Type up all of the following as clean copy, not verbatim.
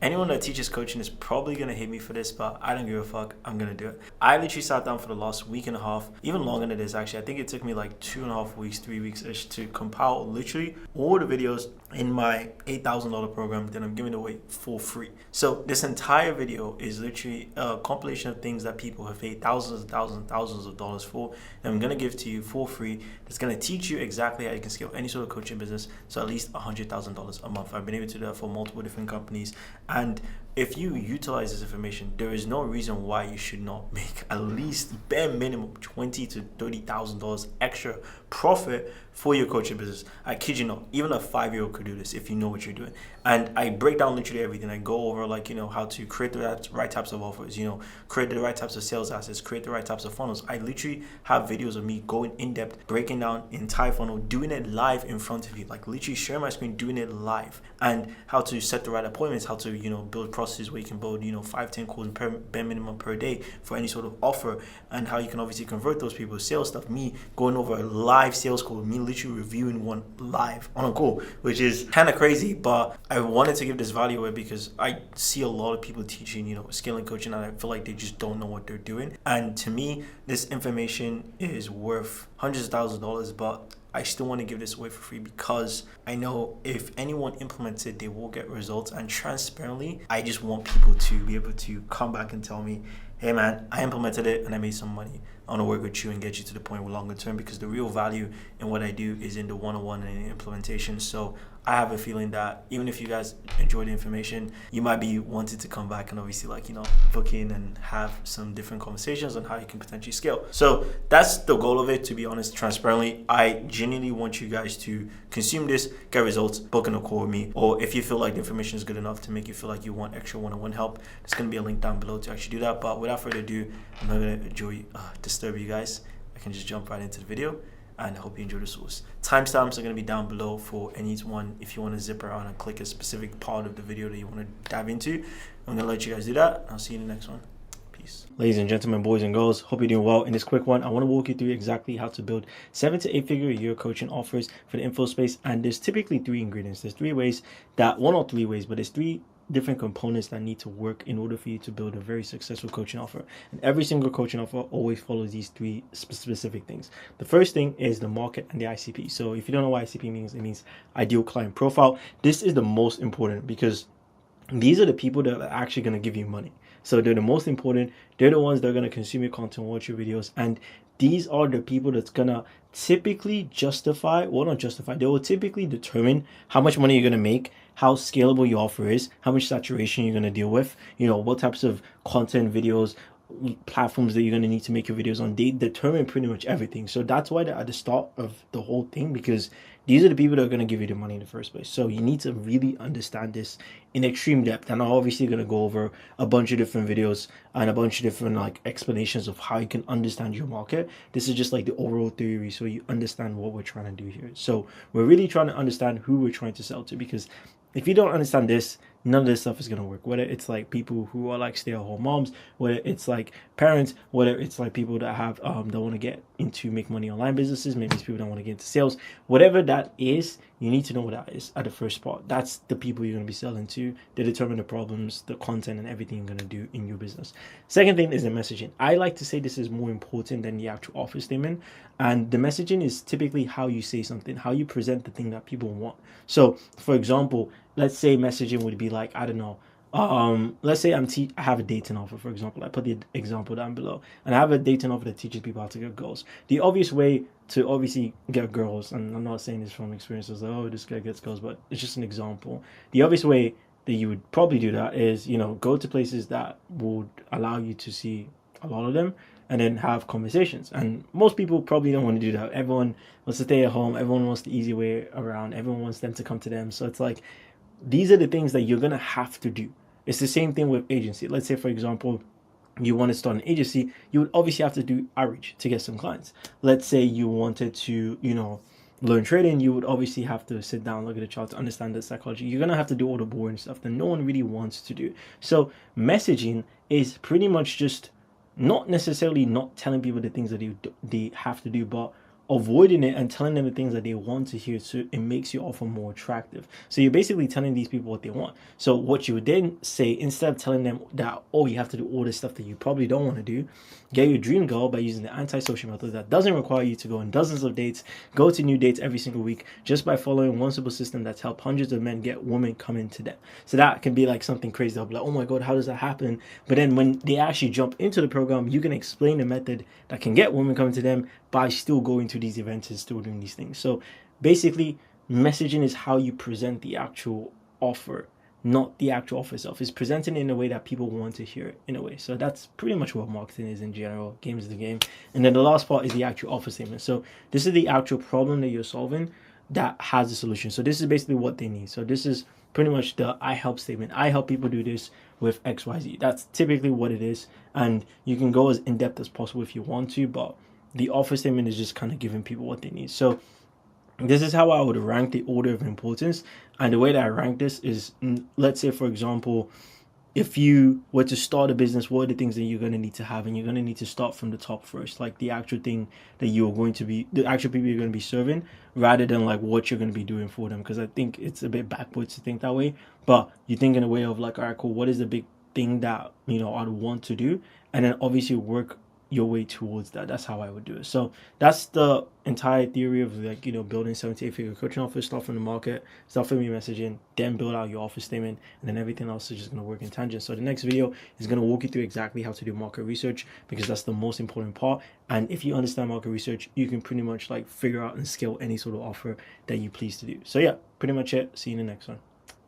anyone that teaches coaching is probably going to hate me for this, but I don't give a fuck. I'm going to do it. I literally sat down for the last week and a half, even longer than this actually. I think it took me like 2.5 weeks, 3 weeks-ish to compile literally all the videos in my $8,000 program that I'm giving away for free. So this entire video is literally a compilation of things that people have paid thousands of dollars for, and I'm going to give to you for free. It's going to teach you exactly how you can scale any sort of coaching business, so at least $100,000 a month. I've been able to do that for multiple different companies, and if you utilize this information, there is no reason why you should not make at least bare minimum $20,000 to $30,000 extra profit for your coaching business. I kid you not, even a 5-year-old could do this if you know what you're doing. And I break down literally everything. I go over how to create the right types of offers, create the right types of sales assets, create the right types of funnels. I literally have videos of me going in depth, breaking down entire funnel, doing it live in front of you, like literally sharing my screen, doing it live, and how to set the right appointments, how to build processes where you can build 5-10 calls per bare minimum per day for any sort of offer, and how you can obviously convert those people. Sales stuff, me going over a live sales call, me literally reviewing one live on a call, which is kind of crazy, but I wanted to give this value away because I see a lot of people teaching scaling coaching, and I feel like they just don't know what they're doing. And to me, this information is worth hundreds of thousands of dollars, but I still want to give this away for free because I know if anyone implements it, they will get results. And transparently, I just want people to be able to come back and tell me, hey man, I implemented it and I made some money. I want to work with you and get you to the point with longer term, because the real value in what I do is in the one-on-one and in implementation. So I have a feeling that even if you guys enjoy the information, you might be wanting to come back and obviously book in and have some different conversations on how you can potentially scale. So that's the goal of it, to be honest, transparently. I genuinely want you guys to consume this, get results, book in a call with me, or if you feel like the information is good enough to make you feel like you want extra one-on-one help, there's going to be a link down below to actually do that. But without further ado, I'm not going to disturb you guys. I can just jump right into the video, and I hope you enjoy the source. Timestamps are going to be down below for anyone if you want to zip around and click a specific part of the video that you want to dive into. I'm going to let you guys do that. I'll see you in the next one. Peace. Ladies and gentlemen, boys and girls, hope you're doing well. In this quick one, I want to walk you through exactly how to build 7 to 8 figure a year coaching offers for the info space. And there's typically 3 ingredients. There's 3 ways that, well, not 3 ways, but there's 3 different components that need to work in order for you to build a very successful coaching offer. And every single coaching offer always follows these 3 specific things. The first thing is the market and the ICP. So if you don't know what ICP means, it means ideal client profile. This is the most important because these are the people that are actually going to give you money. So they're the most important. They're the ones that are going to consume your content, watch your videos, and these are the people that's going to typically they will typically determine how much money you're going to make, how scalable your offer is, how much saturation you're going to deal with, what types of content, videos, platforms that you're going to need to make your videos on. They determine pretty much everything. So that's why they're at the start of the whole thing, because these are the people that are going to give you the money in the first place. So you need to really understand this in extreme depth. And I'm obviously going to go over a bunch of different videos and a bunch of different explanations of how you can understand your market. This is just the overall theory, so you understand what we're trying to do here. So we're really trying to understand who we're trying to sell to, because if you don't understand this, none of this stuff is going to work. Whether it's people who are stay-at-home moms, whether it's parents, whether it's people that have that want to get into make money online businesses, maybe it's people that want to get into sales, whatever that is, you need to know what that is at the first part. That's the people you're going to be selling to. They determine the problems, the content, and everything you're going to do in your business. Second thing is the messaging. I like to say this is more important than the actual offer statement. And the messaging is typically how you say something, how you present the thing that people want. So, for example, let's say messaging would be I don't know, let's say I have a dating offer, for example. I put the example down below, and I have a dating offer that teaches people how to get girls. The obvious way to obviously get girls, and I'm not saying this from experience, this guy gets girls, but it's just an example. The obvious way that you would probably do that is, go to places that would allow you to see a lot of them, and then have conversations. And most people probably don't want to do that. Everyone wants to stay at home. Everyone wants the easy way around. Everyone wants them to come to them. So it's these are the things that you're going to have to do. It's the same thing with agency. Let's say, for example, you want to start an agency, you would obviously have to do outreach to get some clients. Let's say you wanted to, learn trading, you would obviously have to sit down, look at the chart to understand the psychology. You're going to have to do all the boring stuff that no one really wants to do. So messaging is pretty much just not necessarily not telling people the things that they have to do, but avoiding it and telling them the things that they want to hear, so it makes your offer more attractive. So you're basically telling these people what they want. So what you would then say, instead of telling them that, oh, you have to do all this stuff that you probably don't want to do, get your dream girl by using the anti-social method that doesn't require you to go on dozens of dates, go to new dates every single week, just by following one simple system that's helped hundreds of men get women coming to them. So that can be like something crazy. They'll be like, oh my God, how does that happen? But then when they actually jump into the program, you can explain the method that can get women coming to them by still going to these events and still doing these things. So basically, messaging is how you present the actual offer, not the actual offer itself. It's presented in a way that people want to hear it in a way. So that's pretty much what marketing is in general. Game is the game. And then the last part is the actual offer statement. So this is the actual problem that you're solving that has a solution. So this is basically what they need. So this is pretty much the I help statement. I help people do this with XYZ. That's typically what it is. And you can go as in-depth as possible if you want to, but the offer statement is just kind of giving people what they need. So this is how I would rank the order of importance. And the way that I rank this is, let's say, for example, if you were to start a business, what are the things that you're going to need to have? And you're going to need to start from the top first, like the actual thing that you're going to be, the actual people you're going to be serving, rather than like what you're going to be doing for them. Because I think it's a bit backwards to think that way. But you think in a way of like, all right, cool, what is the big thing that, you know, I'd want to do? And then obviously work your way towards that. That's how I would do it. So that's the entire theory of like, you know, building 7 to 8 figure coaching offers. Start from the market, start from your messaging, then build out your offer statement, and then everything else is just going to work in tangent. So the next video is going to walk you through exactly how to do market research, because that's the most important part. And if you understand market research, you can pretty much like figure out and scale any sort of offer that you please to do. So yeah, pretty much it. See you in the next one.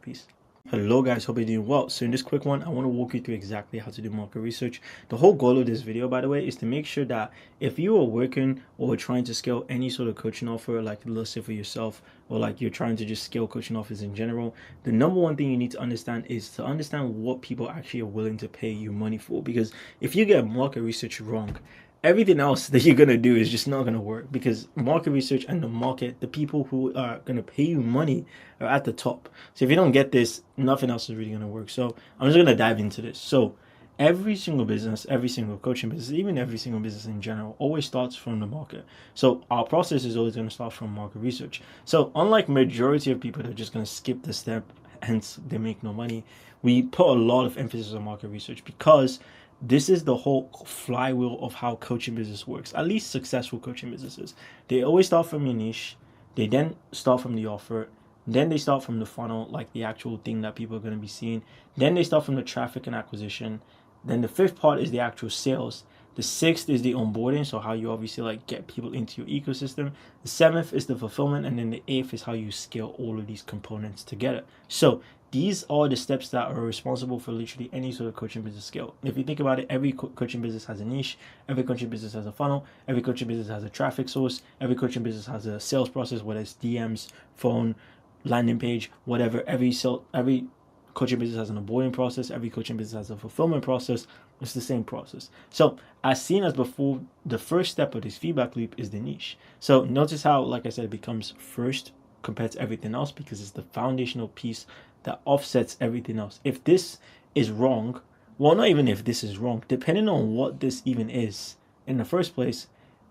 Peace. Hello guys, hope you're doing well. So in this quick one, I want to walk you through exactly how to do market research. The whole goal of this video, by the way, is to make sure that if you are working or trying to scale any sort of coaching offer, like let's say for yourself, or like you're trying to just scale coaching offers in general, the number one thing you need to understand is to understand what people actually are willing to pay you money for. Because if you get market research wrong, everything else that you're going to do is just not going to work, because market research and the market, the people who are going to pay you money are at the top. So if you don't get this, nothing else is really going to work. So I'm just going to dive into this. So every single business, every single coaching business, even every single business in general, always starts from the market. So our process is always going to start from market research. So unlike majority of people that are just going to skip the step, hence they make no money, we put a lot of emphasis on market research, because this is the whole flywheel of how coaching business works. At least successful coaching businesses, they always start from your niche, they then start from the offer, then they start from the funnel, like the actual thing that people are going to be seeing, then they start from the traffic and acquisition, then the fifth part is the actual sales, the sixth is the onboarding, so how you obviously like get people into your ecosystem, the seventh is the fulfillment, and then the eighth is how you scale all of these components together. So these are the steps that are responsible for literally any sort of coaching business scale. If you think about it, every coaching business has a niche, every coaching business has a funnel, every coaching business has a traffic source, every coaching business has a sales process, whether it's DMs, phone, landing page, whatever. Every coaching business has an onboarding process, every coaching business has a fulfillment process. It's the same process. So as seen as before, the first step of this feedback loop is the niche. So notice how, like I said, it becomes first compared to everything else, because it's the foundational piece that offsets everything else. If this is wrong, well, not even if this is wrong, depending on what this even is in the first place,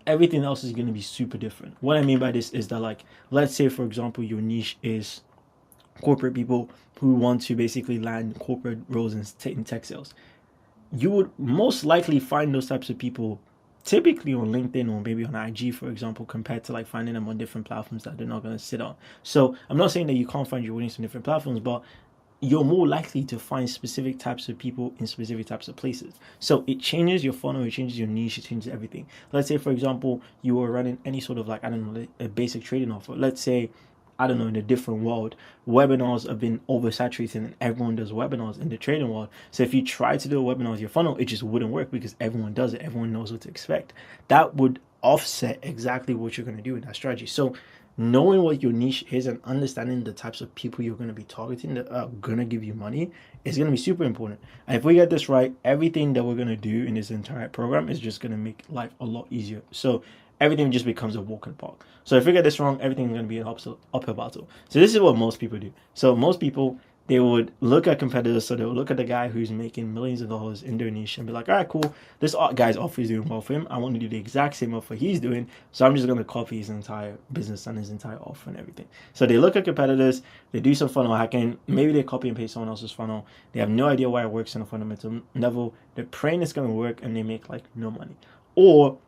everything else is going to be super different. What I mean by this is that, like, let's say, for example, your niche is corporate people who want to basically land corporate roles in tech sales. You would most likely find those types of people typically on LinkedIn or maybe on IG, for example, compared to like finding them on different platforms that they're not going to sit on. So I'm not saying that you can't find your audience on different platforms, but you're more likely to find specific types of people in specific types of places. So it changes your funnel, it changes your niche, it changes everything. Let's say, for example, you are running any sort of like, I don't know, a basic trading offer. Let's say, I don't know, in a different world, webinars have been oversaturated and everyone does webinars in the trading world. So if you try to do a webinar with your funnel, it just wouldn't work, because everyone does it. Everyone knows what to expect. That would offset exactly what you're going to do in that strategy. So knowing what your niche is and understanding the types of people you're going to be targeting that are going to give you money is going to be super important. And if we get this right, everything that we're going to do in this entire program is just going to make life a lot easier. So everything just becomes a walk in the park. So if we get this wrong, everything's going to be an uphill battle. So this is what most people do. So most people, they would look at competitors. So they would look at the guy who's making millions of dollars in their niche and be like, all right, cool. This guy's offer is doing well for him. I want to do the exact same offer he's doing. So I'm just going to copy his entire business and his entire offer and everything. So they look at competitors, they do some funnel hacking. Maybe they copy and paste someone else's funnel. They have no idea why it works on a fundamental level. They're praying it's going to work and they make like no money. Or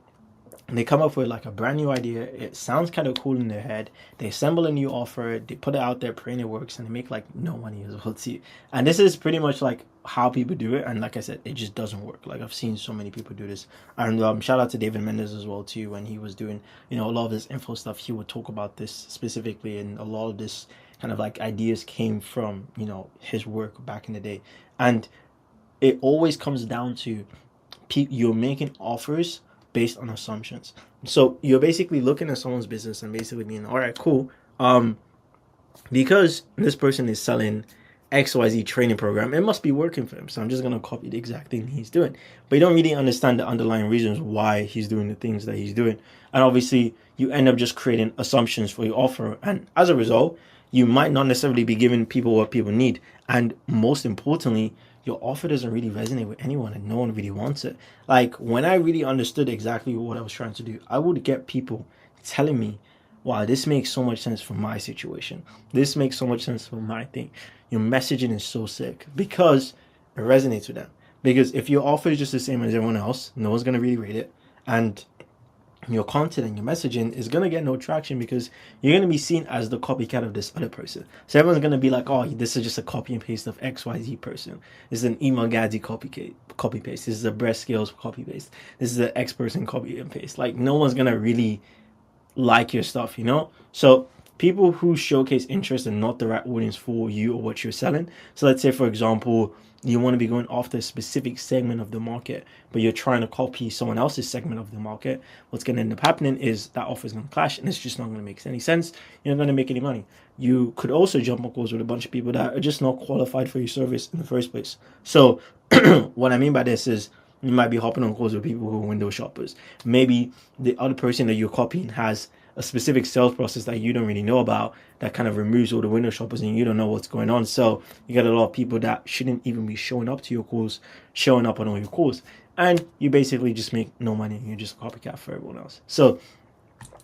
they come up with like a brand new idea. It sounds kind of cool in their head. They assemble a new offer. They put it out there, praying it works, and they make like no money as well too. And this is pretty much like how people do it. And like I said, it just doesn't work. Like I've seen so many people do this. And shout out to David Mendes as well too. When he was doing, a lot of this info stuff, he would talk about this specifically, and a lot of this kind of like ideas came from his work back in the day. And it always comes down to you're making offers based on assumptions. So you're basically looking at someone's business and basically being, all right, cool. Because this person is selling XYZ training program, it must be working for him. So I'm just going to copy the exact thing he's doing. But you don't really understand the underlying reasons why he's doing the things that he's doing. And obviously you end up just creating assumptions for your offer. And as a result, you might not necessarily be giving people what people need. And most importantly, your offer doesn't really resonate with anyone and no one really wants it. Like when I really understood exactly what I was trying to do, I would get people telling me, wow, this makes so much sense for my situation. This makes so much sense for my thing. Your messaging is so sick because it resonates with them. Because if your offer is just the same as everyone else, no one's going to really read it. And your content and your messaging is going to get no traction because you're going to be seen as the copycat of this other person. So everyone's going to be like, oh, this is just a copy and paste of XYZ person. This is an email Gadzi copy paste. This is a breast scales copy paste. This is an X person copy and paste. Like no one's going to really like your stuff, So people who showcase interest are not the right audience for you or what you're selling. So let's say, for example, you want to be going after a specific segment of the market, but you're trying to copy someone else's segment of the market. What's going to end up happening is that offer is going to clash and it's just not going to make any sense. You're not going to make any money. You could also jump on calls with a bunch of people that are just not qualified for your service in the first place. So what I mean by this is you might be hopping on calls with people who are window shoppers. Maybe the other person that you're copying has a specific sales process that you don't really know about that kind of removes all the window shoppers and you don't know what's going on. So you get a lot of people that shouldn't even be showing up to your calls, showing up on all your calls. And you basically just make no money. You're just a copycat for everyone else. So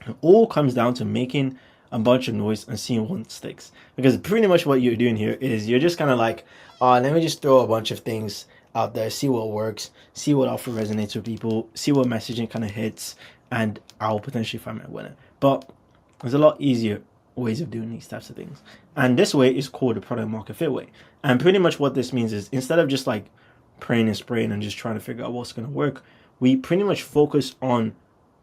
it all comes down to making a bunch of noise and seeing what sticks. Because pretty much what you're doing here is you're just kind of like, let me just throw a bunch of things out there, see what works, see what offer resonates with people, see what messaging kind of hits, and I'll potentially find my winner. But there's a lot easier ways of doing these types of things. And this way is called the product market fit way. And pretty much what this means is instead of just like praying and spraying and just trying to figure out what's going to work, we pretty much focus on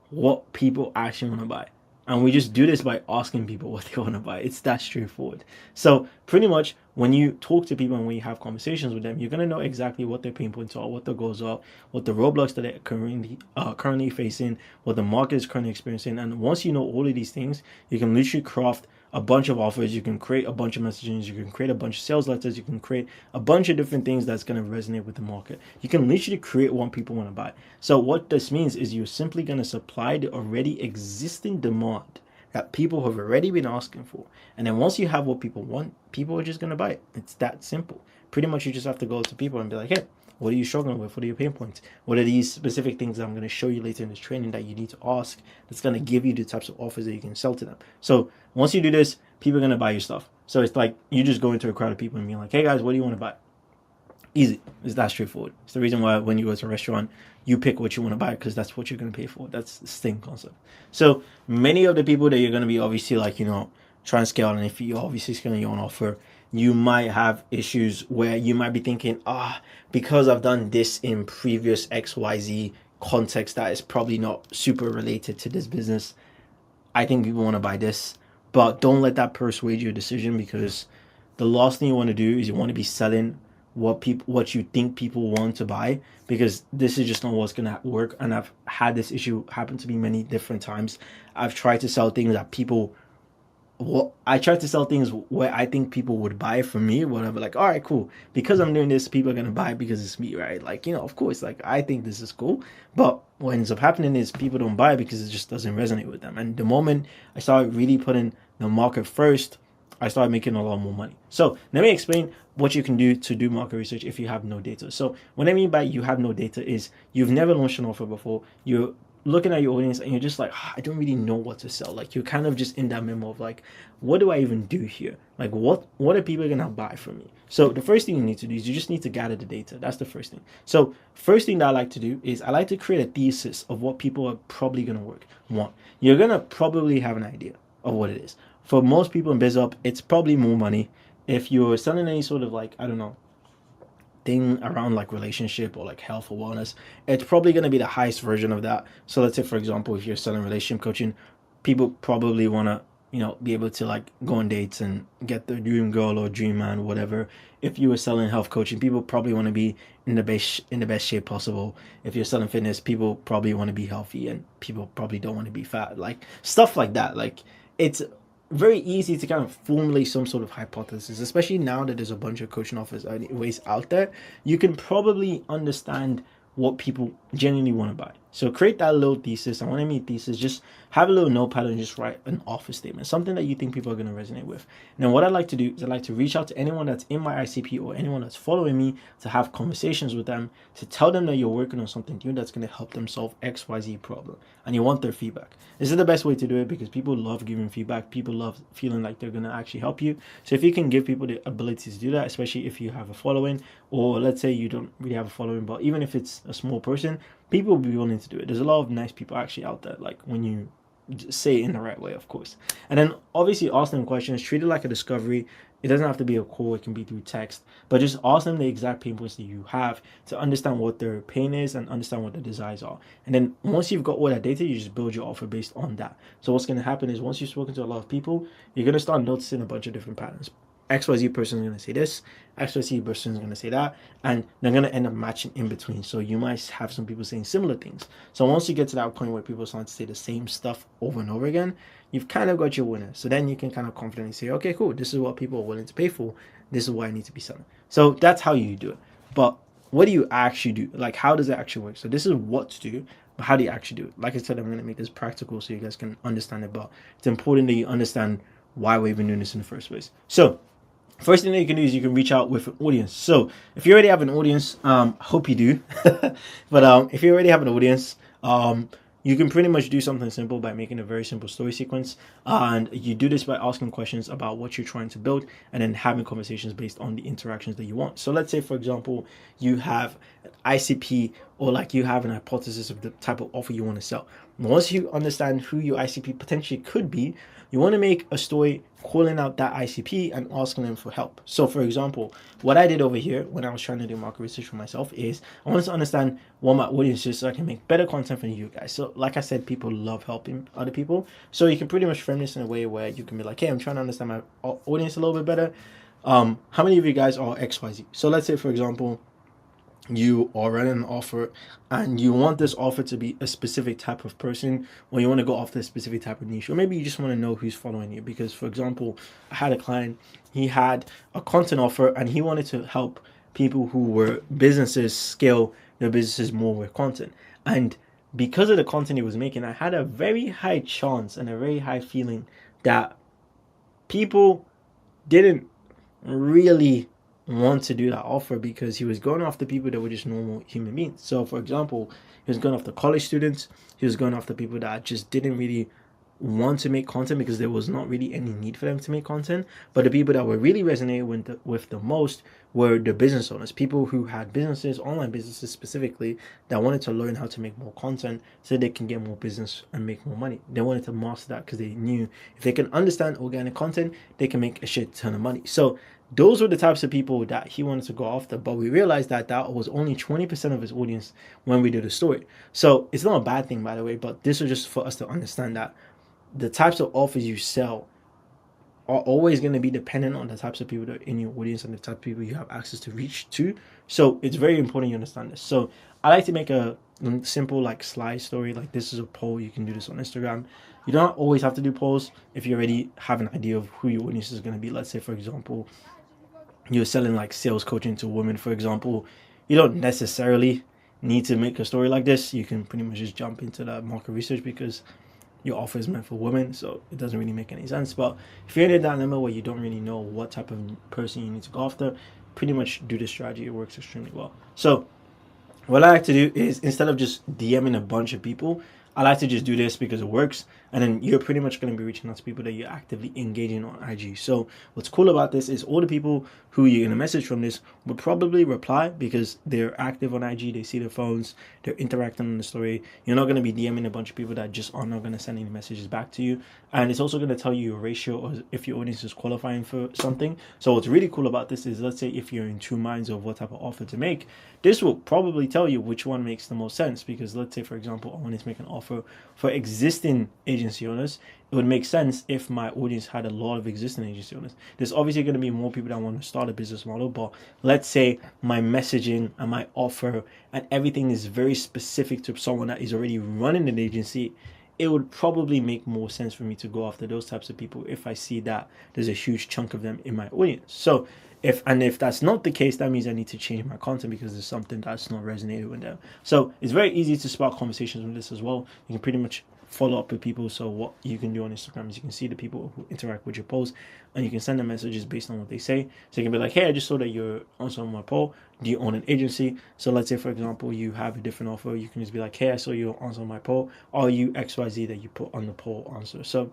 what people actually want to buy. And we just do this by asking people what they want to buy. It's that straightforward. So pretty much when you talk to people and when you have conversations with them, you're going to know exactly what their pain points are, what their goals are, what the roadblocks that they're currently facing, what the market is currently experiencing. And once you know all of these things, you can literally craft a bunch of offers. You can create a bunch of messages. You can create a bunch of sales letters. You can create a bunch of different things that's going to resonate with the market. You can literally create what people want to buy. So what this means is you're simply going to supply the already existing demand that people have already been asking for. And then once you have what people want, people are just going to buy it. It's that simple. Pretty much you just have to go to people and be like, hey, what are you struggling with? What are your pain points? What are these specific things that I'm going to show you later in this training that you need to ask that's going to give you the types of offers that you can sell to them? So once you do this, people are going to buy your stuff. So it's like you just go into a crowd of people and be like, hey guys, what do you want to buy? Easy. It's that straightforward. It's the reason why when you go to a restaurant, you pick what you want to buy because that's what you're going to pay for. That's the same concept. So many of the people that you're going to be obviously like, trying to scale, and if you're obviously scaling your own offer, you might have issues where you might be thinking, because I've done this in previous XYZ context that is probably not super related to this business, I think people want to buy this. But don't let that persuade your decision, because the last thing you want to do is you want to be selling what you think people want to buy, because this is just not what's gonna work. And I've had this issue happen to me many different times. I've tried to sell things that I try to sell things where I think people would buy from me, whatever. Like, all right, cool. Because I'm doing this, people are going to buy because it's me, right? Like, of course, like, I think this is cool. But what ends up happening is people don't buy because it just doesn't resonate with them. And the moment I started really putting the market first, I started making a lot more money. So let me explain what you can do to do market research if you have no data. So what I mean by you have no data is you've never launched an offer before. You're looking at your audience and you're just like, I don't really know what to sell. Like, you're kind of just in that memo of like, what do I even do here? Like, what are people gonna buy from me? So the first thing you need to do is you just need to gather the data. That's the first thing. So first thing that I like to do is I like to create a thesis of what people are probably gonna want. You're gonna probably have an idea of what it is. For most people in BizUp, it's probably more money. If you're selling any sort of like, I don't know, thing around like relationship or like health or wellness, it's probably going to be the highest version of that. So let's say, for example, if you're selling relationship coaching, people probably want to, be able to like go on dates and get their dream girl or dream man, whatever. If you were selling health coaching, people probably want to be in the best shape possible. If you're selling fitness, people probably want to be healthy, and people probably don't want to be fat, like stuff like that. Like, it's very easy to kind of formulate some sort of hypothesis, especially now that there's a bunch of coaching offers anyways out there. You can probably understand what people genuinely want to buy. So create that little thesis. And when I mean thesis, just have a little notepad and just write an offer statement, something that you think people are going to resonate with. And then what I like to do is I like to reach out to anyone that's in my ICP or anyone that's following me, to have conversations with them, to tell them that you're working on something new that's going to help them solve XYZ problem, and you want their feedback. This is the best way to do it because people love giving feedback. People love feeling like they're going to actually help you. So if you can give people the ability to do that, especially if you have a following, or let's say you don't really have a following, but even if it's a small person, people will be willing to do it. There's a lot of nice people actually out there, like when you say it in the right way, of course. And then obviously ask them questions, treat it like a discovery. It doesn't have to be a call, it can be through text, but just ask them the exact pain points that you have to understand what their pain is and understand what their desires are. And then once you've got all that data, you just build your offer based on that. So what's going to happen is once you've spoken to a lot of people, you're going to start noticing a bunch of different patterns. XYZ person is going to say this, XYZ person is going to say that, and they're going to end up matching in between. So you might have some people saying similar things. So once you get to that point where people start to say the same stuff over and over again, you've kind of got your winner. So then you can kind of confidently say, okay, cool, this is what people are willing to pay for. This is what I need to be selling. So that's how you do it. But what do you actually do? Like, how does it actually work? So this is what to do, but how do you actually do it? Like I said, I'm going to make this practical so you guys can understand it, but it's important that you understand why we're even doing this in the first place. So first thing that you can do is you can reach out with an audience. So if you already have an audience, hope you do, but if you already have an audience, you can pretty much do something simple by making a very simple story sequence. And you do this by asking questions about what you're trying to build and then having conversations based on the interactions that you want. So let's say, for example, you have an ICP, or like you have an hypothesis of the type of offer you want to sell. Once you understand who your ICP potentially could be, you want to make a story calling out that ICP and asking them for help. So for example, what I did over here when I was trying to do market research for myself is I wanted to understand what my audience is so I can make better content for you guys. So like I said, people love helping other people. So you can pretty much frame this in a way where you can be like, hey, I'm trying to understand my audience a little bit better. How many of you guys are XYZ? So let's say, for example, you are running an offer and you want this offer to be a specific type of person, or you want to go after a specific type of niche, or maybe you just want to know who's following you. Because for example, I had a client, he had a content offer and he wanted to help people who were businesses scale their businesses more with content. And because of the content he was making, I had a very high chance and a very high feeling that people didn't really want to do that offer, because he was going after people that were just normal human beings. So for example, he was going after college students, he was going after people that just didn't really want to make content because there was not really any need for them to make content. But the people that were really resonating with the most were the business owners, people who had businesses, online businesses specifically, that wanted to learn how to make more content so they can get more business and make more money. They wanted to master that because they knew if they can understand organic content, they can make a shit ton of money. So those were the types of people that he wanted to go after. But we realized that that was only 20% of his audience when we did the story. So it's not a bad thing, by the way, but this was just for us to understand that the types of offers you sell are always going to be dependent on the types of people that are in your audience and the type of people you have access to reach to. So it's very important you understand this. So I like to make a simple like slide story. Like, this is a poll. You can do this on Instagram. You don't always have to do polls if you already have an idea of who your audience is going to be. Let's say, for example, you're selling like sales coaching to women, for example. You don't necessarily need to make a story like this. You can pretty much just jump into that market research, because your offer is meant for women, so it doesn't really make any sense. But if you're in that limit where you don't really know what type of person you need to go after, pretty much do this strategy. It works extremely well. So what I like to do is, instead of just DMing a bunch of people, I like to just do this because it works, and then you're pretty much going to be reaching out to people that you're actively engaging on IG. So what's cool about this is all the people who you're going to message from this would probably reply because they're active on IG, they see their phones, they're interacting on the story. You're not going to be DMing a bunch of people that just are not going to send any messages back to you. And it's also going to tell you your ratio or if your audience is qualifying for something. So what's really cool about this is, let's say if you're in two minds of what type of offer to make, this will probably tell you which one makes the most sense. Because let's say, for example, I wanted to make an offer for existing agency owners. It would make sense if my audience had a lot of existing agency owners. There's obviously going to be more people that want to start a business model, but let's say my messaging and my offer and everything is very specific to someone that is already running an agency. It would probably make more sense for me to go after those types of people if I see that there's a huge chunk of them in my audience. So if that's not the case, that means I need to change my content because there's something that's not resonating with them. So it's very easy to spark conversations with this as well. You can pretty much follow up with people. So what you can do on Instagram is you can see the people who interact with your posts, and you can send them messages based on what they say. So you can be like, hey, I just saw that you're on my poll. Do you own an agency? So let's say, for example, you have a different offer. You can just be like, hey, I saw you on my poll. Are you XYZ that you put on the poll answer? So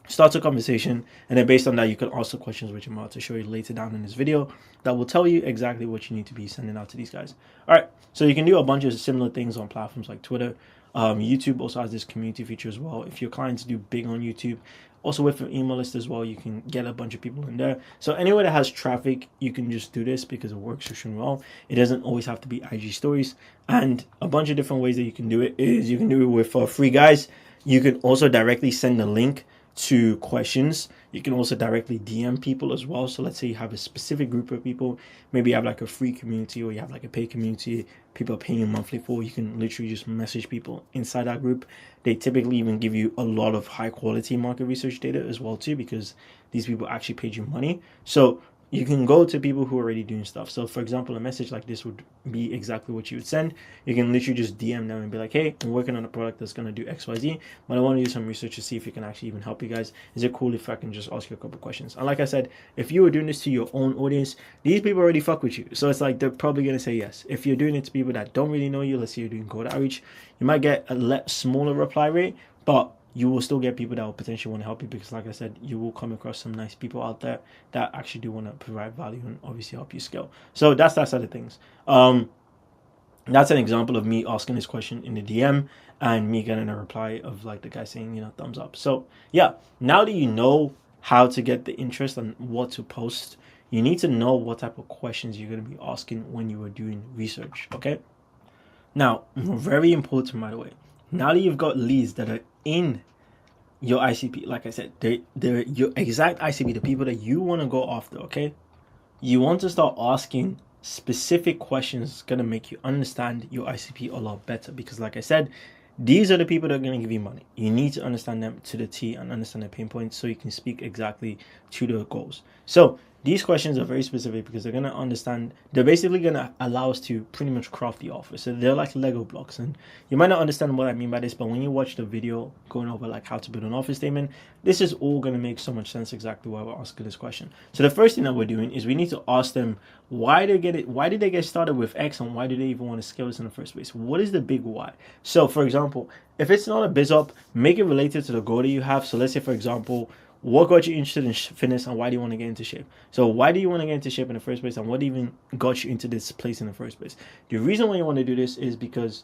start a conversation, and then based on that, you can ask the questions which I'm about to show you later down in this video that will tell you exactly what you need to be sending out to these guys. All right, so you can do a bunch of similar things on platforms like Twitter. YouTube also has this community feature as well. If your clients do big on YouTube, also with an email list as well, you can get a bunch of people in there. So anywhere that has traffic, you can just do this because it works extremely well. It doesn't always have to be IG stories. And a bunch of different ways that you can do it is you can do it with free guys. You can also directly send a link to questions. You can also directly DM people as well. So let's say you have a specific group of people, maybe you have like a free community or you have like a paid community, people are paying you monthly for. You can literally just message people inside that group. They typically even give you a lot of high quality market research data as well too, because these people actually paid you money. So you can go to people who are already doing stuff. So for example, a message like this would be exactly what you would send. You can literally just DM them and be like, hey, I'm working on a product that's going to do XYZ, but I want to do some research to see if it can actually even help you guys. Is it cool if I can just ask you a couple questions? And like I said, if you were doing this to your own audience, these people already fuck with you. So it's like, they're probably going to say yes. If you're doing it to people that don't really know you, let's say you're doing cold outreach, you might get a smaller reply rate, but you will still get people that will potentially want to help you, because like I said, you will come across some nice people out there that actually do want to provide value and obviously help you scale. So that's that side of things. That's an example of me asking this question in the DM and me getting a reply of like the guy saying, thumbs up. So yeah, now that you know how to get the interest and what to post, you need to know what type of questions you're going to be asking when you are doing research. Okay. Now, very important, by the way, now that you've got leads that are in your ICP, like I said, they're your exact ICP, the people that you want to go after, okay? You want to start asking specific questions going to make you understand your ICP a lot better, because like I said, these are the people that are going to give you money. You need to understand them to the T and understand their pain points so you can speak exactly to their goals. So these questions are very specific because they're going to understand, they're basically going to allow us to pretty much craft the offer. So they're like Lego blocks, and you might not understand what I mean by this, but when you watch the video going over like how to build an offer statement, this is all going to make so much sense exactly why we're asking this question. So the first thing that we're doing is we need to ask them why did they get started with X, and why do they even want to scale this in the first place? What is the big why? So for example, if it's not a biz up, make it related to the goal that you have. So let's say, for example, what got you interested in fitness and why do you want to get into shape? So why do you want to get into shape in the first place, and what even got you into this place in the first place? The reason why you want to do this is because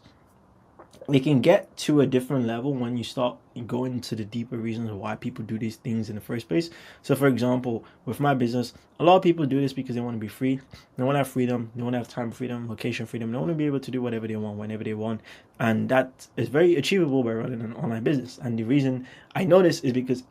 it can get to a different level when you start going into the deeper reasons why people do these things in the first place. So for example, with my business, a lot of people do this because they want to be free. They want to have freedom. They want to have time freedom, location freedom. They want to be able to do whatever they want, whenever they want. And that is very achievable by running an online business. And the reason I know this is because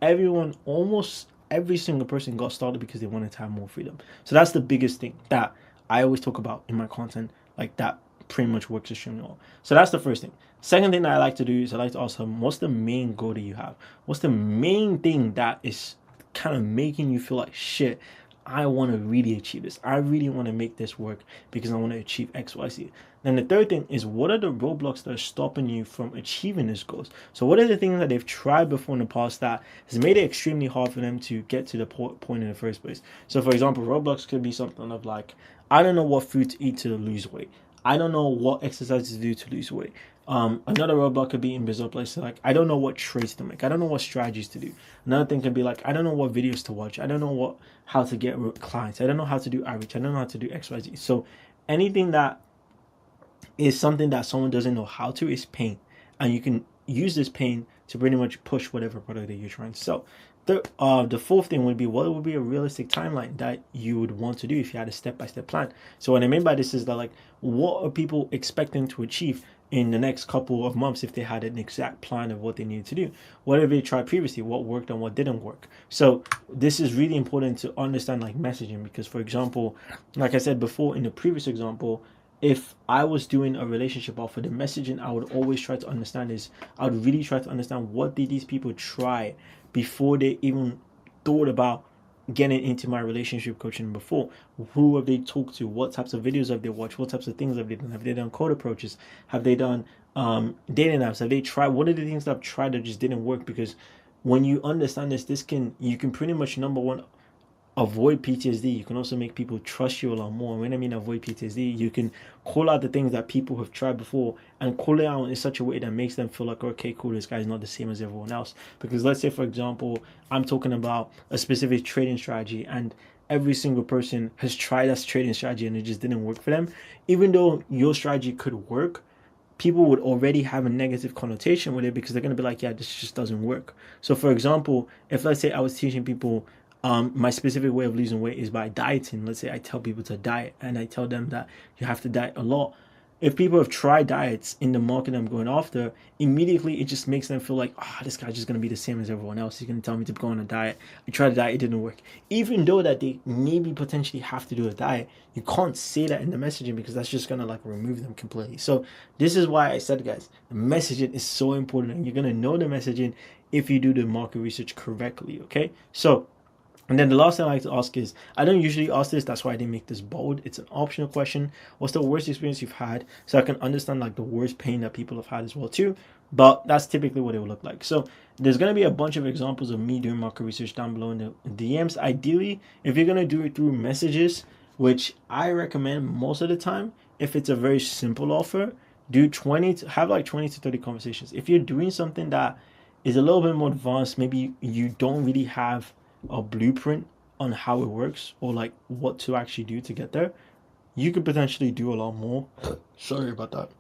almost every single person got started because they wanted to have more freedom. So that's the biggest thing that I always talk about in my content, like that pretty much works extremely well. So that's the first thing. Second thing that I like to do is I like to ask them, what's the main goal that you have? What's the main thing that is kind of making you feel like shit? I want to really achieve this. I really want to make this work because I want to achieve X, Y, Z. Then the third thing is, what are the roadblocks that are stopping you from achieving these goals? So what are the things that they've tried before in the past that has made it extremely hard for them to get to the point in the first place? So for example, roadblocks could be something of like, I don't know what food to eat to lose weight. I don't know what exercises to do to lose weight. Another roadblock could be in business place, like I don't know what trades to make. I don't know what strategies to do. Another thing could be like, I don't know what videos to watch. I don't know how to get clients. I don't know how to do outreach. I don't know how to do XYZ. So anything that is something that someone doesn't know how to is pain, and you can use this pain to pretty much push whatever product that you're trying to sell. The fourth thing would be, what would be a realistic timeline that you would want to do if you had a step-by-step plan? So what I mean by this is that, like, what are people expecting to achieve in the next couple of months if they had an exact plan of what they needed to do? What have they tried previously? What worked and what didn't work? So this is really important to understand, like, messaging, because for example, like I said before in the previous example, if I was doing a relationship offer, the messaging I would always try to understand is, I would really try to understand, what did these people try before they even thought about getting into my relationship coaching before? Who have they talked to? What types of videos have they watched? What types of things have they done? Have they done cold approaches? Have they done dating apps? Have they tried? What are the things that I've tried that just didn't work? Because when you understand this, you can pretty much, number one, avoid PTSD. You can also make people trust you a lot more. And when I mean avoid PTSD, you can call out the things that people have tried before and call it out in such a way that makes them feel like, okay, cool, this guy's not the same as everyone else. Because let's say, for example, I'm talking about a specific trading strategy, and every single person has tried that trading strategy and it just didn't work for them. Even though your strategy could work, people would already have a negative connotation with it, because they're going to be like, yeah, this just doesn't work. So for example, if let's say I was teaching people, my specific way of losing weight is by dieting. Let's say I tell people to diet, and I tell them that you have to diet a lot. If people have tried diets in the market I'm going after, immediately it just makes them feel like, this guy's just going to be the same as everyone else. He's going to tell me to go on a diet. I tried a diet, it didn't work. Even though that they maybe potentially have to do a diet, you can't say that in the messaging, because that's just going to like remove them completely. So this is why I said, guys, the messaging is so important, and you're going to know the messaging if you do the market research correctly, okay? So, and then the last thing I like to ask is, I don't usually ask this, that's why I didn't make this bold. It's an optional question. What's the worst experience you've had? So I can understand like the worst pain that people have had as well too. But that's typically what it would look like. So there's going to be a bunch of examples of me doing market research down below in the DMs. Ideally, if you're going to do it through messages, which I recommend most of the time, if it's a very simple offer, have like 20 to 30 conversations. If you're doing something that is a little bit more advanced, maybe you don't really have a blueprint on how it works, or like what to actually do to get there, you could potentially do a lot more. Sorry about that.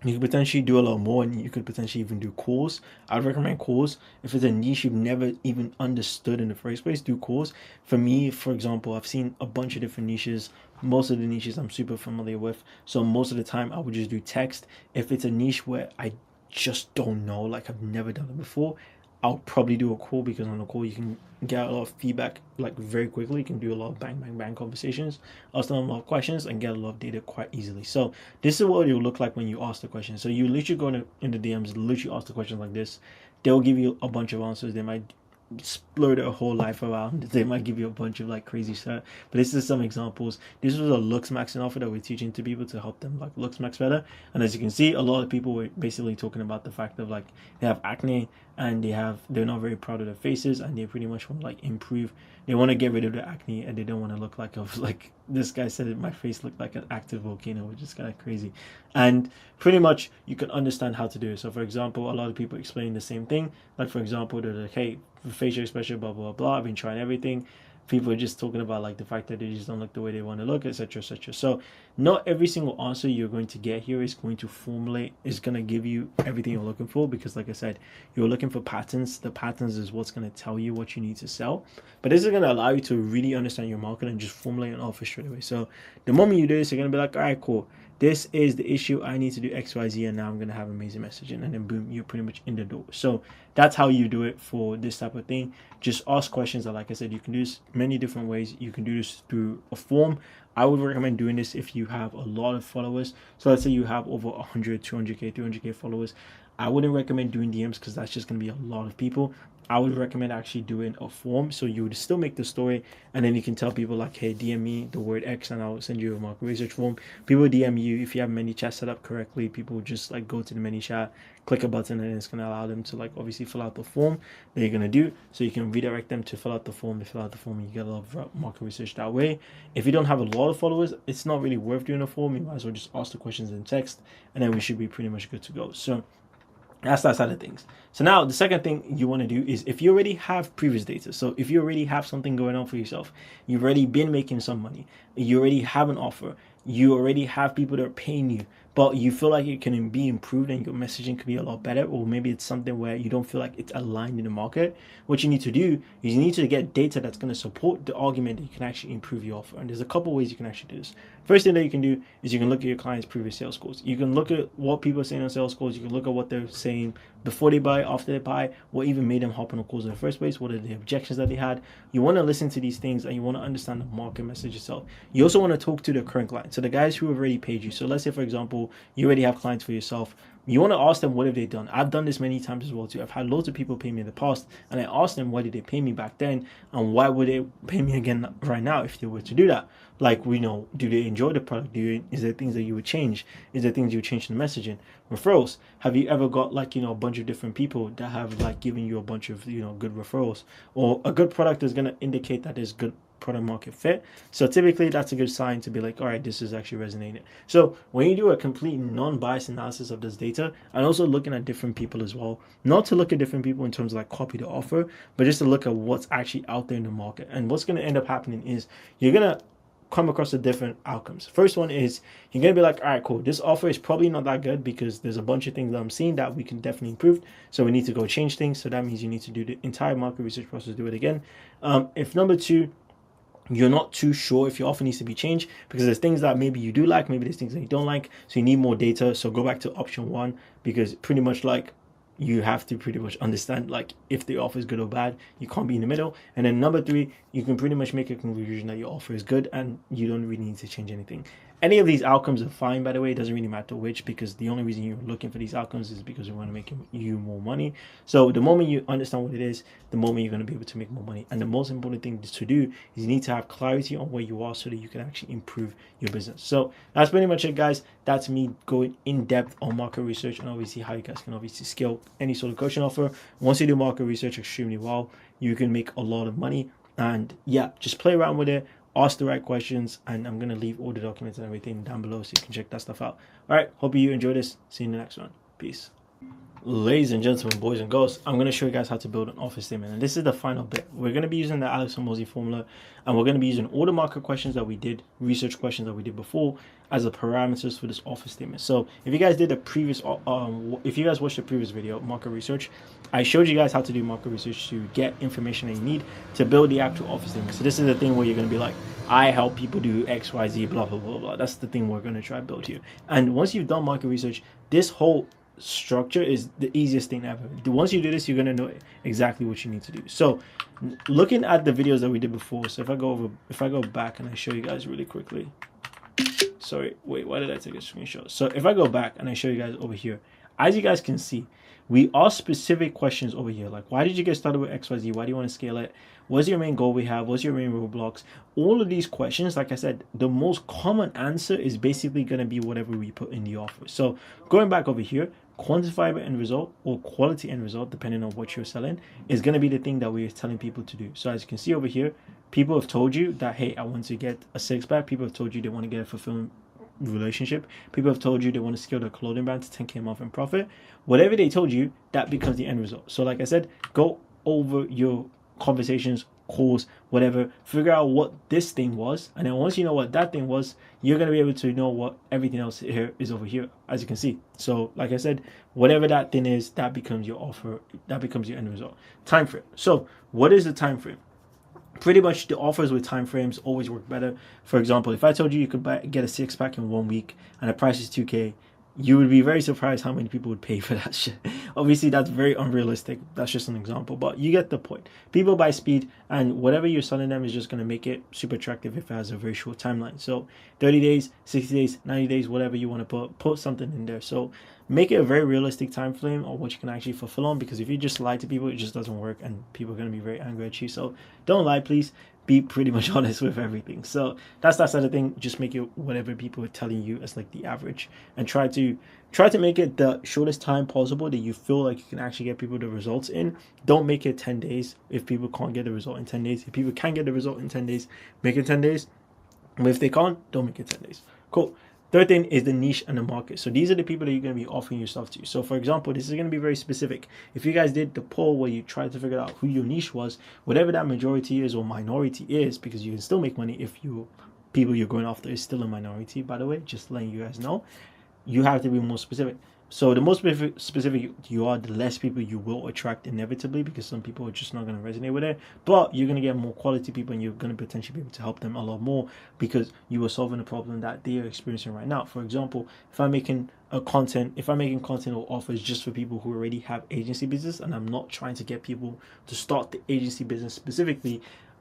You could potentially do a lot more, and you could potentially even do calls. I'd recommend calls. If it's a niche you've never even understood in the first place, do calls. For me, for example, I've seen a bunch of different niches. Most of the niches I'm super familiar with. So most of the time I would just do text. If it's a niche where I just don't know, like I've never done it before, I'll probably do a call, because on a call you can get a lot of feedback like very quickly. You can do a lot of bang, bang, bang conversations, ask them a lot of questions, and get a lot of data quite easily. So this is what it will look like when you ask the question. So you literally go in the DMs, literally ask the question like this. They'll give you a bunch of answers. They might explore their whole life around. They might give you a bunch of like crazy stuff. But this is some examples. This was a looks maxing offer that we're teaching to people to help them like looks max better. And as you can see, a lot of people were basically talking about the fact of like they have acne, and they're not very proud of their faces, and they pretty much want to like improve. They want to get rid of the acne, and they don't want to look like this guy said it, my face looked like an active volcano, which is kind of crazy. And pretty much you can understand how to do it. So for example, a lot of people explain the same thing. Like for example, they're like, hey, facial expression, blah blah blah, I've been trying everything. People are just talking about like the fact that they just don't look the way they want to look, etc., etc. So not every single answer you're going to get here is going to give you everything you're looking for, because like I said, you're looking for patterns. The patterns is what's going to tell you what you need to sell. But this is going to allow you to really understand your market and just formulate an offer straight away. So the moment you do this, you're going to be like, all right, cool, this is the issue, I need to do XYZ, and now I'm going to have amazing messaging, and then boom, you're pretty much in the door. So that's how you do it for this type of thing. Just ask questions. Like I said, you can do this many different ways. You can do this through a form. I would recommend doing this if you have a lot of followers. So let's say you have over 100, 200k, 300k followers. I wouldn't recommend doing DMs because that's just going to be a lot of people. I would recommend actually doing a form. So you would still make the story, and then you can tell people like, hey, DM me the word X and I'll send you a market research form. People DM you if you have Manychat set up correctly. People just like go to the Manychat, click a button, and it's going to allow them to like obviously fill out the form that you're going to do. So you can redirect them to fill out the form. They fill out the form and you get a lot of market research that way. If you don't have a lot of followers, it's not really worth doing a form. You might as well just ask the questions in text, and then we should be pretty much good to go. So that's that side of things. So now the second thing you want to do is if you already have previous data. So if you already have something going on for yourself, you've already been making some money, you already have an offer, you already have people that are paying you, but you feel like it can be improved and your messaging could be a lot better, or maybe it's something where you don't feel like it's aligned in the market, what you need to do is you need to get data that's going to support the argument that you can actually improve your offer. And there's a couple ways you can actually do this. First thing that you can do is you can look at your client's previous sales calls. You can look at what people are saying on sales calls. You can look at what they're saying before they buy, after they buy, what even made them hop on the calls in the first place, what are the objections that they had. You want to listen to these things and you want to understand the market message itself. You also want to talk to the current clients, so the guys who have already paid you. So let's say, for example, you already have clients for yourself. You want to ask them, what have they done? I've done this many times as well too. I've had loads of people pay me in the past, and I asked them, why did they pay me back then, and why would they pay me again right now if they were to do that? Like, we know, do they enjoy the product? Is there things that you would change? Is there things you would change in the messaging? Referrals. Have you ever got like, a bunch of different people that have like given you a bunch of, good referrals? Or a good product is going to indicate that there's good product market fit. So typically that's a good sign to be like, all right, this is actually resonating. So when you do a complete non-biased analysis of this data, and also looking at different people as well, not to look at different people in terms of like copy the offer, but just to look at what's actually out there in the market. And what's going to end up happening is you're going to come across the different outcomes. First one is you're going to be like, all right, cool, this offer is probably not that good because there's a bunch of things that I'm seeing that we can definitely improve. So we need to go change things. So that means you need to do the entire market research process, do it again. If number two, you're not too sure if your offer needs to be changed because there's things that maybe you do like, maybe there's things that you don't like, so you need more data. So go back to option one, because pretty much like you have to pretty much understand like if the offer is good or bad. You can't be in the middle. And then number three, you can pretty much make a conclusion that your offer is good and you don't really need to change anything. Any of these outcomes are fine, by the way. It doesn't really matter which, because the only reason you're looking for these outcomes is because we want to make you more money. So the moment you understand what it is, the moment you're going to be able to make more money. And the most important thing to do is you need to have clarity on where you are so that you can actually improve your business. So that's pretty much it, guys. That's me going in depth on market research and obviously how you guys can obviously scale any sort of coaching offer. Once you do market research extremely well, you can make a lot of money. And yeah, just play around with it. Ask the right questions, and I'm going to leave all the documents and everything down below so you can check that stuff out. All right, hope you enjoyed this. See you in the next one. Peace. Ladies and gentlemen, boys and girls, I'm going to show you guys how to build an offer statement. And this is the final bit. We're going to be using the Alex Hormozi formula, and we're going to be using all the market questions that we did, research questions that we did before, as the parameters for this offer statement. So if you guys did a previous, if you guys watched the previous video, market research, I showed you guys how to do market research to get information that you need to build the actual offer statement. So this is the thing where you're going to be like, I help people do X, Y, Z, blah, blah, blah, blah. That's the thing we're going to try to build here. And once you've done market research, this whole structure is the easiest thing ever. Once you do this, you're going to know exactly what you need to do. So looking at the videos that we did before, so if I go back and I show you guys really quickly, sorry, wait, why did I take a screenshot? So if I go back and I show you guys over here, as you guys can see, we ask specific questions over here, like why did you get started with XYZ? Why do you want to scale it? What's your main goal we have? What's your main roadblocks? All of these questions, like I said, the most common answer is basically going to be whatever we put in the offer. So going back over here, quantifiable end result or quality end result, depending on what you're selling, is going to be the thing that we're telling people to do. So as you can see over here, people have told you that, hey, I want to get a six-pack. People have told you they want to get a fulfillment relationship. People have told you they want to scale their clothing brand to 10K a month in profit. Whatever they told you, that becomes the end result. So like I said, go over your conversations, calls, whatever, figure out what this thing was, and then once you know what that thing was, you're going to be able to know what everything else here is over here, as you can see. So like I said, whatever that thing is, that becomes your offer, that becomes your end result. Time frame. So what is the time frame? Pretty much the offers with time frames always work better. For example, if I told you you could get a six-pack in 1 week and the price is 2K, you would be very surprised how many people would pay for that shit. Obviously, that's very unrealistic. That's just an example, but you get the point. People buy speed, and whatever you're selling them is just going to make it super attractive if it has a very short timeline. So 30 days, 60 days, 90 days, whatever you want to put something in there. So make it a very realistic time frame of what you can actually fulfill on, because if you just lie to people, it just doesn't work, and people are going to be very angry at you. So don't lie, please. Be pretty much honest with everything. So that's that sort of thing. Just make it whatever people are telling you as like the average, and try to make it the shortest time possible that you feel like you can actually get people the results in. Don't make it 10 days if people can't get the result in 10 days. If people can get the result in 10 days, make it 10 days. But if they can't, don't make it 10 days. Cool. Third thing is the niche and the market. So these are the people that you're going to be offering your stuff to. So for example, this is going to be very specific. If you guys did the poll where you tried to figure out who your niche was, whatever that majority is or minority is, because you can still make money if people you're going after is still a minority, by the way, just letting you guys know, you have to be more specific. So the more specific you are, the less people you will attract inevitably, because some people are just not going to resonate with it. But you're going to get more quality people, and you're going to potentially be able to help them a lot more because you are solving a problem that they are experiencing right now. For example, if I'm making content or offers just for people who already have agency business, and I'm not trying to get people to start the agency business specifically,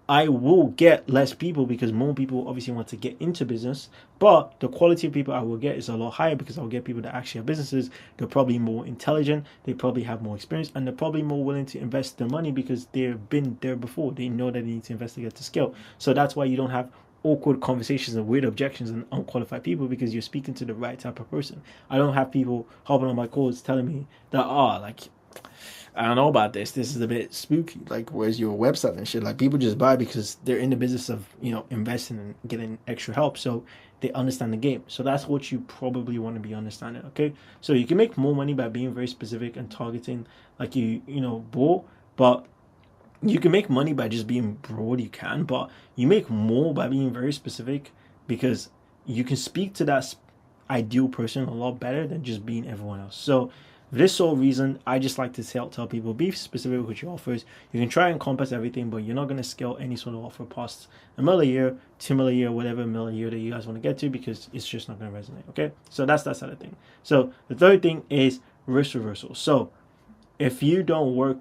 I will get less people because more people obviously want to get into business, but the quality of people I will get is a lot higher because I'll get people that actually have businesses. They're probably more intelligent, they probably have more experience, and they're probably more willing to invest their money because they've been there before. They know that they need to invest to get to scale. So that's why you don't have awkward conversations and weird objections and unqualified people, because you're speaking to the right type of person. I don't have people hopping on my calls telling me that, I don't know about this. This is a bit spooky. Like, where's your website and shit? Like, people just buy because they're in the business of, investing and getting extra help. So they understand the game. So that's what you probably want to be understanding. Okay. So you can make more money by being very specific and targeting, like broad, but you can make money by just being broad. You can, but you make more by being very specific because you can speak to that ideal person a lot better than just being everyone else. So for this sole reason, I just like to tell people, be specific with your offers. You can try and encompass everything, but you're not going to scale any sort of offer past $1 million a year, $2 million a year, whatever $1 million a year that you guys want to get to, because it's just not going to resonate. Okay, so that's that side of thing. So the third thing is risk reversal. So if you don't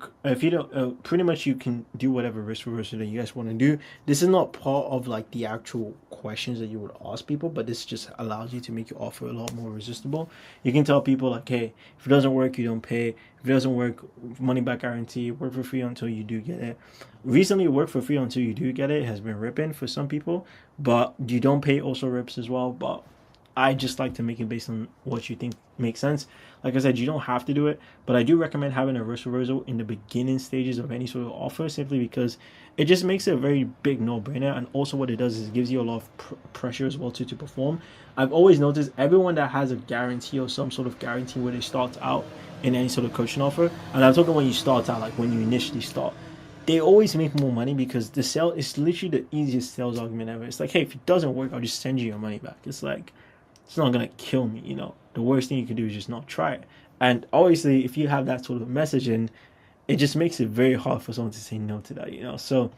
pretty much you can do whatever risk reversal that you guys want to do. This is not part of like the actual questions that you would ask people, but this just allows you to make your offer a lot more resistible. You can tell people like, hey, if it doesn't work, you don't pay. If it doesn't work, money back guarantee, work for free until you do get it. Recently, work for free until you do get it has been ripping for some people, but you don't pay also rips as well. But I just like to make it based on what you think makes sense. Like I said, you don't have to do it, but I do recommend having a risk reversal in the beginning stages of any sort of offer, simply because it just makes it a very big no-brainer. And also what it does is it gives you a lot of pressure as well to perform. I've always noticed everyone that has a guarantee or some sort of guarantee where they start out in any sort of coaching offer, and I'm talking when you start out, like when you initially start, they always make more money because the sale is literally the easiest sales argument ever. It's like, hey, if it doesn't work, I'll just send you your money back. It's like, it's not going to kill me, The worst thing you can do is just not try it. And obviously, if you have that sort of messaging, it just makes it very hard for someone to say no to that, So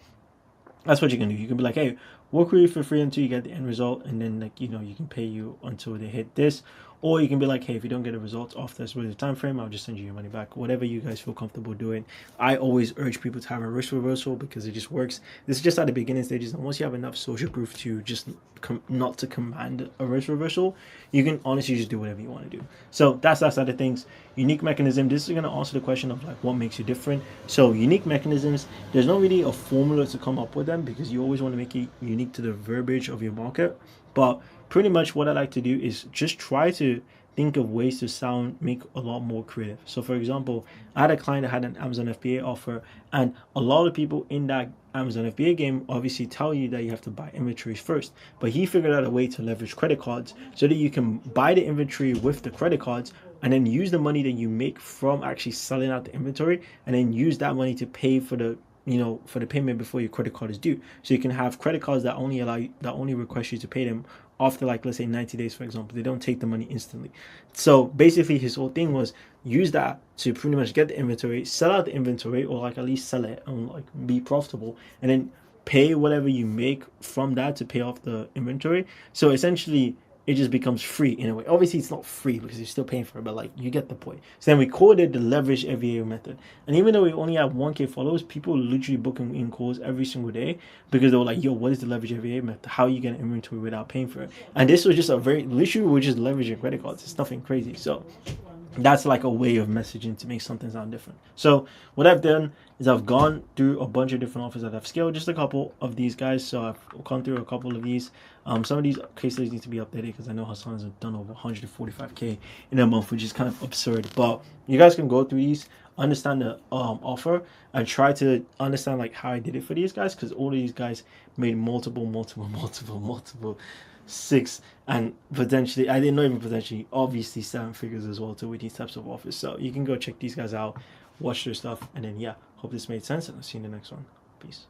that's what you can do. You can be like, hey, work with you for free until you get the end result, and then you can pay you until they hit this. Or you can be like, hey, if you don't get a result off this with the time frame, I'll just send you your money back. Whatever you guys feel comfortable doing. I always urge people to have a risk reversal because it just works. This is just at the beginning stages, and once you have enough social proof to just not to command a risk reversal, you can honestly just do whatever you want to do. So that's that side of things. Unique mechanism. This is going to answer the question of like what makes you different. So unique mechanisms, there's not really a formula to come up with them because you always want to make it unique to the verbiage of your market. But pretty much what I like to do is just try to think of ways to make a lot more creative. So for example, I had a client that had an Amazon FBA offer, and a lot of people in that Amazon FBA game obviously tell you that you have to buy inventories first, but he figured out a way to leverage credit cards so that you can buy the inventory with the credit cards and then use the money that you make from actually selling out the inventory, and then use that money to pay for the for the payment before your credit card is due. So you can have credit cards that only request you to pay them after, like, let's say 90 days, for example. They don't take the money instantly. So basically his whole thing was use that to pretty much get the inventory, sell out the inventory, or like at least sell it and like be profitable, and then pay whatever you make from that to pay off the inventory. So essentially it just becomes free in a way. Obviously, it's not free because you're still paying for it, but like you get the point. So then we called it the leverage FBA method. And even though we only have 1K followers, people literally booking in calls every single day because they were like, yo, what is the leverage FBA method? How are you getting inventory without paying for it? And this was just literally we're just leveraging credit cards. It's nothing crazy. So that's like a way of messaging to make something sound different. So what I've done is I've gone through a bunch of different offers that I've scaled, just a couple of these guys. So I've gone through a couple of these. Some of these case studies need to be updated because I know Hassan has done over 145K in a month, which is kind of absurd. But you guys can go through these, understand the offer, and try to understand like how I did it for these guys, because all of these guys made multiple 6 and potentially, I didn't know, even potentially obviously 7 figures as well too with these types of offers. So you can go check these guys out, watch their stuff, and then yeah, hope this made sense, and I'll see you in the next one. Peace.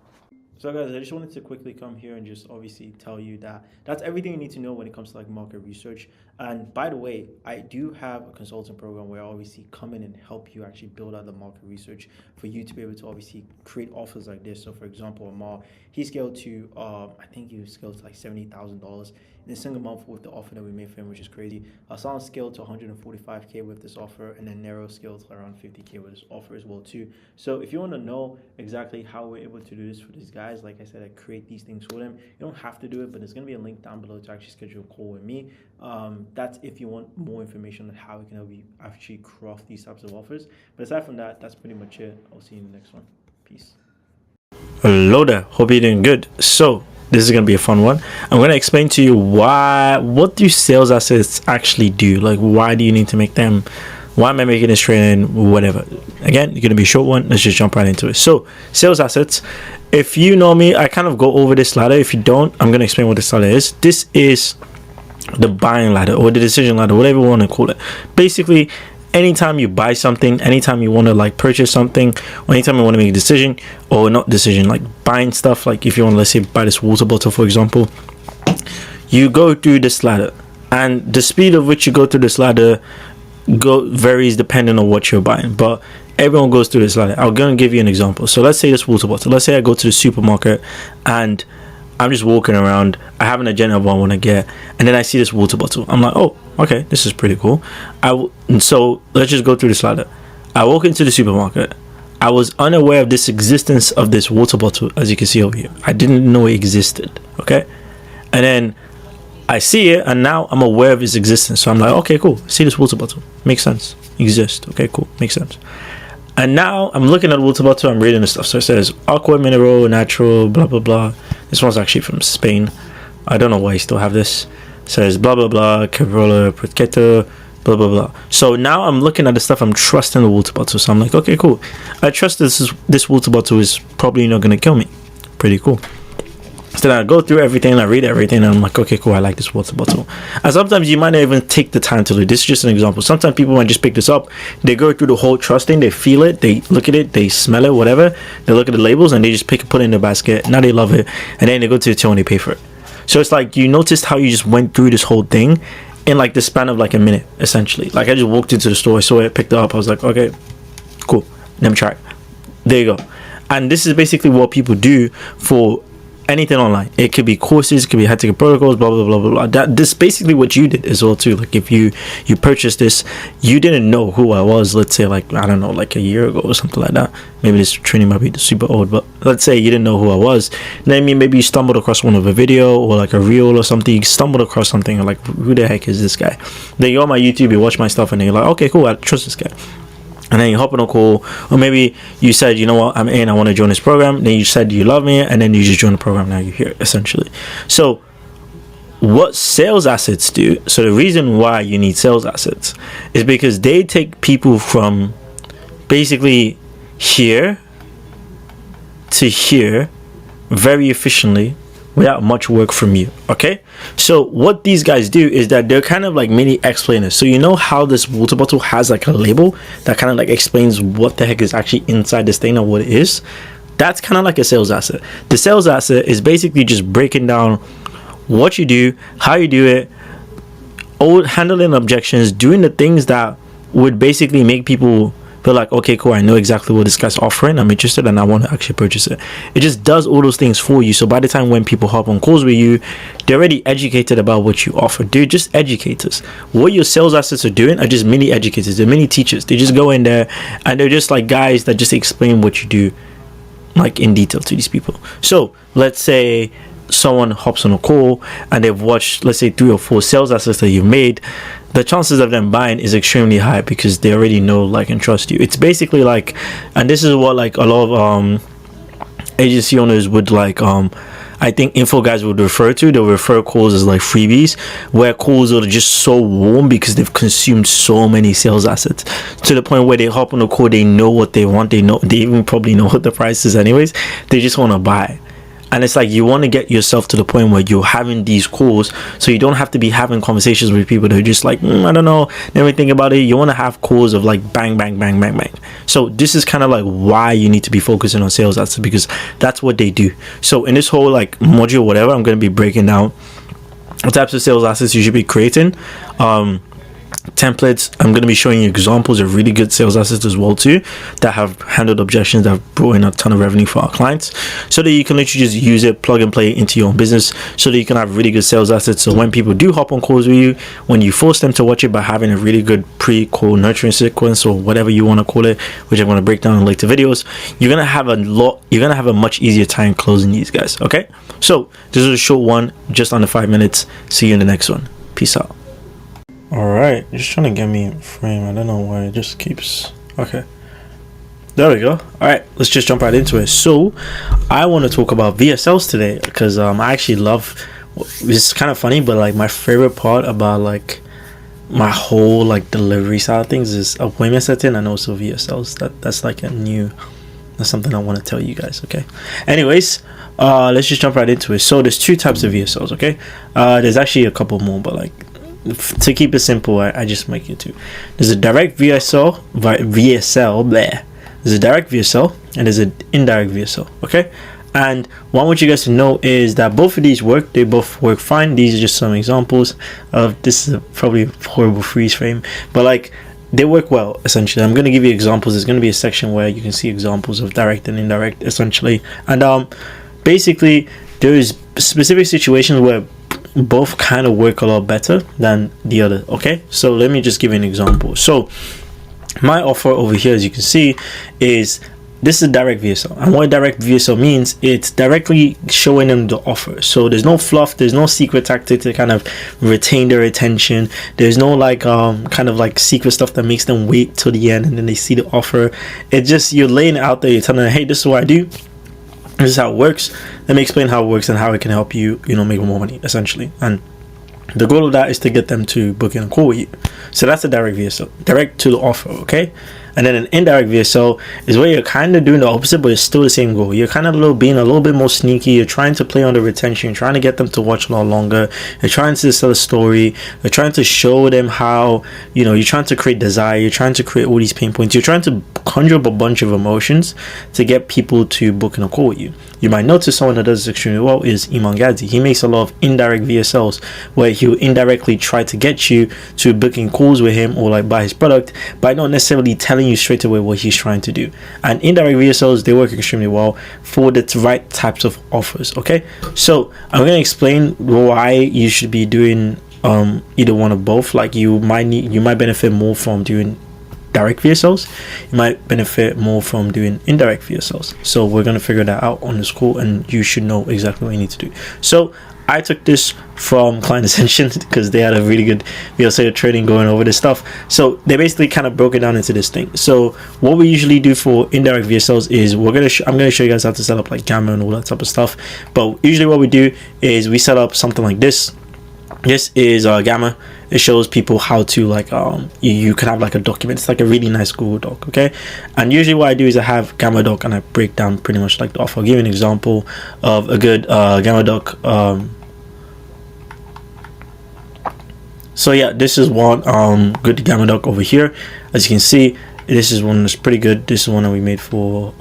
So guys, I just wanted to quickly come here and just obviously tell you that that's everything you need to know when it comes to like market research. And by the way, I do have a consulting program where I obviously come in and help you actually build out the market research for you to be able to obviously create offers like this. So for example, Amar, he scaled to I think he scaled to like $70,000 in a single month with the offer that we made for him, which is crazy. Hassan scaled to 145K with this offer, and then Nero scaled to around 50K with this offer as well too. So if you want to know exactly how we're able to do this for these guys, like I said, I create these things for them. You don't have to do it, but there's going to be a link down below to actually schedule a call with me. That's if you want more information on how we can help you actually craft these types of offers. But aside from that, that's pretty much it. I'll see you in the next one. Peace. Hello there. Hope you're doing good. So this is going to be a fun one. I'm going to explain to you what do sales assets actually do? Like, why do you need to make them? Why am I making this training? Whatever. Again, you're going to be a short one. Let's just jump right into it. So sales assets. If you know me, I kind of go over this ladder. If you don't, I'm going to explain what this ladder is. This is the buying ladder or the decision ladder, whatever you want to call it. Basically, anytime you buy something, anytime you want to like purchase something, or anytime you want to make a decision, or not decision, like buying stuff, like if you want to, let's say, buy this water bottle, for example, you go through this ladder, and the speed of which you go through this ladder varies depending on what you're buying, but everyone goes through this ladder. I'm going to give you an example. So let's say this water bottle. Let's say I go to the supermarket and I'm just walking around. I have an agenda of what I want to get, and then I see this water bottle. I'm like, oh, okay, this is pretty cool. So let's just go through this ladder. I walk into the supermarket. I was unaware of this existence of this water bottle, as you can see over here. I didn't know it existed. Okay, and then I see it, and now I'm aware of its existence. So I'm like, okay, cool. See this water bottle? Makes sense. Exists. Okay, cool. Makes sense. And now I'm looking at the water bottle, I'm reading the stuff. So it says aqua mineral, natural, blah, blah, blah. This one's actually from Spain. I don't know why you still have this. It says blah, blah, blah, Carola, Prosciutto, blah, blah, blah. So now I'm looking at the stuff, I'm trusting the water bottle. So I'm like, okay, cool. I trust this water bottle is probably not going to kill me. Pretty cool. So then I go through everything, I read everything, and I'm like, okay, cool, I like this water bottle. And sometimes you might not even take the time to do this. Is just an example. Sometimes people might just pick this up, they go through the whole trusting, they feel it, they look at it, they smell it, whatever, they look at the labels, and they just pick it, put it in their basket. Now they love it, and then they go to the till and they pay for it. So it's like you noticed how you just went through this whole thing in like the span of like a minute, essentially. Like I just walked into the store, I saw it, picked it up, I was like, okay, cool, let me try it. There you go. And this is basically what people do for anything online. It could be courses, it could be how to get protocols, blah blah blah blah blah. This basically what you did as well too. Like if you purchased this, you didn't know who I was, let's say like, I don't know, like a year ago or something like that. Maybe this training might be super old, but let's say you didn't know who I was. Then maybe you stumbled across one of a video or like a reel or something. You stumbled across something like, who the heck is this guy? Then you're on my YouTube, you watch my stuff, and then you're like, okay, cool, I trust this guy. And then you hop on a call, or maybe you said, you know what, I'm in, I want to join this program. Then you said you love me, and then you just join the program. Now you're here, essentially. So what sales assets do, so the reason why you need sales assets is because they take people from basically here to here very efficiently without much work from you. Okay, so what these guys do is that they're kind of like mini explainers. So you know how this water bottle has like a label that kind of like explains what the heck is actually inside this thing and what it is? That's kind of like a sales asset. The sales asset is basically just breaking down what you do, how you do it, handling objections, doing the things that would basically make people But like, okay, cool, I know exactly what this guy's offering, I'm interested, and I want to actually purchase it. It just does all those things for you. So by the time when people hop on calls with you, they're already educated about what you offer. They're just educators. What your sales assets are doing are just mini educators. They're mini teachers. They just go in there and they're just like guys that just explain what you do, like in detail to these people. So let's say someone hops on a call and they've watched, let's say, 3 or 4 sales assets that you made. The chances of them buying is extremely high because they already know, like, and trust you. It's basically like, and this is what like a lot of agency owners would like, I think info guys would refer to. They'll refer calls as like freebies, where calls are just so warm because they've consumed so many sales assets to the point where they hop on a call, they know what they want, they even probably know what the price is anyways, they just want to buy. And it's like, you want to get yourself to the point where you're having these calls so you don't have to be having conversations with people that are just like, I don't know, never think about it. You want to have calls of like bang, bang, bang, bang, bang. So this is kind of like why you need to be focusing on sales assets, because that's what they do. So in this whole like module, whatever, I'm going to be breaking down what types of sales assets you should be creating. Templates, I'm going to be showing you examples of really good sales assets as well too, that have handled objections, that have brought in a ton of revenue for our clients, so that you can literally just use it, plug and play it into your own business, so that you can have really good sales assets. So when people do hop on calls with you, when you force them to watch it by having a really good pre-call nurturing sequence, or whatever you want to call it, which I'm going to break down in later videos, you're going to have a much easier time closing these guys. Okay, so this is a short one, just under 5 minutes. See you in the next one. Peace out. Alright, just trying to get me in frame. I don't know why it just keeps... Okay, there we go. Alright, let's just jump right into it. So I want to talk about VSLs today, because I actually love... It's kind of funny, but like my favorite part about like my whole like delivery side of things is appointment setting and also VSLs. That's like that's something I want to tell you guys. Okay, anyways, let's just jump right into it. So there's 2 types of VSLs. Okay, there's actually a couple more, but like, to keep it simple, I just make it 2. There's a direct VSL, there's a direct VSL, and there's an indirect VSL. Okay, and what I want you guys to know is that both of these work. They both work fine. These are just some examples of this. Is probably a horrible freeze frame, but like, they work well. Essentially, I'm going to give you examples. There's going to be a section where you can see examples of direct and indirect, essentially, and basically there's specific situations where both kind of work a lot better than the other. Okay, so let me just give you an example. So my offer over here, as you can see, is this is a direct VSL, and what direct VSL means, it's directly showing them the offer. So there's no fluff, there's no secret tactic to kind of retain their attention, there's no like kind of like secret stuff that makes them wait till the end and then they see the offer. It's just, you're laying it out there, you're telling them, hey, this is what I do, this is how it works. Let me explain how it works and how it can help you, make more money, essentially. And the goal of that is to get them to book in a call with you. So that's a direct VSL, direct to the offer. Okay, and then an indirect VSL is where you're kind of doing the opposite, but it's still the same goal. You're kind of being a little bit more sneaky. You're trying to play on the retention. You're trying to get them to watch a lot longer. You're trying to sell a story. You're trying to show them how, you're trying to create desire. You're trying to create all these pain points. You're trying to conjure up a bunch of emotions to get people to book in a call with you. You might notice someone that does this extremely well is Iman Gadzi. He makes a lot of indirect VSLs where he'll indirectly try to get you to booking calls with him or like buy his product by not necessarily telling you straight away what he's trying to do. And indirect VSLs, they work extremely well for the right types of offers. Okay, so I'm going to explain why you should be doing either one of both. Like, you might benefit more from doing direct VSLs, you might benefit more from doing indirect VSLs. So we're going to figure that out on this call, and you should know exactly what you need to do. So I took this from Client Ascension because they had a really good VSL training going over this stuff. So they basically kind of broke it down into this thing. So what we usually do for indirect VSLs is I'm going to show you guys how to set up like Gamma and all that type of stuff. But usually what we do is we set up something like this. This is Gamma. It shows people how to like you can have like a document. It's like a really nice Google Doc. Okay, and usually what I do is I have Gamma Doc and I break down pretty much like the offer. I'll give you an example of a good Gamma Doc. So yeah, this is one good Gamma Doc over here. As you can see, this is one that's pretty good. This is one that we made for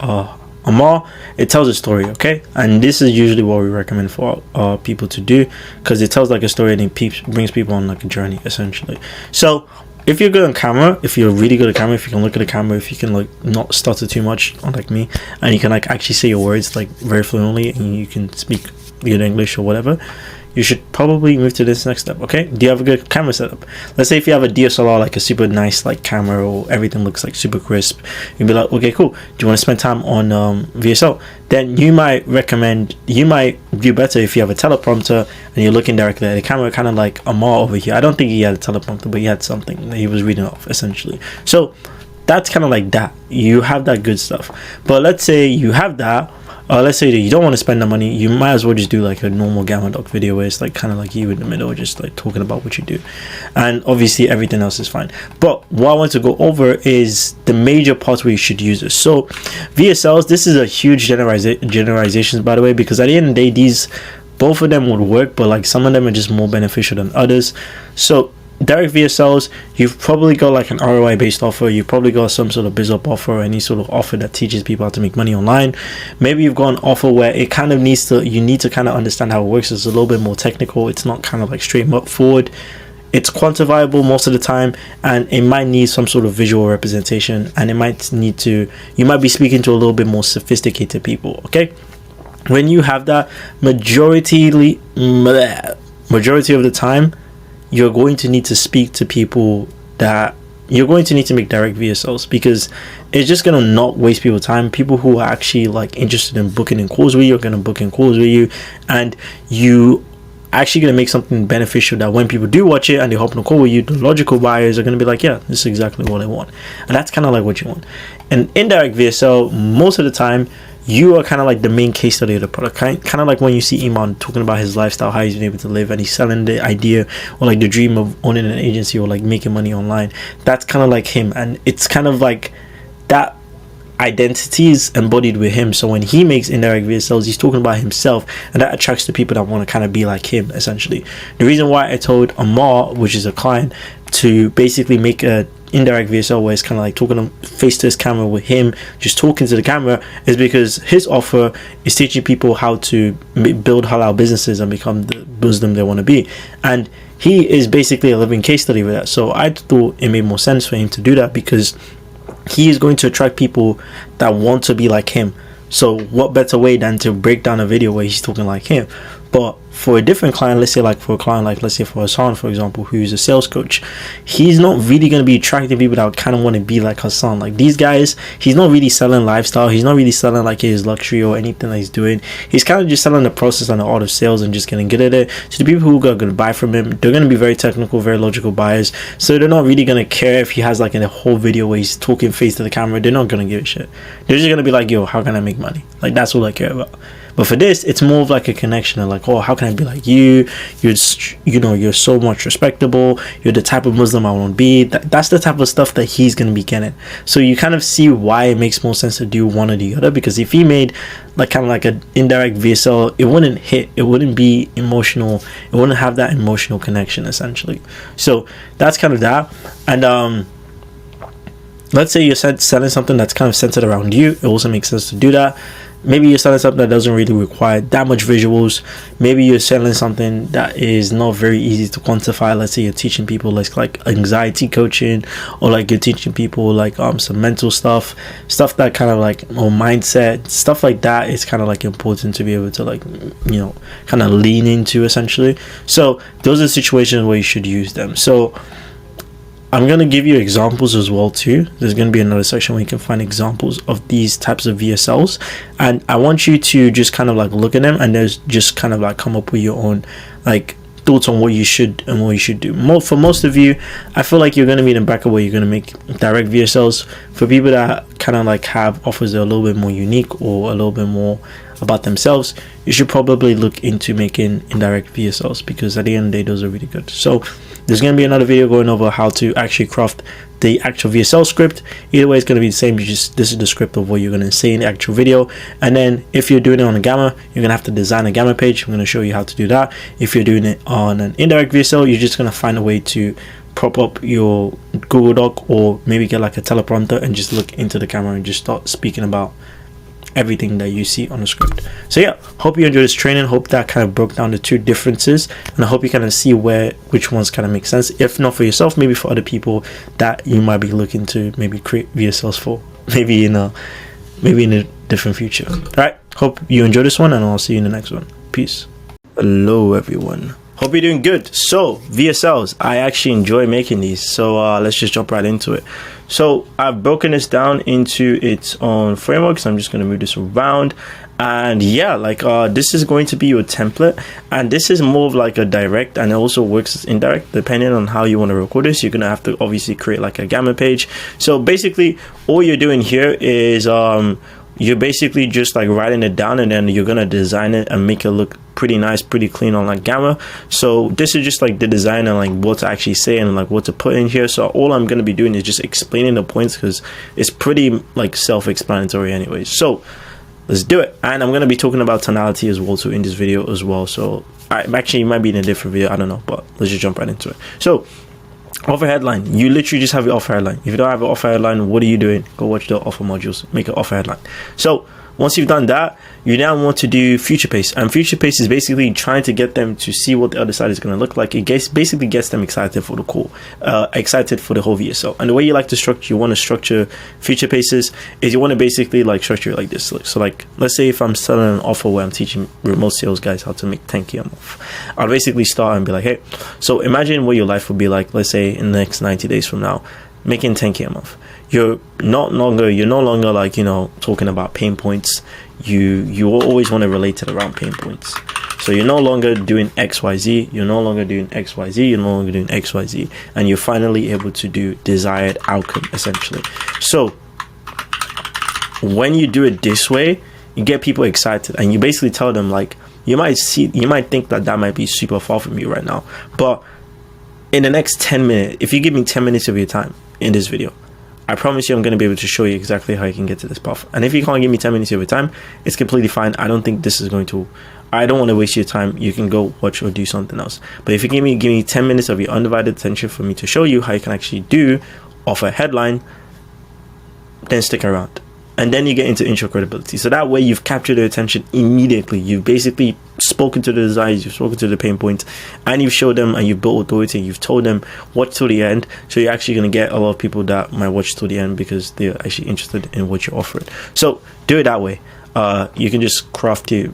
Amar. It tells a story, okay, and this is usually what we recommend for people to do, because it tells like a story and it brings people on like a journey, essentially. So if you're good on camera, if you're really good at camera, if you can look at the camera, if you can like not stutter too much, unlike me, and you can like actually say your words like very fluently, and you can speak good English or whatever, you should probably move to this next step. Okay, do you have a good camera setup? Let's say if you have a DSLR, like a super nice like camera, or everything looks like super crisp, you'd be like, okay, cool, do you want to spend time on VSL? Then you might do better if you have a teleprompter and you're looking directly at the camera, kind of like Amar over here. I don't think he had a teleprompter, but he had something that he was reading off essentially. So that's kind of like that. You have that good stuff. But let's say you have that, let's say that you don't want to spend the money, you might as well just do like a normal Gamma Doc video where it's like kind of like you in the middle, just like talking about what you do, and obviously everything else is fine. But what I want to go over is the major parts where you should use this. So VSLs, this is a huge generalizations, by the way, because at the end of the day, both of them would work, but like some of them are just more beneficial than others. So direct VSLs, you've probably got like an ROI based offer, you've probably got some sort of biz up offer, or any sort of offer that teaches people how to make money online. Maybe you've got an offer where it kind of you need to kind of understand how it works. It's a little bit more technical, it's not kind of like straight up forward, it's quantifiable most of the time, and it might need some sort of visual representation, and you might be speaking to a little bit more sophisticated people. Okay, when you have that, majority of the time you're going to need to speak to people that you're going to need to make direct VSLs, because it's just going to not waste people's time. People who are actually like interested in booking in calls with you are going to book in calls with you, and you actually going to make something beneficial that when people do watch it and they hop on a call with you, the logical buyers are going to be like, yeah, this is exactly what I want. And that's kind of like what you want. And indirect VSL, most of the time you are kind of like the main case study of the product, kind of like when you see Iman talking about his lifestyle, how he's been able to live, and he's selling the idea or like the dream of owning an agency or like making money online. That's kind of like him, and it's kind of like that identity is embodied with him. So when he makes indirect VSLs, he's talking about himself, and that attracts the people that want to kind of be like him essentially. The reason why I told Amar, which is a client, to basically make a indirect VSL where it's kind of like talking face to his camera with him just talking to the camera, is because his offer is teaching people how to build halal businesses and become the Muslim they want to be, and he is basically a living case study with that. So I thought it made more sense for him to do that, because he is going to attract people that want to be like him. So what better way than to break down a video where he's talking like him? But for a different client, let's say like for a client like, let's say for Hassan, for example, who's a sales coach, he's not really going to be attracting people that kind of want to be like Hassan. Like these guys, he's not really selling lifestyle, he's not really selling like his luxury or anything that he's doing. He's kind of just selling the process and the art of sales and just getting good at it. So the people who are going to buy from him, they're going to be very technical, very logical buyers. So they're not really going to care if he has like a whole video where he's talking face to the camera. They're not going to give a shit. They're just going to be like, yo, how can I make money? Like that's all I care about. But for this, it's more of like a connection of like, oh, how can I be like you? You're so much respectable. You're the type of Muslim I want to be. That's the type of stuff that he's going to be getting. So you kind of see why it makes more sense to do one or the other, because if he made like kind of like an indirect VSL, it wouldn't hit. It wouldn't be emotional. It wouldn't have that emotional connection essentially. So that's kind of that. And let's say you're selling something that's kind of centered around you. It also makes sense to do that. Maybe you're selling something that doesn't really require that much visuals. Maybe you're selling something that is not very easy to quantify. Let's say you're teaching people like anxiety coaching, or like you're teaching people like some mental stuff that kind of like, or mindset stuff like that is kind of like important to be able to like, kind of lean into essentially. So those are situations where you should use them. So I'm going to give you examples as well too. There's going to be another section where you can find examples of these types of VSLs, and I want you to just kind of like look at them and there's just kind of like come up with your own like thoughts on what you should and what you should do. For most of you, I feel like you're going to be in a bracket where you're going to make direct VSLs. For people that kind of like have offers that are a little bit more unique or a little bit more about themselves, you should probably look into making indirect VSLs, because at the end of the day, those are really good. So there's going to be another video going over how to actually craft the actual VSL script. Either way, it's going to be the same. This is the script of what you're going to say in the actual video. And then if you're doing it on a Gamma, you're going to have to design a Gamma page. I'm going to show you how to do that. If you're doing it on an indirect VSL, you're just going to find a way to prop up your Google Doc, or maybe get like a teleprompter and just look into the camera and just start speaking about everything that you see on the script. So yeah, hope you enjoyed this training. Hope that kind of broke down the two differences, and I hope you kind of see which ones kind of make sense, if not for yourself, maybe for other people that you might be looking to maybe create VSLs for, maybe in a different future. All right, hope you enjoy this one, and I'll see you in the next one. Peace. Hello everyone, hope you're doing good. So VSLs, I actually enjoy making these, so let's just jump right into it. So I've broken this down into its own frameworks. I'm just going to move this around, and yeah, like this is going to be your template, and this is more of like a direct, and it also works as indirect depending on how you want to record this. You're going to have to obviously create like a gamma page. So basically all you're doing here is you're basically just like writing it down, and then you're gonna design it and make it look pretty nice, pretty clean on like Gamma. So this is just like the design and like what to actually say and like what to put in here. So all I'm gonna be doing is just explaining the points, because it's pretty like self-explanatory anyways. So let's do it. And I'm gonna be talking about tonality as well too in this video as well. So actually it might be in a different video, I don't know, but let's just jump right into it. So offer headline, you literally just have your offer headline. If you don't have an offer headline, what are you doing? Go watch the offer modules, make an offer headline. So once you've done that, you now want to do future pace, and future pace is basically trying to get them to see what the other side is going to look like. It basically gets them excited for the call, excited for the whole VSL. And the way you like to structure, you want to structure future paces is you want to basically like structure it like this. So like, let's say if I'm selling an offer where I'm teaching remote sales guys how to make 10K a month, I'll basically start and be like, hey, so imagine what your life would be like, let's say in the next 90 days from now, making 10K a month. You're no longer like, you know, talking about pain points. You always want to relate it around pain points. So you're no longer doing XYZ, you're no longer doing XYZ, you're no longer doing XYZ, and you're finally able to do desired outcome essentially. So when you do it this way, you get people excited, and you basically tell them like, you might think that might be super far from you right now, but in the next 10 minutes, if you give me 10 minutes of your time in this video, I promise you I'm going to be able to show you exactly how you can get to this path. And if you can't give me 10 minutes of your time, it's completely fine. I don't think this is going to, I don't want to waste your time. You can go watch or do something else. But if you give me 10 minutes of your undivided attention for me to show you how you can actually do off a headline, then stick around. And then you get into intro credibility. So that way you've captured their attention immediately. You've basically spoken to the desires, you've spoken to the pain points, and you've showed them and you've built authority, and you've told them watch till the end. So you're actually going to get a lot of people that might watch till the end because they're actually interested in what you're offering. So do it that way. You can just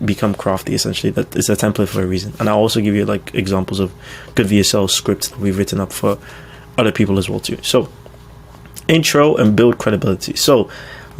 become crafty essentially. That is a template for a reason. And I'll also give you like examples of good VSL scripts that we've written up for other people as well too. So intro and build credibility. So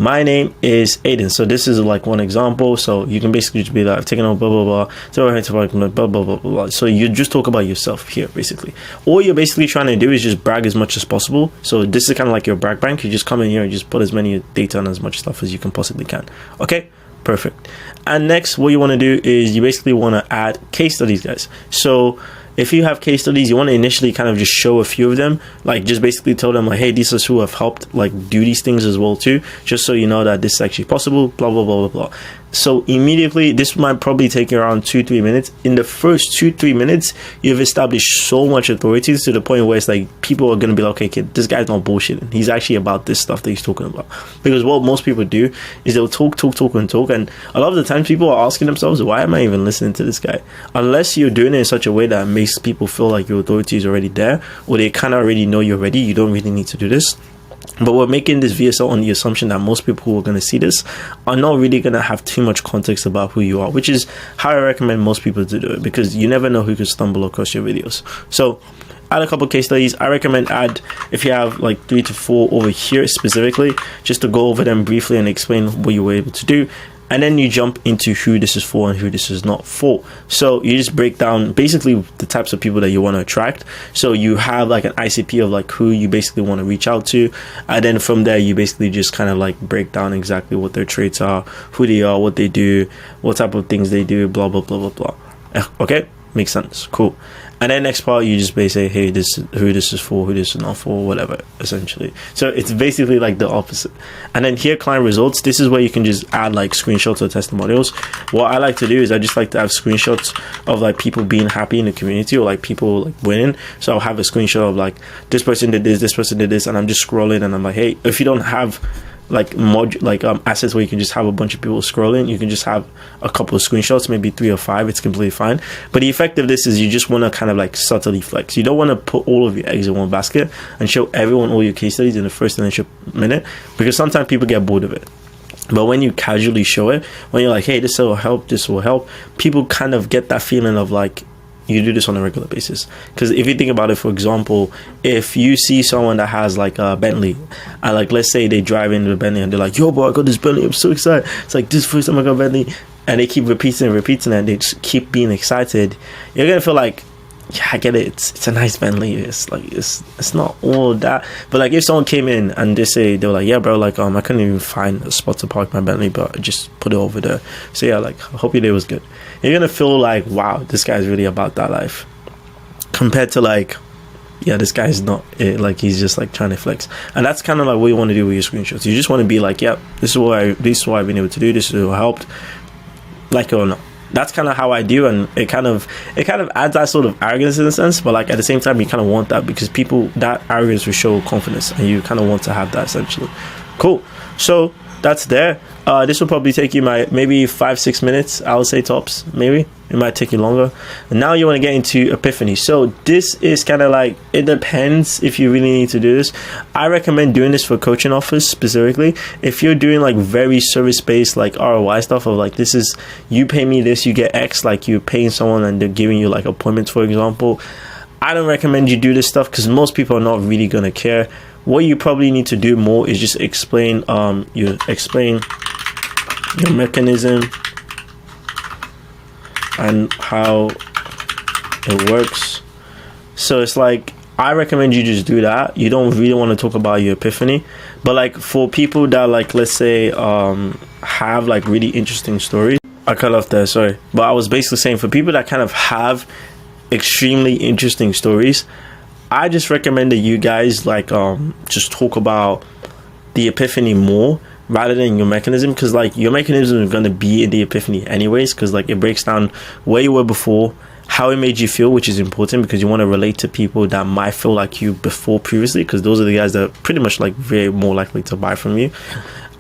my name is Aiden. So this is like one example. So you can basically just be like, I've taken on blah, blah, blah, blah, blah, blah, blah. So you just talk about yourself here, basically. All you're basically trying to do is just brag as much as possible. So this is kind of like your brag bank. You just come in here and just put as many data and as much stuff as you can possibly can. Okay, perfect. And next, what you want to do is you basically want to add case studies, guys. So if you have case studies, you want to initially kind of just show a few of them, like just basically tell them like, hey, these are who have helped like do these things as well too, just so you know that this is actually possible, blah, blah, blah, blah, blah. So immediately, this might probably take you around 2-3 minutes. In the first 2-3 minutes, you've established so much authority to the point where it's like people are going to be like, okay, kid, this guy's not bullshitting. He's actually about this stuff that he's talking about. Because what most people do is they'll talk, and a lot of the times people are asking themselves, why am I even listening to this guy? Unless you're doing it in such a way that makes people feel like your authority is already there, or they kind of already know you're ready, you don't really need to do this. But we're making this VSL on the assumption that most people who are going to see this are not really going to have too much context about who you are, which is how I recommend most people to do it, because you never know who could stumble across your videos. So add a couple case studies. I recommend if you have like 3 to 4 over here specifically, just to go over them briefly and explain what you were able to do. And then you jump into who this is for and who this is not for. So you just break down basically the types of people that you want to attract. So you have like an ICP of like who you basically want to reach out to. And then from there, you basically just kind of like break down exactly what their traits are, who they are, what they do, what type of things they do, blah, blah, blah, blah, blah. Okay, makes sense. Cool. And then next part, you just basically say, hey, this who this is for, who this is not for, whatever, essentially. So it's basically like the opposite. And then here, client results. This is where you can just add like screenshots or testimonials. What I like to do is I just like to have screenshots of like people being happy in the community, or like people like winning. So I'll have a screenshot of like, this person did this, and I'm just scrolling and I'm like, hey, if you don't have assets where you can just have a bunch of people scrolling. You can just have a couple of screenshots, maybe 3 or 5. It's completely fine. But the effect of this is you just want to kind of like subtly flex. You don't want to put all of your eggs in one basket and show everyone all your case studies in the first initial minute, because sometimes people get bored of it. But when you casually show it, when you're like, hey, this will help, people kind of get that feeling of like, you do this on a regular basis. Because if you think about it, for example, if you see someone that has like a Bentley, and like let's say they drive into the Bentley and they're like, yo bro, I got this Bentley, I'm so excited, it's like this first time I got a Bentley, and they keep repeating and they just keep being excited, you're gonna feel like, yeah, I get it, it's a nice Bentley, it's like it's not all that. But like if someone came in and they were like, yeah bro, like I couldn't even find a spot to park my Bentley, but I just put it over there, so yeah, like I hope your day was good, you're gonna feel like, wow, this guy's really about that life, compared to like, yeah, this guy's not it, like he's just like trying to flex. And that's kind of like what you want to do with your screenshots. You just want to be like, yeah, this is what I've been able to do, this is what helped, like it or not. That's kind of how I do, and it kind of adds that sort of arrogance in a sense, but like at the same time you kind of want that, because people, that arrogance will show confidence, and you kind of want to have that essentially. Cool. So that's there. This will probably take you maybe 5-6 minutes, I would say tops. Maybe it might take you longer. And now you want to get into epiphany. So this is kind of like, it depends if you really need to do this. I recommend doing this for coaching offers specifically. If you're doing like very service-based like ROI stuff, of like, this is, you pay me this, you get X, like you're paying someone and they're giving you like appointments, for example, I don't recommend you do this stuff, because most people are not really going to care. What you probably need to do more is just explain your mechanism and how it works. So it's like, I recommend you just do that. You don't really want to talk about your epiphany, but like for people that like, let's say have like really interesting stories, I cut off there, sorry, but I was basically saying for people that kind of have extremely interesting stories, I just recommend that you guys like just talk about the epiphany more rather than your mechanism, because like your mechanism is going to be in the epiphany anyways, because like it breaks down where you were before, how it made you feel, which is important because you want to relate to people that might feel like you before previously, because those are the guys that are pretty much like very more likely to buy from you.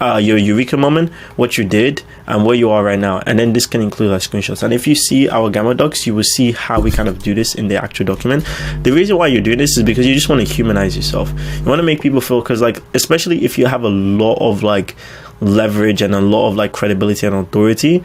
Your eureka moment, what you did, and where you are right now. And then this can include like screenshots. And if you see our Gamma docs, you will see how we kind of do this in the actual document. The reason why you're doing this is because you just want to humanize yourself. You want to make people feel, because like, especially if you have a lot of like leverage and a lot of like credibility and authority,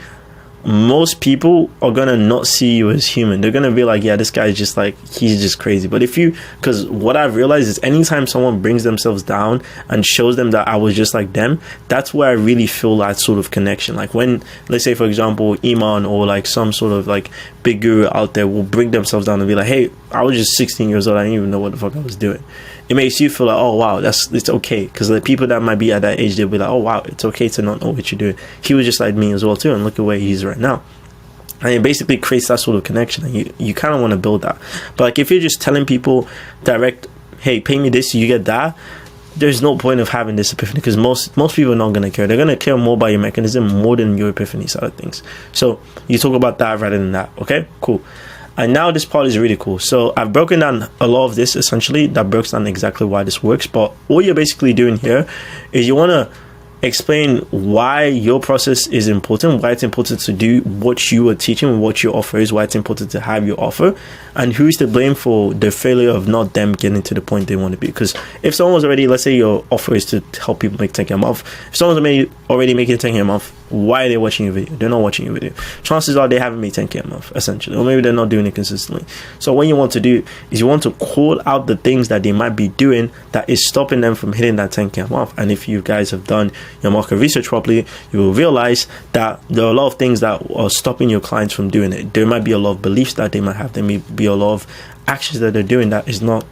most people are gonna not see you as human. They're gonna be like, yeah, this guy's just like, he's just crazy. But if you, because what I've realized is anytime someone brings themselves down and shows them that I was just like them, that's where I really feel that sort of connection. Like when, let's say for example, Iman or like some sort of like big guru out there will bring themselves down and be like, hey, I was just 16 years old, I didn't even know what the fuck I was doing. It makes you feel like, oh wow, it's okay, because the people that might be at that age, they'll be like, oh wow, it's okay to not know what you're doing. He was just like me as well too, and look at where he's right now. And it basically creates that sort of connection, and you kind of want to build that. But like if you're just telling people direct, hey, pay me this, you get that, there's no point of having this epiphany, because most people are not going to care. They're going to care more about your mechanism more than your epiphany side of things. So you talk about that rather than that. Okay, cool. And now this part is really cool. So I've broken down a lot of this essentially, that breaks down exactly why this works. But all you're basically doing here is you want to explain why your process is important, why it's important to do what you are teaching, what your offer is, why it's important to have your offer, and who's to blame for the failure of not them getting to the point they want to be. Because if someone was already, let's say your offer is to help people make 10K a month, if someone's already making 10K a month, why are they watching your video? They're not watching your video. Chances are they haven't made 10K a month, essentially, or maybe they're not doing it consistently. So what you want to do is you want to call out the things that they might be doing that is stopping them from hitting that 10K a month. And if you guys have done your market research properly, you will realize that there are a lot of things that are stopping your clients from doing it. There might be a lot of beliefs that they might have. There may be a lot of actions that they're doing that is not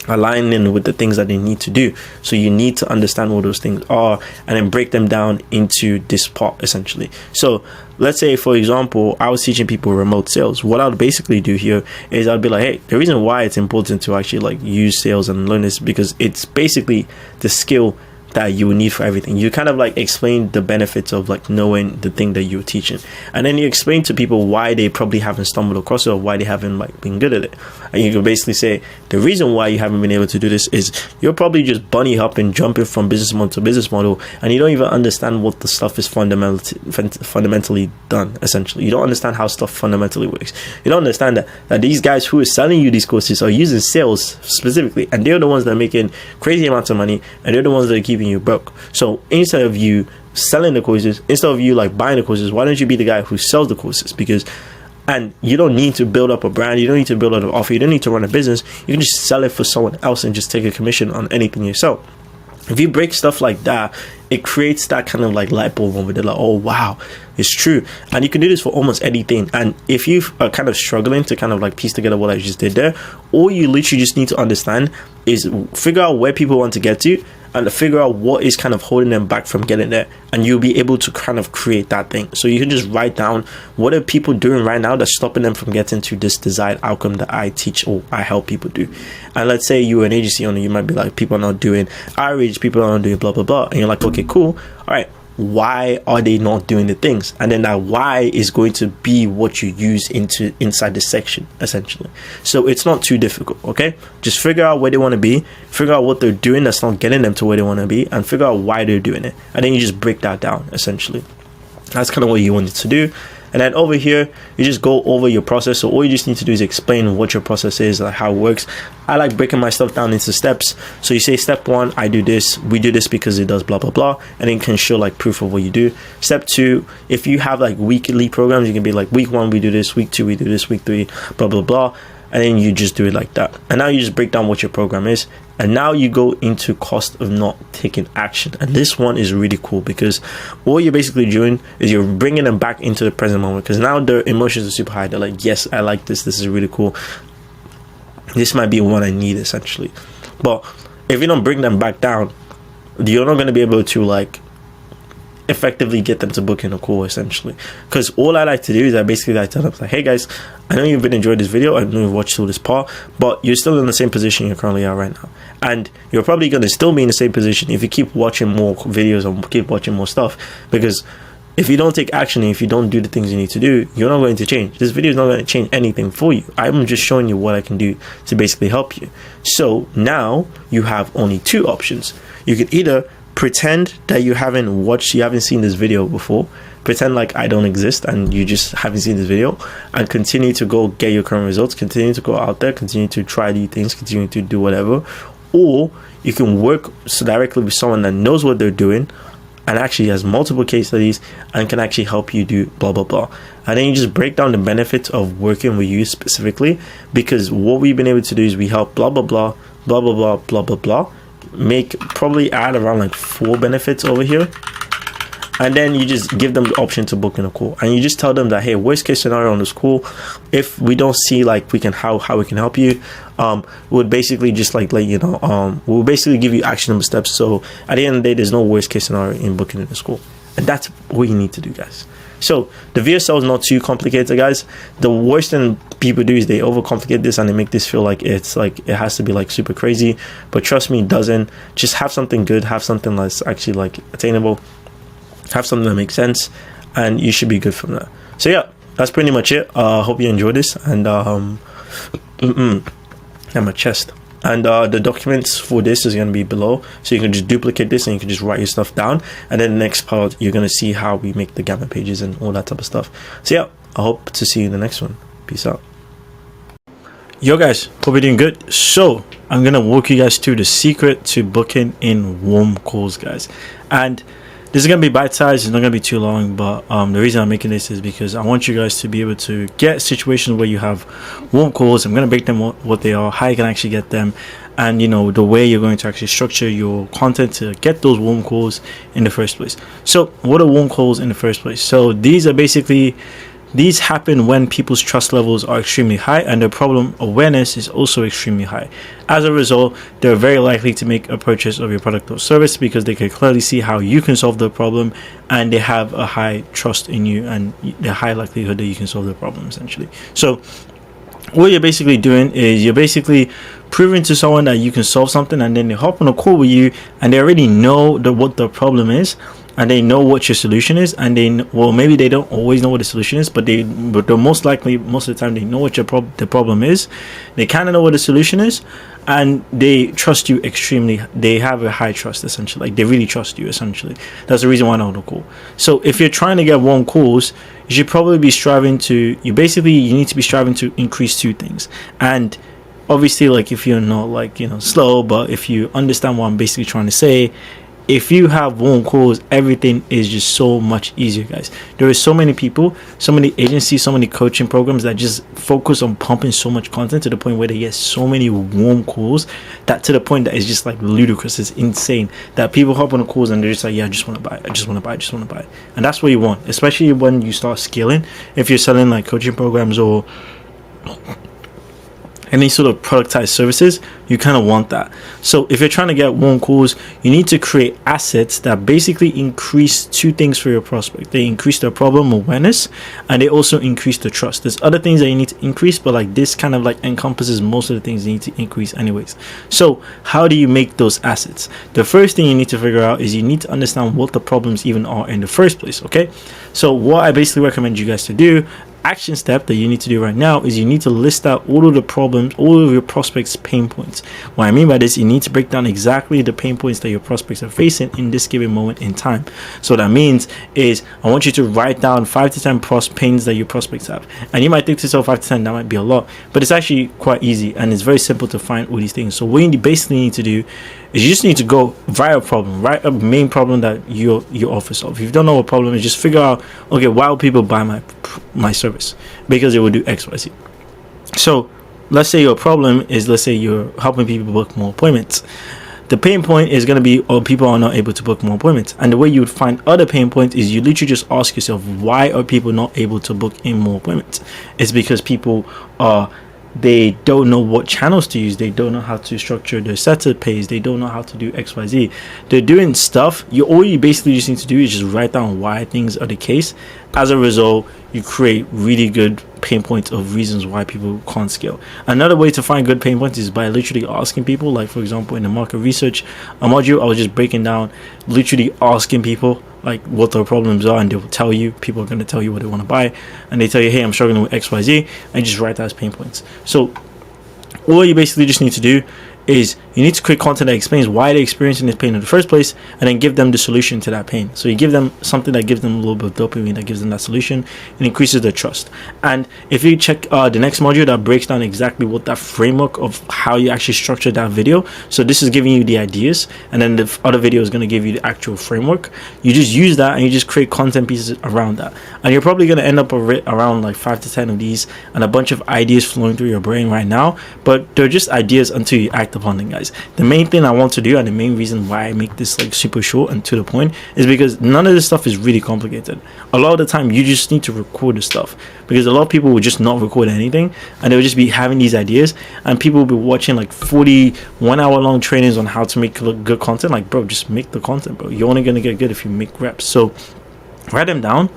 aligning with the things that they need to do. So you need to understand what those things are and then break them down into this part essentially. So let's say for example, I was teaching people remote sales. What I'll basically do here is I'll be like, hey, the reason why it's important to actually like use sales and learn this because it's basically the skill that you will need for everything. You kind of like explain the benefits of like knowing the thing that you're teaching, and then you explain to people why they probably haven't stumbled across it or why they haven't like been good at it. And you can basically say the reason why you haven't been able to do this is you're probably just bunny hopping, jumping from business model to business model, and you don't even understand what the stuff is fundamentally done. Essentially, you don't understand how stuff fundamentally works. You don't understand that these guys who are selling you these courses are using sales specifically, and they're the ones that are making crazy amounts of money, and they're the ones that are keeping you broke. So instead of you selling the courses, instead of you like buying the courses, why don't you be the guy who sells the courses? And you don't need to build up a brand, you don't need to build up an offer, you don't need to run a business. You can just sell it for someone else and just take a commission on anything you sell. If you break stuff like that, it creates that kind of like light bulb moment. They're like, oh wow, it's true. And you can do this for almost anything. And if you are kind of struggling to kind of like piece together what I just did there, all you literally just need to understand is figure out where people want to get to, and to figure out what is kind of holding them back from getting there, and you'll be able to kind of create that thing. So you can just write down what are people doing right now that's stopping them from getting to this desired outcome that I teach or I help people do. And let's say you're an agency owner, you might be like, people are not doing outreach, people are not doing blah blah blah, and you're like, okay, cool, all right, why are they not doing the things? And then that why is going to be what you use inside the section, essentially. So it's not too difficult. Okay, just figure out where they want to be, figure out what they're doing that's not getting them to where they want to be, and figure out why they're doing it, and then you just break that down. Essentially, that's kind of what you wanted to do. And then over here, you just go over your process. So all you just need to do is explain what your process is, like how it works. I like breaking my stuff down into steps. So you say step 1, I do this, we do this because it does blah blah blah, and then you can show like proof of what you do. Step 2, if you have like weekly programs, you can be like week 1 we do this, week 2 we do this, week 3 blah blah blah, and then you just do it like that. And now you just break down what your program is, and now you go into cost of not taking action. And this one is really cool because all you're basically doing is you're bringing them back into the present moment, because now their emotions are super high. They're like, yes, I like this is really cool, this might be what I need, essentially. But if you don't bring them back down, you're not going to be able to like effectively get them to book in a call, essentially. Because all I like to do is I basically like tell them like, hey guys, I know you've been enjoying this video, I know you've watched till this part, but you're still in the same position you're currently at right now, and you're probably going to still be in the same position if you keep watching more videos or keep watching more stuff. Because if you don't take action and if you don't do the things you need to do, you're not going to change. This video is not going to change anything for you. I'm just showing you what I can do to basically help you. So now you have only 2 options. You can either pretend that you haven't seen this video before, pretend like I don't exist and you just haven't seen this video, and continue to go get your current results, continue to go out there, continue to try these things, continue to do whatever. Or you can work directly with someone that knows what they're doing and actually has multiple case studies and can actually help you do blah blah blah. And then you just break down the benefits of working with you specifically, because what we've been able to do is we help blah blah blah blah blah blah blah blah blah probably add around like 4 benefits over here, and then you just give them the option to book in a call, and you just tell them that, hey, worst case scenario on this call, if we don't see like we can how we can help you, would basically just like let you know, we'll basically give you actionable steps. So at the end of the day, there's no worst case scenario in booking in the school, and that's what you need to do, guys. So the VSL is not too complicated, guys. The worst thing people do is they overcomplicate this and they make this feel like it's like it has to be like super crazy, but trust me, it doesn't. Just have something good, have something that's actually like attainable, have something that makes sense, and you should be good from there. So yeah, that's pretty much it. Hope you enjoyed this, and my chest. And the documents for this is going to be below, so you can just duplicate this and you can just write your stuff down, and then the next part you're going to see how we make the gamma pages and all that type of stuff. So yeah, I hope to see you in the next one. Peace out. Yo guys, hope you're doing good. So I'm going to walk you guys through the secret to booking in warm calls, guys. And this is going to be bite-sized, it's not going to be too long, but the reason I'm making this is because I want you guys to be able to get situations where you have warm calls. I'm going to break them what they are, how you can actually get them, and the way you're going to actually structure your content to get those warm calls in the first place. So what are warm calls in the first place? So these happen when people's trust levels are extremely high and their problem awareness is also extremely high. As a result, they're very likely to make a purchase of your product or service because they can clearly see how you can solve the problem, and they have a high trust in you and the high likelihood that you can solve the problem, essentially. So what you're basically doing is you're basically proving to someone that you can solve something, and then they hop on a call with you and they already know what the problem is, and they know what your solution is, and well, maybe they don't always know what the solution is, but they're most likely, most of the time, they know what the problem is. They kind of know what the solution is, and they trust you extremely. They have a high trust, essentially. Like, they really trust you, essentially. That's the reason why they're on the call. So if you're trying to get warm calls, you should probably be striving to, you need to be striving to increase two things. And obviously, like, if you're not, like, slow, but if you understand what I'm basically trying to say, if you have warm calls, everything is just so much easier, guys. There are so many people, so many agencies, so many coaching programs that just focus on pumping so much content to the point where they get so many warm calls, that to the point that it's just like ludicrous. It's insane that people hop on the calls and they're just like, yeah, I just want to buy it, I just want to buy it, I just want to buy it. And that's what you want, especially when you start scaling. If you're selling like coaching programs or any sort of productized services, you kind of want that. So if you're trying to get warm calls, you need to create assets that basically increase two things for your prospect. They increase their problem awareness, and they also increase the trust. There's other things that you need to increase, but like this kind of like encompasses most of the things you need to increase anyways. So how do you make those assets? The first thing you need to figure out is you need to understand what the problems even are in the first place. Okay, so what I basically recommend you guys to do, action step that you need to do right now, is you need to list out all of the problems, all of your prospects' pain points. What I mean by this, you need to break down exactly the pain points that your prospects are facing in this given moment in time. So what that means is I want you to write down 5 to 10 pains that your prospects have. And you might think to yourself, 5 to 10, that might be a lot, but it's actually quite easy, and it's very simple to find all these things. So what you basically need to do is you just need to go write a problem, write a main problem that you offer solve. If you don't know what problem is, just figure out, okay, why will people buy my service? Because it will do XYZ. So let's say your problem is, let's say you're helping people book more appointments. The pain point is going to be, oh, people are not able to book more appointments. And the way you would find other pain points is you literally just ask yourself, why are people not able to book in more appointments? It's because people they don't know what channels to use. They don't know how to structure their setup page. They don't know how to do XYZ. They're doing stuff. All you basically just need to do is just write down why things are the case. As a result, you create really good pain points of reasons why people can't scale. Another way to find good pain points is by literally asking people. Like, for example, in the market research module, I was just breaking down, literally asking people like what their problems are, and they will tell you. People are going to tell you what they want to buy, and they tell you, hey, I'm struggling with XYZ, and just write that as pain points. So all you basically just need to do is you need to create content that explains why they're experiencing this pain in the first place, and then give them the solution to that pain. So you give them something that gives them a little bit of dopamine, that gives them that solution, and increases their trust. And if you check the next module, that breaks down exactly what that framework of how you actually structure that video. So this is giving you the ideas, and then the other video is going to give you the actual framework. You just use that, and you just create content pieces around that, and you're probably going to end up around like 5 to 10 of these, and a bunch of ideas flowing through your brain right now, but they're just ideas until you act upon them, guys. The main thing I want to do, and the main reason why I make this like super short and to the point, is because none of this stuff is really complicated. A lot of the time you just need to record the stuff, because a lot of people will just not record anything, and they'll just be having these ideas, and people will be watching like 41-hour long trainings on how to make good content. Like, bro, just make the content, bro. You're only gonna get good if you make reps. So write them down,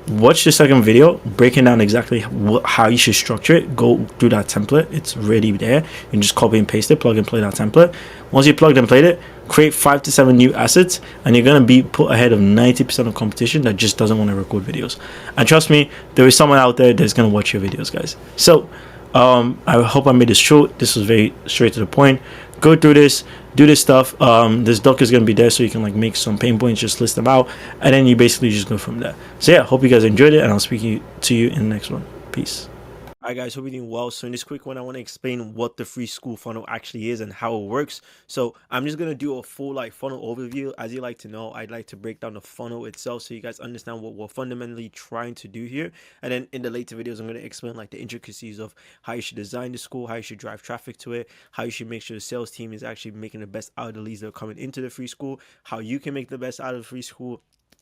watch the second video breaking down exactly how you should structure it. Go through that template, it's already there. You just copy and paste it, plug and play that template. Once you plugged and played it, create 5 to 7 new assets, and you're going to be put ahead of 90% of competition that just doesn't want to record videos. And trust me, there is someone out there that's going to watch your videos, guys. So I hope I made this short. This was very straight to the point. Go through this, do this stuff. This doc is going to be there, so you can like make some pain points, just list them out, and then you basically just go from there. So yeah, hope you guys enjoyed it, and I'll speak to you in the next one. Peace. Alright guys, hope you're doing well. So in this quick one, I want to explain what the free Skool funnel actually is and how it works. So I'm just going to do a full like funnel overview. As you like to know, I'd like to break down the funnel itself so you guys understand what we're fundamentally trying to do here. And then in the later videos, I'm going to explain like the intricacies of how you should design the Skool, how you should drive traffic to it, how you should make sure the sales team is actually making the best out of the leads that are coming into the free Skool, how you can make the best out of the free Skool,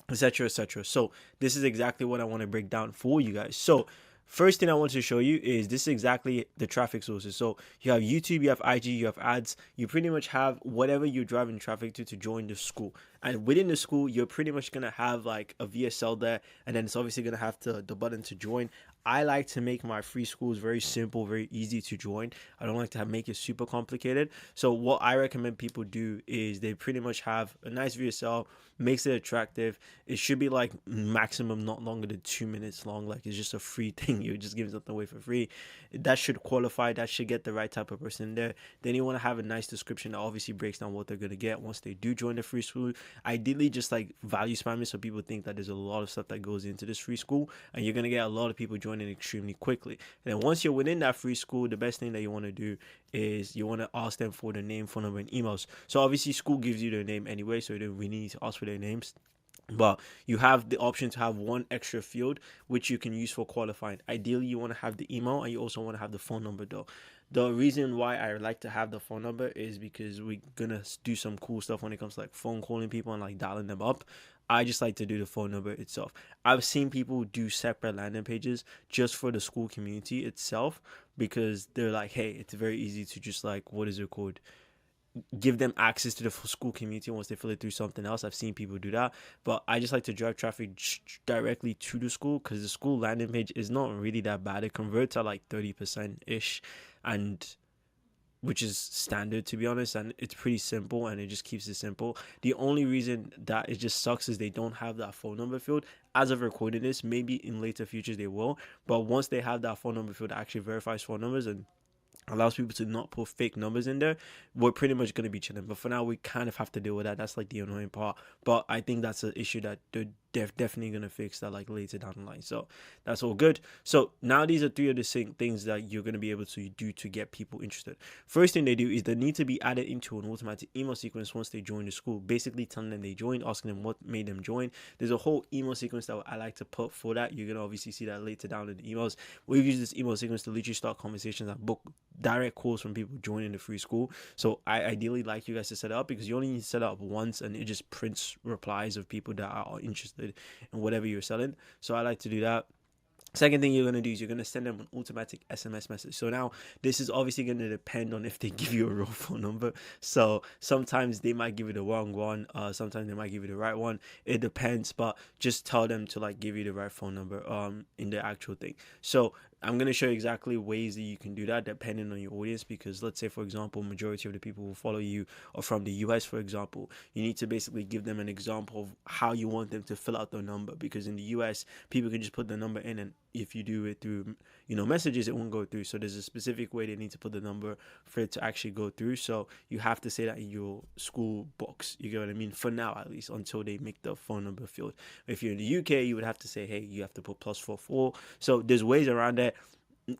etc, etc. So this is exactly what I want to break down for you guys. So first thing I want to show you is this is exactly the traffic sources. So you have YouTube, you have IG, you have ads. You pretty much have whatever you're driving traffic to join the Skool. And within the Skool, you're pretty much going to have like a VSL there. And then it's obviously going to have the button to join. I like to make my free schools very simple, very easy to join. I don't like to make it super complicated. So what I recommend people do is they pretty much have a nice VSL, makes it attractive. It should be like maximum not longer than 2 minutes long. Like it's just a free thing. You're just giving something away for free. That should qualify. That should get the right type of person in there. Then you want to have a nice description that obviously breaks down what they're gonna get once they do join the free school. Ideally, just like value spamming, so people think that there's a lot of stuff that goes into this free school, and you're gonna get a lot of people joining extremely quickly. And then once you're within that free school, the best thing that you want to do is you want to ask them for the name, phone number, and emails. So obviously, Skool gives you their name anyway, so you don't really need to ask for their names. But you have the option to have one extra field which you can use for qualifying. Ideally, you want to have the email and you also want to have the phone number though. The reason why I like to have the phone number is because we're gonna do some cool stuff when it comes to like phone calling people and like dialing them up. I just like to do the phone number itself. I've seen people do separate landing pages just for the Skool community itself because they're like, hey, it's very easy to just like, what is it called? Give them access to the Skool community once they fill it through something else. I've seen people do that, but I just like to drive traffic directly to the Skool because the Skool landing page is not really that bad. It converts at like 30% ish, and which is standard to be honest, and it's pretty simple and it just keeps it simple. The only reason that it just sucks is they don't have that phone number field. As of recording this, maybe in later futures they will, but once they have that phone number field that actually verifies phone numbers and allows people to not put fake numbers in there, we're pretty much going to be chilling. But for now, we kind of have to deal with that. That's like the annoying part, but I think that's an issue that they're definitely going to fix that like later down the line. So that's all good. So now these are three of the things that you're going to be able to do to get people interested. First thing they do is they need to be added into an automatic email sequence once they join the Skool, basically telling them they joined, asking them what made them join. There's a whole email sequence that I like to put for that. You're going to obviously see that later down in the emails. We've used this email sequence to literally start conversations and book direct calls from people joining the free Skool. So I ideally like you guys to set it up because you only need to set it up once and it just prints replies of people that are interested in whatever you're selling. So I like to do that. Second thing you're going to do is you're going to send them an automatic SMS message. So now this is obviously going to depend on if they give you a real phone number. So sometimes they might give you the wrong one. Sometimes they might give you the right one. It depends, but just tell them to like give you the right phone number in the actual thing. So I'm going to show you exactly ways that you can do that depending on your audience, because let's say, for example, majority of the people who follow you are from the US, for example. You need to basically give them an example of how you want them to fill out their number, because in the US, people can just put the number in, and if you do it through, messages, it won't go through. So there's a specific way they need to put the number for it to actually go through. So you have to say that in your Skool box. You get what I mean? For now, at least, until they make the phone number field. If you're in the UK, you would have to say, hey, you have to put +44. So there's ways around that.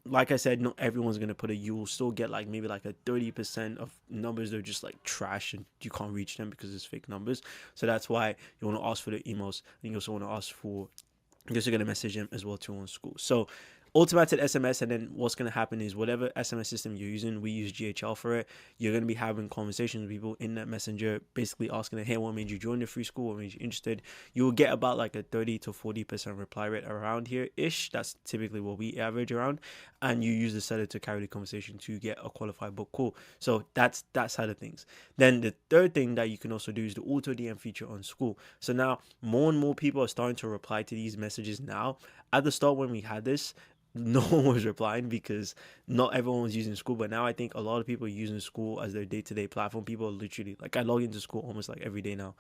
Like I said, not everyone's gonna put it. You will still get like maybe like a 30% of numbers that are just like trash and you can't reach them because it's fake numbers. So that's why you want to ask for the emails, and you also want to ask for, just gonna message them as well too on Skool. So automated SMS, and then what's going to happen is whatever SMS system you're using, we use GHL for it. You're going to be having conversations with people in that messenger, basically asking them, hey, what made you join the free Skool? What made you interested? You will get about like a 30 to 40% reply rate around here ish. That's typically what we average around. And you use the seller to carry the conversation to get a qualified book call. So that's that side of things. Then the third thing that you can also do is the auto DM feature on Skool. So now more and more people are starting to reply to these messages now. At the start when we had this, no one was replying because not everyone was using Skool, but now I think a lot of people are using Skool as their day-to-day platform. People are literally like, I log into Skool almost like every day now,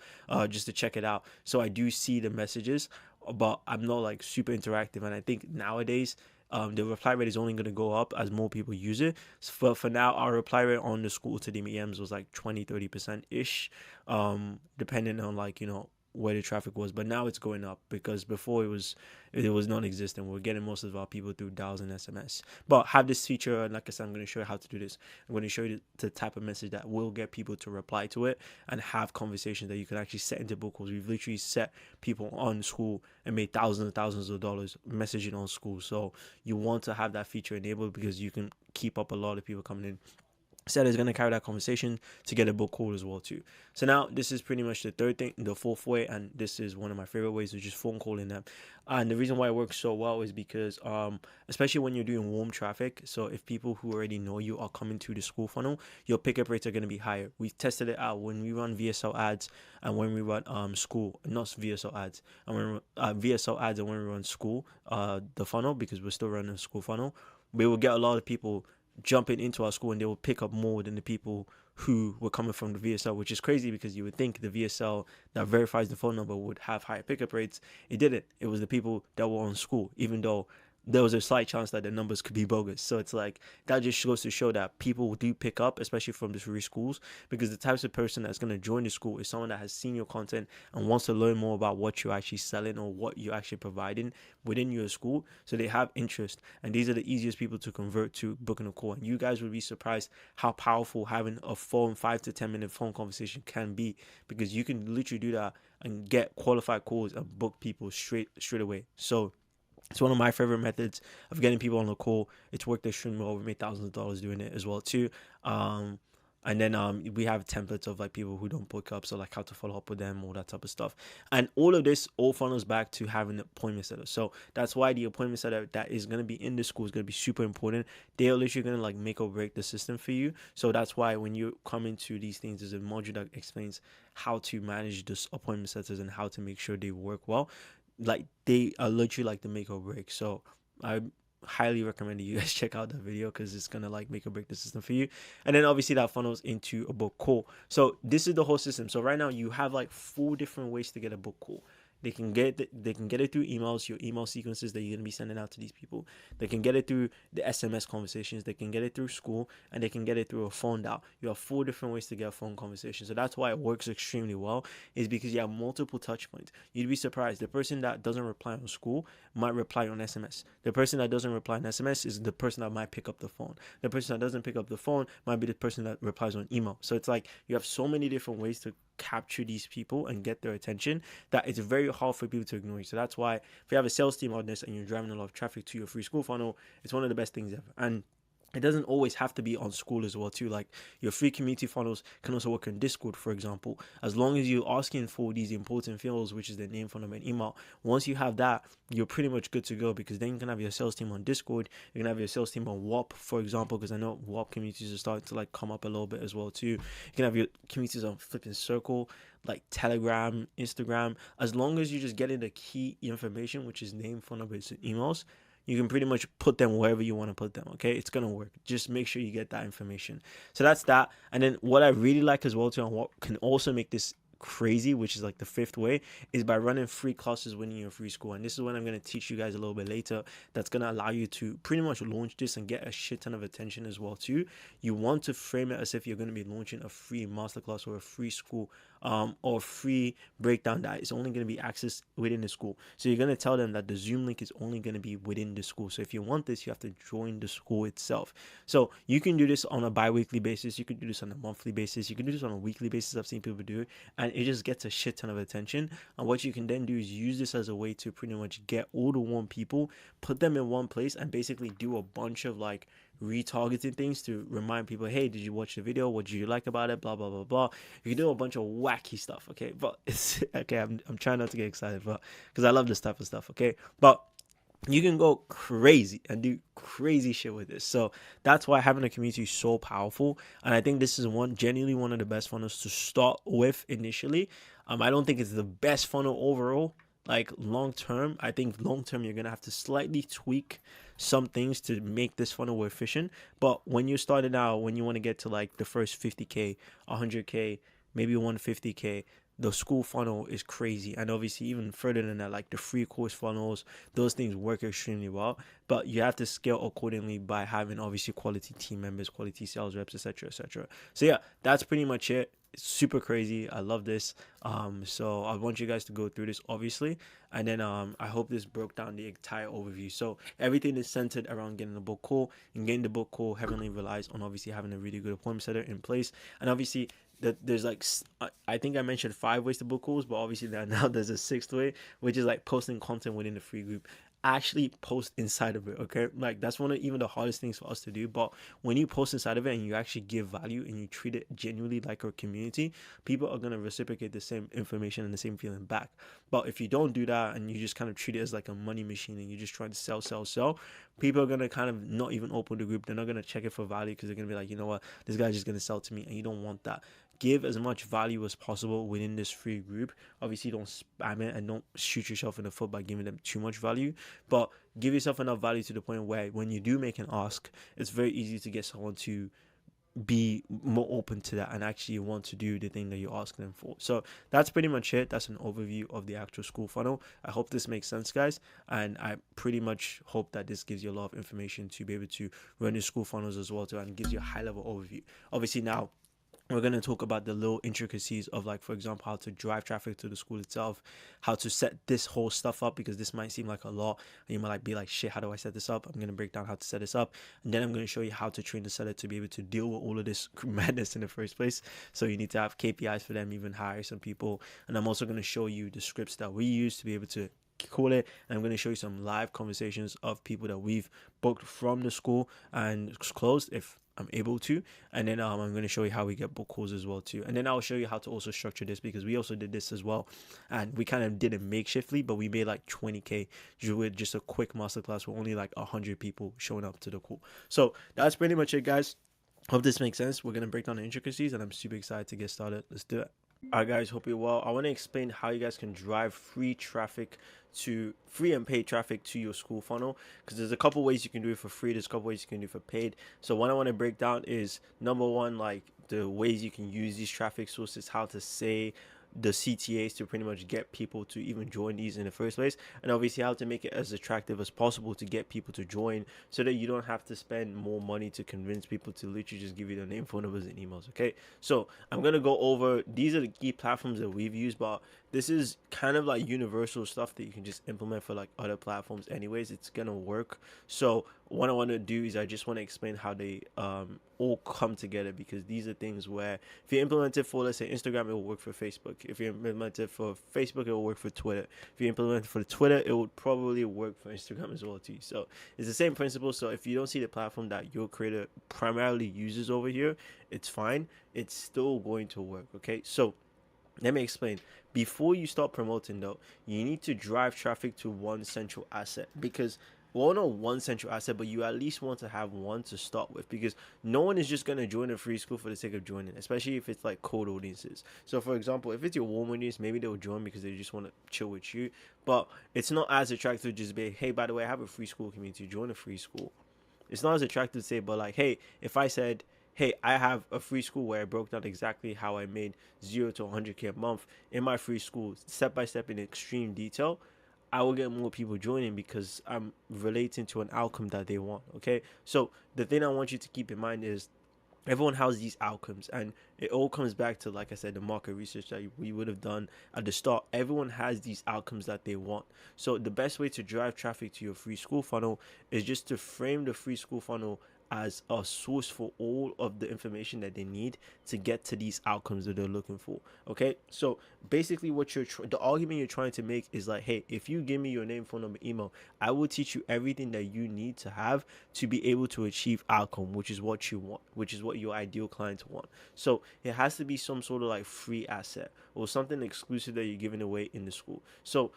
just to check it out. So I do see the messages, but I'm not like super interactive. And I think nowadays the reply rate is only going to go up as more people use it. So for now, our reply rate on the Skool to the DMs was like 20-30% ish, depending on like, where the traffic was. But now it's going up because before it was non-existent. We're getting most of our people through dials and SMS. But have this feature, and like I said, I'm going to show you how to do this. I'm going to show you the type of message that will get people to reply to it and have conversations that you can actually set into book calls. We've literally set people on Skool and made thousands and thousands of dollars messaging on Skool. So you want to have that feature enabled because you can keep up a lot of people coming in. Said is going to carry that conversation to get a book call as well too. So now this is pretty much the third thing, the fourth way, and this is one of my favorite ways, which is phone calling them. And the reason why it works so well is because especially when you're doing warm traffic, so if people who already know you are coming to the Skool funnel, your pickup rates are going to be higher. We've tested it out when we run VSL ads and when we run Skool, not VSL ads, and when VSL ads and when we run Skool, the funnel, because we're still running a Skool funnel, we will get a lot of people jumping into our school and they will pick up more than the people who were coming from the VSL, which is crazy because you would think the VSL that verifies the phone number would have higher pickup rates. It didn't. It was the people that were on Skool, even though there was a slight chance that the numbers could be bogus. So it's like, that just goes to show that people do pick up, especially from the free schools, because the types of person that's going to join the school is someone that has seen your content and wants to learn more about what you're actually selling or what you're actually providing within your school. So they have interest, and these are the easiest people to convert to booking a call. And you guys would be surprised how powerful having a phone 5 to 10 minute phone conversation can be, because you can literally do that and get qualified calls and book people straight away. So it's one of my favorite methods of getting people on the call. It's worked extremely well. We made thousands of dollars doing it as well too. And then we have templates of like people who don't book up, so like how to follow up with them, all that type of stuff. And all of this all funnels back to having an appointment setter. So that's why the appointment setter that is going to be in the school is going to be super important. They're literally going to like make or break the system for you. So that's why when you come into these things, there's a module that explains how to manage this appointment setters and how to make sure they work well. Like they are literally like the make or break. So I highly recommend that you guys check out that video, because it's gonna like make or break the system for you. And then obviously that funnels into a book call. So this is the whole system. So right now you have like 4 different ways to get a book call. They can get it through emails, your email sequences that you're gonna be sending out to these people. They can get it through the SMS conversations. They can get it through Skool, and they can get it through a phone dial. You have 4 different ways to get a phone conversation. So that's why it works extremely well, is because you have multiple touch points. You'd be surprised. The person that doesn't reply on Skool might reply on SMS. The person that doesn't reply on SMS is the person that might pick up the phone. The person that doesn't pick up the phone might be the person that replies on email. So it's like you have so many different ways to capture these people and get their attention that it's very hard for people to ignore you. So that's why if you have a sales team on this and you're driving a lot of traffic to your free Skool funnel, it's one of the best things ever. And it doesn't always have to be on Skool as well too. Like your free community funnels can also work on Discord, for example. As long as you're asking for these important fields, which is the name, phone number, and email, once you have that, you're pretty much good to go, because then you can have your sales team on Discord. You can have your sales team on WAP, for example, because I know WAP communities are starting to like come up a little bit as well too. You can have your communities on Flipping Circle, like Telegram, Instagram. As long as you're just getting the key information, which is name, phone numbers, and emails, you can pretty much put them wherever you want to put them. Okay, it's gonna work. Just make sure you get that information. So that's that. And then what I really like as well too, and what can also make this crazy, which is like the 5th way, is by running free classes when you're in free school. And this is what I'm going to teach you guys a little bit later, that's going to allow you to pretty much launch this and get a shit ton of attention as well too. You want to frame it as if you're going to be launching a free masterclass or a free school or free breakdown that is only going to be accessed within the school. So you're going to tell them that the Zoom link is only going to be within the school. So if you want this, you have to join the school itself. So you can do this on a bi-weekly basis. You can do this on a monthly basis. You can do this on a weekly basis. I've seen people do it, and it just gets a shit ton of attention. And what you can then do is use this as a way to pretty much get all the warm people, put them in one place, and basically do a bunch of like retargeting things to remind people, hey, did you watch the video? What did you like about it? Blah blah blah blah. You can do a bunch of wacky stuff, okay? But it's okay. I'm trying not to get excited, but because I love this type of stuff, okay? But you can go crazy and do crazy shit with this. So that's why having a community is so powerful. And I think this is genuinely one of the best funnels to start with initially. I don't think it's the best funnel overall. Like long term, I think long term you're gonna have to slightly tweak some things to make this funnel more efficient. But when you started out, when you want to get to like the first 50K, 100K, maybe 150K, the Skool funnel is crazy. And obviously even further than that, like the free course funnels, those things work extremely well. But you have to scale accordingly by having obviously quality team members, quality sales reps, etc., etc. So yeah, that's pretty much it. It's super crazy. I love this. So I want you guys to go through this obviously, and then I hope this broke down the entire overview. So everything is centered around getting the book call, and getting the book call heavily relies on obviously having a really good appointment setter in place. And obviously there's like, I think I mentioned 5 ways to book calls, but obviously now there's a 6th way, which is like posting content within the free group. actually post inside of it. Okay, like that's one of even the hardest things for us to do. But when you post inside of it and you actually give value and you treat it genuinely like a community, people are going to reciprocate the same information and the same feeling back. But if you don't do that and you just kind of treat it as like a money machine and you're just trying to sell, people are going to kind of not even open the group. They're not going to check it for value because they're going to be like, you know what, this guy's just going to sell to me, and you don't want that. Give as much value as possible within this free group. Obviously, don't spam it and don't shoot yourself in the foot by giving them too much value, but give yourself enough value to the point where when you do make an ask, it's very easy to get someone to be more open to that and actually want to do the thing that you're asking them for. So that's pretty much it. That's an overview of the actual Skool funnel. I hope this makes sense, guys, and I pretty much hope that this gives you a lot of information to be able to run your Skool funnels as well too, and gives you a high level overview. Obviously now we're going to talk about the little intricacies of, like, for example, how to drive traffic to the school itself, how to set this whole stuff up, because this might seem like a lot and you might like be like, shit, how do I set this up? I'm going to break down how to set this up, and then I'm going to show you how to train the seller to be able to deal with all of this madness in the first place. So you need to have KPIs for them, even hire some people. And I'm also going to show you the scripts that we use to be able to call it, and I'm going to show you some live conversations of people that we've booked from the school and closed if I'm able to. And then I'm going to show you how we get book calls as well too, and then I'll show you how to also structure this, because we also did this as well, and we kind of did it makeshiftly, but we made like 20k with just a quick masterclass with only like 100 people showing up to the call. So that's pretty much it, guys. Hope this makes sense. We're going to break down the intricacies, and I'm super excited to get started. Let's do it. Alright guys, hope you're well. I want to explain how you guys can drive free and paid traffic to your Skool funnel, because there's a couple ways you can do it for free, there's a couple ways you can do it for paid. So what I want to break down is, number one, like the ways you can use these traffic sources, how to say the CTAs to pretty much get people to even join these in the first place, and obviously how to make it as attractive as possible to get people to join, so that you don't have to spend more money to convince people to literally just give you their name, phone numbers, and emails. Okay, so I'm gonna go over, these are the key platforms that we've used, but this is kind of like universal stuff that you can just implement for like other platforms anyways. It's gonna work. So what I want to do is I just want to explain how they all come together, because these are things where if you implement it for, let's say, Instagram, it will work for Facebook. If you implement it for Facebook, it will work for Twitter. If you implement it for Twitter, it would probably work for Instagram as well too. So it's the same principle. So if you don't see the platform that your creator primarily uses over here, it's fine, it's still going to work. Okay, so let me explain. Before you start promoting though, you need to drive traffic to one central asset, because, well, not one central asset, but you at least want to have one to start with, because no one is just going to join a free school for the sake of joining, especially if it's like cold audiences. So for example, if it's your warm audience, maybe they'll join because they just want to chill with you, but it's not as attractive to just be, hey, by the way, I have a free school community, join a free school. It's not as attractive to say, but like, hey, if I said, hey, I have a free school where I broke down exactly how I made 0 to 100k a month in my free school, step by step in extreme detail, I will get more people joining because I'm relating to an outcome that they want. Okay, so the thing I want you to keep in mind is, everyone has these outcomes, and it all comes back to, like I said, the market research that we would have done at the start. Everyone has these outcomes that they want. So the best way to drive traffic to your free school funnel is just to frame the free school funnel as a source for all of the information that they need to get to these outcomes that they're looking for. Okay, so basically what the argument you're trying to make is like, hey, if you give me your name, phone number, email, I will teach you everything that you need to have to be able to achieve outcome, which is what you want, which is what your ideal clients want. So it has to be some sort of like free asset or something exclusive that you're giving away in the school. So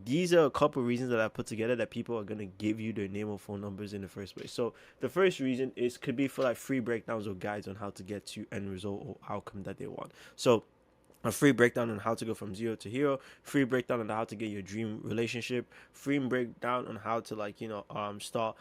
these are a couple of reasons that I put together that people are going to give you their name or phone numbers in the first place. So the first reason is, could be for like free breakdowns or guides on how to get to end result or outcome that they want. So a free breakdown on how to go from 0 to hero, free breakdown on how to get your dream relationship, free breakdown on how to, like, start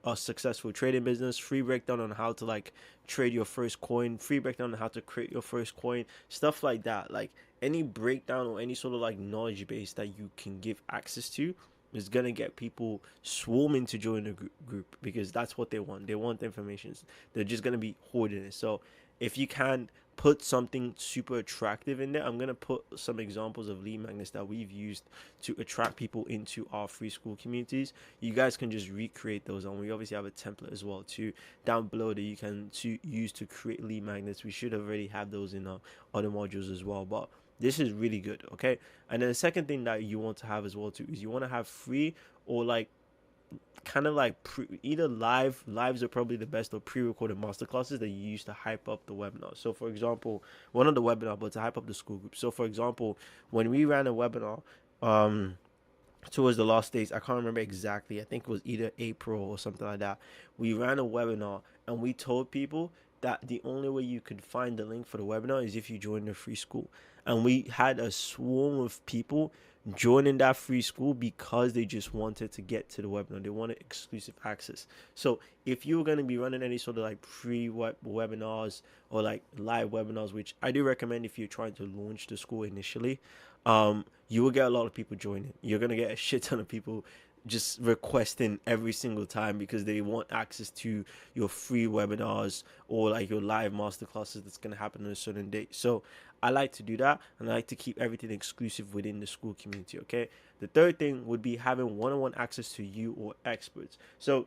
a successful trading business, free breakdown on how to like trade your first coin, free breakdown on how to create your first coin, stuff like that. Like any breakdown or any sort of like knowledge base that you can give access to is gonna get people swarming to join the group, because that's what they want. They want the information. They're just gonna be hoarding it. So if you can put something super attractive in there. I'm going to put some examples of lead magnets that we've used to attract people into our free Skool communities. You guys can just recreate those, and we obviously have a template as well too down below that you can use to create lead magnets. We should have already had those in our other modules as well, but this is really good. Okay. And then the second thing that you want to have as well too is you want to have free or like kind of like either lives are probably the best, or pre-recorded masterclasses that you use to hype up the webinar. So for example, one of the webinar, but to hype up the Skool group. So for example, when we ran a webinar towards the last days, I can't remember exactly, I think it was either April or something like that, we ran a webinar and we told people that the only way you could find the link for the webinar is if you join the free Skool. And we had a swarm of people joining that free Skool because they just wanted to get to the webinar. They wanted exclusive access. So if you're going to be running any sort of like free webinars or like live webinars, which I do recommend if you're trying to launch the Skool initially, you will get a lot of people joining. You're going to get a shit ton of people just requesting every single time because they want access to your free webinars or like your live masterclasses that's going to happen on a certain date. So I like to do that, and I like to keep everything exclusive within the Skool community. Okay. The third thing would be having one-on-one access to you or experts. So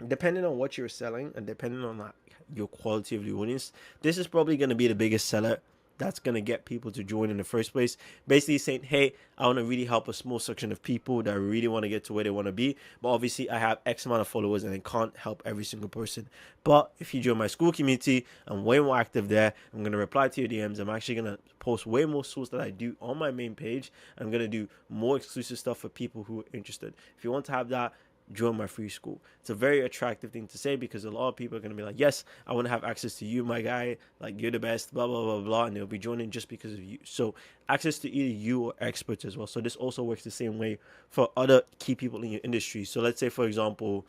depending on what you're selling and depending on like your quality of the audience, this is probably going to be the biggest seller that's going to get people to join in the first place. Basically saying, hey, I want to really help a small section of people that really want to get to where they want to be. But obviously I have X amount of followers and I can't help every single person. But if you join my Skool community, I'm way more active there. I'm going to reply to your DMs. I'm actually going to post way more tools that I do on my main page. I'm going to do more exclusive stuff for people who are interested. If you want to have that, join my free Skool. It's a very attractive thing to say because a lot of people are going to be like, yes, I want to have access to you, my guy, like you're the best, blah blah blah blah, and they'll be joining just because of you. So access to either you or experts as well. So this also works the same way for other key people in your industry. So let's say, for example,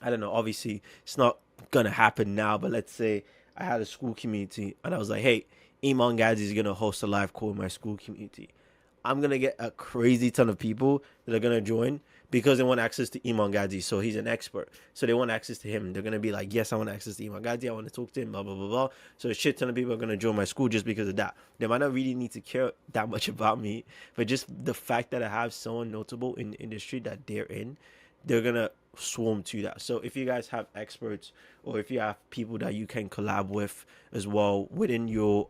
I don't know, obviously it's not gonna happen now, but let's say I had a Skool community and I was like, hey, Iman Gadzi is gonna host a live call in my Skool community. I'm gonna get a crazy ton of people that are gonna join because they want access to Iman Gadzi. So he's an expert. So they want access to him. They're gonna be like, yes, I want access to Iman Gadzi. I want to talk to him, blah, blah, blah, blah. So a shit ton of people are gonna join my Skool just because of that. They might not really need to care that much about me, but just the fact that I have someone notable in the industry that they're in, they're gonna swarm to that. So if you guys have experts or if you have people that you can collab with as well within your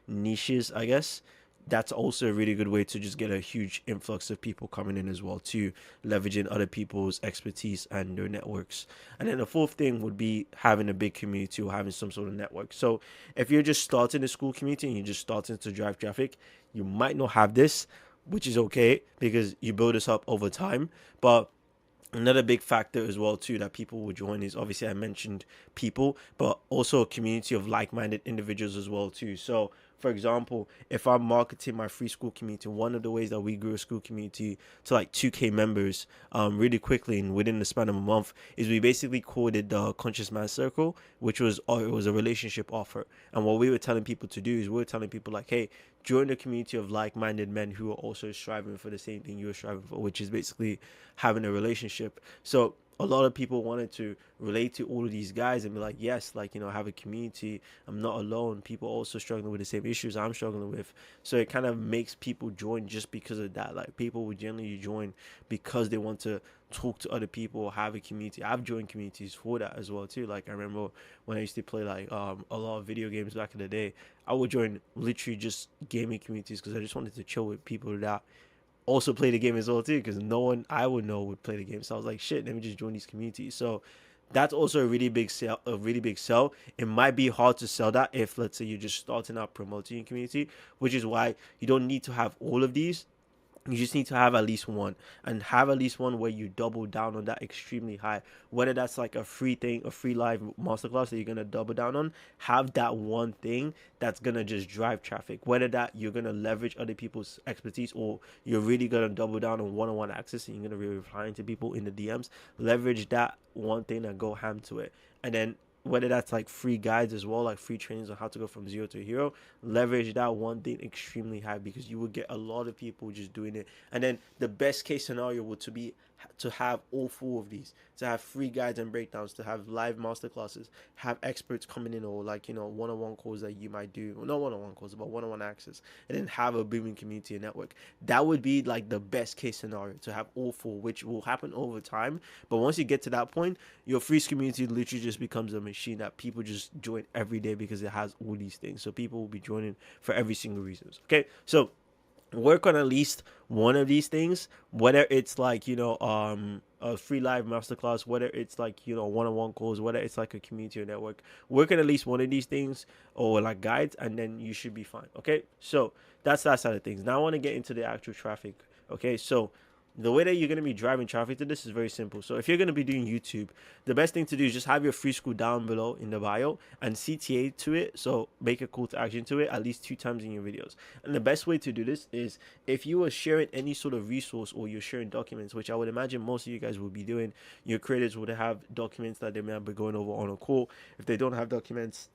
niches, I guess, that's also a really good way to just get a huge influx of people coming in as well, to leveraging other people's expertise and their networks. And then the fourth thing would be having a big community or having some sort of network. So if you're just starting a Skool community and you're just starting to drive traffic, you might not have this, which is okay because you build this up over time. But another big factor as well too that people will join is, obviously I mentioned people, but also a community of like-minded individuals as well too. So for example, if I'm marketing my free Skool community, one of the ways that we grew a Skool community to like 2K members really quickly and within the span of a month is we basically called it the Conscious Man Circle, which was it was a relationship offer. And what we were telling people to do is we were telling people like, hey, join the community of like-minded men who are also striving for the same thing you're striving for, which is basically having a relationship. So a lot of people wanted to relate to all of these guys and be like, yes, like, you know, I have a community. I'm not alone. People also struggling with the same issues I'm struggling with. So it kind of makes people join just because of that. Like people would generally join because they want to talk to other people or have a community. I've joined communities for that as well too. Like I remember when I used to play like a lot of video games back in the day, I would join literally just gaming communities because I just wanted to chill with people that also play the game as well too, because no one I would know would play the game. So I was like, shit, let me just join these communities. So that's also a really big sell. It might be hard to sell that if, let's say, you're just starting out promoting your community, which is why you don't need to have all of these. You just need to have at least one, and have at least one where you double down on that extremely high. Whether that's like a free thing, a free live masterclass that you're going to double down on, have that one thing that's going to just drive traffic. Whether that you're going to leverage other people's expertise or you're really going to double down on one-on-one access and you're going to be replying to people in the DMs, leverage that one thing and go ham to it. And then whether that's like free guides as well, like free trainings on how to go from zero to hero, leverage that one thing extremely high, because you will get a lot of people just doing it. And then the best case scenario would to have all four of these, to have free guides and breakdowns, to have live masterclasses, have experts coming in, or like, one-on-one calls that you might do, well, not one-on-one calls, but one-on-one access, and then have a booming community and network. That would be like the best case scenario, to have all four, which will happen over time. But once you get to that point, your free community literally just becomes a machine that people just join every day, because it has all these things. So people will be joining for every single reason. Okay, so work on at least one of these things, whether it's like a free live masterclass, whether it's like one-on-one calls, whether it's like a community or network. Work on at least one of these things, or like guides, and then you should be fine. Okay, so that's that side of things. Now I want to get into the actual traffic. Okay, so the way that you're going to be driving traffic to this is very simple. So if you're going to be doing YouTube, the best thing to do is just have your free school down below in the bio and CTA to it. So make a call to action to it at least 2 times in your videos. And the best way to do this is if you are sharing any sort of resource, or you're sharing documents, which I would imagine most of you guys will be doing. Your creators would have documents that they might be going over on a call. If they don't have documents,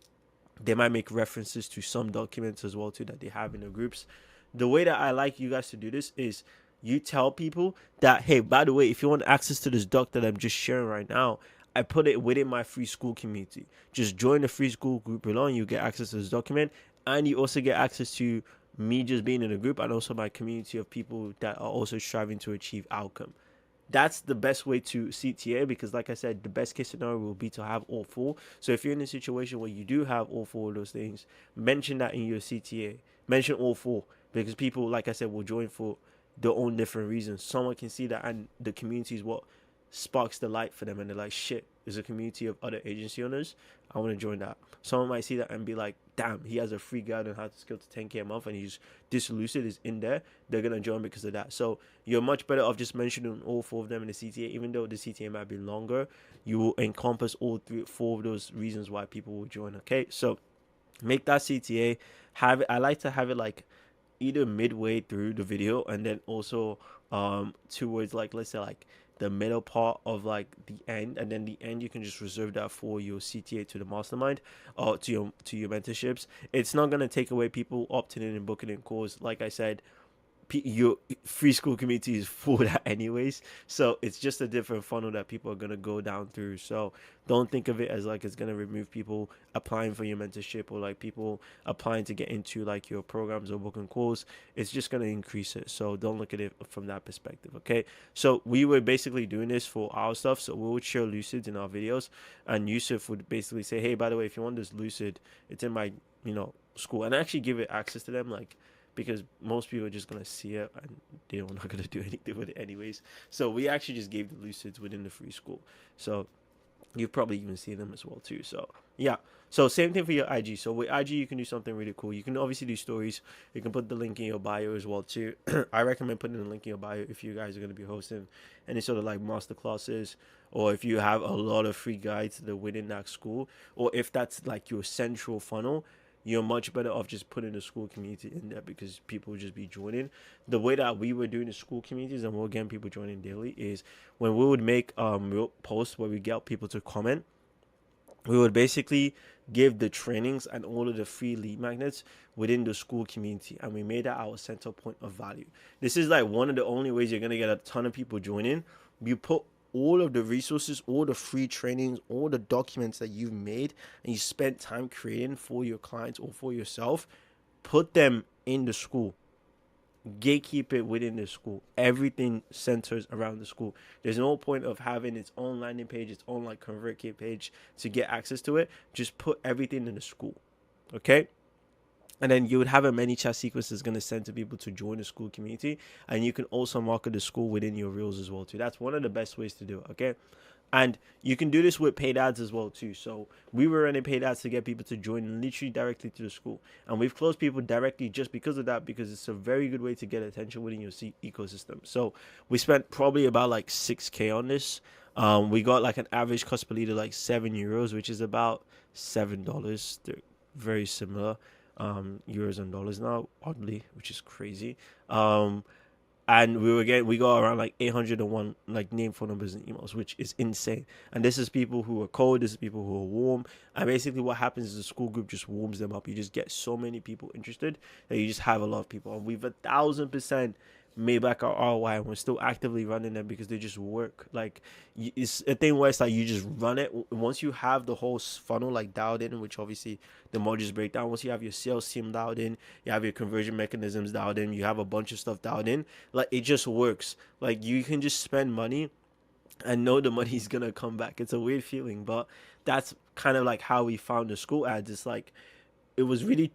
they might make references to some documents as well too that they have in the groups. The way that I like you guys to do this is you tell people that, hey, by the way, if you want access to this doc that I'm just sharing right now, I put it within my free school community. Just join the free school group below and you get access to this document. And you also get access to me just being in a group, and also my community of people that are also striving to achieve outcome. That's the best way to CTA, because like I said, the best case scenario will be to have all four. So if you're in a situation where you do have all four of those things, mention that in your CTA. Mention all four, because people, like I said, will join for their own different reasons. Someone can see that, and the community is what sparks the light for them, and they're like, shit, there's a community of other agency owners, I want to join that. Someone might see that and be like, damn, he has a free guide on how to scale to 10K a month, and this lucid is in there. They're gonna join because of that. So you're much better off just mentioning all four of them in the CTA. Even though the CTA might be longer, you will encompass all four of those reasons why people will join. Okay, so make that CTA. Have it, I like to have it like either midway through the video, and then also towards, like, let's say like the middle part of like the end, and then the end you can just reserve that for your CTA to the mastermind, or to your mentorships. It's not going to take away people opting in and booking in calls. Like I said, your free school community is full that anyways, so it's just a different funnel that people are going to go down through. So don't think of it as like it's going to remove people applying for your mentorship, or like people applying to get into like your programs or booking calls. It's just going to increase it. So don't look at it from that perspective. Okay, so we were basically doing this for our stuff. So we would share lucids in our videos, and Yusuf would basically say, hey, by the way, if you want this lucid, it's in my school, and actually give it access to them, like, because most people are just going to see it and they're not going to do anything with it anyways. So we actually just gave the lucids within the free school. So you've probably even seen them as well too. So yeah, so same thing for your IG. So with IG, you can do something really cool. You can obviously do stories. You can put the link in your bio as well too. I recommend putting the link in your bio if you guys are going to be hosting any sort of like masterclasses, or if you have a lot of free guides that are within that school, or if that's like your central funnel. You're much better off just putting the school community in there, because people will just be joining. The way that we were doing the school communities, and we're getting people joining daily, is when we would make real posts where we get people to comment, we would basically give the trainings and all of the free lead magnets within the school community, and we made that our center point of value. This is like one of the only ways you're going to get a ton of people joining. You put all of the resources, all the free trainings, all the documents that you've made and you spent time creating for your clients or for yourself, put them in the school. Gatekeep it within the school. Everything centers around the school. There's no point of having its own landing page, its own like ConvertKit page to get access to it. Just put everything in the school. Okay? And then you would have a Manychat sequence that's going to send to people to join the school community. And you can also market the school within your reels as well too. That's one of the best ways to do it, okay? And you can do this with paid ads as well too. So we were running paid ads to get people to join literally directly to the school. And we've closed people directly just because of that, because it's a very good way to get attention within your ecosystem. So we spent probably about like 6K on this. We got like an average cost per lead of like €7, which is about $7. They're very similar. Euros and dollars now, oddly, which is crazy. and we got around like 801 like name, phone numbers, and emails, which is insane. And this is people who are cold, this is people who are warm, and basically what happens is the school group just warms them up. You just get so many people interested that you just have a lot of people, and we've 1,000% made back our ROI, and we're still actively running them because they just work. Like, it's a thing where it's like you just run it. Once you have the whole funnel like dialed in, which obviously the modules break down, once you have your sales team dialed in, you have your conversion mechanisms dialed in, you have a bunch of stuff dialed in, like, it just works. Like, you can just spend money and know the money's gonna come back. It's a weird feeling, but that's kind of like how we found the Skool ads. It's like, it was really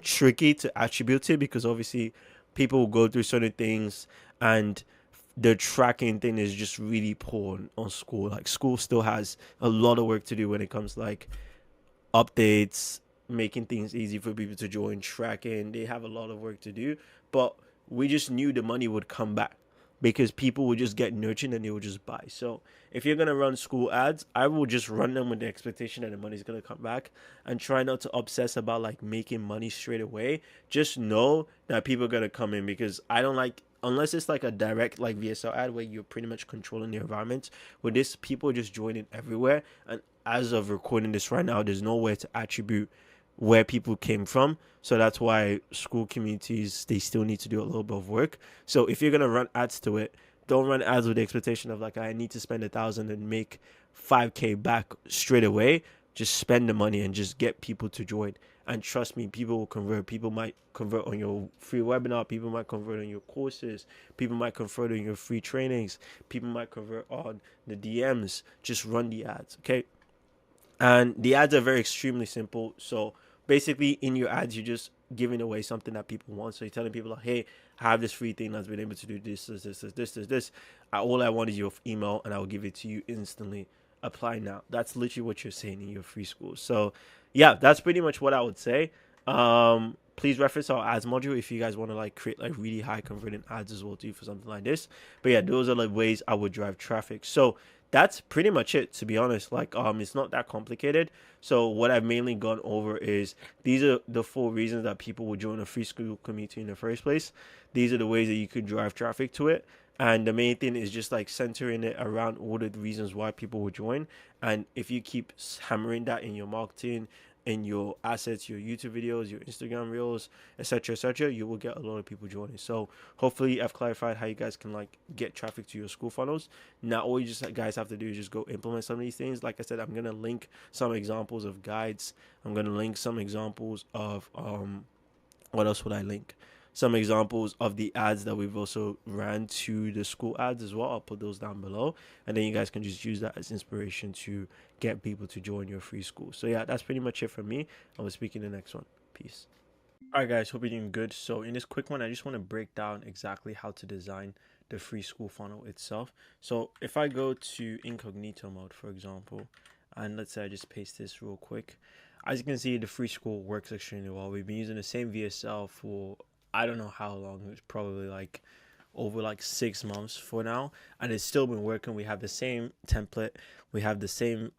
tricky to attribute it, because obviously people will go through certain things, and the tracking thing is just really poor on Skool. Like, Skool still has a lot of work to do when it comes to like updates, making things easy for people to join, tracking. They have a lot of work to do, but we just knew the money would come back because people would just get nurtured and they would just buy. So if you're going to run Skool ads, I will just run them with the expectation that the money's going to come back, and try not to obsess about like making money straight away. Just know that people are going to come in, because I don't like, unless it's like a direct like VSL ad where you're pretty much controlling the environment. With this, people are just joining everywhere, and as of recording this right now, there's nowhere to attribute where people came from. So that's why school communities, they still need to do a little bit of work. So if you're going to run ads to it, don't run ads with the expectation of like, I need to spend 1,000 and make 5K back straight away. Just spend the money and just get people to join. And trust me, people will convert. People might convert on your free webinar. People might convert on your courses. People might convert on your free trainings. People might convert on the DMs. Just run the ads, okay? And the ads are very extremely simple. So basically, in your ads, you're just giving away something that people want. So you're telling people like, hey, I have this free thing that's been able to do this. All I want is your email, and I will give it to you instantly. Apply now. That's literally what you're saying in your free Skool. So yeah, that's pretty much what I would say. Please reference our ads module if you guys want to like create like really high converting ads as well too for something like this. But yeah, those are like ways I would drive traffic. So that's pretty much it, to be honest. Like, it's not that complicated. So what I've mainly gone over is, these are the 4 reasons that people will join a free Skool community in the first place. These are the ways that you could drive traffic to it. And the main thing is just like centering it around all the reasons why people will join. And if you keep hammering that in your marketing, in your assets, your YouTube videos, your Instagram reels, etc., you will get a lot of people joining. So hopefully I've clarified how you guys can like get traffic to your Skool funnels. Now all you just guys have to do is just go implement some of these things. Like I said, I'm gonna link some examples of guides. I'm gonna link some examples of what else would I link? Some examples of the ads that we've also ran to the Skool ads as well. I'll put those down below, and then you guys can just use that as inspiration to get people to join your free Skool. So yeah, that's pretty much it for me. I will speak in the next one. Peace. All right, guys, hope you're doing good. So in this quick one, I just want to break down exactly how to design the free Skool funnel itself. So if I go to incognito mode, for example, and let's say I just paste this real quick, as you can see, the free Skool works extremely well. We've been using the same VSL for I don't know how long. It was probably like over like 6 months for now, and it's still been working. We have the same template, we have the same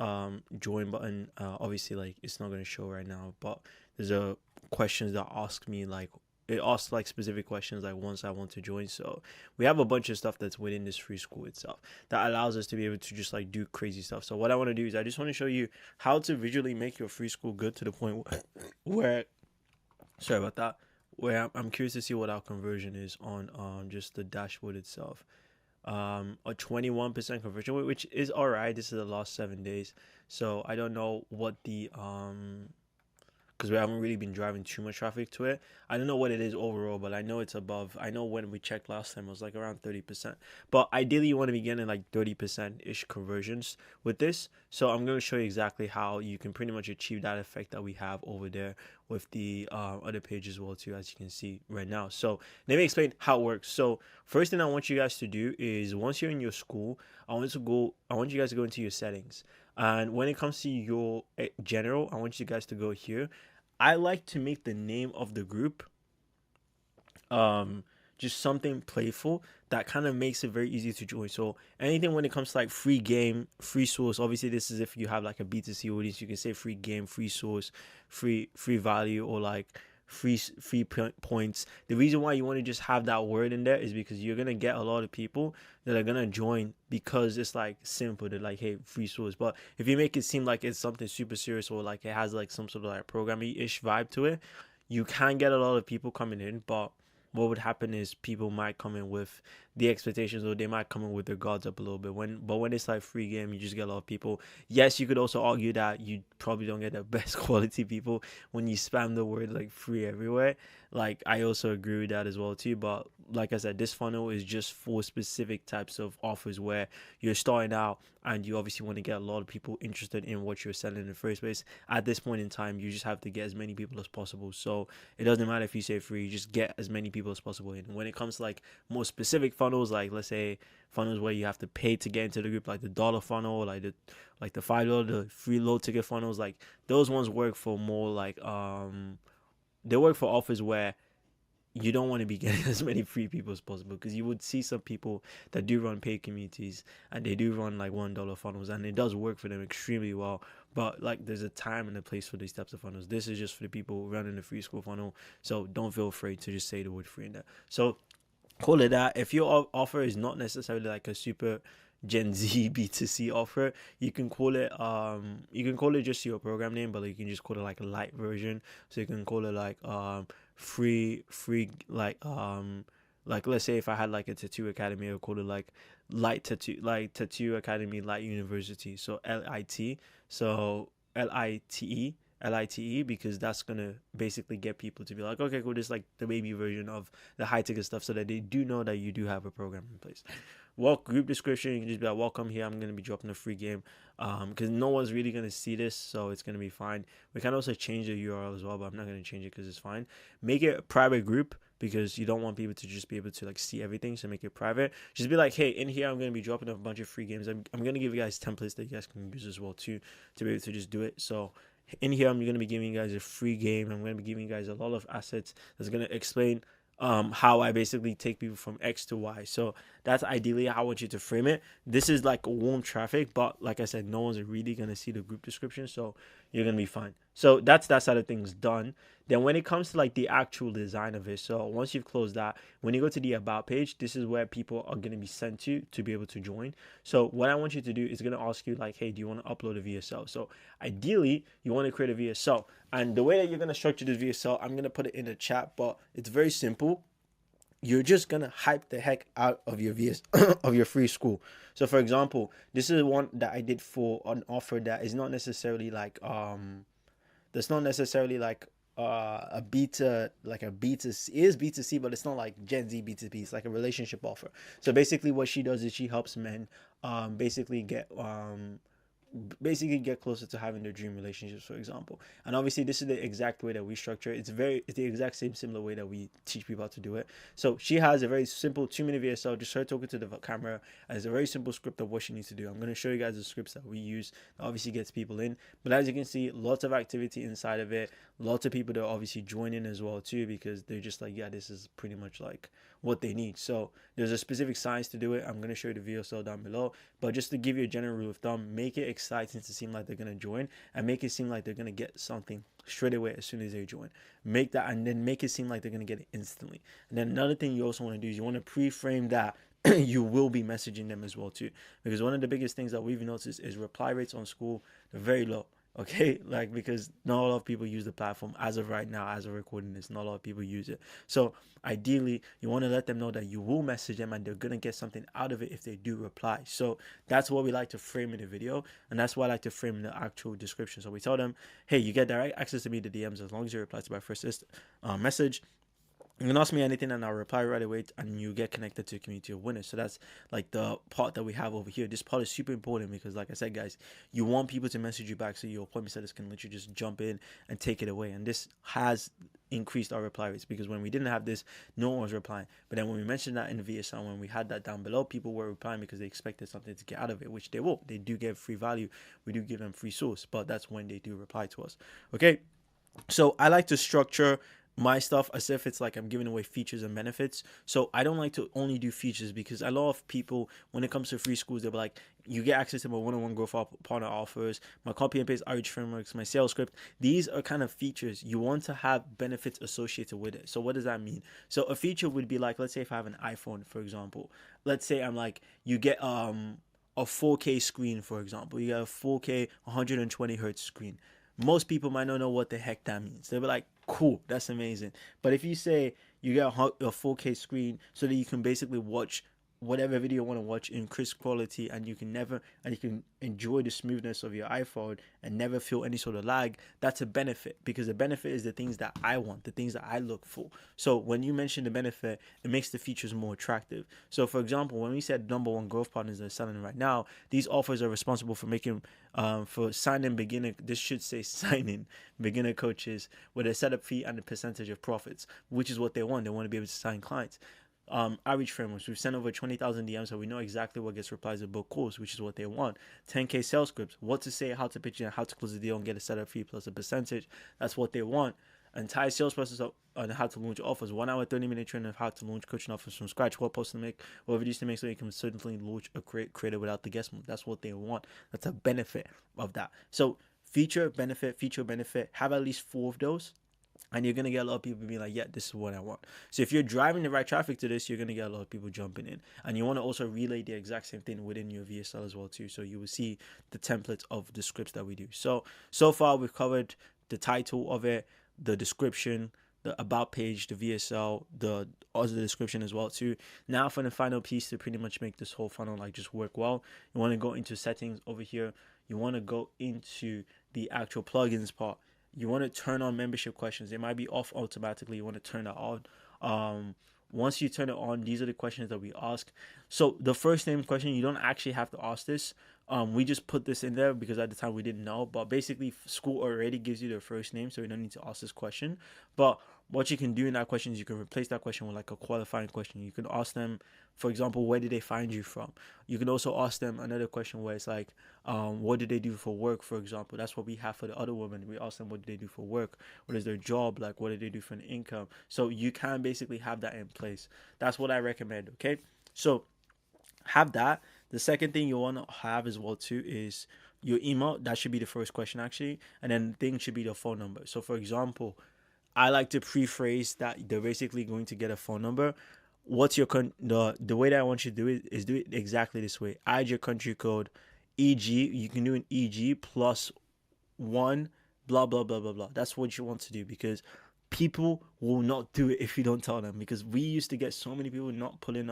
join button. Obviously, like, it's not going to show right now, but there's a questions that ask me, like, it asks like specific questions like once I want to join. So we have a bunch of stuff that's within this free Skool itself that allows us to be able to just like do crazy stuff. So what I want to do is I just want to show you how to visually make your free Skool good to the point where sorry about that, where I'm curious to see what our conversion is on just the dashboard itself. A 21% conversion rate, which is all right. This is the last 7 days, so I don't know what the because we haven't really been driving too much traffic to it. I don't know what it is overall, but I know it's above. I know when we checked last time, it was like around 30%. But ideally, you want to be getting like 30%-ish conversions with this. So I'm going to show you exactly how you can pretty much achieve that effect that we have over there with the other page as well too, as you can see right now. So let me explain how it works. So first thing I want you guys to do is, once you're in your Skool, I want you guys to go into your settings. And when it comes to your general, I want you guys to go here. I like to make the name of the group just something playful that kind of makes it very easy to join. So anything when it comes to like free game, free source, obviously this is if you have like a B2C audience, you can say free game, free source, free value, or like points. The reason why you want to just have that word in there is because you're gonna get a lot of people that are gonna join because it's like simple. They're like, hey, free source. But if you make it seem like it's something super serious or like it has like some sort of like programming-ish vibe to it, you can get a lot of people coming in, but what would happen is people might come in with the expectations, or they might come in with their guards up a little bit. When it's like free game, you just get a lot of people. Yes, you could also argue that you probably don't get the best quality people when you spam the word like free everywhere. Like, I also agree with that as well too. But like I said, this funnel is just for specific types of offers where you're starting out and you obviously want to get a lot of people interested in what you're selling in the first place. At this point in time, you just have to get as many people as possible. So it doesn't matter if you say free, you just get as many people as possible in. When it comes to like more specific funnels, like let's say funnels where you have to pay to get into the group, like the dollar funnel, like the $5, the free low ticket funnels, like those ones work for more like they work for offers where you don't want to be getting as many free people as possible, because you would see some people that do run paid communities and they do run like $1 funnels, and it does work for them extremely well. But like, there's a time and a place for these types of funnels. This is just for the people running the free school funnel, so don't feel afraid to just say the word free in there. So call it that. If your offer is not necessarily like a super Gen Z B2C offer, you can call it just your program name, but like, you can just call it like a light version. So you can call it like free like let's say if I had like a tattoo academy, I would call it like tattoo academy light university. So LIT, so LITE, because that's gonna basically get people to be like, okay, cool, this is like the baby version of the high ticket stuff, so that they do know that you do have a program in place. Group description, you can just be like, welcome, here I'm gonna be dropping a free game, because no one's really gonna see this, so it's gonna be fine. We can also change the URL as well, but I'm not gonna change it because it's fine. Make it a private group, because you don't want people to just be able to like see everything, so make it private. Just be like, hey, in here I'm gonna be dropping a bunch of free games. I'm gonna give you guys templates that you guys can use as well too, to be able to just do it. So in here I'm gonna be giving you guys a free game. I'm gonna be giving you guys a lot of assets that's gonna explain how I basically take people from X to Y. So that's ideally how I want you to frame it. This is like warm traffic, but like I said, no one's really gonna see the group description, so you're gonna be fine. So that's that side of things done. Then when it comes to like the actual design of it, so once you've closed that, when you go to the about page, this is where people are going to be sent to be able to join. So what I want you to do is going to ask you like, hey, do you want to upload a VSL? So ideally you want to create a VSL, and the way that you're going to structure this VSL, I'm going to put it in the chat, but it's very simple. You're just gonna hype the heck out of your of your free school. So for example, this is one that I did for an offer that is not necessarily like that's not necessarily like a beta, like a B2C. It is B2C, but it's not like Gen Z B2B. It's like a relationship offer. So basically what she does is she helps men basically get closer to having their dream relationships, for example. And obviously this is the exact way that we structure it. It's the exact similar way that we teach people how to do it. So she has a very simple 2-minute VSL, just her talking to the camera, as a very simple script of what she needs to do. I'm going to show you guys the scripts that we use that obviously gets people in, but as you can see, lots of activity inside of it, lots of people that are obviously joining as well too, because they're just like, yeah, this is pretty much like what they need. So there's a specific science to do it. I'm going to show you the VSL down below, but just to give you a general rule of thumb, make it exciting to seem like they're going to join, and make it seem like they're going to get something straight away as soon as they join. Make that, and then make it seem like they're going to get it instantly. And then another thing you also want to do is you want to pre-frame that you will be messaging them as well too, because one of the biggest things that we've noticed is reply rates on Skool, they're very low. Okay, like, because not a lot of people use the platform as of right now, as of recording this, not a lot of people use it. So ideally you want to let them know that you will message them and they're gonna get something out of it if they do reply. So that's what we like to frame in the video, and that's what I like to frame in the actual description. So we tell them, hey, you get direct access to me, the DMs, as long as you reply to my first message. You can ask me anything and I'll reply right away, and you get connected to a community of winners. So that's like the part that we have over here. This part is super important because, like I said, guys, you want people to message you back so your appointment setters can literally just jump in and take it away. And this has increased our reply rates, because when we didn't have this, no one was replying. But then when we mentioned that in the VSL, when we had that down below, people were replying because they expected something to get out of it, which they will. They do get free value. We do give them free source, but that's when they do reply to us. Okay. So I like to structure my stuff as if it's like I'm giving away features and benefits. So I don't like to only do features, because a lot of people, when it comes to free schools, they'll be like, you get access to my one-on-one growth partner offers, my copy and paste outreach frameworks, my sales script. These are kind of features. You want to have benefits associated with it. So what does that mean? So a feature would be like, let's say if I have an iPhone, for example, let's say I'm like, you get a 4K screen, for example. You get a 4K 120 hertz screen. Most people might not know what the heck that means. They'll be like, cool, that's amazing. But if you say you get a 4K screen so that you can basically watch whatever video you want to watch in crisp quality, and you can enjoy the smoothness of your iPhone and never feel any sort of lag, that's a benefit, because the benefit is the things that I want, the things that I look for. So when you mention the benefit, it makes the features more attractive. So for example, when we said number one growth partners that are selling right now, these offers are responsible for making for signing beginner, this should say signing beginner coaches with a setup fee and a percentage of profits, which is what they want. They want to be able to sign clients. Outreach frameworks, we've sent over 20,000 DMs, so we know exactly what gets replies to book calls, which is what they want. 10K sales scripts, what to say, how to pitch it, and how to close the deal and get a setup fee plus a percentage. That's what they want. Entire sales process on how to launch offers, 1 hour 30-minute training of how to launch coaching offers from scratch, what posts to make, what videos to make, so you can certainly launch a creator without the guest mode. That's what they want. That's a benefit of that. So feature, benefit, have at least 4 of those, and you're going to get a lot of people being like, yeah, this is what I want. So if you're driving the right traffic to this, you're going to get a lot of people jumping in. And you want to also relay the exact same thing within your VSL as well too. So you will see the templates of the scripts that we do. So far we've covered the title of it, the description, the about page, the VSL, the other description as well too. Now for the final piece to pretty much make this whole funnel like just work well, you want to go into settings over here. You want to go into the actual plugins part. You want to turn on membership questions. They might be off automatically. You want to turn that on. Once you turn it on, these are the questions that we ask. So the first name question, you don't actually have to ask this. We just put this in there because at the time we didn't know. But basically, Skool already gives you their first name, so you don't need to ask this question. But what you can do in that question is you can replace that question with like a qualifying question. You can ask them, for example, where did they find you from? You can also ask them another question where it's like, what did they do for work, for example? That's what we have for the other women. We ask them, what did they do for work? What is their job? Like, what did they do for an income? So you can basically have that in place. That's what I recommend, okay? So have that. The second thing you want to have as well too is your email. That should be the first question actually. And then the thing should be the phone number. So for example, I like to pre-phrase that they're basically going to get a phone number. What's your the way that I want you to do it is do it exactly this way. Add your country code, EG. You can do an EG plus 1, blah blah blah blah blah. That's what you want to do, because people will not do it if you don't tell them, because we used to get so many people not put in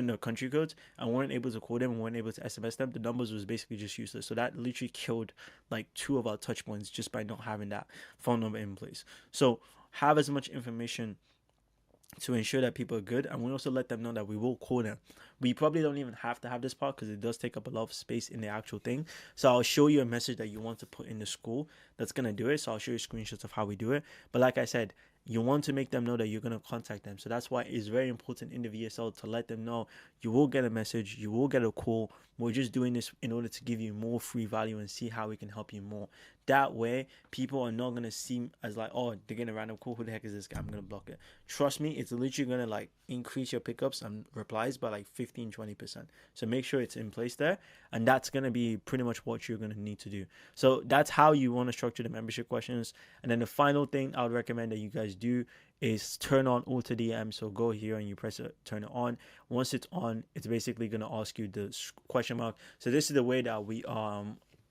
their country codes and weren't able to call them and weren't able to SMS them. The numbers was basically just useless. So that literally killed like 2 of our touch points just by not having that phone number in place. So have as much information to ensure that people are good, and we also let them know that we will call them. We probably don't even have to have this part because it does take up a lot of space in the actual thing. So I'll show you a message that you want to put in the Skool that's going to do it. So I'll show you screenshots of how we do it. But like I said, you want to make them know that you're going to contact them. So that's why it's very important in the VSL to let them know you will get a message, you will get a call. We're just doing this in order to give you more free value and see how we can help you more. That way, people are not going to seem as like, oh, they're getting a random call. Who the heck is this guy? I'm going to block it. Trust me, it's literally going to like increase your pickups and replies by like 15-20%. So make sure it's in place there. And that's going to be pretty much what you're going to need to do. So that's how you want to structure the membership questions. And then the final thing I would recommend that you guys do is turn on auto DM. So go here and you press it, turn it on. Once it's on, it's basically going to ask you the question mark. So this is the way that we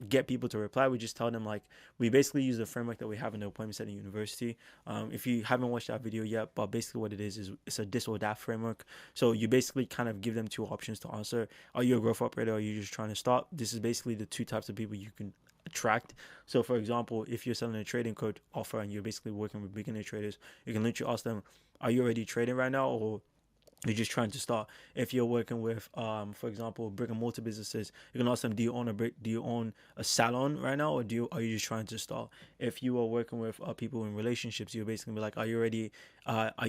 get people to reply. We just tell them, like, we basically use the framework that we have in the appointment setting university. If you haven't watched that video yet, but basically what it is it's a this or that framework. So you basically kind of give them 2 options to answer. Are you a growth operator, or are you just trying to start? This is basically the 2 types of people you can attract. So for example, if you're selling a trading code offer and you're basically working with beginner traders, you can literally ask them, are you already trading right now, or you're just trying to start? If you're working with for example, brick and mortar businesses, you can ask them, do you own a salon right now, or are you just trying to start? If you are working with people in relationships, you're basically be like, are you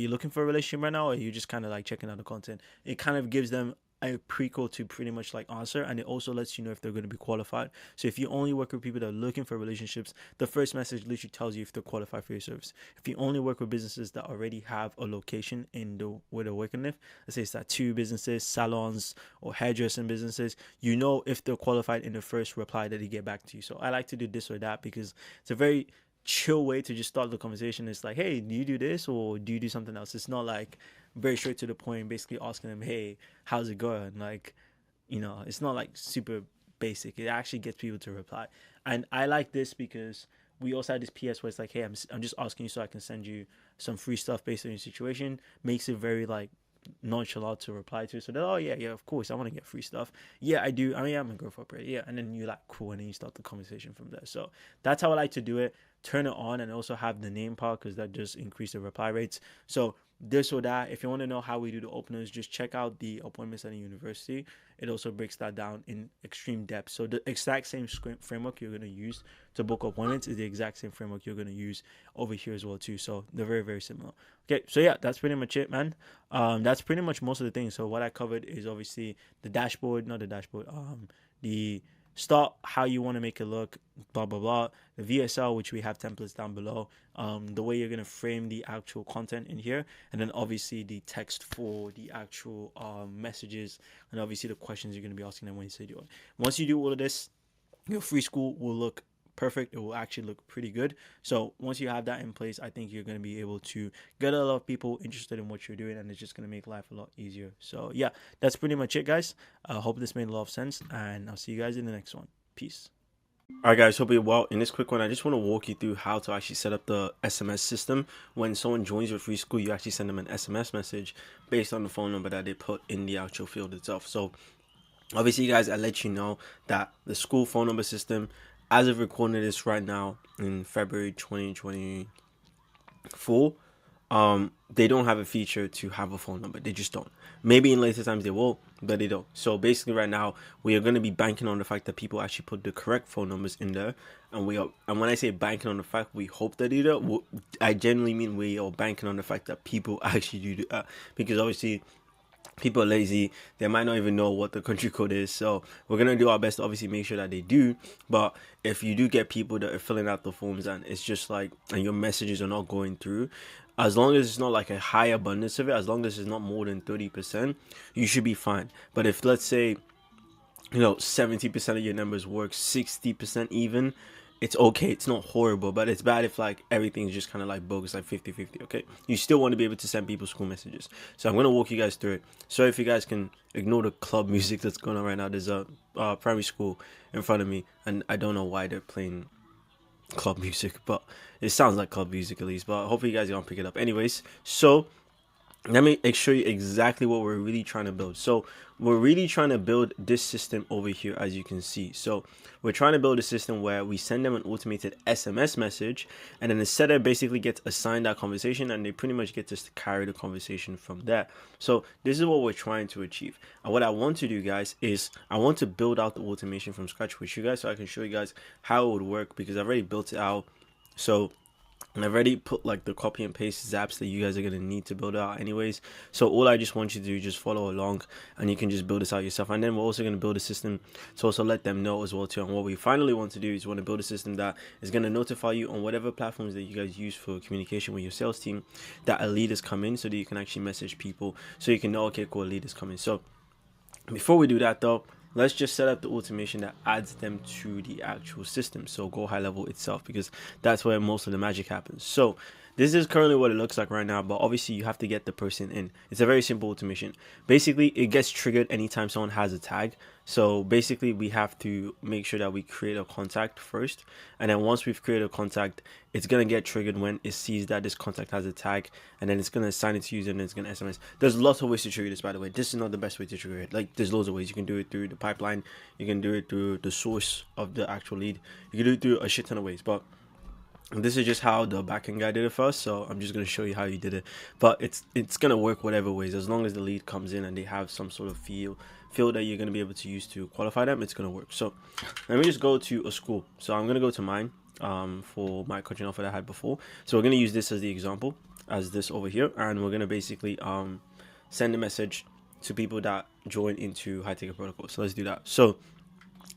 looking for a relationship right now, or are you just kind of like checking out the content? It kind of gives them a prequel to pretty much like answer, and it also lets you know if they're going to be qualified. So if you only work with people that are looking for relationships, the first message literally tells you if they're qualified for your service. If you only work with businesses that already have a location in the where they're working with, let's say it's tattoo businesses, salons, or hairdressing businesses, you know if they're qualified in the first reply that they get back to you. So I like to do this or that because it's a very chill way to just start the conversation. It's like, hey, do you do this or do you do something else? It's not like very straight to the point, basically asking them, hey, how's it going? Like, it's not like super basic. It actually gets people to reply. And I like this because we also had this PS where it's like, hey, I'm just asking you so I can send you some free stuff based on your situation. Makes it very like nonchalant to reply to. So they're, oh yeah, of course, I want to get free stuff. Yeah, I do. I mean, I'm a growth operator. Yeah. And then you're like, cool. And then you start the conversation from there. So that's how I like to do it. Turn it on and also have the name part because that just increase the reply rates. So this or that, if you want to know how we do the openers, just check out the appointments at the university. It also breaks that down in extreme depth. So the exact same framework you're going to use to book appointments is the exact same framework you're going to use over here as well too. So they're very, very similar. Okay, so yeah, that's pretty much it, man. That's pretty much most of the things. So what I covered is obviously the dashboard, not the dashboard, the start, how you want to make it look, blah blah blah, the VSL, which we have templates down below, the way you're going to frame the actual content in here, and then obviously the text for the actual messages, and obviously the questions you're going to be asking them when you say do it. Once you do all of this, your free Skool will look perfect. It will actually look pretty good. So once you have that in place, I think you're going to be able to get a lot of people interested in what you're doing, and it's just going to make life a lot easier. So yeah, that's pretty much it, guys. I hope this made a lot of sense, and I'll see you guys in the next one. Peace. Alright guys, hope you're well. In this quick one, I just want to walk you through how to actually set up the SMS system. When someone joins your free Skool, you actually send them an SMS message based on the phone number that they put in the actual field itself. So obviously, guys, I let you know that the Skool phone number system, as of recording this right now in February 2024, they don't have a feature to have a phone number. They just don't. Maybe in later times they will, but they don't. So basically right now we are going to be banking on the fact that people actually put the correct phone numbers in there, and when I say banking on the fact, we hope that they do. I genuinely mean we are banking on the fact that people actually do that, because obviously people are lazy. They might not even know what the country code is. So we're going to do our best to obviously make sure that they do. But if you do get people that are filling out the forms and it's just like, and your messages are not going through, as long as it's not like a high abundance of it, as long as it's not more than 30%, you should be fine. But if, let's say, 70% of your numbers work, 60% even, it's okay. It's not horrible, but it's bad if like everything's just kind of like bogus, like 50-50. Okay, you still want to be able to send people Skool messages. So I'm going to walk you guys through it. So if you guys can ignore the club music that's going on right now, there's a primary school in front of me, and I don't know why they're playing club music, but it sounds like club music at least. But hopefully you guys don't pick it up. Anyways, so let me show you exactly what we're really trying to build. So we're really trying to build this system over here, as you can see. So we're trying to build a system where we send them an automated SMS message, and then the setter basically gets assigned that conversation, and they pretty much get to carry the conversation from there. So this is what we're trying to achieve. And what I want to do, guys, is I want to build out the automation from scratch with you guys, so I can show you guys how it would work, because I've already built it out. So and I've already put like the copy and paste zaps that you guys are going to need to build out anyways. So all I just want you to do is just follow along, and you can just build this out yourself. And then we're also going to build a system to also let them know as well too. And what we finally want to do is want to build a system that is going to notify you on whatever platforms that you guys use for communication with your sales team that a lead has come in, so that you can actually message people, so you can know, okay, cool, a lead is coming. So before we do that though, let's just set up the automation that adds them to the actual system. So go high level itself, because that's where most of the magic happens. So this is currently what it looks like right now, but obviously you have to get the person in. It's a very simple automation. Basically, it gets triggered anytime someone has a tag. So basically we have to make sure that we create a contact first, and then once we've created a contact, it's going to get triggered when it sees that this contact has a tag, and then it's going to assign it to user, and it's going to SMS. There's lots of ways to trigger this, by the way. This is not the best way to trigger it. Like, there's loads of ways. You can do it through the pipeline, you can do it through the source of the actual lead, you can do it through a shit ton of ways, but this is just how the backend guy did it first, so I'm just going to show you how he did it. But it's going to work whatever ways, as long as the lead comes in and they have some sort of field that you're going to be able to use to qualify them, it's going to work. So let me just go to a Skool. So I'm going to go to mine for my coaching offer that I had before. So we're going to use this as the example, as this over here, and we're going to basically send a message to people that join into high ticket protocol. So let's do that. So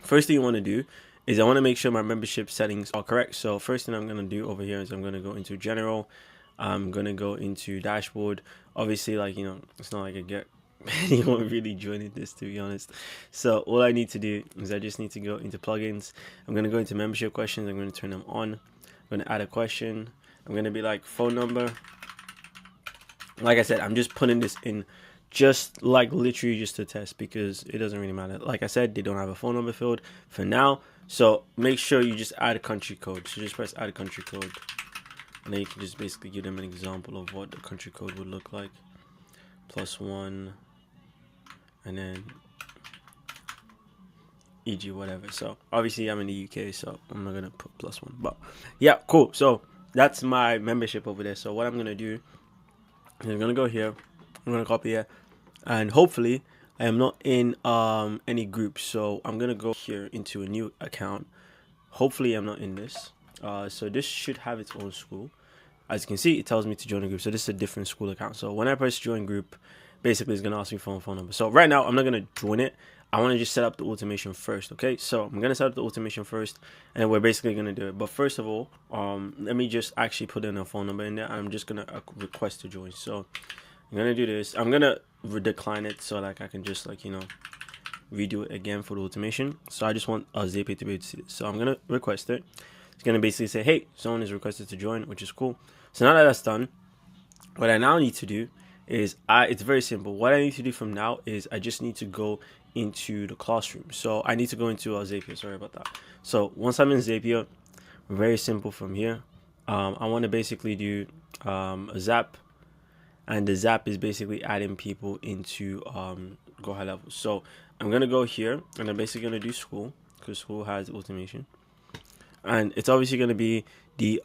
first thing you want to do is I want to make sure my membership settings are correct. So first thing I'm going to do over here is I'm going to go into general. I'm going to go into dashboard. Obviously, like, you know, it's not like I get anyone really joining this, to be honest. So all I need to do is I just need to go into plugins. I'm going to go into membership questions. I'm going to turn them on. I'm going to add a question. I'm going to be like phone number. Like I said, I'm just putting this in just like literally just to test, because it doesn't really matter. Like I said, they don't have a phone number field for now. So make sure you just add a country code. So just press add a country code. And then you can just basically give them an example of what the country code would look like. +1. And then e.g. whatever. So obviously I'm in the UK, so I'm not going to put +1. But yeah, cool. So that's my membership over there. So what I'm going to do is I'm going to go here. I'm going to copy it. And hopefully I am not in any group. So I'm going to go here into a new account. Hopefully I'm not in this. So this should have its own school. As you can see, it tells me to join a group. So this is a different school account. So when I press join group, basically it's going to ask me for a phone number. So right now, I'm not going to join it. I want to just set up the automation first. Okay, so I'm going to set up the automation first, and we're basically going to do it. But first of all, let me just actually put in a phone number in there. I'm just going to request to join. So I'm going to do this. I'm going to decline it so like I can just like, you know, redo it again for the automation. So I just want Zapier to be able to see this. So I'm going to request it. It's going to basically say, hey, someone is requested to join, which is cool. So now that that's done, what I now need to do is it's very simple. What I need to do from now is I just need to go into the classroom. So I need to go into Zapier. Sorry about that. So once I'm in Zapier, very simple from here. I want to basically do a zap. And the zap is basically adding people into Go High Level. So I'm going to go here, and I'm basically going to do Skool, because Skool has automation. And it's obviously going to be the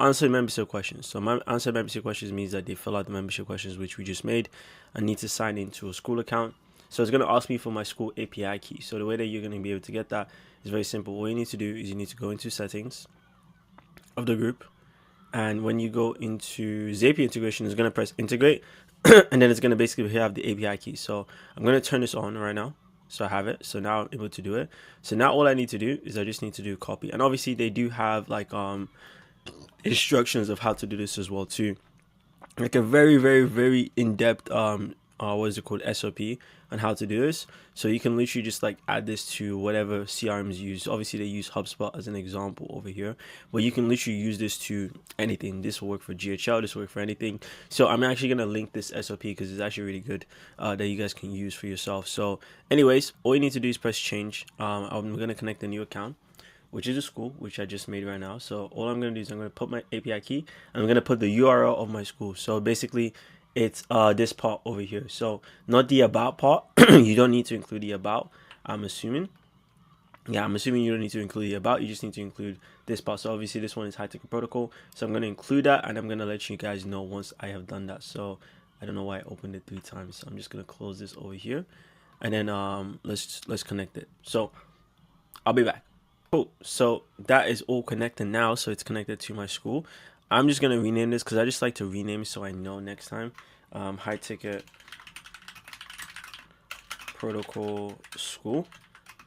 answer membership questions. So my answer membership questions means that they fill out the membership questions, which we just made. I need to sign into a Skool account. So it's going to ask me for my Skool API key. So the way that you're going to be able to get that is very simple. What you need to do is you need to go into settings of the group. And when you go into Zapier integration, it's going to press integrate. And then it's going to basically have the API key. So I'm going to turn this on right now. So I have it. So now I'm able to do it. So now all I need to do is I just need to do copy. And obviously they do have like instructions of how to do this as well too. Like a very, very, very in-depth what is it called, SOP on how to do this. So you can literally just like add this to whatever CRMs use. Obviously they use HubSpot as an example over here, but you can literally use this to anything. This will work for GHL, this will work for anything. So I'm actually going to link this SOP because it's actually really good that you guys can use for yourself. So anyways, all you need to do is press change. I'm going to connect a new account, which is a Skool, which I just made right now. So all I'm going to do is I'm going to put my API key, and I'm going to put the URL of my Skool. So basically it's this part over here. So not the about part. You don't need to include the about, I'm assuming. Yeah, I'm assuming you don't need to include the about. You just need to include this part. So obviously this one is high ticket protocol. So I'm going to include that, and I'm going to let you guys know once I have done that. So I don't know why I opened it 3 times. So I'm just going to close this over here, and then let's connect it. So I'll be back. Cool. So that is all connected now. So it's connected to my Skool. I'm just going to rename this because I just like to rename it so I know next time. High ticket protocol Skool,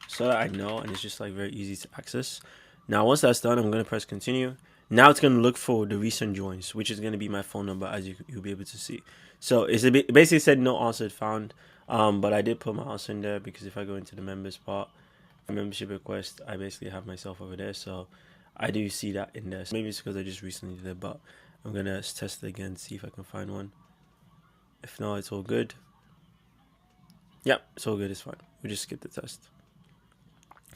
so that I know, and it's just like very easy to access. Now once that's done, I'm going to press continue. Now it's going to look for the recent joins, which is going to be my phone number, as you'll be able to see. So it basically said no answer found, but I did put my answer in there because if I go into the members part, membership request, I basically have myself over there. So I do see that in there. So maybe it's because I just recently did it, but I'm going to test it again, see if I can find one. If not, it's all good. Yep, it's all good. It's fine. We just skip the test.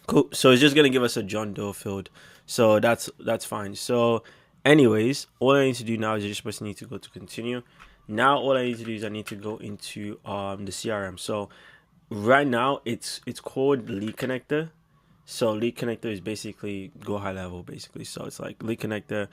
Cool. So it's just going to give us a John Doe field. So that's fine. So anyways, all I need to do now is I just need to go to continue. Now all I need to do is I need to go into the CRM. So right now it's called Lead Connector. So Lead Connector is basically Go High Level, basically. So it's like Lead Connector.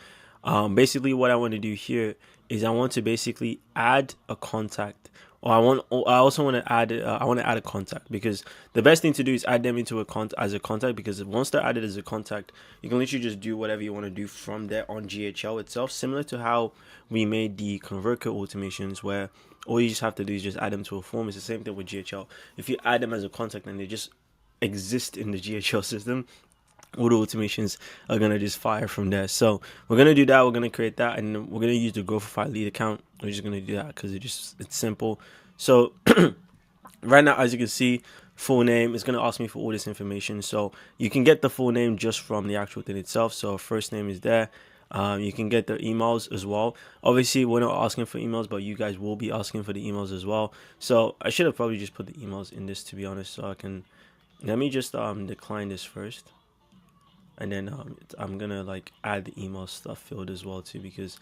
Basically what I want to do here is I want to basically add a contact or I also want to add I want to add a contact, because the best thing to do is add them into as a contact, because once they're added as a contact, you can literally just do whatever you want to do from there on GHL itself, similar to how we made the ConvertKit automations, where all you just have to do is just add them to a form. It's the same thing with GHL. If you add them as a contact and they just exist in the GHL system, all the automations are gonna just fire from there. So we're gonna do that. We're gonna create that, and we're gonna use the Growthify lead account. We're just gonna do that because it's simple. So right now, as you can see, full name is gonna ask me for all this information. So you can get the full name just from the actual thing itself. So first name is there. You can get the emails as well. Obviously, we're not asking for emails, but you guys will be asking for the emails as well. So I should have probably just put the emails in this, to be honest. So I can, let me just decline this first. And then I'm gonna like add the email stuff field as well too, because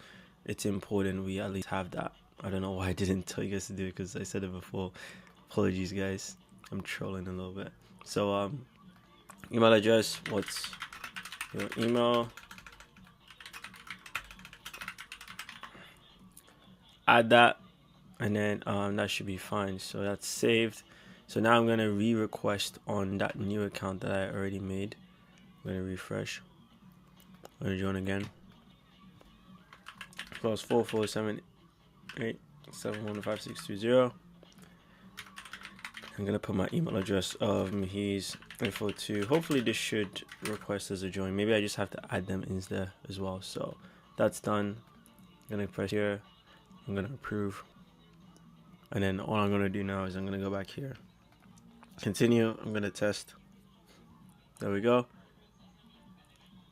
it's important we at least have that. I don't know why I didn't tell you guys to do it, because I said it before. Apologies, guys. I'm trolling a little bit. So email address. What's your email? Add that, and then that should be fine. So that's saved. So now I'm gonna re-request on that new account that I already made. I'm gonna refresh. I'm gonna join again. Plus 447871560. I'm gonna put my email address of Mahis info2. Hopefully this should request as a join. Maybe I just have to add them in there as well. So that's done. I'm gonna press here. I'm gonna approve. And then all I'm gonna do now is I'm gonna go back here. Continue. I'm gonna test. There we go.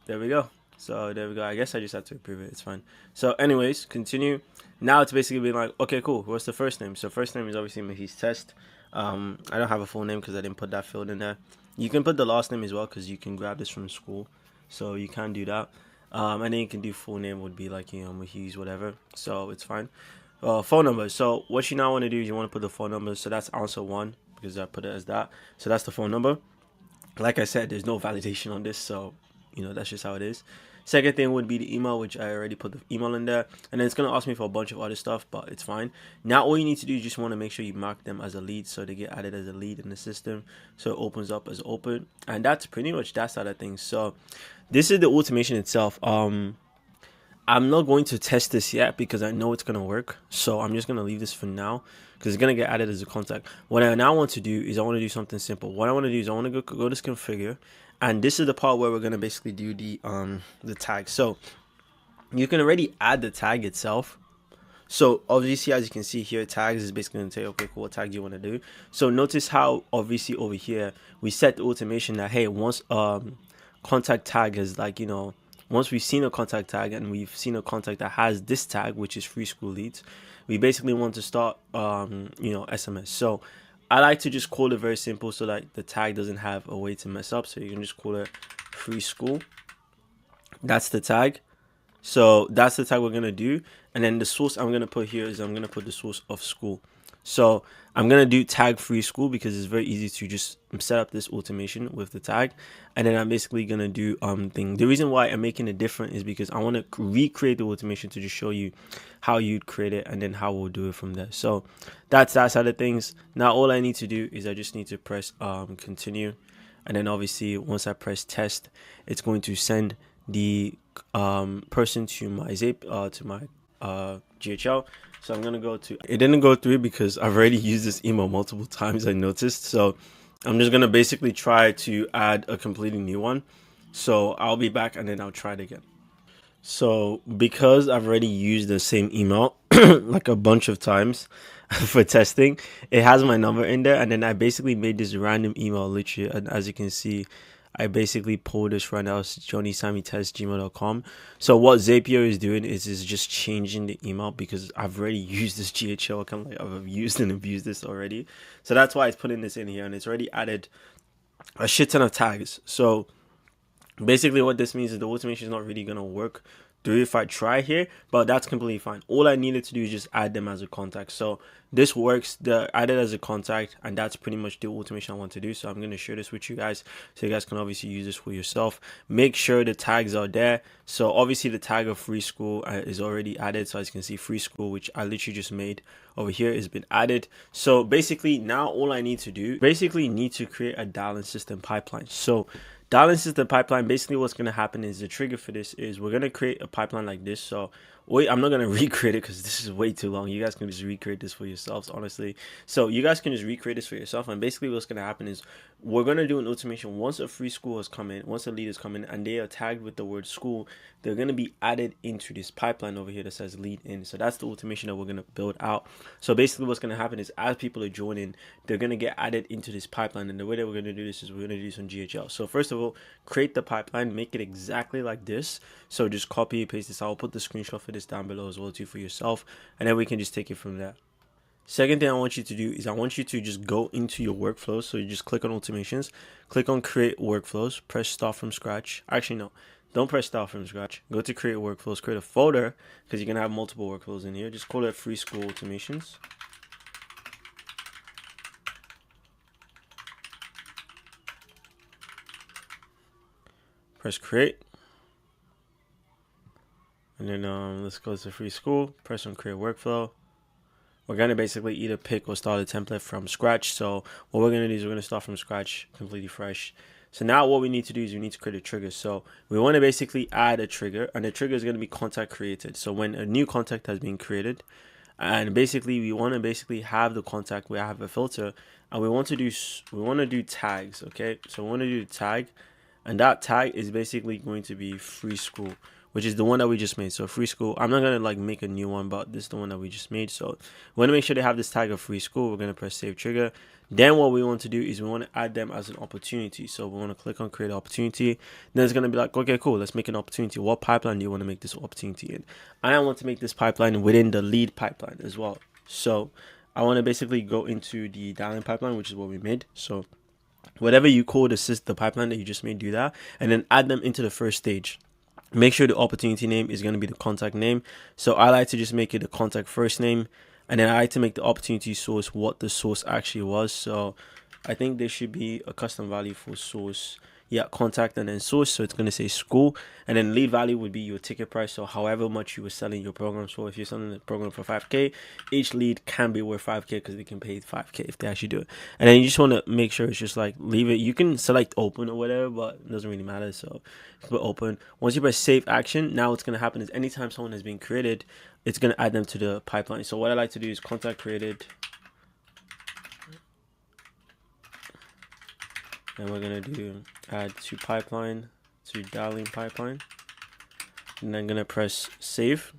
There we go. So there we go. I guess I just have to approve it. It's fine. So anyways, continue. Now it's basically being like, okay, cool. What's the first name? So first name is obviously Mahis Test. I don't have a full name because I didn't put that field in there. You can put the last name as well, because you can grab this from Skool. So you can do that. And then you can do full name would be like, Mahis, whatever. So it's fine. Phone number. So what you now want to do is you want to put the phone number. So that's answer 1, because I put it as that. So that's the phone number. Like I said, there's no validation on this, so that's just how it is. Second thing would be the email, which I already put the email in there, and then it's going to ask me for a bunch of other stuff, but it's fine. Now all you need to do is just want to make sure you mark them as a lead, so they get added as a lead in the system, so it opens up as open. And that's pretty much that side of things. So this is the automation itself. I'm not going to test this yet because I know it's going to work, so I'm just going to leave this for now, because it's going to get added as a contact. What I now want to do is I want to do something simple. What I want to do is I want to go to this configure, and this is the part where we're going to basically do the tag. So you can already add the tag itself. So obviously, as you can see here, tags is basically going to say, okay, cool, what tag do you want to do? So notice how obviously over here we set the automation that, hey, once contact tag is like, once we've seen a contact tag and we've seen a contact that has this tag, which is free Skool leads, we basically want to start SMS. So I like to just call it very simple, so that the tag doesn't have a way to mess up. So you can just call it free Skool. That's the tag. So that's the tag we're going to do. And then the source I'm going to put here is I'm going to put the source of Skool. So I'm going to do tag free Skool, because it's very easy to just set up this automation with the tag. And then I'm basically going to do thing. The reason why I'm making it different is because I want to recreate the automation to just show you how you'd create it, and then how we'll do it from there. So that's that side of things. Now all I need to do is I just need to press continue. And then obviously once I press test, it's going to send the person to my GHL. So I'm gonna go to, it didn't go through because I've already used this email multiple times, I noticed. So I'm just gonna basically try to add a completely new one. So I'll be back and then I'll try it again. So because I've already used the same email like a bunch of times for testing, it has my number in there, and then I basically made this random email literally, and as you can see, I basically pulled this right now. It's johnnysamitest@gmail.com. So what Zapier is doing is just changing the email, because I've already used this GHL account. Like, I've used and abused this already. So that's why it's putting this in here, and it's already added a shit ton of tags. So basically what this means is the automation is not really going to work do if I try here, but that's completely fine. All I needed to do is just add them as a contact. So this works, the added as a contact, and that's pretty much the automation I want to do. So I'm going to share this with you guys so you guys can obviously use this for yourself. Make sure the tags are there. So obviously the tag of free school is already added. So as you can see, free school, which I literally just made over here, has been added. So basically now all I need to do, need to create a dialing system pipeline. So dialing system pipeline, basically what's going to happen is the trigger for this is we're going to create a pipeline like this. So wait, I'm not going to recreate it because this is way too long. You guys can just recreate this for yourselves, honestly. So you guys can just recreate this for yourself. And basically what's going to happen is we're going to do an automation. Once a free school has come in, once a lead has come in and they are tagged with the word school, they're going to be added into this pipeline over here that says lead in. So that's the automation that we're going to build out. So basically what's going to happen is as people are joining, they're going to get added into this pipeline. And the way that we're going to do this is we're going to do this on GHL. So first of all, create the pipeline, make it exactly like this. So just copy and paste this. I'll put the screenshot for this down below as well too for yourself, and then we can just take it from there. Second thing I want you to do is I want you to just go into your workflows. So you just click on automations, click on create workflows, press start from scratch. Actually, no, don't press start from scratch. Go to create workflows, create a folder because you're going to have multiple workflows in here. Just call it free school automations. Press create. And then let's go to free school, press on create workflow. We're going to basically either pick or start a template from scratch. So what we're going to do is we're going to start from scratch, completely fresh. So now what we need to do is we need to create a trigger. So we want to basically add a trigger, and the trigger is going to be contact created. So when a new contact has been created, and basically we want to have the contact, we have a filter, and we want to do tags. Okay, so we want to do tag, and that tag is basically going to be free school, which is the one that we just made. So free school, I'm not going to like make a new one, but this is the one that we just made. So we want to make sure they have this tag of free school. We're going to press save trigger. Then what we want to do is we want to add them as an opportunity. So we want to click on create opportunity. Then it's going to be like, okay, cool, let's make an opportunity. What pipeline do you want to make this opportunity in? I want to make this pipeline within the lead pipeline as well. So I want to basically go into the dialing pipeline, which is what we made. So whatever you call the pipeline that you just made, do that, and then add them into the first stage. Make sure the opportunity name is going to be the contact name. So I like to just make it the contact first name, and then I like to make the opportunity source what the source actually was. So I think there should be a custom value for source. Yeah, contact and then source. So it's going to say school, and then lead value would be your ticket price. So however much you were selling your programs for. If you're selling the program for 5K, each lead can be worth 5K because they can pay 5K if they actually do it. And then you just want to make sure it's just like leave it. You can select open or whatever, but it doesn't really matter. So put open. Once you press save action, now what's going to happen is anytime someone has been created, it's going to add them to the pipeline. So what I like to do is contact created. And we're going to do add to pipeline, to dialing pipeline. And then I'm going to press save.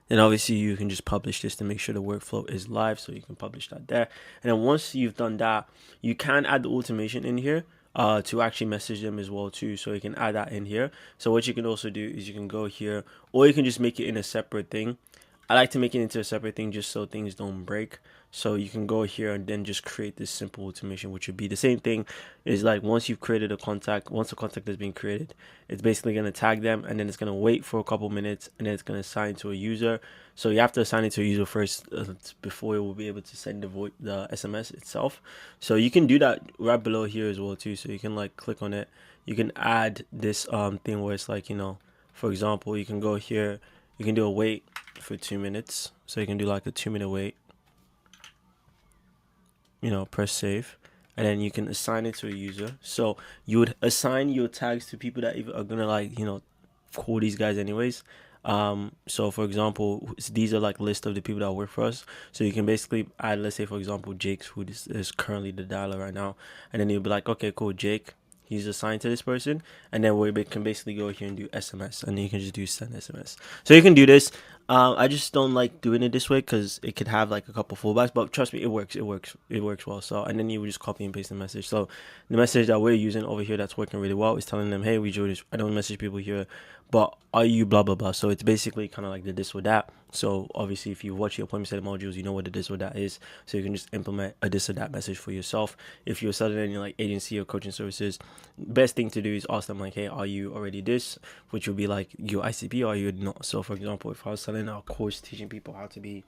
Then obviously you can just publish this to make sure the workflow is live. So you can publish that there. And then once you've done that, you can add the automation in here to actually message them as well too. So you can add that in here. So what you can also do is you can go here, or you can just make it in a separate thing. I like to make it into a separate thing just so things don't break. So you can go here and then just create this simple automation, which would be the same thing. Is like once you've created a contact, once a contact has been created, it's basically going to tag them, and then it's going to wait for a couple minutes, and then it's going to assign to a user. So you have to assign it to a user first before it will be able to send the SMS itself. So you can do that right below here as well too. So you can like click on it. You can add this thing where it's like, you know, for example, you can go here, you can do a wait for 2 minutes. So you can do like a 2-minute wait. You know, press save, and then you can assign it to a user. So you would assign your tags to people that are gonna like, you know, call these guys anyways. So for example, these are like list of the people that work for us. So you can basically add, let's say for example, Jake's, who is currently the dialer right now, and then you'll be like, okay, cool, Jake, he's assigned to this person, and then we can basically go here and do SMS, and you can just do send SMS. So you can do this. I just don't like doing it this way because it could have like a couple fallbacks. But trust me, it works. It works. It works well. So, and then you would just copy and paste the message. So, the message that we're using over here that's working really well is telling them, "Hey, we do this. I don't message people here, but are you blah blah blah?" So it's basically kind of like the this or that. So obviously, if you watch your appointment setting modules, you know what the this or that is. So you can just implement a this or that message for yourself. If you're selling any like agency or coaching services, best thing to do is ask them like, "Hey, are you already this?" Which would be like your ICP or you're not. So for example, if I was selling a course teaching people how to be,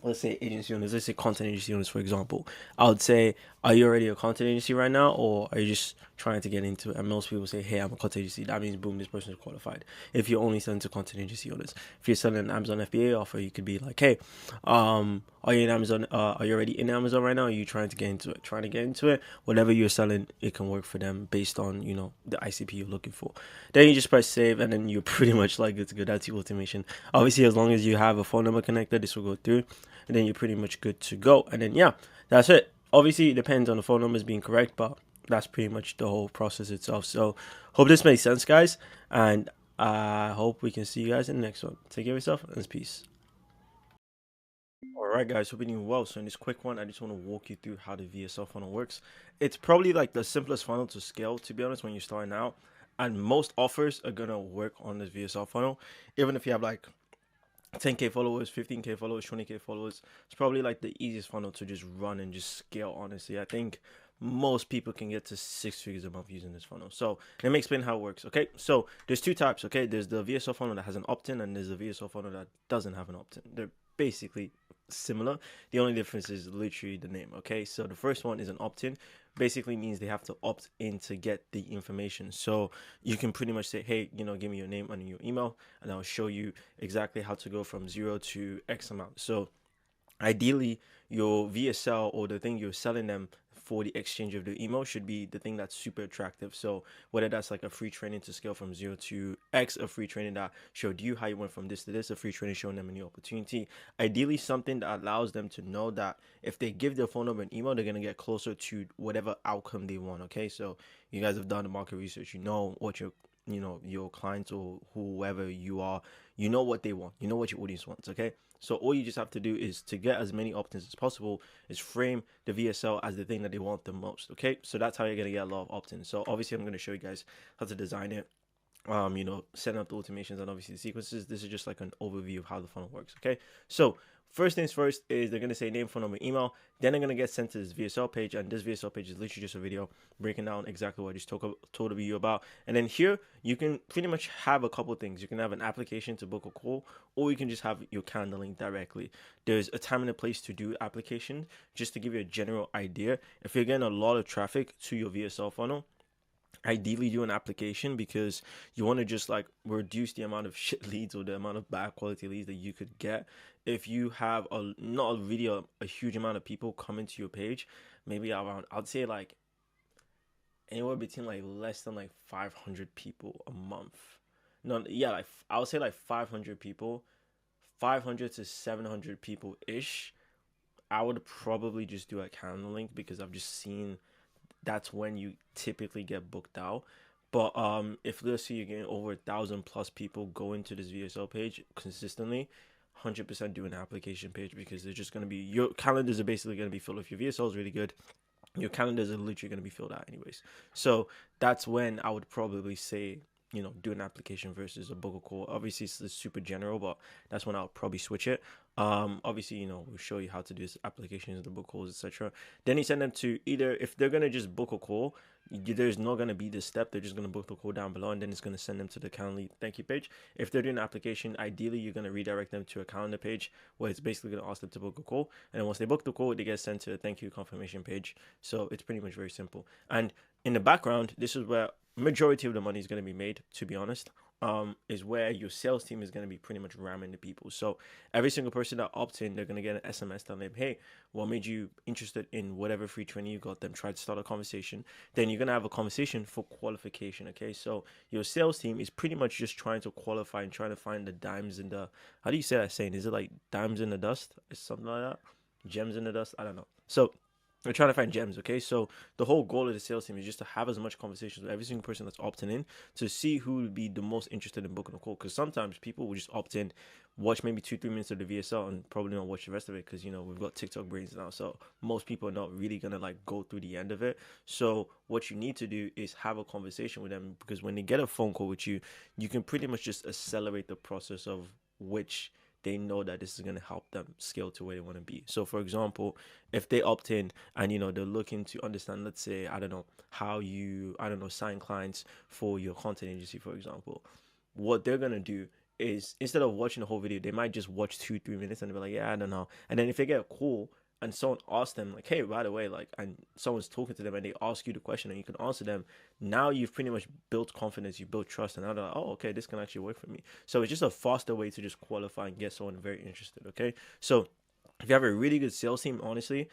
let's say agency owners, let's say content agency owners, for example, I would say, are you already a content agency right now, or are you just trying to get into it? And most people say, hey, I'm a content agency. That means, boom, this person is qualified. If you're only selling to content agency owners, if you're selling an Amazon FBA offer, you could be like, hey, are you in Amazon? Are you already in Amazon right now? Are you trying to get into it? Trying to get into it? Whatever you're selling, it can work for them based on, you know, the ICP you're looking for. Then you just press save, and then you're pretty much like good to go. That's your automation. Obviously, as long as you have a phone number connected, this will go through, and then you're pretty much good to go. And then yeah, that's it. Obviously, it depends on the phone numbers being correct, but that's pretty much the whole process itself. So hope this makes sense, guys, and I hope we can see you guys in the next one. Take care of yourself, and peace. Alright guys, hope you're doing well. So in this quick one, I just want to walk you through how the VSL funnel works. It's probably like the simplest funnel to scale, to be honest, when you're starting out. And most offers are going to work on this VSL funnel. Even if you have like 10K followers, 15K followers, 20K followers, it's probably like the easiest funnel to just run and just scale, honestly. I think most people can get to 6 figures a month using this funnel. So let me explain how it works. Okay, so there's two types. Okay, there's the VSL funnel that has an opt-in, and there's the VSL funnel that doesn't have an opt-in. They're basically similar. The only difference is literally the name. Okay, so the first one is an opt-in. Basically means they have to opt in to get the information. So you can pretty much say, hey, you know, give me your name and your email, and I'll show you exactly how to go from 0 to X amount. So ideally, your VSL or the thing you're selling them for the exchange of the email should be the thing that's super attractive. So whether that's like a free training to scale from 0 to X, a free training that showed you how you went from this to this, a free training showing them a new opportunity, ideally something that allows them to know that if they give their phone number and email, they're going to get closer to whatever outcome they want. Okay, so you guys have done the market research, you know what your clients or whoever you are, you know what they want, you know what your audience wants. Okay, so all you just have to do is, to get as many opt-ins as possible, is frame the VSL as the thing that they want the most. Okay, so that's how you're gonna get a lot of opt-ins. So obviously I'm gonna show you guys how to design it, setting up the automations and obviously the sequences. This is just like an overview of how the funnel works. Okay, so first things first is they're gonna say name, phone number, email. Then they're gonna get sent to this VSL page, and this VSL page is literally just a video breaking down exactly what I just told you about. And then here you can pretty much have a couple things. You can have an application to book a call, or you can just have your calendar link directly. There's a time and a place to do application. Just to give you a general idea, if you're getting a lot of traffic to your VSL funnel, ideally do an application, because you want to just like reduce the amount of shit leads or the amount of bad quality leads that you could get if you have not really a huge amount of people coming to your page. Maybe around, I'd say like anywhere between like less than like 500 people a month. No, yeah, like I would say like 500 people, 500 to 700 people ish. I would probably just do a calendar link, because I've just seen that's when you typically get booked out. But if let's say you're getting over 1,000 plus people go into this VSL page consistently, 100% do an application page, because they're just gonna be, your calendars are basically gonna be filled. If your VSL is really good, your calendars are literally gonna be filled out anyways. So that's when I would probably say, do an application versus a book a call. Obviously it's super general, but that's when I'll probably switch it. Obviously, we'll show you how to do this applications, the book calls, etc. Then you send them to, either if they're gonna just book a call, there's not gonna be this step. They're just gonna book the call down below, and then it's gonna send them to the calendar thank you page. If they're doing an application, ideally you're gonna redirect them to a calendar page where it's basically gonna ask them to book a call, and then once they book the call, they get sent to a thank you confirmation page. So it's pretty much very simple. And in the background, this is where majority of the money is going to be made, to be honest. Is where your sales team is going to be pretty much ramming the people. So every single person that opts in, they're going to get an SMS telling them, hey, what made you interested in whatever free training you got? Them try to start a conversation. Then you're going to have a conversation for qualification. Okay, so your sales team is pretty much just trying to qualify and trying to find the dimes in the, how do you say that saying? Is it like dimes in the dust or something like that? Gems in the dust? I don't know. So we're trying to find gems. Okay, so the whole goal of the sales team is just to have as much conversations with every single person that's opting in to see who would be the most interested in booking a call. Because sometimes people will just opt in, watch maybe 2-3 minutes of the VSL and probably not watch the rest of it, because we've got TikTok brains now, so most people are not really gonna like go through the end of it. So what you need to do is have a conversation with them, because when they get a phone call with you, you can pretty much just accelerate the process of which they know that this is going to help them scale to where they want to be. So for example, if they opt in and they're looking to understand, let's say, I don't know, how you sign clients for your content agency, for example, what they're going to do is, instead of watching the whole video, they might just watch 2-3 minutes and be like, yeah, I don't know. And then if they get a call and someone asks them like, hey, by the way, like, and someone's talking to them and they ask you the question and you can answer them, now you've pretty much built confidence, you built trust, and now they're like, oh, okay, this can actually work for me. So it's just a faster way to just qualify and get someone very interested. Okay, so if you have a really good sales team, honestly,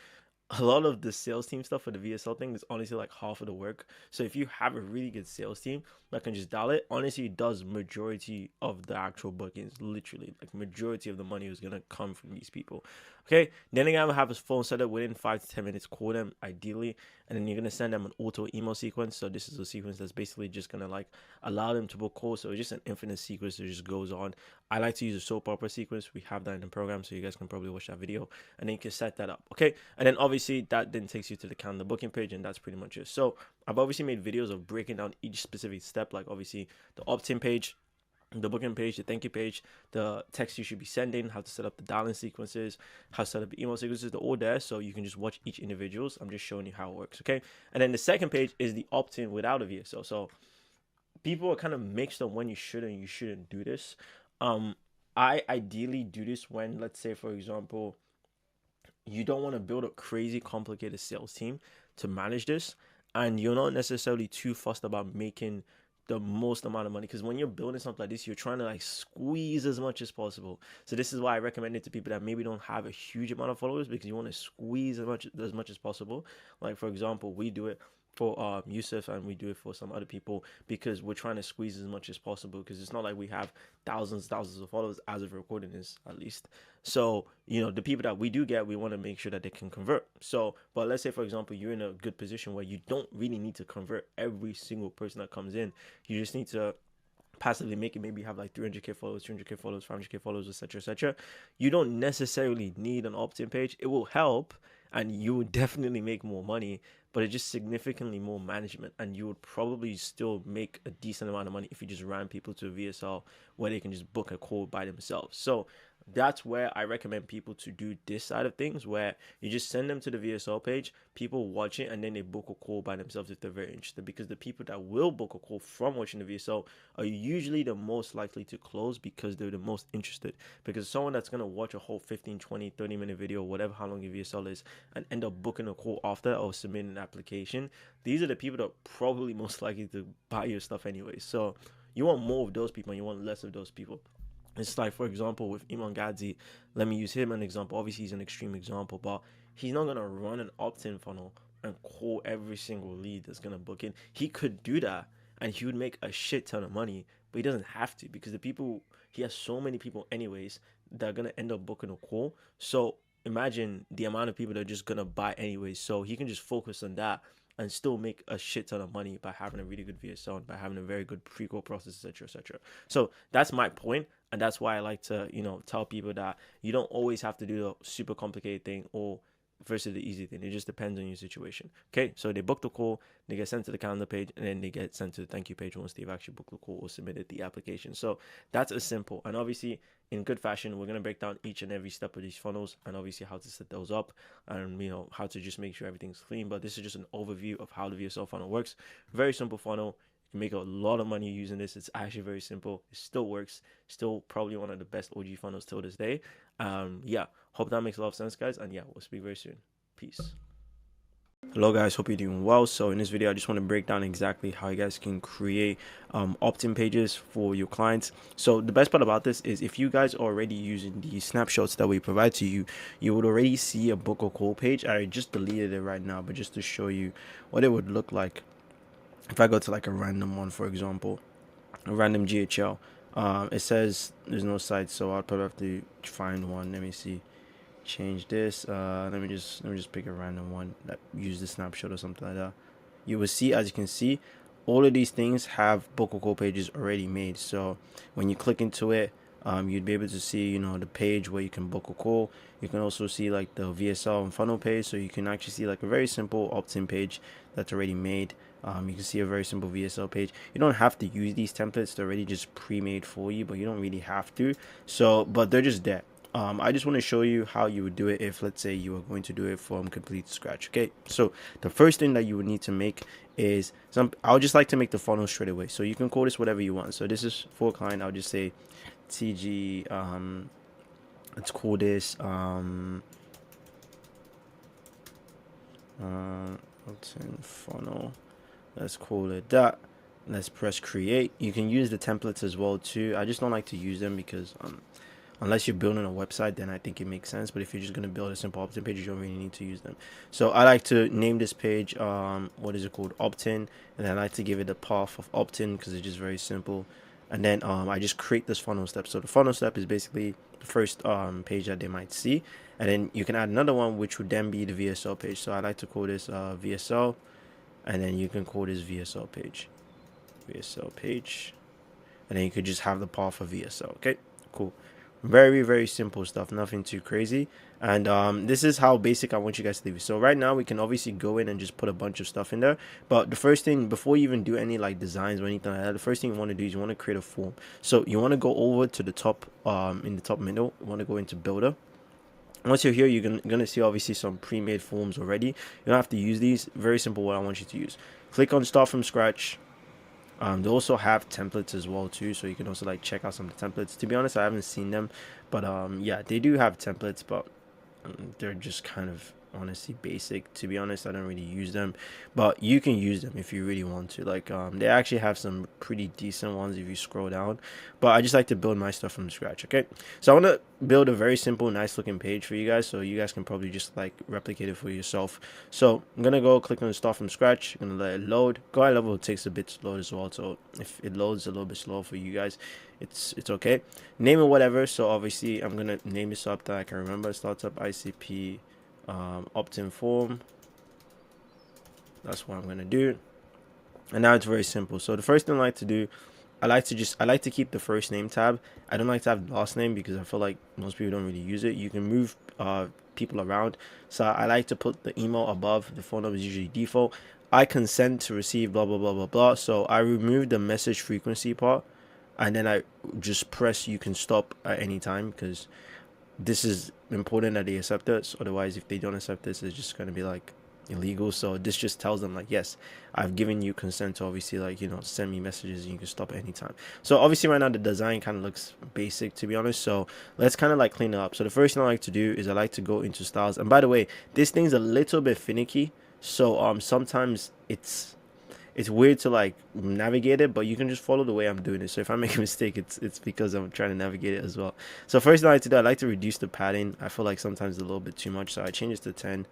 a lot of the sales team stuff for the VSL thing is honestly like half of the work. So if you have a really good sales team that can just dial it, honestly, it does majority of the actual bookings. Literally, like majority of the money is gonna come from these people. Okay, then you're gonna have a phone set up within 5 to 10 minutes. Call them ideally, and then you're gonna send them an auto email sequence. So this is a sequence that's basically just gonna like allow them to book calls. So it's just an infinite sequence that just goes on. I like to use a soap opera sequence. We have that in the program, so you guys can probably watch that video, and then you can set that up. Okay, and then obviously that then takes you to the calendar booking page, and that's pretty much it. So I've obviously made videos of breaking down each specific step, like obviously the opt-in page, the booking page, the thank you page, the text you should be sending, how to set up the dialing sequences, how to set up the email sequences. They're all there, so you can just watch each individuals. I'm just showing you how it works. Okay, and then the second page is the opt-in without a VSL. So people are kind of mixed on when you should and you shouldn't do this. I ideally do this when, let's say, for example, you don't want to build a crazy complicated sales team to manage this, and you're not necessarily too fussed about making the most amount of money, because when you're building something like this, you're trying to like squeeze as much as possible. So this is why I recommend it to people that maybe don't have a huge amount of followers, because you want to squeeze as much as possible. Like for example, we do it for Yusuf, and we do it for some other people, because we're trying to squeeze as much as possible, because it's not like we have thousands of followers as of recording this, at least. So the people that we do get, we want to make sure that they can convert. So but let's say for example you're in a good position where you don't really need to convert every single person that comes in. You just need to passively make it. Maybe you have like 300k followers, 200k followers, 500k followers, etc. You don't necessarily need an opt-in page. It will help, and you would definitely make more money, but it's just significantly more management, and you would probably still make a decent amount of money if you just ran people to a VSL where they can just book a call by themselves. So that's where I recommend people to do this side of things, where you just send them to the VSL page, people watch it, and then they book a call by themselves if they're very interested, because the people that will book a call from watching the VSL are usually the most likely to close, because they're the most interested. Because someone that's going to watch a whole 15, 20, 30-minute video, whatever how long your VSL is, and end up booking a call after or submitting an application, these are the people that are probably most likely to buy your stuff anyway. So you want more of those people and you want less of those people. It's like, for example, with Iman Gadzi, let me use him as an example. Obviously, he's an extreme example, but he's not going to run an opt-in funnel and call every single lead that's going to book in. He could do that, and he would make a shit ton of money, but he doesn't have to, because he has so many people anyways that are going to end up booking a call. So imagine the amount of people that are just going to buy anyways. So he can just focus on that and still make a shit ton of money by having a really good VSL and by having a very good pre-call process, etc. So that's my point, and that's why I like to tell people that you don't always have to do the super complicated thing or versus the easy thing. It just depends on your situation. Okay, so they book the call, they get sent to the calendar page, and then they get sent to the thank you page once they've actually booked the call or submitted the application. So that's as simple. And obviously, in good fashion, we're going to break down each and every step of these funnels, and obviously how to set those up, and how to just make sure everything's clean. But this is just an overview of how the VSL funnel works. Very simple funnel. You can make a lot of money using this. It's actually very simple. It still works. Still probably one of the best OG funnels till this day. Yeah, hope that makes a lot of sense, guys. And yeah, we'll speak very soon. Peace. Hello guys, hope you're doing well. So in this video, I just want to break down exactly how you guys can create opt-in pages for your clients. So the best part about this is, if you guys are already using the snapshots that we provide to you, you would already see a book or call page. I just deleted it right now, but just to show you what it would look like if I go to like a random one, for example, a random GHL. It says there's no site, so I'll probably have to find one. Let me see. change this. Let me just pick a random one that use the snapshot or something like that. You will see, as you can see, all of these things have book a call pages already made. So when you click into it, you'd be able to see, the page where you can book a call. You can also see like the VSL and funnel page, so you can actually see like a very simple opt-in page that's already made. You can see a very simple VSL page. You don't have to use these templates; they're already just pre-made for you, but you don't really have to. So, but they're just there. I just want to show you how you would do it if, let's say, you are going to do it from complete scratch. Okay, so the first thing that you would need to make is I would just like to make the funnel straight away. So you can call this whatever you want. So this is for a client. I'll just say TG. Let's call this Optin funnel. Let's call it that. Let's press create. You can use the templates as well too. I just don't like to use them because unless you're building a website, then I think it makes sense. But if you're just going to build a simple opt-in page, you don't really need to use them. So I like to name this page, what is it called? Opt-in. And I like to give it the path of opt-in because it's just very simple. And then I just create this funnel step. So the funnel step is basically the first page that they might see. And then you can add another one, which would then be the VSL page. So I like to call this VSL. And then you can call this VSL page. VSL page. And then you could just have the path of VSL. Okay, cool. Very, very simple stuff, nothing too crazy. And this is how basic I want you guys to leave it. So right now we can obviously go in and just put a bunch of stuff in there, but the first thing, before you even do any like designs or anything like that, the first thing you want to do is you want to create a form. So you want to go over to the top, in the top middle, you want to go into builder. Once you're here, you're gonna see obviously some pre-made forms already. You don't have to use these. Very simple what I want you to use. Click on start from scratch. They also have templates as well too, so you can also like check out some of the templates. To be honest, I haven't seen them, but yeah, they do have templates, but they're just kind of honestly basic. To be honest, I don't really use them, but you can use them if you really want to. Like they actually have some pretty decent ones if you scroll down, but I just like to build my stuff from scratch. Okay, so I want to build a very simple, nice looking page for you guys, so you guys can probably just like replicate it for yourself. So I'm gonna go click on start from scratch. I'm gonna let it load. Go high level takes a bit to load as well, so if it loads a little bit slow for you guys, it's okay. Name it whatever. So obviously I'm gonna name this up that I can remember. Startup ICP opt-in form. That's what I'm gonna do. And now it's very simple. So the first thing I like to do, I like to keep the first name tab. I don't like to have the last name because I feel like most people don't really use it. You can move people around, so I like to put the email above. The phone number is usually default. I consent to receive blah blah blah blah blah. So I remove the message frequency part, and then I just press you can stop at any time, because this is important that they accept this. Otherwise, if they don't accept this, it's just going to be like illegal. So this just tells them like, yes, I've given you consent to obviously like, send me messages and you can stop at any time. So obviously right now the design kind of looks basic, to be honest. So let's kind of like clean it up. So the first thing I like to do is I like to go into styles. And by the way, this thing's a little bit finicky. So sometimes it's weird to like navigate it, but you can just follow the way I'm doing it. So if I make a mistake, it's because I'm trying to navigate it as well. So first thing I like to do, I like to reduce the padding. I feel like sometimes it's a little bit too much, so I change this to 10.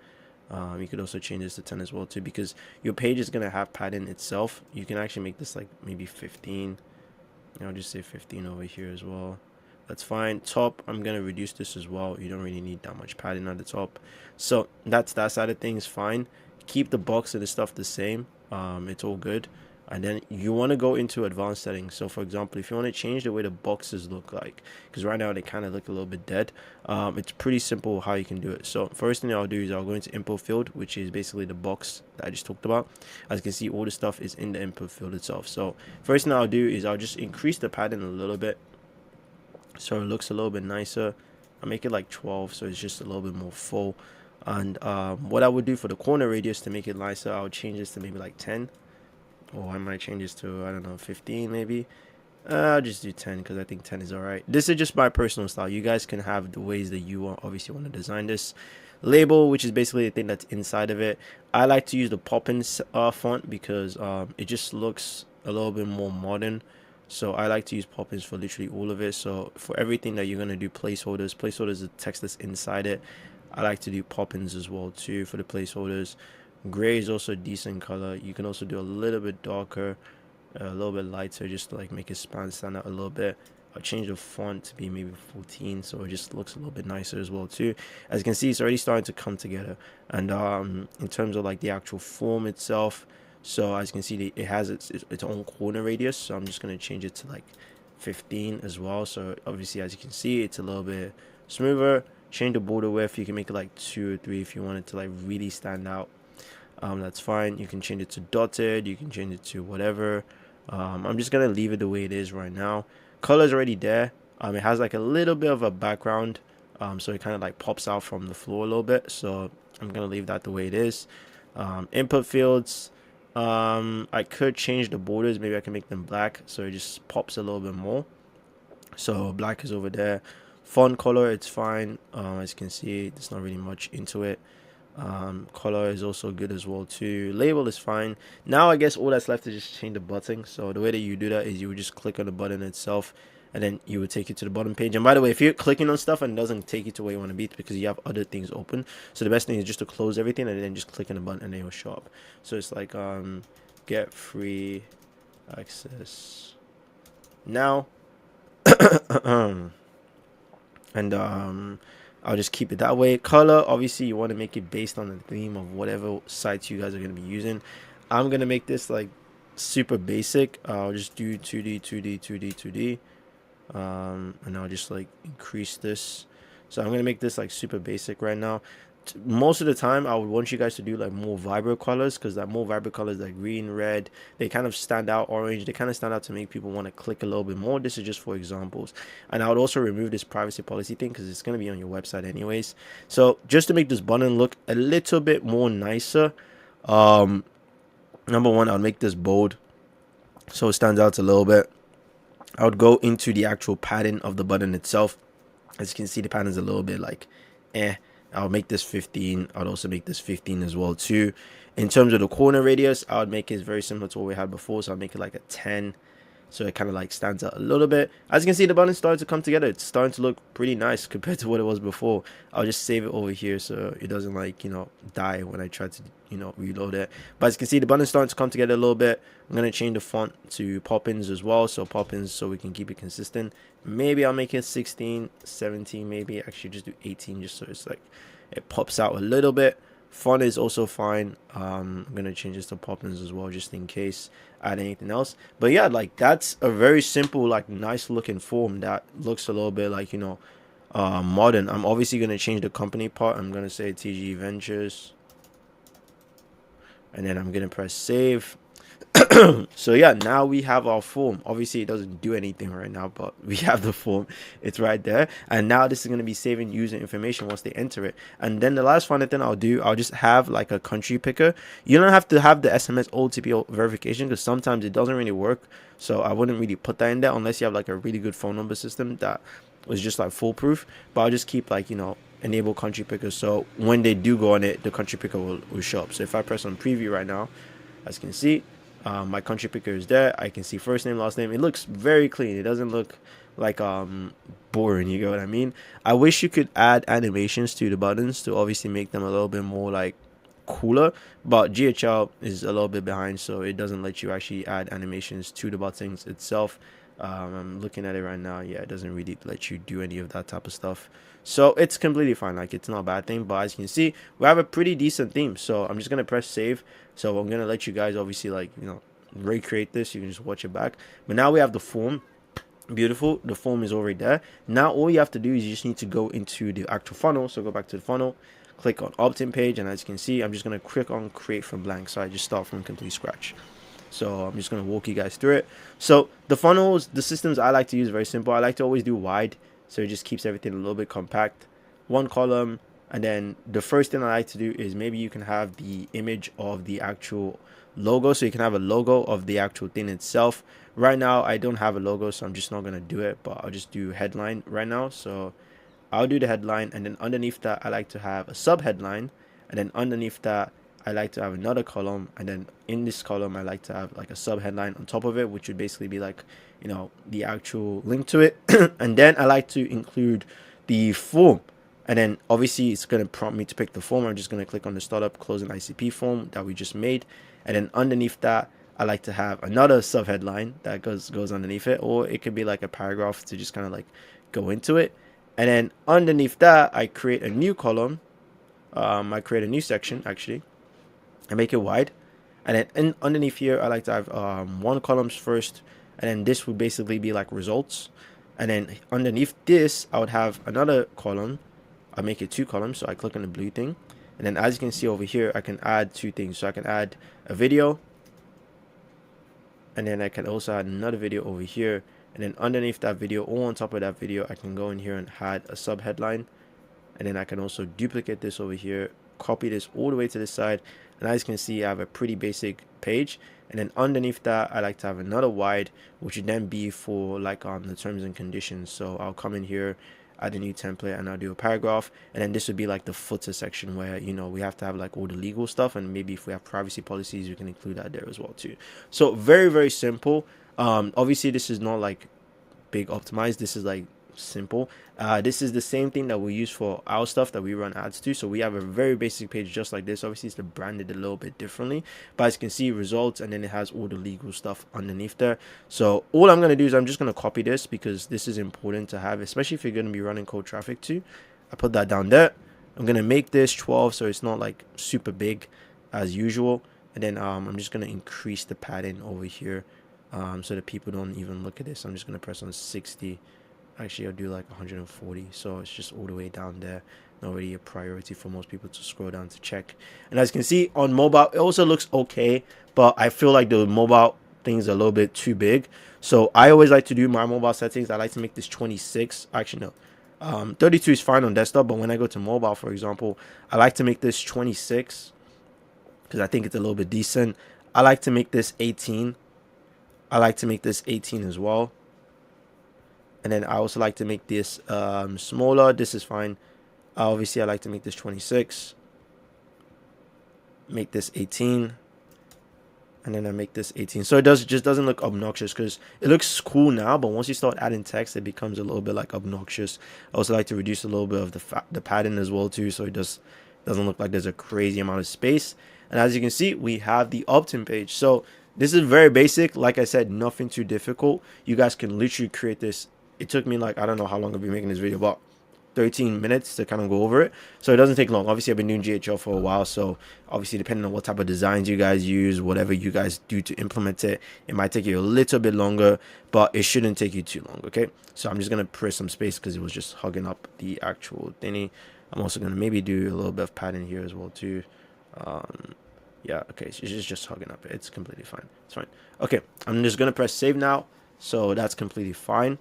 You could also change this to 10 as well too, because your page is gonna have padding itself. You can actually make this like maybe 15. I'll just say 15 over here as well. That's fine. Top, I'm gonna reduce this as well. You don't really need that much padding at the top. So that's that side of things fine. Keep the box and the stuff the same. It's all good. And then you want to go into advanced settings. So for example, if you want to change the way the boxes look like, because right now they kind of look a little bit dead, it's pretty simple how you can do it. So first thing I'll do is I'll go into input field, which is basically the box that I just talked about. As you can see, all the stuff is in the input field itself. So first thing I'll do is I'll just increase the padding a little bit, so it looks a little bit nicer. I'll make it like 12, so it's just a little bit more full. And what I would do for the corner radius to make it nicer, I'll change this to maybe like 10. Or I might change this to, I don't know, 15 maybe. I'll just do 10 because I think 10 is alright. This is just my personal style. You guys can have the ways that you obviously want to design this. Label, which is basically the thing that's inside of it. I like to use the Optin font because it just looks a little bit more modern. So I like to use Optins for literally all of it. So for everything that you're going to do, placeholders is the text that's inside it. I like to do Optins as well too for the placeholders. Gray is also a decent color. You can also do a little bit darker, a little bit lighter, just to like make it stand out a little bit. I'll change the font to be maybe 14, so it just looks a little bit nicer as well too. As you can see, it's already starting to come together. And in terms of like the actual form itself, so as you can see, it has its own corner radius. So I'm just gonna change it to like 15 as well. So obviously, as you can see, it's a little bit smoother. Change the border width. You can make it like 2 or 3 if you want it to like really stand out. That's fine. You can change it to dotted. You can change it to whatever. I'm just gonna leave it the way it is right now. Color is already there. It has like a little bit of a background, so it kind of like pops out from the floor a little bit. So I'm gonna leave that the way it is. Input fields. I could change the borders. Maybe I can make them black, so it just pops a little bit more. So black is over there. Font color, it's fine. As you can see, there's not really much into it. Color is also good as well too. Label is fine. Now I guess all that's left is just change the button. So the way that you do that is you would just click on the button itself, and then you would take you to the bottom page. And by the way, if you're clicking on stuff and it doesn't take you to where you want to be, it's because you have other things open. So the best thing is just to close everything and then just click on the button and then it will show up. So it's like get free access now. And I'll just keep it that way. Color, obviously you want to make it based on the theme of whatever sites you guys are going to be using. I'm going to make this like super basic. I'll just do 2D 2D 2D 2D, and I'll just like increase this. So I'm going to make this like super basic right now. Most of the time I would want you guys to do like more vibrant colors, because that more vibrant colors like green, red, they kind of stand out. Orange, they kind of stand out to make people want to click a little bit more. This is just for examples. And I would also remove this privacy policy thing because it's going to be on your website anyways. So just to make this button look a little bit more nicer, number one, I'll make this bold so it stands out a little bit. I would go into the actual pattern of the button itself. As you can see, the pattern is a little bit like I'll make this 15. I'll also make this 15 as well too. In terms of the corner radius, I would make it very similar to what we had before. So I'll make it like a 10. So it kind of like stands out a little bit. As you can see, the button started to come together. It's starting to look pretty nice compared to what it was before. I'll just save it over here so it doesn't like, die when I try to, reload it. But as you can see, the button's starting to come together a little bit. I'm going to change the font to Poppins as well. So Poppins, so we can keep it consistent. Maybe I'll make it 16, 17, maybe. Actually, just do 18 just so it's like it pops out a little bit. Font is also fine. I'm gonna change this to Poppins as well, just in case add anything else. But yeah, like that's a very simple, like nice looking form that looks a little bit like modern. I'm obviously gonna change the company part. I'm gonna say TG Ventures, and then I'm gonna press save. So yeah, now we have our form. Obviously it doesn't do anything right now, but we have the form. It's right there, and now this is going to be saving user information once they enter it. And then the last final thing I'll do, I'll just have like a country picker. You don't have to have the SMS OTP verification because sometimes it doesn't really work, so I wouldn't really put that in there unless you have like a really good phone number system that was just like foolproof. But I'll just keep like enable country picker, so when they do go on it, the country picker will show up. So if I press on preview right now, as you can see, my country picker is there. I can see first name, last name. It looks very clean. It doesn't look like boring, you get what I mean? I wish you could add animations to the buttons to obviously make them a little bit more like cooler, but GHL is a little bit behind, so it doesn't let you actually add animations to the buttons itself. I'm looking at it right now. Yeah, it doesn't really let you do any of that type of stuff, so it's completely fine. Like, it's not a bad thing, but as you can see, we have a pretty decent theme. So I'm just gonna press save. So I'm gonna let you guys obviously like recreate this. You can just watch it back. But now we have the form. Beautiful. The form is already there. Now all you have to do is you just need to go into the actual funnel. So go back to the funnel, click on Optin page, and as you can see, I'm just gonna click on create from blank. So I just start from complete scratch. So I'm just going to walk you guys through it. So the funnels, the systems I like to use are very simple. I like to always do wide, so it just keeps everything a little bit compact. One column, and then the first thing I like to do is maybe you can have the image of the actual logo, so you can have a logo of the actual thing itself. Right now I don't have a logo, so I'm just not going to do it, but I'll just do headline right now. So I'll do the headline, and then underneath that I like to have a sub headline, and then underneath that I like to have another column, and then in this column I like to have like a sub headline on top of it, which would basically be like the actual link to it. And then I like to include the form, and then obviously it's going to prompt me to pick the form. I'm just going to click on the startup close an ICP form that we just made, and then underneath that I like to have another sub headline that goes underneath it, or it could be like a paragraph to just kind of like go into it. And then underneath that, I create a new column. I create a new section actually. I make it wide, and then underneath here, I like to have one columns first, and then this would basically be like results. And then underneath this, I would have another column. I make it 2 columns, so I click on the blue thing, and then as you can see over here, I can add 2 things. So I can add a video, and then I can also add another video over here, and then underneath that video or on top of that video, I can go in here and add a sub headline. And then I can also duplicate this over here, copy this all the way to the side, and as you can see, I have a pretty basic page. And then underneath that, I like to have another wide, which would then be for like the terms and conditions. So I'll come in here, add a new template, and I'll do a paragraph, and then this would be like the footer section where, you know, we have to have like all the legal stuff, and maybe if we have privacy policies, we can include that there as well too. So very, very simple. Obviously this is not like big optimized, this is like simple. This is the same thing that we use for our stuff that we run ads to. So we have a very basic page just like this. Obviously it's branded a little bit differently, but as you can see, results, and then it has all the legal stuff underneath there. So all I'm going to do is I'm just going to copy this because this is important to have, especially if you're going to be running cold traffic too. I put that down there. I'm going to make this 12 so it's not like super big as usual, and then I'm just going to increase the padding over here so that people don't even look at this. I'm just going to press on 60. Actually, I'll do like 140, so it's just all the way down there. Not really a priority for most people to scroll down to check. And as you can see on mobile, it also looks okay, but I feel like the mobile thing's a little bit too big. So I always like to do my mobile settings. I like to make this 26. Actually, no, 32 is fine on desktop, but when I go to mobile, for example, I like to make this 26 because I think it's a little bit decent. I like to make this 18. I like to make this 18 as well. And then I also like to make this smaller. This is fine. Obviously, I like to make this 26. Make this 18. And then I make this 18. So it just doesn't look obnoxious because it looks cool now. But once you start adding text, it becomes a little bit like obnoxious. I also like to reduce a little bit of the padding as well too. So it doesn't look like there's a crazy amount of space. And as you can see, we have the Optin page. So this is very basic. Like I said, nothing too difficult. You guys can literally create this. It took me like, I don't know how long I've been making this video, about 13 minutes to kind of go over it. So it doesn't take long. Obviously, I've been doing GHL for a while. So obviously, depending on what type of designs you guys use, whatever you guys do to implement it, it might take you a little bit longer, but it shouldn't take you too long. Okay. So I'm just going to press some space because it was just hugging up the actual thingy. I'm also going to maybe do a little bit of padding here as well too. Yeah. Okay. So it's just hugging up. It's completely fine. It's fine. Okay. I'm just going to press save now. So that's completely fine.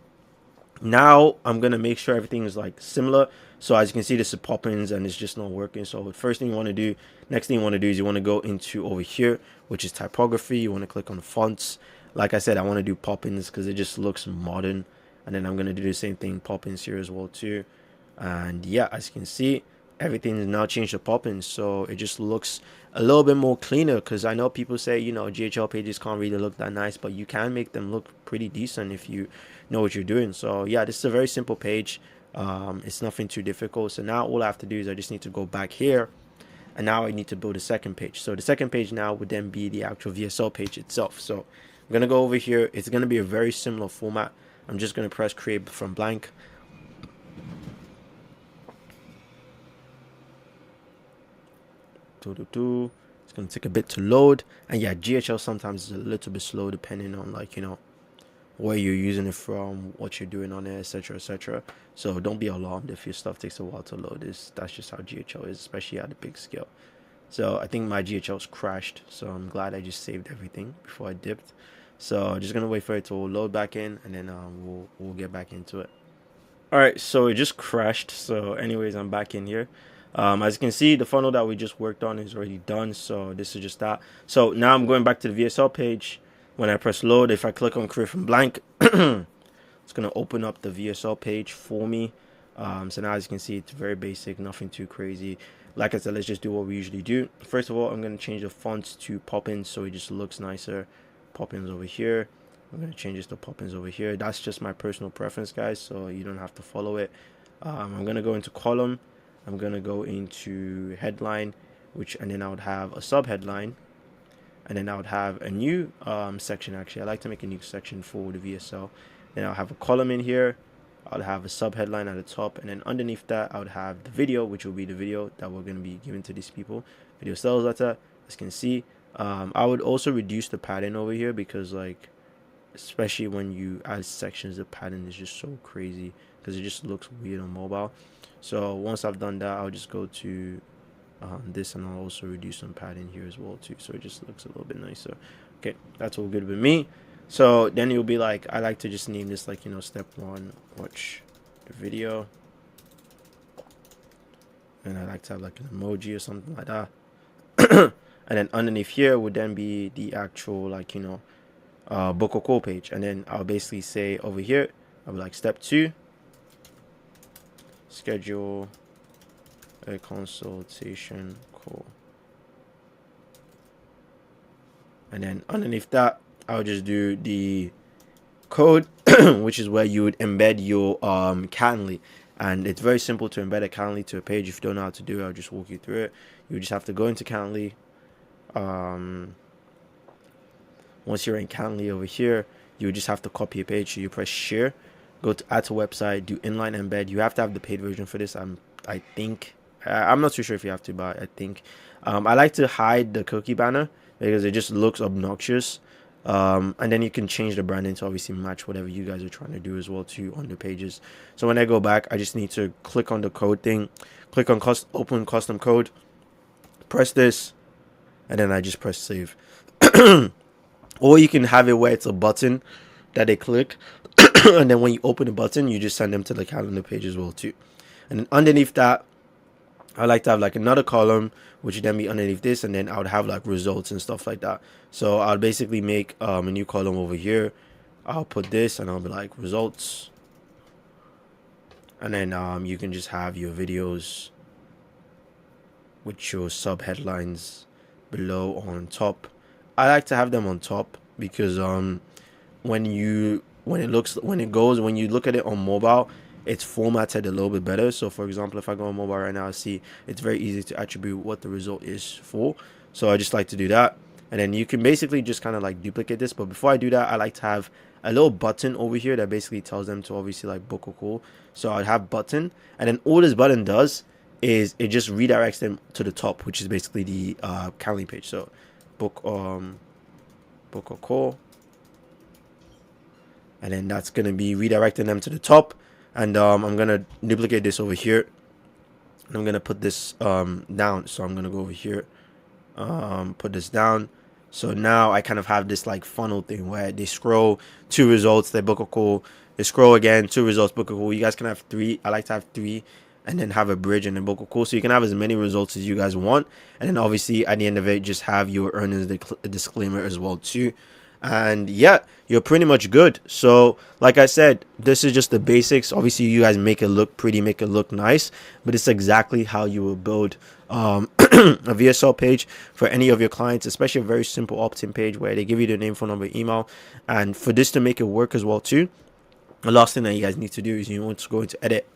Now I'm gonna make sure everything is like similar. So as you can see, this is pop-ins and it's just not working. So the first thing you want to do, next thing you want to do is you want to go into over here, which is typography. You want to click on fonts. Like I said, I want to do pop-ins because it just looks modern. And then I'm gonna do the same thing, pop-ins here as well too. And yeah, as you can see, everything is now changed to pop-ins, so it just looks a little bit more cleaner. Because I know people say, you know, GHL pages can't really look that nice, but you can make them look pretty decent if you know what you're doing. So yeah, this is a very simple page. It's nothing too difficult. So now all I have to do is I just need to go back here, and now I need to build a second page. So the second page now would then be the actual VSL page itself. So I'm gonna go over here. It's gonna be a very similar format. I'm just gonna press create from blank. It's gonna take a bit to load, and yeah, GHL sometimes is a little bit slow depending on, like, you know, where you're using it from, what you're doing on it, etc, etc. So don't be alarmed if your stuff takes a while to load. That's just how GHL is, especially at a big scale. So I think my GHL's crashed, so I'm glad I just saved everything before I dipped. So I'm just gonna wait for it to load back in, and then we'll get back into it. All right, so it just crashed. So anyways, I'm back in here. As you can see, the funnel that we just worked on is already done. So this is just that. So now I'm going back to the VSL page. When I press load, if I click on create from blank, it's going to open up the VSL page for me. So now as you can see, it's very basic, nothing too crazy. Like I said, let's just do what we usually do. First of all, I'm going to change the fonts to pop-ins so it just looks nicer. Pop-ins over here. I'm going to change this to pop-ins over here. That's just my personal preference, guys, so you don't have to follow it. I'm going to go into column. I'm going to go into headline, and then I would have a sub headline. and then I would have a new section. Actually, I like to make a new section for the VSL. Then I'll have a column in here. I'll have a sub headline at the top, and then underneath that I would have the video, which will be the video that we're going to be giving to these people. Video sales letter, as you can see. I would also reduce the padding over here, because like, especially when you add sections, the padding is just so crazy because it just looks weird on mobile. So once I've done that, I'll just go to this, and I'll also reduce some padding here as well too, so it just looks a little bit nicer. Okay, that's all good with me. So then you'll be like, I like to just name this like, step 1, watch the video, and I like to have like an emoji or something like that. And then underneath here would then be the actual like, book a call page. And then I'll basically say over here, I'll be like, step 2, schedule a consultation call. And then underneath that, I'll just do the code, which is where you would embed your Calendly. And it's very simple to embed a Calendly to a page. If you don't know how to do it, I'll just walk you through it. You just have to go into Calendly. Once you're in Calendly over here, you just have to copy a page. So you press share, go to add to website, do inline embed. You have to have the paid version for this. I think I'm not too sure if you have to, but I think I like to hide the cookie banner because it just looks obnoxious. And then you can change the branding to obviously match whatever you guys are trying to do as well too on the pages. So when I go back, I just need to click on the code thing, click on open custom code, press this, and then I just press save. Or you can have it where it's a button that they click, and then when you open the button, you just send them to the calendar page as well too. And then underneath that, I like to have like another column, which would then be underneath this, and then I would have like results and stuff like that. So I'll basically make a new column over here. I'll put this, and I'll be like results, and then you can just have your videos with your sub headlines below on top. I like to have them on top because when you look at it on mobile, it's formatted a little bit better. So for example, if I go on mobile right now, I see it's very easy to attribute what the result is for. So I just like to do that. And then you can basically just kind of like duplicate this. But before I do that, I like to have a little button over here that basically tells them to obviously like book a call. So I'd have button, and then all this button does is it just redirects them to the top, which is basically the Calendly page. So book a call, and then that's gonna be redirecting them to the top. And I'm gonna duplicate this over here, and I'm gonna put this down. So I'm gonna go over here, put this down. So now I kind of have this like funnel thing where they scroll, 2 results, they book a call, they scroll again, 2 results, book a call. You guys can have 3. I like to have 3, and then have a bridge and then book a call. So you can have as many results as you guys want, and then obviously at the end of it, just have your earnings disclaimer as well too. And yeah, you're pretty much good. So like I said, this is just the basics. Obviously you guys make it look pretty, make it look nice, but it's exactly how you will build a VSL page for any of your clients, especially a very simple opt-in page where they give you their name, phone number, email. And for this to make it work as well too, the last thing that you guys need to do is you want to go into edit.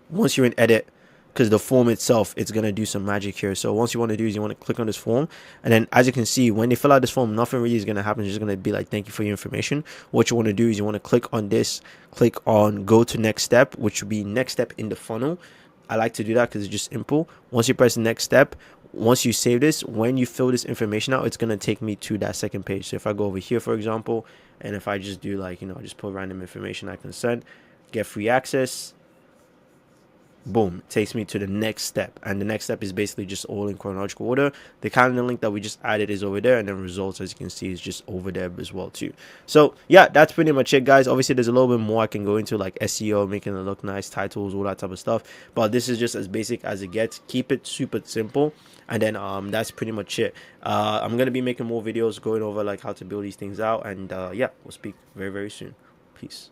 Once you're in edit, because the form itself, it's going to do some magic here. So once you want to do is you want to click on this form, and then as you can see, when they fill out this form, nothing really is going to happen. It's just going to be like, thank you for your information. What you want to do is you want to click on this, click on go to next step, which will be next step in the funnel. I like to do that because it's just simple. Once you press next step, once you save this, when you fill this information out, it's going to take me to that second page. So if I go over here, for example, and if I just do like, just put random information I can send, get free access, boom, takes me to the next step. And the next step is basically just all in chronological order. The calendar link that we just added is over there, and then results, as you can see, is just over there as well too. So yeah, that's pretty much it, guys. Obviously there's a little bit more I can go into, like SEO, making it look nice, titles, all that type of stuff, but this is just as basic as it gets. Keep it super simple, and then that's pretty much it. I'm gonna be making more videos going over like how to build these things out, and yeah, we'll speak very, very soon. Peace.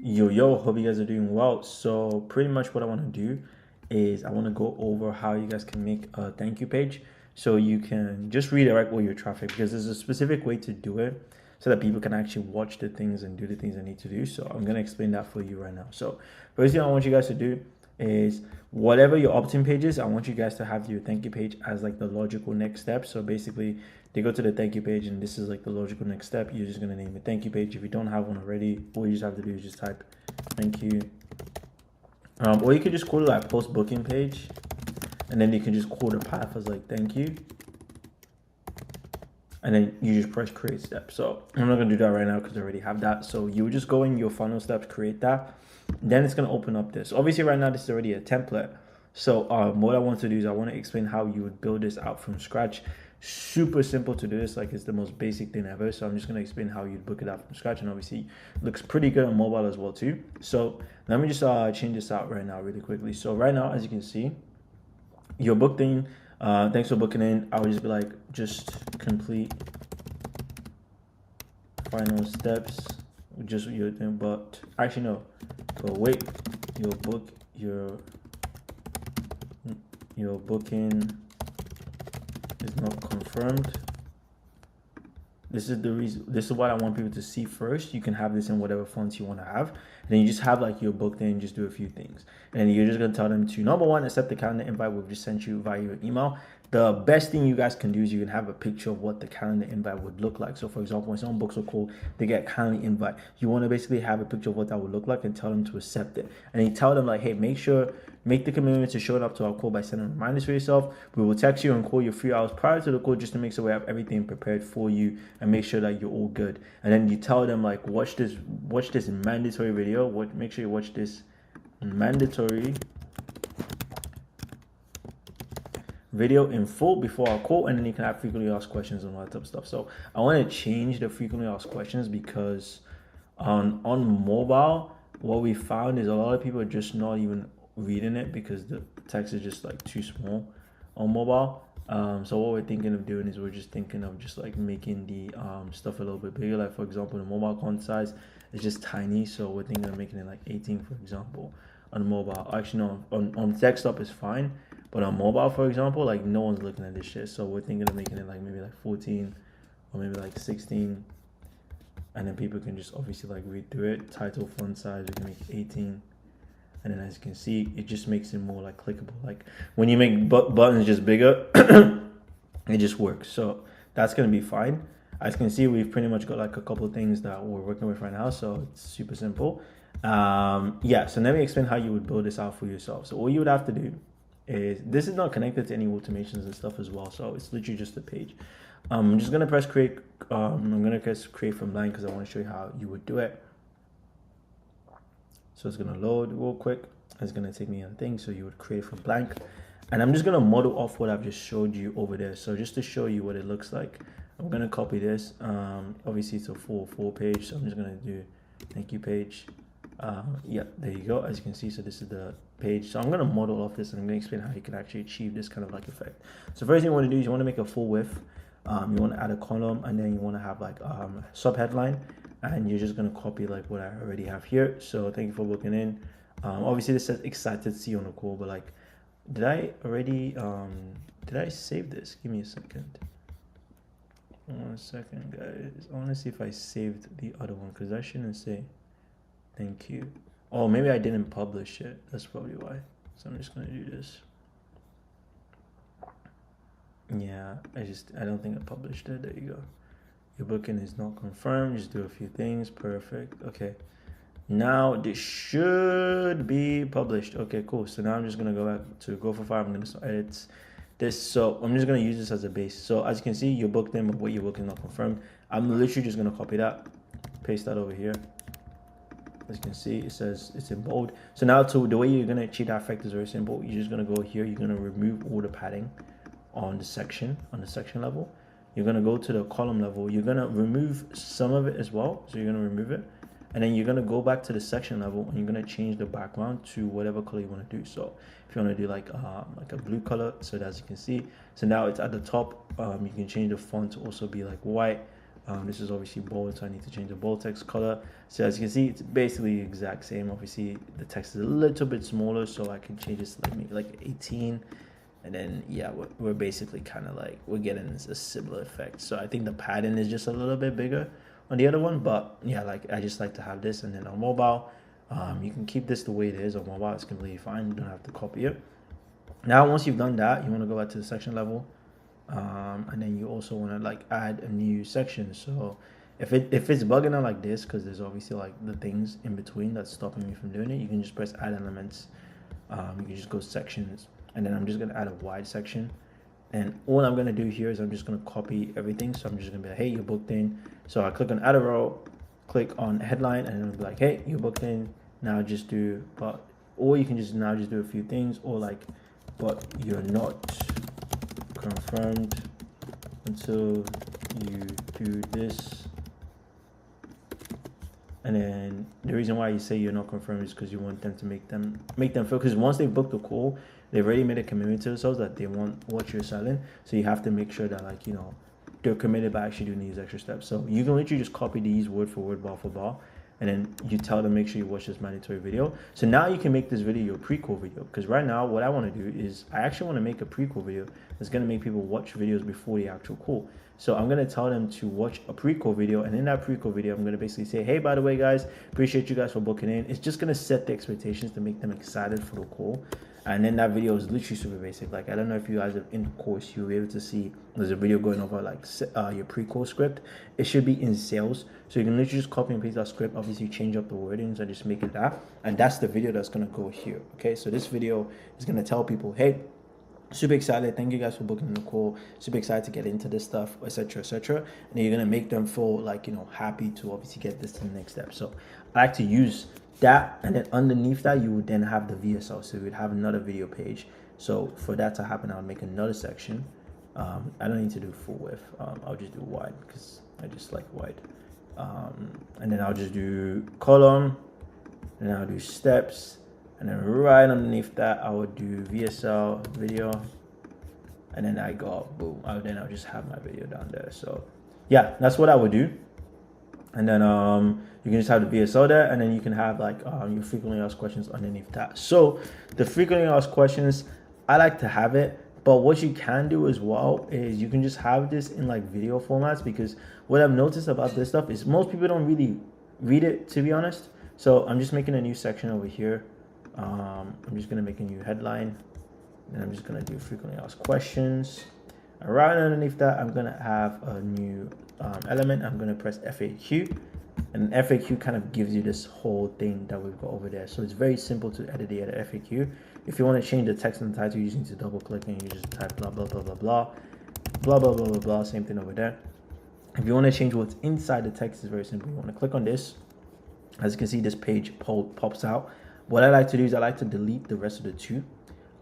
Yo, hope you guys are doing well. So pretty much what I want to do is I want to go over how you guys can make a thank you page, so you can just redirect all your traffic, because there's a specific way to do it so that people can actually watch the things and do the things they need to do. So I'm going to explain that for you right now. So first thing I want you guys to do is whatever your opt-in page is, I want you guys to have your thank you page as like the logical next step. So basically they go to the thank you page and this is like the logical next step. You're just gonna name it thank you page. If you don't have one already, all you just have to do is just type thank you. Or you could just call it like post booking page, and then you can just call the path as like thank you, and then you just press create step. So I'm not gonna do that right now because I already have that. So you would just go in your funnel steps, create that, then it's gonna open up this. Obviously right now this is already a template. So what I want to do is I want to explain how you would build this out from scratch. Super simple to do this, like it's the most basic thing ever. So I'm just going to explain how you'd book it out from scratch, and obviously looks pretty good on mobile as well too. So let me just change this out right now really quickly. So right now, as you can see, your booked in, thanks for booking in. I would just be like, just complete final steps, just what you're doing. But actually no, but wait, your booking is not confirmed. This is the reason. This is what I want people to see first. You can have this in whatever fonts you want to have, and then you just have like your booked in, just do a few things, and then you're just gonna tell them to number one, accept the calendar invite we've just sent you via your email. The best thing you guys can do is you can have a picture of what the calendar invite would look like. So for example, when someone books a call, they get a calendar invite. You want to basically have a picture of what that would look like and tell them to accept it. And you tell them like, hey, make the commitment to showing up to our call by sending reminders for yourself. We will text you and call you 3 hours prior to the call just to make sure we have everything prepared for you and make sure that you're all good. And then you tell them like, watch this mandatory video. Make sure you watch this mandatory video in full before our call, and then you can have frequently asked questions and all that type of stuff. So I want to change the frequently asked questions because on mobile, what we found is a lot of people are just not even reading it because the text is just like too small on mobile. So what we're thinking of doing is we're just thinking of just like making the stuff a little bit bigger. Like for example, the mobile font size is just tiny, so we're thinking of making it like 18, for example, on mobile. Actually no, on desktop is fine. But on mobile, for example, like no one's looking at this shit. So we're thinking of making it like maybe like 14 or maybe like 16. And then people can just obviously like read through it. Title font size, we can make 18. And then as you can see, it just makes it more like clickable. Like when you make buttons just bigger, it just works. So that's going to be fine. As you can see, we've pretty much got like a couple of things that we're working with right now. So it's super simple. Yeah, so let me explain how you would build this out for yourself. So all you would have to do is, this is not connected to any automations and stuff as well, so it's literally just a page. I'm just gonna press create. I'm gonna press create from blank because I want to show you how you would do it. So it's gonna load real quick. It's gonna take me a thing. So you would create from blank, and I'm just gonna model off what I've just showed you over there. So just to show you what it looks like, I'm gonna copy this. Obviously it's a full page, so I'm just gonna do thank you page. Yeah, there you go. As you can see, so this is the page. So I'm going to model off this and I'm going to explain how you can actually achieve this kind of like effect. So first thing you want to do is you want to make a full width. You want to add a column, and then you want to have like sub headline, and you're just going to copy like what I already have here. So thank you for booking in. Obviously this says excited to see you on the call, but like, did I save this? Give me a second. 1 second, guys. I want to see if I saved the other one because I shouldn't say thank you. Oh, maybe I didn't publish it. That's probably why. So I'm just gonna do this. Yeah, I don't think I published it. There you go. Your booking is not confirmed. Just do a few things. Perfect. Okay. Now this should be published. Okay, cool. So now I'm just gonna go back to go for 5. I'm gonna edit this. So I'm just gonna use this as a base. So as you can see, your booked in, but what your booking not confirmed. I'm literally just gonna copy that, paste that over here. As you can see, it says it's in bold. So now the way you're going to achieve that effect is very simple. You're just going to go here. You're going to remove all the padding on the section level. You're going to go to the column level. You're going to remove some of it as well. So you're going to remove it. And then you're going to go back to the section level and you're going to change the background to whatever color you want to do. So if you want to do like a blue color, so that as you can see, so now it's at the top. You can change the font to also be like white. This is obviously bold, so I need to change the bold text color. So as you can see, it's basically the exact same. Obviously the text is a little bit smaller, so I can change this to like maybe like 18. And then yeah, we're basically kind of like, we're getting a similar effect. So I think the padding is just a little bit bigger on the other one, but yeah, like I just like to have this. And then on mobile, You can keep this the way it is on mobile. It's completely fine. You don't have to copy it. Now, once you've done that, you want to go back to the section level, and then you also want to like add a new section. So if it's bugging out like this, because there's obviously like the things in between that's stopping me from doing it, you can just press add elements. You can just go sections, and then I'm just gonna add a wide section. And all I'm gonna do here is I'm just gonna copy everything. So I'm just gonna be like, hey, you're booked in. So I click on add a row, click on headline, and it'll be like, hey, you're booked in. Now just do, or you can just now just do a few things, or like, but you're not confirmed until you do this. And then the reason why you say you're not confirmed is because you want them to make them feel, because once they book the call, they've already made a commitment to themselves that they want what you're selling. So you have to make sure that, like, you know, they're committed by actually doing these extra steps. So you can literally just copy these word for word, bar for bar, and then you tell them, make sure you watch this mandatory video. So now you can make this video your pre-call video, because right now what I want to do is I actually want to make a pre-call video that's going to make people watch videos before the actual call. So I'm going to tell them to watch a pre-call video, and in that pre-call video I'm going to basically say, hey, by the way guys, appreciate you guys for booking in. It's just going to set the expectations to make them excited for the call. And then that video is literally super basic. Like, I don't know if you guys are in the course, you'll be able to see there's a video going over like your pre-call script. It should be in sales. So you can literally just copy and paste that script. Obviously change up the wordings and just make it that. And that's the video that's going to go here. Okay, so this video is going to tell people, hey, super excited, thank you guys for booking the call, super excited to get into this stuff, etc., etc. And then you're going to make them feel like, you know, happy to obviously get this to the next step. So I like to use that, and then underneath that you would then have the VSL, so you would have another video page. So for that to happen, I would make another section. I don't need to do full width, I'll just do wide because I just like wide. And then I'll just do column, and I'll do steps, and then right underneath that I would do VSL video, and then I go boom, then I'll just have my video down there. So yeah, that's what I would do. And then you can just have the VSL there, and then you can have like your frequently asked questions underneath that. So the frequently asked questions, I like to have it, but what you can do as well is you can just have this in like video formats, because what I've noticed about this stuff is most people don't really read it, to be honest. So I'm just making a new section over here. I'm just gonna make a new headline, and I'm just gonna do frequently asked questions. And right underneath that, I'm gonna have a new element. I'm gonna press FAQ, and FAQ kind of gives you this whole thing that we've got over there. So it's very simple to edit the FAQ. If you want to change the text and the title, you just need to double click and you just type blah blah blah blah blah blah blah blah blah blah. Same thing over there. If you want to change what's inside the text, it's very simple. You want to click on this. As you can see, this page pops out. What I like to do is I like to delete the rest of the two.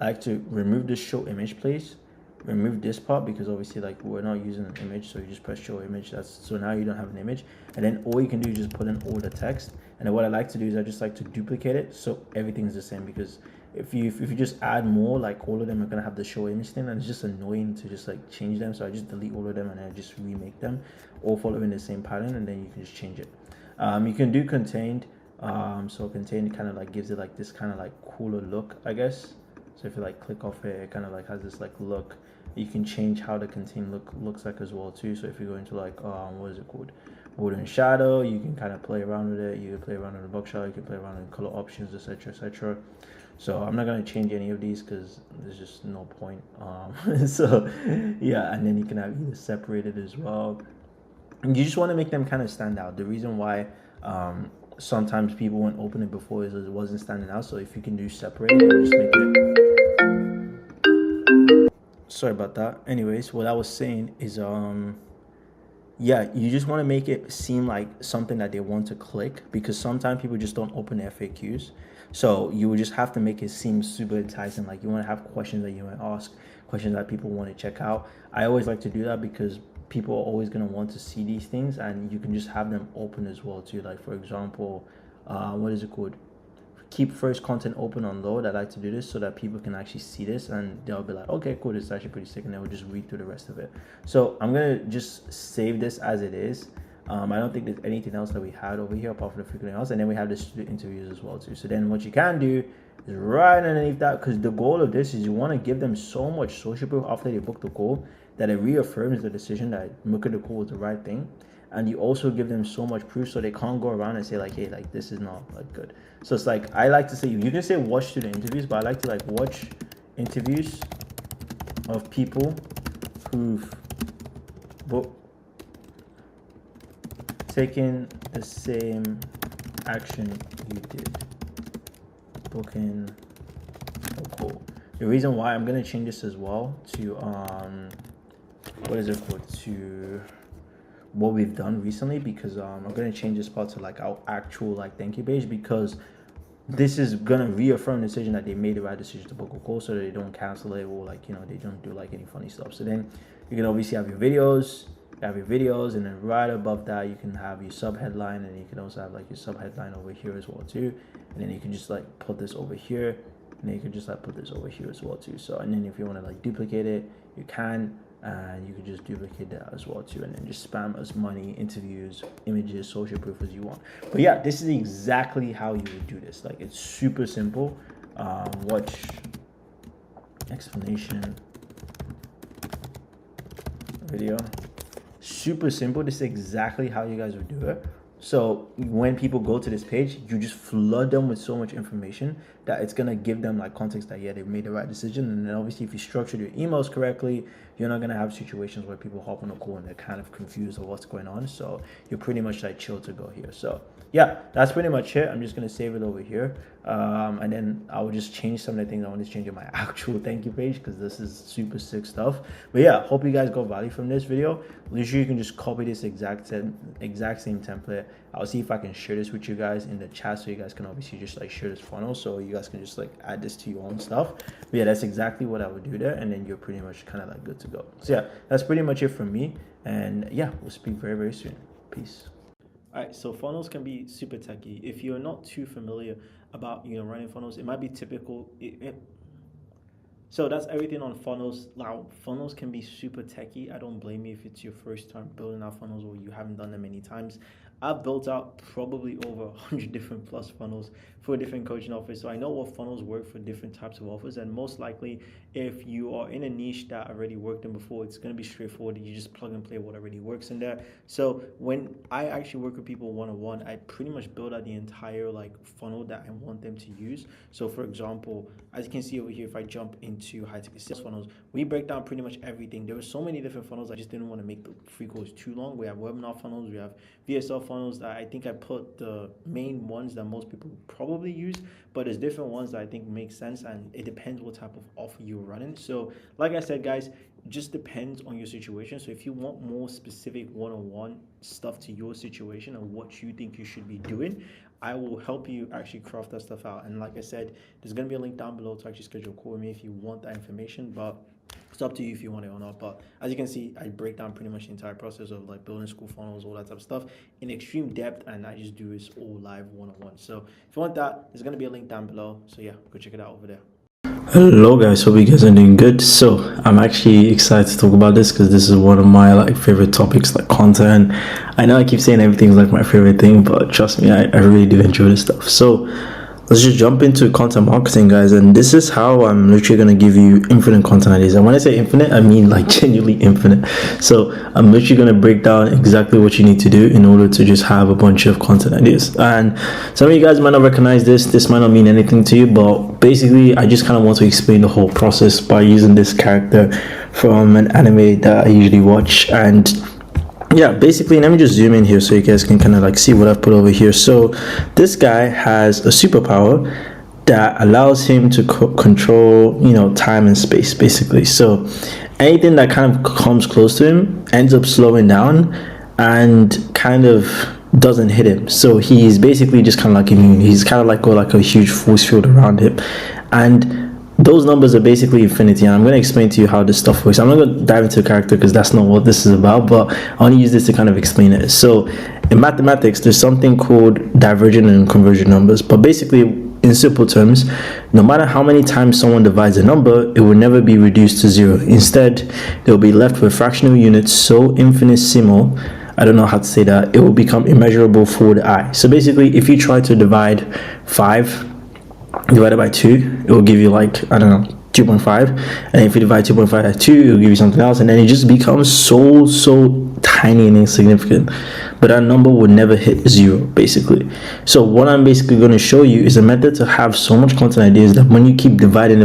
I like to remove the show image place, remove this part, because obviously like we're not using an image, so you just press show image. So now you don't have an image, and then all you can do is just put in all the text. And then what I like to do is I just like to duplicate it so everything's the same, because if you just add more, like all of them are gonna have the show image thing, and it's just annoying to just like change them. So I just delete all of them and then I just remake them, all following the same pattern, and then you can just change it. You can do contained. So contained kind of like gives it like this kind of like cooler look, I guess. So if you like click off it, it kind of like has this like look. You can change how the contained looks like as well too. So if you go into like what is it called, border and shadow, you can kind of play around with it. You can play around with the box shadow, you can play around with color options, etc., etc. So I'm not going to change any of these because there's just no point. So yeah, and then you can have either separated as well. And you just want to make them kind of stand out. The reason why sometimes people won't open it before is it wasn't standing out. So if you can do separate, it will just make it. Sorry about that. Anyways, what I was saying is yeah, you just want to make it seem like something that they want to click, because sometimes people just don't open FAQs. So you would just have to make it seem super enticing. Like you want to have questions that you want to ask, questions that people want to check out. I always like to do that because people are always going to want to see these things, and you can just have them open as well too. Like for example, what is it called? Keep first content open on load. I like to do this so that people can actually see this and they'll be like, okay, cool, this is actually pretty sick, and they'll just read through the rest of it. So I'm gonna just save this as it is. I don't think there's anything else that we had over here apart from the frequently asked, and then we have the student interviews as well too. So then what you can do is right underneath that, because the goal of this is you want to give them so much social proof after they book the call that it reaffirms the decision that booking the call was the right thing. and you also give them so much proof, so they can't go around and say like, hey, like this is not like good. So it's like, I like to say, you can say watch student interviews, but I like to like watch interviews of people who've taken the same action you did. Booking a call. The reason why I'm gonna change this as well to what is it called, to what we've done recently, because I'm gonna change this part to like our actual like thank you page, because this is gonna reaffirm the decision that they made the right decision to book a call, so that they don't cancel it, or like, you know, they don't do like any funny stuff. So then you can obviously have your videos, and then right above that you can have your sub headline, and you can also have like your sub headline over here as well too, and then you can just like put this over here, and then you can just like put this over here as well too. So, and then if you want to like duplicate it, you can, and you can just duplicate that as well too, and then just spam as many interviews, images, social proof as you want. But yeah, this is exactly how you would do this. Like, it's super simple. Watch explanation video. Super simple. This is exactly how you guys would do it. So when people go to this page, you just flood them with so much information that it's gonna give them like context that, yeah, they made the right decision. And then obviously if you structured your emails correctly, you're not gonna have situations where people hop on a call and they're kind of confused of what's going on. So you're pretty much like chill to go here. So yeah, that's pretty much it. I'm just gonna save it over here, and then I will just change some of the things I want to change in my actual thank you page, because this is super sick stuff. But yeah, hope you guys got value from this video. Literally, you can just copy this exact same template. I'll see if I can share this with you guys in the chat, so you guys can obviously just like share this funnel, so you guys can just like add this to your own stuff. But yeah, that's exactly what I would do there, and then you're pretty much kind of like good to go. So yeah, that's pretty much it from me, and yeah, we'll speak very, very soon. Peace. All right, so funnels can be super techy. If you're not too familiar about, you know, running funnels, it might be typical. So that's everything on funnels. Now, funnels can be super techy. I don't blame you if it's your first time building out funnels or you haven't done them many times. I've built out probably over 100 different plus funnels for different coaching offers. So I know what funnels work for different types of offers. And most likely, if you are in a niche that already worked in before, it's going to be straightforward. You just plug and play what already works in there. So when I actually work with people one-on-one, I pretty much build out the entire like funnel that I want them to use. So for example, as you can see over here, if I jump into high-ticket sales funnels, we break down pretty much everything. There were so many different funnels. I just didn't want to make the free course too long. We have webinar funnels. We have VSL funnels that I think I put the main ones that most people probably use, but there's different ones that I think make sense, and it depends what type of offer you're running. So like I said, guys, just depends on your situation. So if you want more specific one-on-one stuff to your situation and what you think you should be doing, I will help you actually craft that stuff out. And like I said, there's going to be a link down below to actually schedule a call with me if you want that information, but it's up to you if you want it or not. But as you can see, I break down pretty much the entire process of like building Skool funnels, all that type of stuff in extreme depth, and I just do this all live one-on-one. So if you want that, there's going to be a link down below. So yeah, go check it out over there. Hello guys, hope you guys are doing good. So I'm actually excited to talk about this because this is one of my like favorite topics, like content. I know I keep saying everything's like my favorite thing, but trust me, I really do enjoy this stuff. So let's just jump into content marketing, guys, and this is how I'm literally going to give you infinite content ideas. And when I say infinite, I mean like genuinely infinite. So I'm literally going to break down exactly what you need to do in order to just have a bunch of content ideas. And some of you guys might not recognize this might not mean anything to you, but basically I just kind of want to explain the whole process by using this character from an anime that I usually watch. And yeah, basically, let me just zoom in here so you guys can kind of like see what I've put over here. So this guy has a superpower that allows him to control, you know, time and space, basically. So anything that kind of comes close to him ends up slowing down and kind of doesn't hit him. So he's basically just kind of like immune. He's kind of like got like a huge force field around him, and those numbers are basically infinity, and I'm going to explain to you how this stuff works. I'm not going to dive into a character because that's not what this is about, but I want to use this to kind of explain it. So in mathematics, there's something called divergent and convergent numbers, but basically in simple terms, no matter how many times someone divides a number, it will never be reduced to zero. Instead, they'll be left with fractional units so infinitesimal, I don't know how to say that, it will become immeasurable for the eye. So basically, if you try to divide 5 divided by 2, it will give you like, I don't know, 2.5, and if you divide 2.5 by 2, it'll give you something else, and then it just becomes so tiny and insignificant. But that number would never hit 0, basically. So what I'm basically going to show you is a method to have so much content ideas that when you keep dividing,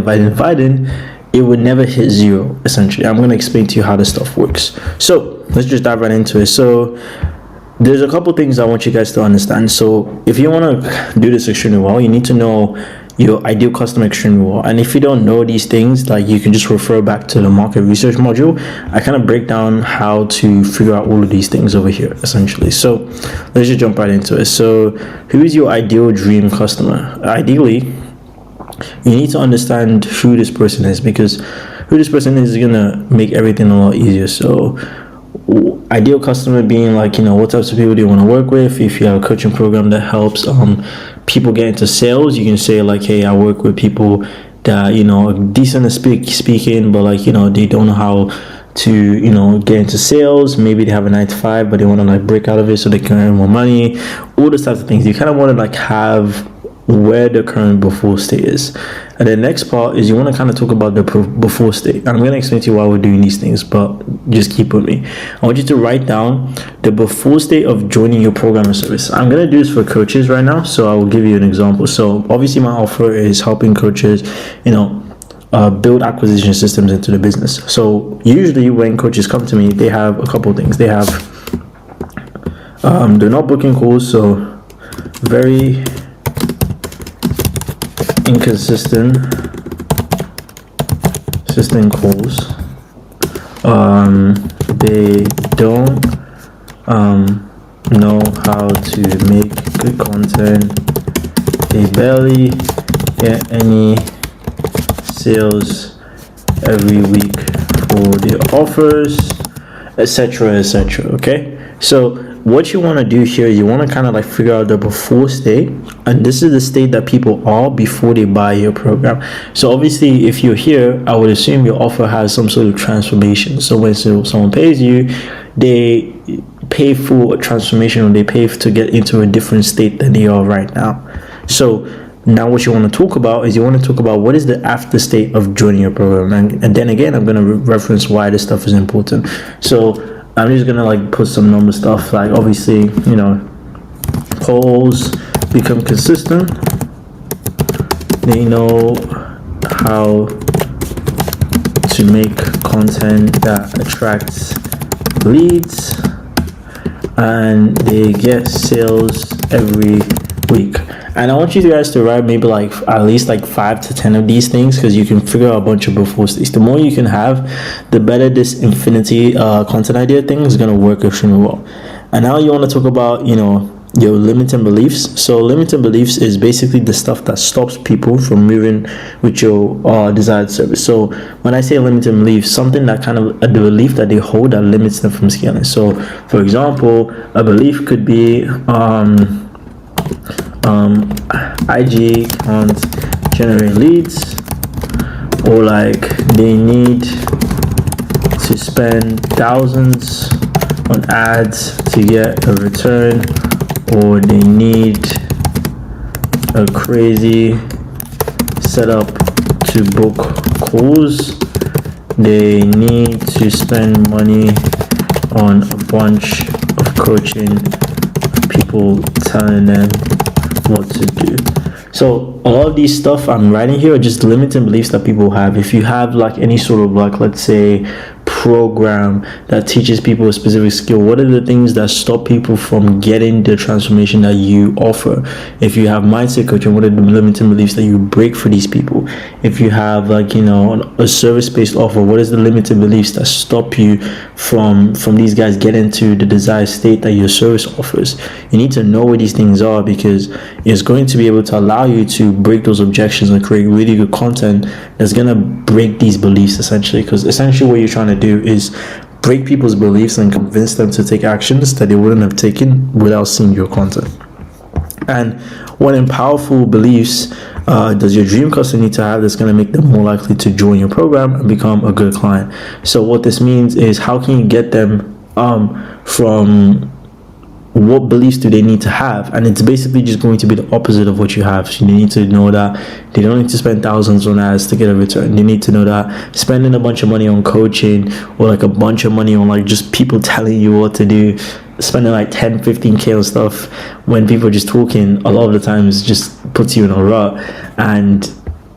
it would never hit 0, essentially. I'm going to explain to you how this stuff works. So let's just dive right into it. So there's a couple things I want you guys to understand. So if you want to do this extremely well, you need to know your ideal customer extremely well. And if you don't know these things, like, you can just refer back to the market research module. I kind of break down how to figure out all of these things over here, essentially. So let's just jump right into it. So who is your ideal dream customer? Ideally, you need to understand who this person is, because who this person is gonna make everything a lot easier. So ideal customer being like, what types of people do you want to work with? If you have a coaching program that helps people get into sales, you can say like, hey, I work with people that are decent at speaking, but like they don't know how to get into sales. Maybe they have a 9 to 5, but they want to like break out of it so they can earn more money. All those types of things. You kind of want to like have where the current before state is. And the next part is you want to kind of talk about the before state. And I'm going to explain to you why we're doing these things, but just keep with me. I want you to write down the before state of joining your program or service. I'm going to do this for coaches right now, so I will give you an example. So obviously my offer is helping coaches, build acquisition systems into the business. So usually when coaches come to me, they have a couple of things. They have they're not booking calls, so very inconsistent calls. They don't know how to make good content. They barely get any sales every week for their offers, etc. Okay, so what you want to do here, you want to kind of like figure out the before state, and this is the state that people are before they buy your program. So obviously if you're here, I would assume your offer has some sort of transformation. So when someone pays you, they pay for a transformation, or they pay to get into a different state than they are right now. So now what you want to talk about is you want to talk about what is the after state of joining your program, and then again I'm going to reference why this stuff is important. So I'm just gonna like put some number stuff, like obviously calls become consistent, they know how to make content that attracts leads, and they get sales every week. And I want you guys to write maybe like at least like 5 to 10 of these things, because you can figure out a bunch of before states. The more you can have, the better this infinity content idea thing is going to work extremely well. And now you want to talk about your limiting beliefs. So limiting beliefs is basically the stuff that stops people from moving with your desired service. So when I say limiting beliefs, something that kind of the belief that they hold that limits them from scaling. So for example, a belief could be IG can't generate leads, or like they need to spend thousands on ads to get a return, or they need a crazy setup to book calls, they need to spend money on a bunch of coaching people telling them what to do. So a lot of these stuff I'm writing here are just limiting beliefs that people have. If you have like any sort of like, let's say, program that teaches people a specific skill, what are the things that stop people from getting the transformation that you offer? If you have mindset coaching, what are the limiting beliefs that you break for these people? If you have like a service-based offer, what is the limiting beliefs that stop you from these guys getting to the desired state that your service offers? You need to know where these things are, because it's going to be able to allow you to break those objections and create really good content that's going to break these beliefs, essentially. Because essentially what you're trying to do is break people's beliefs and convince them to take actions that they wouldn't have taken without seeing your content. And what powerful beliefs does your dream customer need to have that's going to make them more likely to join your program and become a good client? So what this means is, how can you get them from what beliefs do they need to have, and it's basically just going to be the opposite of what you have. So you need to know that they don't need to spend thousands on ads to get a return. They need to know that spending a bunch of money on coaching, or like a bunch of money on like just people telling you what to do, spending like 10-15k on stuff when people are just talking, a lot of the times just puts you in a rut. And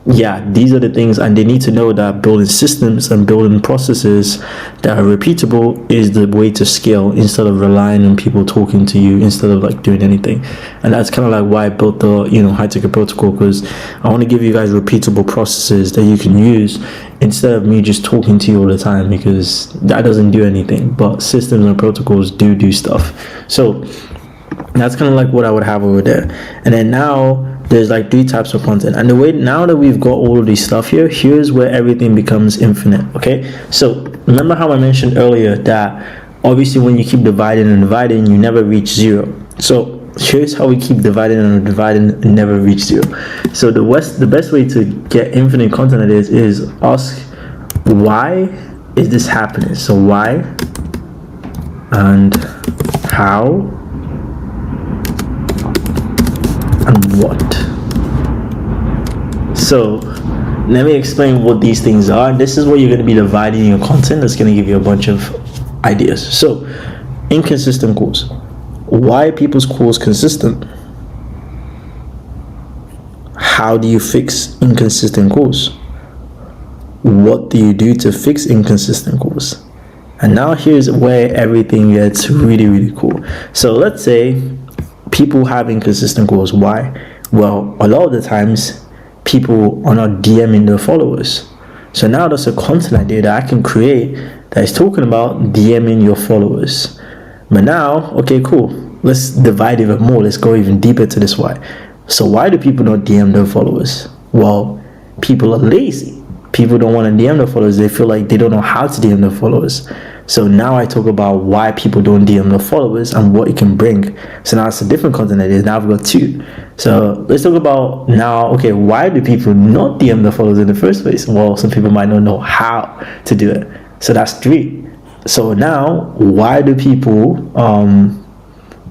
yeah, these are the things, and they need to know that building systems and building processes that are repeatable is the way to scale, instead of relying on people talking to you instead of like doing anything. And that's kind of like why I built the high ticket protocol, because I want to give you guys repeatable processes that you can use instead of me just talking to you all the time, because that doesn't do anything. But systems and protocols do stuff. So that's kind of like what I would have over there. And then now there's like 3 types of content, and the way now that we've got all of these stuff here's where everything becomes infinite. Okay, so remember how I mentioned earlier that obviously when you keep dividing and dividing, you never reach 0. So here's how we keep dividing and dividing and never reach 0. So the best way to get infinite content is ask, why is this happening? So why and how and what. So let me explain what these things are. This is where you're going to be dividing your content. That's going to give you a bunch of ideas. So inconsistent calls. Why are people's calls consistent? How do you fix inconsistent calls? What do you do to fix inconsistent calls? And now here's where everything gets really cool. So let's say people have inconsistent goals. Why? Well, a lot of the times people are not DMing their followers. So now there's a content idea that I can create that is talking about DMing your followers. But now, okay, cool, let's divide even more. Let's go even deeper to this why. So why do people not DM their followers? Well, people are lazy. People don't want to DM their followers. They feel like they don't know how to DM their followers. So now I talk about why people don't DM their followers and what it can bring. So now it's a different content idea. Now I've got 2. So let's talk about now, okay, why do people not DM their followers in the first place? Well, some people might not know how to do it. So that's 3. So now, why do people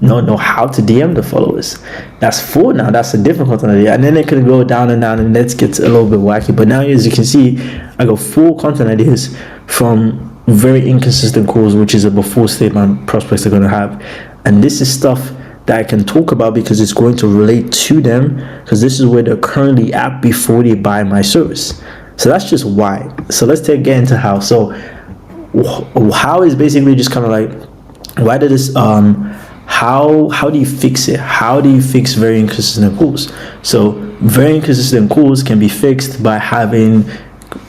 not know how to DM the followers? That's 4 now. That's a different content idea. And then it can go down and down, and that gets a little bit wacky. But now, as you can see, I got 4 content ideas from very inconsistent calls, which is a before statement prospects are going to have. And this is stuff that I can talk about because it's going to relate to them, because this is where they're currently at before they buy my service. So that's just why. So let's get into how. So how is basically just kind of like, why did this how do you fix it? How do you fix very inconsistent calls? So very inconsistent calls can be fixed by having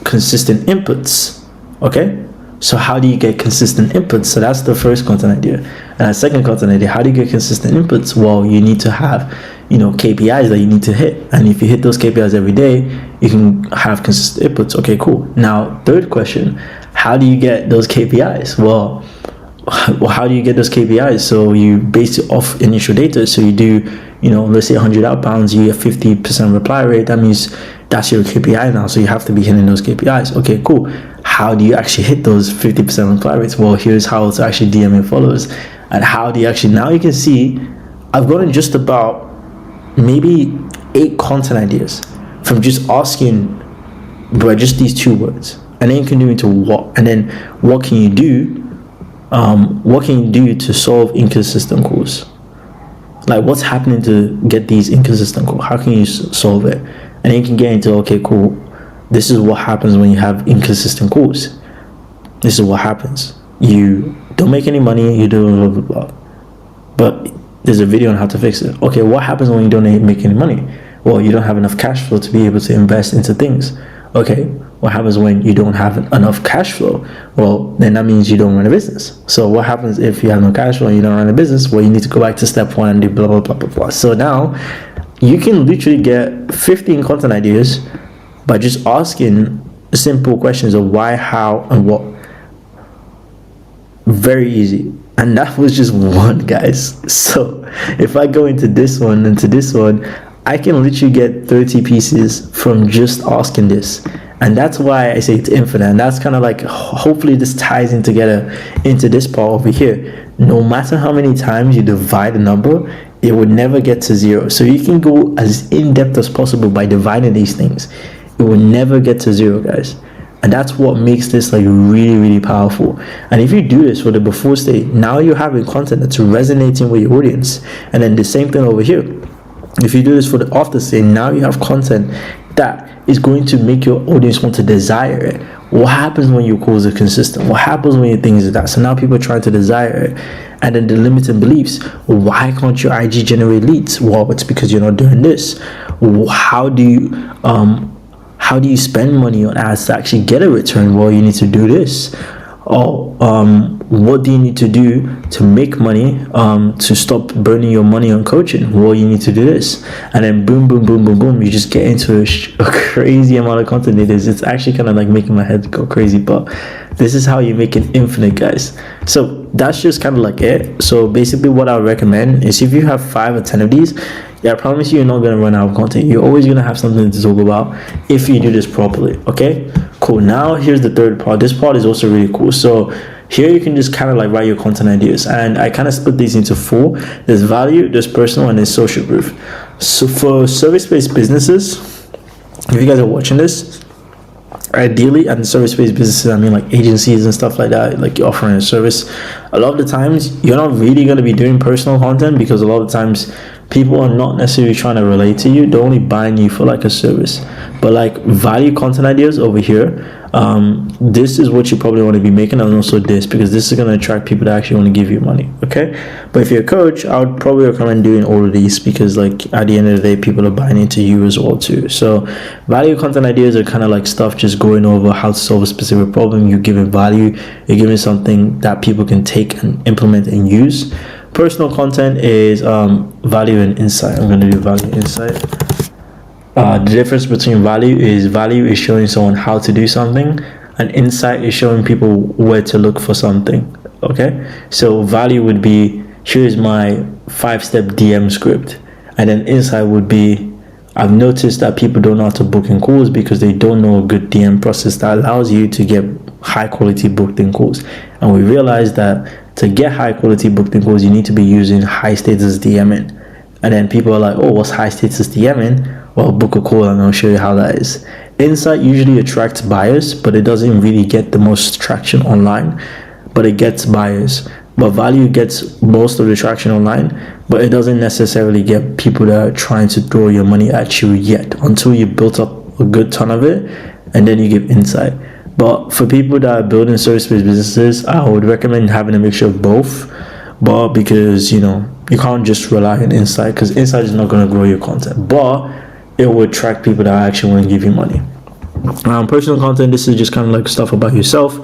consistent inputs. Okay, so how do you get consistent inputs? So that's the first content idea. And the second content idea, how do you get consistent inputs? Well, you need to have KPIs that you need to hit, and if you hit those KPIs every day, you can have consistent inputs. Okay, cool. Now third question, how do you get those KPIs? Well, how do you get those KPIs? So you base it off initial data. So you do, let's say 100 outbounds, you get 50% reply rate. That means that's your KPI now. So you have to be hitting those KPIs. Okay, cool. How do you actually hit those 50% reply rates? Well, here's how to actually DM your followers. And how do you actually, now you can see, I've gotten just about maybe 8 content ideas from just asking, but just these 2 words. And then you can do into what, and then what can you do? What can you do to solve inconsistent calls? Like, what's happening to get these inconsistent calls? How can you solve it? And then you can get into, okay, cool, this is what happens when you have inconsistent calls. This is what happens. You don't make any money, you do blah, blah, blah. But there's a video on how to fix it. Okay, what happens when you don't make any money? Well, you don't have enough cash flow to be able to invest into things. Okay, what happens when you don't have enough cash flow? Well, then that means you don't run a business. So what happens if you have no cash flow and you don't run a business? Well, you need to go back to step 1 and do blah, blah, blah, blah, blah. So now you can literally get 15 content ideas by just asking simple questions of why, how, and what. Very easy. And that was just one, guys. So if I go into this one, I can literally get 30 pieces from just asking this. And that's why I say it's infinite. And that's kind of like, hopefully this ties in together into this part over here. No matter how many times you divide a number, it would never get to 0. So you can go as in-depth as possible by dividing these things. It will never get to 0, guys. And that's what makes this like really, really powerful. And if you do this for the before state, now you're having content that's resonating with your audience. And then the same thing over here. If you do this for the after state, now you have content that is going to make your audience want to desire it. What happens when your calls are consistent? What happens when your things are that? So now people are trying to desire it. And then the limiting beliefs. Why can't your IG generate leads? Well, it's because you're not doing this. How do you spend money on ads to actually get a return? Well, you need to do this. What do you need to do to make money, to stop burning your money on coaching? Well, you need to do this. And then boom, boom, boom, boom, boom, you just get into a crazy amount of content. It's actually kind of like making my head go crazy, but this is how you make it infinite, guys. So that's just kind of like it. So basically what I would recommend is, if you have 5 or 10 of these, I promise you're not going to run out of content. You're always going to have something to talk about if you do this properly. Okay, cool. Now here's the third part. This part is also really cool. So here you can just kind of like write your content ideas, and I kind of split these into 4. There's value, there's personal, and there's social proof. So for service-based businesses, if you guys are watching this, ideally, and service-based businesses, I mean like agencies and stuff like that, like you're offering a service, a lot of the times you're not really going to be doing personal content, because a lot of the times people are not necessarily trying to relate to you. They're only buying you for like a service. But like value content ideas over here, this is what you probably want to be making, and also this, because this is going to attract people that actually want to give you money. Okay, but if you're a coach, I would probably recommend doing all of these, because like at the end of the day, people are buying into you as well too. So value content ideas are kind of like stuff just going over how to solve a specific problem. You're giving value, you're giving something that people can take and implement and use. Personal content is value and insight. I'm going to do value and insight. The difference between value is showing someone how to do something, and insight is showing people where to look for something. Okay, so value would be, here's my 5-step DM script, and then insight would be, I've noticed that people don't know how to book in calls because they don't know a good DM process that allows you to get high quality booked in calls. And we realized that to get high quality booked in calls, you need to be using high status DMing. And then people are like, oh, what's high status DMing? Well, book a call and I'll show you how that is. Insight usually attracts buyers, but it doesn't really get the most traction online, but it gets buyers. But value gets most of the traction online, but it doesn't necessarily get people that are trying to throw your money at you yet, until you built up a good ton of it, and then you give insight. But for people that are building service-based businesses, I would recommend having a mixture of both. But because, you can't just rely on insight, because insight is not going to grow your content, but it will attract people that actually want to give you money. Personal content, this is just kind of like stuff about yourself,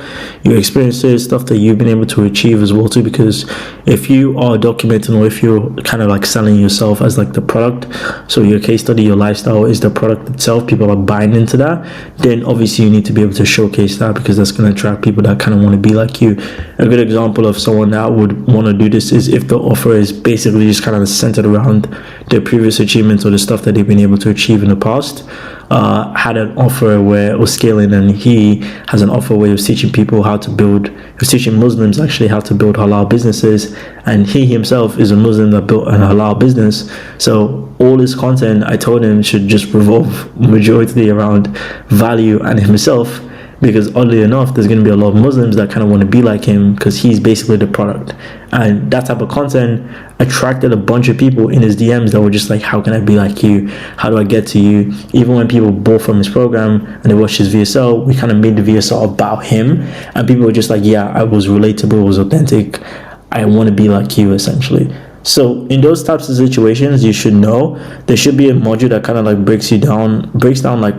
your experiences, stuff that you've been able to achieve as well too, because if you are documenting, or if you're kind of like selling yourself as like the product, so your case study, your lifestyle is the product itself, people are buying into that, then obviously you need to be able to showcase that, because that's going to attract people that kind of want to be like you. A good example of someone that would want to do this is if the offer is basically just kind of centered around their previous achievements or the stuff that they've been able to achieve in the past. Had an offer where it was scaling, and he has an offer where he was teaching people how to build, he was teaching Muslims actually how to build halal businesses, and he himself is a Muslim that built an halal business. So all his content, I told him, should just revolve majority around value and himself, because oddly enough, there's going to be a lot of Muslims that kind of want to be like him, because he's basically the product. And that type of content attracted a bunch of people in his DMs that were just like, how can I be like you? How do I get to you? Even when people bought from his program and they watched his VSL, we kind of made the VSL about him, and people were just like, yeah, I was relatable, it was authentic, I want to be like you, essentially. So in those types of situations, you should know there should be a module that kind of like breaks down like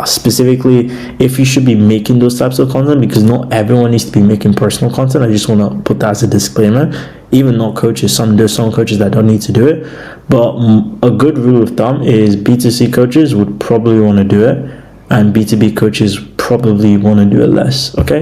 specifically if you should be making those types of content, because not everyone needs to be making personal content. I just want to put that as a disclaimer. Even not coaches, there's some coaches that don't need to do it, but a good rule of thumb is B2C coaches would probably want to do it, and B2B coaches probably want to do it less. Okay,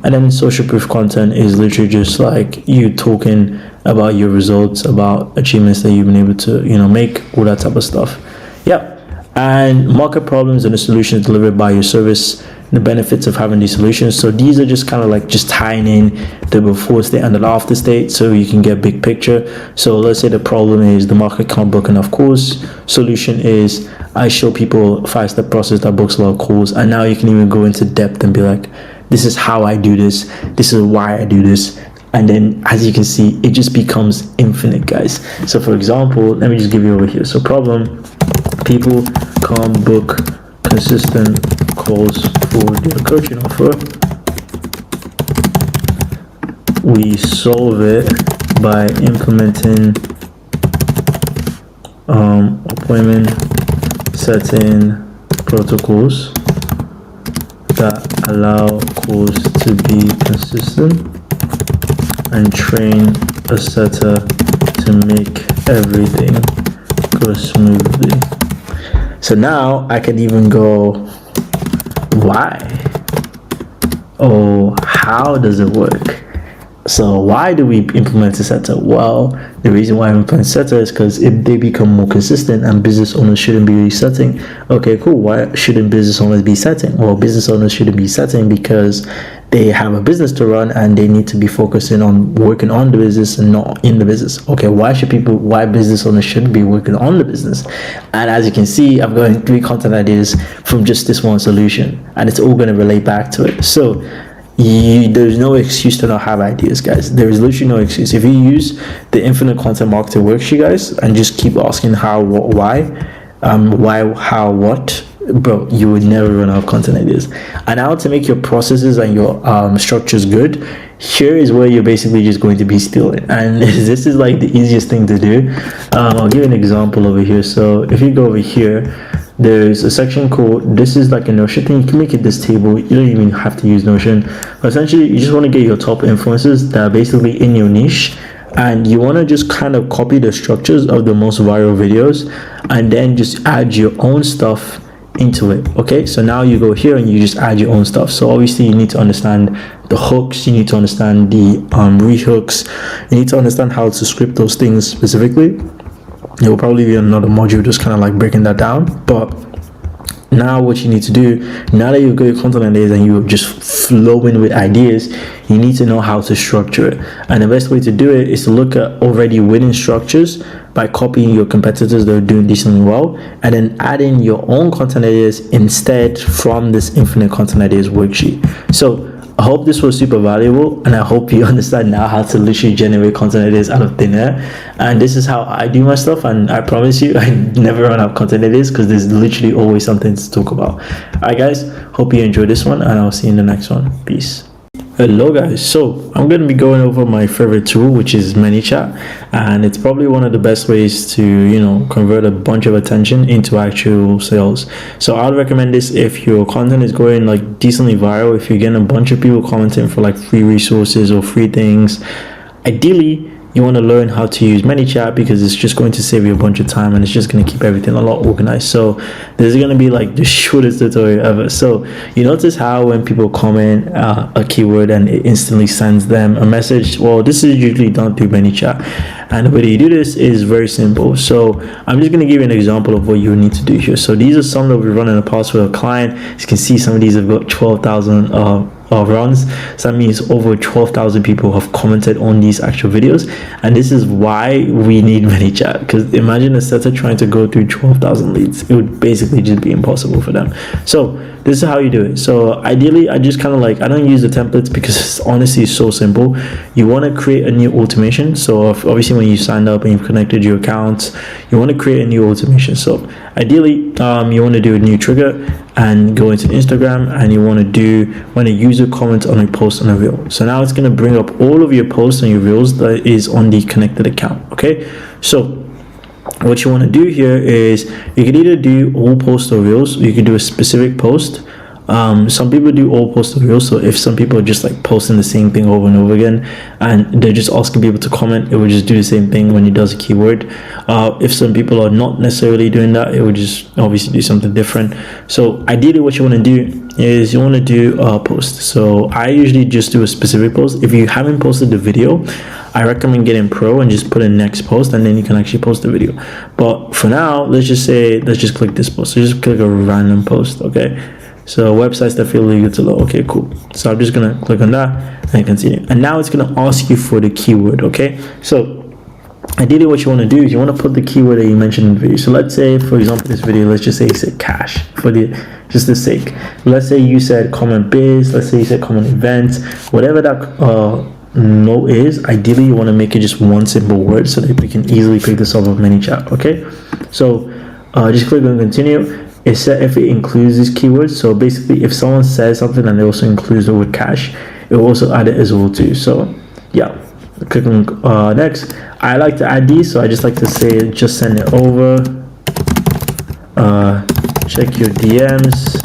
and then social proof content is literally just like you talking about your results, about achievements that you've been able to make, all that type of stuff. Yeah. and market problems and the solutions delivered by your service, the benefits of having these solutions. So these are just kind of like just tying in the before state and the after state so you can get big picture. So let's say the problem is the market can't book enough calls. Solution is I show people a 5-step process that books a lot of calls, and now you can even go into depth and be like, this is how I do this, this is why I do this. And then as you can see, it just becomes infinite, guys. So for example, let me just give you over here. So problem, people can't book consistent calls for their coaching offer. We solve it by implementing appointment setting protocols that allow calls to be consistent and train a setter to make everything go smoothly. So now I can even go, why? Oh, how does it work? So why do we implement a setter? Well, the reason why I implement setter is because if they become more consistent and business owners shouldn't be resetting. Okay, cool. Why shouldn't business owners be setting? Well, business owners shouldn't be setting because they have a business to run and they need to be focusing on working on the business and not in the business. Okay, why business owners should be working on the business? And as you can see, I've got 3 content ideas from just this one solution, and it's all going to relate back to it. So there's no excuse to not have ideas, guys. There is literally no excuse. If you use the infinite content marketing worksheet, guys, and just keep asking how, what, why, how, what, bro, you would never run out of content ideas. And now to make your processes and your structures good, here is where you're basically just going to be stealing. And this is like the easiest thing to do. I'll give you an example over here. So if you go over here, there's a section called, this is like a Notion thing. You can make it this table. You don't even have to use Notion. But essentially, you just want to get your top influencers that are basically in your niche, and you want to just kind of copy the structures of the most viral videos and then just add your own stuff into it. Okay, so now you go here and you just add your own stuff. So obviously you need to understand the hooks, you need to understand the rehooks, you need to understand how to script those things specifically. It will probably be another module just kind of like breaking that down. But now what you need to do, now that you've got your content ideas and you're just flowing with ideas, you need to know how to structure it. And the best way to do it is to look at already winning structures by copying your competitors that are doing decently well, and then adding your own content ideas instead from this infinite content ideas worksheet. So I hope this was super valuable, and I hope you understand now how to literally generate content ideas out of thin air. And this is how I do my stuff, and I promise you I never run out of content ideas because there's literally always something to talk about. Alright guys, hope you enjoyed this one, and I'll see you in the next one. Peace. Hello guys, so I'm going to be going over my favorite tool, which is Manychat, and it's probably one of the best ways to convert a bunch of attention into actual sales. So I'd recommend this if your content is going like decently viral, if you're getting a bunch of people commenting for like free resources or free things. Ideally you want to learn how to use Manychat because it's just going to save you a bunch of time and it's just going to keep everything a lot organized. So this is going to be like the shortest tutorial ever. So you notice how when people comment a keyword and it instantly sends them a message? Well, this is usually done through Manychat, and the way you do this is very simple. So I'm just going to give you an example of what you need to do here. So these are some that we run in the past with a client. As you can see, some of these have got 12,000 runs. So that means over 12,000 people have commented on these actual videos, and this is why we need Manychat, because imagine a setter trying to go through 12,000 leads. It would basically just be impossible for them. So this is how you do it. So ideally, I just kind of like, I don't use the templates because it's honestly so simple. You want to create a new automation. So obviously when you signed up and you've connected your accounts, you want to create a new automation. So ideally you want to do a new trigger and go into Instagram, and you want to do when a user comments on a post on a reel. So now it's going to bring up all of your posts and your reels that is on the connected account. Okay, so what you want to do here is you can either do all posts or reels, or you can do a specific post. Some people do all post the reels, so if some people are just like posting the same thing over and over again and they're just asking people to comment, it would just do the same thing when it does a keyword. If some people are not necessarily doing that, it would just obviously do something different. So ideally what you want to do is you want to do a post. So I usually just do a specific post. If you haven't posted the video, I recommend getting pro and just put in next post, and then you can actually post the video. But for now, let's just click this post. So just click a random post, okay? So websites that feel legal to load. Okay, cool. So I'm just gonna click on that and continue. And now it's gonna ask you for the keyword, okay? So ideally what you want to do is you want to put the keyword that you mentioned in the video. So let's say, for example, this video, let's just say you said cash for just the sake. Let's say you said comment biz, let's say you said comment events, whatever that note is. Ideally you want to make it just one simple word so that we can easily pick this up of Manychat, okay? So just click on continue. It said if it includes these keywords, so basically if someone says something and it also includes the word cash, it will also add it as well too. So yeah, click on next. I like to add these, so I just like to say just send it over, check your DMs,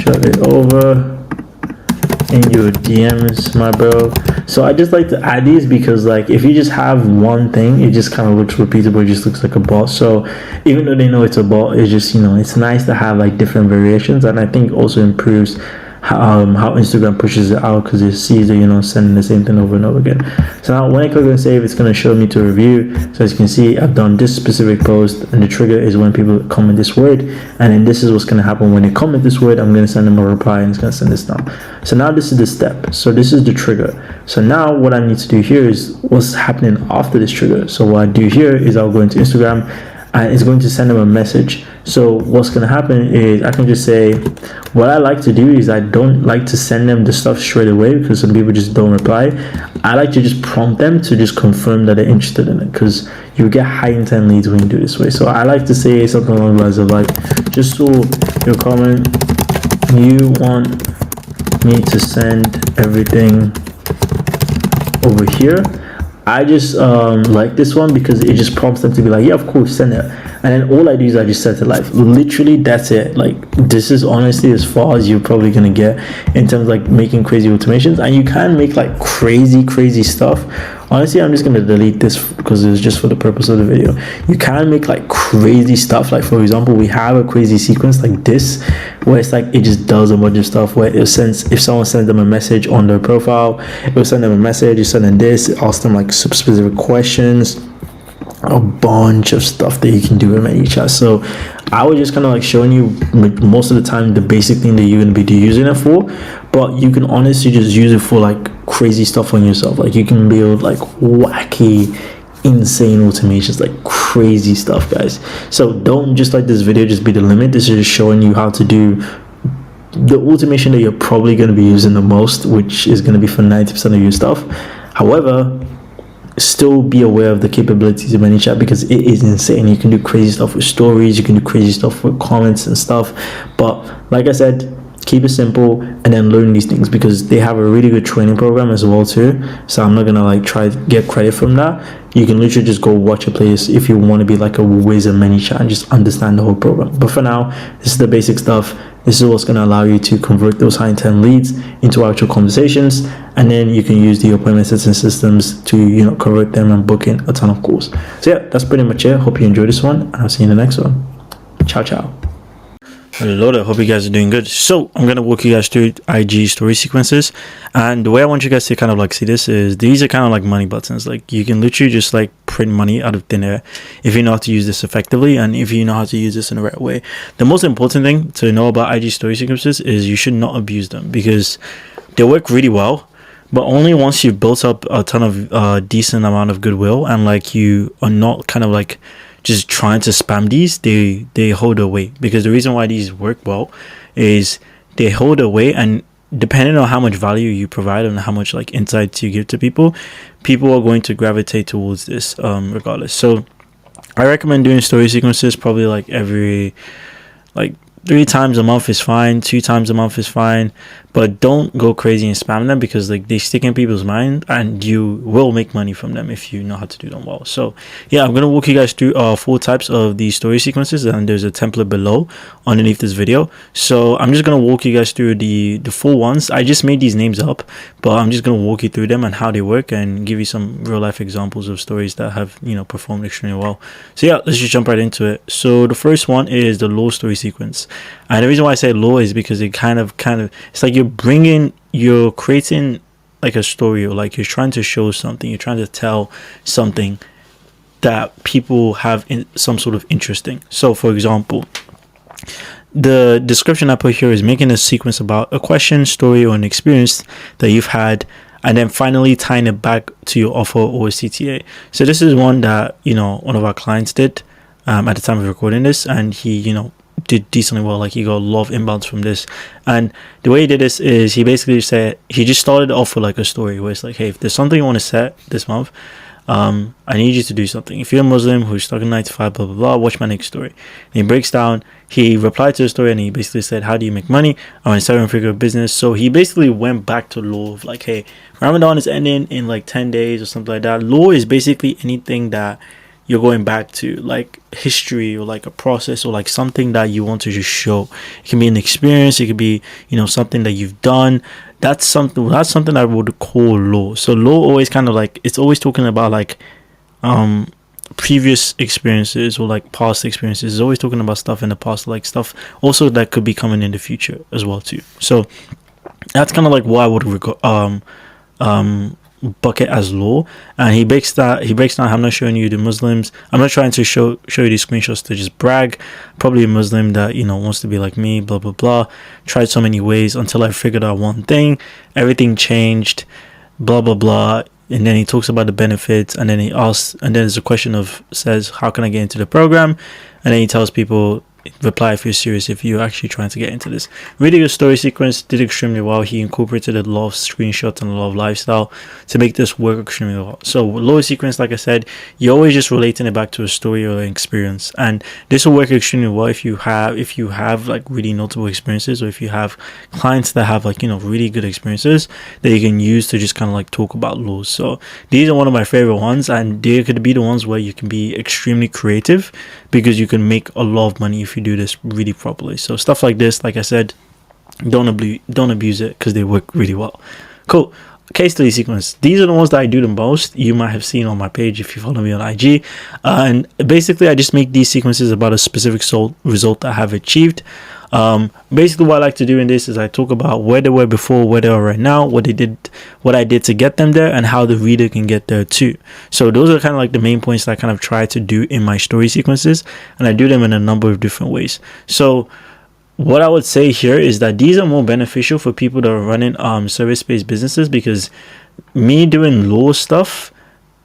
shove it over in your DMs, my bro. So I just like to add these because like if you just have one thing, it just kind of looks repeatable, it just looks like a bot. So even though they know it's a bot, it's just, you know, it's nice to have like different variations, and I think also improves how Instagram pushes it out because it sees that, you know, sending the same thing over and over again. So now when I click on save, it's going to show me to review. So as you can see, I've done this specific post, and the trigger is when people comment this word, and then this is what's going to happen when they comment this word. I'm going to send them a reply, and it's going to send this down. So now this is the step. So this is the trigger. So now what I need to do here is what's happening after this trigger. So what I do here is I'll go into Instagram, and it's going to send them a message. So what's going to happen is I can just say, what I like to do is I don't like to send them the stuff straight away because some people just don't reply. I like to just prompt them to just confirm that they're interested in it, because you get high intent leads when you do this way. So I like to say something along the lines of like, just so your comment, you want me to send everything over here. I just like this one because it just prompts them to be like, yeah, of course, send it. And then all I do is I just set it live. Literally, that's it. Like, this is honestly as far as you're probably gonna get in terms of like making crazy automations. And you can make like crazy stuff. Honestly, I'm just gonna delete this because it's just for the purpose of the video. You can make like crazy stuff. Like for example, we have a crazy sequence like this where it's like it just does a bunch of stuff where it sends, if someone sends them a message on their profile, it will send them a message, you send them this, it asks them like some specific questions, a bunch of stuff that you can do in Manychat. So I was just kind of like showing you most of the time the basic thing that you're going to be using it for, but you can honestly just use it for like crazy stuff on yourself. Like you can build like wacky, insane automations, like crazy stuff, guys. So don't just let this video just be the limit. This is just showing you how to do the automation that you're probably going to be using the most, which is going to be for 90% of your stuff. However, still be aware of the capabilities of Manychat because it is insane. You can do crazy stuff with stories, you can do crazy stuff with comments and stuff, but like I said, keep it simple and then learn these things because they have a really good training program as well too. So I'm not gonna like try to get credit from that. You can literally just go watch a place if you want to be like a whiz in Manychat and just understand the whole program. But for now, this is the basic stuff. This is what's going to allow you to convert those high intent leads into actual conversations, and then you can use the appointment setting systems to, you know, convert them and book in a ton of calls. So yeah, that's pretty much it. Hope you enjoyed this one, and I'll see you in the next one. Ciao. Hello there, hope you guys are doing good. So I'm gonna walk you guys through IG story sequences, and the way I want you guys to kind of like see this is these are kind of like money buttons. Like you can literally just like print money out of thin air if you know how to use this effectively and if you know how to use this in the right way. The most important thing to know about IG story sequences is you should not abuse them because they work really well, but only once you've built up a ton of decent amount of goodwill and like you are not kind of like just trying to spam these. They hold their weight, because the reason why these work well is they hold their weight, and depending on how much value you provide and how much like insights you give to people are going to gravitate towards this regardless. So I recommend doing story sequences probably like every like 3 times a month is fine, 2 times a month is fine, but don't go crazy and spam them, because like they stick in people's mind and you will make money from them if you know how to do them well. So yeah, I'm gonna walk you guys through 4 types of these story sequences, and there's a template below underneath this video. So I'm just gonna walk you guys through the 4 ones. I just made these names up, but I'm just gonna walk you through them and how they work and give you some real life examples of stories that have, you know, performed extremely well. So yeah, let's just jump right into it. So the first one is the law story sequence, and the reason why I say law is because it kind of it's like you're creating like a story, or like you're trying to show something, you're trying to tell something that people have in some sort of interest in. So for example, the description I put here is making a sequence about a question, story, or an experience that you've had, and then finally tying it back to your offer or CTA. So this is one that, you know, one of our clients did at the time of recording this, and he, you know, did decently well. Like he got a lot of inbounds from this, and the way he did this is he basically said, he just started off with like a story where it's like, hey, if there's something you want to set this month, I need you to do something. If you're a Muslim who's stuck in 9 to 5, blah blah blah, watch my next story. And he breaks down, he replied to the story, and he basically said, how do you make money? I'm in 7-figure business. So he basically went back to law of like, hey, Ramadan is ending in like 10 days or something like that. Law is basically anything that you're going back to, like history or like a process or like something that you want to just show. It can be an experience, it could be, you know, something that you've done. That's something I would call law. So law always kind of like, it's always talking about like previous experiences or like past experiences. It's always talking about stuff in the past, like stuff also that could be coming in the future as well too. So that's kind of like what I would bucket as law. And he breaks down, I'm not showing you the Muslims, I'm not trying to show you these screenshots to just brag. Probably a Muslim that, you know, wants to be like me, blah blah blah, tried so many ways until I figured out one thing, everything changed, blah blah blah. And then he talks about the benefits, and then he asks, and then there's a question of, says, how can I get into the program? And then he tells people, reply if you're serious, if you're actually trying to get into this. Really good story sequence, did extremely well. He incorporated a lot of screenshots and a lot of lifestyle to make this work extremely well. So lower sequence, like I said, you're always just relating it back to a story or an experience, and this will work extremely well if you have like really notable experiences, or if you have clients that have like, you know, really good experiences that you can use to just kind of like talk about laws. So these are one of my favorite ones, and they could be the ones where you can be extremely creative, because you can make a lot of money if you do this really properly. So stuff like this, like I said, don't abuse it, because they work really well. Cool. Case study sequence, these are the ones that I do the most. You might have seen on my page if you follow me on IG, and basically I just make these sequences about a specific result I have achieved. Basically what I like to do in this is I talk about where they were before, where they are right now, what I did to get them there, and how the reader can get there too. So those are kind of like the main points that I kind of try to do in my story sequences, and I do them in a number of different ways. So what I would say here is that these are more beneficial for people that are running service-based businesses, because me doing law stuff,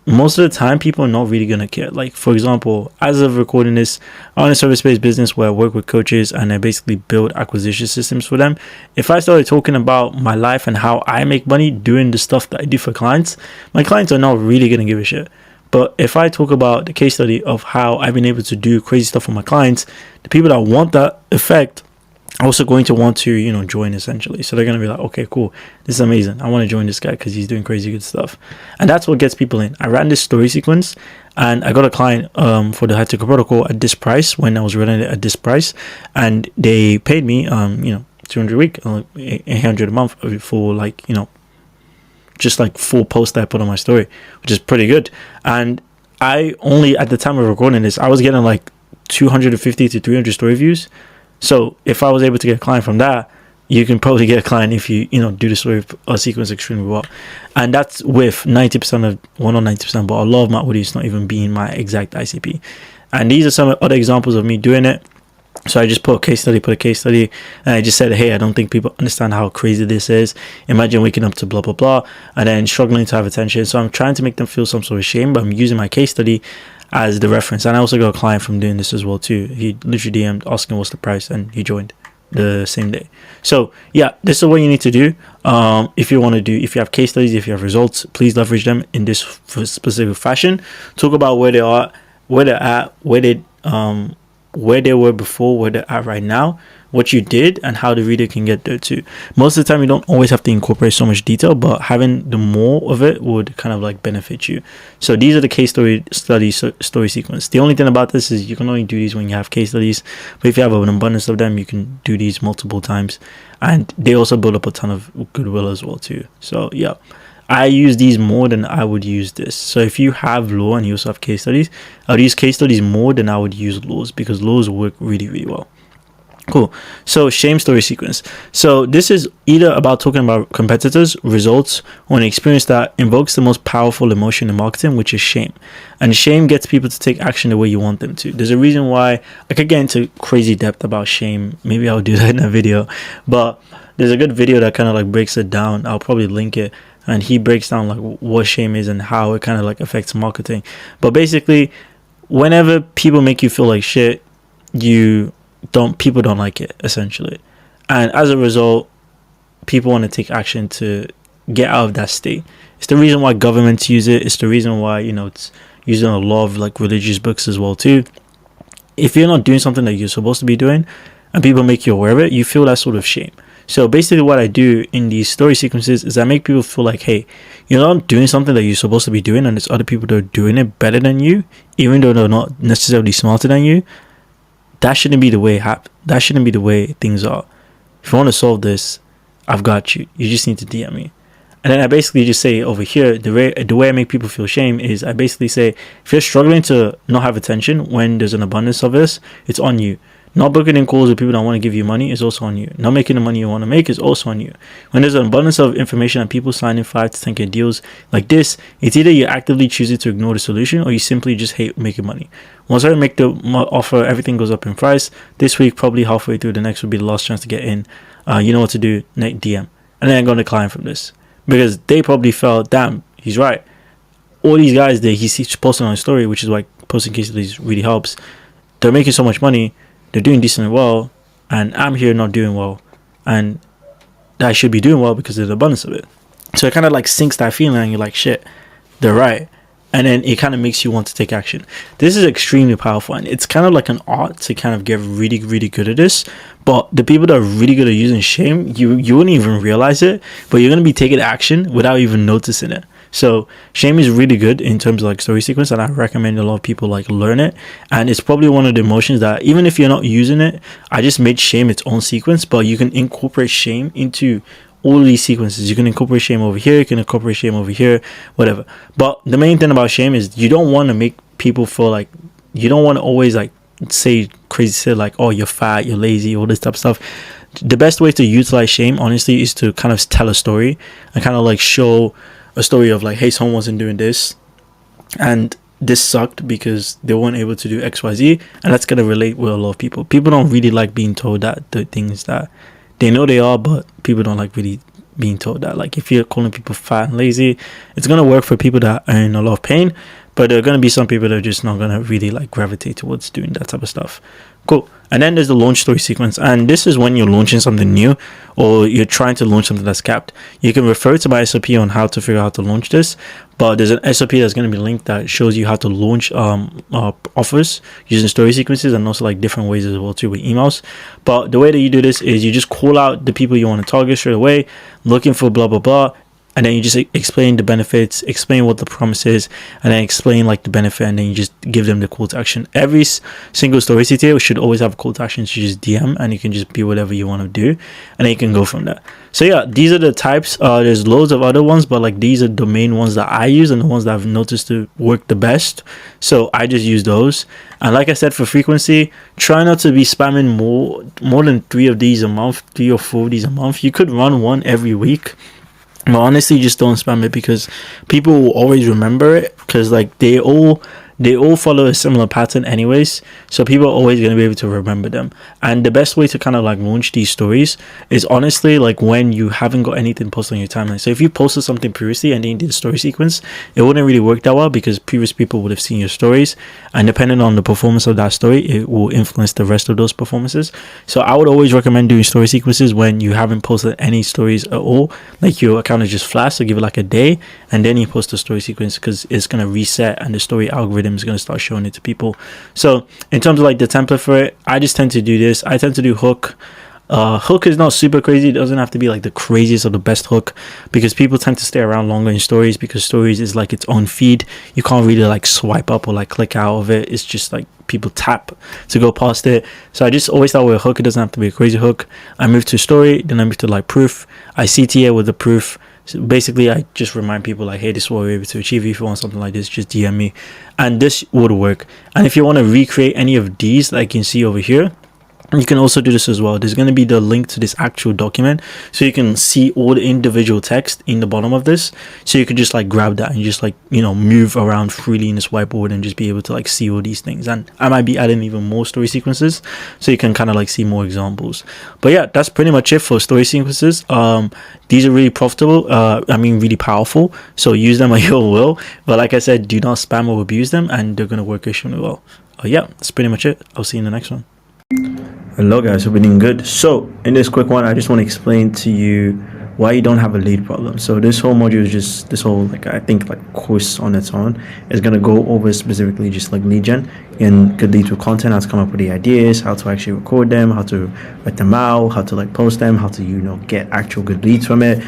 most of the time people are not really gonna care. Like for example, as of recording this, I'm in a service-based business where I work with coaches and I basically build acquisition systems for them. If I started talking about my life and how I make money doing the stuff that I do for clients, my clients are not really gonna give a shit. But if I talk about the case study of how I've been able to do crazy stuff for my clients, the people that want that effect are also going to want to, you know, join essentially. So they're going to be like, okay, cool, this is amazing, I want to join this guy because he's doing crazy good stuff. And that's what gets people in. I ran this story sequence and I got a client for the high ticket protocol at this price, when I was running it at this price, and they paid me 200 a week, 800 a month for like, you know, just like 4 posts that I put on my story, which is pretty good. And I only, at the time of recording this, I was getting like 250 to 300 story views. So if I was able to get a client from that, you can probably get a client if you do the story sequence extremely well. And that's with 90% of, well, not 90%, but a lot of my audience not even being my exact ICP. And these are some other examples of me doing it. So I just put a case study, and I just said, hey, I don't think people understand how crazy this is. Imagine waking up to blah, blah, blah, and then struggling to have attention. So I'm trying to make them feel some sort of shame, but I'm using my case study as the reference. And I also got a client from doing this as well too. He literally DM'd asking what's the price, and he joined the same day. So yeah, this is what you need to do. If you have case studies, if you have results, please leverage them in this specific fashion. Talk about where they are, where they're at, where they were before, where they're at right now, what you did and how the reader can get there too. Most of the time you don't always have to incorporate so much detail, but having the more of it would kind of like benefit you. So these are the case story sequence. The only thing about this is you can only do these when you have case studies, but if you have an abundance of them, you can do these multiple times, and they also build up a ton of goodwill as well too. So yeah, I use these more than I would use this. So if you have law and you also have case studies, I would use case studies more than I would use laws, because laws work really, really well. Cool. So shame story sequence. So this is either about talking about competitors, results, or an experience that invokes the most powerful emotion in marketing, which is shame. And shame gets people to take action the way you want them to. There's a reason why I could get into crazy depth about shame. Maybe I'll do that in a video, but there's a good video that kind of like breaks it down. I'll probably link it, and he breaks down like what shame is and how it kind of like affects marketing. But basically, whenever people make you feel like shit, people don't like it, essentially. And as a result, people want to take action to get out of that state. It's the reason why governments use it. It's the reason why, it's used in a lot of like religious books as well too. If you're not doing something that you're supposed to be doing and people make you aware of it, you feel that sort of shame. So basically what I do in these story sequences is I make people feel like, hey, you're not doing something that you're supposed to be doing, and there's other people that are doing it better than you, even though they're not necessarily smarter than you. That shouldn't be the way that shouldn't be the way things are. If you want to solve this, I've got you. You just need to DM me. And then I basically just say over here, the way I make people feel shame is I basically say, if you're struggling to not have attention when there's an abundance of this, it's on you. Not booking in calls with people that want to give you money is also on you. Not making the money you want to make is also on you. When there's an abundance of information and people signing 5 to 10K deals like this, it's either you actively choosing to ignore the solution or you simply just hate making money. Once I make the offer, everything goes up in price. This week, probably halfway through, the next would be the last chance to get in. You know what to do, DM. And then I'm going to decline from this. Because they probably felt, damn, he's right. All these guys that he's posting on his story, which is why posting case studies really helps. They're making so much money. They're doing decently well, and I'm here not doing well, and I should be doing well because there's an abundance of it. So it kind of like sinks that feeling, and you're like, shit, they're right. And then it kind of makes you want to take action. This is extremely powerful, and it's kind of like an art to kind of get really, really good at this. But the people that are really good at using shame, you wouldn't even realize it, but you're going to be taking action without even noticing it. So shame is really good in terms of like story sequence, and I recommend a lot of people like learn it. And it's probably one of the emotions that even if you're not using it, I just made shame its own sequence, but you can incorporate shame into all of these sequences. You can incorporate shame over here, you can incorporate shame over here, whatever. But the main thing about shame is you don't want to make people feel like, you don't want to always like say crazy shit like, oh, you're fat, you're lazy, all this type of stuff. The best way to utilize shame, honestly, is to kind of tell a story and kind of like show a story of like, hey, someone wasn't doing this and this sucked because they weren't able to do XYZ, and that's gonna relate with a lot of people. People don't really like being told that the things that they know they are, but people don't like really being told that. Like if you're calling people fat and lazy, it's gonna work for people that are in a lot of pain, but there are gonna be some people that are just not gonna really like gravitate towards doing that type of stuff. Cool. And then there's the launch story sequence, and this is when you're launching something new or you're trying to launch something that's capped. You can refer to my SOP on how to figure out how to launch this, but there's an SOP that's going to be linked that shows you how to launch offers using story sequences, and also like different ways as well too with emails. But the way that you do this is you just call out the people you want to target straight away, looking for blah blah blah, and then you just explain the benefits, explain what the promise is, and then explain like the benefit, and then you just give them the call to action. Every single story CTA should always have a call to action. So you just DM, and you can just be whatever you want to do, and then you can go from there. So yeah, these are the types. There's loads of other ones, but like these are the main ones that I use and the ones that I've noticed to work the best. So I just use those. And like I said, for frequency, try not to be spamming more than 3 of these a month, 3 or 4 of these a month. You could run one every week. But honestly, just don't spam it, because people will always remember it, because like they all follow a similar pattern anyways, so people are always going to be able to remember them. And the best way to kind of like launch these stories is honestly like when you haven't got anything posted on your timeline. So if you posted something previously and then you did a story sequence, it wouldn't really work that well, because previous people would have seen your stories, and depending on the performance of that story, it will influence the rest of those performances. So I would always recommend doing story sequences when you haven't posted any stories at all, like your account is just flat. So give it like a day and then you post a story sequence, because it's going to reset and the story algorithm is going to start showing it to people. So in terms of like the template for it, I just tend to do this. I tend to do hook, Hook is not super crazy. It doesn't have to be like the craziest or the best hook, because people tend to stay around longer in stories, because stories is like its own feed. You can't really like swipe up or like click out of it. It's just like people tap to go past it. So I just always start with a hook. It doesn't have to be a crazy hook. I move to story, then I move to like proof. I CTA with the proof. So basically, I just remind people like, hey, this is what we're able to achieve. If you want something like this, just DM me, and this would work. And if you want to recreate any of these, like you can see over here, you can also do this as well. There's going to be the link to this actual document, so you can see all the individual text in the bottom of this. So you can just like grab that and just like, you know, move around freely in this whiteboard and just be able to like see all these things. And I might be adding even more story sequences, so you can kind of like see more examples. But yeah, that's pretty much it for story sequences. These are really profitable. I mean, really powerful. So use them at your will. But like I said, do not spam or abuse them, and they're going to work extremely well. Yeah, that's pretty much it. I'll see you in the next one. Hello guys, hope you're doing good. So in this quick one, I just want to explain to you why you don't have a lead problem. So this whole module is just this whole like, I think like course on its own is going to go over specifically just like lead gen and good leads with content, how to come up with the ideas, how to actually record them, how to write them out, how to like post them, how to, you know, get actual good leads from it,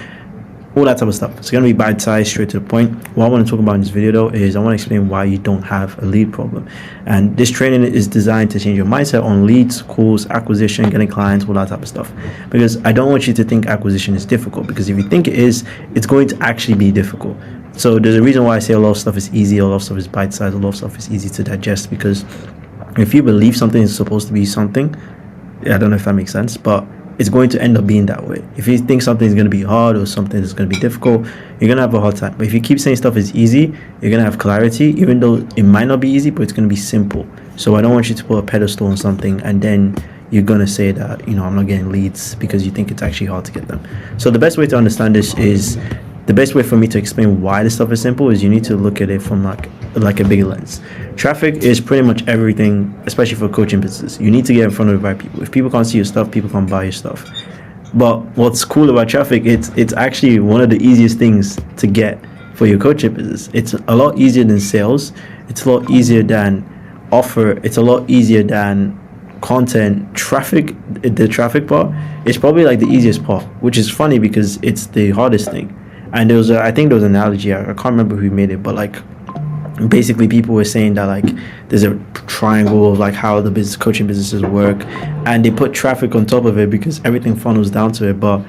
all that type of stuff. It's going to be bite-sized, straight to the point. What I want to talk about in this video though is I want to explain why you don't have a lead problem. And this training is designed to change your mindset on leads, calls, acquisition, getting clients, all that type of stuff. Because I don't want you to think acquisition is difficult, because if you think it is, it's going to actually be difficult. So there's a reason why I say a lot of stuff is easy, a lot of stuff is bite-sized, a lot of stuff is easy to digest, because if you believe something is supposed to be something, I don't know if that makes sense, but it's going to end up being that way. If you think something is going to be hard or something is going to be difficult, you're going to have a hard time. But if you keep saying stuff is easy, you're going to have clarity, even though it might not be easy, but it's going to be simple. So I don't want you to put a pedestal on something and then you're going to say that, you know, I'm not getting leads because you think it's actually hard to get them. So the best way to understand this is, the best way for me to explain why this stuff is simple is you need to look at it from like a bigger lens. Traffic is pretty much everything, especially for coaching business. You need to get in front of the right people. If people can't see your stuff, people can't buy your stuff. But what's cool about traffic, it's actually one of the easiest things to get for your coaching business. It's a lot easier than sales. It's a lot easier than offer. It's a lot easier than content. Traffic, the traffic part is probably like the easiest part, which is funny because it's the hardest thing. And there was I think there was an analogy, I can't remember who made it, but like basically people were saying that like there's a triangle of like how the business coaching businesses work, and they put traffic on top of it because everything funnels down to it, but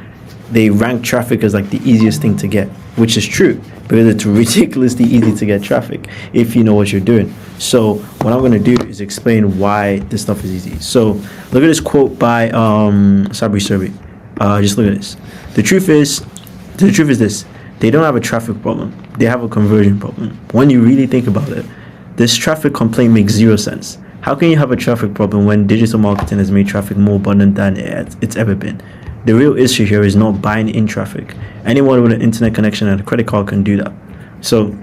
they rank traffic as like the easiest thing to get, which is true because it's ridiculously easy to get traffic if you know what you're doing. So what I'm going to do is explain why this stuff is easy. So look at this quote by Sabri Surbi. Just look at this. The truth is this: they don't have a traffic problem, they have a conversion problem. When you really think about it, this traffic complaint makes zero sense. How can you have a traffic problem when digital marketing has made traffic more abundant than it's ever been? The real issue here is not buying in traffic. Anyone with an internet connection and a credit card can do that. So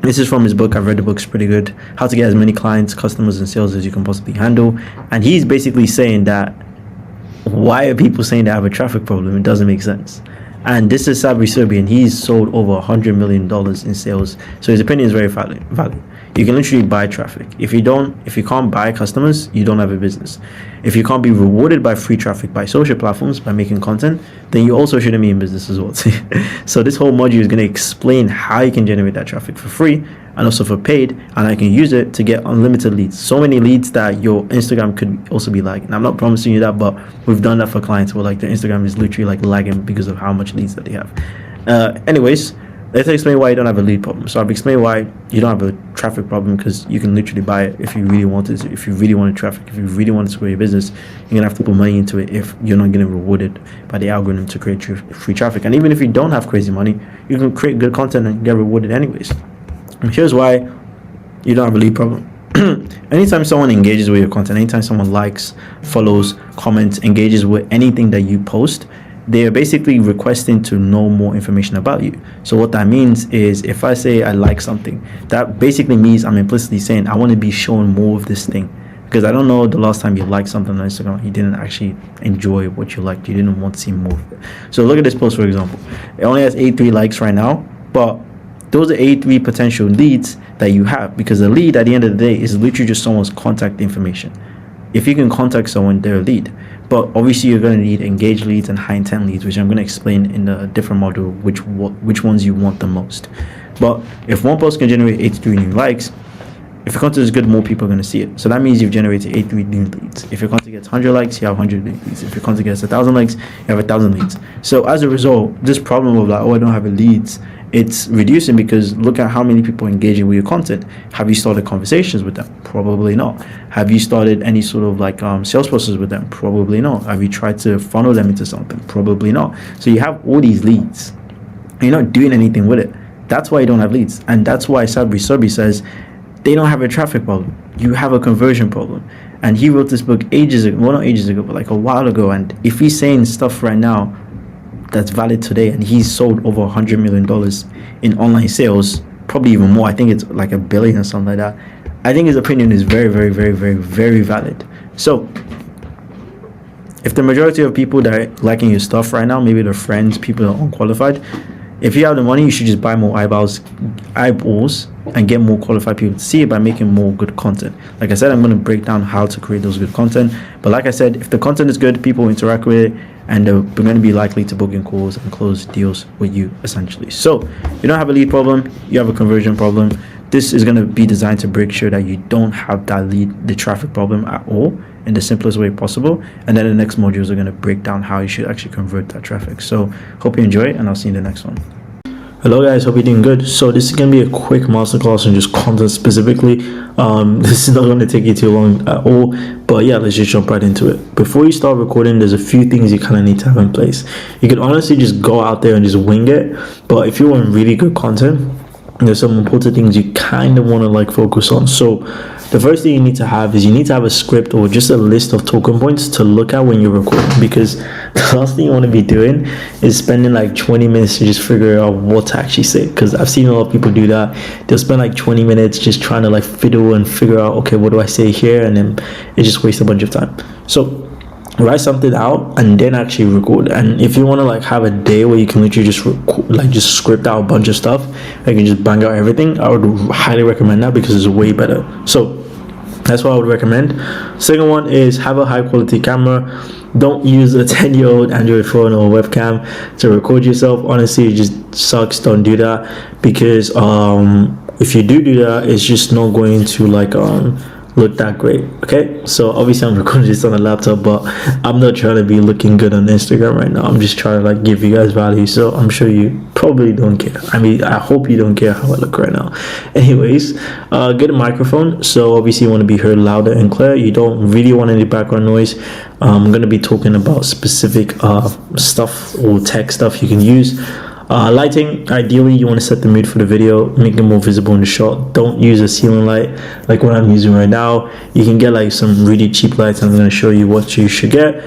this is from his book. I've read the book, it's pretty good. How to get as many clients, customers, and sales as you can possibly handle. And he's basically saying that, why are people saying they have a traffic problem? It doesn't make sense. And this is Sabri Surbi, and he's sold over $100 million in sales. So his opinion is very valid. You can literally buy traffic. If you can't buy customers, you don't have a business. If you can't be rewarded by free traffic by social platforms, by making content, then you also shouldn't be in business as well. So this whole module is going to explain how you can generate that traffic for free and also for paid, and I can use it to get unlimited leads. So many leads that your Instagram could also be lagging. I'm not promising you that, but we've done that for clients where like their Instagram is literally like lagging because of how much leads that they have. Anyways, let's explain why you don't have a lead problem. So I've explained why you don't have a traffic problem, because you can literally buy it if you really wanted to. If you really wanted traffic, if you really wanted to grow your business, you're gonna have to put money into it if you're not getting rewarded by the algorithm to create free traffic. And even if you don't have crazy money, you can create good content and get rewarded anyways. And here's why you don't have a lead problem. Anytime someone engages with your content, anytime someone likes, follows, comments, engages with anything that you post, they are basically requesting to know more information about you. So what that means is, if I say I like something, that basically means I'm implicitly saying I want to be shown more of this thing. Because I don't know the last time you liked something on Instagram, you didn't actually enjoy what you liked, you didn't want to see more of it. So look at this post, for example. It only has 83 likes right now, but those are 83 potential leads that you have, because a lead at the end of the day is literally just someone's contact information. If you can contact someone, they're a lead. But obviously you're going to need engaged leads and high intent leads, which I'm going to explain in a different module which ones you want the most. But if one post can generate 83 new likes, if your content is good, more people are going to see it. So that means you've generated 83 new leads. If your content gets 100 likes, you have 100 new leads. If your content gets 1,000 likes, you have 1,000 leads. So as a result, this problem of like, oh, I don't have leads, it's reducing, because look at how many people are engaging with your content. Have you started conversations with them? Probably not. Have you started any sort of like sales process with them? Probably not. Have you tried to funnel them into something? Probably not. So you have all these leads and you're not doing anything with it. That's why you don't have leads. And that's why Sabri Sobri says they don't have a traffic problem. You have a conversion problem. And he wrote this book ages ago, well, not ages ago, but like a while ago. And if he's saying stuff right now that's valid today, and he's sold over $100 million in online sales, probably even more, I think it's like $1 billion or something like that, I think his opinion is very, very, very, very, very valid. So if the majority of people that are liking your stuff right now, maybe they're friends, people that are unqualified, if you have the money, you should just buy more eyeballs and get more qualified people to see it by making more good content. Like I said, I'm going to break down how to create those good content. But like I said, if the content is good, people interact with it, and they're going to be likely to book in calls and close deals with you, essentially. So you don't have a lead problem, you have a conversion problem. This is going to be designed to make sure that you don't have the traffic problem at all, in the simplest way possible. And then the next modules are going to break down how you should actually convert that traffic. So hope you enjoy it, and I'll see you in the next one. Hello guys, hope you're doing good. So this is going to be a quick masterclass on just content specifically. This is not going to take you too long at all, but yeah, let's just jump right into it. Before you start recording, there's a few things you kind of need to have in place. You can honestly just go out there and just wing it, but if you want really good content, there's some important things you kind of want to like focus on. So the first thing you need to have is you need to have a script or just a list of talking points to look at when you're recording, because the last thing you want to be doing is spending like 20 minutes to just figure out what to actually say. Because I've seen a lot of people do that. They'll spend like 20 minutes just trying to like fiddle and figure out, okay, what do I say here, and then it just wastes a bunch of time. So write something out and then actually record. And if you want to like have a day where you can literally just record, like just script out a bunch of stuff, like you can just bang out everything, I would highly recommend that, because it's way better. So that's what I would recommend. Second one is have a high quality camera. Don't use a 10-year-old Android phone or webcam to record yourself. Honestly, it just sucks. Don't do that, because if you do that, it's just not going to like look that great. Okay, so obviously I'm recording this on a laptop, but I'm not trying to be looking good on Instagram right now. I'm just trying to like give you guys value, so I'm sure you probably don't care. I mean, I hope you don't care how I look right now. Anyways, get a microphone. So obviously you want to be heard louder and clear. You don't really want any background noise. I'm going to be talking about specific stuff or tech stuff you can use. Lighting, ideally you want to set the mood for the video, make it more visible in the shot. Don't use a ceiling light like what I'm using right now. You can get like some really cheap lights. I'm going to show you what you should get.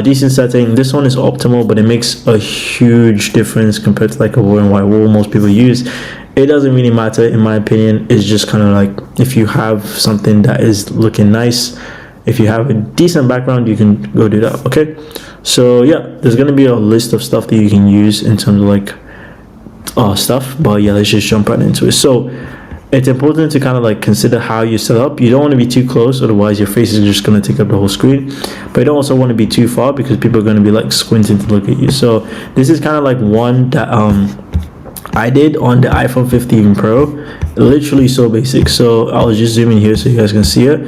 Decent setting. This one is optimal, but it makes a huge difference compared to like a blue and white wall most people use. It doesn't really matter in my opinion. It's just kind of like if you have something that is looking nice, if you have a decent background, you can go do that. Okay, so yeah, there's going to be a list of stuff that you can use in terms of like stuff, but yeah, let's just jump right into it. So it's important to kind of like consider how you set up. You don't want to be too close, otherwise your face is just going to take up the whole screen, but you don't also want to be too far, because people are going to be like squinting to look at you. So this is kind of like one that I did on the iPhone 15 Pro, literally so basic. So I'll just zoom in here so you guys can see it.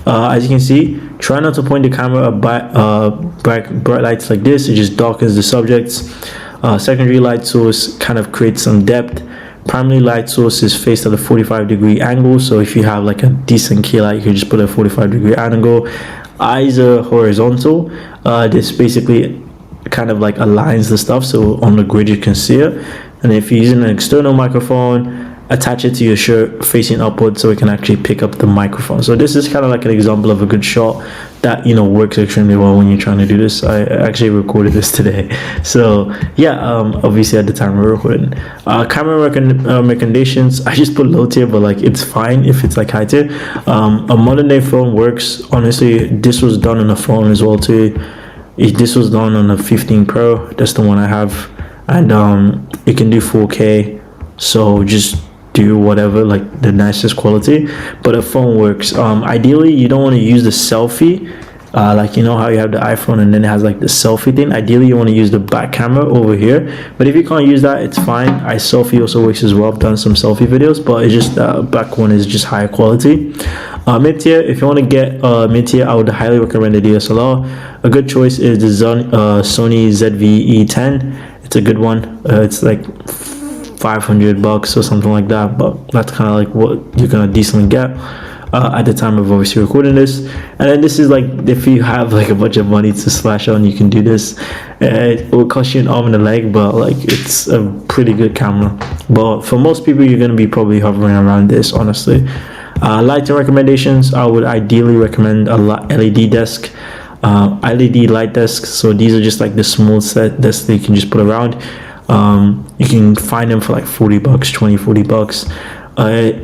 As you can see, try not to point the camera at bright lights like this. It just darkens the subjects. Secondary light source kind of creates some depth. Primary light source is faced at a 45-degree angle, so if you have like a decent key light, you can just put a 45-degree angle. Eyes are horizontal. This basically kind of like aligns the stuff so on the grid you can see it. And if you're using an external microphone, attach it to your shirt facing upward so it can actually pick up the microphone. So this is kind of like an example of a good shot that, you know, works extremely well when you're trying to do this. I actually recorded this today. So yeah, obviously at the time we're recording. Camera recommendations, I just put low tier, but like it's fine if it's like high tier. A modern day phone works. Honestly, this was done on a phone as well too. This was done on a 15 Pro. That's the one I have. And it can do 4K. So just do whatever, like the nicest quality, but a phone works. Ideally you don't want to use the selfie Like, you know how you have the iPhone and then it has like the selfie thing. Ideally you want to use the back camera over here, but if you can't use that, it's fine. iSelfie also works as well. I've done some selfie videos, but it's just back one is just higher quality. Mid-tier, if you want to get mid-tier, I would highly recommend the DSLR. A good choice is the Sony ZV-E10. It's a good one. It's like $500 or something like that, but that's kind of like what you're gonna decently get at the time of obviously recording this. And then this is like, if you have like a bunch of money to splash on, you can do this. It will cost you an arm and a leg, but like it's a pretty good camera. But for most people, you're gonna be probably hovering around this, honestly. Lighting recommendations, I would ideally recommend a LED desk, LED light desks. So these are just like the small set desks that you can just put around. You can find them for like $40, $40.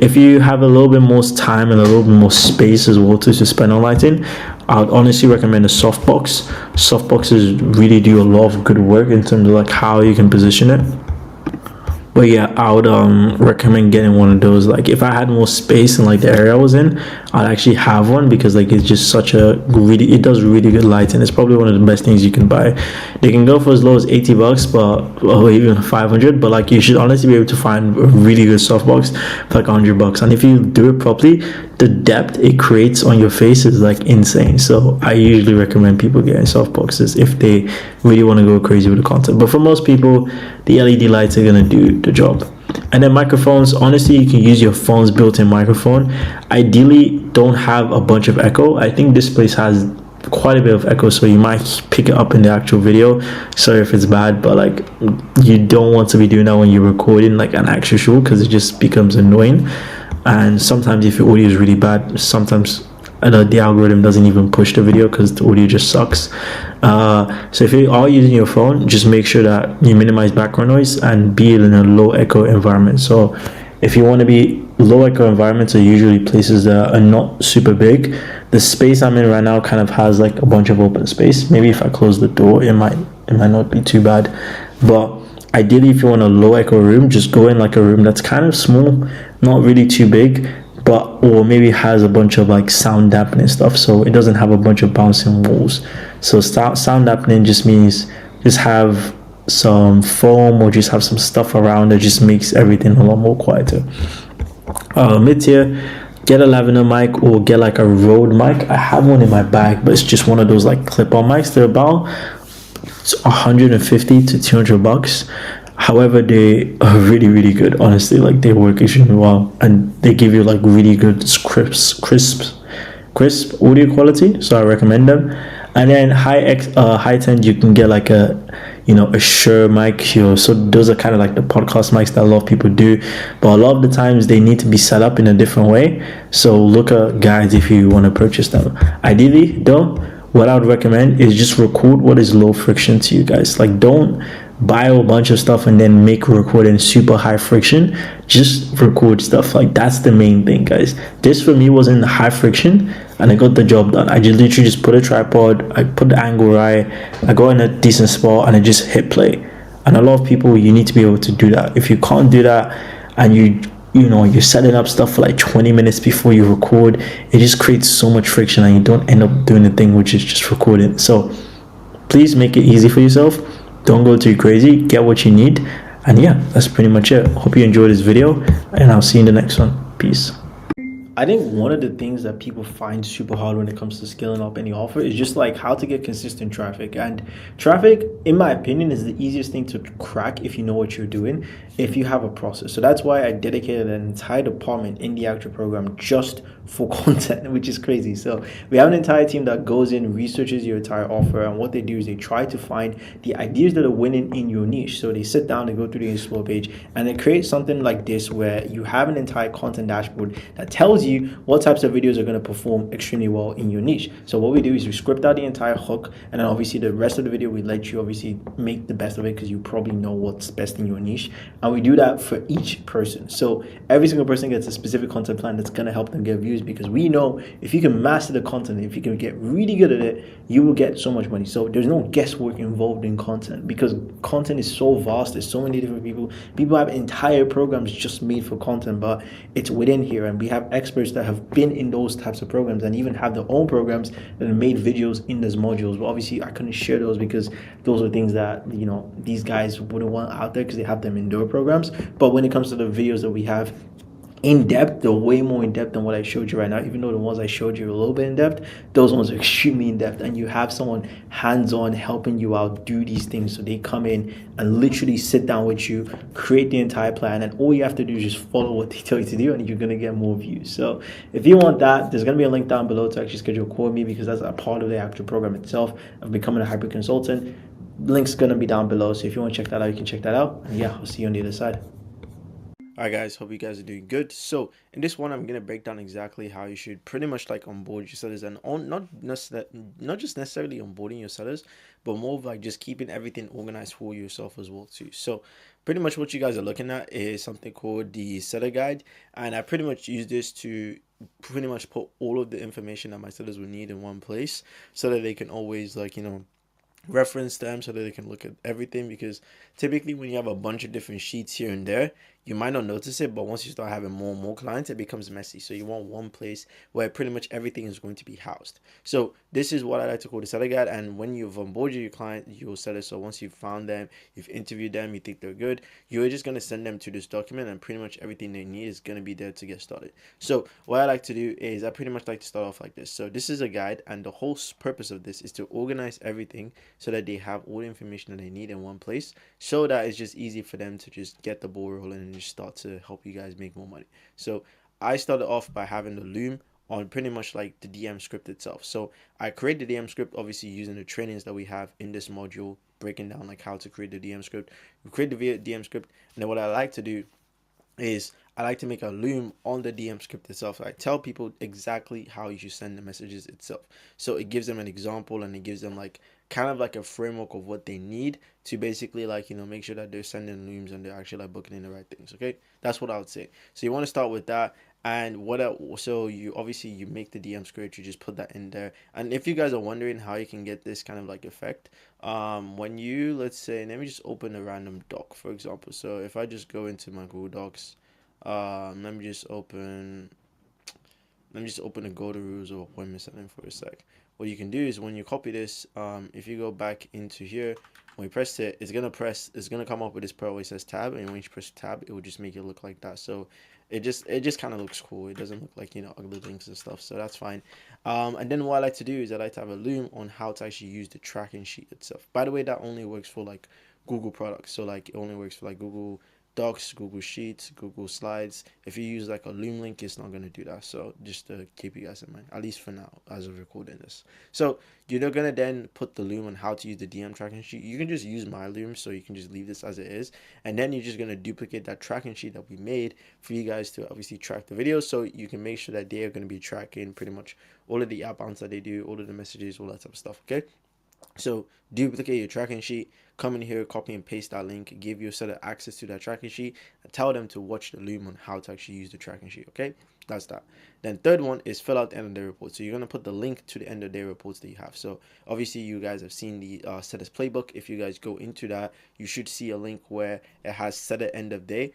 If you have a little bit more time and a little bit more space as well to spend on lighting, I would honestly recommend a softbox. Softboxes really do a lot of good work in terms of like how you can position it. But yeah, I would recommend getting one of those. Like if I had more space in like the area I was in, I'd actually have one, because like it's just such a really, it does really good lighting. It's probably one of the best things you can buy. They can go for as low as $80, but or even 500. But like you should honestly be able to find a really good softbox for like $100. And if you do it properly, the depth it creates on your face is like insane. So I usually recommend people getting softboxes if they really want to go crazy with the content. But for most people, the LED lights are gonna do the job. And then microphones, honestly, you can use your phone's built-in microphone. Ideally, don't have a bunch of echo. I think this place has quite a bit of echo, so you might pick it up in the actual video. Sorry if it's bad, but like you don't want to be doing that when you're recording like an actual show, because it just becomes annoying. And sometimes if your audio is really bad, sometimes the algorithm doesn't even push the video because the audio just sucks. So if you are using your phone, just make sure that you minimize background noise and be in a low echo environment. So if you want to be low echo environments are usually places that are not super big. The space I'm in right now kind of has like a bunch of open space. Maybe if I close the door, it might not be too bad. But ideally, if you want a low echo room, just go in like a room that's kind of small, not really too big, but or maybe has a bunch of like sound dampening stuff, so it doesn't have a bunch of bouncing walls. So sound dampening just means just have some foam or just have some stuff around that just makes everything a lot more quieter. Mid-tier, get a lavender mic or get like a Rode mic. I have one in my bag, but it's just one of those like clip-on mics. They're about $150 to $200. However, they are really, really good. Honestly, like they work extremely well, and they give you like really good crisp audio quality. So I recommend them. And then high end, you can get like a Shure mic here. So those are kind of like the podcast mics that a lot of people do, but a lot of the times they need to be set up in a different way. So look at guides if you want to purchase them. Ideally, though, what I would recommend is just record what is low friction to you guys. Like don't buy a bunch of stuff and then make recording super high friction. Just record stuff. Like that's the main thing, guys. This for me wasn't high friction and I got the job done. I just literally just put a tripod, I put the angle right, I got in a decent spot and I just hit play. And a lot of people, you need to be able to do that. If you can't do that and you're setting up stuff for like 20 minutes before you record, it just creates so much friction and you don't end up doing the thing which is just recording. So please make it easy for yourself. Don't go too crazy. Get what you need. And yeah, that's pretty much it. Hope you enjoyed this video and I'll see you in the next one. Peace. I think one of the things that people find super hard when it comes to scaling up any offer is just like how to get consistent traffic. And traffic, in my opinion, is the easiest thing to crack if you know what you're doing, if you have a process. So that's why I dedicated an entire department in the actual program just for content, which is crazy. So we have an entire team that goes in, researches your entire offer, and what they do is they try to find the ideas that are winning in your niche. So they sit down, they go through the explore page, and they create something like this where you have an entire content dashboard that tells you what types of videos are going to perform extremely well in your niche. So what we do is we script out the entire hook, and then obviously the rest of the video we let you obviously make the best of it because you probably know what's best in your niche, and we do that for each person. So every single person gets a specific content plan that's going to help them get views, because we know if you can master the content, if you can get really good at it, you will get so much money. So there's no guesswork involved in content because content is so vast. There's so many different people have entire programs just made for content, but it's within here, and we have experts experts that have been in those types of programs and even have their own programs that have made videos in those modules. But obviously I couldn't share those because those are things that, you know, these guys wouldn't want out there because they have them in their programs. But when it comes to the videos that we have in depth, they're way more in depth than what I showed you right now. Even though the ones I showed you a little bit in depth, those ones are extremely in depth, and you have someone hands-on helping you out do these things. So they come in and literally sit down with you, create the entire plan, and all you have to do is just follow what they tell you to do, and you're gonna get more views. So if you want that, there's gonna be a link down below to actually schedule a call with me, because that's a part of the actual program itself of becoming a hybrid consultant. Link's gonna be down below, so if you want to check that out, you can check that out. And yeah, I'll see you on the other side. Alright guys, hope you guys are doing good. So in this one, I'm gonna break down exactly how you should pretty much like onboard your sellers, and not just necessarily onboarding your sellers, but more of like just keeping everything organized for yourself as well too. So pretty much what you guys are looking at is something called the seller guide, and I pretty much use this to pretty much put all of the information that my sellers will need in one place, so that they can always, like, you know, reference them, so that they can look at everything. Because typically when you have a bunch of different sheets here and there, you might not notice it, but once you start having more and more clients, it becomes messy. So you want one place where pretty much everything is going to be housed. So this is what I like to call the seller guide. And when you've onboarded your client, your seller, so once you've found them, you've interviewed them, you think they're good, you're just going to send them to this document, and pretty much everything they need is going to be there to get started. So what I like to do is I pretty much like to start off like this. So this is a guide, and the whole purpose of this is to organize everything so that they have all the information that they need in one place, so that it's just easy for them to just get the ball rolling and just start to help you guys make more money. So I started off by having the Loom on pretty much like the DM script itself. So I created the DM script obviously using the trainings that we have in this module, breaking down like how to create the DM script. We create the DM script, and then what I like to do is I like to make a Loom on the DM script itself. I tell people exactly how you should send the messages itself. So it gives them an example, and it gives them like kind of like a framework of what they need to basically, like, you know, make sure that they're sending Looms and they're actually like booking in the right things. Okay, that's what I would say. So you want to start with that. And what else? So you obviously you make the DM script, you just put that in there. And if you guys are wondering how you can get this kind of like effect, when you, let's say, let me just open a random doc, for example. So if I just go into my Google Docs, let me just open the go to rules of appointment setting for a sec. What you can do is when you copy this, if you go back into here, when you press it, it's gonna come up with this part where it says tab, and when you press tab, it will just make it look like that. So it just kind of looks cool. It doesn't look like, you know, ugly links and stuff, so that's fine. And then what I like to do is I like to have a Loom on how to actually use the tracking sheet itself. By the way, that only works for like Google products, so like it only works for like Google Docs, Google Sheets, Google Slides. If you use like a Loom link, it's not going to do that. So just to keep you guys in mind, at least for now, as of recording this. So you're not going to then put the Loom on how to use the DM tracking sheet. You can just use my Loom, so you can just leave this as it is. And then you're just going to duplicate that tracking sheet that we made for you guys to obviously track the videos. So you can make sure that they are going to be tracking pretty much all of the outbounds that they do, all of the messages, all that type of stuff. Okay. So duplicate your tracking sheet, come in here, copy and paste that link, give your seller access to that tracking sheet, and tell them to watch the Loom on how to actually use the tracking sheet. Okay, that's that. Then third one is fill out the end of day report. So you're gonna put the link to the end of day reports that you have. So obviously you guys have seen the setters playbook. If you guys go into that, you should see a link where it has set at end of day.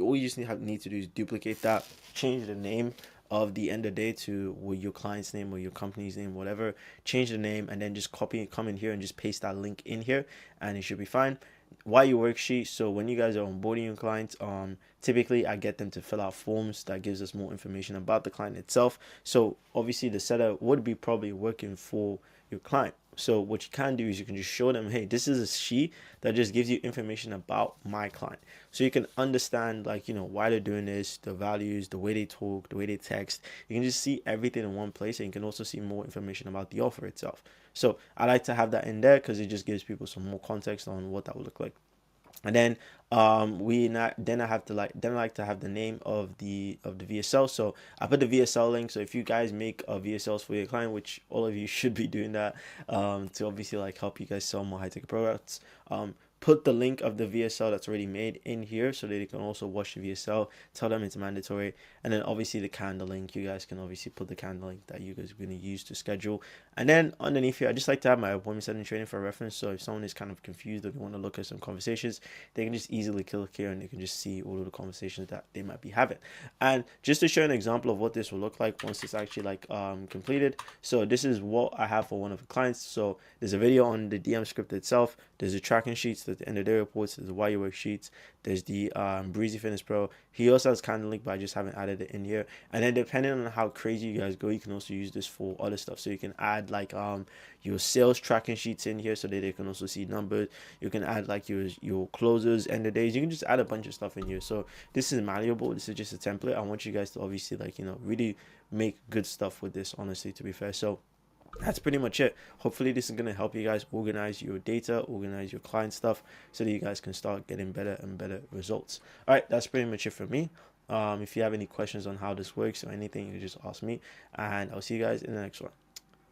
All you just need to do is duplicate that, change the name of the end of day to your client's name or your company's name, whatever, change the name, and then just come in here and just paste that link in here, and it should be fine. Why your worksheet? So when you guys are onboarding your clients, typically I get them to fill out forms that gives us more information about the client itself. So obviously the seller would be probably working for your client. So what you can do is you can just show them, hey, this is a sheet that just gives you information about my client. So you can understand, like, you know, why they're doing this, the values, the way they talk, the way they text. You can just see everything in one place, and you can also see more information about the offer itself. So I like to have that in there because it just gives people some more context on what that would look like. And then I like to have the name of the VSL. So I put the VSL link. So if you guys make VSLs for your client, which all of you should be doing that, to obviously like help you guys sell more high ticket products, put the link of the VSL that's already made in here so that they can also watch the VSL, tell them it's mandatory, and then obviously the calendar link. You guys can obviously put the calendar link that you guys are going to use to schedule. And then underneath here, I just like to have my appointment setting training for reference. So if someone is kind of confused or they want to look at some conversations, they can just easily click here and they can just see all of the conversations that they might be having. And just to show an example of what this will look like once it's actually like completed. So this is what I have for one of the clients. So there's a video on the DM script itself. There's the tracking sheets, there's the end of day reports, there's the why you work sheets, there's the Breezy Fitness Pro. He also has calendar link, but I just haven't added it in here. And then depending on how crazy you guys go, you can also use this for other stuff. So you can add like your sales tracking sheets in here so that they can also see numbers. You can add like your closers, end of days. You can just add a bunch of stuff in here. So this is malleable. This is just a template. I want you guys to obviously like, you know, really make good stuff with this, honestly, to be fair. So that's pretty much it. Hopefully this is going to help you guys organize your data, organize your client stuff, so that you guys can start getting better and better results. All right, that's pretty much it for me. If you have any questions on how this works or anything, you can just ask me, and I'll see you guys in the next one.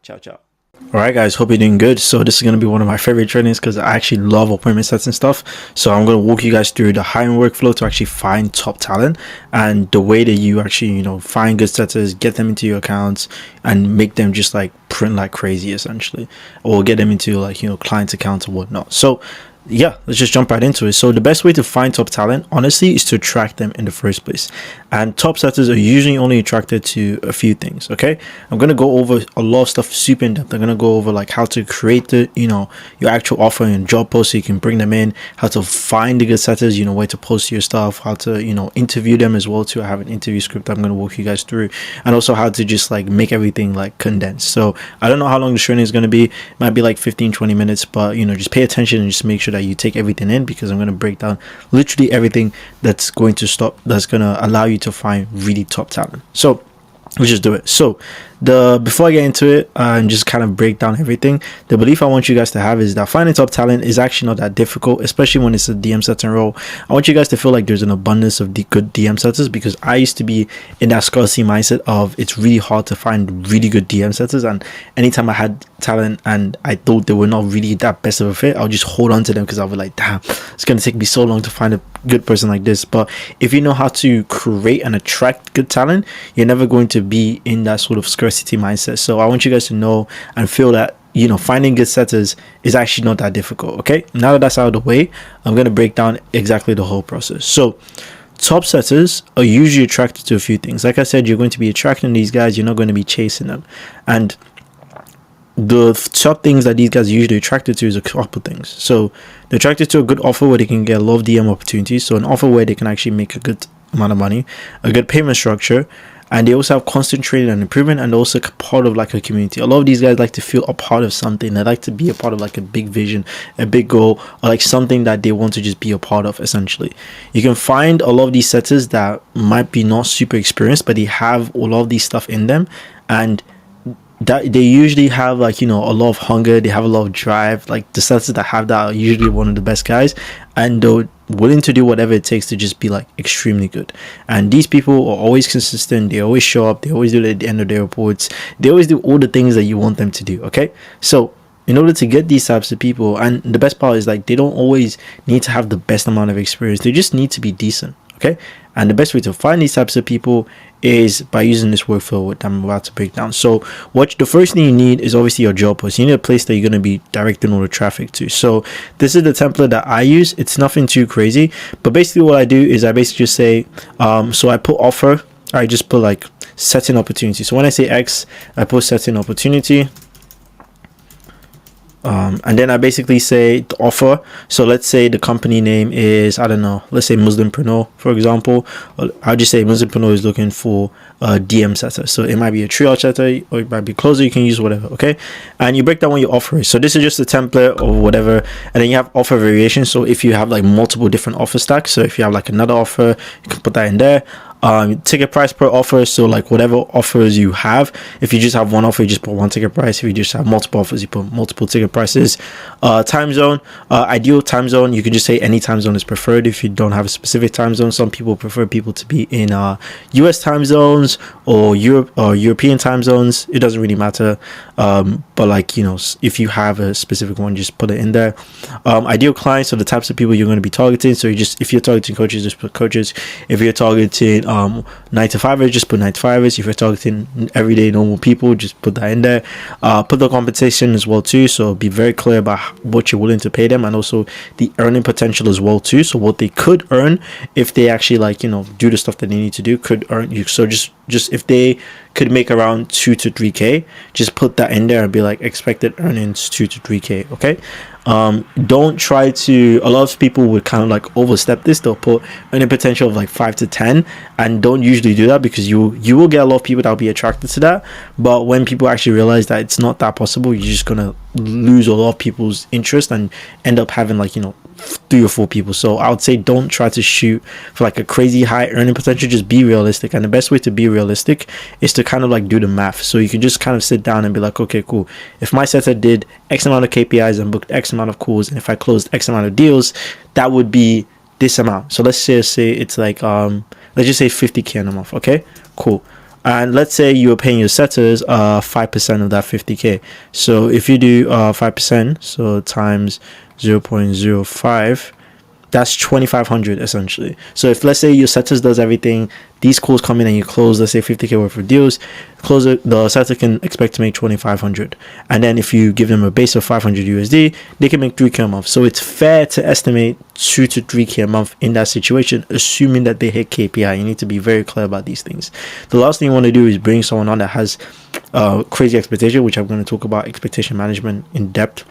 Ciao, ciao. All right, guys, hope you're doing good. So this is going to be one of my favorite trainings because I actually love appointment sets and stuff. So I'm going to walk you guys through the hiring workflow to actually find top talent and the way that you actually, you know, find good setters, get them into your accounts and make them just like print like crazy essentially, or get them into like, you know, client accounts or whatnot. So yeah, let's just jump right into it. So the best way to find top talent, honestly, is to attract them in the first place. And top setters are usually only attracted to a few things. Okay, I'm going to go over a lot of stuff super in depth. I'm going to go over like how to create the, you know, your actual offer and job post so you can bring them in, how to find the good setters, you know, where to post your stuff, how to, you know, interview them as well too. I have an interview script I'm going to walk you guys through, and also how to just like make everything like condensed. So I don't know how long the training is going to be. It might be like 15-20 minutes, but you know, just pay attention and just make sure that you take everything in, because I'm going to break down literally everything that's going to allow you to find really top talent. So let's just do it. So before I get into it and just kind of break down everything, the belief I want you guys to have is that finding top talent is actually not that difficult, especially when it's a DM setting role. I want you guys to feel like there's an abundance of good DM setters, because I used to be in that scarcity mindset of it's really hard to find really good DM setters, and anytime I had talent and I thought they were not really that best of a fit, I'll just hold on to them because I was like, damn, it's going to take me so long to find a good person like this. But if you know how to create and attract good talent, you're never going to be in that sort of scarcity mindset. So I want you guys to know and feel that, you know, finding good setters is actually not that difficult. Okay, now that that's out of the way, I'm going to break down exactly the whole process. So top setters are usually attracted to a few things. Like I said, you're going to be attracting these guys, you're not going to be chasing them. And the top things that these guys are usually attracted to is a couple things. So they're attracted to a good offer where they can get a lot of DM opportunities, so an offer where they can actually make a good amount of money, a good payment structure, and they also have constant training and improvement, and also part of like a community. A lot of these guys like to feel a part of something. They like to be a part of like a big vision, a big goal, or like something that they want to just be a part of essentially. You can find a lot of these setters that might be not super experienced, but they have a lot of these stuff in them, and that they usually have like, you know, a lot of hunger, they have a lot of drive. Like the setters that have that are usually one of the best guys, and they're willing to do whatever it takes to just be like extremely good. And these people are always consistent, they always show up, they always do it at the end of their reports, they always do all the things that you want them to do. Okay, so in order to get these types of people, and the best part is like they don't always need to have the best amount of experience, they just need to be decent. Okay, and the best way to find these types of people is by using this workflow that I'm about to break down. So the first thing you need is obviously your job post. You need a place that you're going to be directing all the traffic to. So this is the template that I use. It's nothing too crazy, but basically what I do is I basically just say so I put offer, I just put like setting opportunity. So when I say X, I put setting opportunity. And then I basically say the offer. So let's say the company name is, I don't know, let's say Muslimpreneur, for example. I'll just say Muslimpreneur is looking for a DM setter. So it might be a triage setter, or it might be closer. You can use whatever. Okay, and you break down what your offer is. So this is just a template or whatever, and then you have offer variations. So if you have like multiple different offer stacks, so if you have like another offer, you can put that in there. Ticket price per offer, so like whatever offers you have. If you just have one offer, you just put one ticket price. If you just have multiple offers, you put multiple ticket prices. Time zone, ideal time zone, you can just say any time zone is preferred if you don't have a specific time zone. Some people prefer people to be in US time zones or Europe or European time zones. It doesn't really matter. But like, if you have a specific one, just put it in there. Ideal clients are the types of people you're going to be targeting. So if you're targeting coaches, just put coaches. If you're targeting 9-to-5ers, just put 9-to-5ers. If you're targeting everyday normal people, just put that in there. Put the compensation as well too, so be very clear about what you're willing to pay them, and also the earning potential as well too, so what they could earn if they actually do the stuff that they need to do, could earn you. So just if they could make around 2 to 3k, just put that in there and be like expected earnings 2 to 3k. Okay. Don't try to, a lot of people would kind of like overstep this. They'll put earning potential of like 5 to 10, and don't usually do that, because you will get a lot of people that will be attracted to that. But when people actually realize that it's not that possible, you're just gonna lose a lot of people's interest and end up having 3 or 4 people. So I would say don't try to shoot for like a crazy high earning potential. Just be realistic, and the best way to be realistic is to kind of like do the math. So you can just kind of sit down and be like, okay, cool, if my setter did X amount of KPIs and booked X amount of calls, and if I closed X amount of deals, that would be this amount. So let's say it's like let's just say 50k in a month. Okay, cool. And let's say you were paying your setters 5% of that 50k. So if you do 5%, so times 0.05, that's 2,500 essentially. So if, let's say, your setters does everything, these calls come in and you close, let's say 50k worth of deals, the setter can expect to make 2,500. And then if you give them a base of 500 USD, they can make 3k a month. So it's fair to estimate 2 to 3k a month in that situation, assuming that they hit KPI. You need to be very clear about these things. The last thing you want to do is bring someone on that has crazy expectation, which I'm going to talk about expectation management in depth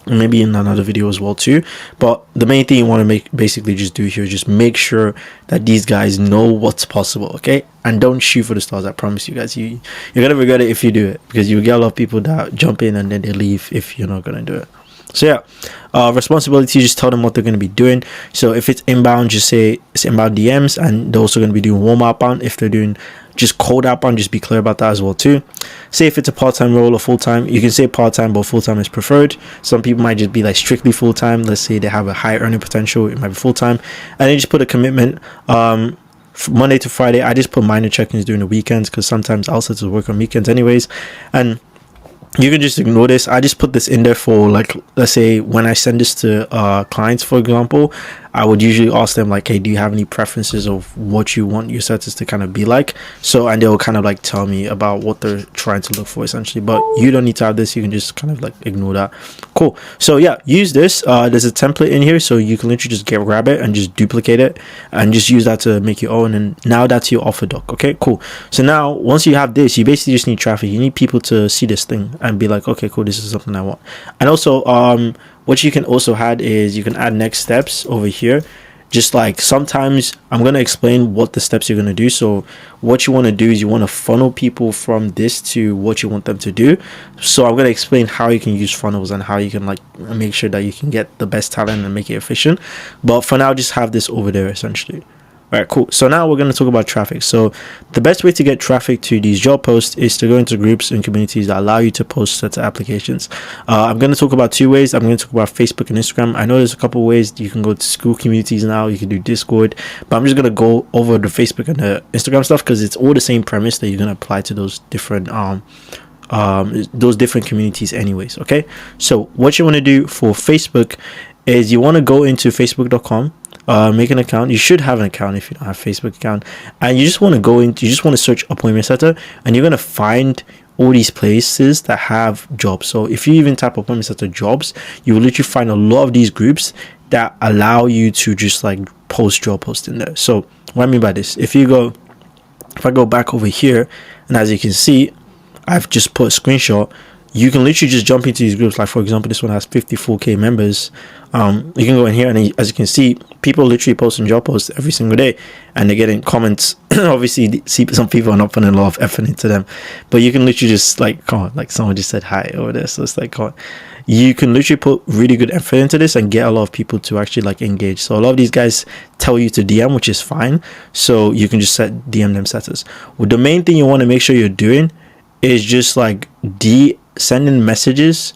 maybe in another video as well too. But the main thing you want to basically just do here is just make sure that these guys know what's possible. Okay, and don't shoot for the stars. I promise you guys, you're gonna regret it if you do it, because you get a lot of people that jump in and then they leave if you're not gonna do it. So yeah, responsibility, just tell them what they're going to be doing. So if it's inbound, just say it's inbound DMs, and they're also going to be doing warm outbound. If they're doing just cold outbound, just be clear about that as well too. Say if it's a part-time role or full-time, you can say part-time, but full-time is preferred. Some people might just be like strictly full-time. Let's say they have a high earning potential, it might be full-time, and then just put a commitment. Monday to Friday, I just put minor check-ins during the weekends, because sometimes I'll set to work on weekends anyways, and you can just ignore this. I just put this in there for, like, let's say when I send this to clients, for example, I would usually ask them like, hey, do you have any preferences of what you want your setters to kind of be like? So, and they'll kind of like tell me about what they're trying to look for essentially. But you don't need to have this. You can just kind of like ignore that. Cool. So yeah, use this. There's a template in here, so you can literally just grab it and just duplicate it and just use that to make your own. And now that's your offer doc. Okay, cool. So now once you have this, you basically just need traffic. You need people to see this thing and be like, okay, cool, this is something I want. And also, what you can also add is you can add next steps over here. Just like sometimes I'm going to explain what the steps you're going to do. So what you want to do is you want to funnel people from this to what you want them to do. So I'm going to explain how you can use funnels and how you can like make sure that you can get the best talent and make it efficient. But for now, just have this over there essentially. All right, cool. So now we're going to talk about traffic. So the best way to get traffic to these job posts is to go into groups and communities that allow you to post sets of applications. I'm going to talk about 2 ways. I'm going to talk about Facebook and Instagram. I know there's a couple ways. You can go to Skool communities now. You can do Discord. But I'm just going to go over the Facebook and the Instagram stuff, because it's all the same premise that you're going to apply to those different communities anyways. Okay, so what you want to do for Facebook is you want to go into facebook.com, make an account. You should have an account if you don't have a Facebook account, and you just want to go into, you just want to search appointment setter, and you're going to find all these places that have jobs. So if you even type appointment setter jobs, you will literally find a lot of these groups that allow you to just like post job posts in there. So what I mean by this, if I go back over here, and as you can see, I've just put a screenshot. You can literally just jump into these groups. Like for example, this one has 54k members. You can go in here, and as you can see, people literally posting job posts every single day, and they're getting comments. Obviously, some people are not putting a lot of effort into them, but you can literally just like, come on, like someone just said hi over there, so it's like, come on. You can literally put really good effort into this and get a lot of people to actually like engage. So a lot of these guys tell you to DM, which is fine. So you can just DM them setters. Well, the main thing you want to make sure you're doing is just like sending messages.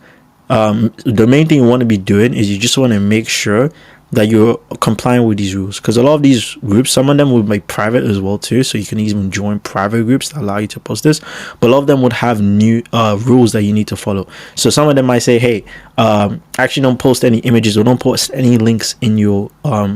The main thing you want to be doing is you just want to make sure that you're complying with these rules, because a lot of these groups, some of them will be private as well too, so you can even join private groups that allow you to post this, but a lot of them would have new rules that you need to follow. So some of them might say, hey, actually don't post any images or don't post any links in your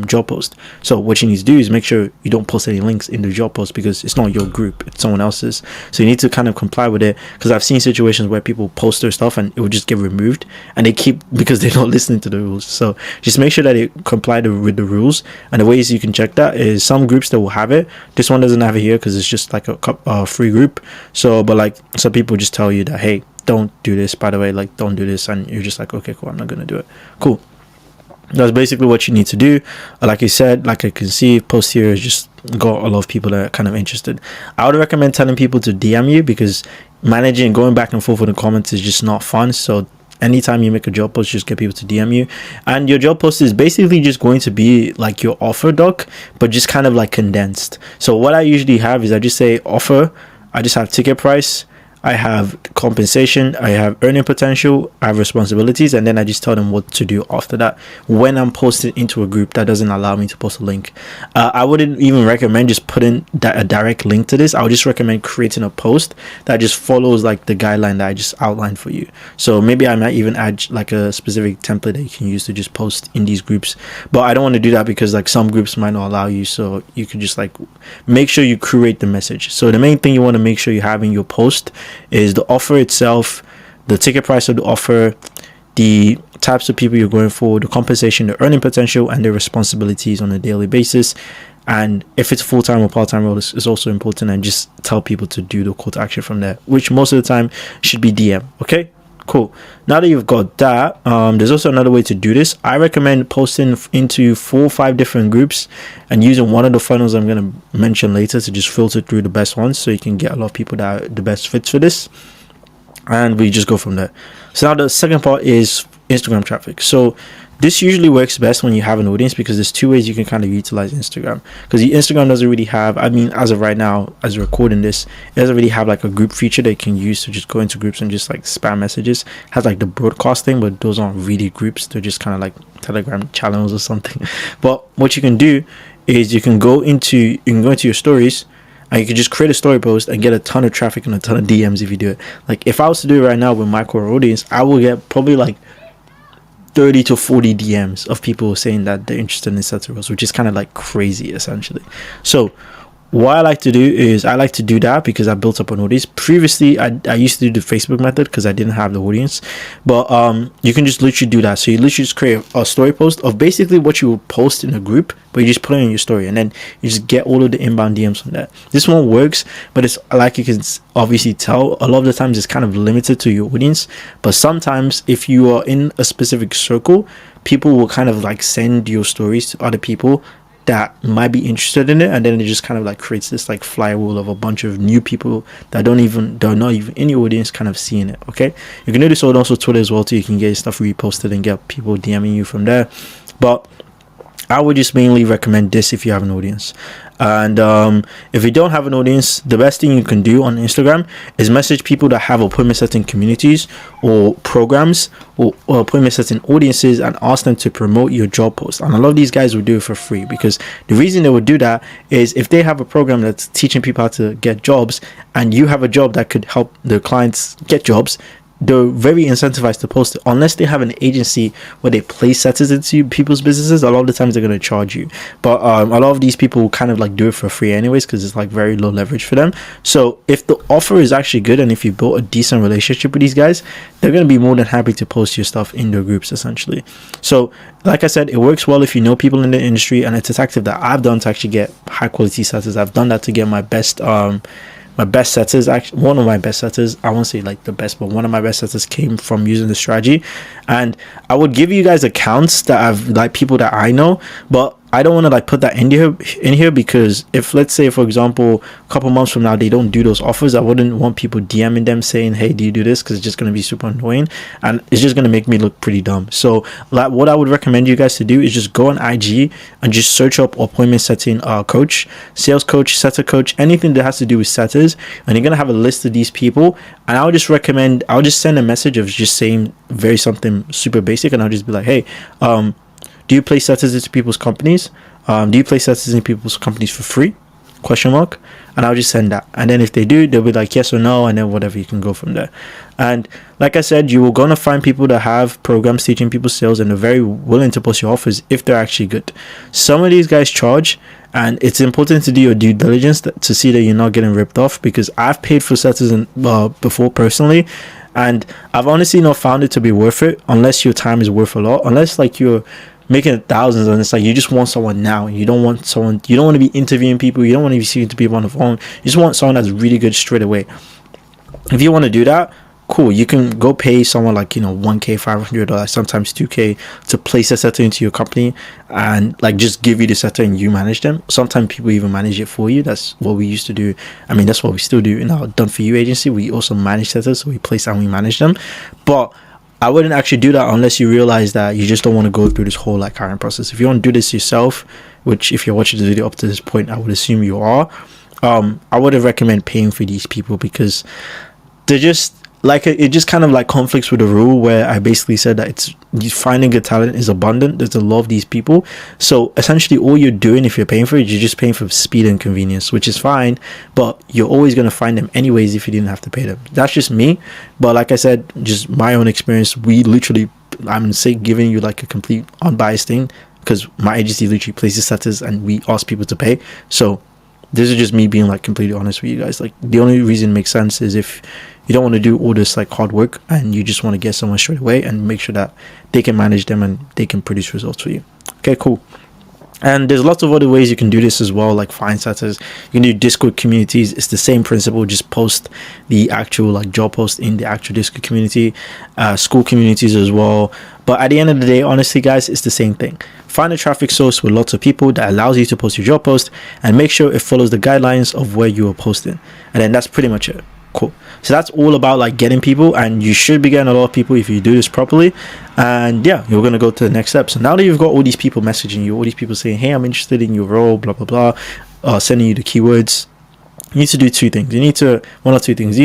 job post. So what you need to do is make sure you don't post any links in the job post, because it's not your group, it's someone else's. So you need to kind of comply with it, because I've seen situations where people post their stuff and it will just get removed, and they keep, because they're not listening to the rules. So just make sure that they comply with the rules. And the ways you can check that is some groups that will have it. This one doesn't have it here because it's just like a free group. So but like some people just tell you that, hey, don't do this, by the way, like don't do this, and you're just like, okay, cool, I'm not gonna do it. Cool. That's basically what you need to do. Like I said, like I can see, post here has just got a lot of people that are kind of interested. I would recommend telling people to DM you, because managing and going back and forth with the comments is just not fun. So anytime you make a job post, just get people to DM you, and your job post is basically just going to be like your offer doc, but just kind of like condensed. So what I usually have is I just say offer, I just have ticket price, I have compensation, I have earning potential, I have responsibilities, and then I just tell them what to do after that when I'm posted into a group that doesn't allow me to post a link. I wouldn't even recommend just putting a direct link to this. I would just recommend creating a post that just follows like the guideline that I just outlined for you. So maybe I might even add like a specific template that you can use to just post in these groups, but I don't want to do that because like some groups might not allow you. So you could just like make sure you curate the message. So the main thing you want to make sure you have in your post is the offer itself, the ticket price of the offer, the types of people you're going for, the compensation, the earning potential, and the responsibilities on a daily basis. And if it's full-time or part-time role, is also important, and just tell people to do the call to action from there, which most of the time should be DM. Okay, cool. Now that you've got that, there's also another way to do this. I recommend posting into 4 or 5 different groups and using one of the funnels I'm going to mention later to just filter through the best ones, so you can get a lot of people that are the best fits for this, and we just go from there. So now the second part is Instagram traffic. So this usually works best when you have an audience, because there's 2 ways you can kind of utilize Instagram, because Instagram doesn't really have, I mean, as of right now, as we're recording this, it doesn't really have like a group feature that you can use to just go into groups and just like spam messages. It has like the broadcasting, but those aren't really groups, they're just kind of like Telegram channels or something. But what you can do is you can go into your stories, and you can just create a story post and get a ton of traffic and a ton of DMs if you do it. Like if I was to do it right now with my core audience, I will get probably like 30 to 40 DMs of people saying that they're interested in set roles, which is kind of like crazy essentially. So what I like to do is I like to do that because I built up an audience. Previously I used to do the Facebook method because I didn't have the audience, but you can just literally do that. So you literally just create a story post of basically what you would post in a group, but you just put it in your story, and then you just get all of the inbound DMs from that. This one works, but it's like you can obviously tell, a lot of the times it's kind of limited to your audience. But sometimes if you are in a specific circle, people will kind of like send your stories to other people that might be interested in it, and then it just kind of like creates this like flywheel of a bunch of new people that they're not even in your audience kind of seeing it. Okay, you can do this on also Twitter as well too. You can get your stuff reposted and get people DMing you from there, but I would just mainly recommend this if you have an audience. And if you don't have an audience, the best thing you can do on Instagram is message people that have appointment setting communities or programs or appointment setting audiences, and ask them to promote your job post. And a lot of these guys will do it for free, because the reason they would do that is if they have a program that's teaching people how to get jobs, and you have a job that could help the clients get jobs, they're very incentivized to post it. Unless they have an agency where they place setters into people's businesses, a lot of the times they're going to charge you. But a lot of these people will kind of like do it for free anyways, because it's like very low leverage for them. So if the offer is actually good, and if you built a decent relationship with these guys, they're going to be more than happy to post your stuff in their groups essentially. So like I said, it works well if you know people in the industry, and it's a tactic that I've done to actually get high quality setters. I've done that to get my best setters. Actually, one of my best setters, I won't say like the best, but one of my best setters came from using the strategy. And I would give you guys accounts that I've like people that I know, but I don't want to like put that in here because if, let's say for example, a couple months from now they don't do those offers, I wouldn't want people DMing them saying, hey, do you do this? Because it's just going to be super annoying, and it's just going to make me look pretty dumb. So like what I would recommend you guys to do is just go on IG and just search up appointment setting coach, sales coach, setter coach, anything that has to do with setters, and you're going to have a list of these people. And I'll just send a message of just saying something super basic, and I'll just be like, hey, do you place setters into people's companies? Do you place setters in people's companies for free? Question mark. And I'll just send that, and then if they do, they'll be like yes or no, and then whatever, you can go from there. And like I said, you will gonna find people that have programs teaching people sales and are very willing to post your offers if they're actually good. Some of these guys charge, and it's important to do your due diligence to see that you're not getting ripped off, because I've paid for setters before personally, and I've honestly not found it to be worth it unless your time is worth a lot, unless like you're making thousands and it's like you just want someone now. You don't want to be interviewing people, you don't want to be speaking to people on the phone, you just want someone that's really good straight away. If you want to do that, cool, you can go pay someone like $1K, $500, sometimes $2K to place a setter into your company and like just give you the setter and you manage them. Sometimes people even manage it for you. That's what we used to do. I mean, that's what we still do in our Done For You agency. We also manage setters, so we place and we manage them. But I wouldn't actually do that unless you realize that you just don't want to go through this whole like hiring process. If you want to do this yourself, which if you're watching the video up to this point, I would assume you are, I would recommend paying for these people, because they're just like, it just kind of like conflicts with the rule where I basically said that it's finding good talent is abundant. There's a lot of these people, so essentially all you're doing if you're paying for it, you're just paying for speed and convenience, which is fine, but you're always going to find them anyways if you didn't have to pay them. That's just me, but like I said, just my own experience. We literally, I'm giving you like a complete unbiased thing, because my agency literally places setters and we ask people to pay. So this is just me being like completely honest with you guys. Like the only reason it makes sense is if you don't want to do all this like hard work and you just want to get someone straight away and make sure that they can manage them and they can produce results for you. Okay, cool. And there's lots of other ways you can do this as well, like find setters. You can do Discord communities. It's the same principle, just post the actual like job post in the actual Discord community, Skool communities as well. But at the end of the day, honestly guys, it's the same thing. Find a traffic source with lots of people that allows you to post your job post and make sure it follows the guidelines of where you are posting, and then that's pretty much it. Cool. So that's all about like getting people, and you should be getting a lot of people if you do this properly. And yeah, you're gonna go to the next step. So now that you've got all these people messaging you, all these people saying, hey, I'm interested in your role, blah blah blah, sending you the keywords, you need to do two things. You need to two things.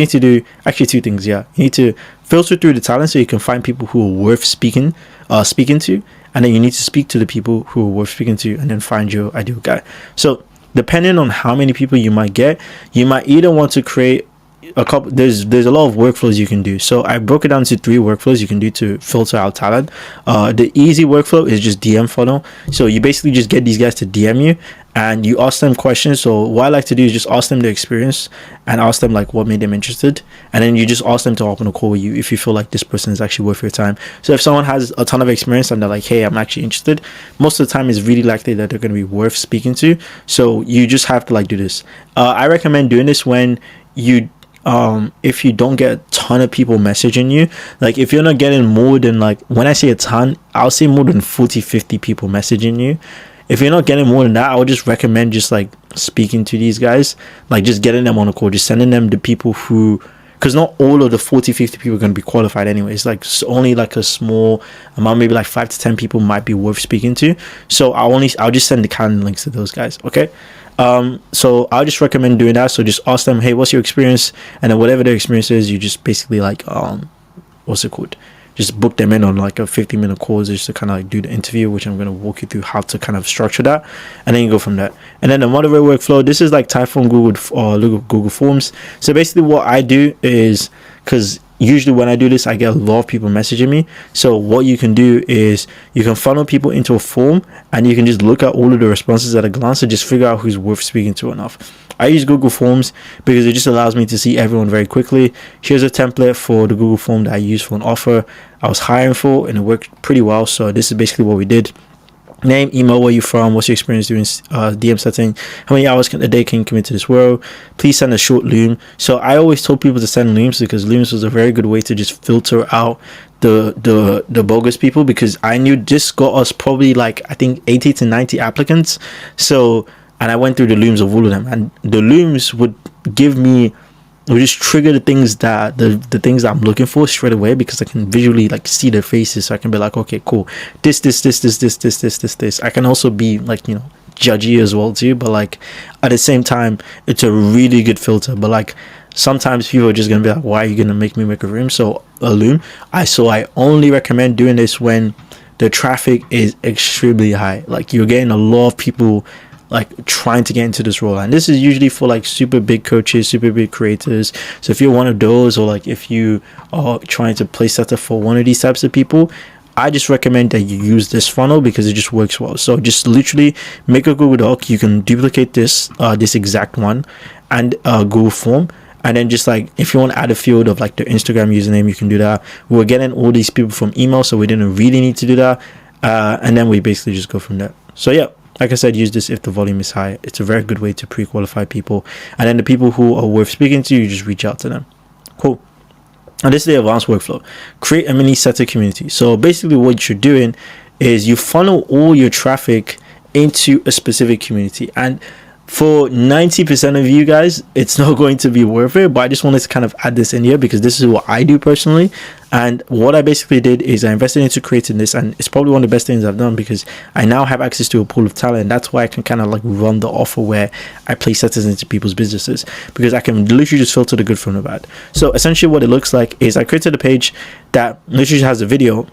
Yeah, you need to filter through the talent so you can find people who are worth speaking to, and then you need to speak to the people who are worth speaking to, and then find your ideal guy. So depending on how many people you might get, you might either want to create a couple. There's a lot of workflows you can do. So I broke it down to 3 workflows you can do to filter out talent. The easy workflow is just DM funnel. So you basically just get these guys to DM you and you ask them questions. So what I like to do is just ask them their experience and ask them like what made them interested, and then you just ask them to hop on a call with you if you feel like this person is actually worth your time. So if someone has a ton of experience and they're like, hey, I'm actually interested, most of the time it's really likely that they're going to be worth speaking to. So you just have to like do this. I recommend doing this when you if you don't get a ton of people messaging you. Like if you're not getting more than, like, when I say a ton, I'll say more than 40-50 people messaging you. If you're not getting more than that, I would just recommend just like speaking to these guys, like just getting them on a call, just sending them the people who, because not all of the 40-50 people are going to be qualified anyway. It's like only like a small amount, maybe like 5 to 10 people might be worth speaking to. So I'll just send the calendar links to those guys. Okay. So I'll just recommend doing that. So just ask them, hey, what's your experience? And then whatever their experience is, you just basically like what's it called, just book them in on like a 15-minute call just to kind of like do the interview, which I'm going to walk you through how to kind of structure that, and then you go from there. And then the moderate workflow, this is like Typhon Google Forms. So basically what I do is, because usually when I do this, I get a lot of people messaging me. So what you can do is you can funnel people into a form and you can just look at all of the responses at a glance and just figure out who's worth speaking to enough. I use Google Forms because it just allows me to see everyone very quickly. Here's a template for the Google form that I used for an offer I was hiring for, and it worked pretty well. So this is basically what we did. Name, email, where you from, what's your experience doing DM setting, how many hours a day can you commit to this role, please send a short loom. So I always told people to send looms because looms was a very good way to just filter out the bogus people, because I knew this got us probably like I think 80 to 90 applicants. So, and I went through the looms of all of them, and the looms would just trigger the things that the things that I'm looking for straight away, because I can visually like see their faces. So I can be like, okay, cool, this. I can also be like, you know, judgy as well too, but like at the same time it's a really good filter. But like sometimes people are just gonna be like, why are you gonna make me make a loom? So I only recommend doing this when the traffic is extremely high. Like you're getting a lot of people like trying to get into this role, and this is usually for like super big coaches, super big creators. So if you're one of those, or like if you are trying to place setup for one of these types of people, I just recommend that you use this funnel because it just works well. So just literally make a Google Doc. You can duplicate this exact one and Google form, and then just like if you want to add a field of like their Instagram username, you can do that. We're getting all these people from email, so we didn't really need to do that, and then we basically just go from there. So yeah, like I said, use this if the volume is high. It's a very good way to pre-qualify people, and then the people who are worth speaking to, you just reach out to them. Cool. And this is the advanced workflow. Create a mini setter community. So basically what you're doing is you funnel all your traffic into a specific community, and for 90% of you guys it's not going to be worth it, but I just wanted to kind of add this in here because this is what I do personally. And what I basically did is I invested into creating this, and it's probably one of the best things I've done because I now have access to a pool of talent. That's why I can kind of like run the offer where I place setters into people's businesses, because I can literally just filter the good from the bad. So essentially what it looks like is I created a page that literally has a video,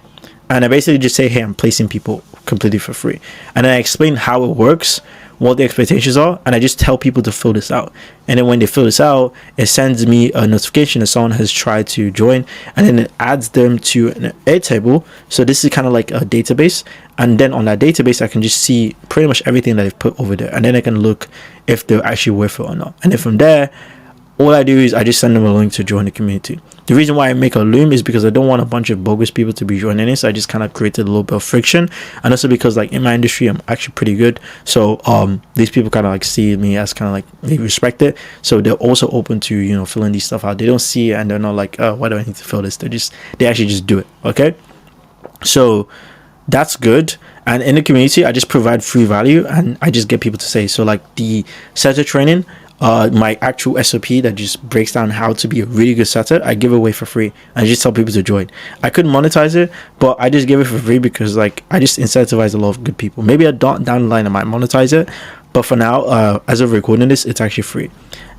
and I basically just say, hey, I'm placing people completely for free, and then I explain how it works, what the expectations are, and I just tell people to fill this out. And then when they fill this out, it sends me a notification that someone has tried to join, and then it adds them to an Airtable. So this is kind of like a database, and then on that database I can just see pretty much everything that they've put over there, and then I can look if they're actually worth it or not. And then from there, all I do is I just send them a link to join the community. The reason why I make a loom is because I don't want a bunch of bogus people to be joining this. I just kind of created a little bit of friction, and also because like in my industry I'm actually pretty good, so these people kind of like see me as kind of like they respect it, so they're also open to, you know, filling these stuff out. They don't see it and they're not like, oh, why do I need to fill this? They actually just do it. Okay, so that's good. And in the community I just provide free value, and I just get people to say, so like the setter training, my actual SOP that just breaks down how to be a really good setter, I give away for free. I just tell people to join. I couldn't monetize it, but I just give it for free because like I just incentivize a lot of good people. Maybe down the line I might monetize it, but for now, as of recording this, it's actually free.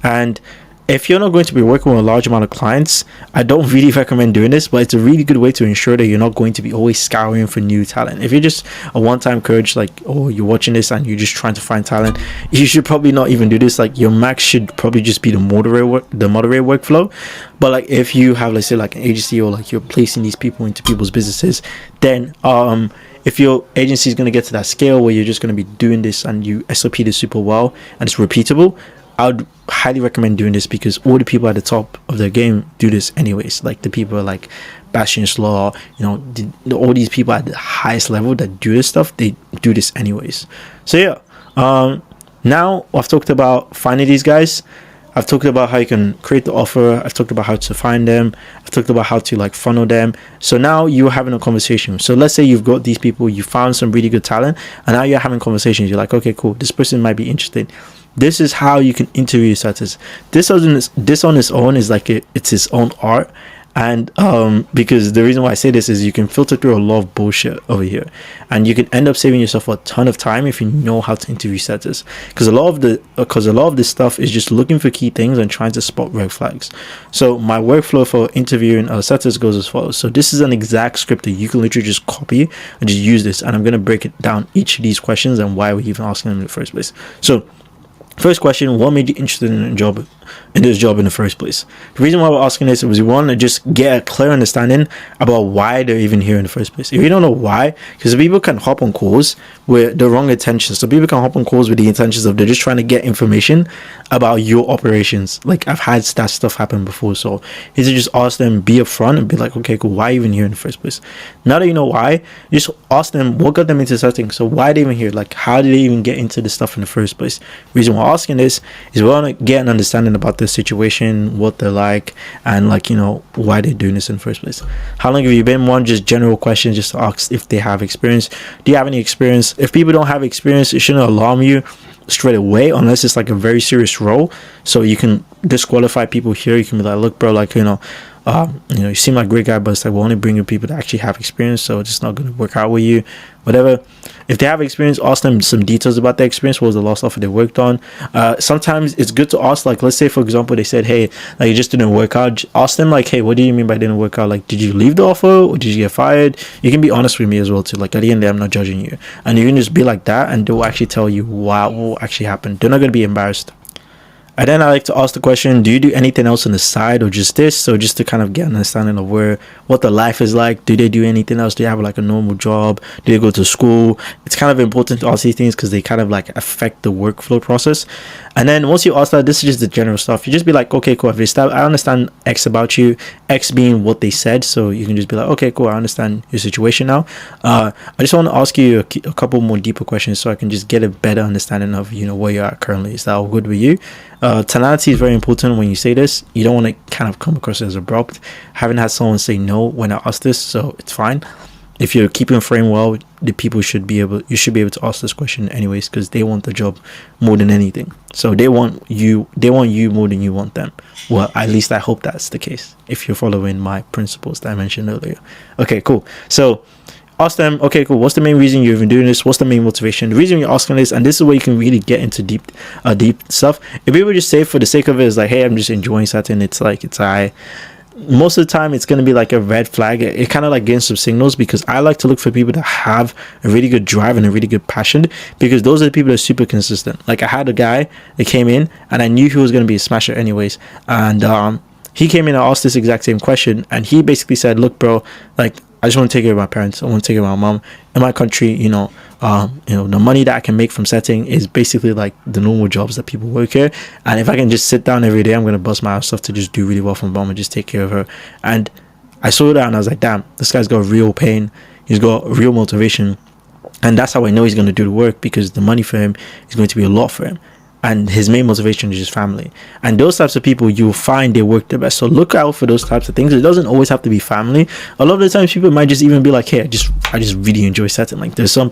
And if you're not going to be working with a large amount of clients, I don't really recommend doing this, but it's a really good way to ensure that you're not going to be always scouring for new talent. If you're just a one-time coach, like, or you're watching this and you're just trying to find talent, you should probably not even do this. Like your max should probably just be the moderate workflow. But like if you have, let's say like an agency, or like you're placing these people into people's businesses, then if your agency is going to get to that scale where you're just going to be doing this and you SOP this super well and it's repeatable, I would highly recommend doing this, because all the people at the top of their game do this anyways. Like the people like Bastian Slaw, you know, all these people at the highest level that do this stuff, they do this anyways. So yeah, now I've talked about finding these guys. I've talked about how you can create the offer. I've talked about how to find them. I've talked about how to like funnel them. So now you're having a conversation. So let's say you've got these people, you found some really good talent, and now you're having conversations. You're like, okay, cool, this person might be interested. This is how you can interview setters. This on its own is like it's its own art. And because the reason why I say this is you can filter through a lot of bullshit over here, and you can end up saving yourself a ton of time if you know how to interview setters, because a lot of this stuff is just looking for key things and trying to spot red flags. So my workflow for interviewing setters goes as follows. So this is an exact script that you can literally just copy and just use this, and I'm going to break it down each of these questions and why we're even asking them in the first place. So first question, what made you interested in this job in the first place? The reason why we're asking this is we want to just get a clear understanding about why they're even here in the first place. If you don't know why, because people can hop on calls with the wrong intentions. So people can hop on calls with the intentions of they're just trying to get information about your operations. Like I've had that stuff happen before. So you just ask them, be upfront and be like, okay, cool, why are you even here in the first place? Now that you know why, just ask them what got them into setting. So why are they even here? Like how did they even get into this stuff in the first place? The reason we're asking this is we want to get an understanding about the situation, what they're like, and like, you know, why they're doing this in the first place. How long have you been? One, just general questions, just to ask if they have experience. Do you have any experience? If people don't have experience, it shouldn't alarm you straight away unless it's like a very serious role. So you can disqualify people here. You can be like, look bro, like, you know, You seem like a great guy, but it's like we're only bringing people that actually have experience, so it's just not going to work out with you, whatever. If they have experience, ask them some details about their experience. What was the last offer they worked on? Sometimes it's good to ask, like, let's say for example they said, hey, like, it just didn't work out. Ask them like, hey, what do you mean by didn't work out? Like, did you leave the offer or did you get fired? You can be honest with me as well too. Like, at the end of the day, I'm not judging you, and you can just be like that, and they'll actually tell you what actually happened. They're not going to be embarrassed. And then I like to ask the question, do you do anything else on the side or just this? So just to kind of get an understanding of what the life is like. Do they do anything else? Do they have like a normal job? Do they go to school? It's kind of important to ask these things because they kind of like affect the workflow process. And then once you ask that, this is just the general stuff. You just be like, okay, cool. If they start, I understand X about you, X being what they said. So you can just be like, okay, cool. I understand your situation now. I just want to ask you a couple more deeper questions so I can just get a better understanding of, where you're at currently. Is that all good with you? Tonality is very important when you say this. You don't want to kind of come across as abrupt. I haven't had someone say no when I asked this, so it's fine. If you're keeping frame well, the people you should be able to ask this question anyways, because they want the job more than anything. So they want you more than you want them. Well, at least I hope that's the case if you're following my principles that I mentioned earlier. Okay, cool. So ask them, okay, cool, what's the main reason you're even doing this? What's the main motivation? The reason you're asking this, and this is where you can really get into deep stuff. If people just say for the sake of it, it's like, hey, I'm just enjoying something, it's like, most of the time it's going to be like a red flag. It kind of like getting some signals, because I like to look for people that have a really good drive and a really good passion, because those are the people that are super consistent. Like, I had a guy that came in and I knew he was going to be a smasher anyways, and he came in and asked this exact same question, and he basically said, look bro, like, I just want to take care of my parents. I want to take care of my mom. In my country, the money that I can make from setting is basically like the normal jobs that people work here. And if I can just sit down every day, I'm going to bust my ass off to just do really well for my mom and just take care of her. And I saw that and I was like, damn, this guy's got real pain. He's got real motivation. And that's how I know he's going to do the work, because the money for him is going to be a lot for him. And his main motivation is just family. And those types of people, you'll find they work the best. So look out for those types of things. It doesn't always have to be family. A lot of the times people might just even be like, hey, I just really enjoy setting. Like, there's some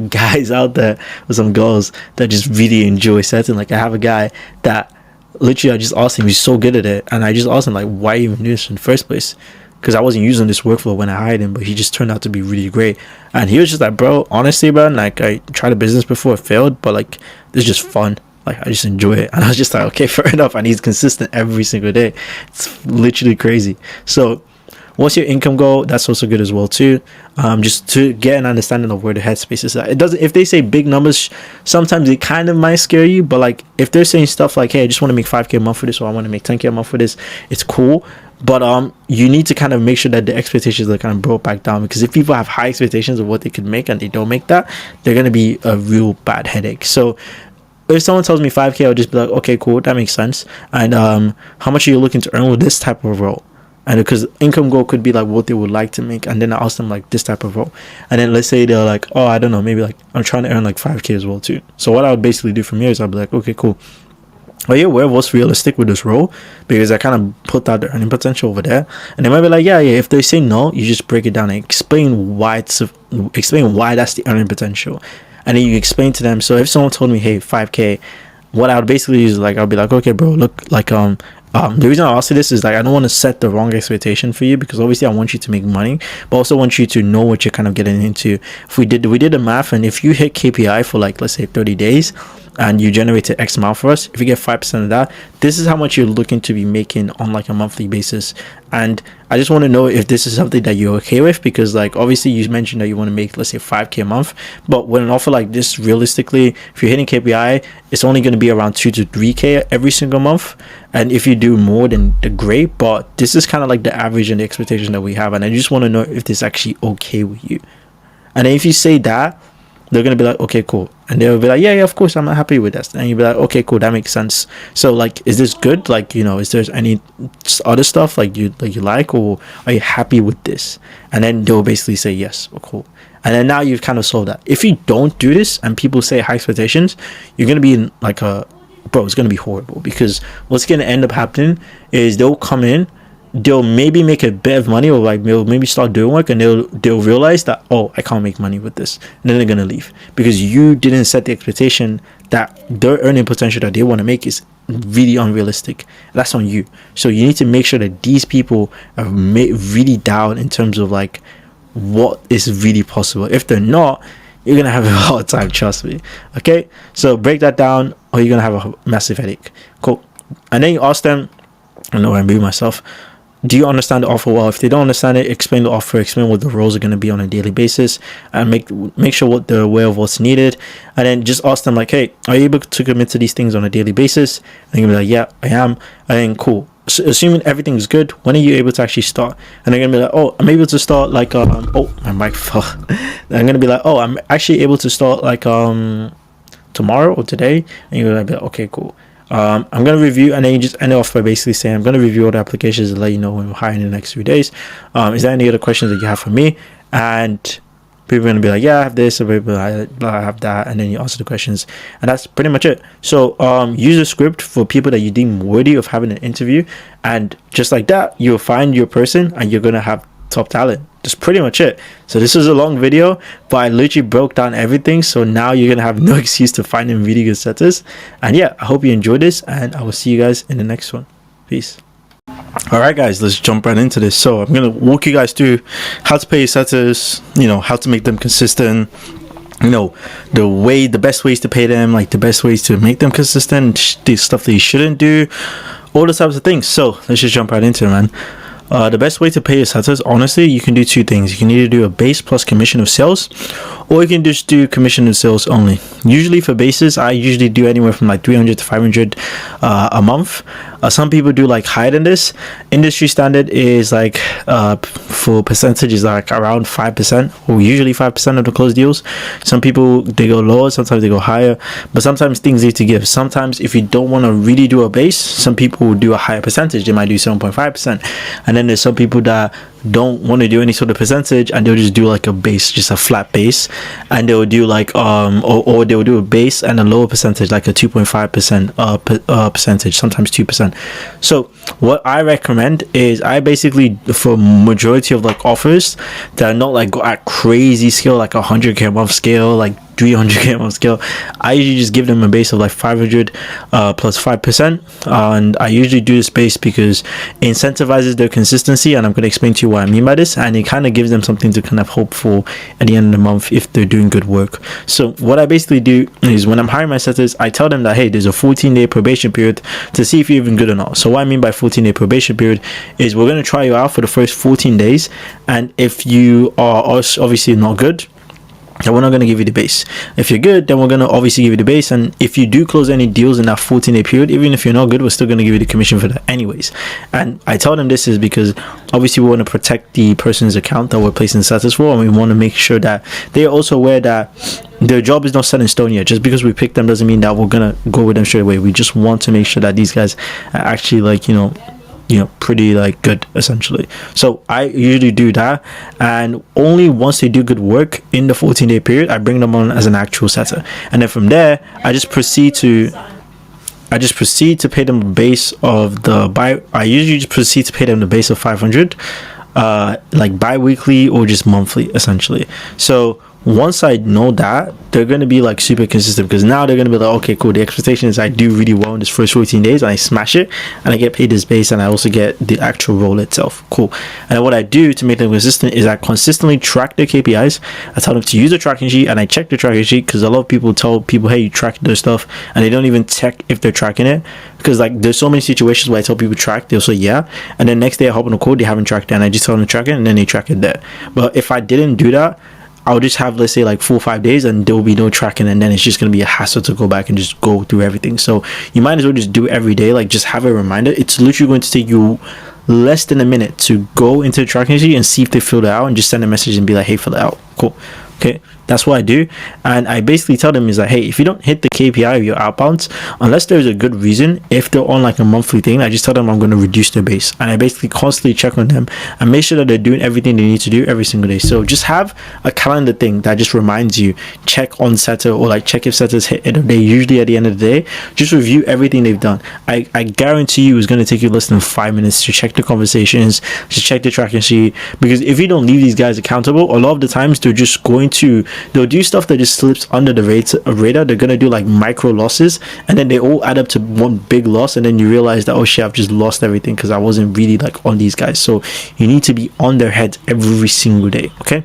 guys out there or some girls that just really enjoy setting. Like, I have a guy that literally, I just asked him, he's so good at it, and I just asked him, like, why you even do this in the first place? Because I wasn't using this workflow when I hired him, but he just turned out to be really great. And he was just like, bro, honestly, bro, like, I tried a business before, it failed, but like, this is just fun. Like, I just enjoy it. And I was just like, okay, fair enough. And he's consistent every single day. It's literally crazy. So what's your income goal? That's also good as well too. Just to get an understanding of where the headspace is at. It doesn't, if they say big numbers, sometimes it kind of might scare you, but like, if they're saying stuff like, hey, I just want to make 5k a month for this, or I want to make 10k a month for this, it's cool. But you need to kind of make sure that the expectations are kind of brought back down, because if people have high expectations of what they could make and they don't make that, they're going to be a real bad headache. So if someone tells me 5k, I'll just be like, okay, cool, that makes sense. And how much are you looking to earn with this type of role? And because income goal could be like what they would like to make, and then I ask them like this type of role, and then let's say they're like, oh, I don't know, maybe like I'm trying to earn like 5k as well too. So what I would basically do from here is I'd be like, okay, cool, are you aware of what's realistic with this role? Because I kind of put out the earning potential over there, and they might be like, yeah. If they say no, you just break it down and explain why that's the earning potential, and then you explain to them. So if someone told me, hey, 5k, what I would basically use, like, I'll be like, okay, bro, look, like, the reason I ask you this is like, I don't want to set the wrong expectation for you, because obviously I want you to make money, but also want you to know what you're kind of getting into. If we did the math, and if you hit KPI for like, let's say 30 days, and you generated X amount for us, if you get 5% of that, this is how much you're looking to be making on like a monthly basis. And I just want to know if this is something that you're okay with, because like, obviously you mentioned that you want to make, let's say 5k a month, but with an offer like this, realistically, if you're hitting KPI, it's only going to be around 2 to 3k every single month. And if you do more, then the great, but this is kind of like the average and the expectation that we have. And I just want to know if this is actually okay with you. And then if you say that, they're going to be like, okay, cool. And they'll be like, yeah, of course, I'm happy with that. And you'll be like, okay, cool, that makes sense. So like, is this good? Like, is there any other stuff like you like, or are you happy with this? And then they'll basically say yes, or cool. And then now you've kind of solved that. If you don't do this and people say high expectations, you're going to be in like it's going to be horrible, because what's going to end up happening is they'll come in, they'll maybe make a bit of money, or like they'll maybe start doing work, and they'll realize that, oh, I can't make money with this, and then they're gonna leave, because you didn't set the expectation that their earning potential that they want to make is really unrealistic. That's on you. So you need to make sure that these people are really down in terms of like what is really possible. If they're not, you're gonna have a hard time, trust me. Okay, so break that down or you're gonna have a massive headache. Cool. And then you ask them, I know I'm being myself, do you understand the offer well? If they don't understand it, explain the offer, explain what the roles are going to be on a daily basis, and make sure what they're aware of what's needed. And then just ask them like, hey, are you able to commit to these things on a daily basis? And you're gonna be like, yeah, I am. And then cool. So assuming everything's good, when are you able to actually start? And they're gonna be like, oh, I'm able to start like oh, my mic fell. I'm gonna be like, oh, I'm actually able to start like tomorrow or today. And you're gonna be like, okay, cool. I'm going to review, and then you just end it off by basically saying, I'm going to review all the applications and let you know when we're hiring in the next few days. Is there any other questions that you have for me? And people are going to be like, yeah, I have this, or people I have that, and then you answer the questions, and that's pretty much it. So use a script for people that you deem worthy of having an interview, and just like that, you'll find your person, and you're going to have top talent. That's pretty much it. So this is a long video, but I literally broke down everything, so now you're gonna have no excuse to find them really good setters. And yeah, I hope you enjoyed this, and I will see you guys in the next one. Peace. All right, guys, let's jump right into this. So I'm gonna walk you guys through how to pay your setters, how to make them consistent, the best ways to pay them, like the best ways to make them consistent, the stuff that you shouldn't do, all those types of things. So let's just jump right into it, man. The best way to pay your setters, honestly, you can do two things. You can either do a base plus commission of sales, or you can just do commission and sales only. Usually for bases, I usually do anywhere from like 300 to 500 a month. Some people do like higher than this. Industry standard is like for percentage is like around 5%, or usually 5% of the closed deals. Some people, they go lower, sometimes they go higher, but sometimes things need to give. Sometimes if you don't want to really do a base, some people will do a higher percentage. They might do 7.5%, and then there's some people that don't want to do any sort of percentage, and they'll just do like a base, just a flat base, and they'll do like or they'll do a base and a lower percentage, like a 2.5% percentage, sometimes 2%. So what I recommend is, I basically, for majority of like offers that are not like go at crazy scale, like 100k a month scale, like 300k a month scale, I usually just give them a base of like 500 plus 5%, and I usually do this base because it incentivizes their consistency, and I'm going to explain to you what I mean by this, and it kind of gives them something to kind of hope for at the end of the month if they're doing good work. So what I basically do is, when I'm hiring my setters, I tell them that, hey, there's a 14-day probation period to see if you're even good or not. So what I mean by 14-day probation period is, we're going to try you out for the first 14 days, and if you are obviously not good, then we're not going to give you the base. If you're good, then we're going to obviously give you the base, and if you do close any deals in that 14-day period, even if you're not good, we're still going to give you the commission for that anyways. And I tell them this is because obviously we want to protect the person's account that we're placing setters for, and we want to make sure that they're also aware that their job is not set in stone yet. Just because we pick them doesn't mean that we're going to go with them straight away. We just want to make sure that these guys are actually like, pretty like good, essentially. So I usually do that, and only once they do good work in the 14-day period, I bring them on as an actual setter, and then from there I just proceed to pay them a base of I usually just proceed to pay them the base of 500, like bi-weekly or just monthly, essentially. So once I know that, they're going to be like super consistent, because now they're going to be like, okay, cool, the expectation is I do really well in this first 14 days and I smash it, and I get paid this base, and I also get the actual role itself. Cool. And what I do to make them consistent is I consistently track their KPIs. I tell them to use the tracking sheet, and I check the tracking sheet, because a lot of people tell people, hey, you track their stuff, and they don't even check if they're tracking it, because like there's so many situations where I tell people track, they'll say yeah, and then next day I hop on a call, they haven't tracked it, and I just tell them to track it, and then they track it there. But if I didn't do that, I'll just have, let's say, like 4 or 5 days, and there will be no tracking, and then it's just going to be a hassle to go back and just go through everything. So you might as well just do it every day, like just have a reminder. It's literally going to take you less than a minute to go into the tracking sheet and see if they filled it out, and just send a message and be like, hey, fill it out. Cool. Okay, that's what I do. And I basically tell them is like, hey, if you don't hit the KPI of your outbounds, unless there's a good reason, if they're on like a monthly thing, I just tell them I'm going to reduce their base, and I basically constantly check on them and make sure that they're doing everything they need to do every single day. So just have a calendar thing that just reminds you, check on setter, or like check if setters hit it. They usually at the end of the day just review everything they've done. I guarantee you it's going to take you less than 5 minutes to check the conversations, to check the tracking sheet, because if you don't leave these guys accountable, a lot of the times they're just going to they'll do stuff that just slips under the radar. They're gonna do like micro losses, and then they all add up to one big loss, and then you realize that, oh shit, I've just lost everything because I wasn't really like on these guys. So you need to be on their heads every single day. Okay,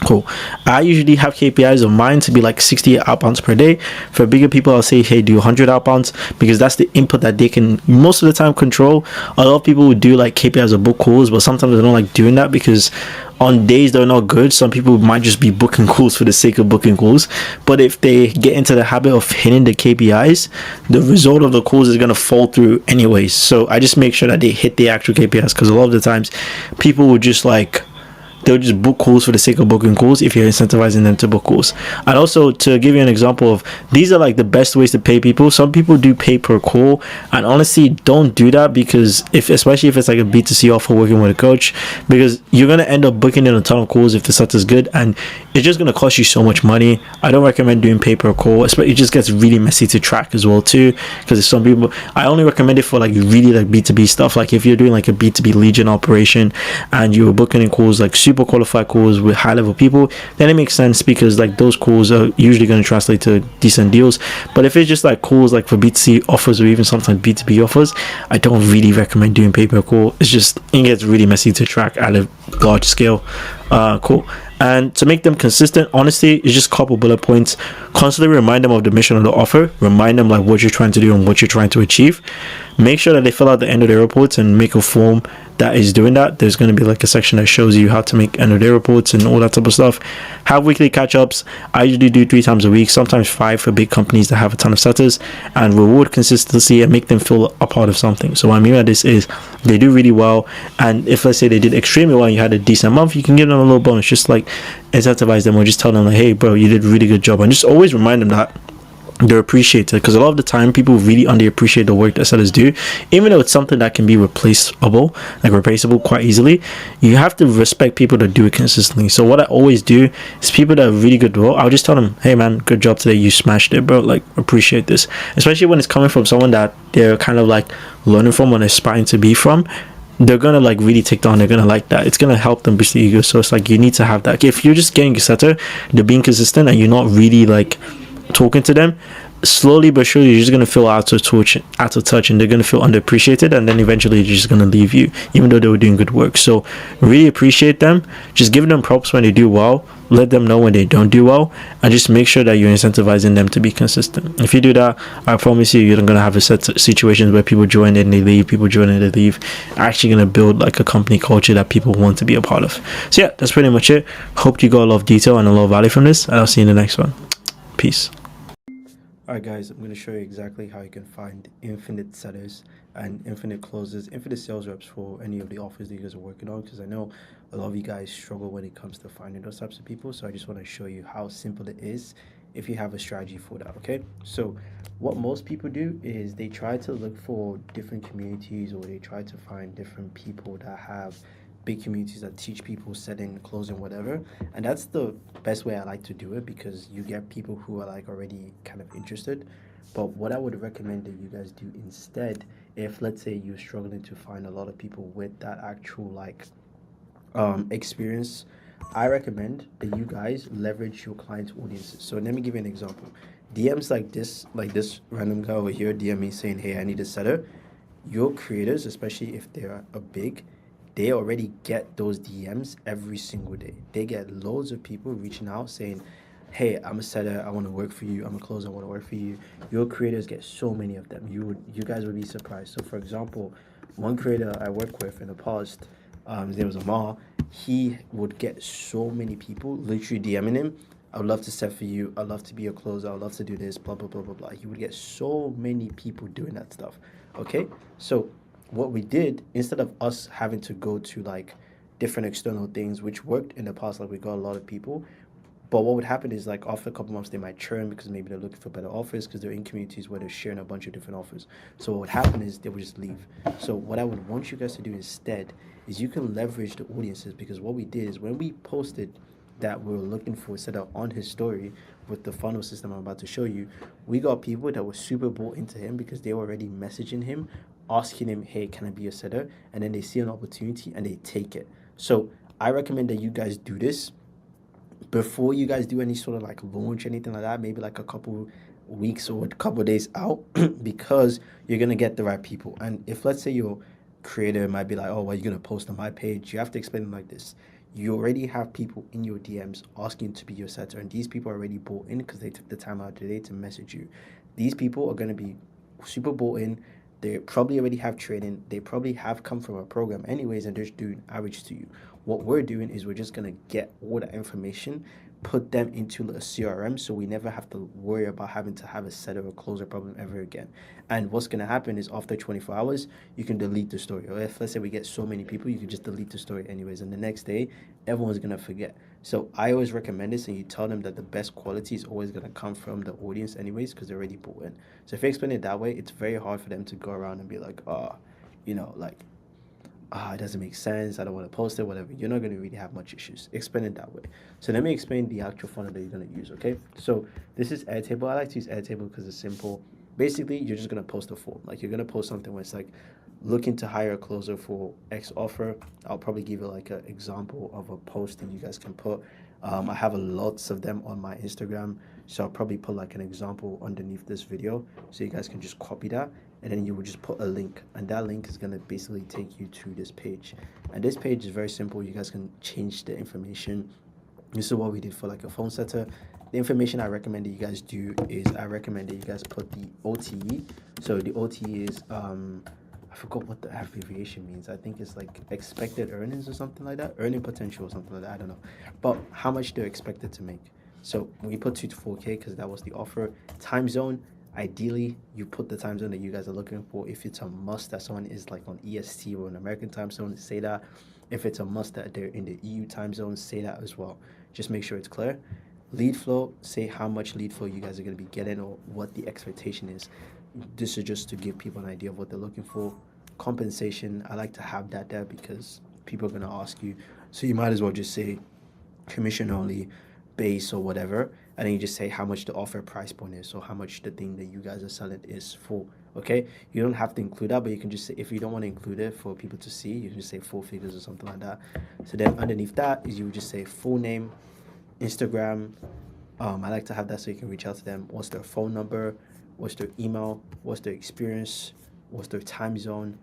cool. I usually have KPIs of mine to be like 68 outbounds per day. For bigger people, I'll say, hey, do 100 outbounds, because that's the input that they can most of the time control. A lot of people would do like KPIs of book calls, but sometimes they don't like doing that because on days they're not good, some people might just be booking calls for the sake of booking calls. But if they get into the habit of hitting the KPIs, the result of the calls is going to fall through anyways. So I just make sure that they hit the actual KPIs, because a lot of the times people will just like, they'll just book calls for the sake of booking calls if you're incentivizing them to book calls. And also, to give you an example of, these are like the best ways to pay people. Some people do pay per call, and honestly, don't do that, because especially if it's like a B2C offer working with a coach, because you're going to end up booking in a ton of calls if the set is good, and it's just going to cost you so much money. I don't recommend doing pay per call, especially it just gets really messy to track as well too, because some people, I only recommend it for like really like B2B stuff. Like if you're doing like a B2B lead gen operation and you're booking in calls like super qualified calls with high level people, then it makes sense, because like those calls are usually going to translate to decent deals. But if it's just like calls like for B2C offers or even sometimes B2B offers, I don't really recommend doing pay per call. It's just, it gets really messy to track at a large scale. Cool. And to make them consistent, honestly, it's just a couple bullet points. Constantly remind them of the mission of the offer. Remind them like what you're trying to do and what you're trying to achieve. Make sure that they fill out the end of day reports and make a form that is doing that. There's going to be like a section that shows you how to make end of day reports and all that type of stuff. Have weekly catch-ups. I usually do 3 times a week, sometimes 5 for big companies that have a ton of setters, and reward consistency and make them feel a part of something. So what I mean by this is, they do really well, and if let's say they did extremely well and you had a decent month, you can give them a little bonus. Just like incentivize them, or just tell them like, hey bro, you did a really good job, and just always remind them that they're appreciated, because a lot of the time people really underappreciate the work that sellers do, even though it's something that can be replaceable quite easily. You have to respect people that do it consistently. So what I always do is, people that are really good, well, I'll just tell them, hey man, good job today, you smashed it bro, like appreciate this. Especially when it's coming from someone that they're kind of like learning from and aspiring to be from. They're gonna like really take on, they're gonna like that. It's gonna help them boost the ego. So it's like, you need to have that. If you're just getting a setter, they're being consistent, and you're not really like talking to them, slowly but surely you're just going to feel out of touch, and they're going to feel underappreciated, and then eventually they're just going to leave you, even though they were doing good work. So really appreciate them, just give them props when they do well, let them know when they don't do well, and just make sure that you're incentivizing them to be consistent. If you do that, I promise you, you're not going to have a set of situations where people join and they leave, people join and they leave. Actually going to build like a company culture that people want to be a part of. So yeah, that's pretty much it. Hope you got a lot of detail and a lot of value from this, and I'll see you in the next one. Peace. Alright guys, I'm going to show you exactly how you can find infinite sellers and infinite closers, infinite sales reps for any of the offers that you guys are working on, because I know a lot of you guys struggle when it comes to finding those types of people. So I just want to show you how simple it is if you have a strategy for that. Okay, so what most people do is they try to look for different communities, or they try to find different people that have big communities that teach people setting, closing, whatever. And that's the best way I like to do it, because you get people who are like already kind of interested. But what I would recommend that you guys do instead, if let's say you're struggling to find a lot of people with that actual like experience, I recommend that you guys leverage your clients' audiences. So let me give you an example. DMs like this random guy over here DM me saying, hey, I need a setter. Your creators, especially if they're a big, they already get those DMs every single day. They get loads of people reaching out saying, hey, I'm a setter, I want to work for you, I'm a closer, I want to work for you. Your creators get so many of them. You guys would be surprised. So for example, one creator I worked with in the past, his name was Amar, he would get so many people literally DMing him, I would love to set for you, I'd love to be a closer, I'd love to do this, blah, blah, blah, blah, blah. He would get so many people doing that stuff. Okay, so what we did, instead of us having to go to like different external things, which worked in the past, like we got a lot of people, but what would happen is like after a couple months they might churn, because maybe they're looking for better offers, because they're in communities where they're sharing a bunch of different offers. So what would happen is they would just leave. So what I would want you guys to do instead is you can leverage the audiences, because what we did is when we posted that we were looking for a setup on his story with the funnel system I'm about to show you, we got people that were super bought into him because they were already messaging him, asking him, hey, can I be a setter? And then they see an opportunity and they take it. So I recommend that you guys do this. before you guys do any sort of like launch, anything like that, maybe like a couple weeks or a couple days out, because you're going to get the right people. And if, let's say, your creator might be like, oh, well, you're going to post on my page, you have to explain it like this. You already have people in your DMs asking to be your setter, and these people are already bought in because they took the time out of the day to message you. These people are going to be super bought in. They probably already have training. They probably have come from a program anyways, and they're just doing outreach to you. What we're doing is we're just going to get all that information, put them into a CRM, so we never have to worry about having to have a setter or closer problem ever again. And what's going to happen is after 24 hours, you can delete the story. Or if, let's say, we get so many people, you can just delete the story anyways. And the next day, everyone's going to forget. So I always recommend this, and you tell them that the best quality is always going to come from the audience anyways, because they're already bought in. So if you explain it that way, it's very hard for them to go around and be like, it doesn't make sense, I don't want to post it, whatever. You're not going to really have much issues. Explain it that way. So let me explain the actual funnel that you're going to use, okay? So this is Airtable. I like to use Airtable because it's simple. Basically, you're just going to post a form. Like, you're going to post something where it's like, looking to hire a closer for X offer. I'll probably give you like an example of a post that you guys can put. I have lots of them on my Instagram, so I'll probably put like an example underneath this video, so you guys can just copy that, and then you will just put a link, and that link is going to basically take you to this page. And this page is very simple. You guys can change the information. This is what we did for like a phone setter. The information I recommend that you guys do is I recommend that you guys put the OTE. So the OTE is I forgot what the abbreviation means. I think it's like expected earnings or something like that. Earning potential or something like that. I don't know. But how much they're expected to make. So we put 2 to 4K because that was the offer. Time zone. Ideally, you put the time zone that you guys are looking for. If it's a must that someone is like on EST or an American time zone, say that. If it's a must that they're in the EU time zone, say that as well. Just make sure it's clear. Lead flow, say how much lead flow you guys are going to be getting or what the expectation is. This is just to give people an idea of what they're looking for. Compensation, I like to have that there because people are going to ask you. So you might as well just say commission only, base or whatever. And then you just say how much the offer price point is. So how much the thing that you guys are selling is for. Okay? You don't have to include that, but you can just say, if you don't want to include it for people to see, you can just say 4 figures or something like that. So then underneath that is you would just say full name, Instagram. I like to have that so you can reach out to them. What's their phone number? What's their email? What's their experience? What's their time zone?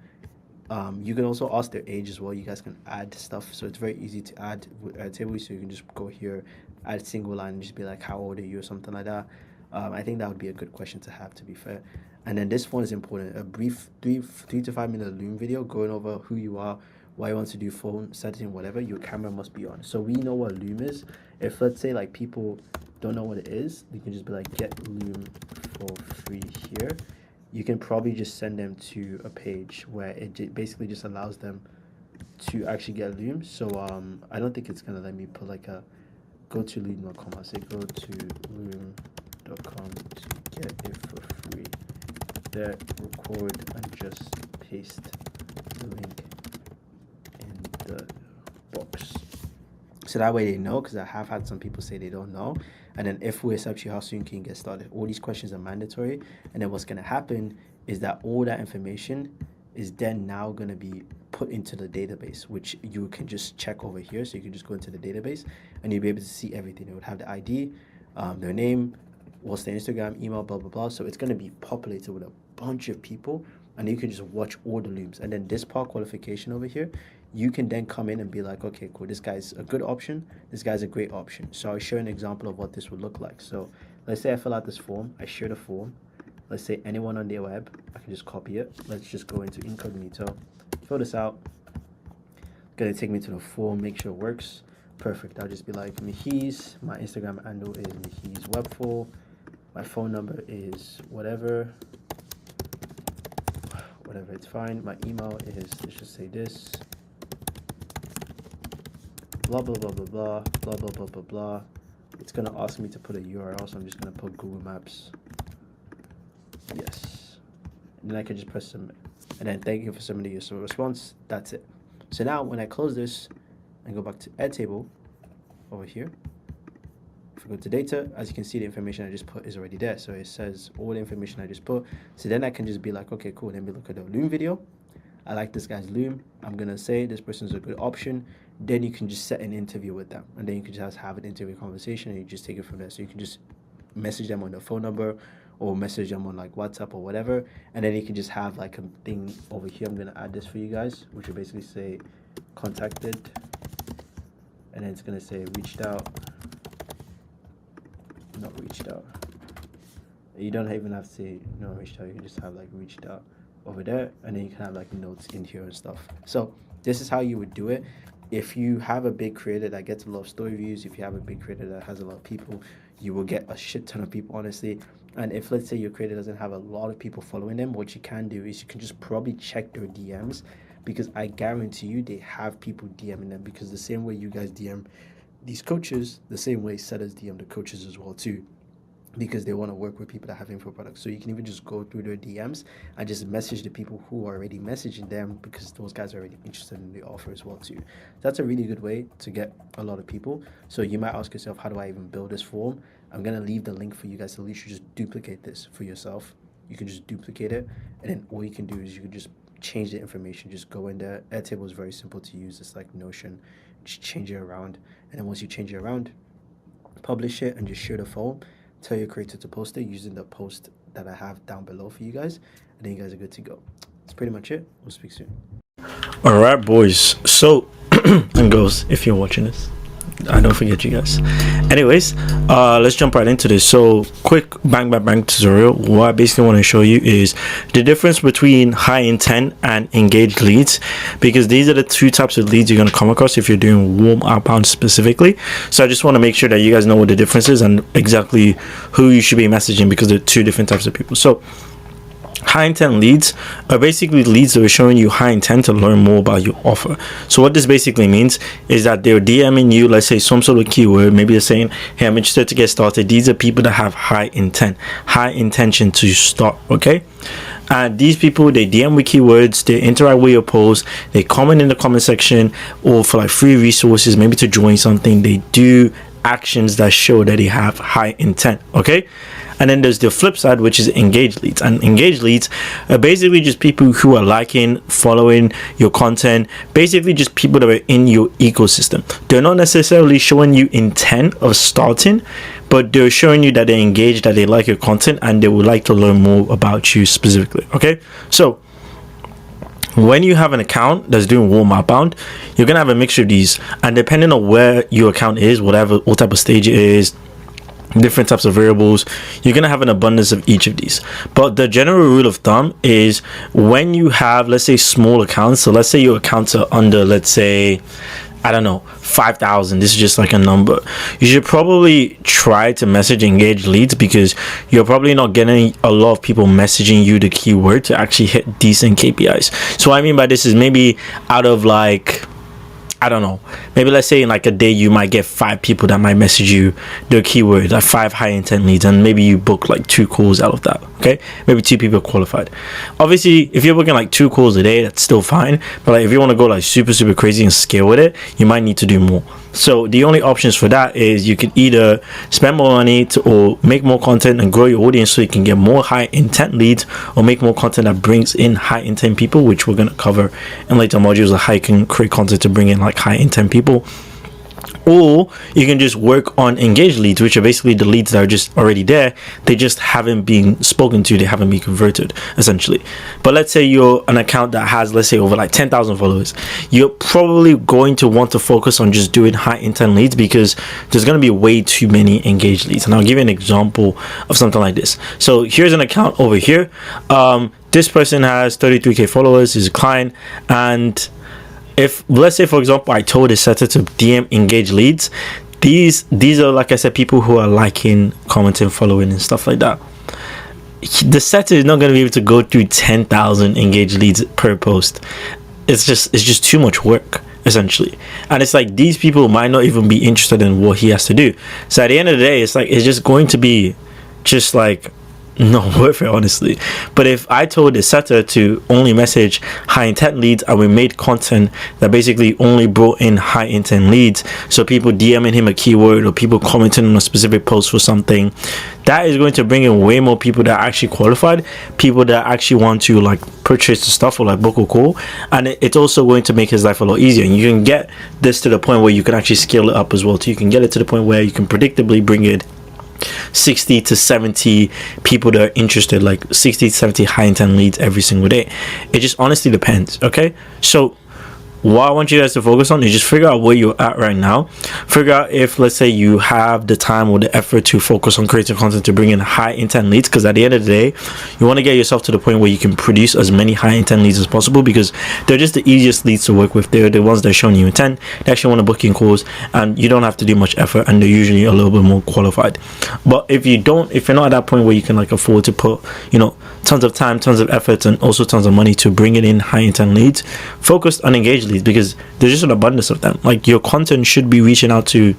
You can also ask their age as well. You guys can add stuff. So it's very easy to add with Airtable. So you can just go here, add single line, and just be like, how old are you or something like that. I think that would be a good question to have, to be fair. And then this one is important. A brief 3 to 5 minute Loom video going over who you are, why you want to do phone setting, whatever. Your camera must be on. So we know what Loom is. If, let's say, like, people don't know what it is, you can just be like, get Loom for free here. You can probably just send them to a page where it basically just allows them to actually get Loom. So I don't think it's gonna let me put like a go to loom.com. I say go to loom.com to get it for free. There, record and just paste the link in the box. So that way they know, because I have had some people say they don't know. And then if we accept you, how soon can you get started? All these questions are mandatory. And then what's going to happen is that all that information is then now going to be put into the database, which you can just check over here. So you can just go into the database and you'll be able to see everything. It would have the ID, their name, what's their Instagram, email, blah, blah, blah. So it's going to be populated with a bunch of people, and you can just watch all the Looms. And then this part qualification over here, you can then come in and be like, okay, cool, this guy's a good option, this guy's a great option. So I'll show an example of what this would look like. So let's say I fill out this form, I share the form. Let's say anyone on their web, I can just copy it. Let's just go into incognito, fill this out. Gonna take me to the form, make sure it works. Perfect. I'll just be like, Mihiz, my Instagram handle is Mihiz Webful. My phone number is whatever, it's fine. My email is, let's just say this, blah, blah, blah, blah, blah, blah, blah, blah, blah, blah. It's going to ask me to put a URL, so I'm just going to put Google Maps. Yes. And then I can just press submit. And then thank you for submitting your response. That's it. So now when I close this and go back to Airtable over here, if I go to data, as you can see, the information I just put is already there. So it says all the information I just put. So then I can just be like, okay, cool. Let me look at the Loom video. I like this guy's Loom. I'm going to say this person's a good option. then you can just set an interview with them, and then you can just have an interview conversation, and you just take it from there. So you can just message them on their phone number or message them on like WhatsApp or whatever, and then you can just have like a thing over here. I'm gonna add this for you guys, which will basically say contacted, and then it's gonna say reached out, not reached out. You don't even have to say no reached out. You can just have like reached out over there, and then you can have like notes in here and stuff. So this is how you would do it. If you have a big creator that gets a lot of story views, if you have a big creator that has a lot of people, you will get a shit ton of people, honestly. And if, let's say, your creator doesn't have a lot of people following them, what you can do is you can just probably check their DMs, because I guarantee you they have people DMing them, because the same way you guys DM these coaches, the same way setters DM the coaches as well too, because they want to work with people that have info products. So you can even just go through their DMs and just message the people who are already messaging them, because those guys are already interested in the offer as well too. That's a really good way to get a lot of people. So you might ask yourself, how do I even build this form? I'm going to leave the link for you guys, so at least you just duplicate this for yourself. You can just duplicate it, and then all you can do is you can just change the information. Just go in there. Airtable is very simple to use. It's like Notion. Just change it around, and then once you change it around, publish it and just share the form. Tell your creator to post it using the post that I have down below for you guys, and then you guys are good to go. That's pretty much it. We'll speak soon. All right, boys. So and girls, if you're watching this, I don't forget you guys. Anyways, let's jump right into this. So quick bang tutorial. What I basically want to show you is the difference between high intent and engaged leads, because these are the two types of leads you're going to come across if you're doing warm outbound specifically. So I just want to make sure that you guys know what the difference is and exactly who you should be messaging, because they're two different types of people. So high intent leads are basically leads that are showing you high intent to learn more about your offer. So what this basically means is that they're DMing you, let's say, some sort of keyword. Maybe they're saying, hey, I'm interested to get started. These are people that have high intent, high intention to start. Okay, and these people, they DM with keywords, they interact with your posts, they comment in the comment section, or for like free resources, maybe to join something. They do actions that show that they have high intent. Okay, and then there's the flip side, which is engaged leads. And engaged leads are basically just people who are liking, following your content, basically just people that are in your ecosystem. They're not necessarily showing you intent of starting, but they're showing you that they're engaged, that they like your content, and they would like to learn more about you specifically. Okay, so when you have an account that's doing warm outbound, you're gonna have a mixture of these, and depending on where your account is, what type of stage it is, different types of variables, you're gonna have an abundance of each of these. But the general rule of thumb is, when you have, let's say, small accounts, so let's say your accounts are under, let's say, I don't know, 5,000, this is just like a number, you should probably try to message engaged leads, because you're probably not getting a lot of people messaging you the keyword to actually hit decent KPIs. So what I mean by this is, maybe out of like, I don't know, maybe let's say in like a day you might get 5 people that might message you the keyword, like 5 high intent leads, and maybe you book like 2 calls out of that. Okay, maybe 2 people are qualified. Obviously, if you're booking like 2 calls a day, that's still fine, but like if you want to go like super crazy and scale with it, you might need to do more. So the only options for that is you can either spend more money or make more content and grow your audience so you can get more high intent leads, or make more content that brings in high intent people, which we're going to cover in later modules of how you can create content to bring in like high intent people. Or you can just work on engaged leads, which are basically the leads that are just already there. They just haven't been spoken to. They haven't been converted, essentially. But let's say you're an account that has, let's say, over like 10,000 followers. You're probably going to want to focus on just doing high intent leads, because there's going to be way too many engaged leads. And I'll give you an example of something like this. So here's an account over here. This person has 33k followers, is a client, and if, let's say, for example, I told the setter to DM engage leads, these are, like I said, people who are liking, commenting, following, and stuff like that. The setter is not going to be able to go through 10,000 engaged leads per post. It's just too much work, essentially. And it's like, these people might not even be interested in what he has to do. So at the end of the day, it's like, it's just going to be just like not worth it, honestly. But if I told the setter to only message high intent leads, and we made content that basically only brought in high intent leads, so people DMing him a keyword or people commenting on a specific post for something, that is going to bring in way more people that are actually qualified, people that actually want to like purchase the stuff or like book a call, and it's also going to make his life a lot easier. And you can get this to the point where you can actually scale it up as well too. You can get it to the point where you can predictably bring in 60 to 70 people that are interested, like 60 to 70 high intent leads every single day. It just honestly depends. Okay, so what I want you guys to focus on is just figure out where you're at right now. Figure out if, let's say, you have the time or the effort to focus on creating content to bring in high intent leads, because at the end of the day, you want to get yourself to the point where you can produce as many high intent leads as possible, because they're just the easiest leads to work with. They're the ones that are showing you intent. They actually want to book in calls, and you don't have to do much effort, and they're usually a little bit more qualified. But if you're not at that point where you can like afford to put, tons of time, tons of effort, and also tons of money to bring in high intent leads, focus on engaged leads, because there's just an abundance of them. Like, your content should be reaching out to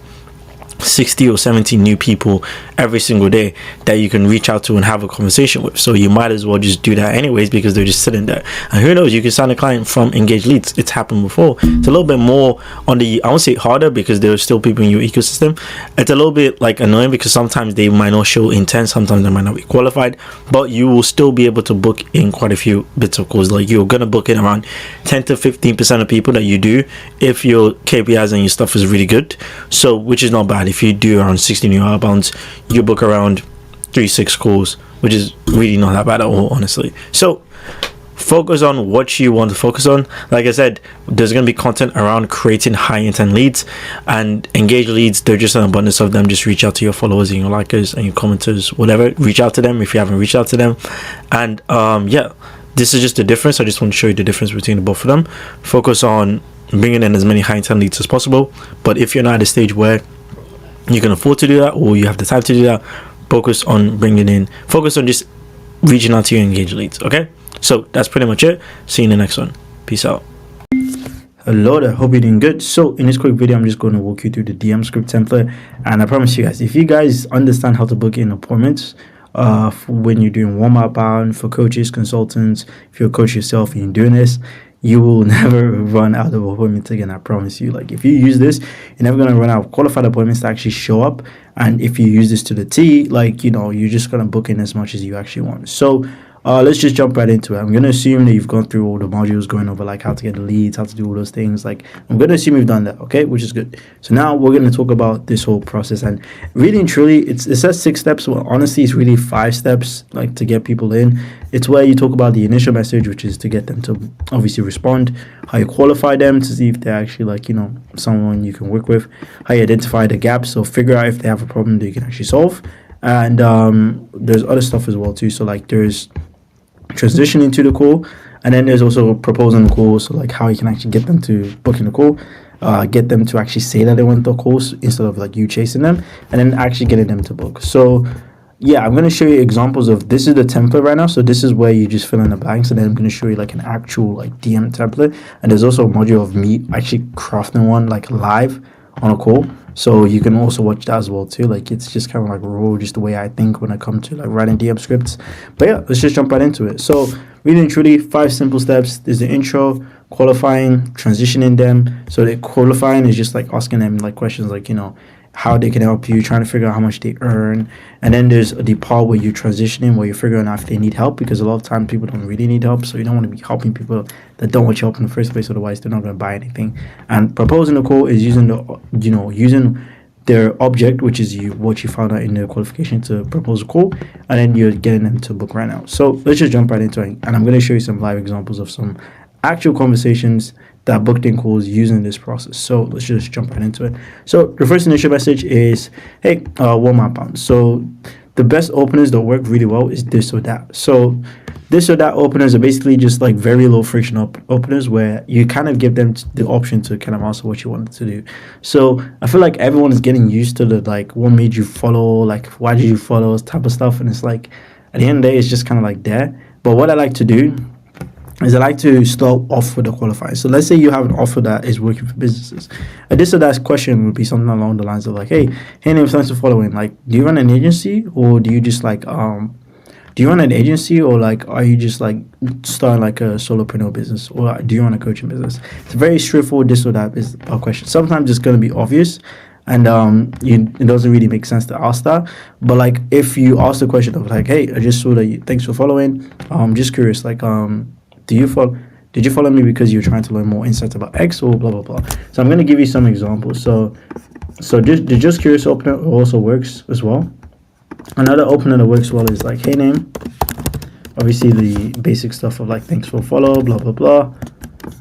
60 or 70 new people every single day that you can reach out to and have a conversation with. So you might as well just do that anyways, because they're just sitting there. And who knows, you can sign a client from engaged leads. It's happened before. It's a little bit more on the, I won't say harder, because there are still people in your ecosystem. It's a little bit like annoying, because sometimes they might not show intent, sometimes they might not be qualified, but you will still be able to book in quite a few bits of calls. Like, you're gonna book in around 10 to 15% of people that you do if your KPIs and your stuff is really good. So, which is not bad. If you do around 60 new outbounds, you book around 3-6 calls, which is really not that bad at all, honestly. So focus on what you want to focus on. Like I said, there's going to be content around creating high intent leads, and engaged leads, they're just an abundance of them. Just reach out to your followers and your likers and your commenters, whatever. Reach out to them if you haven't reached out to them. And this is just the difference. I just want to show you the difference between the both of them. Focus on bringing in as many high intent leads as possible, but if you're not at a stage where you can afford to do that, or you have the time to do that, focus on just reaching out to your engaged leads. Okay, so that's pretty much it. See you in the next one. Peace out. Hello there, hope you're doing good. So in this quick video, I'm just going to walk you through the DM script template, and I promise you guys, if you guys understand how to book in appointments when you're doing warm up bound for coaches, consultants, if you're a coach yourself and you're doing this, you will never run out of appointments again. I promise you. Like, if you use this, you're never going to run out of qualified appointments to actually show up. And if you use this to the T, like, you're just going to book in as much as you actually want. So let's just jump right into it. I'm going to assume that you've gone through all the modules going over like how to get the leads, how to do all those things. Like, I'm going to assume you've done that, okay, which is good. So now we're going to talk about this whole process, and really and truly, it says 6 steps. Well, honestly, it's really 5 steps, like, to get people in. It's where you talk about the initial message, which is to get them to obviously respond, how you qualify them to see if they're actually like, someone you can work with, how you identify the gaps, so figure out if they have a problem that you can actually solve. And there's other stuff as well too. So like, there's transitioning to the call, and then there's also proposing the call, so like how you can actually get them to book in the call, get them to actually say that they want the calls instead of like you chasing them, and then actually getting them to book. So yeah, I'm going to show you examples of, this is the template right now, so this is where you just fill in the blanks, and then I'm going to show you like an actual like DM template, and there's also a module of me actually crafting one like live on a call, so you can also watch that as well too. Like, it's just kind of like raw, just the way I think when I come to like writing DM scripts. But yeah, let's just jump right into it. So really and truly, 5 simple steps. There's the intro, qualifying, transitioning them. So the qualifying is just like asking them like questions like, how they can help you, trying to figure out how much they earn. And then there's the part where you're transitioning, where you're figuring out if they need help, because a lot of times people don't really need help, so you don't want to be helping people that don't want your help in the first place, otherwise they're not going to buy anything. And proposing the call is using using their object, which is what you found out in the qualification, to propose a call, and then you're getting them to book right now. So let's just jump right into it, and I'm going to show you some live examples of some actual conversations that booked in calls using this process. So let's just jump right into it. So the first initial message is, hey, warm up bound. So the best openers that work really well is this or that. So this or that openers are basically just like very low friction openers, where you kind of give them the option to kind of answer what you wanted to do. So I feel like everyone is getting used to the like, what made you follow, like why did you follow, type of stuff, and it's like at the end of the day, it's just kind of like there. But what I like to do is I like to start off with the qualifying. So let's say you have an offer that is working for businesses. A this or that question would be something along the lines of like, hey, name, thanks for following. Like, do you run an agency, or do you just like do you run an agency, or like are you just like starting like a solopreneur business, or like, do you run a coaching business? It's a very straightforward this or that is a question. Sometimes it's going to be obvious, and it doesn't really make sense to ask that. But like if you ask the question of like, hey, I just saw that thanks for following, just curious, like did you follow me because you're trying to learn more insights about X or blah blah blah? So I'm going to give you some examples. So the just curious opener also works as well. Another opener that works well is like, hey name. Obviously the basic stuff of like, thanks for follow, blah blah blah.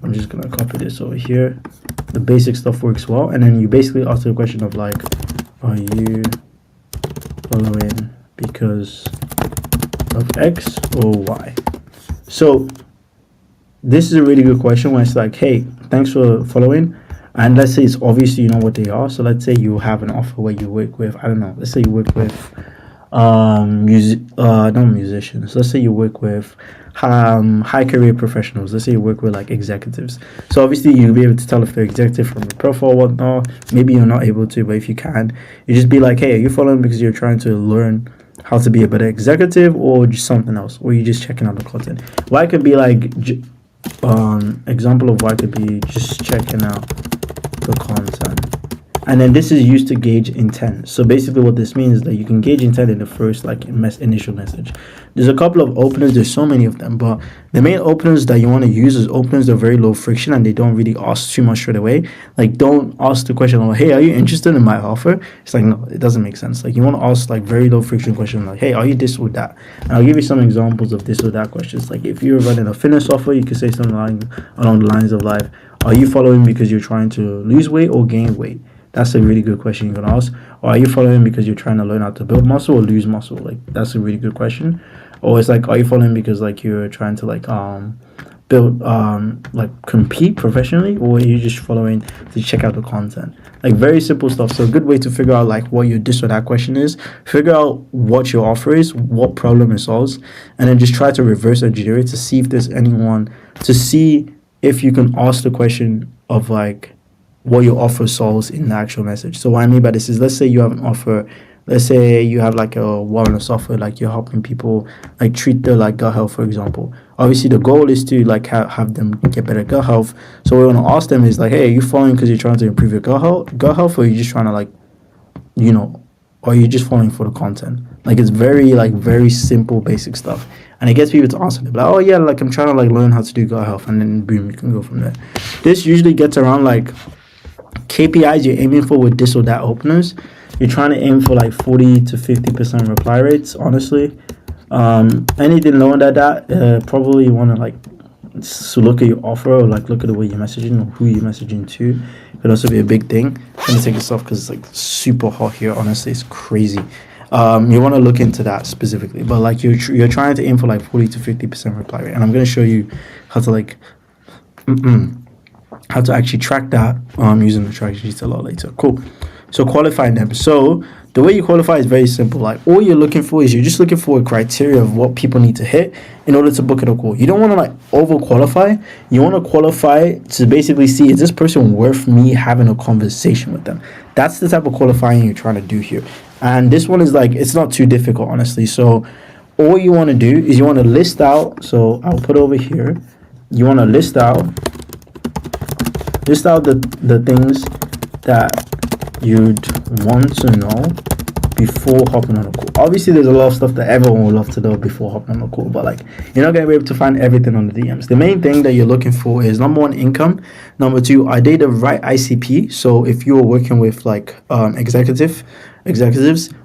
I'm just gonna copy this over here. The basic stuff works well, and then you basically ask the question of like, are you following because of X or Y? So this is a really good question when it's like, hey, thanks for following. And let's say it's obvious you know what they are. So let's say you have an offer where you work with, I don't know, let's say you work with not musicians. Let's say you work with high career professionals. Let's say you work with like executives. So obviously you'll be able to tell if they're executive from your profile or whatnot. Maybe you're not able to, but if you can, you just be like, hey, are you following because you're trying to learn how to be a better executive, or just something else, or you're just checking out the content? Why could be like example of why could be just checking out the content. And then this is used to gauge intent. So basically what this means is that you can gauge intent in the first like initial message. There's a couple of openers, there's so many of them, but the main openers that you want to use is openers that are very low friction and they don't really ask too much straight away. Like don't ask the question like, hey, are you interested in my offer? It's like, no, it doesn't make sense. Like you want to ask like very low friction question like, hey, are you this or that? And I'll give you some examples of this or that questions. Like if you're running a fitness offer, you could say something along the lines of like, are you following because you're trying to lose weight or gain weight? That's a really good question you can ask. Or are you following because you're trying to learn how to build muscle or lose muscle? Like that's a really good question. Or it's like, are you following because like you're trying to like build like compete professionally, or are you just following to check out the content? Like very simple stuff. So a good way to figure out like what your this or that question is, figure out what your offer is, what problem it solves, and then just try to reverse engineer it to see if there's anyone, to see if you can ask the question of like what your offer solves in the actual message. So what I mean by this is, let's say you have an offer, let's say you have like a wellness offer, like you're helping people like treat their like gut health, for example. Obviously the goal is to like have them get better gut health. So what we want to ask them is like, hey, are you following because you're trying to improve your gut health, or are you just trying to like, you know, or are you just following for the content? Like it's very simple basic stuff, and it gets people to answer. They're like, oh yeah, like I'm trying to like learn how to do gut health, and then boom, you can go from there. This usually gets around like KPIs you're aiming for with this or that openers. You're trying to aim for like 40 to 50% reply rates, honestly. Anything lower than that, probably you want to like so look at your offer, or like look at the way you're messaging or who you're messaging to. It could also be a big thing. Let me take this off because it's like super hot here, honestly. It's crazy. You want to look into that specifically, but like you're trying to aim for like 40 to 50% reply rate, and I'm going to show you how to like how to actually track that using the track sheets a lot later. Cool. So qualifying them. So the way you qualify is very simple. Like all you're looking for is you're just looking for a criteria of what people need to hit in order to book in a call. You don't want to like over qualify. You want to qualify to basically see, is this person worth me having a conversation with them? That's the type of qualifying you're trying to do here. And this one is like, it's not too difficult, honestly. So all you want to do is you want to list out. So I'll put over here. You want to list out the things that you'd want to know before hopping on a call. Obviously there's a lot of stuff that everyone would love to know before hopping on a call, but like you're not going to be able to find everything on the DMs. The main thing that you're looking for is number one, income. Number two, are they the right ICP? So if you're working with like executives,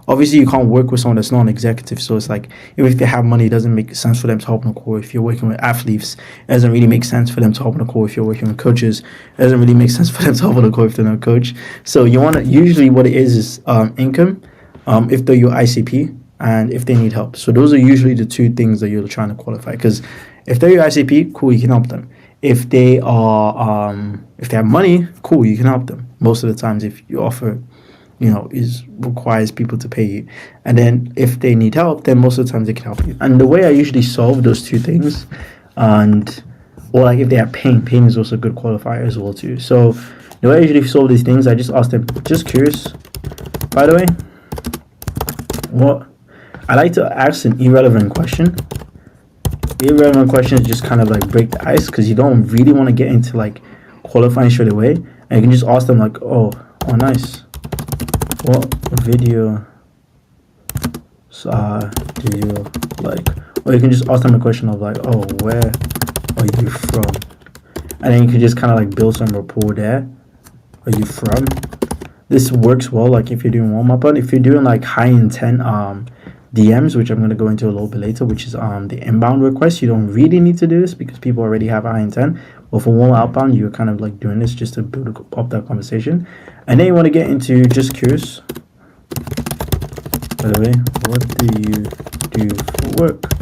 obviously you can't work with someone that's not an executive. So it's like if they have money, it doesn't make sense for them to hop on a call. If you're working with athletes, it doesn't really make sense for them to hop on a call. If you're working with coaches, it doesn't really make sense for them to hop on a call if they're not a coach. So you want to, usually what it is income, if they're your ICP, and if they need help. So those are usually the two things that you're trying to qualify, because if they're your ICP, cool, you can help them. If they are if they have money, cool, you can help them. Most of the times if you offer, you know, requires people to pay you. And then if they need help, then most of the times they can help you. And the way I usually solve those two things, or like if they have pain is also a good qualifier as well too. So the way I usually solve these things, I just ask them, just curious, by the way, what? I like to ask an irrelevant question. Irrelevant questions just kind of like break the ice because you don't really want to get into like qualifying straight away, and you can just ask them like, oh nice, what video do you like? Or you can just ask them a question of like, oh, where are you from? And then you can just kind of like build some rapport there. Are you from? This works well like if you're doing warm up, but if you're doing like high intent DMs, which I'm going to go into a little bit later, which is the inbound request, you don't really need to do this because people already have high intent. But for warm outbound, you're kind of like doing this just to build up that conversation. And then you want to get into just curious. By the way, what do you do for work?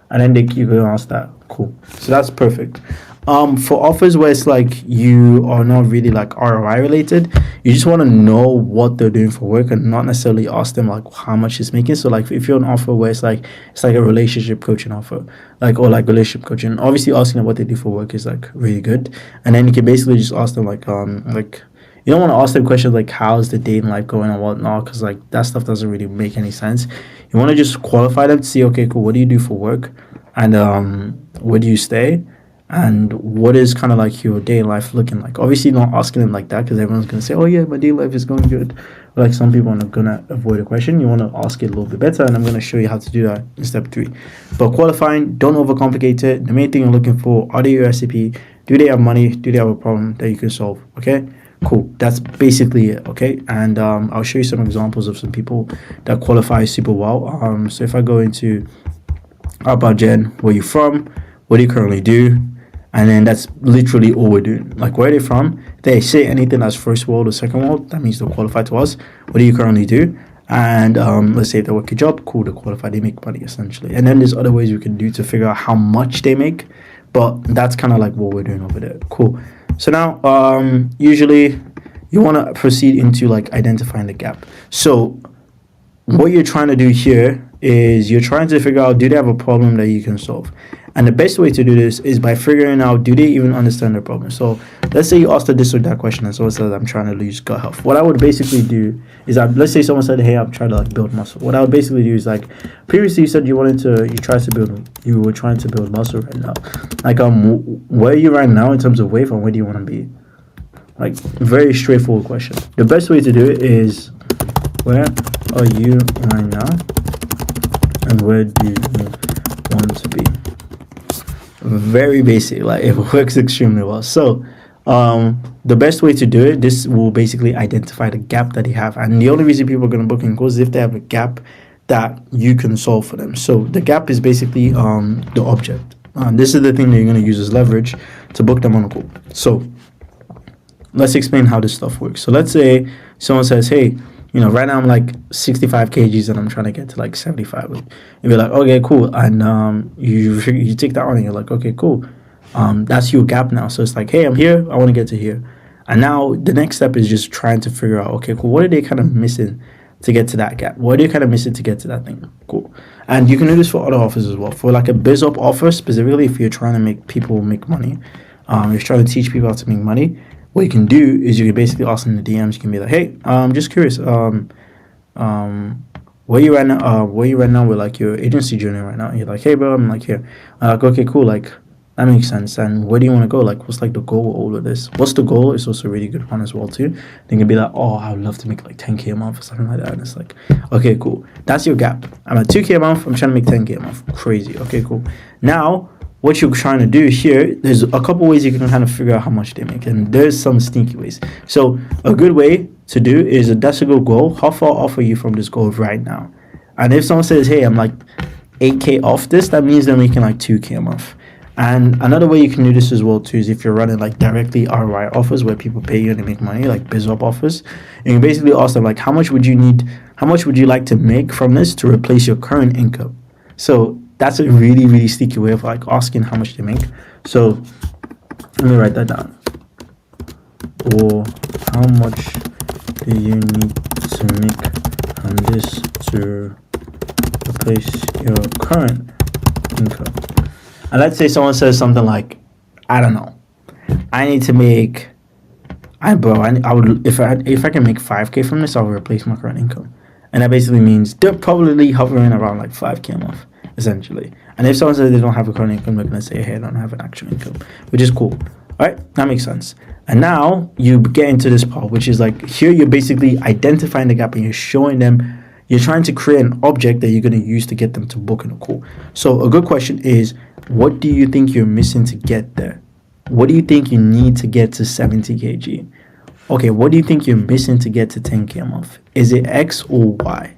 And then you can ask that. Cool. So that's perfect. For offers where it's like you are not really like ROI related, you just want to know what they're doing for work and not necessarily ask them like how much it's making. So like if you're an offer where it's like a relationship coaching offer, like, or like relationship coaching, obviously asking them what they do for work is like really good. And then you can basically just ask them like you don't want to ask them questions like how's the dating life going and whatnot, because like that stuff doesn't really make any sense. You want to just qualify them to see, okay, cool, what do you do for work, and where do you stay, and what is kind of like your day life looking like. Obviously not asking them like that because everyone's going to say, oh yeah, my day life is going good. But like some people are going to avoid a question. You want to ask it a little bit better, and I'm going to show you how to do that in step 3. But qualifying, don't overcomplicate it. The main thing you're looking for, are they your SCP? Do they have money? Do they have a problem that you can solve? Okay, cool. That's basically it. Okay, and I'll show you some examples of some people that qualify super well. So if I go into about Jen, where you from? What do you currently do? And then that's literally all we're doing. Like, where are they from? If they say anything that's first world or second world, that means they're qualified to us. What do you currently do? And let's say if they work a job, cool, they're qualified, they make money essentially. And then there's other ways we can do to figure out how much they make, but that's kind of like what we're doing over there. Cool. So now usually you want to proceed into like identifying the gap. So what you're trying to do here is you're trying to figure out, do they have a problem that you can solve? And the best way to do this is by figuring out, do they even understand the problem? So let's say you asked this or that question and someone says, I'm trying to lose gut health. What I would basically do is that, let's say someone said, hey, I'm trying to like build muscle. What I would basically do is like, previously you said you were trying to build muscle right now. Like, where are you right now in terms of weight, and where do you want to be? Like, very straightforward question. The best way to do it is, where are you right now? And where do you want to be? Very basic, like it works extremely well. So the best way to do it, this will basically identify the gap that they have, and the only reason people are going to book in calls is if they have a gap that you can solve for them. So the gap is basically the object. This is the thing that you're going to use as leverage to book them on a call. So let's explain how this stuff works. So let's say someone says, hey, you know, right now I'm like 65 kgs and I'm trying to get to like 75. You'd be like, okay, cool. And you take that on and you're like, okay, cool. That's your gap now. So it's like, hey, I'm here. I want to get to here. And now the next step is just trying to figure out, okay, cool. What are they kind of missing to get to that gap? What are they kind of missing to get to that thing? Cool. And you can do this for other offers as well. For like a biz up offer, specifically if you're trying to make people make money, you're trying to teach people how to make money, what you can do is you can basically ask them in the DMs. You can be like, hey, I'm just curious, where you right now? Where you right now with like your agency journey right now? And you're like, hey, bro, I'm like here. Like, okay, cool. Like that makes sense. And where do you want to go? Like, what's like the goal with all of this? What's the goal? It's also a really good one as well too. They can be like, oh, I would love to make like 10K a month or something like that. And it's like, okay, cool. That's your gap. I'm at 2K a month. I'm trying to make 10K a month. Crazy. Okay, cool. Now, what you're trying to do here, there's a couple ways you can kind of figure out how much they make, and there's some sneaky ways. So a good way to do is that's a good goal. How far off are you from this goal right now? And if someone says, hey, I'm like 8K off this, that means they're making like 2K a month. And another way you can do this as well too is if you're running like directly ROI offers where people pay you and they make money, like biz up offers. You can basically ask them like, how much would you like to make from this to replace your current income? So that's a really, really sneaky way of like asking how much they make. So let me write that down. Or how much do you need to make from this to replace your current income? And let's say someone says something like, I don't know, I need to make, I would if I can make 5K from this, I'll replace my current income. And that basically means they're probably hovering around like 5K a month, essentially. And if someone says they don't have a current income, they're going to say, hey, I don't have an actual income, which is cool. All right, that makes sense. And now you get into this part, which is like, here you're basically identifying the gap and you're showing them, you're trying to create an object that you're going to use to get them to book in a call. So a good question is, what do you think you're missing to get there? What do you think you need to get to 70 kg? Okay, what do you think you're missing to get to 10K a month? Is it X or Y?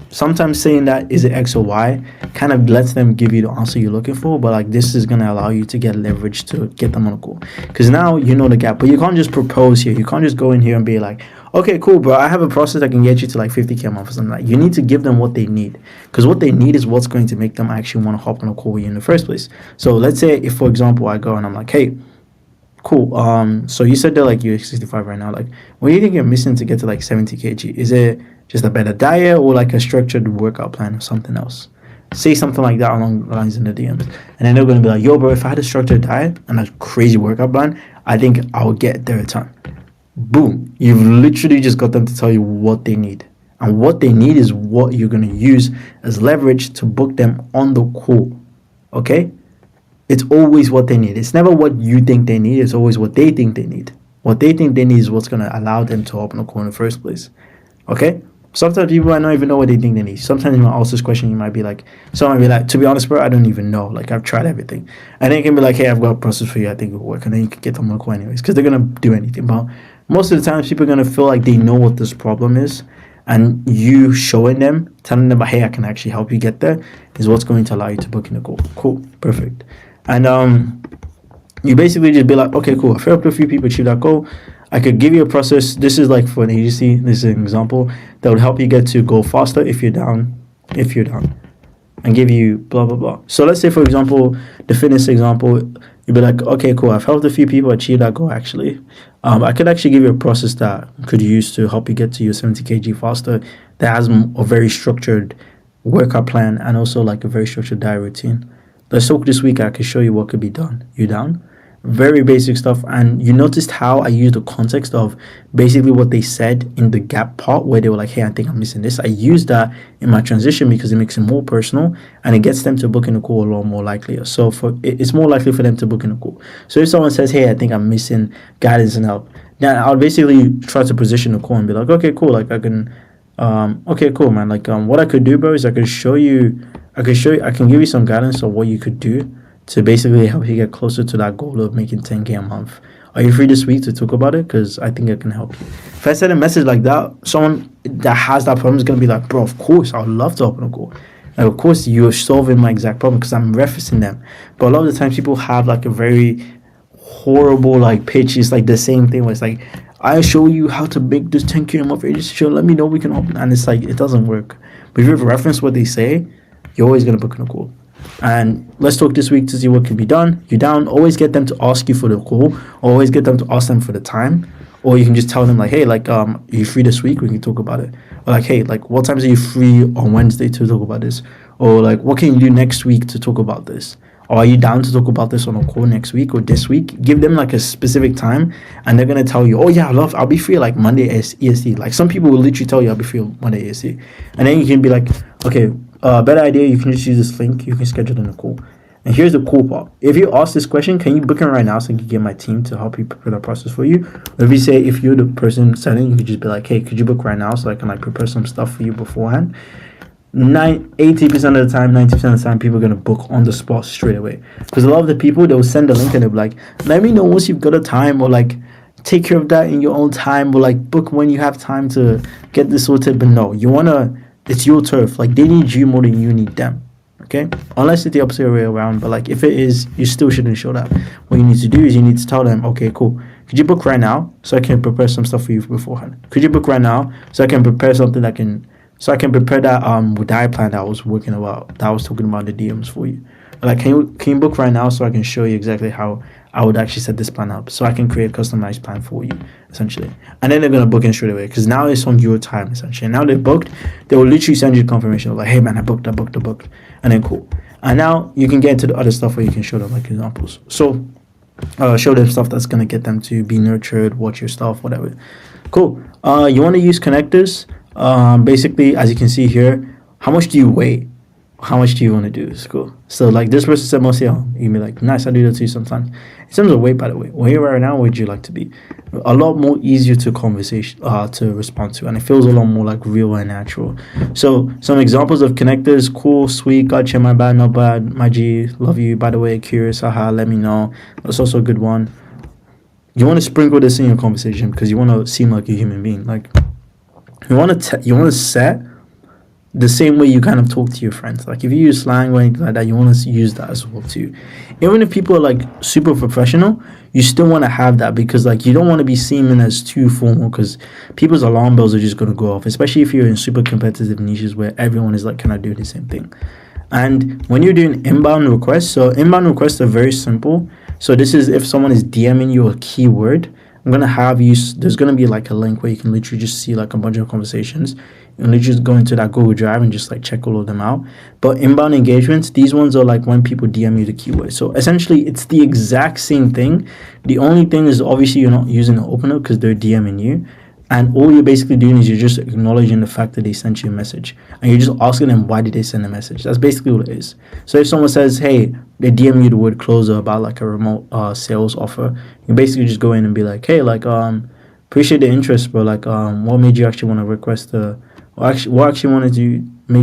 Sometimes saying that, is it X or Y, kind of lets them give you the answer you're looking for, but like this is going to allow you to get leverage to get them on a call. Because now you know the gap, but you can't just propose here. You can't just go in here and be like, okay, cool, bro, I have a process that can get you to like 50K a month or something like that. You need to give them what they need, because what they need is what's going to make them actually want to hop on a call with you in the first place. So let's say if, for example, I go and I'm like, hey, cool, so you said that like you're 65 right now, like what do you think you're missing to get to like 70 kg? Is it just a better diet or like a structured workout plan or something else? Say something like that along the lines in the DMs, and then they're going to be like, yo bro, if I had a structured diet and a crazy workout plan, I think I would get there a ton. Boom, you've literally just got them to tell you what they need, and what they need is what you're going to use as leverage to book them on the call. Okay, it's always what they need. It's never what you think they need. It's always what they think they need. What they think they need is what's going to allow them to open a call in the first place. Okay? Sometimes people might not even know what they think they need. Sometimes you might ask this question, you might be like, someone might be like, to be honest, bro, I don't even know. Like, I've tried everything. And then you can be like, hey, I've got a process for you. I think it will work. And then you can get them on a call anyways, because they're going to do anything. But most of the time, people are going to feel like they know what this problem is. And you showing them, telling them, hey, I can actually help you get there, is what's going to allow you to book in a call. Cool. Perfect. And you basically just be like, okay, cool, I've helped a few people achieve that goal. I could give you a process. This is like for an agency. This is an example that would help you get to go faster if you're down, and give you blah, blah, blah. So let's say, for example, the fitness example, you'd be like, okay, cool, I've helped a few people achieve that goal actually. I could actually give you a process that could use to help you get to your 70 kg faster, that has a very structured workout plan and also like a very structured diet routine. Let's talk this week. I can show you what could be done. You down? Very basic stuff. And you noticed how I used the context of basically what they said in the gap part, where they were like, hey, I think I'm missing this. I used that in my transition because it makes it more personal and it gets them to book in a call a lot more likely. So it's more likely for them to book in a call. So if someone says, hey, I think I'm missing guidance and help, then I'll basically try to position a call and be like, okay, cool. Like I can, okay, cool, man. Like what I could do, bro, is I can give you some guidance on what you could do to basically help you get closer to that goal of making 10K a month. Are you free this week to talk about it? Because I think it can help you. If I send a message like that, someone that has that problem is going to be like, bro, of course, I would love to open a call. And of course, you're solving my exact problem because I'm referencing them. But a lot of the times people have like a very horrible like pitch. It's like the same thing where it's like, I show you how to make this 10K a month agency, let me know we can open. And it's like, it doesn't work. But if you reference what they say, you're always going to book in a call. And let's talk this week to see what can be done. You down, always get them to ask you for the call, or always get them to ask them for the time. Or you can just tell them like, hey, like, are you free this week? We can talk about it. Or like, hey, like, what times are you free on Wednesday to talk about this? Or like, what can you do next week to talk about this? Or are you down to talk about this on a call next week or this week? Give them like a specific time, and they're gonna tell you, oh yeah, I'll be free like Monday EST. Like some people will literally tell you I'll be free on Monday EST, and then you can be like, okay, better idea. You can just use this link. You can schedule in a call. And here's the cool part: if you ask this question, can you book in right now so I can get my team to help you prepare the process for you? Or if you say, if you're the person sending, you could just be like, hey, could you book right now so I can like prepare some stuff for you beforehand? 80% of the time, 90% of the time, people are going to book on the spot straight away. Because a lot of the people, they'll send a link and they'll be like, let me know once you've got a time, or like take care of that in your own time, or like book when you have time to get this sorted. But no, it's your turf. Like they need you more than you need them. Okay? Unless it's the opposite way around. But like if it is, you still shouldn't show that. What you need to do is you need to tell them, okay, cool. Could you book right now so I can prepare some stuff for you beforehand? Could you book right now so I can prepare something that can... So I can prepare that diet plan that I was talking about the DMs for you. Like, can you book right now so I can show you exactly how I would actually set this plan up, so I can create a customized plan for you, essentially. And then they're gonna book in straight away because now it's on your time, essentially. And now they're booked, they will literally send you confirmation of like, hey man, I booked, and then cool. And now you can get into the other stuff where you can show them like examples. So show them stuff that's gonna get them to be nurtured, watch your stuff, whatever. Cool. You want to use connectors? Basically, as you can see here, how much do you weigh? How much do you want to do? It's cool. So like this person said mostly, you can be like, nice, I do that too sometimes. In terms of weight, by the way, where you are right now, where would you like to be? A lot more easier to conversation to respond to, and it feels a lot more like real and natural. So some examples of connectors: cool, sweet, gotcha, my bad, not bad, my G, love you, by the way, curious, haha, let me know. That's also a good one. You want to sprinkle this in your conversation because you want to seem like a human being. Like you want to set the same way you kind of talk to your friends. Like if you use slang or anything like that, you want to use that as well too. Even if people are like super professional, you still want to have that, because like you don't want to be seen as too formal, because people's alarm bells are just going to go off, especially if you're in super competitive niches where everyone is like kind of doing the same thing. And when you're doing inbound requests, so inbound requests are very simple. So this is if someone is DMing you a keyword, I'm going to have you, there's going to be like a link where you can literally just see like a bunch of conversations. You literally just go into that Google Drive and just like check all of them out. But inbound engagements, these ones are like when people DM you the keyword. So essentially it's the exact same thing. The only thing is obviously you're not using the opener because they're DMing you. And all you're basically doing is you're just acknowledging the fact that they sent you a message. And you're just asking them, why did they send a message? That's basically what it is. So if someone says, hey, they DM you the word closer about like a remote sales offer, you basically just go in and be like, hey, like, appreciate the interest, bro. Like, what made you actually want to request made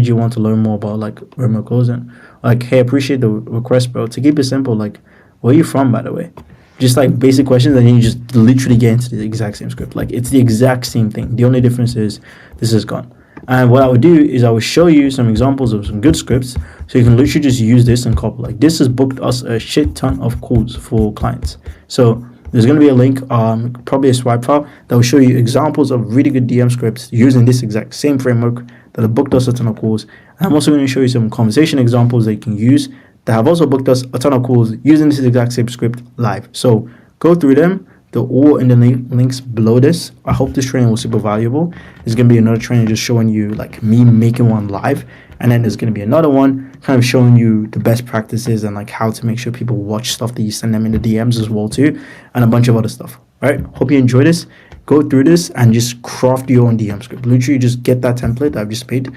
you want to learn more about like remote closing? Like, hey, appreciate the request, bro. To keep it simple, like, where are you from, by the way? Just like basic questions, and then you just literally get into the exact same script. Like it's the exact same thing. The only difference is this is gone. And what I would do is I would show you some examples of some good scripts, so you can literally just use this and copy. Like this has booked us a shit ton of calls for clients. So there's going to be a link, probably a swipe file that will show you examples of really good DM scripts using this exact same framework that have booked us a ton of calls. And I'm also going to show you some conversation examples that you can use that have also booked us a ton of calls using this exact same script live. So go through them. They're all in the links below this. I hope this training was super valuable. There's going to be another training just showing you like me making one live. And then there's going to be another one kind of showing you the best practices and like how to make sure people watch stuff that you send them in the DMs as well too. And a bunch of other stuff. All right. Hope you enjoy this. Go through this and just craft your own DM script. Literally just get that template that I've just made,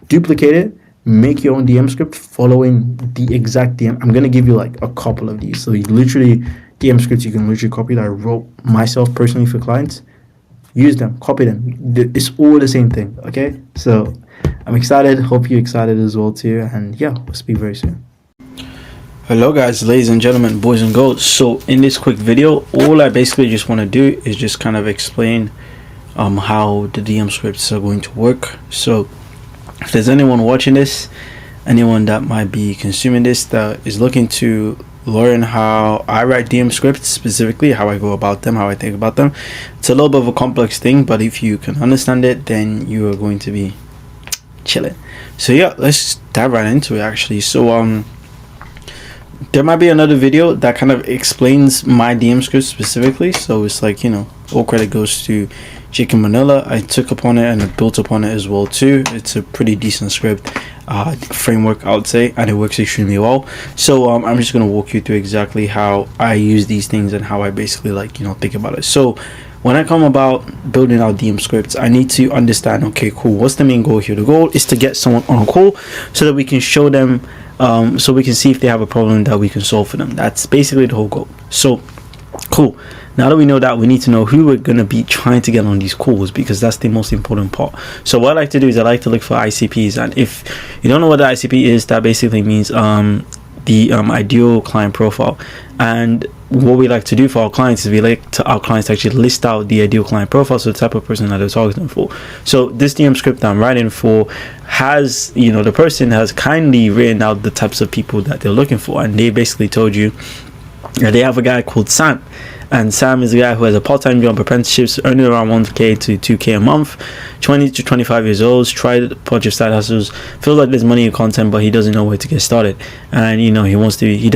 duplicate it, make your own DM script following the exact DM. I'm going to give you like a couple of these. So you literally DM scripts you can literally copy that I wrote myself personally for clients. Use them, copy them. It's all the same thing. Okay. So I'm excited. Hope you're excited as well too. And yeah, we'll speak very soon. Hello guys, ladies and gentlemen, boys and girls. So in this quick video, all I basically just want to do is just kind of explain how the DM scripts are going to work. So if there's anyone watching this, anyone that might be consuming this that is looking to learn how I write DM scripts, specifically how I go about them, how I think about them, it's a little bit of a complex thing, but if you can understand it, then you are going to be chilling. So yeah, let's dive right into it actually. So there might be another video that kind of explains my DM script specifically. So it's like, you know, all credit goes to Chicken Manila. I took upon it and I built upon it as well too. It's a pretty decent script framework, I would say, and it works extremely well. So I'm just going to walk you through exactly how I use these things and how I basically like, you know, think about it. So when I come about building out DM scripts, I need to understand, okay, cool, what's the main goal here? The goal is to get someone on a call so that we can show them, so we can see if they have a problem that we can solve for them. That's basically the whole goal. So cool. Now that we know that, we need to know who we're going to be trying to get on these calls, because that's the most important part. So what I like to do is I like to look for ICPs. And if you don't know what the ICP is, that basically means the ideal client profile. And what we like to do for our clients is we like to our clients to actually list out the ideal client profile, so the type of person that they're targeting for. So this DM script I'm writing for has, you know, the person has kindly written out the types of people that they're looking for, and they basically told you that they have a guy called Sam. And Sam is a guy who has a part-time job, apprenticeships, earning around 1k to 2k a month, 20 to 25 years old, tried a bunch of side hustles, feels like there's money in content, but he doesn't know where to get started. And, you know, he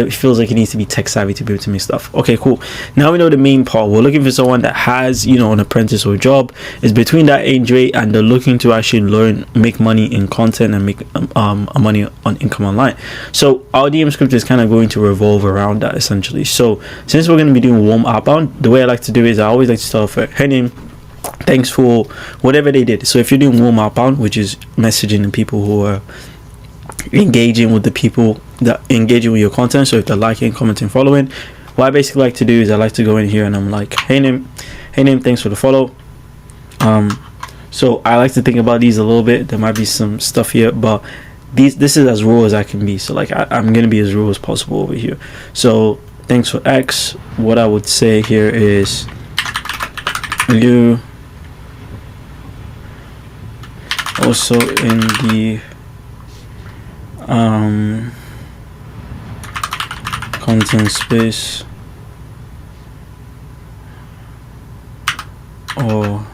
feels like he needs to be tech savvy to be able to make stuff. Okay, cool. Now we know the main part. We're looking for someone that has, you know, an apprentice or a job, is between that age rate, and they're looking to actually learn, make money in content and make money on income online. So our DM script is kind of going to revolve around that essentially. So since we're going to be doing warm outbound, the way I like to do is I always like to start off with her name, thanks for whatever they did. So if you're doing warm outbound, which is messaging the people who are engaging with the people that engaging with your content, so if they're liking, commenting, following, what I basically like to do is I like to go in here and I'm like, hey name, thanks for the follow. So I like to think about these a little bit. There might be some stuff here, but this is as raw as I can be. So like I'm gonna be as raw as possible over here. So thanks for X. What I would say here is you also in the content space, or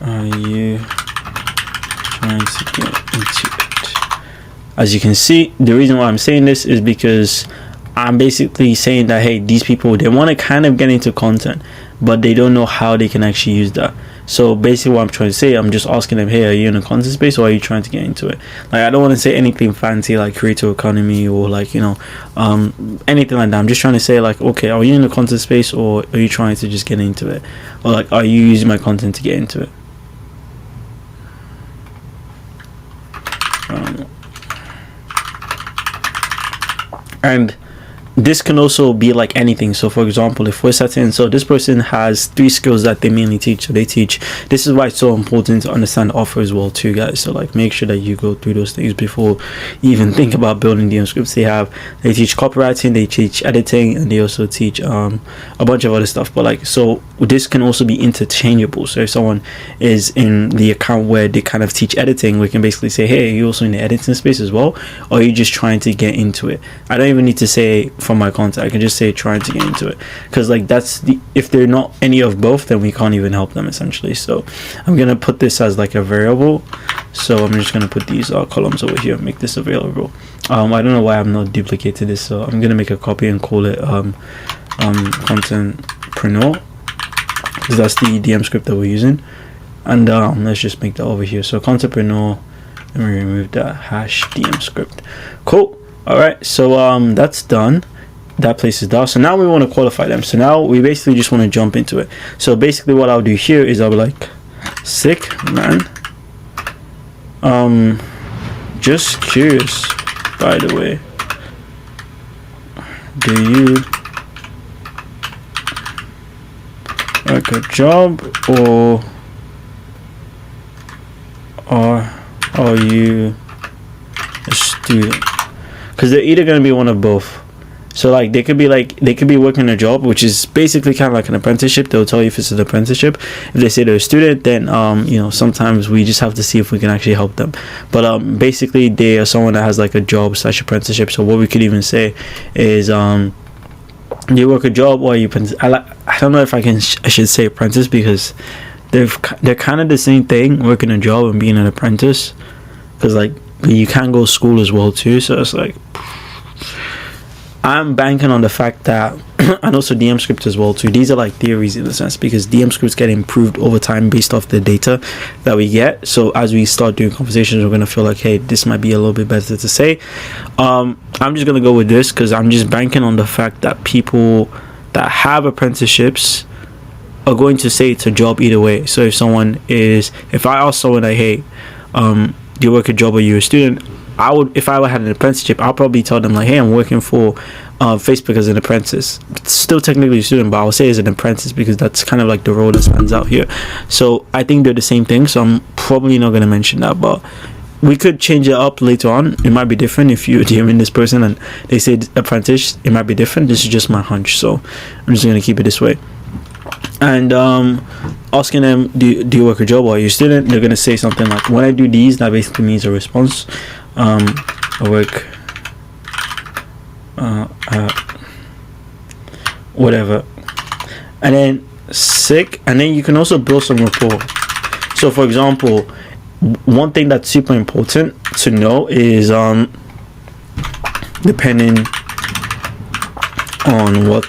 are you trying to get into it? As you can see, the reason why I'm saying this is because I'm basically saying that, hey, these people, they want to kind of get into content, but they don't know how they can actually use that. So basically what I'm trying to say, I'm just asking them, hey, are you in a content space or are you trying to get into it? Like, I don't want to say anything fancy like creator economy or like, you know, anything like that. I'm just trying to say like, okay, are you in a content space or are you trying to just get into it? Or like, are you using my content to get into it? And this can also be like anything. So for example, if we're setting, so this person has 3 skills that they mainly teach. So they teach, this is why it's so important to understand the offer as well too, guys. So like make sure that you go through those things before you even think about building DM scripts. They teach copywriting, they teach editing, and they also teach a bunch of other stuff. But like, so this can also be interchangeable. So if someone is in the account where they kind of teach editing, we can basically say, hey, are you also in the editing space as well, or are you just trying to get into it? I don't even need to say from my content, I can just say trying to get into it, because like that's the, if they're not any of both, then we can't even help them essentially. So I'm gonna put this as like a variable. So I'm just gonna put these columns over here, make this available. I don't know why I've not duplicated this, so I'm gonna make a copy and call it contentpreneur, because that's the DM script that we're using. And let's just make that over here. So contentpreneur, and we remove that hash DM script. Cool. All right, so that's done. That place is down. So now we want to qualify them. So now we basically just want to jump into it. So basically what I'll do here is I'll be like, sick man, just curious, by the way, do you work a job or are you a student? Because they're either going to be one of both. So like they could be working a job, which is basically kind of like an apprenticeship. They'll tell you if it's an apprenticeship. If they say they're a student, then you know, sometimes we just have to see if we can actually help them. But basically they are someone that has like a job / apprenticeship. So what we could even say is they work a job or you I don't know if I should say apprentice, because they're kind of the same thing, working a job and being an apprentice, because like you can go to school as well too. So it's like, I'm banking on the fact that, and also DM scripts as well too, these are like theories in a sense, because DM scripts get improved over time based off the data that we get. So as we start doing conversations, we're going to feel like, hey, this might be a little bit better to say. I'm just going to go with this because I'm just banking on the fact that people that have apprenticeships are going to say it's a job either way. So if I ask someone like, hey, do you work a job or you're a student, I would, if I had an apprenticeship, I'll probably tell them like, hey, I'm working for Facebook as an apprentice. It's still technically a student, but I'll say as an apprentice because that's kind of like the role that stands out here. So I think they're the same thing, so I'm probably not going to mention that, but we could change it up later on. It might be different if you're DMing this person and they say apprentice, it might be different. This is just my hunch, so I'm just going to keep it this way. And asking them, do you work a job or are you a student? They're going to say something like, when I do these, that basically means a response. I work whatever, and then sick, and then you can also build some rapport. So for example, one thing that's super important to know is depending on what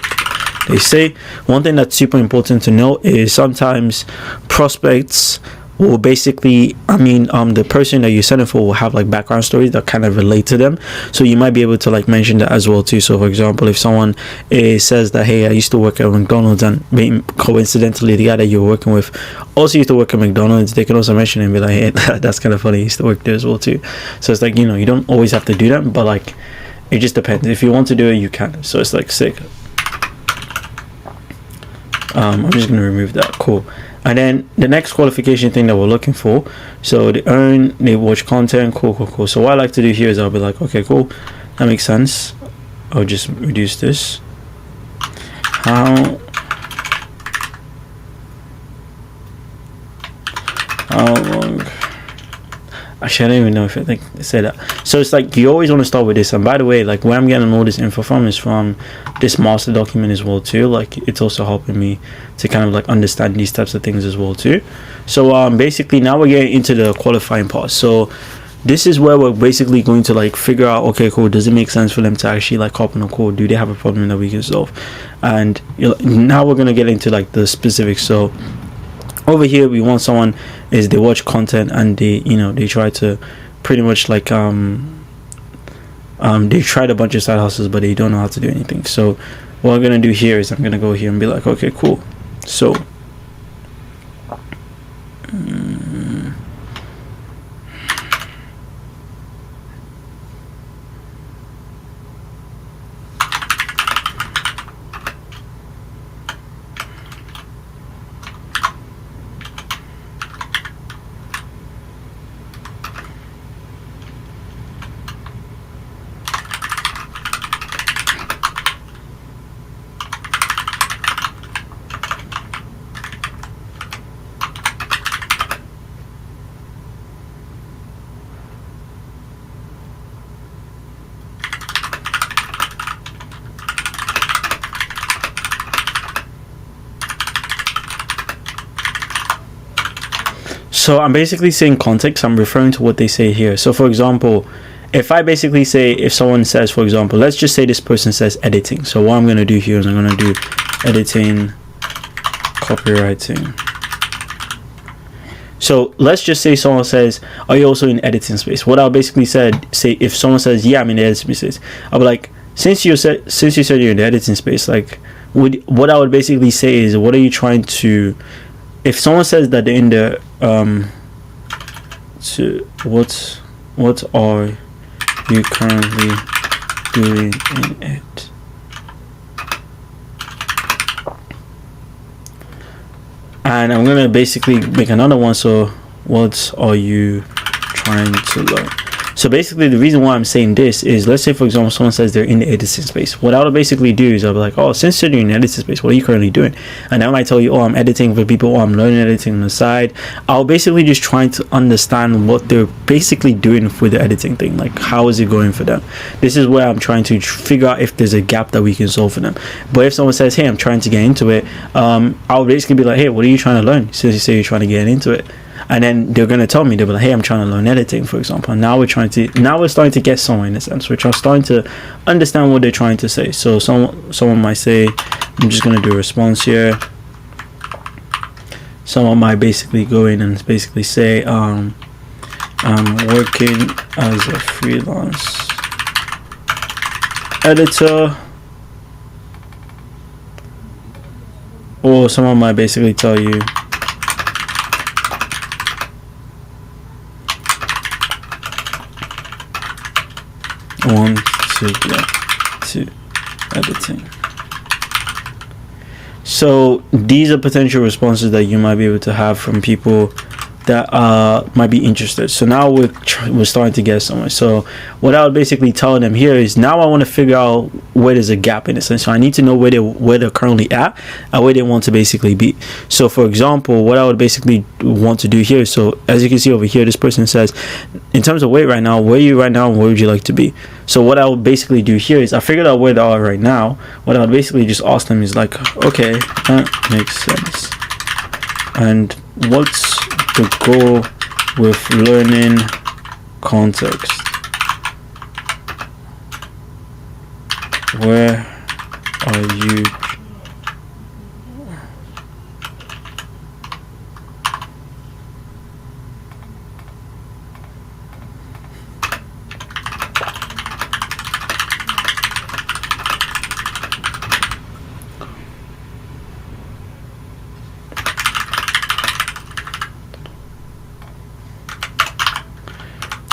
they say, one thing that's super important to know is sometimes prospects will basically, the person that you're sending for will have like background stories that kind of relate to them. So you might be able to like mention that as well too. So for example, if someone says that, hey, I used to work at McDonald's, and coincidentally the guy that you're working with also used to work at McDonald's, they can also mention it and be like, hey, that's kind of funny, I used to work there as well too. So it's like, you don't always have to do that, but like it just depends. If you want to do it, you can. So it's like sick. I'm just going to remove that. Cool. And then the next qualification thing that we're looking for, so they watch content. Cool. So what I like to do here is I'll be like, okay, cool, that makes sense. I'll just reduce this. How long? Actually, I don't even know if I say that. So it's like you always want to start with this. And by the way, like where I'm getting all this info from is from this master document as well too. Like it's also helping me to kind of like understand these types of things as well too. So basically now we're getting into the qualifying part. So this is where we're basically going to like figure out, okay, cool, does it make sense for them to actually like hop on a call? Do they have a problem that we can solve? And now we're going to get into like the specifics. So over here we want someone is they watch content and they try to pretty much like they tried a bunch of side hustles but they don't know how to do anything. So what I'm gonna do here is I'm gonna go here and be like, okay, cool, so So I'm basically saying context. I'm referring to what they say here. So for example, if I basically say, if someone says, for example, let's just say this person says editing. So what I'm going to do here is I'm going to do editing, copywriting. So let's just say someone says, are you also in editing space? What I'll basically say if someone says, yeah, I'm in the editing space, I'll be like, since you said you're in the editing space, like what I would basically say is, what are you trying to, if someone says that they're in the what are you currently doing in it? And I'm gonna basically make another one. So what are you trying to learn? So basically the reason why I'm saying this is, let's say for example someone says they're in the editing space. What I'll basically do is I'll be like, oh, since you're in the editing space, what are you currently doing? And I might tell you, oh, I'm editing for people, or I'm learning editing on the side. I'll basically just trying to understand what they're basically doing with the editing thing, like how is it going for them. This is where I'm trying to figure out if there's a gap that we can solve for them. But if someone says, hey, I'm trying to get into it, I'll basically be like, hey, what are you trying to learn? Since you say you're trying to get into it. And then they're going to tell me, they'll be like, hey, I'm trying to learn editing, for example. And now we're starting to get somewhere in a sense, which I'm starting to understand what they're trying to say. So someone might say, I'm just going to do a response here. Someone might basically go in and basically say, I'm working as a freelance editor. Or someone might basically tell you, want to get to editing. So these are potential responses that you might be able to have from people that might be interested. So now we're starting to get somewhere. So what I would basically tell them here is, now I want to figure out where there's a gap in a sense. So I need to know where they're currently at and where they want to basically be. So for example, what I would basically want to do here, so as you can see over here, this person says, in terms of weight right now, where are you right now and where would you like to be? So what I would basically do here is, I figured out where they are right now. What I would basically just ask them is like, okay, that makes sense. And what's the goal with learning context? Where are you?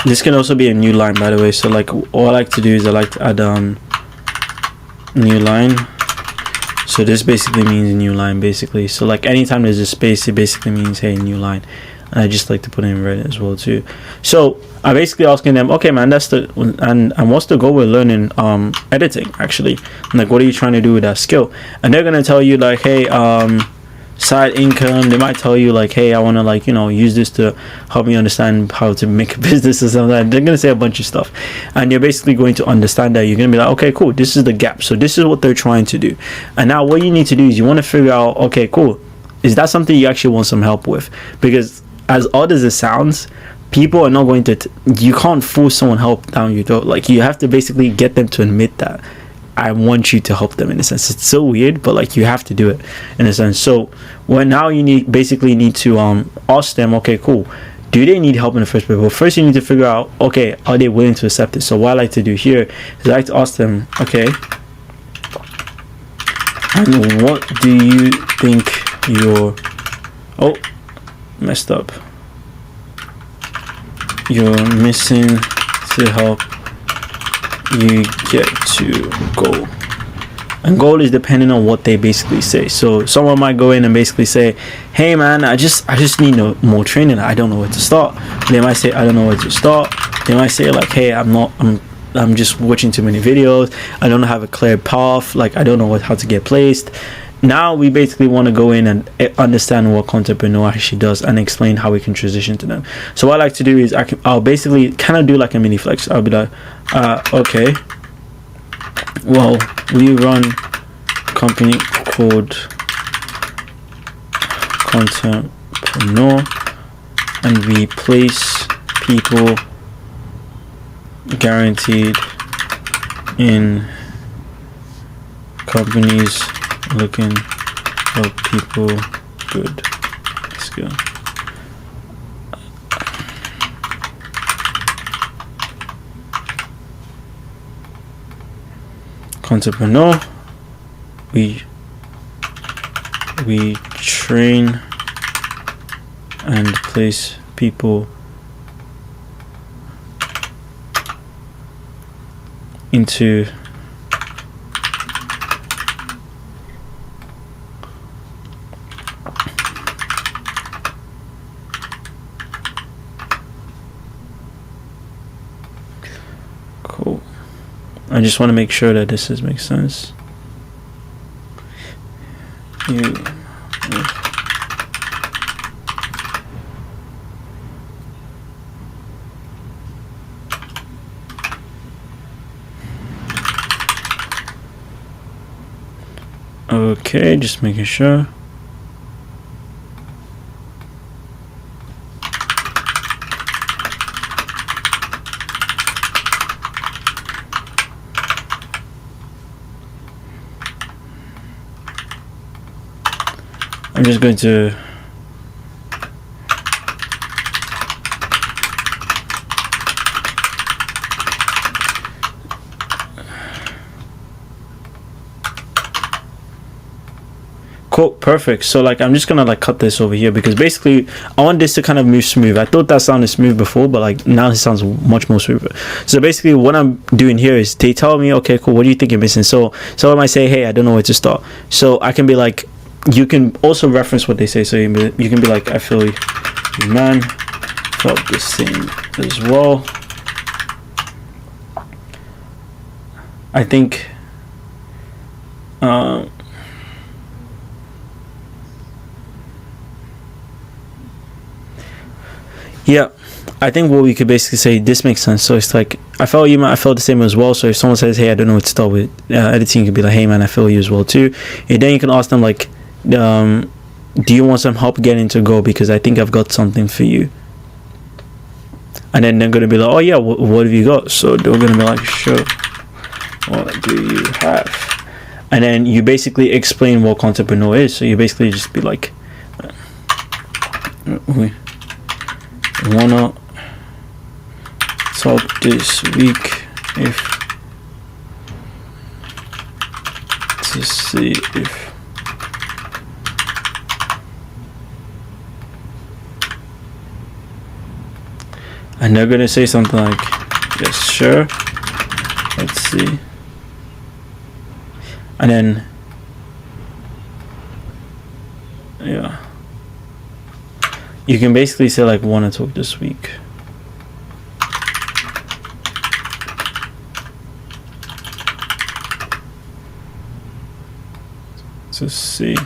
This can also be a new line, by the way. So like all I like to do is I like to add new line. So this basically means new line basically. So like anytime there's a space, it basically means hey, new line. And I just like to put it in red as well too. So I basically asking them, okay man, that's the and what's the goal with learning editing actually? Like what are you trying to do with that skill? And they're gonna tell you like, hey, side income. They might tell you like, hey, I want to like, you know, use this to help me understand how to make a business or something. They're gonna say a bunch of stuff, and you're basically going to understand that. You're gonna be like, okay, cool, this is the gap, so this is what they're trying to do. And now what you need to do is you want to figure out, okay, cool, is that something you actually want some help with? Because as odd as it sounds, people are not going to you can't force someone help down your throat. Like you have to basically get them to admit that I want you to help them, in a sense. It's so weird, but like you have to do it in a sense. So when now you need to ask them, okay, cool, do they need help in the first place? Well, first you need to figure out, okay, are they willing to accept it? So what I like to do here is I like to ask them, okay, and what do you think messed up, you're missing to help you get to goal? And goal is depending on what they basically say. So someone might go in and basically say, hey man, I just need more training, I don't know where to start. They might say, I don't know where to start. They might say like, hey, I'm just watching too many videos, I don't have a clear path, like I don't know how to get placed. Now we basically want to go in and understand what Contrepreneur actually does and explain how we can transition to them. So what I like to do is I'll basically kind of do like a mini flex. I'll be like, okay, well, we run a company called Contrepreneur and we place people guaranteed in companies looking for people good. Let's go. Contrepreneur, we train and place people into cool. I just want to make sure that this makes sense. Okay, just making sure. I'm just going to cool, perfect. So like I'm just gonna like cut this over here because basically I want this to kind of move smooth. I thought that sounded smooth before, but like now it sounds much more smoother. So basically what I'm doing here is they tell me, okay, cool, what do you think you're missing? So I might say, hey, I don't know where to start. So I can be like, you can also reference what they say. So you can be like, I feel you, man, felt the same as well. I think yeah, I think what we could basically say, this makes sense. So it's like, I felt you, man, I felt the same as well. So if someone says, hey, I don't know what to start with, editing could be like, hey man, I feel you as well too. And then you can ask them like, do you want some help getting into Go, because I think I've got something for you. And then they're gonna be like, oh yeah, what have you got? So they're gonna be like, sure, what do you have? And then you basically explain what Contrepreneur is. So you basically just be like, we wanna talk this week to see if and they're gonna say something like, yes, sure. Let's see. And then, yeah, you can basically say like, want to talk this week. So see.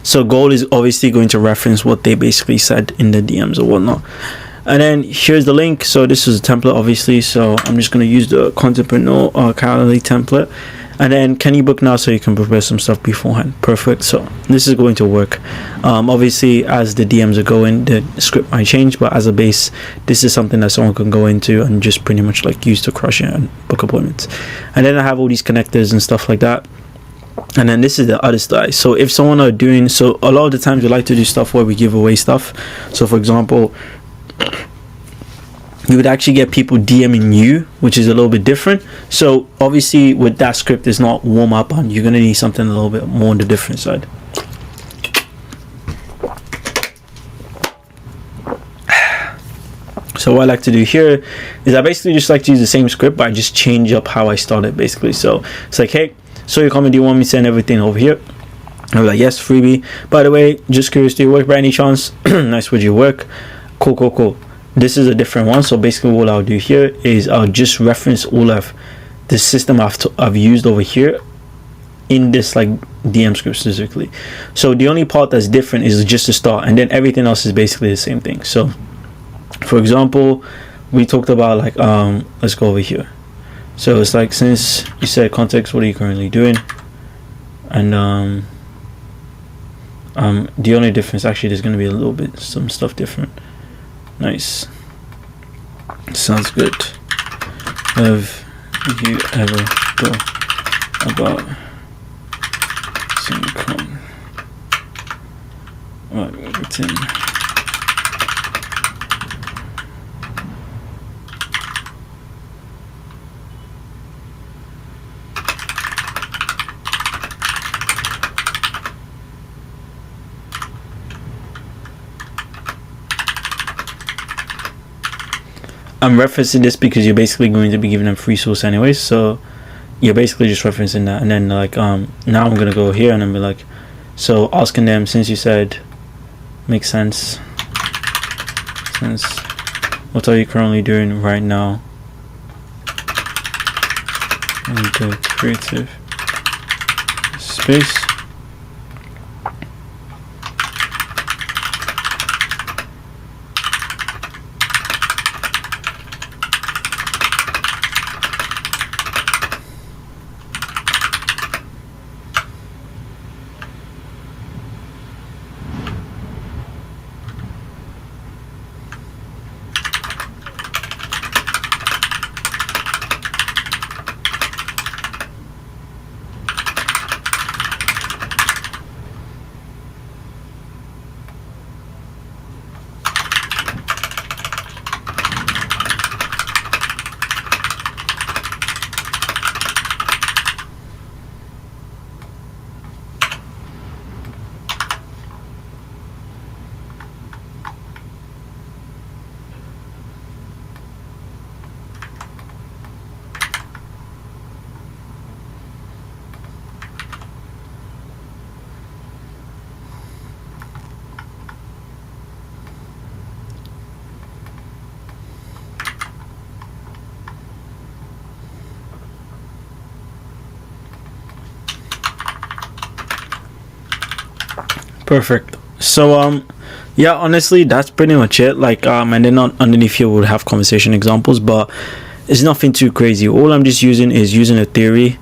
So goal is obviously going to reference what they basically said in the DMs or whatnot. And then here's the link. So this is a template, obviously. So I'm just going to use the Contrepreneur Calendly template. And then can you book now so you can prepare some stuff beforehand? Perfect. So this is going to work. Obviously, as the DMs are going, the script might change, but as a base, this is something that someone can go into and just pretty much like use to crush it and book appointments. And then I have all these connectors and stuff like that. And then this is the other side. So if someone are doing, so a lot of the times we like to do stuff where we give away stuff. So for example, you would actually get people DMing you, which is a little bit different. So obviously with that script, it's not warm up on. You're gonna need something a little bit more on the different side. So what I like to do here is I basically just like to use the same script, but I just change up how I start it basically. So it's like, hey, so your comment, do you want me to send everything over here? I'm like, yes, freebie. By the way, just curious, do you work by any chance? Nice, would you work? Cool. This is a different one. So basically what I'll do here is I'll just reference all of the system I've used over here in this like DM script specifically. So the only part that's different is just the start, and then everything else is basically the same thing. So for example, we talked about like, let's go over here. So it's like, since you said context, what are you currently doing? And the only difference, actually there's going to be a little bit some stuff different. Nice, sounds good. Have you ever thought about some written I'm referencing this because you're basically going to be giving them free source anyways, so you're basically just referencing that. And then like now I'm gonna go here and I'm be like, so asking them, since you said makes sense, what are you currently doing right now in the creative space? Perfect. So yeah, honestly that's pretty much it. Like and then underneath here we'll have conversation examples, but it's nothing too crazy. All I'm just using is using a theory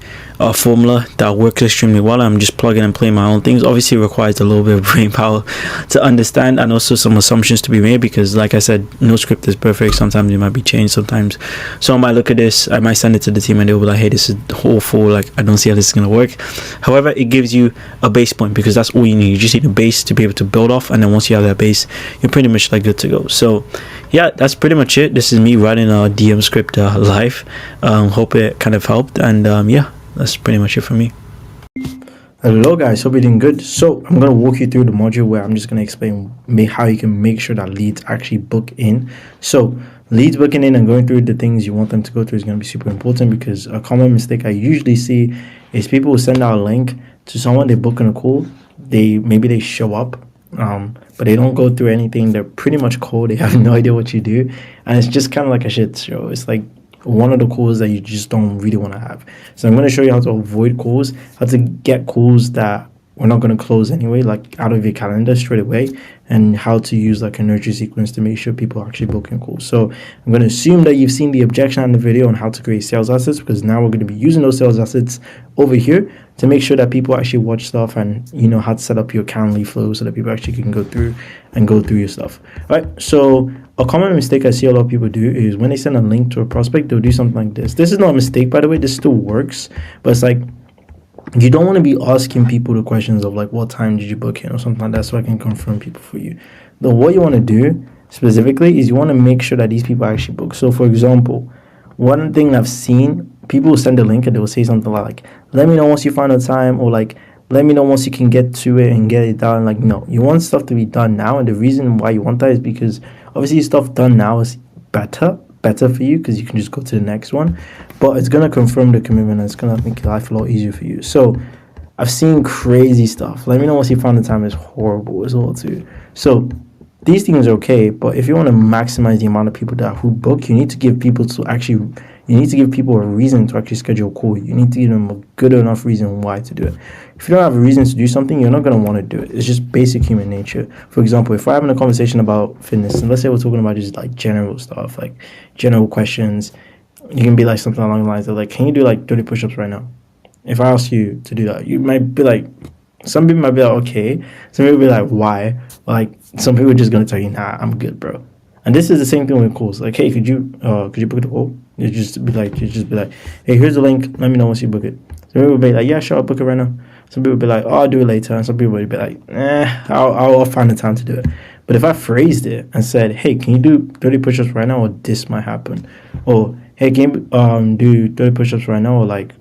formula that works extremely well. I'm just plugging and playing my own things. Obviously, it requires a little bit of brain power to understand, and also some assumptions to be made, because like I said, no script is perfect. Sometimes it might be changed. Sometimes someone might look at this, I might send it to the team and they'll be like, hey, this is awful, like I don't see how this is going to work. However, it gives you a base point, because that's all you need. You just need a base to be able to build off, and then once you have that base, you're pretty much like good to go. So yeah, that's pretty much it. This is me writing a DM script live. Hope it kind of helped, and yeah, that's pretty much it for me. Hello guys, hope you're doing good. So I'm going to walk you through the module where I'm just going to explain how you can make sure that leads actually book in. So leads booking in and going through the things you want them to go through is going to be super important, because a common mistake I usually see is people will send out a link to someone, they book in a call, maybe they show up, but they don't go through anything. They're pretty much cold. They have no idea what you do, and it's just kind of like a shit show. It's like one of the calls that you just don't really want to have. So I'm going to show you how to avoid calls, how to get calls that we're not going to close anyway, like out of your calendar straight away, and how to use like a nurture sequence to make sure people are actually booking calls. So I'm going to assume that you've seen the objection on the video on how to create sales assets, because now we're going to be using those sales assets over here to make sure that people actually watch stuff, and you know how to set up your Calendly flow so that people actually can go through your stuff. All right, so a common mistake I see a lot of people do is when they send a link to a prospect, they'll do something like this. This is not a mistake, by the way. This still works, but it's like you don't want to be asking people the questions of like, what time did you book in or something like that, so I can confirm people for you. What you want to do specifically is you want to make sure that these people actually book. So for example, one thing I've seen, people will send a link and they will say something like, let me know once you find a time, or like, let me know once you can get to it and get it done. Like, no, you want stuff to be done now, and the reason why you want that is because obviously stuff done now is better for you, because you can just go to the next one, but it's going to confirm the commitment, and it's going to make your life a lot easier for you. So I've seen crazy stuff. Let me know once you find the time is horrible as well too. So these things are okay, but if you want to maximize the amount of people who book, you need to give people a reason to actually schedule a call. You need to give them a good enough reason why to do it. If you don't have a reason to do something, you're not going to want to do it. It's just basic human nature. For example, if we're having a conversation about fitness, and let's say we're talking about just like general stuff, like general questions, you can be like something along the lines of like, can you do like 30 push-ups right now? If I ask you to do that, you might be like, some people might be like, okay. Some people will be like, why? Or like, some people are just going to tell you, nah, I'm good, bro. And this is the same thing with calls. Like, hey, could you book the call? You just be like, hey, here's the link. Let me know once you book it. Some people will be like, yeah, sure, I'll book it right now. Some people will be like, oh, I'll do it later. And some people will be like, I'll find the time to do it. But if I phrased it and said, hey, can you do 30 push-ups right now, or this might happen? Or, hey, can you do 30 push-ups right now, or like,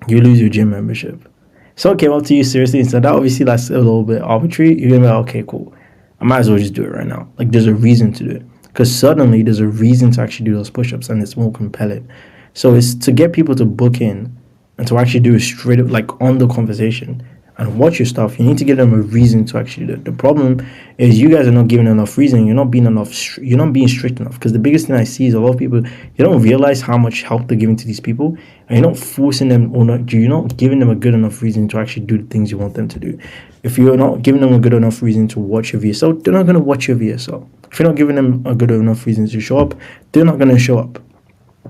you lose your gym membership. Someone came up to you seriously and said that, obviously that's a little bit arbitrary. You're going to be like, okay, cool. I might as well just do it right now. Like, there's a reason to do it. Because suddenly there's a reason to actually do those push-ups, and it's more compelling. So it's to get people to book in and to actually do it straight up, like on the conversation, and watch your stuff. You need to give them a reason to actually do it. The problem is you guys are not giving enough reason. You're not being strict enough. Because the biggest thing I see is a lot of people, you don't realize how much help they're giving to these people, and you're not forcing them, or you're not giving them a good enough reason to actually do the things you want them to do. If you're not giving them a good enough reason to watch your VSL, they're not going to watch your VSL. If you're not giving them a good enough reason to show up, they're not going to show up.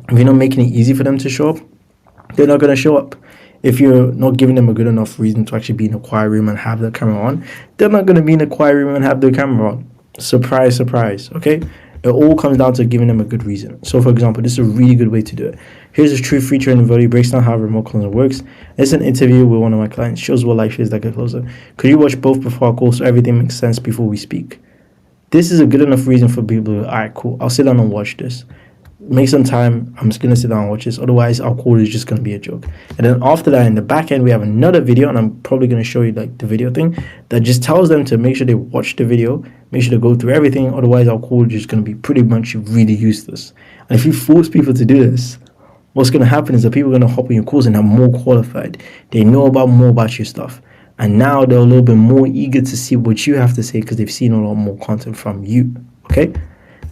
If you're not making it easy for them to show up, they're not going to show up. If you're not giving them a good enough reason to actually be in a quiet room and have their camera on, they're not going to be in a quiet room and have their camera on. Surprise, surprise, okay? It all comes down to giving them a good reason. So, for example, this is a really good way to do it. Here's a true feature in the video, breaks down how remote closing works. It's an interview with one of my clients, shows what life is like a closer. Could you watch both before our call so everything makes sense before we speak? This is a good enough reason for people to, all right, cool, I'll sit down and watch this. Make some time, I'm just going to sit down and watch this. Otherwise, our call is just going to be a joke. And then after that, in the back end, we have another video, and I'm probably going to show you like the video thing that just tells them to make sure they watch the video, make sure to go through everything. Otherwise, our call is just going to be pretty much really useless. And if you force people to do this, what's going to happen is that people are going to hop on your calls and are more qualified. They know more about your stuff. And now they're a little bit more eager to see what you have to say because they've seen a lot more content from you. Okay?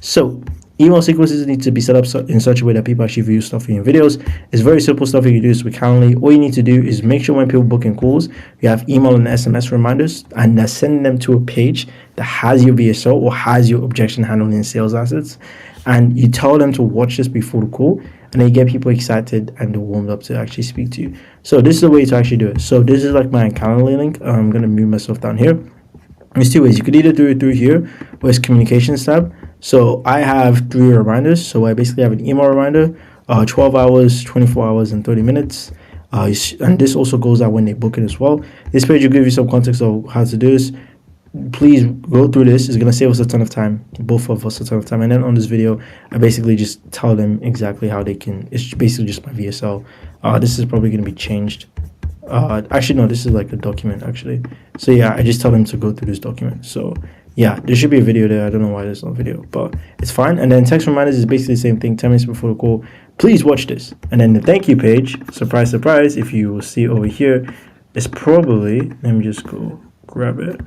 So, email sequences need to be set up in such a way that people actually view stuff in your videos. It's very simple stuff you can do this with Calendly. All you need to do is make sure when people book in calls, you have email and SMS reminders, and that's sending them to a page that has your VSL or has your objection handling and sales assets. And you tell them to watch this before the call. and then you get people excited and warmed up to actually speak to you. So this is the way to actually do it. So this is like my Calendly link. I'm going to move myself down here. There's two ways. You could either do it through here, where it's communications tab. So I have 3 reminders. So I basically have an email reminder, 12 hours, 24 hours, and 30 minutes. And this also goes out when they book it as well. This page will give you some context of how to do this. Please go through this. It's going to save us a ton of time, both of us a ton of time. And then on this video, I basically just tell them exactly how they can. It's basically just my VSL. This is probably going to be changed. Actually, no, this is like a document, actually. So yeah, I just tell them to go through this document. So yeah, there should be a video there. I don't know why there's no video, but it's fine. And then text reminders is basically the same thing. 10 minutes before the call, please watch this. And then the thank you page, surprise, surprise, if you will see over here, is probably, let me just go grab it.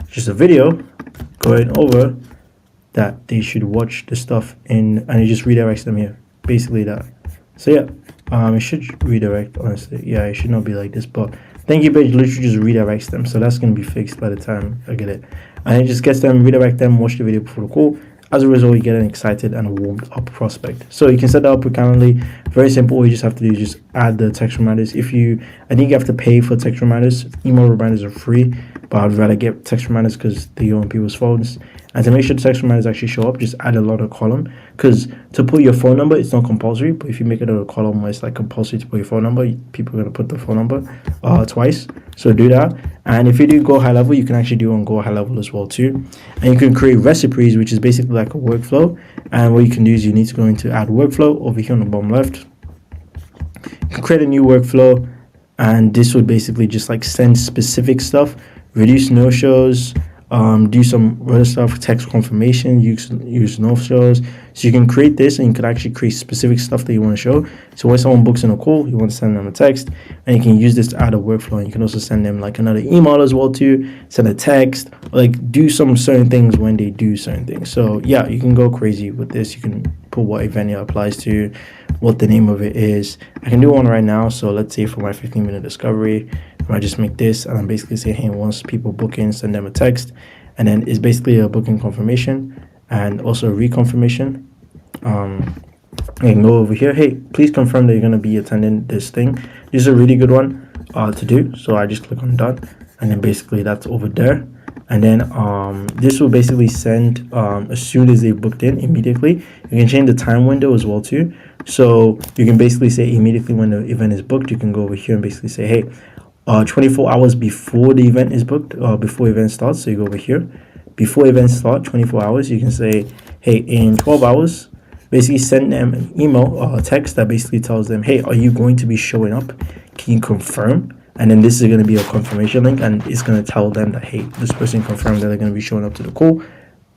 Just a video going over that they should watch the stuff in, and it just redirects them here. Basically that. So yeah, it should redirect, honestly. Yeah, it should not be like this, but thank you page literally just redirects them. So that's going to be fixed by the time I get it. And it just gets them, redirect them, watch the video before the call. As a result, you get an excited and warmed up prospect. So you can set that up with Calendly. Very simple. All you just have to do is just add the text reminders. I think you have to pay for text reminders. Email reminders are free, but I'd rather get text reminders because they go on people's phones. And to make sure the text reminders actually show up, just add a lot of column. Because to put your phone number, it's not compulsory. But if you make it a column where it's like compulsory to put your phone number, people are going to put the phone number twice. So do that. And if you do go high level, you can actually do on go high level as well too. And you can create recipes, which is basically like a workflow. And what you can do is you need to go into add workflow over here on the bottom left. You can create a new workflow. And this would basically just like send specific stuff, reduce no-shows, do some other stuff, text confirmation, use no-shows. So you can create this and you can actually create specific stuff that you want to show. So when someone books in a call, you want to send them a text, and you can use this to add a workflow. And you can also send them like another email as well too, send a text, or like do some certain things when they do certain things. So yeah, you can go crazy with this. You can put what event it applies to, what the name of it is. I can do one right now. So let's say for my 15-minute discovery, I just make this and I'm basically saying, hey, once people book in, send them a text. And then it's basically a booking confirmation and also a reconfirmation. You can go over here. Hey, please confirm that you're going to be attending this thing. This is a really good one to do. So I just click on done. And then basically that's over there. And then this will basically send as soon as they booked in, immediately. You can change the time window as well too. So you can basically say immediately when the event is booked, you can go over here and basically say, hey, 24 hours before the event is booked, before event starts. So you go over here, before events start, 24 hours, you can say, hey, in 12 hours, basically send them an email or a text that basically tells them, hey, are you going to be showing up? Can you confirm? And then this is going to be a confirmation link, and it's going to tell them that, hey, this person confirmed that they're going to be showing up to the call.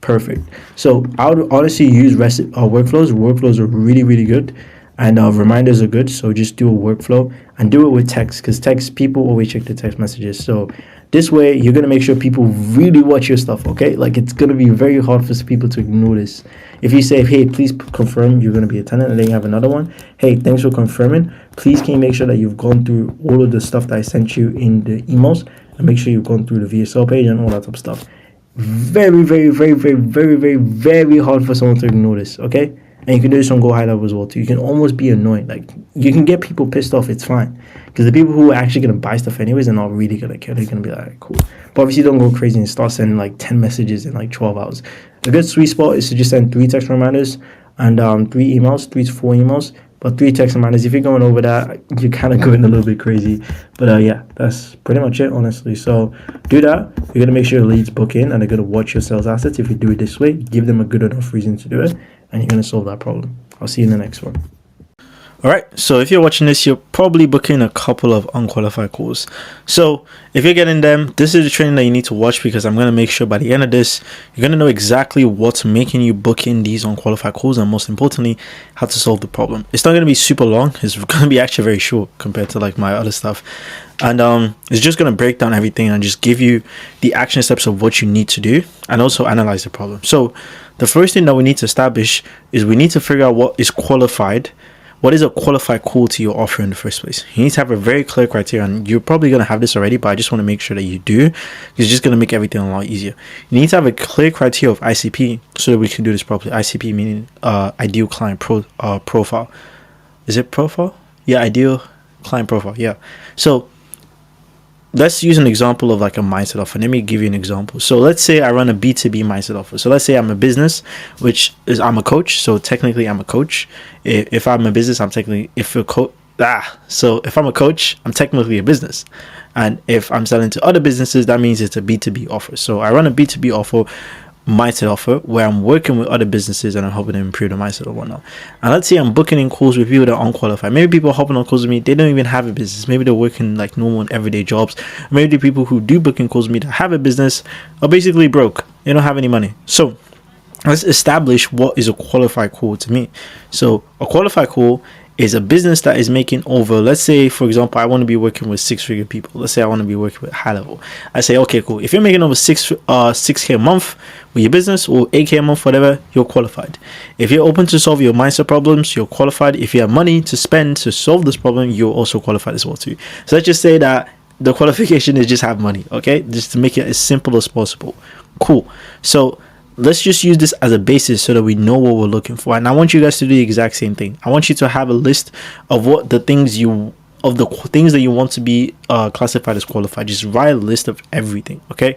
Perfect. So I would honestly use workflows. Workflows are really, really good. And reminders are good. So just do a workflow and do it with text, because text, people always check the text messages. So this way you're going to make sure people really watch your stuff. Okay, like it's going to be very hard for people to ignore this. If you say, hey, please confirm you're going to be attending, and then you have another one, hey, thanks for confirming, please can you make sure that you've gone through all of the stuff that I sent you in the emails, and make sure you've gone through the VSL page and all that type of stuff. Very, very, very, very, very, very, very hard for someone to ignore this. Okay. And you can do this on go high level as well too. You can almost be annoying. Like you can get people pissed off. It's fine, because the people who are actually gonna buy stuff anyways are not really gonna care. They're gonna be like, cool. But obviously, don't go crazy and start sending like 10 messages in like 12 hours. A good sweet spot is to just send 3 text reminders and 3 emails, 3 to 4 emails. But 3 text reminders. If you're going over that, you're kind of going a little bit crazy. But yeah, that's pretty much it, honestly. So do that. You're gonna make sure your leads book in, and they're gonna watch your sales assets. If you do it this way, give them a good enough reason to do it, and you're going to solve that problem. I'll see you in the next one. All right. So if you're watching this, you're probably booking a couple of unqualified calls. So if you're getting them, this is the training that you need to watch, because I'm going to make sure by the end of this, you're going to know exactly what's making you book in these unqualified calls, and most importantly, how to solve the problem. It's not going to be super long. It's going to be actually very short compared to like my other stuff. And it's just going to break down everything and just give you the action steps of what you need to do, and also analyze the problem. So the first thing that we need to establish is we need to figure out what is qualified. What is a qualified call to your offer in the first place? You need to have a very clear criteria, and you're probably going to have this already, but I just want to make sure that you do. It's just going to make everything a lot easier. You need to have a clear criteria of ICP so that we can do this properly. ICP meaning ideal client profile. is it profile? Yeah, ideal client profile. Yeah. So let's use an example of like a mindset offer. Let me give you an example. So let's say I run a B2B mindset offer. So let's say I'm a business, which is I'm a coach. So technically I'm a coach. If I'm a business, I'm technically, so if I'm a coach, I'm technically a business. And if I'm selling to other businesses, that means it's a B2B offer. So I run a B2B offer, mindset offer, where I'm working with other businesses and I'm helping them improve the mindset or whatnot. And let's say I'm booking in calls with people that are unqualified. Maybe people are hopping on calls with me, they don't even have a business. Maybe they're working like normal and everyday jobs. Maybe the people who do booking calls with me that have a business are basically broke. They don't have any money. So let's establish what is a qualified call to me. So a qualified call is a business that is making over, let's say, for example, I want to be working with 6-figure people. Let's say I want to be working with high level. I say, okay, cool. If you're making over 6K a month with your business, or 8K a month, whatever, you're qualified. If you're open to solve your mindset problems, you're qualified. If you have money to spend to solve this problem, you're also qualified as well too. So let's just say that the qualification is just have money, okay? Just to make it as simple as possible. Cool. So let's just use this as a basis so that we know what we're looking for. And I want you guys to do the exact same thing. I want you to have a list of what the things that you want to be classified as qualified. Just write a list of everything, okay?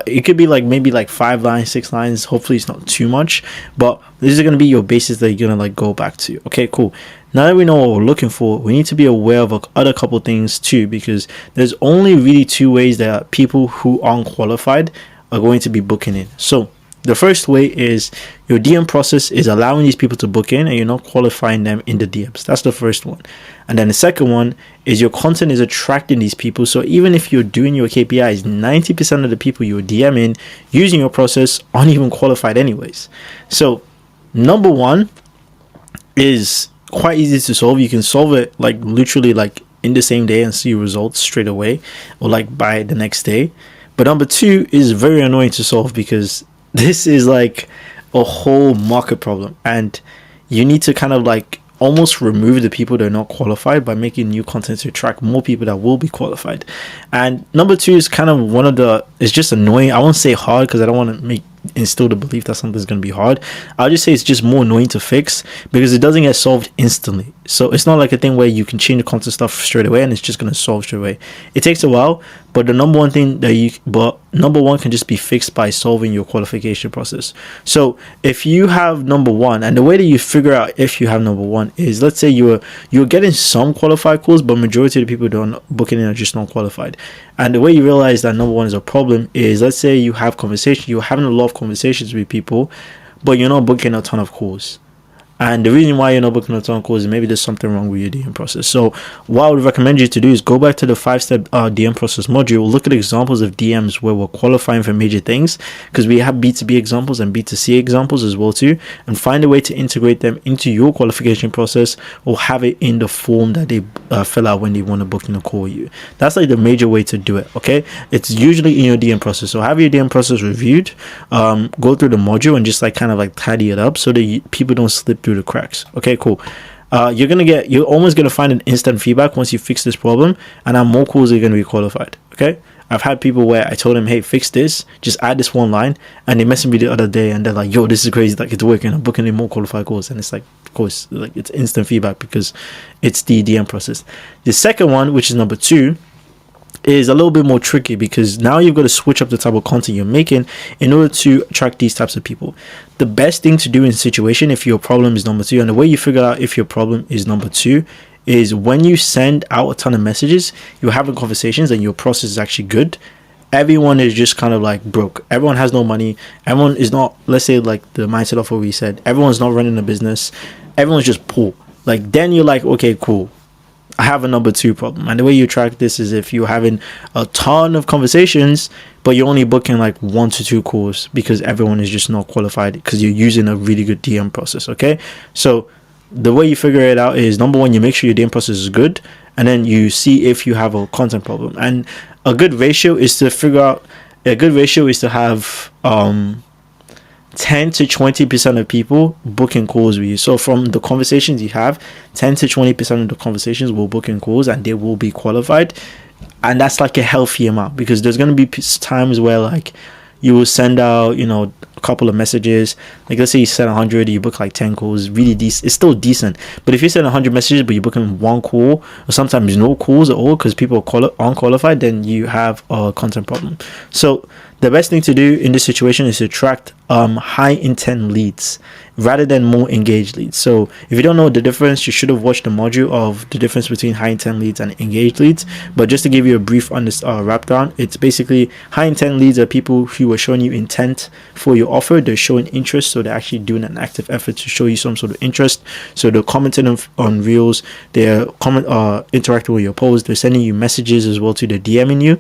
It could be like maybe like 5 lines, 6 lines. Hopefully it's not too much, but this is going to be your basis that you're going to like go back to. Okay, cool. Now that we know what we're looking for, we need to be aware of other couple things too, because there's only really 2 ways that people who aren't qualified are going to be booking in. So the first way is your DM process is allowing these people to book in and you're not qualifying them in the DMs. That's the first one. And then the second one is your content is attracting these people. So even if you're doing your KPIs, 90% of the people you're DMing using your process aren't even qualified anyways. So number one is quite easy to solve. You can solve it like literally like in the same day and see results straight away, or like by the next day. But number 2 is very annoying to solve, because this is like a whole market problem, and you need to kind of like almost remove the people that are not qualified by making new content to attract more people that will be qualified. And number 2 is kind of it's just annoying. I won't say hard, because I don't want to instill the belief that something's going to be hard. I'll just say it's just more annoying to fix, because it doesn't get solved instantly. So it's not like a thing where you can change the content stuff straight away and it's just going to solve straight away. It takes a while, but the number one can just be fixed by solving your qualification process. So if you have number 1, and the way that you figure out if you have number 1 is, let's say you're getting some qualified calls, but majority of the people who are booking in are just not qualified. And the way you realize that number 1 is a problem is, let's say you have conversation, you're having a lot of conversations with people, but you're not booking a ton of calls. And the reason why you're not booking a ton of calls is maybe there's something wrong with your DM process. So what I would recommend you to do is go back to the 5-step DM process module, look at examples of DMs where we're qualifying for major things, because we have B2B examples and B2C examples as well too, and find a way to integrate them into your qualification process, or have it in the form that they fill out when they want to book in a call with you. That's like the major way to do it, okay? It's usually in your DM process. So have your DM process reviewed, go through the module and just like kind of like tidy it up so that people don't slip through the cracks. Okay, cool. You're almost gonna find an instant feedback once you fix this problem, and now more calls are gonna be qualified. Okay, I've had people where I told them, hey, fix this, just add this one line, and they messaged me the other day and they're like, yo, this is crazy, like it's working, I'm booking in more qualified calls. And it's like, of course, like it's instant feedback because it's the DM process. The second one, which is number 2, is a little bit more tricky, because now you've got to switch up the type of content you're making in order to attract these types of people. The best thing to do in situation, if your problem is number 2, and the way you figure out if your problem is number 2 is when you send out a ton of messages, you're having conversations and your process is actually good. Everyone is just kind of like broke. Everyone has no money. Everyone is not, let's say like the mindset of what we said, everyone's not running a business. Everyone's just poor. Like then you're like, okay, cool, I have a number 2 problem. And the way you track this is if you're having a ton of conversations, but you're only booking like 1 to 2 calls, because everyone is just not qualified, because you're using a really good DM process. Okay, so the way you figure it out is, number 1, you make sure your DM process is good, and then you see if you have a content problem. And a good ratio is to have 10 to 20% of people booking calls with you. So from the conversations you have, 10 to 20% of the conversations will book in calls and they will be qualified. And that's like a healthy amount, because there's going to be times where like you will send out, a couple of messages. Like let's say you send 100, you book like 10 calls. Really decent. It's still decent. But if you send 100 messages, but you book in one call, or sometimes no calls at all because people are unqualified, then you have a content problem. So the best thing to do in this situation is to attract high intent leads rather than more engaged leads. So if you don't know the difference, you should have watched the module of the difference between high intent leads and engaged leads. But just to give you a brief on this wrap down, it's basically high intent leads are people who are showing you intent for your offer. They're showing interest, so they're actually doing an active effort to show you some sort of interest. So they're commenting on reels, they're interacting with your posts, they're sending you messages as well, to the DMing you.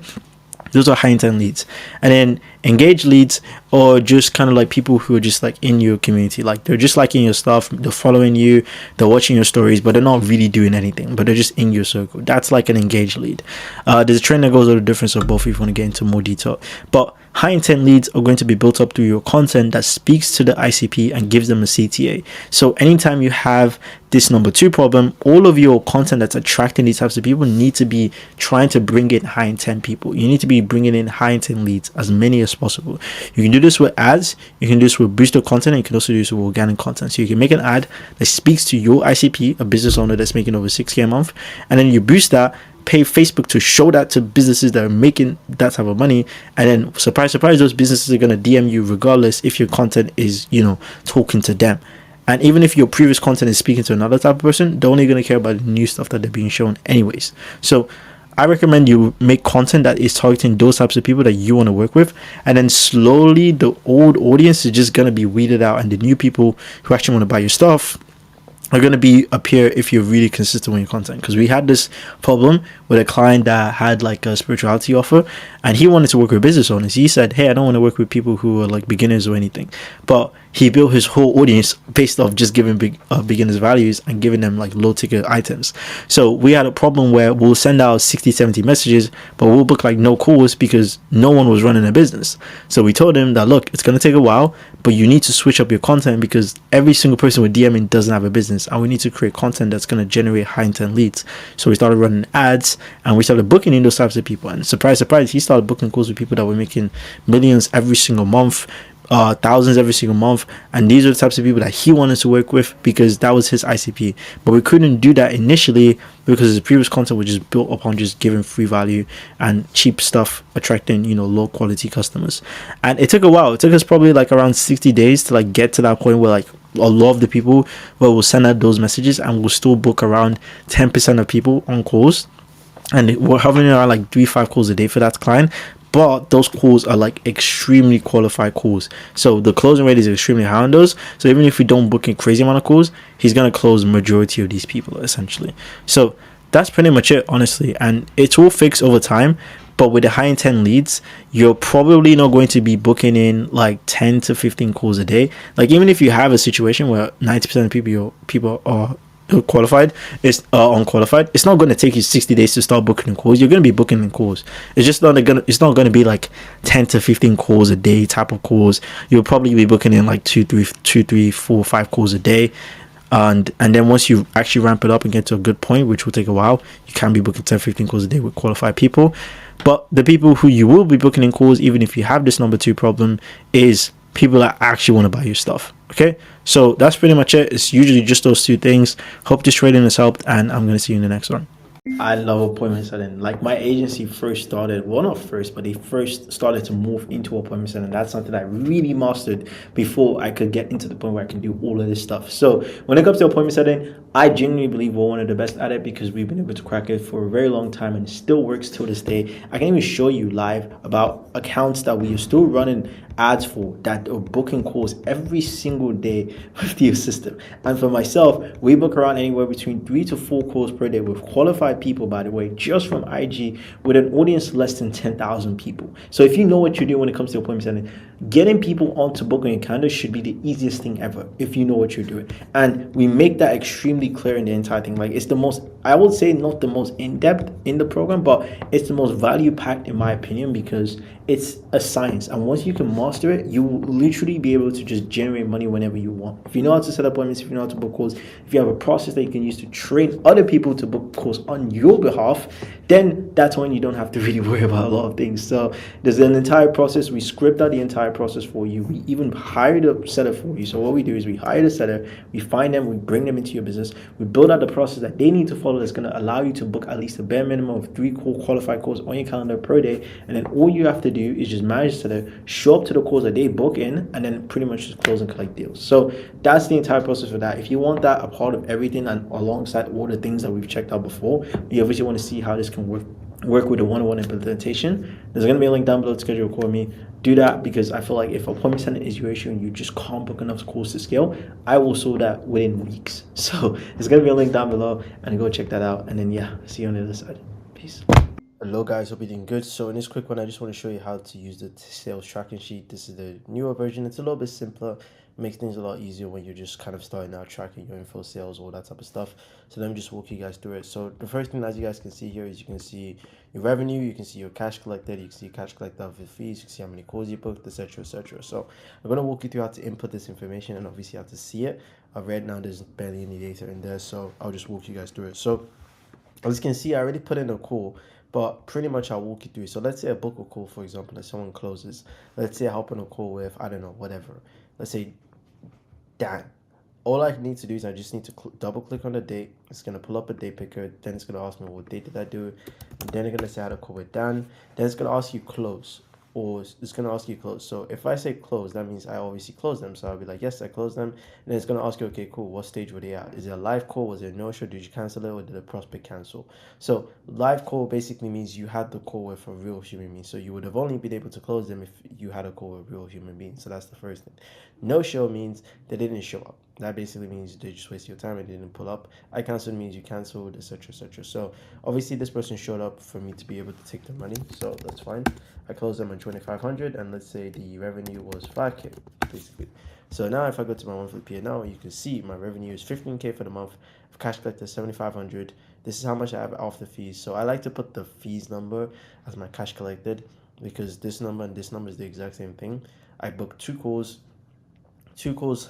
Those are high intent leads. And then engaged leads are just kind of like people who are just like in your community. Like they're just liking your stuff, they're following you, they're watching your stories, but they're not really doing anything, but they're just in your circle. That's like an engaged lead. There's a trend that goes over the difference of both if you want to get into more detail. But high intent leads are going to be built up through your content that speaks to the ICP and gives them a CTA. So anytime you have this number 2 problem, all of your content that's attracting these types of people need to be trying to bring in high intent people. You need to be bringing in high intent leads, as many as possible. You can do this with ads, you can do this with boosted content, and you can also do this with organic content. So you can make an ad that speaks to your ICP, a business owner that's making over 6K a month, and then you boost that, pay Facebook to show that to businesses that are making that type of money, and then surprise those businesses are going to DM you regardless if your content is talking to them. And even if your previous content is speaking to another type of person, they're only going to care about the new stuff that they're being shown anyways. So I recommend you make content that is targeting those types of people that you want to work with, and then slowly the old audience is just going to be weeded out, and the new people who actually want to buy your stuff are going to appear if you're really consistent with your content. Because we had this problem with a client that had like a spirituality offer, and he wanted to work with business owners. He said, hey, I don't want to work with people who are like beginners or anything. But he built his whole audience based off just giving beginners values and giving them like low ticket items. So we had a problem where we'll send out 60-70 messages, but we'll book like no calls because no one was running a business. So we told him that, look, it's going to take a while, but you need to switch up your content because every single person with DMing doesn't have a business, and we need to create content that's going to generate high intent leads. So we started running ads, and we started booking in those types of people. And surprise, he started booking calls with people that were making millions every single month, thousands every single month, and these are the types of people that he wanted to work with because that was his ICP. But we couldn't do that initially because his previous content was just built upon just giving free value and cheap stuff, attracting low quality customers. And it took a while. It took us probably like around 60 days to like get to that point where like a lot of the people will send out those messages, and we'll still book around 10% of people on calls, and we're having around like 3-5 calls a day for that client. But those calls are like extremely qualified calls, so the closing rate is extremely high on those. So even if we don't book a crazy amount of calls, he's gonna close majority of these people essentially. So that's pretty much it, honestly, and it's all fixed over time. But with the high intent leads, you're probably not going to be booking in like 10 to 15 calls a day. Like even if you have a situation where 90% of people are qualified, it's unqualified, it's not going to take you 60 days to start booking in calls. You're going to be booking in calls. It's not going to be like 10 to 15 calls a day type of calls. You'll probably be booking in like 2, 3, 4, 5 calls a day. And then once you actually ramp it up and get to a good point, which will take a while, you can be booking 10, 15 calls a day with qualified people. But the people who you will be booking in calls, even if you have this number 2 problem, is people that actually want to buy your stuff. Okay, so that's pretty much it. It's usually just those 2 things. Hope this trading has helped, and I'm going to see you in the next one. I love appointment setting. Like my agency first started, well not first, but they first started to move into appointment setting. That's something I really mastered before I could get into the point where I can do all of this stuff. So when it comes to appointment setting, I genuinely believe we're one of the best at it because we've been able to crack it for a very long time and it still works till this day. I can even show you live about accounts that we are still running ads for that are booking calls every single day with the system. And for myself, we book around anywhere between 3 to 4 calls per day with qualified people, by the way, just from IG, with an audience less than 10,000 people. So if you know what you're doing when it comes to appointment setting, getting people onto booking a calendar should be the easiest thing ever if you know what you're doing. And we make that extremely clear in the entire thing. Like it's the most, I would say not the most in-depth in the program, but it's the most value-packed in my opinion because it's a science. And once you can master it, you will literally be able to just generate money whenever you want. If you know how to set appointments, if you know how to book calls, if you have a process that you can use to train other people to book calls on your behalf, then that's when you don't have to really worry about a lot of things. So there's an entire process. We script out the entire process for you. We even hire the seller for you. So what we do is we hire the seller, we find them, we bring them into your business, we build out the process that they need to follow that's going to allow you to book at least a bare minimum of 3 qualified calls on your calendar per day. And then all you have to do is just manage the seller, show up to the calls that they book in, and then pretty much just close and collect deals. So that's the entire process for that. If you want that a part of everything and alongside all the things that we've checked out before, you obviously want to see how this can work with a one-on-one implementation, there's going to be a link down below to schedule a call with me. Do that, because I feel like if appointment setting is your issue and you just can't book enough calls to scale, I will solve that within weeks. So there's going to be a link down below, and go check that out. And then yeah, see you on the other side. Peace. Hello guys, hope you're doing good. So in this quick one, I just want to show you how to use the sales tracking sheet. This is the newer version. It's a little bit simpler, makes things a lot easier when you're just kind of starting out tracking your info, sales, all that type of stuff. So let me just walk you guys through it. So the first thing, as you guys can see here, is you can see your revenue, you can see your cash collected, you can see your cash collected of your fees, you can see how many calls you booked, etc, etc. So I'm going to walk you through how to input this information and obviously how to see it. I've read now there's barely any data in there, so I'll just walk you guys through it. So as you can see, I already put in a call, but pretty much I'll walk you through. So let's say I book a call, for example, that someone closes. Let's say I hop on a call with, I don't know, whatever. Let's say Dan. All I need to do is I just need to double click on the date. It's going to pull up a date picker. Then it's going to ask me what date did I do. And then it's going to say I had a call with Dan. Then it's going to ask you close. Or it's going to ask you close. So if I say close, that means I obviously closed them. So I'll be like, yes, I closed them. And then it's going to ask you, okay, cool, what stage were they at? Is it a live call? Was it a no-show? Did you cancel it, or did the prospect cancel? So live call basically means you had the call with a real human being. So you would have only been able to close them if you had a call with a real human being. So that's the first thing. No-show means they didn't show up. That basically means they just wasted your time and didn't pull up. I canceled means you canceled, etc, etc. So obviously this person showed up for me to be able to take the money, so that's fine. I closed them on 2,500, and let's say the revenue was 5K basically. So now if I go to my monthly P&L, you can see my revenue is 15K for the month. I've cash collected 7,500. This is how much I have after fees. So I like to put the fees number as my cash collected, because this number and this number is the exact same thing. I booked 2 calls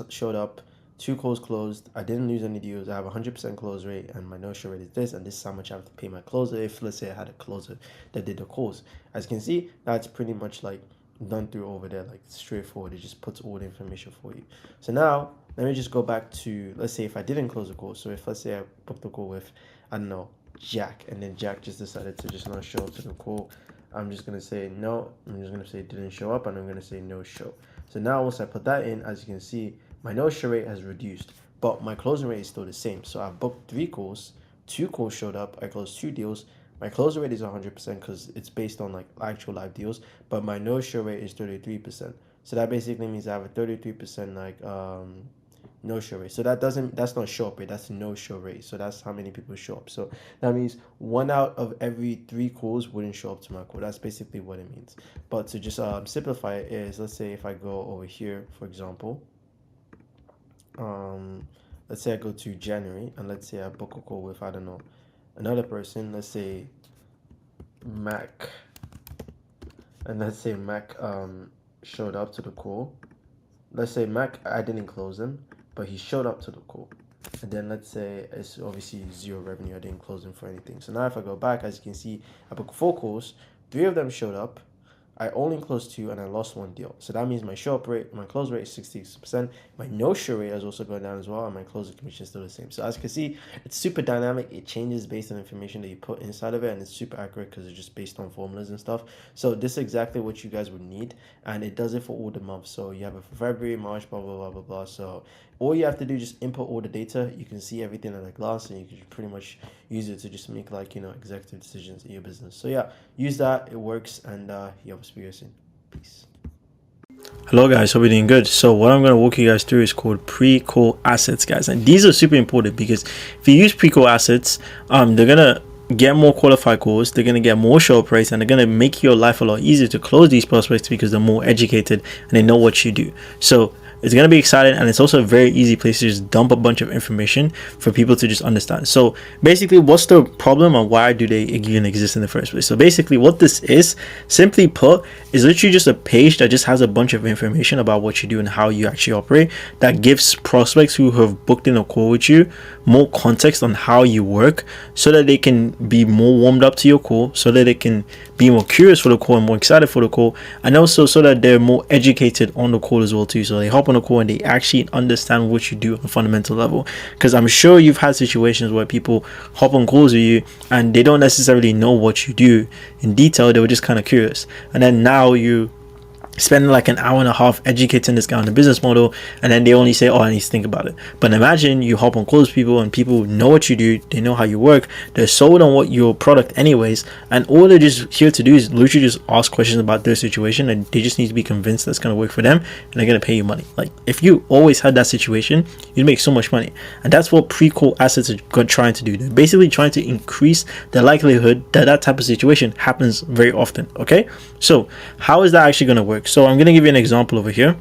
showed up, 2 calls closed. I didn't lose any deals. I have 100% close rate, and my no-show rate is this, and this is how much I have to pay my closer if, let's say, I had a closer that did the calls. As you can see, that's pretty much like done through over there, like straightforward. It just puts all the information for you. So now let me just go back to, let's say if I didn't close a call. So if, let's say, I booked a call with, I don't know, Jack, and then Jack just decided to just not show up to the call, I'm just going to say no. I'm just going to say it didn't show up, and I'm going to say no show. So now once I put that in, as you can see, my no-show rate has reduced, but my closing rate is still the same. So I booked 3 calls, 2 calls showed up, I closed 2 deals. My closing rate is 100% because it's based on like actual live deals, but my no-show rate is 33%. So that basically means I have a 33% like no-show rate. So that's not show up rate, that's no-show rate. So that's how many people show up. So that means 1 out of every 3 calls wouldn't show up to my call. That's basically what it means. But to just simplify it is, let's say if I go over here, for example, let's say I go to January, and let's say I book a call with, I don't know, another person, let's say Mac, and let's say Mac showed up to the call. Let's say Mac, I didn't close him, but he showed up to the call. And then let's say it's obviously 0 revenue, I didn't close him for anything. So now if I go back, as you can see, I booked 4 calls, 3 of them showed up, I only closed 2, and I lost 1 deal. So that means my show up rate, my close rate is 66%. My no-show rate has also gone down as well, and my closing commission is still the same. So as you can see, it's super dynamic. It changes based on information that you put inside of it, and it's super accurate because it's just based on formulas and stuff. So this is exactly what you guys would need, and it does it for all the months. So you have it for February, March, blah, blah, blah, blah, blah. So all you have to do is just input all the data. You can see everything at a glance, and you can pretty much use it to just make, like, you know, executive decisions in your business. So yeah, use that. It works, and yeah, I'll speak to you soon. Peace. Hello guys, hope you're doing good. So what I'm going to walk you guys through is called pre-call assets, guys, and these are super important because if you use pre-call assets, they're gonna get more qualified calls, they're gonna get more show up rates, and they're gonna make your life a lot easier to close these prospects because they're more educated and they know what you do. So It's going to be exciting, and it's also a very easy place to just dump a bunch of information for people to just understand. So basically, what's the problem and why do they even exist in the first place? So basically what this is, simply put, is literally just a page that just has a bunch of information about what you do and how you actually operate, that gives prospects who have booked in a call with you more context on how you work, so that they can be more warmed up to your call, so that they can be more curious for the call and more excited for the call, and also so that they're more educated on the call as well too. So they hop on the call and they actually understand what you do on a fundamental level, because I'm sure you've had situations where people hop on calls with you and they don't necessarily know what you do in detail. They were just kind of curious, and then now you spending like an hour and a half educating this guy on the business model, and then they only say, oh, I need to think about it. But imagine you hop on calls with people and people know what you do, they know how you work, they're sold on what your product anyways, and all they're just here to do is literally just ask questions about their situation, and they just need to be convinced that's going to work for them, and they're going to pay you money. Like, if you always had that situation, you'd make so much money. And that's what pre-call assets are trying to do. They're basically trying to increase the likelihood that that type of situation happens very often. Okay, so how is that actually going to work? So I'm going to give you an example over here.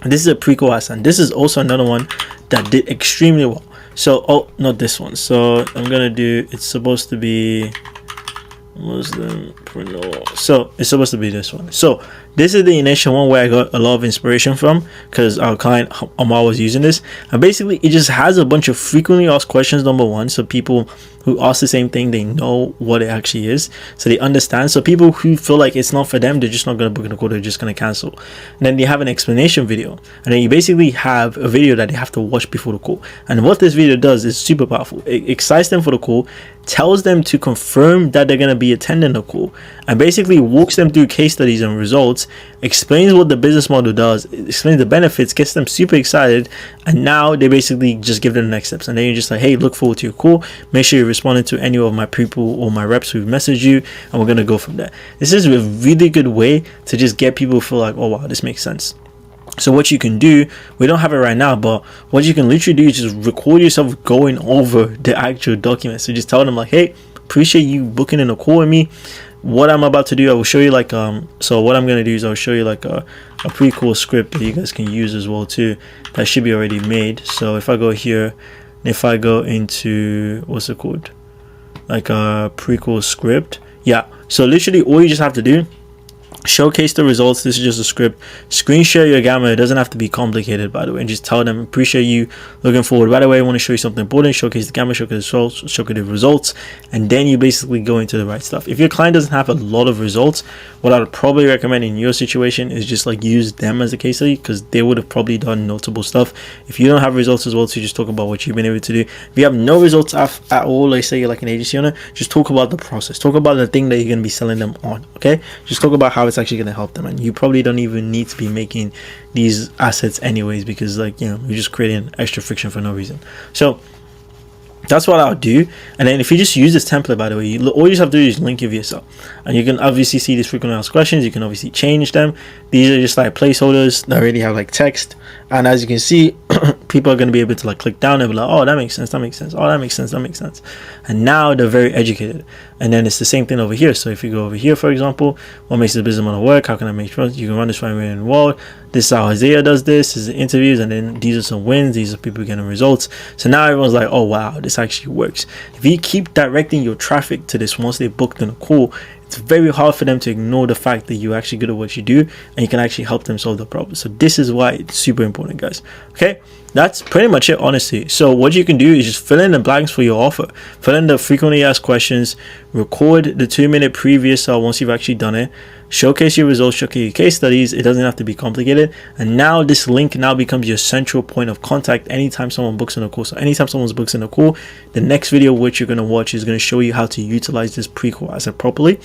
This is a pre-call asset. This is also another one that did extremely well. So, oh, not this one. So I'm going to do, it's supposed to be Muslimpreneur. So it's supposed to be this one. So this is the initial one where I got a lot of inspiration from, because our client Amar was using this, and basically it just has a bunch of frequently asked questions, number one, so people who ask the same thing, they know what it actually is, so they understand. So people who feel like it's not for them, they're just not going to book in a call, they're just going to cancel. And then they have an explanation video, and then you basically have a video that they have to watch before the call. And what this video does is super powerful. It excites them for the call, tells them to confirm that they're going to be attending the call, and basically walks them through case studies and results, explains what the business model does, explains the benefits, gets them super excited, and now they basically just give them the next steps. And then you're just like, hey, look forward to your call, make sure you're responding to any of my people or my reps who've messaged you, and we're going to go from there. This is a really good way to just get people to feel like, oh wow, this makes sense. So what you can do, we don't have it right now, but what you can literally do is just record yourself going over the actual document. So just tell them like, hey, appreciate you booking in a call with me. What I'm about to do, I will show you like so what I'm going to do is I'll show you like a pre-call script that you guys can use as well too, that should be already made. So if I go here, if I go into, what's it called, like a pre-call script, yeah, so literally all you just have to do, showcase the results. This is just a script. Screen share your gamma. It doesn't have to be complicated, by the way, and just tell them, appreciate you looking forward. By the way, I want to show you something important. Showcase the gamma, showcase the results, and then you basically go into the right stuff. If your client doesn't have a lot of results, what I would probably recommend in your situation is just like use them as a case study, because they would have probably done notable stuff. If you don't have results as well, so just talk about what you've been able to do. If you have no results at all, like say you're like an agency owner, just talk about the process, talk about the thing that you're going to be selling them on. Okay, just talk about how it's actually going to help them, and you probably don't even need to be making these assets anyways, because like, you know, you're just creating extra friction for no reason. So that's what I'll do. And then if you just use this template, by the way, all you just have to do is link your VSL, and you can obviously see these frequently asked questions. You can obviously change them. These are just like placeholders that already have like text, and as you can see, people are going to be able to like click down and be like, oh, that makes sense, that makes sense, oh, that makes sense, that makes sense. And now they're very educated. And then it's the same thing over here. So if you go over here, for example, what makes the business model work, how can I make sure you can run this anywhere in the world, this is how Isaiah does this is the interviews, and then these are some wins, these are people getting results. So now everyone's like, oh wow, this actually works. If you keep directing your traffic to this once they booked in a call, it's very hard for them to ignore the fact that you're actually good at what you do, and you can actually help them solve the problem. So this is why it's super important, guys. Okay, that's pretty much it, honestly. So what you can do is just fill in the blanks for your offer, fill in the frequently asked questions, record the 2-minute previous once you've actually done it, showcase your results, showcase your case studies. It doesn't have to be complicated, and now this link now becomes your central point of contact anytime someone books in a call. So anytime someone books in a call, the next video which you're going to watch is going to show you how to utilize this pre-call asset properly,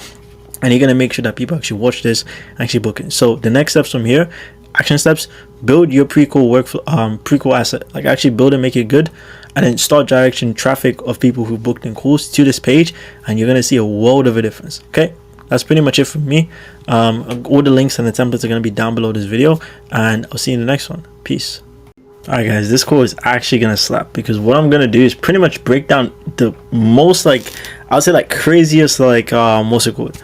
and you're going to make sure that people actually watch this and actually book it. So the next steps from here, action steps: build your pre-call workflow, pre-call asset, like actually build and make it good, and then start directing traffic of people who booked in calls to this page, and you're going to see a world of a difference. Okay, that's pretty much it from me. All the links and the templates are going to be down below this video, and I'll see you in the next one. Peace. Alright guys, this call is actually gonna slap, because what I'm gonna do is pretty much break down the most, like, I would say like craziest, like what's it called,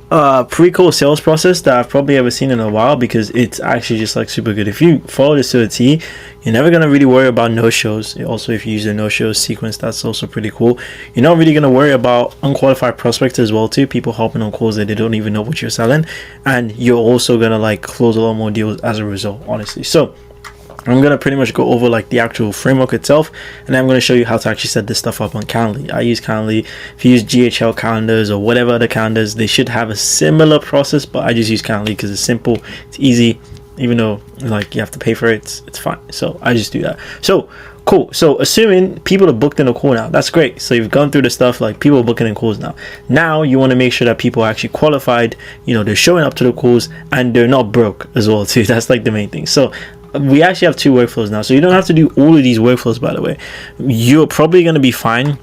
pre-call sales process that I've probably ever seen in a while, because it's actually just like super good. If you follow this to a T, you're never gonna really worry about no-shows. Also, if you use the no-shows sequence, that's also pretty cool. You're not really gonna worry about unqualified prospects as well too, people hopping on calls that they don't even know what you're selling, and you're also gonna like close a lot more deals as a result, honestly. So I'm going to pretty much go over like the actual framework itself, and then I'm going to show you how to actually set this stuff up on Calendly. I use Calendly. If you use GHL calendars or whatever other calendars, they should have a similar process, but I just use Calendly because it's simple, it's easy, even though like you have to pay for it, it's fine. So I just do that. So cool. So assuming people are booked in a call now, that's great. So you've gone through the stuff, like people are booking in calls now. Now you want to make sure that people are actually qualified, they're showing up to the calls and they're not broke as well too. That's like the main thing. So we actually have 2 workflows now, so you don't have to do all of these workflows. By the way, you're probably going to be fine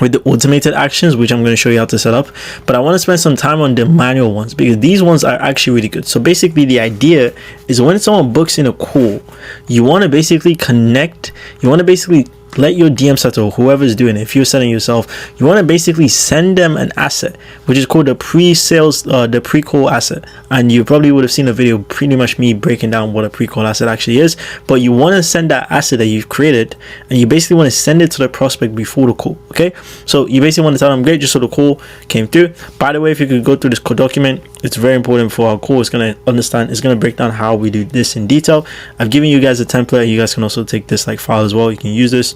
with the automated actions, which I'm going to show you how to set up, but I want to spend some time on the manual ones because these ones are actually really good. So basically the idea is when someone books in a call, you want to basically connect, you want to basically let your DM setter or whoever's doing it, if you're setting yourself, you want to basically send them an asset which is called the pre-sales the pre-call asset, and you probably would have seen a video pretty much me breaking down what a pre-call asset actually is. But you want to send that asset that you've created, and you basically want to send it to the prospect before the call. Okay, so you basically want to tell them, great, just so the call came through. By the way, if you could go through this code document, it's very important for our call. It's going to break down how we do this in detail. I've given you guys a template. You guys can also take this like file as well. You can use this,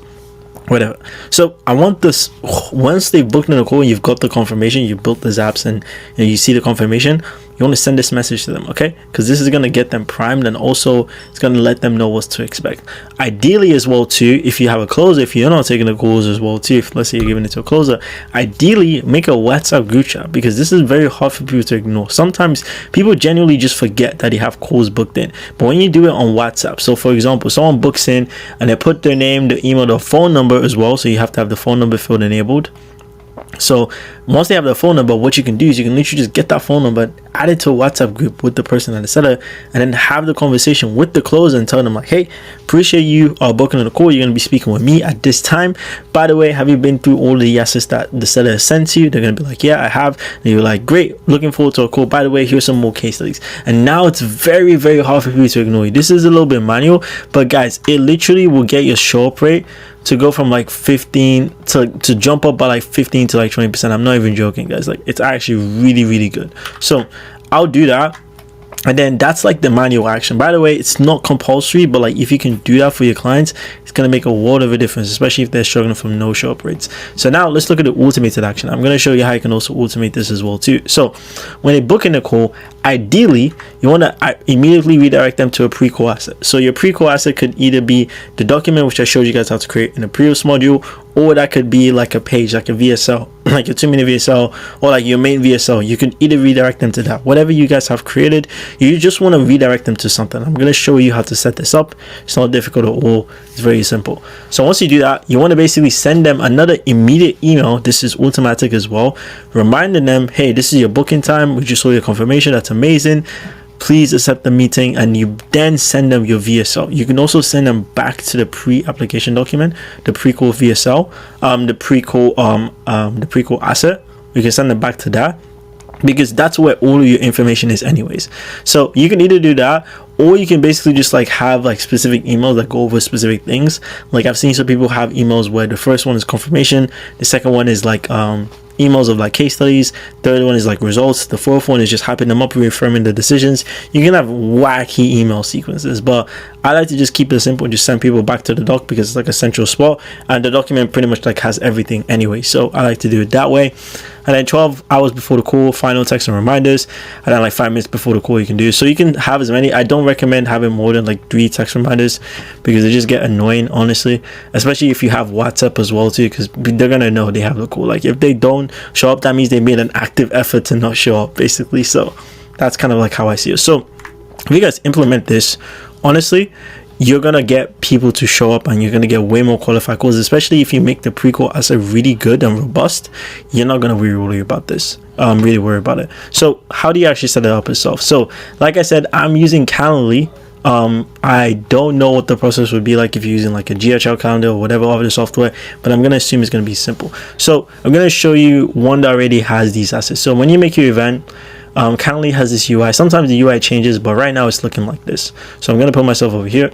whatever. So I want this, once they've booked in a call, you've got the confirmation, you built the zaps, and you see the confirmation, you want to send this message to them, okay? Because this is going to get them primed, and also it's going to let them know what to expect. Ideally as well too, if you have a closer, if you're not taking the calls as well too, if let's say you're giving it to a closer, ideally make a WhatsApp group chat, because this is very hard for people to ignore. Sometimes people genuinely just forget that they have calls booked in, but when you do it on WhatsApp, so for example, someone books in and they put their name, the email, the phone number as well, so you have to have the phone number field enabled. So once they have the phone number, what you can do is you can literally just get that phone number, add it to a WhatsApp group with the person and the seller, and then have the conversation with the closer and tell them like, hey, appreciate you booking on the call. You're going to be speaking with me at this time. By the way, have you been through all the assets that the seller has sent to you? They're going to be like, yeah, I have. And you're like, great, looking forward to a call. By the way, here's some more case studies. And now it's very, very hard for people to ignore you. This is a little bit manual, but guys, it literally will get your show up rate to go from like 15 to jump up by like 15 to like 20%. I'm not even joking, guys. Like, it's actually really, really good. So I'll do that, and then that's like the manual action. By the way, it's not compulsory, but like if you can do that for your clients, it's gonna make a world of a difference, especially if they're struggling from no show up rates. So now let's look at the automated action. I'm gonna show you how you can also automate this as well too. So when they book in a call, ideally you want to immediately redirect them to a pre-call asset. So your pre-call asset could either be the document which I showed you guys how to create in the previous module, or that could be like a page, like a VSL, like a 2-minute VSL, or like your main VSL. You can either redirect them to that, whatever you guys have created. You just want to redirect them to something. I'm going to show you how to set this up. It's not difficult at all. It's very simple. So once you do that, you want to basically send them another immediate email. This is automatic as well, reminding them, hey, this is your booking time. We just saw your confirmation. That's amazing. Please accept the meeting, and you then send them your VSL. You can also send them back to the pre-application document, the pre-call VSL, the pre-call asset. You can send them back to that, because that's where all of your information is anyways. So you can either do that, or you can basically just like have like specific emails that go over specific things. Like I've seen some people have emails where the first one is confirmation, the second one is like emails of like case studies, third one is like results, the fourth one is just hyping them up, reaffirming the decisions. You can have wacky email sequences, but I like to just keep it simple, just send people back to the doc, because it's like a central spot, and the document pretty much like has everything anyway. So I like to do it that way. And then 12 hours before the call, final text and reminders, and then like 5 minutes before the call you can do. So you can have as many. I don't recommend having more than like 3 text reminders, because they just get annoying, honestly, especially if you have WhatsApp as well too, because they're gonna know they have the call. Like if they don't show up, that means they made an active effort to not show up, basically. So that's kind of like how I see it. So if you guys implement this, honestly, you're gonna get people to show up, and you're gonna get way more qualified calls, especially if you make the pre-call asset really good and robust. You're not gonna really worry about this. Really worry about it. So how do you actually set it up yourself? So like I said, I'm using Calendly I don't know what the process would be like if you're using like a GHL calendar or whatever other software, but I'm going to assume it's going to be simple. So I'm going to show you one that already has these assets. So when you make your event, Calendly has this UI. Sometimes the UI changes, but right now it's looking like this. So I'm going to put myself over here.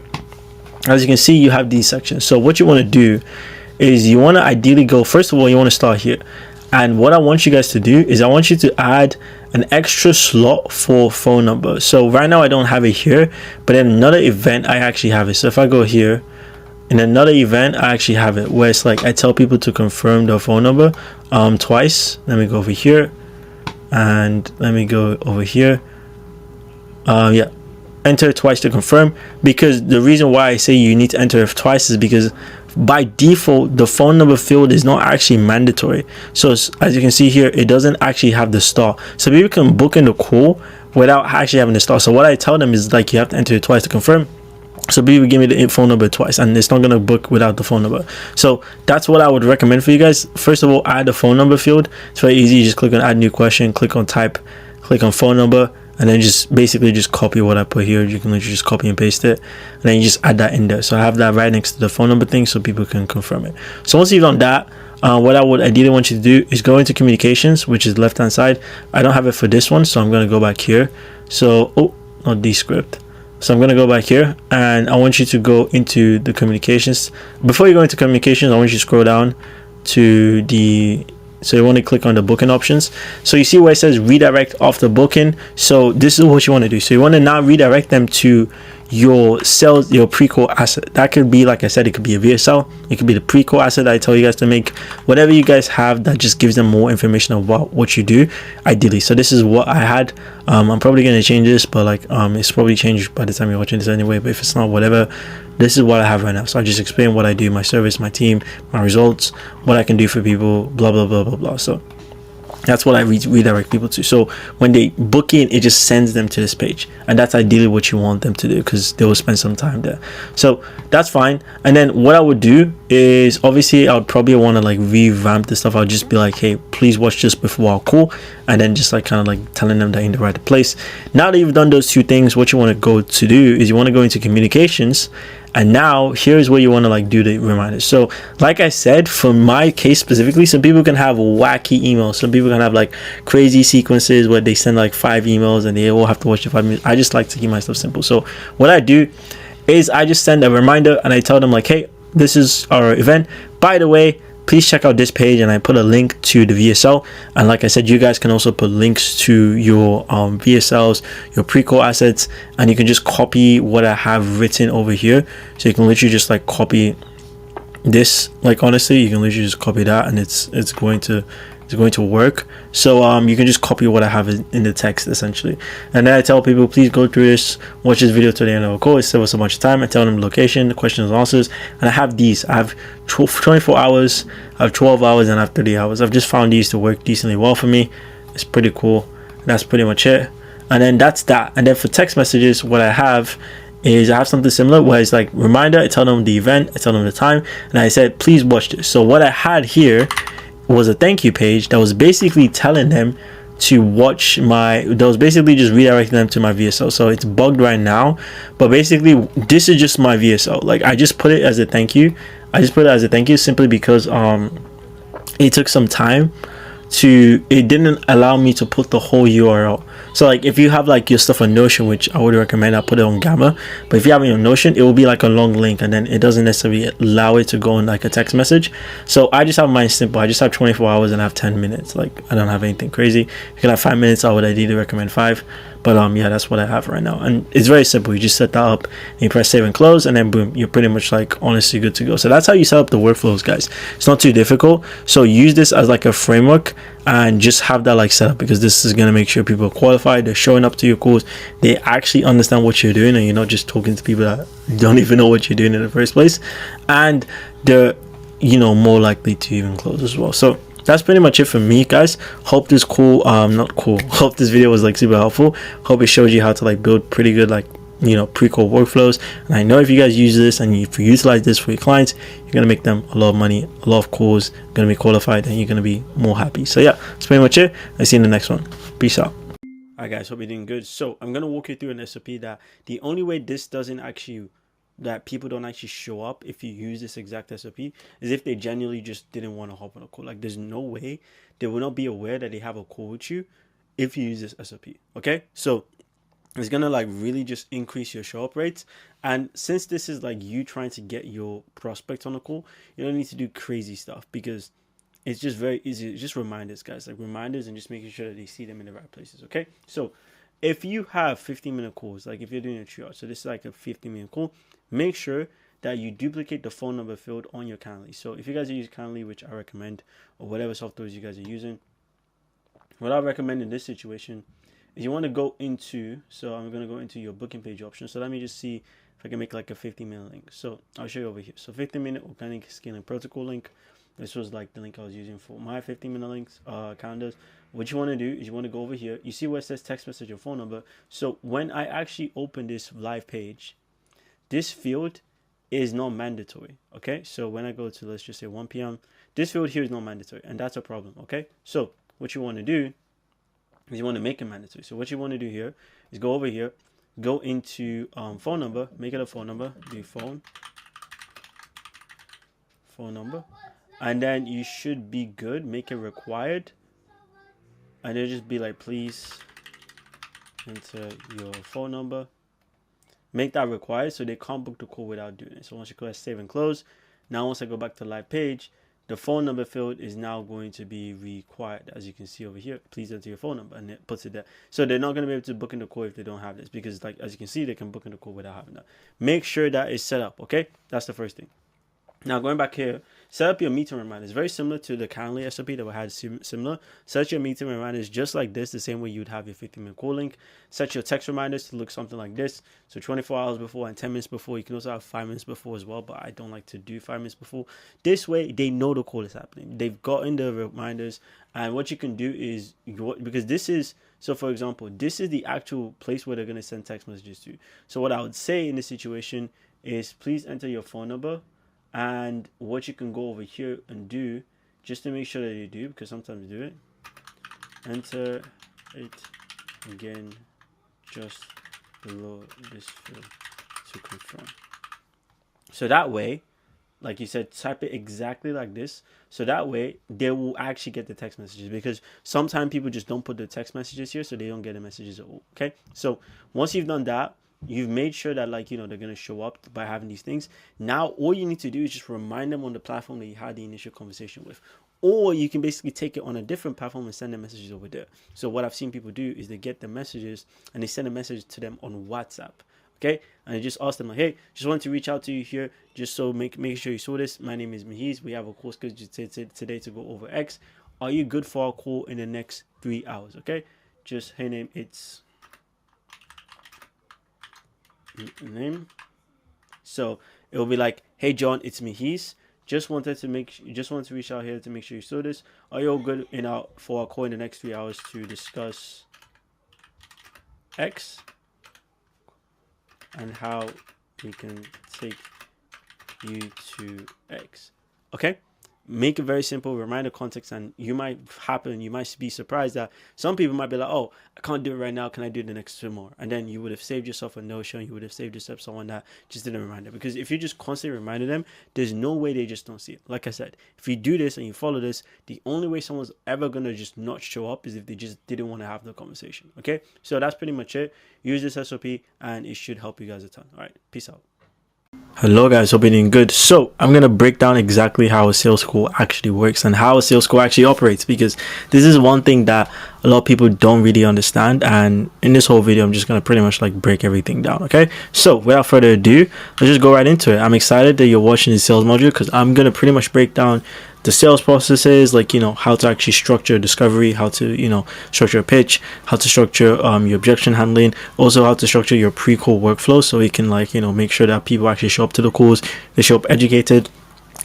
As you can see, you have these sections. So what you want to do is you want to ideally go, first of all, you want to start here. And what I want you guys to do is I want you to add an extra slot for phone number. So right now I don't have it here, but in another event I actually have it. So if I go here, in another event I actually have it where it's like I tell people to confirm their phone number twice. Let me go over here and let me go over here. Yeah, enter twice to confirm, because the reason why I say you need to enter it twice is because by default the phone number field is not actually mandatory. So as you can see here, it doesn't actually have the star, so people can book in the call without actually having the star. So what I tell them is like you have to enter it twice to confirm. So people give me the phone number twice and it's not going to book without the phone number. So that's what I would recommend for you guys. First of all, add the phone number field. It's very easy. You just click on add new question, click on type, click on phone number, and then just basically just copy what I put here. You can literally just copy and paste it, and then you just add that in there. So I have that right next to the phone number thing so people can confirm it. So once you've done that, what I would ideally want you to do is go into communications, which is left hand side. I don't have it for this one, so I'm going to go back here. So not Descript. So I'm going to go back here and I want you to go into the communications. Before you go into communications, I want you to scroll down to the, so you want to click on the booking options. So you see where it says redirect after booking. So this is what you want to do. So you want to now redirect them to your sales, your pre-call asset. That could be, like I said, it could be a VSL, it could be the pre-call asset that I tell you guys to make, whatever you guys have that just gives them more information about what you do ideally. So this is what I had. I'm probably going to change this, but like it's probably changed by the time you're watching this anyway, but if it's not, whatever, this is what I have right now. So I just explain what I do, my service, my team, my results, what I can do for people, blah blah blah blah blah. So that's what I redirect people to. So when they book in, it just sends them to this page, and that's ideally what you want them to do because they will spend some time there. So that's fine. And then what I would do is, obviously I would probably want to like revamp the stuff. I'll just be like, hey, please watch this before our call, and then just like kind of like telling them they're in the right place. Now that you've done those two things, what you want to go to do is you want to go into communications. And now here's where you want to like do the reminders. So like I said, for my case specifically, some people can have wacky emails. Some people can have like crazy sequences where they send like 5 emails and they all have to watch the 5 minutes. I just like to keep my stuff simple. So what I do is I just send a reminder and I tell them like, hey, this is our event. By the way, please check out this page, and I put a link to the VSL. And like I said, you guys can also put links to your VSLs, your pre-call assets, and you can just copy what I have written over here. So you can literally just like copy this. Like honestly, you can literally just copy that, and it's going to work. So you can just copy what I have in the text essentially, and then I tell people, please go through this, watch this video to the end of the call. It saves us a bunch of time. I tell them the location, the questions and answers, and I have these. I have 24 hours, I have 12 hours, and I have 30 hours. I've just found these to work decently well for me. It's pretty cool. That's pretty much it. And then that's that. And then for text messages, what I have is I have something similar where it's like reminder. I tell them the event, I tell them the time, and I said, please watch this. So what I had here was a thank you page that was basically telling them to watch that was basically just redirecting them to my VSL. So it's bugged right now, but basically this is just my VSL. Like I just put it as a thank you. Simply because it took some time it didn't allow me to put the whole URL. So like if you have like your stuff on Notion, which I would recommend, I put it on Gamma, but if you have it on Notion, it will be like a long link and then it doesn't necessarily allow it to go in like a text message. So I just have mine simple. I just have 24 hours and I have 10 minutes. Like I don't have anything crazy. If you can have 5 minutes, I would ideally recommend 5. But yeah, that's what I have right now, and it's very simple. You just set that up and you press save and close, and then boom, you're pretty much like honestly good to go. So that's how you set up the workflows, guys. It's not too difficult. So use this as like a framework and just have that like set up, because this is going to make sure people are qualified, they're showing up to your calls, they actually understand what you're doing, and you're not just talking to people that don't even know what you're doing in the first place, and they're more likely to even close as well. So that's pretty much it for me, guys. Hope this hope this video was like super helpful. Hope it showed you how to like build pretty good like pre-call workflows. And I know if you guys use this and if you utilize this for your clients, you're gonna make them a lot of money, a lot of calls, gonna be qualified, and you're gonna be more happy. So yeah, that's pretty much it. I'll see you in the next one. Peace out. Alright guys, hope you're doing good. So I'm gonna walk you through an SOP that the only way this doesn't actually, that people don't actually show up if you use this exact SOP is if they genuinely just didn't want to hop on a call. Like there's no way they will not be aware that they have a call with you if you use this SOP. Okay, so it's gonna like really just increase your show up rates. And since this is like you trying to get your prospect on a call, you don't need to do crazy stuff because it's just very easy. It's just reminders, guys, like reminders, and just making sure that they see them in the right places. Okay, so if you have 15-minute calls, like if you're doing a triage, so this is like a 15-minute call, make sure that you duplicate the phone number field on your Calendly. So if you guys use Calendly, which I recommend, or whatever softwares you guys are using, what I recommend in this situation is you want to go into, so I'm going to go into your booking page option. So let me just see if I can make like a 15-minute link. So I'll show you over here. So 15-minute organic scaling protocol link. This was like the link I was using for my 15-minute links, calendars. What you want to do is you want to go over here. You see where it says text message or phone number. So when I actually open this live page, this field is not mandatory. Okay, so when I go to, let's just say 1 p.m., this field here is not mandatory, and that's a problem. Okay, so what you want to do is you want to make it mandatory. So what you want to do here is go over here, go into phone number, make it a phone number, do phone number, and then you should be good. Make it required, and it'll just be like, please enter your phone number. Make that required so they can't book the call without doing it. So once you click save and close, now once I go back to live page, the phone number field is now going to be required. As you can see over here, please enter your phone number, and it puts it there. So they're not going to be able to book in the call if they don't have this, because like as you can see, they can book in the call without having that. Make sure that is set up. Okay, that's the first thing. Now going back here, set up your meeting reminders. Very similar to the Calendly SOP that we had similar. Set your meeting reminders just like this, the same way you'd have your 15-minute call link. Set your text reminders to look something like this. So 24 hours before and 10 minutes before. You can also have 5 minutes before as well, but I don't like to do 5 minutes before. This way, they know the call is happening. They've gotten the reminders, and what you can do is, because this is, so for example, this is the actual place where they're going to send text messages to. So what I would say in this situation is please enter your phone number. And what you can go over here and do, just to make sure that you do, because sometimes you do it, enter it again just below this field to confirm. So that way, like you said, type it exactly like this. So that way they will actually get the text messages, because sometimes people just don't put the text messages here, so they don't get the messages at all. Okay, so once you've done that, you've made sure that, like, you know, they're going to show up by having these things. Now all you need to do is just remind them on the platform that you had the initial conversation with, or you can basically take it on a different platform and send them messages over there. So what I've seen people do is they get the messages and they send a message to them on WhatsApp. Okay, and I just ask them like, hey, just wanted to reach out to you here, just so make sure you saw this. My name is Mahiz. We have a call scheduled today to go over X. Are you good for our call in the next 3 hours? Okay, just her name, it's name. So it will be like, hey John, it's Mahiz. Just wanted to reach out here to make sure you saw this. Are you all good for our call in the next 3 hours to discuss X and how we can take you to X? Okay, make it very simple, remind the context, and you might be surprised that some people might be like, oh, I can't do it right now, can I do the next tomorrow? And then you would have saved yourself a no-show, you would have saved yourself someone that just didn't remind them. Because if you just constantly reminding them, there's no way they just don't see it. Like I said, if you do this and you follow this, the only way someone's ever gonna just not show up is if they just didn't want to have the conversation. Okay, so that's pretty much it. Use this SOP and it should help you guys a ton. All right, peace out. Hello guys, hope you're doing good. So I'm going to break down exactly how a sales call actually works and how a sales call actually operates, because this is one thing that a lot of people don't really understand, and in this whole video I'm just going to pretty much like break everything down. Okay, so without further ado, let's just go right into it. I'm excited that you're watching the sales module, because I'm going to pretty much break down the sales processes, like, you know, how to actually structure discovery, how to, you know, structure a pitch, how to structure your objection handling, also how to structure your pre-call workflow, so you can, like, you know, make sure that people actually show up to the calls, they show up educated,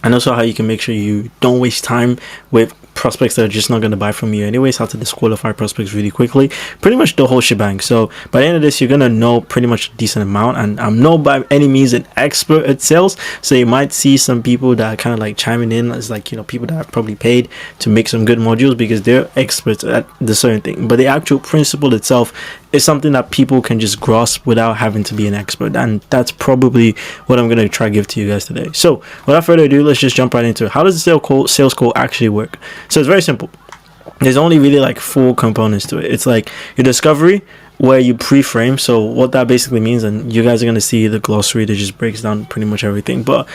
and also how you can make sure you don't waste time with prospects that are just not going to buy from you anyways, how to disqualify prospects really quickly, pretty much the whole shebang. So by the end of this, you're going to know pretty much a decent amount, and I'm not by any means an expert at sales, so you might see some people that are kind of like chiming in as like, you know, people that are probably paid to make some good modules because they're experts at the certain thing, but the actual principle itself is something that people can just grasp without having to be an expert, and that's probably what I'm going to try to give to you guys today. So without further ado, let's just jump right into it. How does the sales call actually work? So it's very simple. There's only really like 4 components to it. It's like your discovery, where you pre-frame. So what that basically means, and you guys are going to see the glossary that just breaks down pretty much everything, but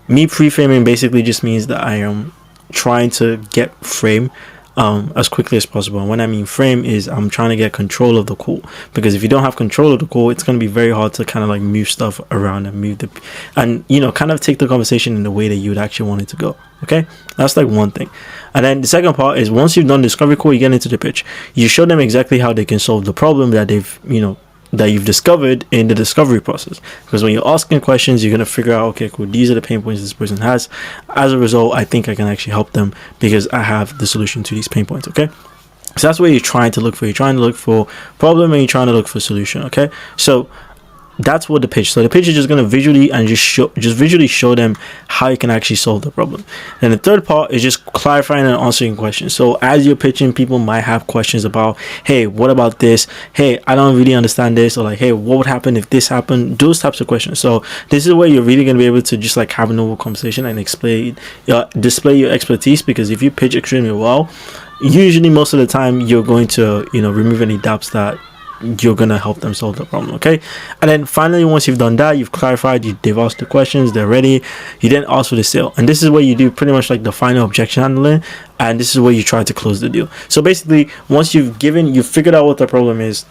me pre-framing basically just means that I am trying to get frame as quickly as possible. And when I mean frame is I'm trying to get control of the call, because if you don't have control of the call, it's going to be very hard to kind of like move stuff around and you know, kind of take the conversation in the way that you would actually want it to go. Okay, that's like one thing. And then the second part is, once you've done discovery call, you get into the pitch. You show them exactly how they can solve the problem that they've, you know, that you've discovered in the discovery process. Because when you're asking questions, you're going to figure out, okay, cool, these are the pain points this person has. As a result, I think I can actually help them because I have the solution to these pain points. Okay, so that's what you're trying to look for. You're trying to look for problem and you're trying to look for solution. Okay, so that's what the pitch. So the pitch is just going to visually show them how you can actually solve the problem. And the third part is just clarifying and answering questions. So as you're pitching, people might have questions about, hey, what about this? Hey, I don't really understand this. Or like, hey, what would happen if this happened? Those types of questions. So this is where you're really going to be able to just like have a normal conversation and display your expertise. Because if you pitch extremely well, usually most of the time you're going to, you know, remove any doubts that you're gonna help them solve the problem. Okay, and then finally, once you've done that, you've clarified, they've asked the questions, they're ready, you then ask for the sale. And this is where you do pretty much like the final objection handling, and this is where you try to close the deal. So basically, once you've figured out what the problem is,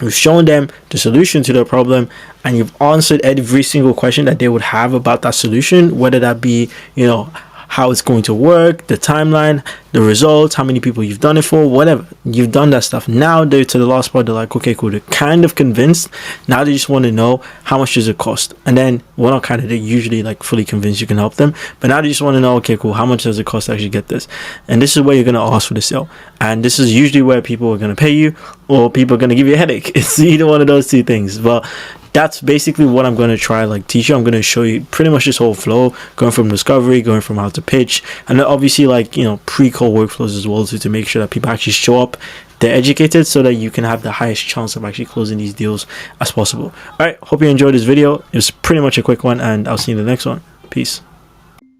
you've shown them the solution to the problem, and you've answered every single question that they would have about that solution, whether that be, you know, how it's going to work, the timeline, the results, how many people you've done it for, whatever. You've done that stuff. Now they're to the last part, they're like, okay, cool, they're kind of convinced. Now they just want to know, how much does it cost? And then, well, not kind of, they're usually like fully convinced you can help them, but now they just want to know, okay, cool, how much does it cost to actually get this? And this is where you're going to ask for the sale. And this is usually where people are going to pay you, or people are going to give you a headache. It's either one of those two things. But that's basically what I'm going to try like teach you. I'm going to show you pretty much this whole flow, going from discovery, going from how to pitch, and then obviously like, you know, pre-call workflows as well, to make sure that people actually show up, they're educated, so that you can have the highest chance of actually closing these deals as possible. All right, hope you enjoyed this video. It was pretty much a quick one, and I'll see you in the next one. Peace.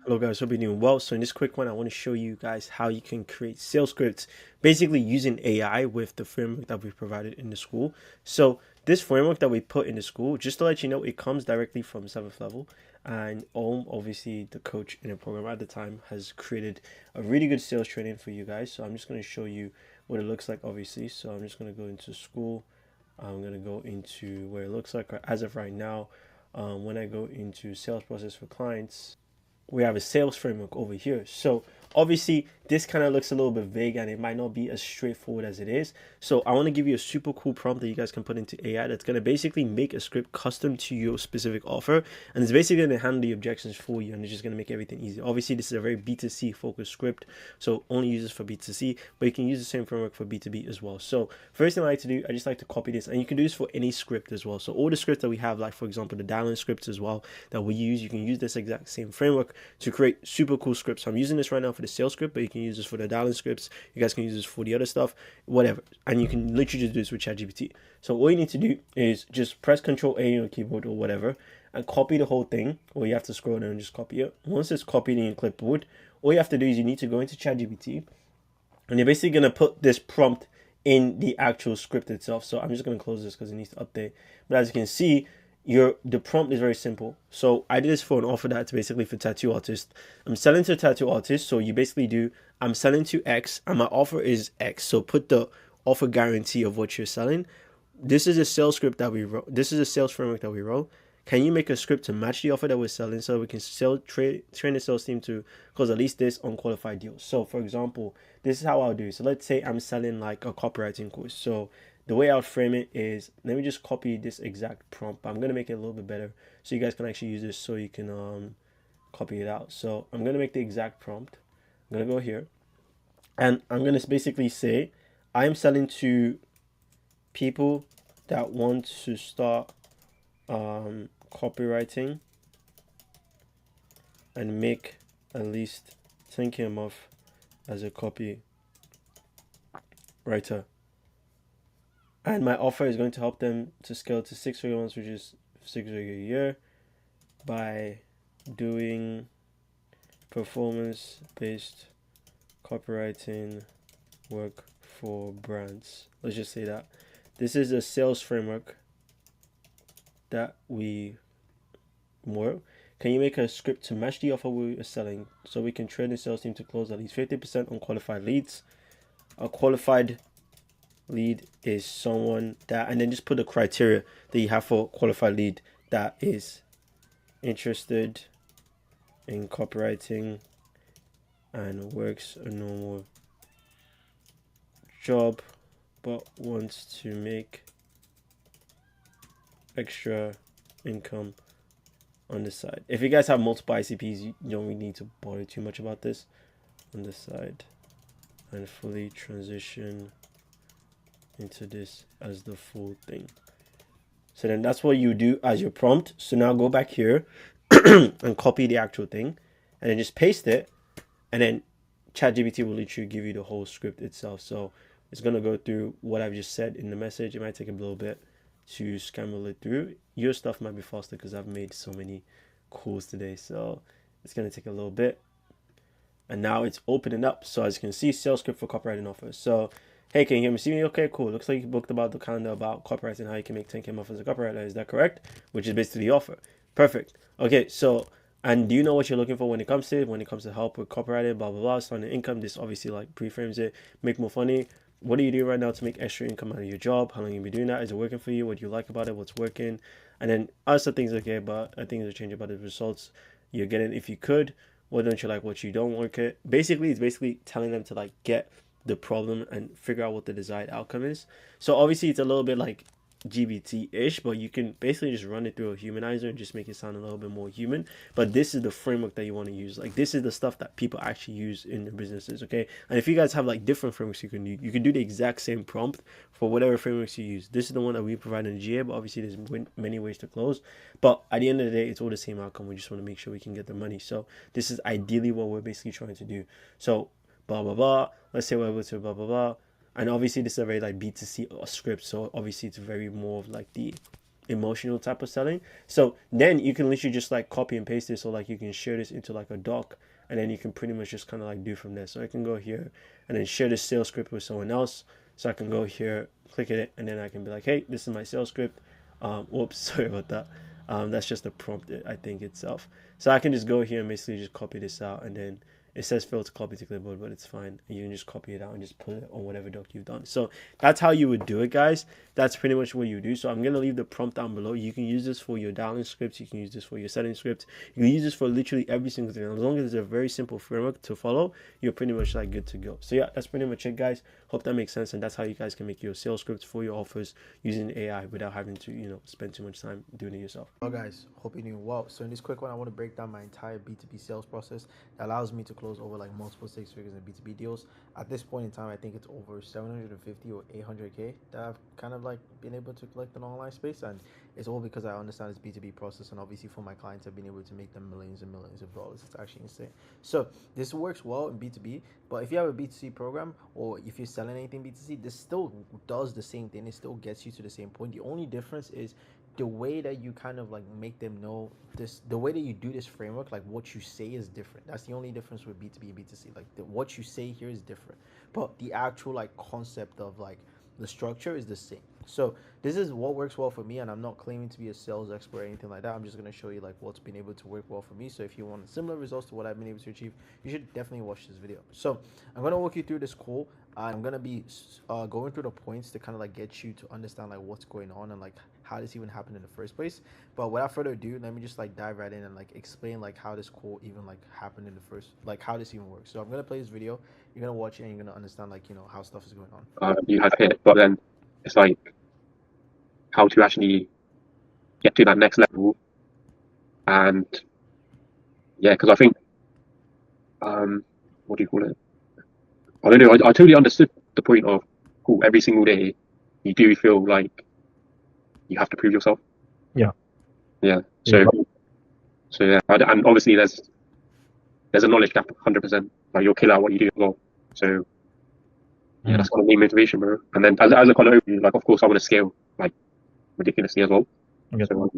Hello guys, hope you're doing well. So in this quick one, I want to show you guys how you can create sales scripts, basically using AI with the framework that we provided in the Skool. So this framework that we put in the Skool, just to let you know, it comes directly from 7th level, and obviously the coach in the program at the time has created a really good sales training for you guys. So I'm just going to show you what it looks like, obviously. So I'm just going to go into Skool. I'm going to go into where it looks like as of right now. When I go into sales process for clients, we have a sales framework over here. So obviously this kind of looks a little bit vague and it might not be as straightforward as it is. So I want to give you a super cool prompt that you guys can put into AI that's going to basically make a script custom to your specific offer, and it's basically going to handle the objections for you, and it's just going to make everything easy. Obviously this is a very B2C focused script, so only uses for B2C, but you can use the same framework for B2B as well. So first thing I like to do, I just like to copy this, and you can do this for any script as well. So all the scripts that we have, like for example the dial-in scripts as well that we use, you can use this exact same framework to create super cool scripts. So I'm using this right now for the sales script, but you can use this for the dial-in scripts. You guys can use this for the other stuff, whatever. And you can literally just do this with ChatGPT. So all you need to do is just press Control A on your keyboard or whatever and copy the whole thing, or you have to scroll down and just copy it. Once it's copied in your clipboard, all you have to do is you need to go into ChatGPT, and you're basically going to put this prompt in the actual script itself. So I'm just going to close this because it needs to update. But as you can see, the prompt is very simple. So I did this for an offer that's basically for tattoo artists. I'm selling to a tattoo artist. So you basically do, I'm selling to X and my offer is X. So put the offer guarantee of what you're selling. This is a sales script that we wrote. This is a sales framework that we wrote. Can you make a script to match the offer that we're selling so we can train the sales team to close at least this unqualified deal? So for example, this is how I'll do it. So let's say I'm selling like a copywriting course. So the way I'll frame it is, let me just copy this exact prompt. I'm going to make it a little bit better so you guys can actually use this so you can copy it out. So I'm going to make the exact prompt. I'm going to go here. And I'm going to basically say I'm selling to people that want to start copywriting and make at least 10K a month as a copywriter. And my offer is going to help them to scale to 6 figure months, which is 6 figure a year, by doing performance based copywriting work for brands. Let's just say that. This is a sales framework that we work. Can you make a script to match the offer we are selling so we can train the sales team to close at least 50% on qualified leads? A qualified lead is someone that, and then just put the criteria that you have for qualified lead, that is interested in copywriting and works a normal job but wants to make extra income on the side. If you guys have multiple ICPs, you don't really need to bother too much about this. On the side, and fully transition into this as the full thing. So then that's what you do as your prompt. So now go back here and copy the actual thing and then just paste it, and then ChatGPT will literally give you the whole script itself. So it's going to go through what I've just said in the message. It might take a little bit to scramble it through. Your stuff might be faster because I've made so many calls today, so it's going to take a little bit. And now it's opening up. So as you can see, sales script for copywriting offers. So hey, can you hear me? See me? Okay, cool. Looks like you booked about the kind of about copywriting, how you can make 10K a month as a copywriter. Is that correct? Which is basically the offer. Perfect. Okay, so, and do you know what you're looking for when it comes to help with copywriting, blah, blah, blah, starting income? This obviously like pre-frames it, make more money. What do you do right now to make extra income out of your job? How long you be doing that? Is it working for you? What do you like about it? What's working? And then other things, okay, but I think there's a change about the results you're getting. If you could, what don't you like, what you don't like it? Basically, it's basically telling them to like get the problem and figure out what the desired outcome is. So obviously it's a little bit like GBT-ish, but you can basically just run it through a humanizer and just make it sound a little bit more human. But this is the framework that you want to use. Like this is the stuff that people actually use in their businesses, okay? And if you guys have like different frameworks you can do the exact same prompt for whatever frameworks you use. This is the one that we provide in the GA, but obviously there's many ways to close. But at the end of the day, it's all the same outcome. We just want to make sure we can get the money. So this is ideally what we're basically trying to do. So blah, blah, blah. Let's say we're able to blah, blah, blah. And obviously this is a very like B2C script. So obviously it's very more of like the emotional type of selling. So then you can literally just like copy and paste this, or like you can share this into like a doc, and then you can pretty much just kind of like do from there. So I can go here and then share this sales script with someone else. So I can go here, click it, and then I can be like, hey, this is my sales script. Whoops, sorry about that. That's just the prompt, I think, itself. So I can just go here and basically just copy this out, and then it says fail to copy to clipboard, but it's fine. You can just copy it out and just put it on whatever doc you've done. So that's how you would do it, guys. That's pretty much what you do. So I'm going to leave the prompt down below. You can use this for your dialing scripts. You can use this for your setting scripts. You can use this for literally every single thing. As long as it's a very simple framework to follow, you're pretty much like good to go. So yeah, that's pretty much it, guys. Hope that makes sense. And that's how you guys can make your sales scripts for your offers using AI without having to, spend too much time doing it yourself. Well, guys, hope you're doing well. So in this quick one, I want to break down my entire B2B sales process that allows me to close over like multiple six figures in B2B deals. At this point in time, I think it's over 750 or 800K that I've kind of like been able to collect in online space, and it's all because I understand this B2B process, and obviously for my clients, I've been able to make them millions and millions of dollars. It's actually insane. So this works well in B2B, but if you have a B2C program, or if you're selling anything B2C, this still does the same thing. It still gets you to the same point. The only difference is the way that you kind of like make them know this, the way that you do this framework, like what you say is different. That's the only difference with B2B and B2C. Like what you say here is different, but the actual like concept of like the structure is the same. So this is what works well for me, and I'm not claiming to be a sales expert or anything like that. I'm just going to show you like what's been able to work well for me. So if you want similar results to what I've been able to achieve, you should definitely watch this video. So I'm going to walk you through this call. I'm going to be going through the points to kind of like get you to understand like what's going on and like how this even happened in the first place. But without further ado, let me just like dive right in and like explain like how this call even like happened in the first, like how this even works. So I'm going to play this video. You're going to watch it and you're going to understand like, how stuff is going on. You have hit, but then it's like how to actually get to that next level. And yeah, because I think what do you call it, I don't know. I totally understood the point of, cool, every single day you do feel like you have to prove yourself. Yeah. Yeah. So yeah, and obviously there's a knowledge gap, 100%. Like you'll kill out what you do as well. So yeah, that's kind of main motivation, bro. And then as a kind of overview, like of course I want to scale like ridiculously as well. Okay. So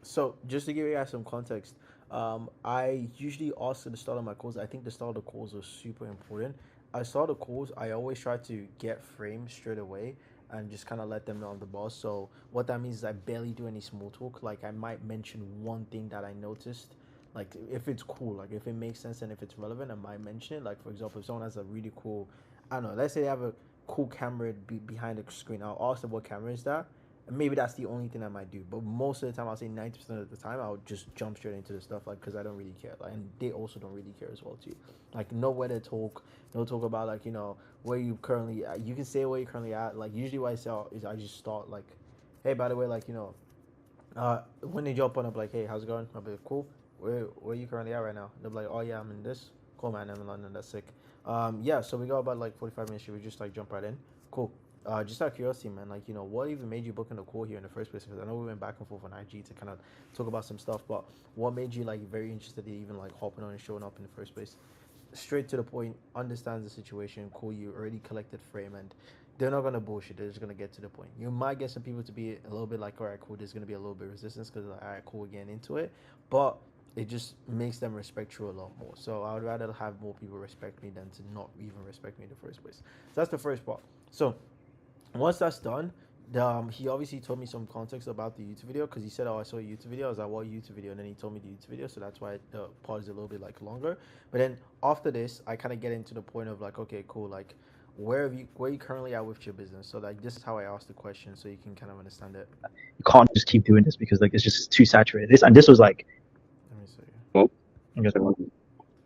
So just to give you guys some context, I usually ask at the start of my calls. I think the start of the calls was super important. I start the calls. I always try to get frames straight away and just kind of let them know on the ball. So what that means is I barely do any small talk. Like I might mention one thing that I noticed. Like if it's cool, like if it makes sense and if it's relevant, I might mention it. Like for example, if someone has a really cool, I don't know, let's say they have a cool camera behind the screen. I'll ask them what camera is that, and maybe that's the only thing I might do. But most of the time, I'll say 90% of the time, I'll just jump straight into the stuff, like, because I don't really care. Like, and they also don't really care as well, too. Like, no where to talk. No talk about, like, where you currently at. You can say where you're currently at. Like, usually what I say is I just start, like, hey, by the way, like, when they jump on, I'm like, hey, how's it going? I'll be like, cool. Where are you currently at right now? They'll be like, oh, yeah, I'm in this. Cool, man, I'm in London. That's sick. Yeah, so we got about, like, 45 minutes. Should we just, like, jump right in? Cool. Just out of curiosity, man, like, what even made you book in a call here in the first place? Because I know we went back and forth on IG to kind of talk about some stuff, but what made you, like, very interested in even, like, hopping on and showing up in the first place? Straight to the point, understands the situation, cool, you already collected frame, and they're not going to bullshit. They're just going to get to the point. You might get some people to be a little bit like, all right, cool, there's going to be a little bit of resistance because, like, all right, cool, we're getting into it. But it just makes them respect you a lot more. So I would rather have more people respect me than to not even respect me in the first place. So that's the first part. So once that's done, he obviously told me some context about the YouTube video because he said, "Oh, I saw a YouTube video." I was like, "What YouTube video?" And then he told me the YouTube video, so that's why the part is a little bit like longer. But then after this, I kind of get into the point of like, okay, cool, like where are you currently at with your business? So like this is how I asked the question, so you can kind of understand it. You can't just keep doing this because like it's just too saturated. This was like Let me see. well, okay. so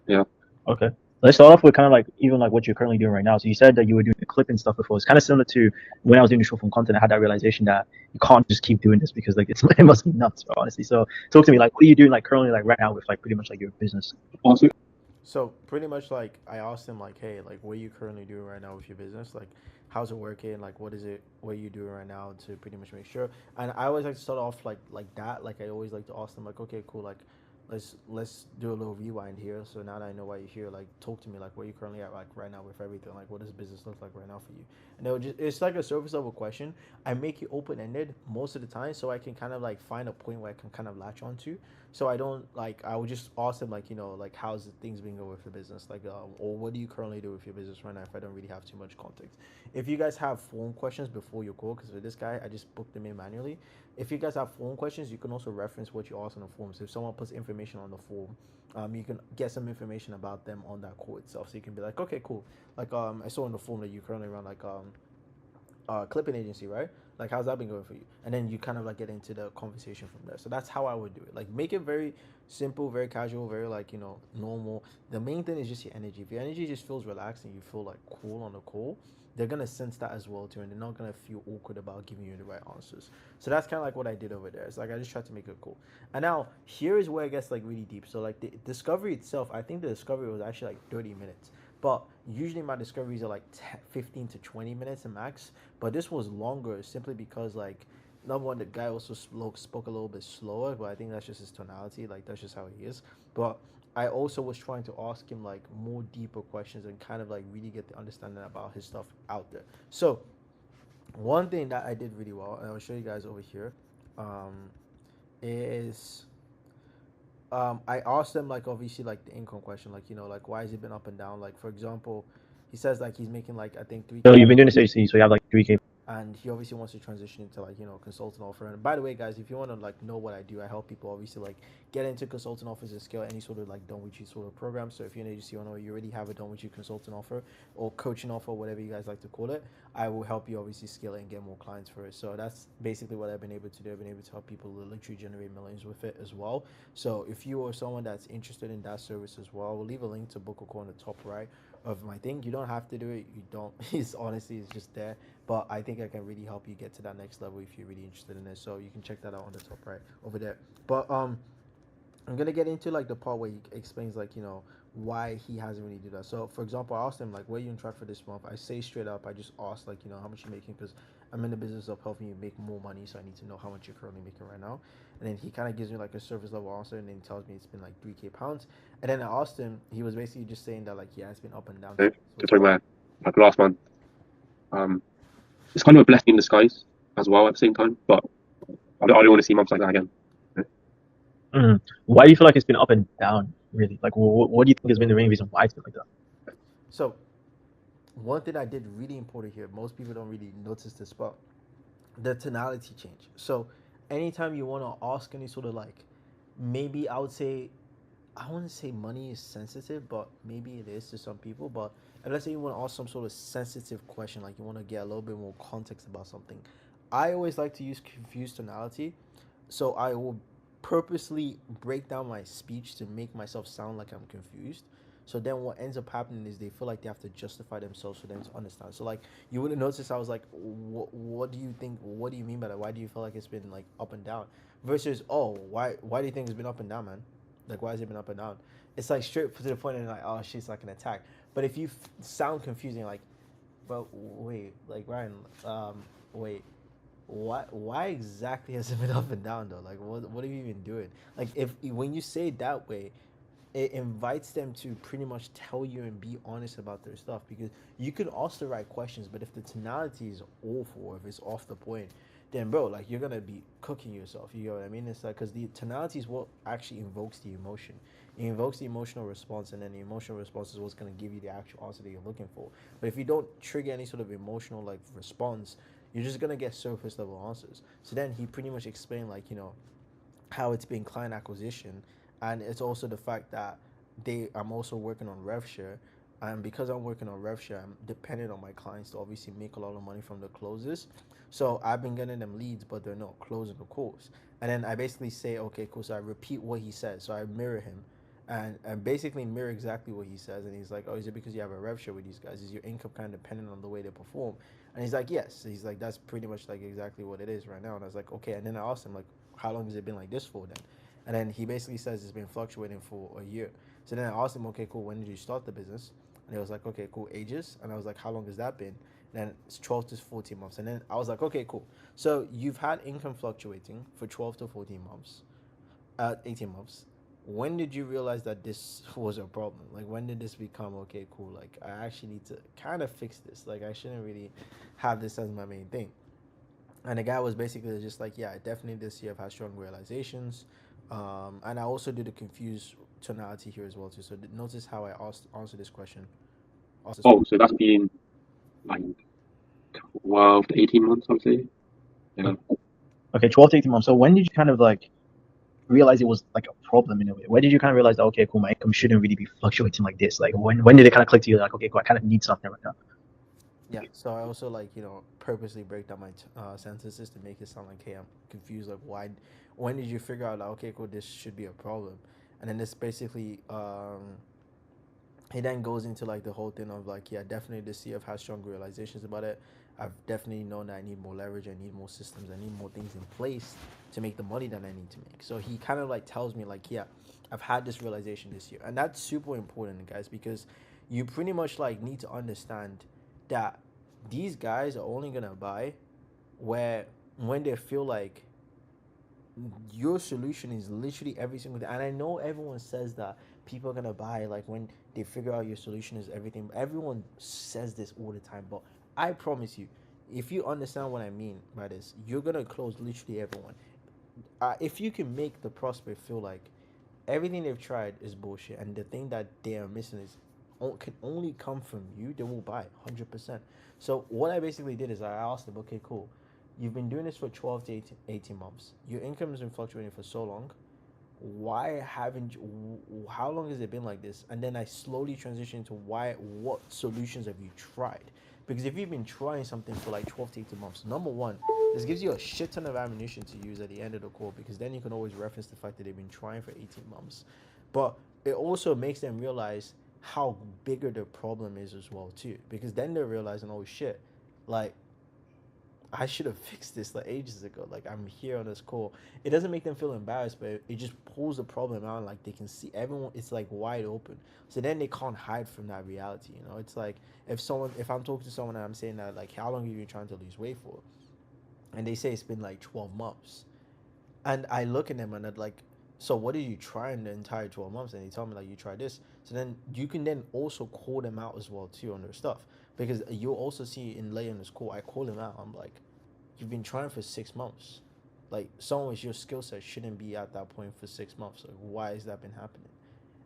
yeah. Okay. Let's start off with kind of like even like what you're currently doing right now. So you said that you were doing the clipping stuff before. It's kind of similar to when I was doing the short form content. I had that realization that you can't just keep doing this because like it must be nuts, bro, honestly. So talk to me, like what are you doing like currently like right now with like pretty much like your business? Also, So pretty much like I asked him like, hey, like what are you currently doing right now with your business? Like how's it working? Like what are you doing right now to pretty much make sure? And I always like to start off like that. Like I always like to ask them like, okay, cool, like let's do a little rewind here. So now that I know why you're here, like talk to me like where you currently at like right now with everything. Like what does business look like right now for you? And it's like a surface level question. I make it open ended most of the time so I can kind of like find a point where I can kind of latch onto. So I don't like I would just ask them like like how's the things been going with your business like or what do you currently do with your business right now if I don't really have too much context. If you guys have phone questions before your call, because for this guy I just booked them in manually. If you guys have phone questions, you can also reference what you asked on the form. So if someone puts information on the form, you can get some information about them on that call itself. So you can be like, okay, cool. Like I saw in the form that you currently run like clipping agency, right? Like how's that been going for you? And then you kind of like get into the conversation from there. So that's how I would do it. Like make it very simple, very casual, very like normal. The main thing is just your energy. If your energy just feels relaxed and you feel like cool on the call, they're gonna sense that as well too, and they're not gonna feel awkward about giving you the right answers. So that's kind of like what I did over there. It's like I just tried to make it cool. And now here is where it gets like really deep. So like the discovery itself, I think the discovery was actually like 30 minutes. But usually my discoveries are like 15 to 20 minutes max. But this was longer simply because like number one, the guy also spoke a little bit slower, but I think that's just his tonality. Like that's just how he is. But I also was trying to ask him like more deeper questions and kind of like really get the understanding about his stuff out there. So one thing that I did really well, and I'll show you guys over here, is I asked them like obviously like the income question, like like why has it been up and down? Like for example, he says like he's making like I think 3K. So you've been doing this agency, so you have like 3K. And he obviously wants to transition into like consultant offer. And by the way, guys, if you want to like know what I do, I help people obviously like get into consultant offers and scale any sort of like done with you sort of program. So if you're an agency owner, you already have a done with you consultant offer or coaching offer, whatever you guys like to call it, I will help you obviously scale it and get more clients for it. So that's basically what I've been able to do. I've been able to help people literally generate millions with it as well. So if you are someone that's interested in that service as well, we'll leave a link to book a call on the top right of my thing. You don't have to do it. You don't. It's honestly, it's just there. But I think I can really help you get to that next level if you're really interested in it. So you can check that out on the top right over there. But I'm gonna get into like the part where he explains like why he hasn't really do that. So for example, I asked him like, where you on track for this month? I say straight up, I just asked like, how much you're making, because I'm in the business of helping you make more money, so I need to know how much you're currently making right now. And then he kind of gives me like a service level answer, and then he tells me it's been like 3K pounds. And then I asked him, he was basically just saying that like, yeah, it's been up and down. To the point where, like last month, it's kind of a blessing in disguise as well at the same time. But I don't want to see months like that again. Why do you feel like it's been up and down, really? Like, what do you think has been the main reason why it's been like that? So one thing I did really important here, most people don't really notice this, but the tonality change. So anytime you want to ask any sort of like, maybe I would say, I wouldn't say money is sensitive, but maybe it is to some people. But if let's say you want to ask some sort of sensitive question, like you want to get a little bit more context about something, I always like to use confused tonality. So I will purposely break down my speech to make myself sound like I'm confused. So then what ends up happening is they feel like they have to justify themselves for them to understand. So like you would have noticed I was like, what do you think? What do you mean by that? Why do you feel like it's been like up and down? Versus, oh, why do you think it's been up and down, man? Like, why has it been up and down? It's like straight to the point and like, oh, shit's like an attack. But if you sound confusing, like, but wait, like Ryan, wait, why exactly has it been up and down though? Like, what are you even doing? Like, if when you say it that way, it invites them to pretty much tell you and be honest about their stuff, because you can ask the right questions, but if the tonality is awful or if it's off the point, then bro, like you're gonna be cooking yourself. You know what I mean? It's like, because the tonality is what actually invokes the emotion. It invokes the emotional response, and then the emotional response is what's gonna give you the actual answer that you're looking for. But if you don't trigger any sort of emotional like response, you're just gonna get surface level answers. So then he pretty much explained like, how it's been client acquisition, and it's also the fact that I'm also working on rev share, and because I'm working on rev share, I'm dependent on my clients to obviously make a lot of money from the closes. So I've been getting them leads, but they're not closing the calls. And then I basically say, okay, cool. So I repeat what he said. So I mirror him, and basically mirror exactly what he says. And he's like, oh, is it because you have a rev share with these guys? Is your income kind of dependent on the way they perform? And he's like, yes. He's like, that's pretty much like exactly what it is right now. And I was like, okay. And then I asked him like, how long has it been like this for then? And then he basically says it's been fluctuating for a year. So then I asked him, okay, cool, when did you start the business? And he was like, okay, cool, ages. And I was like, how long has that been? And then it's 12 to 14 months. And then I was like, okay, cool. So you've had income fluctuating for 12 to 14 months, 18 months. When did you realize that this was a problem? Like, when did this become, okay, cool, like, I actually need to kind of fix this. Like, I shouldn't really have this as my main thing. And the guy was basically just like, yeah, definitely this year I've had strong realizations. And I also did a confused tonality here as well too. So notice how I answer this question. Oh, so that's been like 12 to 18 months, I would say. Yeah. Okay, 12 to 18 months. So when did you kind of like realize it was like a problem in a way? Where did you kind of realize that, okay, cool, my income shouldn't really be fluctuating like this? Like, when did it kind of click to you, like, okay, cool, I kind of need something right now? Yeah. So I also like, purposely break down my sentences to make it sound like, hey, I'm confused. Like, when did you figure out like, okay, cool, this should be a problem? And then this basically, he then goes into like the whole thing of like, yeah, definitely this year I've had strong realizations about it. I've definitely known that I need more leverage, I need more systems, I need more things in place to make the money that I need to make. So he kind of like tells me like, yeah, I've had this realization this year. And that's super important, guys, because you pretty much like need to understand that these guys are only gonna buy where when they feel like your solution is literally every single thing. And I know everyone says that people are gonna buy like when they figure out your solution is everything. Everyone says this all the time, but I promise you, if you understand what I mean by this, you're gonna close literally everyone. If you can make the prospect feel like everything they've tried is bullshit, and the thing that they are missing is can only come from you, they will buy 100%. So what I basically did is I asked them, okay, cool, you've been doing this for 12 to 18 months. Your income has been fluctuating for so long. Why haven't you, how long has it been like this? And then I slowly transitioned to what solutions have you tried? Because if you've been trying something for like 12 to 18 months, number one, this gives you a shit ton of ammunition to use at the end of the call, because then you can always reference the fact that they've been trying for 18 months. But it also makes them realize how bigger the problem is as well too, because then they're realizing, oh shit, like I should have fixed this like ages ago. Like I'm here on this call. It doesn't make them feel embarrassed, but it just pulls the problem out. Like they can see everyone. It's like wide open. So then they can't hide from that reality. You know, it's like if I'm talking to someone and I'm saying that like, how long have you been trying to lose weight for? And they say it's been like 12 months. And I look at them and I'm like, so what did you try in the entire 12 months? And they tell me like, you tried this. So then you can then also call them out as well too on their stuff, because you'll also see in later in the school, I call them out. I'm like, you've been trying for 6 months. Like someone with your skill set shouldn't be at that point for 6 months. Like why has that been happening?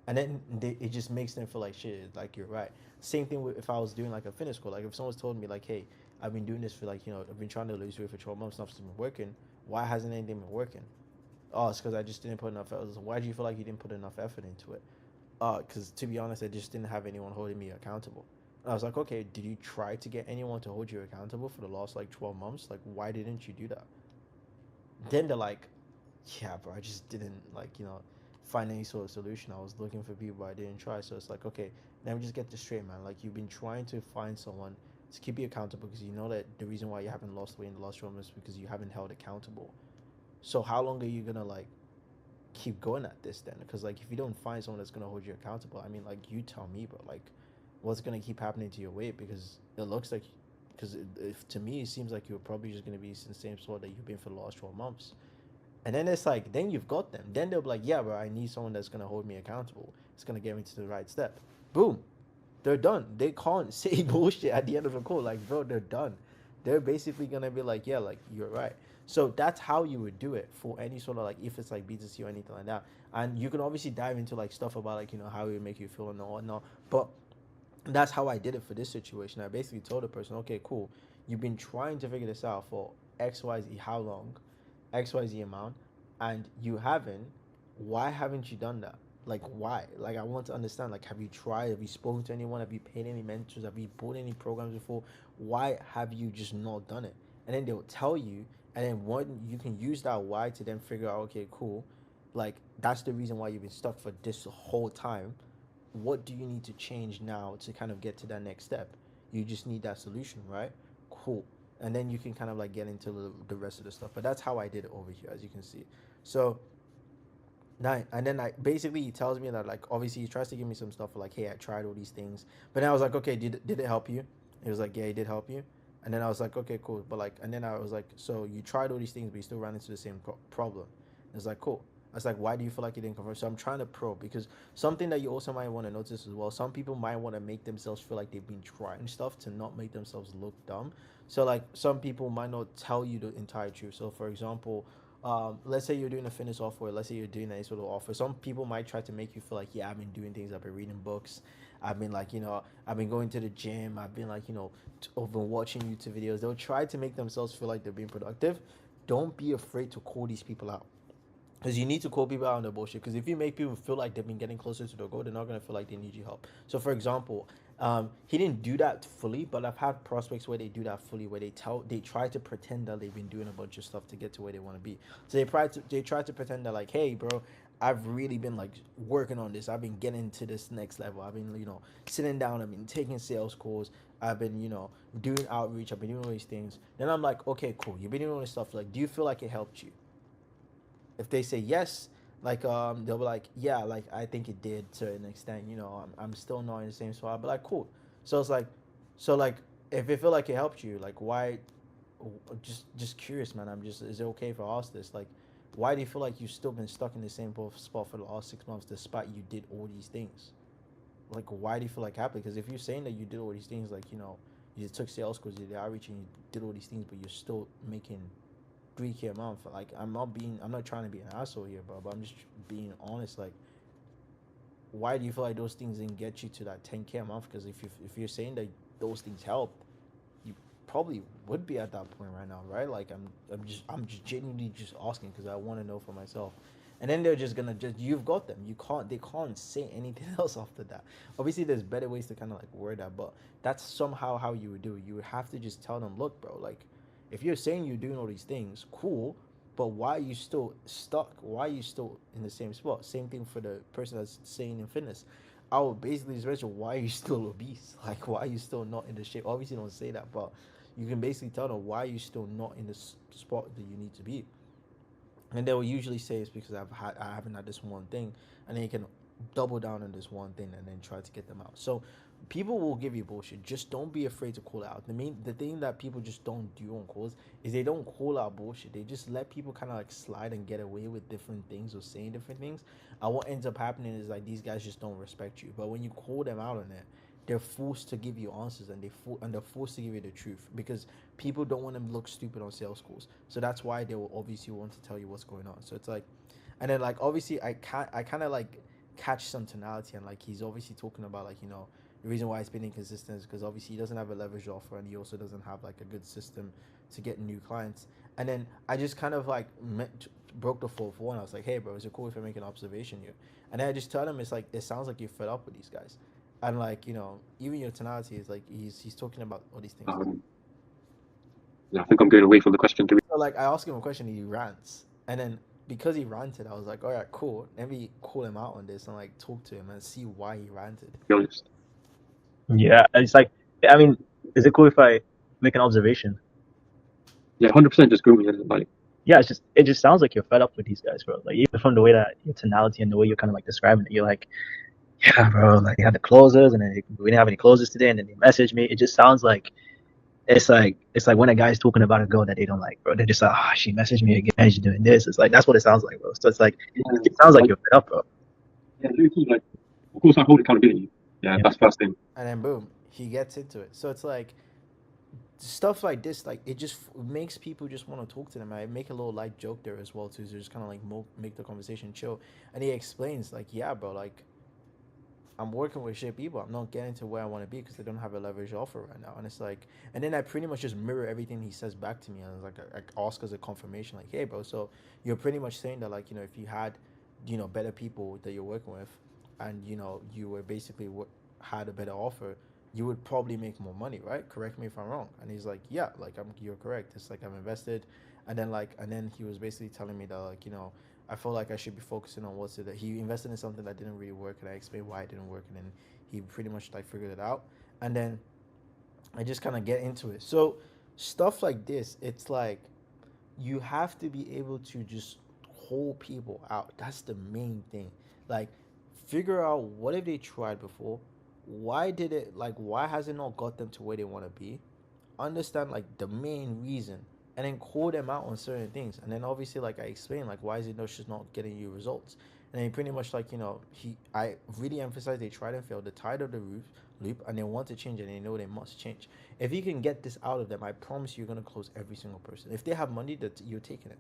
And then it just makes them feel like shit. Like you're right. Same thing with if I was doing like a fitness school. Like if someone's told me like, hey, I've been doing this for like, I've been trying to lose weight for 12 months, nothing's been working. Why hasn't anything been working? Oh, it's because I just didn't put enough effort. Why do you feel like you didn't put enough effort into it? Because to be honest, I just didn't have anyone holding me accountable. And I was like, okay, did you try to get anyone to hold you accountable for the last like 12 months? Like, why didn't you do that? Then they're like, yeah, bro, I just didn't find any sort of solution. I was looking for people, but I didn't try. So it's like, okay, let me just get this straight, man. Like you've been trying to find someone to keep you accountable because you know that the reason why you haven't lost weight in the last 12 months is because you haven't held accountable. So how long are you gonna like keep going at this then? Because like if you don't find someone that's gonna hold you accountable, I mean, like you tell me, but like what's gonna keep happening to your weight? Because it looks like, because if to me it seems like you're probably just gonna be in the same spot that you've been for the last 12 months. And then it's like, then you've got them. Then they'll be like, yeah, bro, I need someone that's gonna hold me accountable. It's gonna get me to the right step. Boom, they're done. They can't say bullshit at the end of the call. Like, bro, they're done. They're basically gonna be like, yeah, like you're right. So that's how you would do it for any sort of like, if it's like B2C or anything like that. And you can obviously dive into like stuff about like, how it would make you feel and whatnot. But that's how I did it for this situation. I basically told the person, okay, cool. You've been trying to figure this out for XYZ, how long, XYZ amount, and you haven't. Why haven't you done that? Like, why? Like, I want to understand. Like, have you tried? Have you spoken to anyone? Have you paid any mentors? Have you bought any programs before? Why have you just not done it? And then they'll tell you, and then you can use that why to then figure out, okay, cool. Like, that's the reason why you've been stuck for this whole time. What do you need to change now to kind of get to that next step? You just need that solution, right? Cool. And then you can kind of like get into the rest of the stuff. But that's how I did it over here, as you can see. So now, and then basically he tells me that like obviously he tries to give me some stuff like, hey, I tried all these things. But then I was like, okay, did it help you? He was like, yeah, it did help you. And then I was like, okay, cool. But like, and then I was like, so you tried all these things, but you still ran into the same problem. It's like, cool. I was like, why do you feel like you didn't convert? So I'm trying to probe, because something that you also might want to notice as well, some people might want to make themselves feel like they've been trying stuff to not make themselves look dumb. So like some people might not tell you the entire truth. So for example, let's say you're doing a fitness offer, let's say you're doing any sort of offer. Some people might try to make you feel like, yeah, I've been doing things, I've been reading books, I've been like, I've been going to the gym, I've been like, over watching YouTube videos. They'll try to make themselves feel like they're being productive. Don't be afraid to call these people out. Because you need to call people out on the bullshit. Because if you make people feel like they've been getting closer to the goal, they're not going to feel like they need your help. So, for example, he didn't do that fully, but I've had prospects where they do that fully, where they try to pretend that they've been doing a bunch of stuff to get to where they want to be. So they try to pretend that like, hey, bro, I've really been like working on this. I've been getting to this next level. I've been, sitting down. I've been taking sales calls. I've been, doing outreach. I've been doing all these things. Then I'm like, okay, cool. You've been doing all this stuff. Like, do you feel like it helped you? If they say yes, like they'll be like, yeah, like I think it did to an extent. I'm still not in the same spot, but like cool. So it's like, if it feel like it helped you, like why? Just curious, man. Is it okay if I ask this? Like, why do you feel like you've still been stuck in the same spot for the last 6 months despite you did all these things? Like, why do you feel like happy? Because if you're saying that you did all these things, like you took sales calls, you did outreach, and you did all these things, but you're still making 3K a month. Like, I'm not trying to be an asshole here, bro, but I'm just being honest. Like, why do you feel like those things didn't get you to that 10K a month? Because if you're saying that those things help, you probably would be at that point right now, right? Like, I'm just genuinely just asking because I want to know for myself. And then they're just gonna you've got them. They can't say anything else after that. Obviously, there's better ways to kind of like word that, but that's somehow how you would do it. You would have to just tell them, look, bro, like, if you're saying you're doing all these things, cool, but why are you still stuck? Why are you still in the same spot? Same thing for the person that's saying in fitness. I would basically just mention, why are you still obese? Like, why are you still not in the shape? Obviously, don't say that, but you can basically tell them why you're still not in the spot that you need to be. And they will usually say it's because I haven't had this one thing, and then you can double down on this one thing and then try to get them out. So people will give you bullshit. Just don't be afraid to call it out. The thing that people just don't do on calls is they don't call out bullshit. They just let people kind of like slide and get away with different things or saying different things. And what ends up happening is like these guys just don't respect you. But when you call them out on it, they're forced to give you answers, and they're forced to give you the truth, because people don't want to look stupid on sales calls. So that's why they will obviously want to tell you what's going on. So it's like, and then like obviously I kind of like catch some tonality, and like he's obviously talking about like, you know, the reason why it's been inconsistent is because obviously he doesn't have a leverage offer, and he also doesn't have like a good system to get new clients. And then I just kind of like broke the fourth wall, and I was like, hey bro, is it cool if I make an observation here? And then I just tell him, it's like, it sounds like you're fed up with these guys. And like, you know, even your tonality is like he's talking about all these things. Yeah, I think I'm going away from the question to So like I ask him a question, he rants, and then because he ranted, I was like, all right, cool. Let me call him out on this and like talk to him and see why he ranted. be honest. Yeah, it's like, I mean, is it cool if I make an observation? Yeah, 100% just go and like. Yeah, it just sounds like you're fed up with these guys, bro. Like even from the way that your tonality and the way you're kind of like describing it, you're like, yeah, bro. Like you had the closers, and then we didn't have any closers today, and then they messaged me. It just sounds like it's like when a guy's talking about a girl that they don't like, bro. They're just like, she messaged me again. She's doing this. It's like that's what it sounds like, bro. So it's like it sounds like you're fed up, bro. Yeah, like, of course I hold accountability. Yeah, that's first thing. And then boom, he gets into it. So it's like stuff like this, like it just makes people just want to talk to them. I make a little light joke there as well too, so just kind of like make the conversation chill. And he explains like, yeah, bro, like I'm working with shit people. I'm not getting to where I want to be because they don't have a leverage offer right now. And it's like, and then I pretty much just mirror everything he says back to me. And it's like, I ask as a confirmation, like, hey, bro, so you're pretty much saying that, like, you know, if you had, you know, better people that you're working with, and, you know, you were basically had a better offer, you would probably make more money, right? Correct me if I'm wrong. And he's like, yeah, like, you're correct. It's like I'm invested. And then he was basically telling me that, like, you know, I feel like I should be focusing on what's it that he invested in something that didn't really work, and I explained why it didn't work, and then he pretty much like figured it out. And then I just kind of get into it. So stuff like this, it's like you have to be able to just hold people out. That's the main thing. Like figure out what have they tried before, why has it not got them to where they want to be, understand like the main reason, and then call them out on certain things. And then obviously like I explained, like why is it no she's not getting you results. And then pretty much like, you know, I really emphasize they tried and failed, the tide of the loop, and they want to change, and they know they must change. If you can get this out of them, I promise you're gonna close every single person. If they have money, that you're taking it.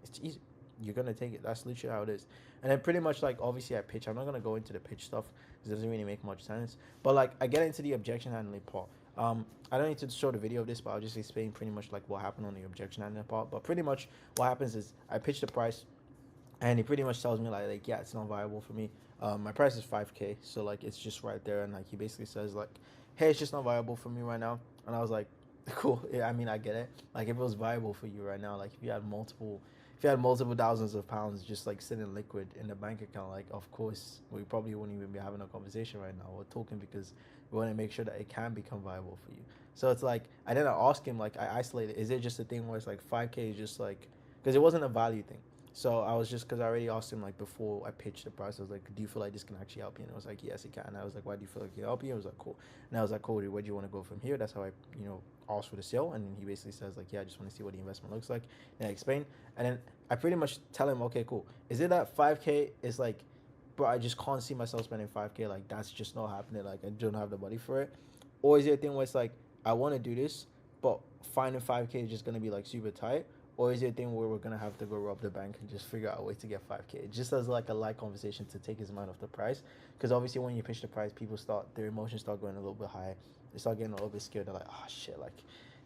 It's easy. You're gonna take it. That's literally how it is. And then pretty much like obviously I pitch. I'm not gonna go into the pitch stuff because it doesn't really make much sense. But like I get into the objection handling part. I don't need to show the video of this, but I'll just explain pretty much like what happened on the objection handling part. But pretty much what happens is I pitch the price, and he pretty much tells me like yeah, it's not viable for me. My price is 5K, so like it's just right there, and like he basically says like, hey, it's just not viable for me right now. And I was like, cool. Yeah, I mean I get it. Like if it was viable for you right now, like if you had multiple thousands of pounds just like sitting liquid in the bank account, like of course we probably wouldn't even be having a conversation right now. We're talking because we want to make sure that it can become viable for you. So it's like I didn't ask him, like I isolated, is it just a thing where it's like 5K is just like, because it wasn't a value thing. So I was just, because I already asked him like before I pitched the price, I was like, do you feel like this can actually help you? And I was like, yes, it can. And I was like, why do you feel like it can help you? And I was like, cool. And I was like, cool, where do you want to go from here? That's how I, you know, asked for the sale. And then he basically says like, yeah, I just want to see what the investment looks like. And I explain. And then I pretty much tell him, okay, cool. Is it that 5K is like, bro, I just can't see myself spending 5K. Like that's just not happening. Like I don't have the money for it. Or is it a thing where it's like, I want to do this, but finding 5K is just going to be like super tight? Or is it a thing where we're going to have to go rob the bank and just figure out a way to get 5K? Just as like a light conversation to take his mind off the price. Because obviously when you pitch the price, their emotions start going a little bit high. They start getting a little bit scared. They're like, oh shit, like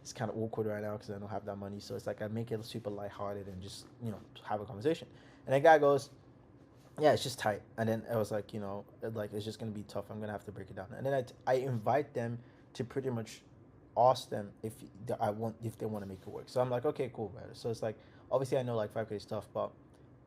it's kind of awkward right now because I don't have that money. So it's like I make it super lighthearted and just, you know, have a conversation. And the guy goes, yeah, it's just tight. And then I was like, you know, like it's just going to be tough. I'm going to have to break it down. And then I invite them to pretty much ask them if they want to make it work. So I'm like, okay, cool, brother. So it's like, obviously I know like 5K is tough, but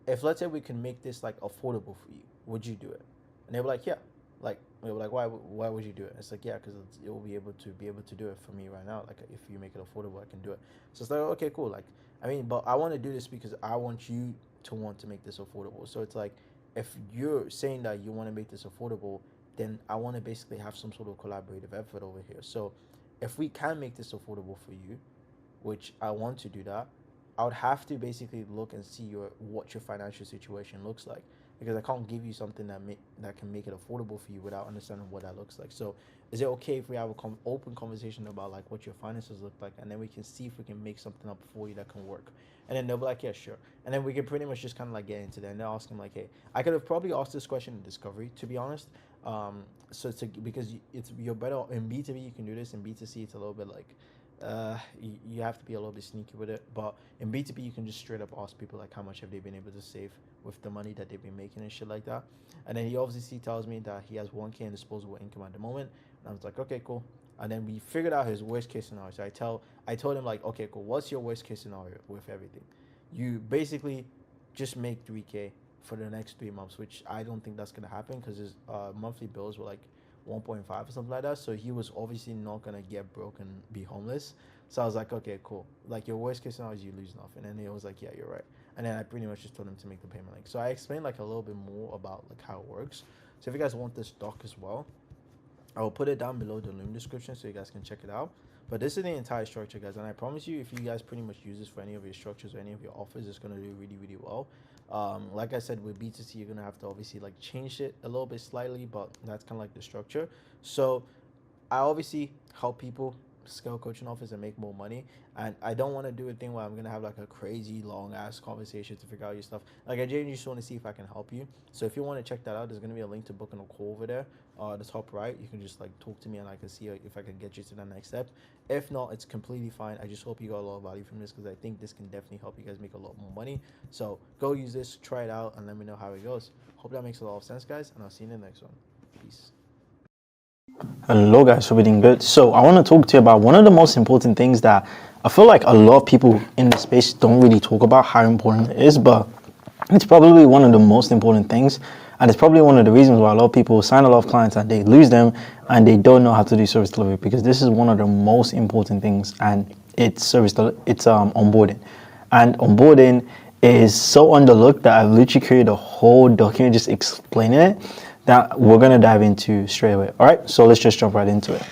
if let's say we can make this like affordable for you, would you do it? And they were like, yeah. Like, they were like, why would you do it? It's like, yeah, because it will be able to do it for me right now. Like, if you make it affordable, I can do it. So it's like, okay, cool. Like, I mean, but I want to do this because I want you to want to make this affordable. So it's like, if you're saying that you want to make this affordable, then I want to basically have some sort of collaborative effort over here. So if we can make this affordable for you, which I want to do that, I would have to basically look and see what your financial situation looks like, because I can't give you something that can make it affordable for you without understanding what that looks like. So is it okay if we have a open conversation about like what your finances look like, and then we can see if we can make something up for you that can work? And then they'll be like, yeah, sure. And then we can pretty much just kind of like get into that, and they'll ask him like, hey, I could have probably asked this question in discovery, to be honest. Because you're better in B2B, you can do this. In B2C, it's a little bit like, you have to be a little bit sneaky with it. But in B2B, you can just straight up ask people like how much have they been able to save with the money that they've been making and shit like that. And then he obviously tells me that he has 1K in disposable income at the moment, and I was like, okay, cool. And then we figured out his worst case scenario. So I told him like, okay, cool, what's your worst case scenario with everything? You basically just make 3K for the next 3 months, which I don't think that's gonna happen, because his monthly bills were like 1.5 or something like that. So he was obviously not gonna get broke and be homeless. So I was like, okay, cool. Like, your worst case scenario is you lose nothing. And he was like, yeah, you're right. And then I pretty much just told him to make the payment link. So I explained like a little bit more about like how it works. So if you guys want this doc as well, I will put it down below the Loom description so you guys can check it out. But this is the entire structure, guys. And I promise you, if you guys pretty much use this for any of your structures or any of your offers, it's going to do really, really well. Like I said, with B2C, you're going to have to obviously like change it a little bit slightly, but that's kind of like the structure. So I obviously help people scale coaching offers and make more money, and I don't want to do a thing where I'm gonna have like a crazy long ass conversation to figure out your stuff. Like, I genuinely just want to see if I can help you. So if you want to check that out, there's gonna be a link to booking a call over there, the top right. You can just like talk to me, and I can see if I can get you to the next step. If not, it's completely fine. I just hope you got a lot of value from this, because I think this can definitely help you guys make a lot more money. So go use this, try it out, and let me know how it goes. Hope that makes a lot of sense, guys, and I'll see you in the next one. Peace. Hello guys, hope you're doing good. So I want to talk to you about one of the most important things that I feel like a lot of people in the space don't really talk about how important it is, but it's probably one of the most important things, and it's probably one of the reasons why a lot of people sign a lot of clients and they lose them and they don't know how to do service delivery, because this is one of the most important things, and it's onboarding. And onboarding is so underlooked that I've literally created a whole document just explaining it that we're going to dive into straight away. All right, so let's just jump right into it.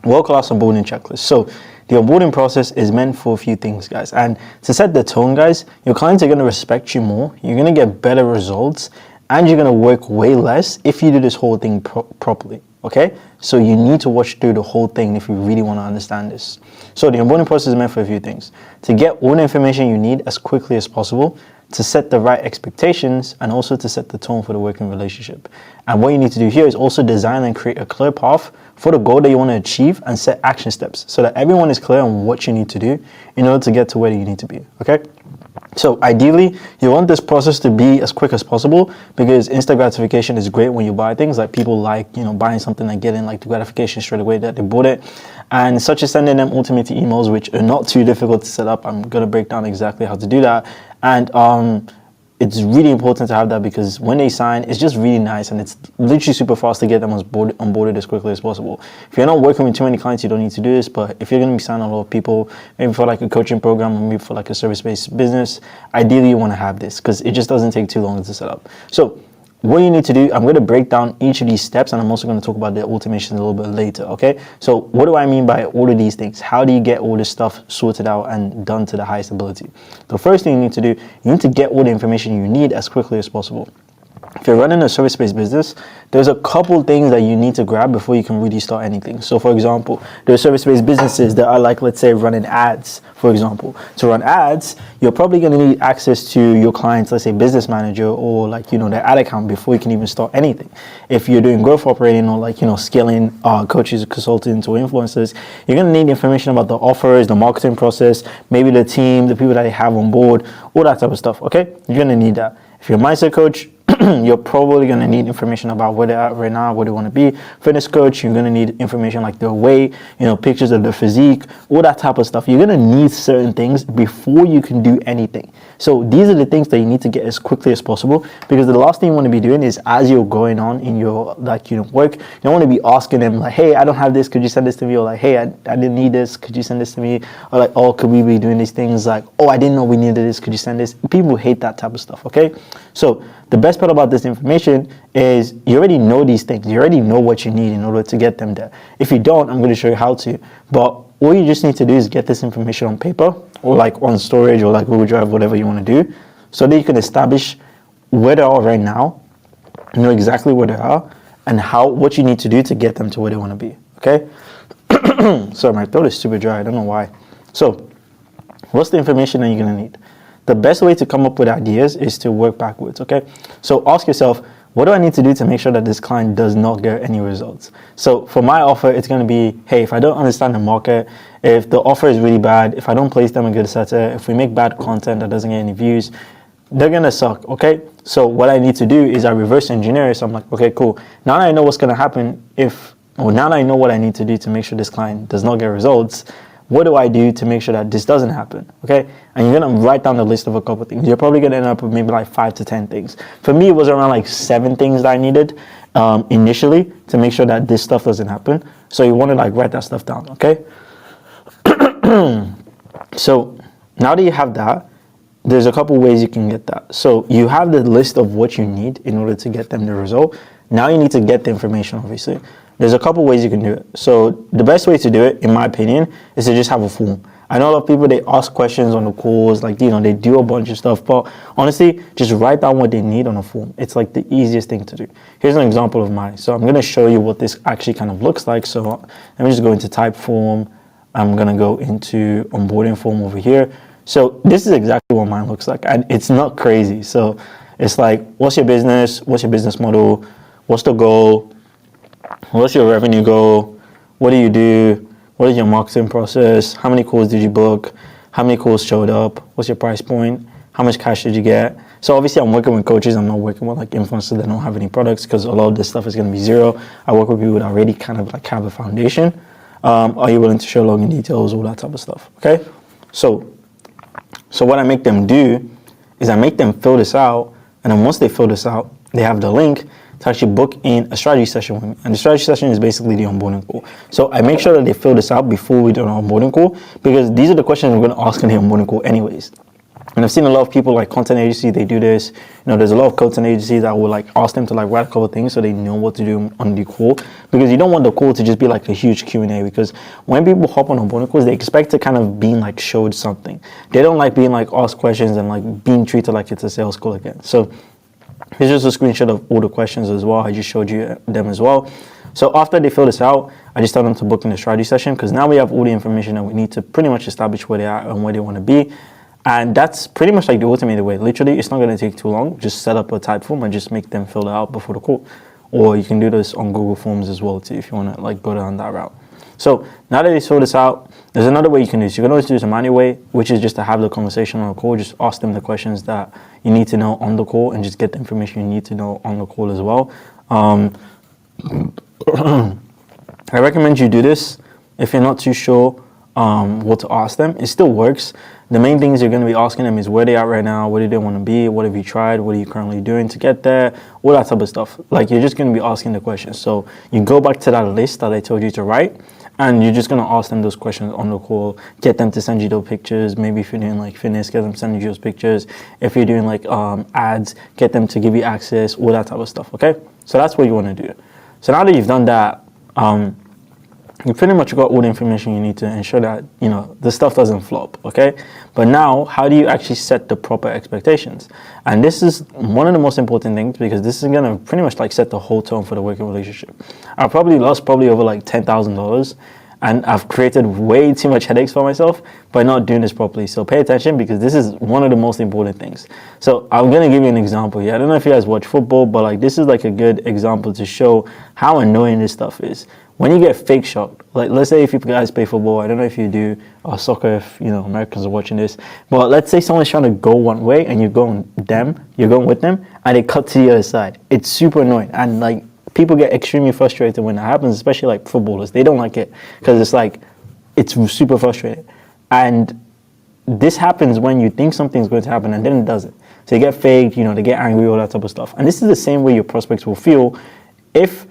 World-class onboarding checklist. So the onboarding process is meant for a few things, guys. And to set the tone, guys, your clients are going to respect you more. You're going to get better results, and you're going to work way less if you do this whole thing properly. Okay, so you need to watch through the whole thing if you really want to understand this. So the onboarding process is meant for a few things: to get all the information you need as quickly as possible, to set the right expectations, and also to set the tone for the working relationship. And what you need to do here is also design and create a clear path for the goal that you want to achieve, and set action steps so that everyone is clear on what you need to do in order to get to where you need to be. Okay, so ideally you want this process to be as quick as possible, because instant gratification is great when you buy things. Like, people like, buying something and getting like the gratification straight away that they bought it, and such as sending them automated emails, which are not too difficult to set up. I'm going to break down exactly how to do that. And it's really important to have that, because when they sign, it's just really nice, and it's literally super fast to get them onboarded as quickly as possible. If you're not working with too many clients, you don't need to do this. But if you're going to be signing a lot of people, maybe for like a coaching program, or maybe for like a service-based business, ideally you want to have this, because it just doesn't take too long to set up. So what you need to do, I'm going to break down each of these steps, and I'm also going to talk about the automation a little bit later. Okay, so what do I mean by all of these things? How do you get all this stuff sorted out and done to the highest ability? The first thing you need to do, you need to get all the information you need as quickly as possible. If you're running a service-based business, there's a couple things that you need to grab before you can really start anything. So for example, there are service-based businesses that are like, let's say, running ads, for example. To run ads, you're probably going to need access to your client's, let's say, business manager, or like, their ad account before you can even start anything. If you're doing growth operating, or like, scaling coaches, consultants, or influencers, you're going to need information about the offers, the marketing process, maybe the team, the people that they have on board, all that type of stuff. Okay, you're going to need that. If you're a mindset coach, you're probably going to need information about where they're at right now, where they want to be. Fitness coach, you're going to need information like their weight, pictures of their physique, all that type of stuff. You're going to need certain things before you can do anything. So these are the things that you need to get as quickly as possible, because the last thing you want to be doing is, as you're going on in your work, you don't want to be asking them like, hey, I don't have this, could you send this to me? Or like, hey, I didn't need this, could you send this to me? Or like, oh, could we be doing these things? Like, oh, I didn't know we needed this, could you send this? People hate that type of stuff, okay? So the best part about this information is you already know these things. You already know what you need in order to get them there. If you don't, I'm going to show you how to. But all you just need to do is get this information on paper, or like on storage, or like Google Drive, whatever you want to do, so that you can establish where they are right now, know exactly where they are, and what you need to do to get them to where they want to be, okay? Sorry, my throat is super dry. I don't know why. So what's the information that you're going to need? The best way to come up with ideas is to work backwards, okay? So ask yourself, what do I need to do to make sure that this client does not get any results? So for my offer, it's going to be, hey, if I don't understand the market, if the offer is really bad, if I don't place them a good setter, if we make bad content that doesn't get any views, they're going to suck, okay? So what I need to do is I reverse engineer. So I'm like, okay, cool. Now that I know what's going to happen now that I know what I need to do to make sure this client does not get results, what do I do to make sure that this doesn't happen, okay? And you're going to write down the list of a couple of things. You're probably going to end up with maybe like 5 to 10 things. For me, it was around like 7 things that I needed initially to make sure that this stuff doesn't happen. So you want to like write that stuff down, okay? So now that you have that, there's a couple ways you can get that. So you have the list of what you need in order to get them the result. Now you need to get the information, obviously. There's a couple ways you can do it. So the best way to do it, in my opinion, is to just have a form. I know a lot of people, they ask questions on the calls, like, they do a bunch of stuff, but honestly, just write down what they need on a form. It's like the easiest thing to do. Here's an example of mine. So I'm going to show you what this actually kind of looks like. So let me just go into type form. I'm going to go into onboarding form over here. So this is exactly what mine looks like, and it's not crazy. So it's like, what's your business? What's your business model? What's the goal? What's your revenue goal? What do you do? What is your marketing process? How many calls did you book? How many calls showed up? What's your price point? How much cash did you get? So obviously I'm working with coaches. I'm not working with like influencers that don't have any products, because a lot of this stuff is going to be zero. I work with people that already kind of like have a foundation. Are you willing to show login details? All that type of stuff. Okay. So what I make them do is I make them fill this out. And then once they fill this out, they have the link to actually book in a strategy session with me. And the strategy session is basically the onboarding call. So I make sure that they fill this out before we do an onboarding call, because these are the questions we're going to ask in the onboarding call anyways. And I've seen a lot of people, like content agencies, they do this. There's a lot of content agencies that will like ask them to like write a couple of things so they know what to do on the call, because you don't want the call to just be like a huge Q&A, because when people hop on onboarding calls, they expect to kind of being like showed something. They don't like being like asked questions and like being treated like it's a sales call again. So here's just a screenshot of all the questions as well. I just showed you them as well. So after they fill this out, I just tell them to book in the strategy session, because now we have all the information that we need to pretty much establish where they are and where they want to be. And that's pretty much like the automated way. Literally, it's not going to take too long. Just set up a type form and just make them fill it out before the call. Or you can do this on Google Forms as well too, if you want to like go down that route. So now that they fill this out, there's another way you can do this. You can always do this a manual way, which is just to have the conversation on the call. Just ask them the questions that you need to know on the call, and just get the information you need to know on the call as well. I recommend you do this if you're not too sure what to ask them. It still works. The main things you're going to be asking them is where they are right now, where do they want to be, what have you tried, what are you currently doing to get there, all that type of stuff. Like, you're just going to be asking the questions. So you go back to that list that I told you to write, and you're just going to ask them those questions on the call, get them to send you those pictures. Maybe if you're doing like fitness, get them to send you those pictures. If you're doing like ads, get them to give you access, all that type of stuff, okay? So that's what you want to do. So now that you've done that, you pretty much got all the information you need to ensure that, the stuff doesn't flop, okay? But now, how do you actually set the proper expectations? And this is one of the most important things, because this is gonna pretty much like set the whole tone for the working relationship. I probably lost over like $10,000, and I've created way too much headaches for myself by not doing this properly. So pay attention, because this is one of the most important things. So I'm gonna give you an example here. I don't know if you guys watch football, but like this is like a good example to show how annoying this stuff is. When you get fake shocked, like let's say if you guys play football, I don't know if you do, or soccer, if Americans are watching this, but let's say someone's trying to go one way and you're going them, you're going with them, and they cut to the other side. It's super annoying, and like people get extremely frustrated when that happens, especially like footballers. They don't like it because it's like it's super frustrating, and this happens when you think something's going to happen and then it doesn't. So you get faked, they get angry, all that type of stuff. And this is the same way your prospects will feel if,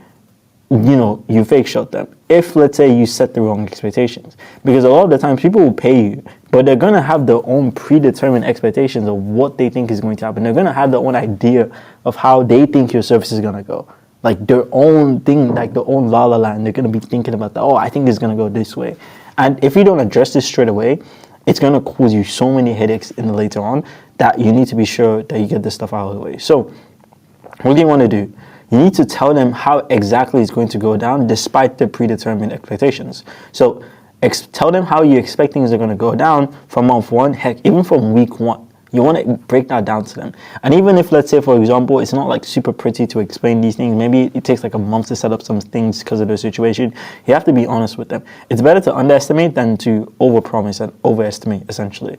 you fake shot them. If, let's say, you set the wrong expectations. Because a lot of the times people will pay you, but they're going to have their own predetermined expectations of what they think is going to happen. They're going to have their own idea of how they think your service is going to go. Like their own thing, like their own la-la land. They're going to be thinking about that, I think it's going to go this way. And if you don't address this straight away, it's going to cause you so many headaches in the later on that you need to be sure that you get this stuff out of the way. So what do you want to do? You need to tell them how exactly it's going to go down despite the predetermined expectations. So tell them how you expect things are going to go down from month 1, heck, even from week 1. You want to break that down to them. And even if, let's say, for example, it's not like super pretty to explain these things, maybe it takes like a month to set up some things because of the situation, you have to be honest with them. It's better to underestimate than to overpromise and overestimate, essentially.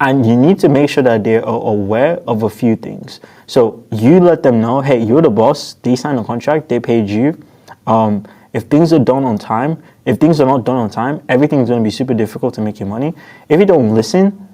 And you need to make sure that they are aware of a few things. So you let them know, hey, you're the boss, they signed a contract, they paid you. If things are done on time, if things are not done on time, everything's going to be super difficult to make you money. If you don't listen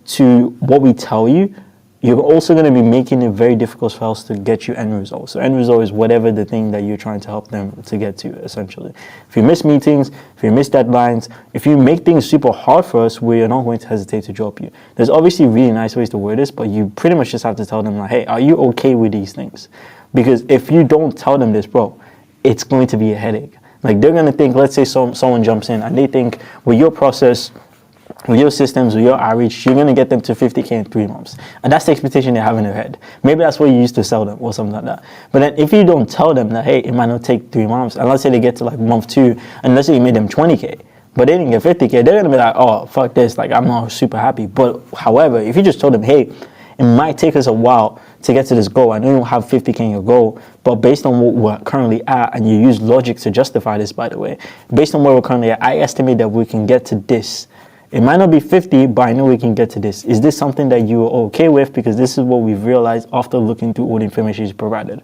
to what we tell you, you're also going to be making it very difficult for us to get you end results. So end result is whatever the thing that you're trying to help them to get to, essentially. If you miss meetings, if you miss deadlines, if you make things super hard for us, we are not going to hesitate to drop you. There's obviously really nice ways to word this, but you pretty much just have to tell them like, hey, are you okay with these things? Because if you don't tell them this, bro, it's going to be a headache. Like they're going to think, let's say someone jumps in and they think with your process, with your systems, with your outreach, you're going to get them to 50K in 3 months. And that's the expectation they have in their head. Maybe that's what you used to sell them or something like that. But then if you don't tell them that, hey, it might not take 3 months, and let's say they get to like month 2, and let's say you made them 20K, but they didn't get 50K, they're going to be like, oh, fuck this, like I'm not super happy. But however, if you just told them, hey, it might take us a while to get to this goal. I know you don't have 50K in your goal, but based on what we're currently at, and you use logic to justify this, by the way, based on where we're currently at, I estimate that we can get to this. It might not be 50, but I know we can get to this. Is this something that you are okay with? Because this is what we've realized after looking through all the information you provided.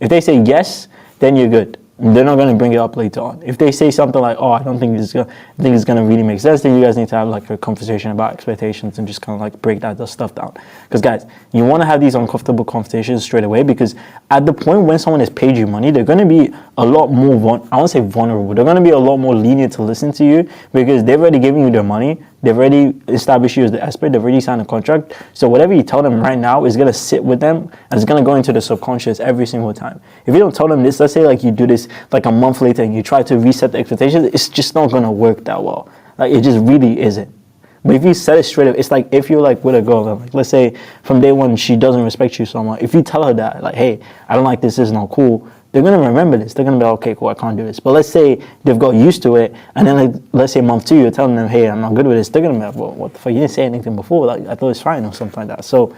If they say yes, then you're good. They're not going to bring it up later on. If they say something like, I don't think it's going to really make sense, then you guys need to have like a conversation about expectations and just kind of like break that stuff down. Because guys, you want to have these uncomfortable conversations straight away, because at the point when someone has paid you money, they're going to be a lot more, I won't say vulnerable, they're going to be a lot more lenient to listen to you, because they've already given you their money. They've already established you as the expert. They've already signed a contract. So whatever you tell them right now is going to sit with them, and it's going to go into the subconscious every single time. If you don't tell them this, let's say like you do this like a month later and you try to reset the expectations, it's just not going to work that well. Like it just really isn't. But if you set it straight up, it's like if you're like with a girl, like let's say from day one she doesn't respect you so much. If you tell her that, like, hey, I don't like this is not cool, they're going to remember this. They're going to be like, okay, cool, I can't do this. But let's say they've got used to it, and then like, let's say month 2, you're telling them, hey, I'm not good with this. They're going to be like, well, what the fuck? You didn't say anything before. Like, I thought it's fine or something like that. So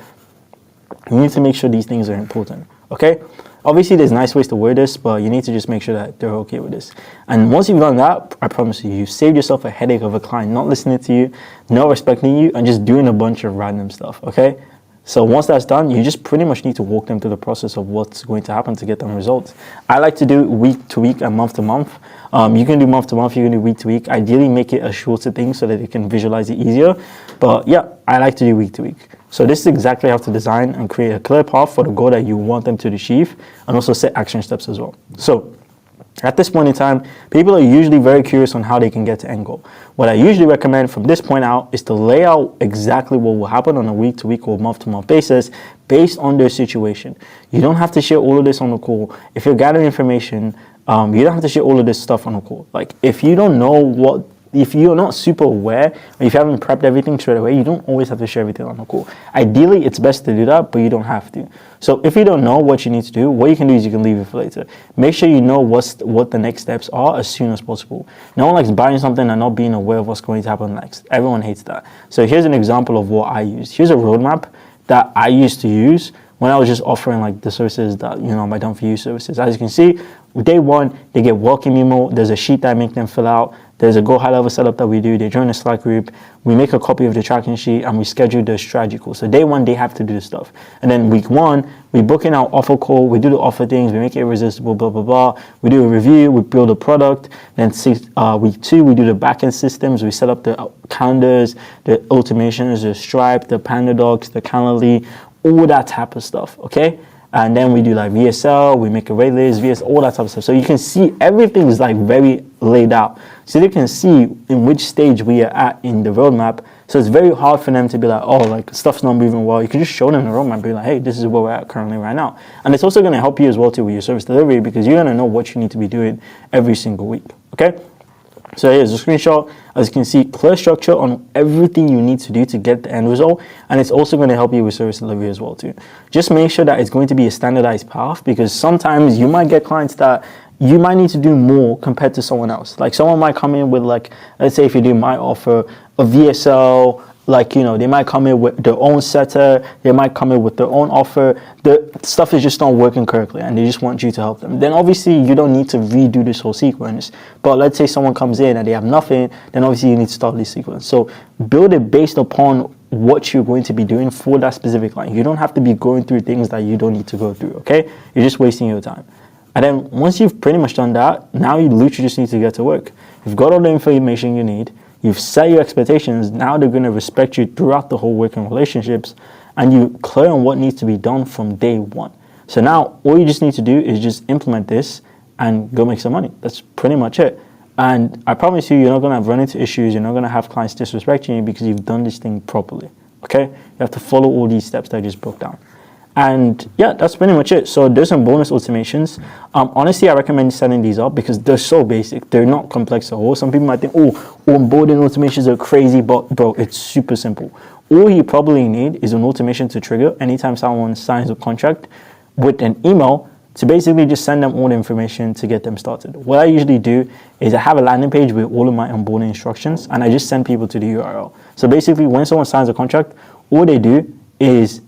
you need to make sure these things are important, okay? Obviously, there's nice ways to word this, but you need to just make sure that they're okay with this. And once you've done that, I promise you, you've saved yourself a headache of a client not listening to you, not respecting you, and just doing a bunch of random stuff, okay? So once that's done, you just pretty much need to walk them through the process of what's going to happen to get them results. I like to do week to week and month to month. You can do month to month, you can do week to week. Ideally, make it a shorter thing so that you can visualize it easier. But yeah, I like to do week to week. So this is exactly how to design and create a clear path for the goal that you want them to achieve, and also set action steps as well. So at this point in time, people are usually very curious on how they can get to end goal. What I usually recommend from this point out is to lay out exactly what will happen on a week-to-week or month-to-month basis based on their situation. You don't have to share all of this on the call. If you're gathering information, you don't have to share all of this stuff on the call. Like if you don't know if you're not super aware, or if you haven't prepped everything straight away, you don't always have to share everything on the call. Ideally, it's best to do that, but you don't have to. So if you don't know what you need to do, what you can do is you can leave it for later. Make sure you know what the next steps are as soon as possible. No one likes buying something and not being aware of what's going to happen next. Everyone hates that. So here's an example of what I use. Here's a roadmap that I used to use when I was just offering like the services that, my done for you services. As you can see, day 1, they get welcome email. There's a sheet that I make them fill out. There's a go high level setup that we do. They join a Slack group. We make a copy of the tracking sheet and we schedule the strategy call. So day one, they have to do the stuff. And then week one, we book in our offer call. We do the offer things. We make it irresistible, blah, blah, blah. We do a review. We build a product. Then week two, we do the backend systems. We set up the calendars, the automations, the Stripe, the PandaDocs, the Calendly, all that type of stuff, okay? And then we do like VSL, we make a rate list, all that type of stuff. So you can see everything is like very laid out. So they can see in which stage we are at in the roadmap. So it's very hard for them to be like, oh, like stuff's not moving well. You can just show them the roadmap, be like, hey, this is where we're at currently right now. And it's also going to help you as well too with your service delivery because you're going to know what you need to be doing every single week, okay? So here's a screenshot. As you can see, clear structure on everything you need to do to get the end result. And it's also going to help you with service delivery as well too. Just make sure that it's going to be a standardized path because sometimes you might get clients that you might need to do more compared to someone else. Like someone might come in with like, let's say if you do my offer, a VSL, like, you know, they might come in with their own setter, they might come in with their own offer. The stuff is just not working correctly and they just want you to help them. Then obviously you don't need to redo this whole sequence. But let's say someone comes in and they have nothing, then obviously you need to start this sequence. So build it based upon what you're going to be doing for that specific line. You don't have to be going through things that you don't need to go through, okay? You're just wasting your time. And then once you've pretty much done that, now you literally just need to get to work. You've got all the information you need. You've set your expectations. Now they're going to respect you throughout the whole working relationships, and you're clear on what needs to be done from day one. So now all you just need to do is just implement this and go make some money. That's pretty much it. And I promise you're not going to run into issues. You're not going to have clients disrespecting you because you've done this thing properly. Okay? You have to follow all these steps that I just broke down. And yeah, that's pretty much it. So there's some bonus automations. Honestly, I recommend setting these up because they're so basic. They're not complex at all. Some people might think, oh, onboarding automations are crazy, but bro, it's super simple. All you probably need is an automation to trigger anytime someone signs a contract with an email to basically just send them all the information to get them started. What I usually do is I have a landing page with all of my onboarding instructions and I just send people to the URL. So basically when someone signs a contract, all they do is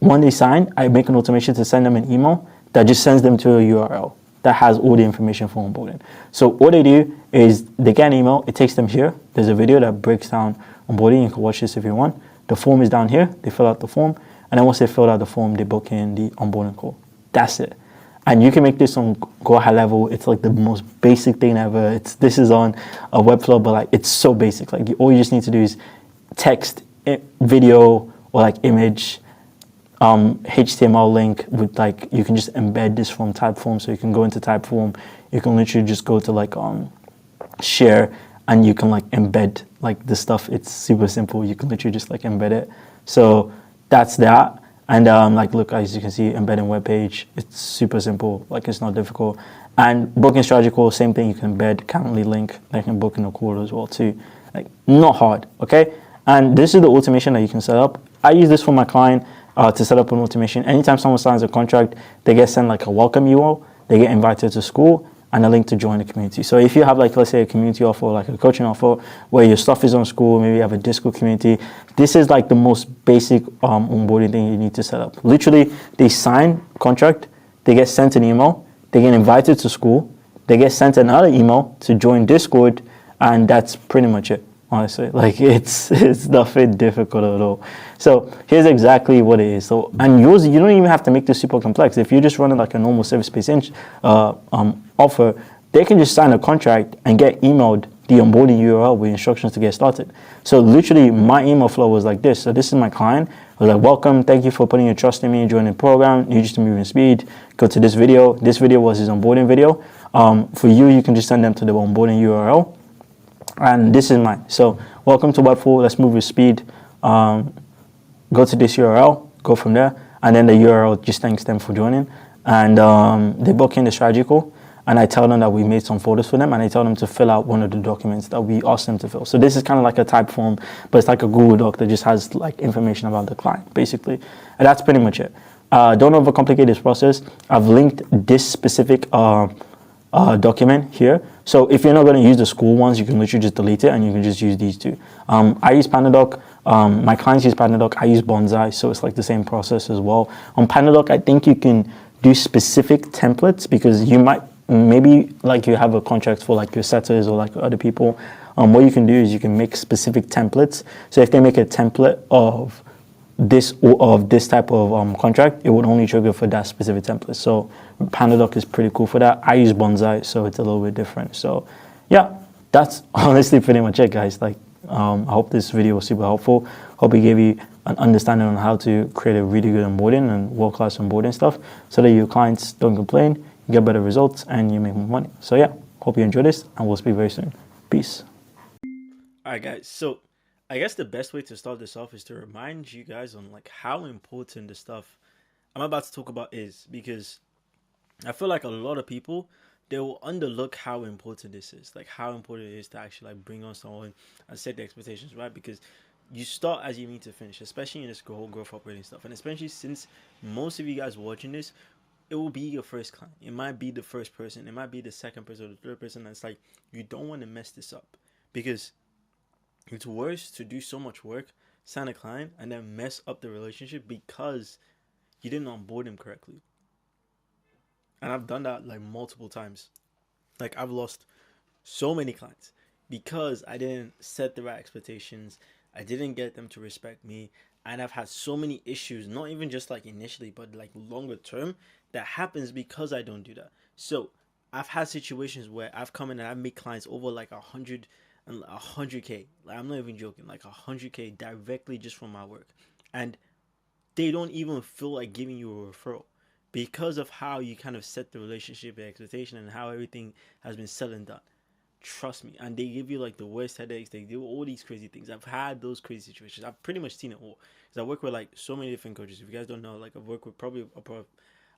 when they sign, I make an automation to send them an email that just sends them to a URL that has all the information for onboarding. So what they do is they get an email, it takes them here. There's a video that breaks down onboarding. You can watch this if you want. The form is down here. They fill out the form. And then once they fill out the form, they book in the onboarding call. That's it. And you can make this on Go High Level. It's like the most basic thing ever. This is on a Webflow, but like it's so basic. Like all you just need to do is text, video, or like image, HTML link with like, you can just embed this from Typeform. So you can go into Typeform, you can literally just go to like share and you can like embed like the stuff. It's super simple. You can literally just like embed it. So that's that. And like look, as you can see, embedding web page, it's super simple. Like it's not difficult. And booking strategy call, same thing. You can embed Calendly link. I can book in a call as well too. Like not hard, okay? And this is the automation that you can set up. I use this for my client. To set up an automation. Anytime someone signs a contract, they get sent like a welcome URL, they get invited to Skool, and a link to join the community. So if you have like, let's say a community offer, like a coaching offer, where your stuff is on Skool, maybe you have a Discord community, this is like the most basic onboarding thing you need to set up. Literally, they sign contract, they get sent an email, they get invited to Skool, they get sent another email to join Discord, and that's pretty much it. Honestly, like it's nothing difficult at all. So here's exactly what it is. So and yours, you don't even have to make this super complex. If you're just running like a normal service-based offer, they can just sign a contract and get emailed the onboarding URL with instructions to get started. So literally, my email flow was like this. So this is my client. I was like, welcome, thank you for putting your trust in me, joining the program. Need you to move in speed. Go to this video. This video was his onboarding video. For you, you can just send them to the onboarding URL. And this is mine. So welcome to Webflow. Let's move with speed. Go to this URL, go from there. And then the URL just thanks them for joining. And they book in the strategy call. And I tell them that we made some photos for them. And I tell them to fill out one of the documents that we asked them to fill. So this is kind of like a type form, but it's like a Google Doc that just has like information about the client, basically. And that's pretty much it. Don't overcomplicate this process. I've linked this specific document here. So if you're not going to use the Skool ones, you can literally just delete it and you can just use these two. I use PandaDoc. My clients use PandaDoc. I use Bonsai, so it's like the same process as well. On PandaDoc, I think you can do specific templates because you might maybe like you have a contract for like your setters or like other people, what you can do is you can make specific templates. So if they make a template of this type of contract, it would only trigger for that specific template. So Pandadoc is pretty cool for that. I use Bonsai, so it's a little bit different. So yeah, that's honestly pretty much it, guys. Like, I hope this video was super helpful. Hope it gave you an understanding on how to create a really good onboarding and world-class onboarding stuff, so that your clients don't complain, you get better results, and you make more money. So yeah, hope you enjoy this, and we'll speak very soon. Peace. All right, guys. So I guess the best way to start this off is to remind you guys on like how important the stuff I'm about to talk about is, because I feel like a lot of people, they will underlook how important this is, like how important it is to actually like bring on someone and set the expectations right, because you start as you need to finish, especially in this whole growth operating stuff, and especially since most of you guys watching this, it will be your first client. It might be the first person, it might be the second person or the third person. That's like, you don't want to mess this up, because it's worse to do so much work, sign a client, and then mess up the relationship because you didn't onboard him correctly. And I've done that like multiple times. Like, I've lost so many clients because I didn't set the right expectations. I didn't get them to respect me. And I've had so many issues, not even just like initially, but like longer term, that happens because I don't do that. So I've had situations where I've come in and I've made clients over like 100K. Like, I'm not even joking, like 100K directly just from my work. And they don't even feel like giving you a referral because of how you kind of set the relationship expectation and how everything has been said and done. Trust me. And they give you like the worst headaches. They do all these crazy things. I've had those crazy situations. I've pretty much seen it all, because I work with like so many different coaches. If you guys don't know, like, I've worked with probably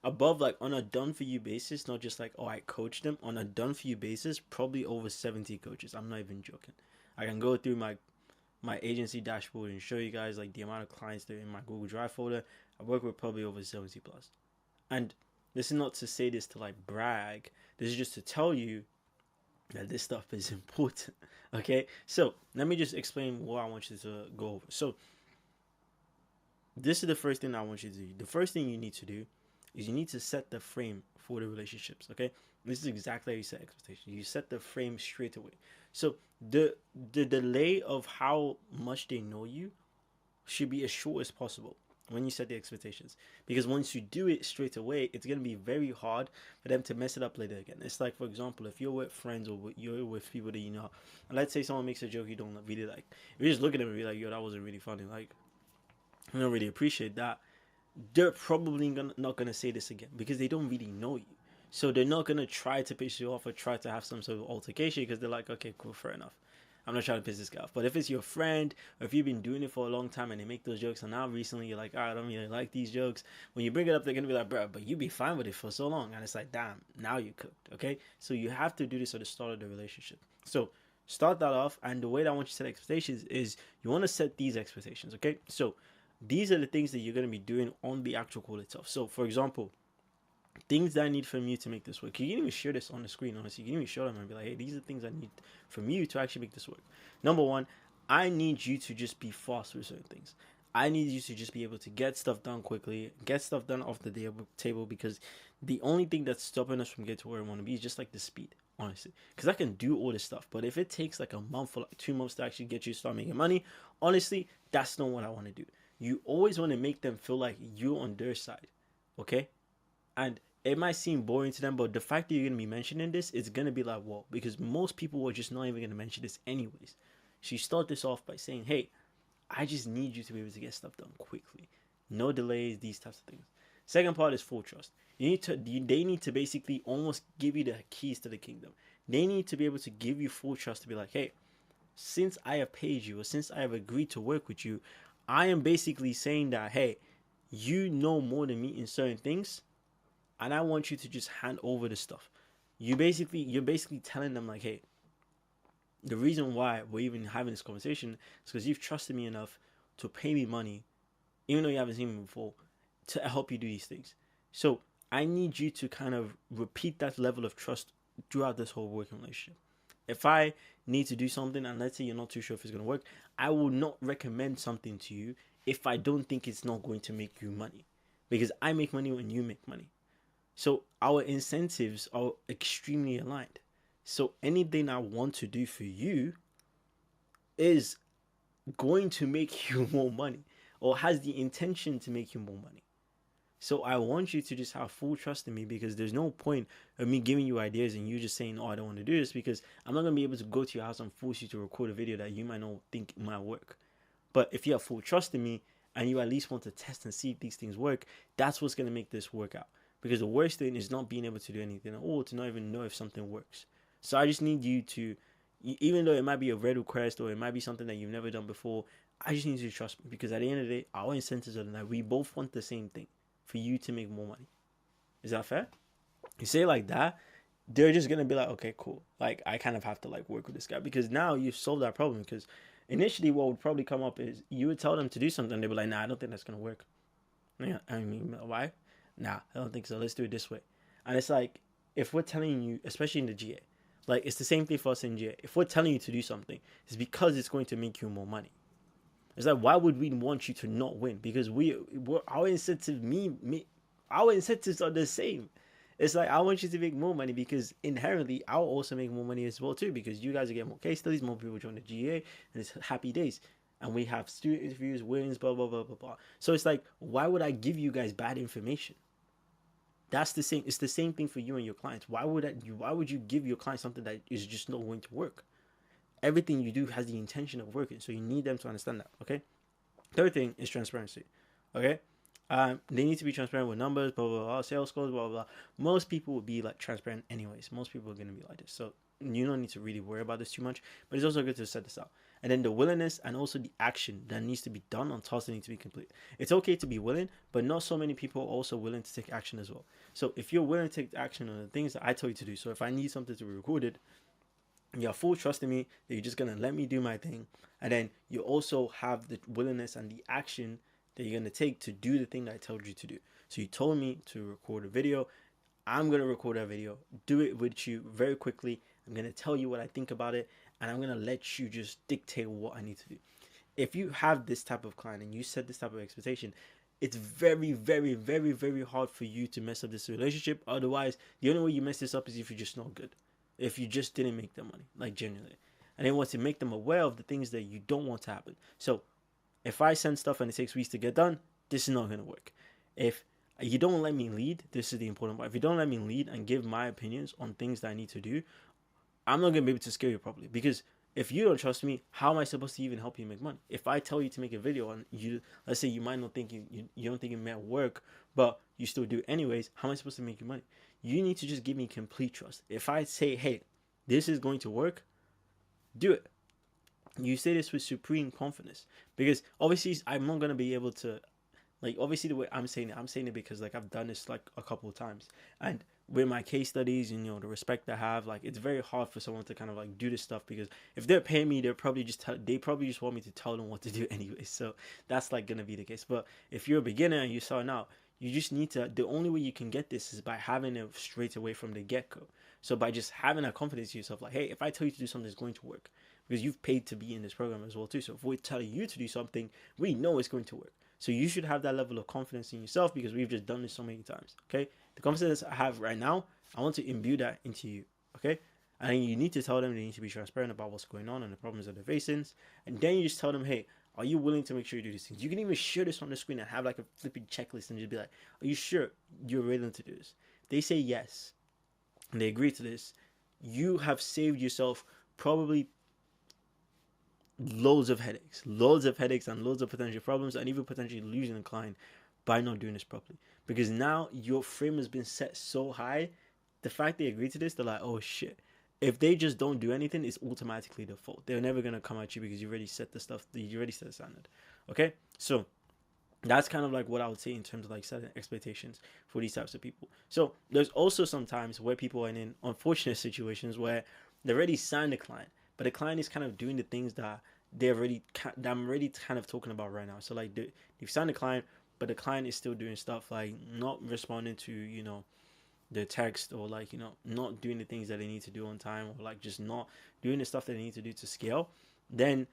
above, like, on a done for you basis, not just like, oh, I coach them, on a done for you basis, probably over 70 coaches. I'm not even joking. I can go through my agency dashboard and show you guys like the amount of clients that are in my Google Drive folder. I work with probably over 70 plus. And this is not to say this to like brag. This is just to tell you that this stuff is important. Okay? So let me just explain what I want you to go over. So this is the first thing I want you to do. The first thing you need to do is you need to set the frame for the relationships. Okay? This is exactly how you set expectations. You set the frame straight away. So the delay of how much they know you should be as short as possible when you set the expectations, because once you do it straight away, it's going to be very hard for them to mess it up later again. It's like, for example, if you're with friends or you're with people that you know, and let's say someone makes a joke you don't really like, if you just look at them and be like, yo, that wasn't really funny, like, I don't really appreciate that, they're probably not going to say this again because they don't really know you. So they're not going to try to piss you off or try to have some sort of altercation, because they're like, okay, cool, fair enough. I'm not trying to piss this guy off. But if it's your friend, or if you've been doing it for a long time and they make those jokes, and now recently you're like, I don't really like these jokes, when you bring it up, they're going to be like, bro, but you be fine with it for so long. And it's like, damn, now you cooked, okay? So you have to do this at the start of the relationship. So start that off. And the way that I want you to set expectations is you want to set these expectations, okay? So these are the things that you're going to be doing on the actual call itself. So, for example, things that I need from you to make this work. You can even share this on the screen, honestly. You can even show them and be like, hey, these are the things I need from you to actually make this work. Number one, I need you to just be fast with certain things. I need you to just be able to get stuff done quickly, get stuff done off the table, because the only thing that's stopping us from getting to where we want to be is just like the speed, honestly. Because I can do all this stuff, but if it takes like a month or like 2 months to actually get you to start making money, honestly, that's not what I want to do. You always want to make them feel like you're on their side, okay? And it might seem boring to them, but the fact that you're going to be mentioning this, it's going to be like, whoa, because most people are just not even going to mention this anyways. So you start this off by saying, hey, I just need you to be able to get stuff done quickly. No delays, these types of things. Second part is full trust. They need to basically almost give you the keys to the kingdom. They need to be able to give you full trust to be like, hey, since I have paid you, or since I have agreed to work with you, I am basically saying that, hey, you know more than me in certain things, and I want you to just hand over the stuff. You're basically telling them like, hey, the reason why we're even having this conversation is because you've trusted me enough to pay me money, even though you haven't seen me before, to help you do these things. So I need you to kind of repeat that level of trust throughout this whole working relationship. If I need to do something, and let's say you're not too sure if it's going to work, I will not recommend something to you if I don't think it's not going to make you money. Because I make money when you make money. So our incentives are extremely aligned. So anything I want to do for you is going to make you more money, or has the intention to make you more money. So I want you to just have full trust in me, because there's no point of me giving you ideas and you just saying, oh, I don't want to do this, because I'm not going to be able to go to your house and force you to record a video that you might not think might work. But if you have full trust in me and you at least want to test and see if these things work, that's what's going to make this work out. Because the worst thing is not being able to do anything at all, to not even know if something works. So I just need you to, even though it might be a red request or it might be something that you've never done before, I just need you to trust me, because at the end of the day, our incentives are that we both want the same thing, for you to make more money. Is that fair? You say it like that, they're just gonna be like, okay, cool. Like, I kind of have to like work with this guy, because now you've solved that problem. Because initially what would probably come up is you would tell them to do something, they'd be like, nah, I don't think that's gonna work. Yeah, I mean, why? Nah, I don't think so. Let's do it this way. And it's like, if we're telling you, especially in the GA, like, it's the same thing for us in GA. If we're telling you to do something, it's because it's going to make you more money. It's like, why would we want you to not win? Because our incentives are the same. It's like, I want you to make more money, because inherently I'll also make more money as well too, because you guys will get more case studies, more people join the GA, and it's happy days. And we have student interviews, wins, blah, blah, blah, blah, blah. So it's like, why would I give you guys bad information? That's the same. It's the same thing for you and your clients. Why would you give your client something that is just not going to work? Everything you do has the intention of working, so you need them to understand that. Okay. Third thing is transparency. Okay. They need to be transparent with numbers, blah, blah, blah, sales goals, blah, blah, blah. Most people will be like transparent anyways. Most people are going to be like this. So you don't need to really worry about this too much, but it's also good to set this out. And then the willingness and also the action that needs to be done on tasks that need to be complete. It's okay to be willing, but not so many people are also willing to take action as well. So if you're willing to take action on the things that I tell you to do, so if I need something to be recorded, you have full trust in me that you're just going to let me do my thing. And then you also have the willingness and the action that you're going to take to do the thing that I told you to do. So you told me to record a video. I'm going to record that video, do it with you very quickly. I'm going to tell you what I think about it, and I'm going to let you just dictate what I need to do. If you have this type of client and you set this type of expectation, it's very, very, very, very hard for you to mess up this relationship. Otherwise, the only way you mess this up is if you're just not good. If you just didn't make them money, like genuinely. And then once you make them aware of the things that you don't want to happen. So if I send stuff and it takes weeks to get done, this is not going to work. If you don't let me lead, this is the important part. If you don't let me lead and give my opinions on things that I need to do, I'm not going to be able to scale you properly. Because if you don't trust me, how am I supposed to even help you make money? If I tell you to make a video and you, let's say you might not think you don't think it might work, but you still do it anyways, how am I supposed to make you money? You need to just give me complete trust. If I say, hey, this is going to work, do it. You say this with supreme confidence, because obviously I'm not going to be able to, like, obviously the way I'm saying it because like I've done this like a couple of times, and with my case studies and, you know, the respect I have, like, it's very hard for someone to kind of like do this stuff, because if they're paying me, they probably just want me to tell them what to do anyway. So that's like gonna be the case. But if you're a beginner and you're starting out, you just need to, the only way you can get this is by having it straight away from the get-go. So by just having that confidence in yourself, like, hey, if I tell you to do something, it's going to work, because you've paid to be in this program as well too. So if we're telling you to do something, we know it's going to work. So you should have that level of confidence in yourself, because we've just done this so many times. Okay, the confidence I have right now, I want to imbue that into you. Okay, and you need to tell them they need to be transparent about what's going on and the problems that they're facing, and then you just tell them, hey, are you willing to make sure you do these things? You can even share this on the screen and have like a flipping checklist and just be like, are you sure you're willing to do this? They say yes, and they agree to this. You have saved yourself probably loads of headaches and loads of potential problems, and even potentially losing a client by not doing this properly. Because now your frame has been set so high, the fact they agree to this, they're like, oh shit. If they just don't do anything, it's automatically their fault. They're never gonna come at you because you already set the stuff, you already set the standard. Okay, so that's kind of like what I would say in terms of like setting expectations for these types of people. So there's also some times where people are in unfortunate situations where they already signed a client, but the client is kind of doing the things that I'm already kind of talking about right now. So like they've signed a client, but the client is still doing stuff like not responding to, you know, the text, or like, you know, not doing the things that they need to do on time, or like just not doing the stuff that they need to do to scale. Then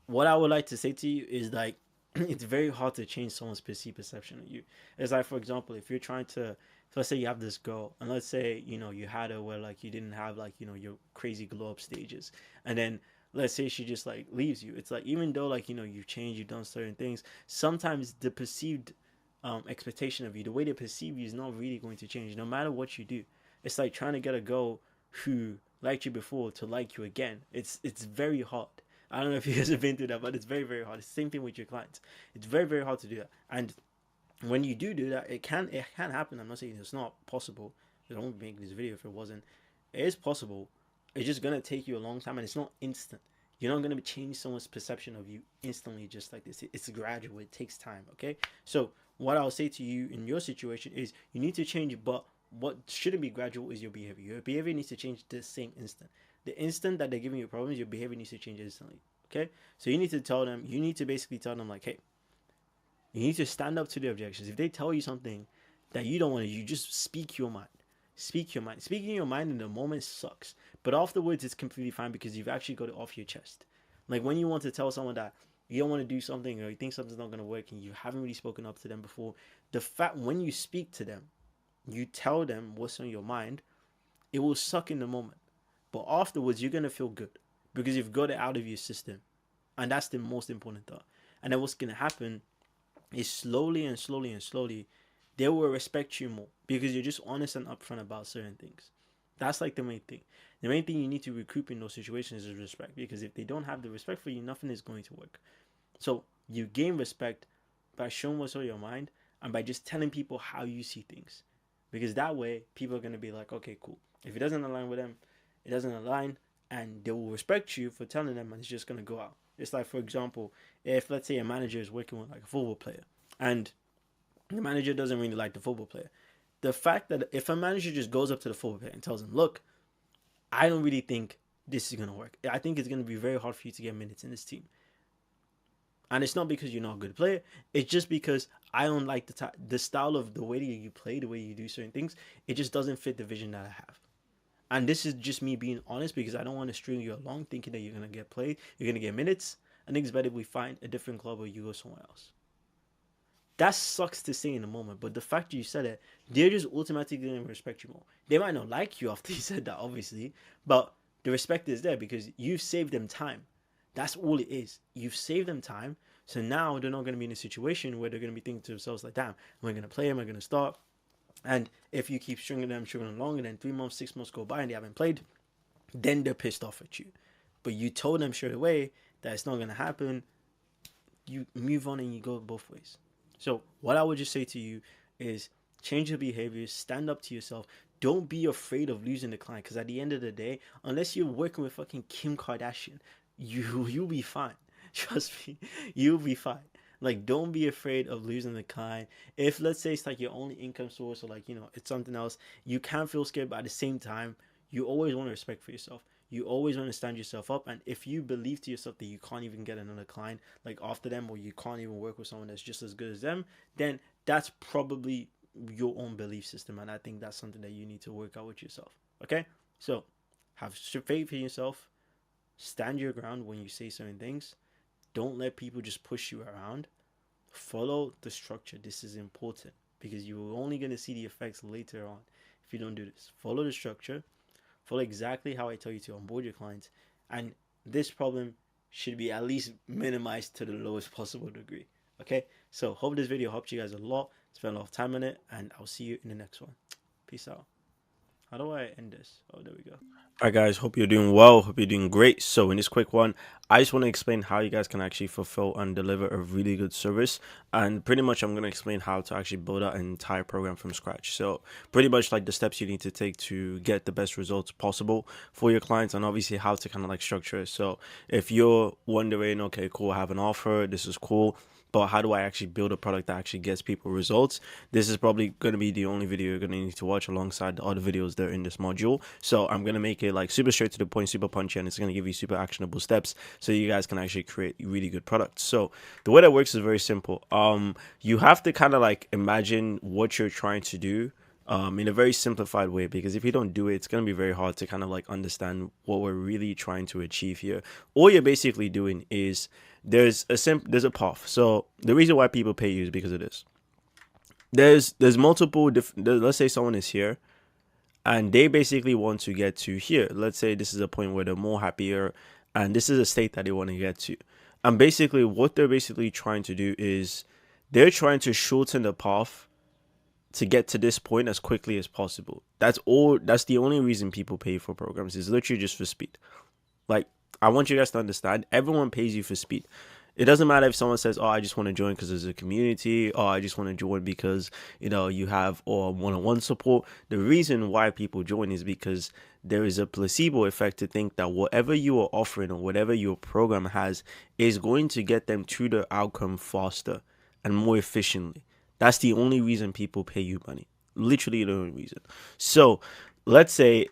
what I would like to say to you is like, it's very hard to change someone's perceived perception of you. It's like, for example, if you're trying to, so let's say you have this girl, and let's say, you know, you had her where like you didn't have like, you know, your crazy glow up stages, and then let's say she just like leaves you. It's like, even though like, you know, you've changed, you've done certain things, sometimes the perceived expectation of you, the way they perceive you, is not really going to change no matter what you do. It's like trying to get a girl who liked you before to like you again. It's very hard. I don't know if you guys have been through that, but it's very, very hard. It's the same thing with your clients. It's very, very hard to do that. And when you do that, it can happen. I'm not saying it's not possible. I don't make this video if it wasn't. It is possible. It's just gonna take you a long time, and it's not instant. You're not gonna change someone's perception of you instantly, just like this. It's gradual. It takes time. Okay. So what I'll say to you in your situation is you need to change, but what shouldn't be gradual is your behavior. Your behavior needs to change the same instant. The instant that they're giving you problems, your behavior needs to change instantly. Okay? So you need to tell them, you need to basically tell them like, hey, you need to stand up to the objections. If they tell you something that you don't want to, you just speak your mind. Speak your mind. Speaking your mind in the moment sucks. But afterwards, it's completely fine because you've actually got it off your chest. Like when you want to tell someone that you don't want to do something, or you think something's not going to work and you haven't really spoken up to them before, the fact when you speak to them, you tell them what's on your mind, it will suck in the moment. But afterwards, you're going to feel good because you've got it out of your system. And that's the most important thought. And then what's going to happen is slowly, they will respect you more because you're just honest and upfront about certain things. That's like the main thing. The main thing you need to recoup in those situations is respect, because if they don't have the respect for you, nothing is going to work. So you gain respect by showing what's on your mind and by just telling people how you see things. Because that way, people are going to be like, okay, cool. If it doesn't align with them, it doesn't align, and they will respect you for telling them, and it's just going to go out. It's like, for example, if let's say a manager is working with like a football player, and the manager doesn't really like the football player. The fact that if a manager just goes up to the football player and tells him, look, I don't really think this is going to work. I think it's going to be very hard for you to get minutes in this team. And it's not because you're not a good player. It's just because I don't like the style of the way that you play, the way you do certain things. It just doesn't fit the vision that I have. And this is just me being honest because I don't want to string you along thinking that you're going to get played, you're going to get minutes. I think it's better if we find a different club or you go somewhere else. That sucks to say in the moment, but the fact that you said it, they're just automatically going to respect you more. They might not like you after you said that, obviously, but the respect is there because you've saved them time. That's all it is. You've saved them time, so now they're not going to be in a situation where they're going to be thinking to themselves like, damn, am I going to play? Am I going to start? And if you keep stringing them along, and then 3 months, 6 months go by and they haven't played, then they're pissed off at you. But you told them straight away that it's not going to happen. You move on and you go both ways. So what I would just say to you is change your behavior, stand up to yourself. Don't be afraid of losing the client, because at the end of the day, unless you're working with fucking Kim Kardashian, you'll be fine. Trust me, you'll be fine. Like, don't be afraid of losing the client. If let's say it's like your only income source, or like, you know, it's something else, you can feel scared, but at the same time, you always want to respect for yourself. You always want to stand yourself up. And if you believe to yourself that you can't even get another client like after them, or you can't even work with someone that's just as good as them, then that's probably your own belief system. And I think that's something that you need to work out with yourself. Okay? So have faith in yourself. Stand your ground when you say certain things. Don't let people just push you around. Follow the structure. This is important because you're only going to see the effects later on if you don't do this. Follow the structure. Follow exactly how I tell you to onboard your clients. And this problem should be at least minimized to the lowest possible degree. Okay? So hope this video helped you guys a lot. Spend a lot of time on it. And I'll see you in the next one. Peace out. How do I end this? Oh, there we go. All right, guys. Hope you're doing well. Hope you're doing great. So in this quick one, I just want to explain how you guys can actually fulfill and deliver a really good service. And pretty much I'm going to explain how to actually build out an entire program from scratch. So pretty much like the steps you need to take to get the best results possible for your clients, and obviously how to kind of like structure it. So if you're wondering, okay, cool, I have an offer. This is cool. But how do I actually build a product that actually gets people results? This is probably going to be the only video you're going to need to watch alongside the other videos that are in this module. So I'm going to make it like super straight to the point, super punchy, and it's going to give you super actionable steps so you guys can actually create really good products. So the way that works is very simple. You have to kind of like imagine what you're trying to do in a very simplified way, because if you don't do it, it's going to be very hard to kind of like understand what we're really trying to achieve here. All you're basically doing is there's a path. So the reason why people pay you is because of this. There's multiple different. Let's say someone is here, and they basically want to get to here. Let's say this is a point where they're more happier, and this is a state that they want to get to. And basically, what they're basically trying to do is they're trying to shorten the path to get to this point as quickly as possible. That's all. That's the only reason people pay for programs, is literally just for speed. Like, I want you guys to understand, everyone pays you for speed. It doesn't matter if someone says, oh, I just want to join because there's a community, or I just want to join because, you have one-on-one support. The reason why people join is because there is a placebo effect to think that whatever you are offering or whatever your program has is going to get them to the outcome faster and more efficiently. That's the only reason people pay you money. Literally the only reason. So let's say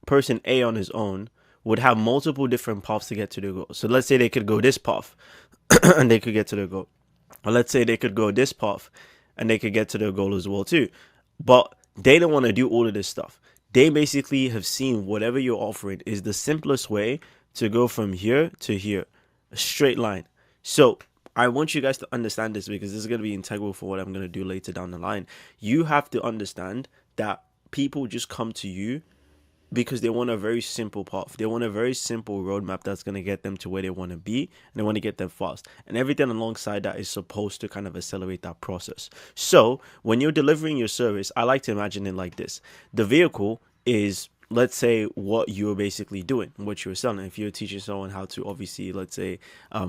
person A on his own would have multiple different paths to get to their goal. So let's say they could go this path and they could get to their goal. Or let's say they could go this path and they could get to their goal as well too. But they don't want to do all of this stuff. They basically have seen whatever you're offering is the simplest way to go from here to here. A straight line. So I want you guys to understand this, because this is going to be integral for what I'm going to do later down the line. You have to understand that people just come to you because they want a very simple path. They want a very simple roadmap that's going to get them to where they want to be, and they want to get them fast. And everything alongside that is supposed to kind of accelerate that process. So when you're delivering your service, I like to imagine it like this. The vehicle is, let's say, what you're basically doing, what you're selling. If you're teaching someone how to, obviously, let's say,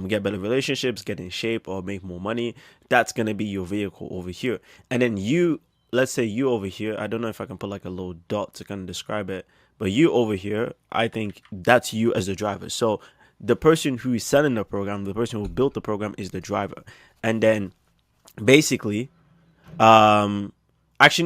get better relationships, get in shape, or make more money, that's going to be your vehicle over here. And then you, let's say you over here, I don't know if I can put like a little dot to kind of describe it, but you over here, I think that's you as a driver. So the person who is selling the program, the person who built the program, is the driver. And then basically, actually,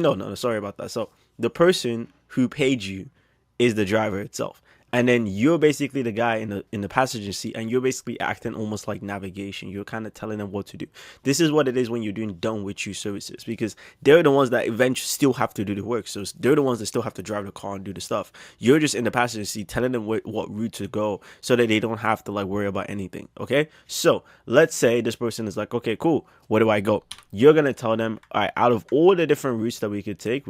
no, sorry about that. So the person who paid you is the driver itself. And then you're basically the guy in the passenger seat, and you're basically acting almost like navigation. You're kind of telling them what to do. This is what it is when you're doing done with you services, because they're the ones that eventually still have to do the work. So they're the ones that still have to drive the car and do the stuff. You're just in the passenger seat telling them what route to go, so that they don't have to like worry about anything. Okay. So let's say this person is like, okay, cool. Where do I go? You're going to tell them, all right, out of all the different routes that we could take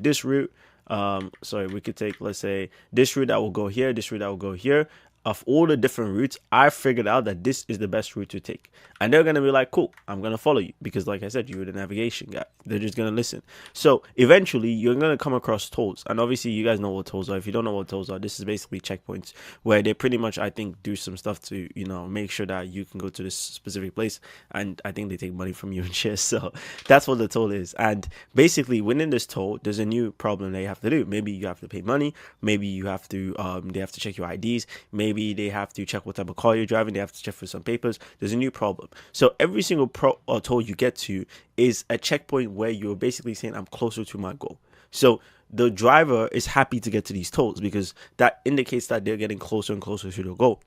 this route. We could take, let's say, this route that will go here, this route that will go here. Of all the different routes, I figured out that this is the best route to take. And they're going to be like, cool, I'm going to follow you. Because like I said, you're the navigation guy. They're just going to listen. So eventually, you're going to come across tolls. And obviously, you guys know what tolls are. If you don't know what tolls are, this is basically checkpoints where they pretty much, I think, do some stuff to, make sure that you can go to this specific place. And I think they take money from you and shit. So that's what the toll is. And basically, within this toll, there's a new problem they have to do. Maybe you have to pay money. Maybe you have to, they have to check your IDs. Maybe they have to check what type of car you're driving. They have to check for some papers. There's a new problem. So every single toll you get to is a checkpoint where you're basically saying, I'm closer to my goal. So the driver is happy to get to these tolls, because that indicates that they're getting closer and closer to their goal.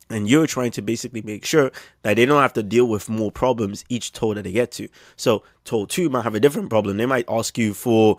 And you're trying to basically make sure that they don't have to deal with more problems each toll that they get to. So toll 2 might have a different problem. They might ask you for,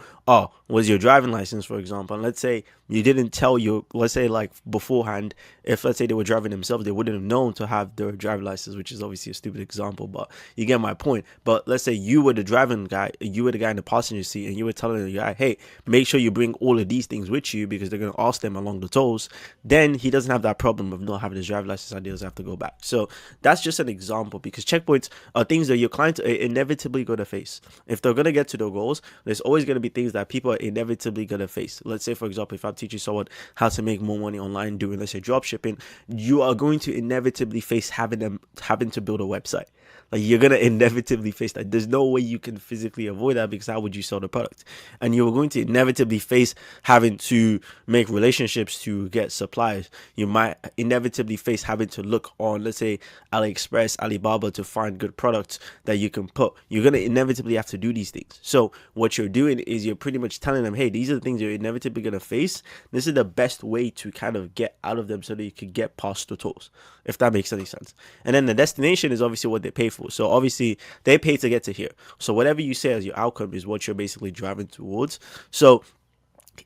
was your driving license, for example. And let's say you didn't tell let's say like beforehand, if let's say they were driving themselves, they wouldn't have known to have their driving license, which is obviously a stupid example, but you get my point. But let's say you were the driving guy, you were the guy in the passenger seat, and you were telling the guy, hey, make sure you bring all of these things with you, because they're going to ask them along the tolls. Then he doesn't have that problem of not having his driving license, and he doesn't have to go back. So that's just an example, because checkpoints are things that your clients are inevitably going to face. If they're going to get to their goals, there's always going to be things that people are inevitably going to face. Let's say, for example, if I'm teaching someone how to make more money online doing, let's say, drop shipping, you are going to inevitably face having to build a website. Like, you're going to inevitably face that. There's no way you can physically avoid that, because how would you sell the product? And you're going to inevitably face having to make relationships to get supplies. You might inevitably face having to look on, let's say, AliExpress, Alibaba, to find good products that you can put. You're going to inevitably have to do these things. So what you're doing is you're pretty much telling them, hey, these are the things you're inevitably going to face. This is the best way to kind of get out of them so that you can get past the tools, if that makes any sense. And then the destination is obviously what they pay for. So obviously they pay to get to here. So whatever you say as your outcome is what you're basically driving towards. So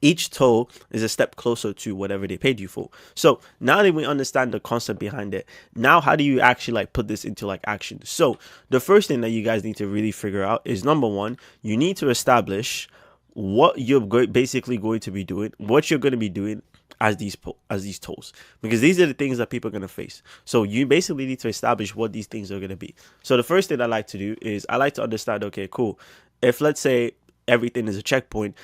each toe is a step closer to whatever they paid you for. So now that we understand the concept behind it, now how do you actually like put this into like action? So the first thing that you guys need to really figure out is, number one, you need to establish what you're basically going to be doing, what you're going to be doing as these tools, because these are the things that people are going to face. So you basically need to establish what these things are going to be. So the first thing I like to do is I like to understand, okay, cool, if let's say everything is a checkpoint,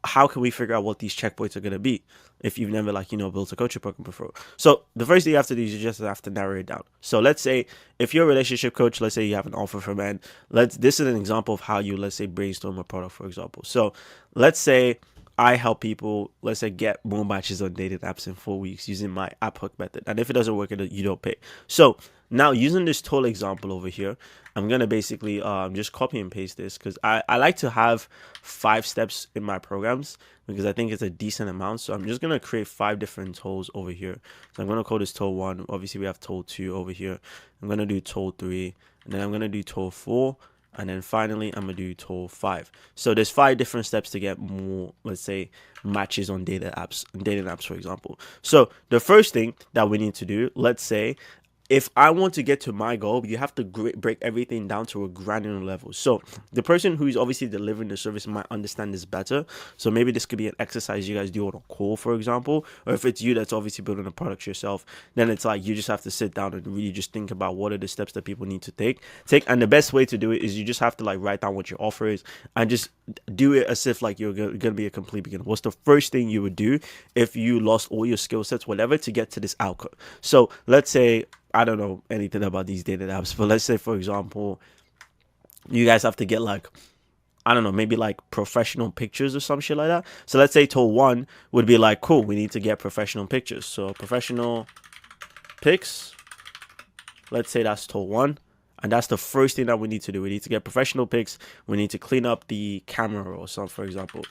how can we figure out what these checkpoints are going to be if you've never built a coaching program before? So the first thing you have to do is you just have to narrow it down. So let's say if you're a relationship coach, let's say you have an offer for men, this is an example of how you, let's say, brainstorm a product, for example. So let's say I help people, let's say, get more matches on dating apps in 4 weeks using my app hook method. And if it doesn't work, you don't pay. So now using this tool example over here, I'm going to basically just copy and paste this, because I like to have 5 steps in my programs because I think it's a decent amount. So I'm just going to create 5 different tools over here. So I'm going to call this tool 1. Obviously, we have tool 2 over here. I'm going to do tool 3, and then I'm going to do tool 4. And then finally, I'm going to do tool 5. So there's 5 different steps to get more, let's say, matches on dating apps, for example. So the first thing that we need to do, let's say, if I want to get to my goal, you have to break everything down to a granular level. So the person who is obviously delivering the service might understand this better. So maybe this could be an exercise you guys do on a call, for example. Or if it's you that's obviously building a product yourself, then it's like you just have to sit down and really just think about what are the steps that people need to take. And the best way to do it is you just have to like write down what your offer is and just do it as if like you're going to be a complete beginner. What's the first thing you would do if you lost all your skill sets, whatever, to get to this outcome? So let's say, I don't know anything about these dating apps, but let's say, for example, you guys have to get like, I don't know, maybe like professional pictures or some shit like that. So let's say tool 1 would be like, cool, we need to get professional pictures. So professional pics, let's say that's tool 1. And that's the first thing that we need to do. We need to get professional pics. We need to clean up the camera or something, for example.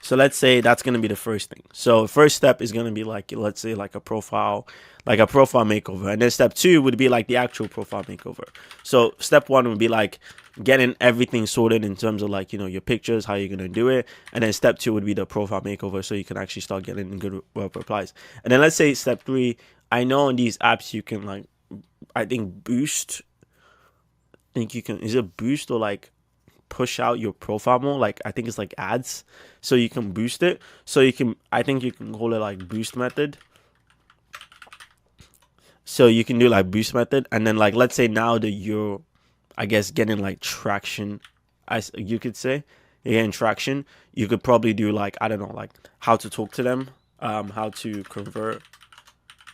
So let's say that's going to be the first thing. So first step is going to be like, let's say like a profile makeover. And then step 2 would be like the actual profile makeover. So step 1 would be like getting everything sorted in terms of like, your pictures, how you're going to do it. And then step 2 would be the profile makeover. So you can actually start getting good replies. And then let's say step 3, I know on these apps you can like, I think boost. Is it boost or like push out your profile more? Like I think it's like ads, so you can boost it. So I think you can call it like boost method. So you can do like boost method, and then like let's say now that you're, I guess, getting like traction, as you could say, you're getting traction, you could probably do like, I don't know, like how to talk to them, how to convert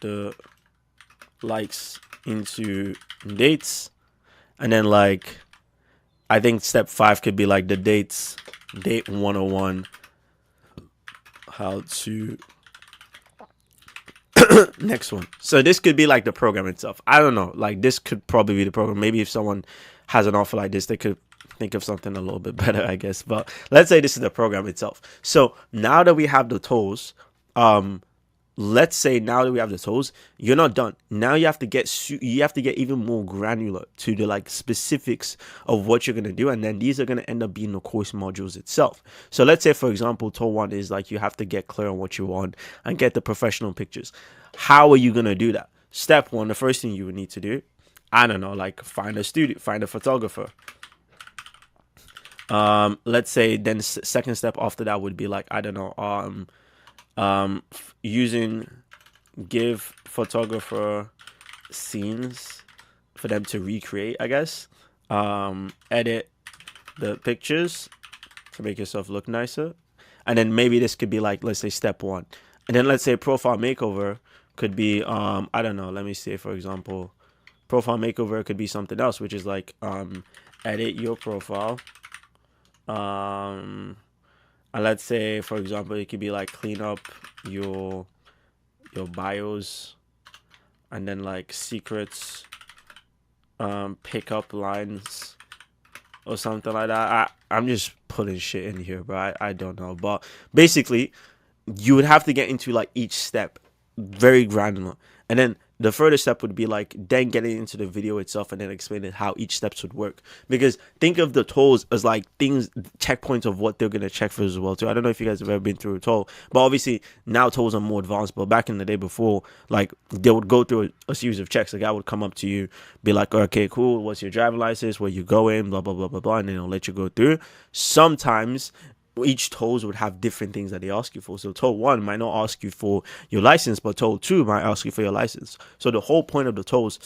the likes into dates, and then like I think step 5 could be like the date 101, how to next one. So this could be like the program itself. I don't know, like this could probably be the program. Maybe if someone has an offer like this, they could think of something a little bit better, I guess. But let's say this is the program itself. So now that we have the tools, let's say now that we have the tools, you're not done. Now you have to get even more granular to the like specifics of what you're gonna do, and then these are gonna end up being the course modules itself. So let's say, for example, tool 1 is like you have to get clear on what you want and get the professional pictures. How are you gonna do that? Step 1, the first thing you would need to do, I don't know, like find a studio, find a photographer. Let's say then second step after that would be like, I don't know, give photographer scenes for them to recreate, I guess. Edit the pictures to make yourself look nicer. And then maybe this could be like, let's say step 1. And then let's say profile makeover could be, I don't know, let me say, for example, profile makeover could be something else, which is like, edit your profile. And let's say, for example, it could be like clean up your bios, and then like secrets, pick up lines or something like that. I'm just putting shit in here, but I don't know. But basically, you would have to get into like each step very granular. And then the further step would be like then getting into the video itself and then explaining how each steps would work. Because think of the tolls as like things, checkpoints of what they're going to check for as well too. I don't know if you guys have ever been through a toll, but obviously now tolls are more advanced. But back in the day before, like they would go through a series of checks. A guy would come up to you, be like, okay, cool, what's your driving license, where you going, blah blah blah blah blah, and then they'll let you go through. Sometimes each tolls would have different things that they ask you for. So toll 1 might not ask you for your license, but toll 2 might ask you for your license. So the whole point of the tolls,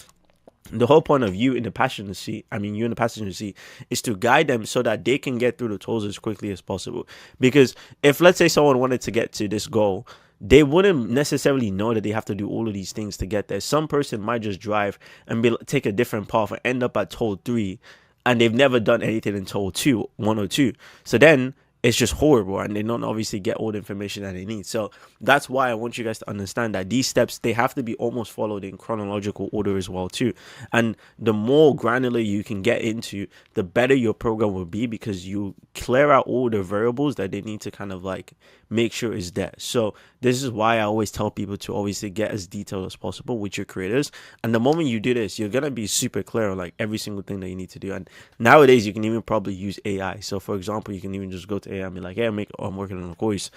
the whole point of you in the passenger seat, is to guide them so that they can get through the tolls as quickly as possible. Because if, let's say, someone wanted to get to this goal, they wouldn't necessarily know that they have to do all of these things to get there. Some person might just drive and take a different path and end up at toll 3, and they've never done anything in toll 1 or 2. So then it's just horrible, and they don't obviously get all the information that they need. So that's why I want you guys to understand that these steps, they have to be almost followed in chronological order as well too. And the more granular you can get into, the better your program will be, because you clear out all the variables that they need to kind of like make sure is there. So this is why I always tell people to obviously get as detailed as possible with your creators. And the moment you do this, you're gonna be super clear on like every single thing that you need to do. And nowadays you can even probably use AI. So for example, you can even just go to AI and be like, hey, I'm working on a course.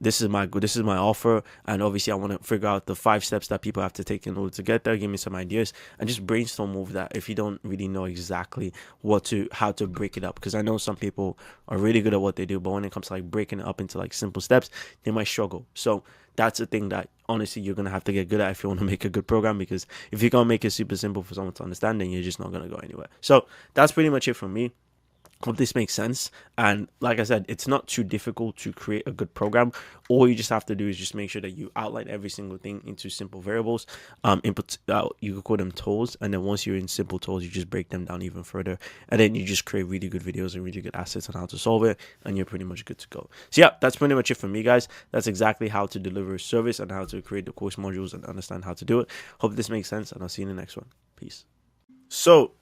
This is my offer, and obviously I want to figure out the 5 steps that people have to take in order to get there. Give me some ideas and just brainstorm over that if you don't really know exactly how to break it up. Because I know some people are really good at what they do, but when it comes to like breaking it up into like simple steps, they might struggle. So that's the thing that honestly you're gonna have to get good at if you want to make a good program, because if you can't make it super simple for someone to understand, then you're just not gonna go anywhere. So that's pretty much it from me. Hope this makes sense. And like I said, it's not too difficult to create a good program. All you just have to do is just make sure that you outline every single thing into simple variables. Input, you could call them tools, and then once you're in simple tools, you just break them down even further, and then you just create really good videos and really good assets on how to solve it, and you're pretty much good to go. So yeah, that's pretty much it for me, guys. That's exactly how to deliver a service and how to create the course modules and understand how to do it. Hope this makes sense, and I'll see you in the next one. Peace. So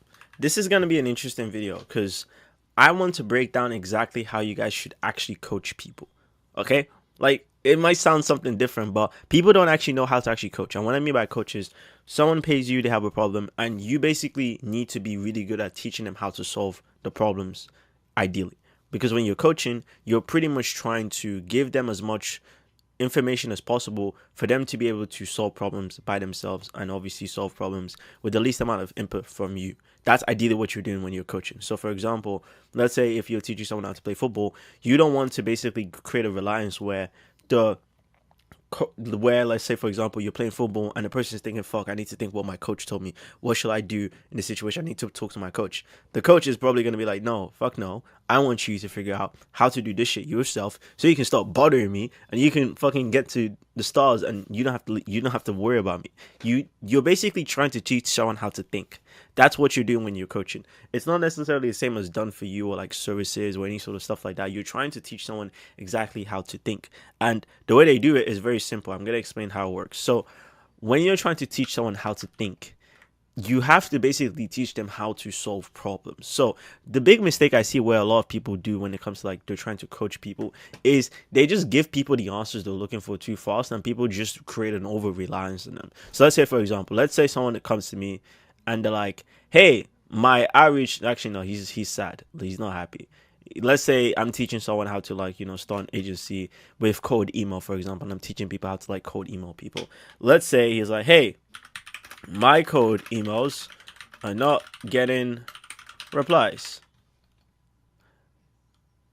this is going to be an interesting video because I want to break down exactly how you guys should actually coach people. Okay? Like, it might sound something different, but people don't actually know how to actually coach. And what I mean by coach is someone pays you, they have a problem, and you basically need to be really good at teaching them how to solve the problems, ideally. Because when you're coaching, you're pretty much trying to give them as much information as possible for them to be able to solve problems by themselves, and obviously solve problems with the least amount of input from you. That's ideally what you're doing when you're coaching. So for example, let's say if you're teaching someone how to play football, you don't want to basically create a reliance where let's say for example you're playing football and the person is thinking, fuck, I need to think what my coach told me. What should I do in this situation? I need to talk to my coach. The coach is probably going to be like, no, fuck no, I want you to figure out how to do this shit yourself so you can stop bothering me and you can fucking get to the stars, and you don't have to worry about me. You're basically trying to teach someone how to think. That's what you're doing when you're coaching. It's not necessarily the same as done for you or like services or any sort of stuff like that. You're trying to teach someone exactly how to think. And the way they do it is very simple. I'm going to explain how it works. So when you're trying to teach someone how to think, you have to basically teach them how to solve problems. So the big mistake I see where a lot of people do when it comes to like they're trying to coach people is they just give people the answers they're looking for too fast, and people just create an over reliance on them. So let's say for example, let's say someone that comes to me and they're like, hey, my outreach, actually no, he's sad, he's not happy. Let's say I'm teaching someone how to like, start an agency with cold email, for example, and I'm teaching people how to like cold email people. Let's say he's like, hey, my cold emails are not getting replies.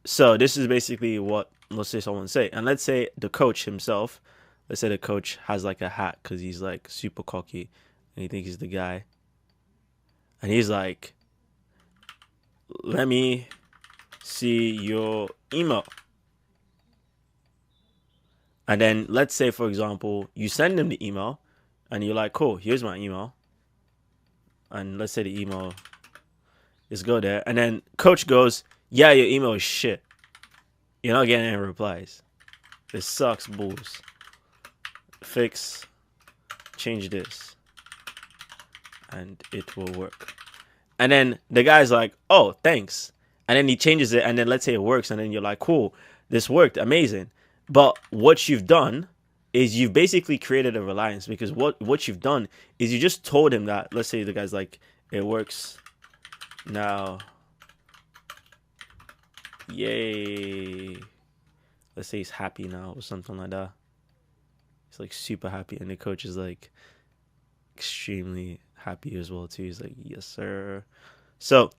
So this is basically what, let's say someone say, and let's say the coach himself, let's say the coach has like a hat because he's like super cocky and he thinks he's the guy. And he's like, let me see your email. And then let's say, for example, you send him the email and you're like, cool, here's my email. And let's say the email is go there. And then coach goes, yeah, your email is shit. You're not getting any replies. This sucks, bulls. Fix, change this, and it will work. And then the guy's like, oh, thanks. And then he changes it, and then let's say it works, and then you're like, cool, this worked, amazing. But what you've done is you've basically created a reliance, because what you've done is you just told him that, let's say the guy's like, it works now, yay. Let's say he's happy now or something like that. He's like super happy, and the coach is like extremely happy as well too. He's like, yes sir. So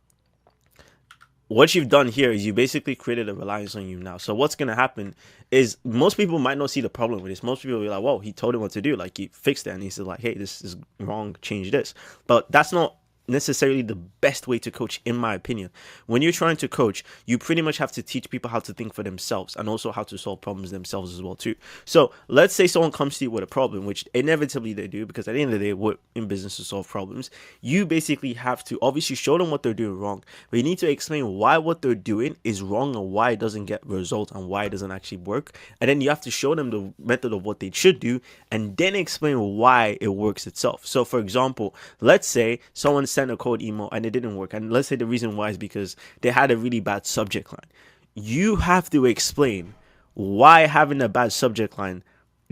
what you've done here is you basically created a reliance on you now. So what's going to happen is most people might not see the problem with this. Most people will be like, whoa, he told him what to do. Like, he fixed it, and he said like, hey, this is wrong, change this. But that's not necessarily the best way to coach, in my opinion. When you're trying to coach, you pretty much have to teach people how to think for themselves, and also how to solve problems themselves as well too. So let's say someone comes to you with a problem, which inevitably they do, because at the end of the day, we're in business to solve problems. You basically have to obviously show them what they're doing wrong, but you need to explain why what they're doing is wrong, and why it doesn't get results, and why it doesn't actually work. And then you have to show them the method of what they should do, and then explain why it works itself. So for example, let's say someone sent a code email and it didn't work, and let's say the reason why is because they had a really bad subject line. You have to explain why having a bad subject line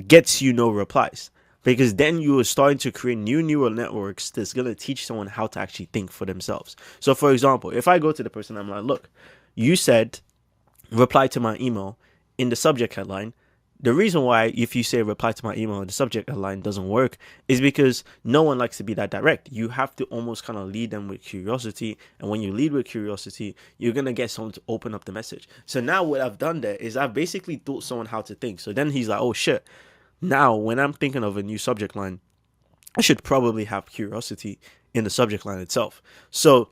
gets you no replies, because then you are starting to create new neural networks that's going to teach someone how to actually think for themselves. So for example, if I go to the person, I'm like, look, you said reply to my email in the subject headline. The reason why, if you say reply to my email, the subject line doesn't work is because no one likes to be that direct. You have to almost kind of lead them with curiosity. And when you lead with curiosity, you're going to get someone to open up the message. So now what I've done there is I've basically taught someone how to think. So then he's like, oh shit. Now, when I'm thinking of a new subject line, I should probably have curiosity in the subject line itself. So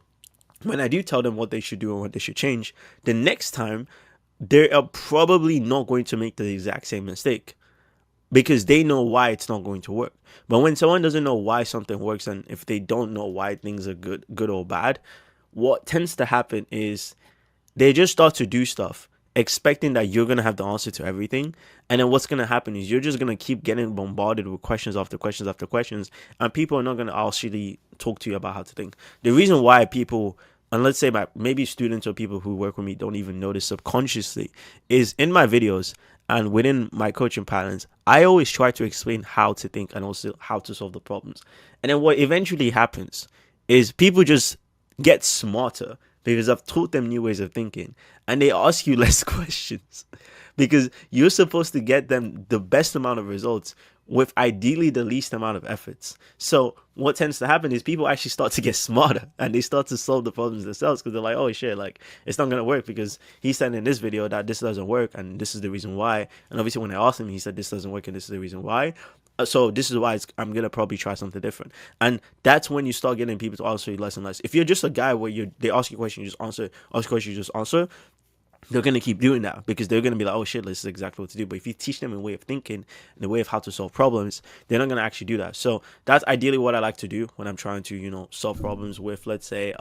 when I do tell them what they should do and what they should change, the next time, they are probably not going to make the exact same mistake, because they know why it's not going to work. But when someone doesn't know why something works, and if they don't know why things are good or bad, what tends to happen is they just start to do stuff expecting that you're going to have the answer to everything. And then what's going to happen is you're just going to keep getting bombarded with questions after questions after questions, and people are not going to actually talk to you about how to think. The reason why people, and let's say maybe students or people who work with me don't even notice subconsciously, is in my videos and within my coaching patterns, I always try to explain how to think and also how to solve the problems. And then what eventually happens is people just get smarter, because I've taught them new ways of thinking, and they ask you less questions, because you're supposed to get them the best amount of results with ideally the least amount of efforts. So what tends to happen is people actually start to get smarter, and they start to solve the problems themselves, because they're like, oh shit, like, it's not going to work because he said in this video that this doesn't work, and this is the reason why. And obviously when I asked him, he said this doesn't work and this is the reason why. So this is why I'm going to probably try something different. And that's when you start getting people to answer you less and less. If you're just a guy where they ask you a question, you just answer, ask a question, you just answer, they're going to keep doing that, because they're going to be like, oh shit, this is exactly what to do. But if you teach them a way of thinking and a way of how to solve problems, they're not going to actually do that. So that's ideally what I like to do when I'm trying to, solve problems with, let's say,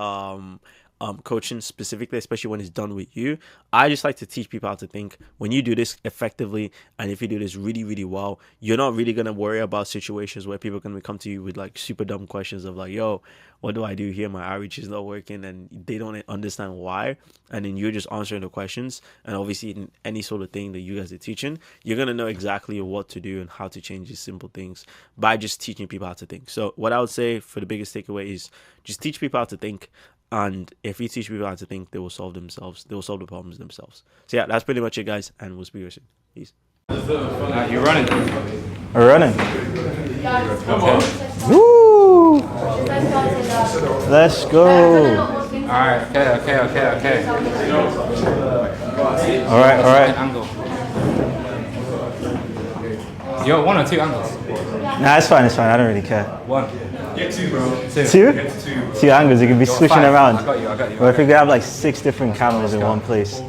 coaching specifically, especially when it's done with you. I just like to teach people how to think. When you do this effectively, and if you do this really, really well, you're not really going to worry about situations where people can come to you with like super dumb questions of like, yo, what do I do here? My outreach is not working, and they don't understand why. And then you're just answering the questions. And obviously in any sort of thing that you guys are teaching, you're going to know exactly what to do and how to change these simple things by just teaching people how to think. So what I would say for the biggest takeaway is just teach people how to think. And if you teach people how to think, they will solve themselves. They will solve the problems themselves. So yeah, that's pretty much it, guys. And we'll speak to you soon. Peace. You're running. We're running. Okay. Woo! Let's go. Alright, okay. Alright. Angle. Yo, one or two angles? Nah, it's fine. I don't really care. One. Get two, bro. Two? Two angles. You can be switching fine. around. I got you. Or if you could have like 6 different cameras in one place.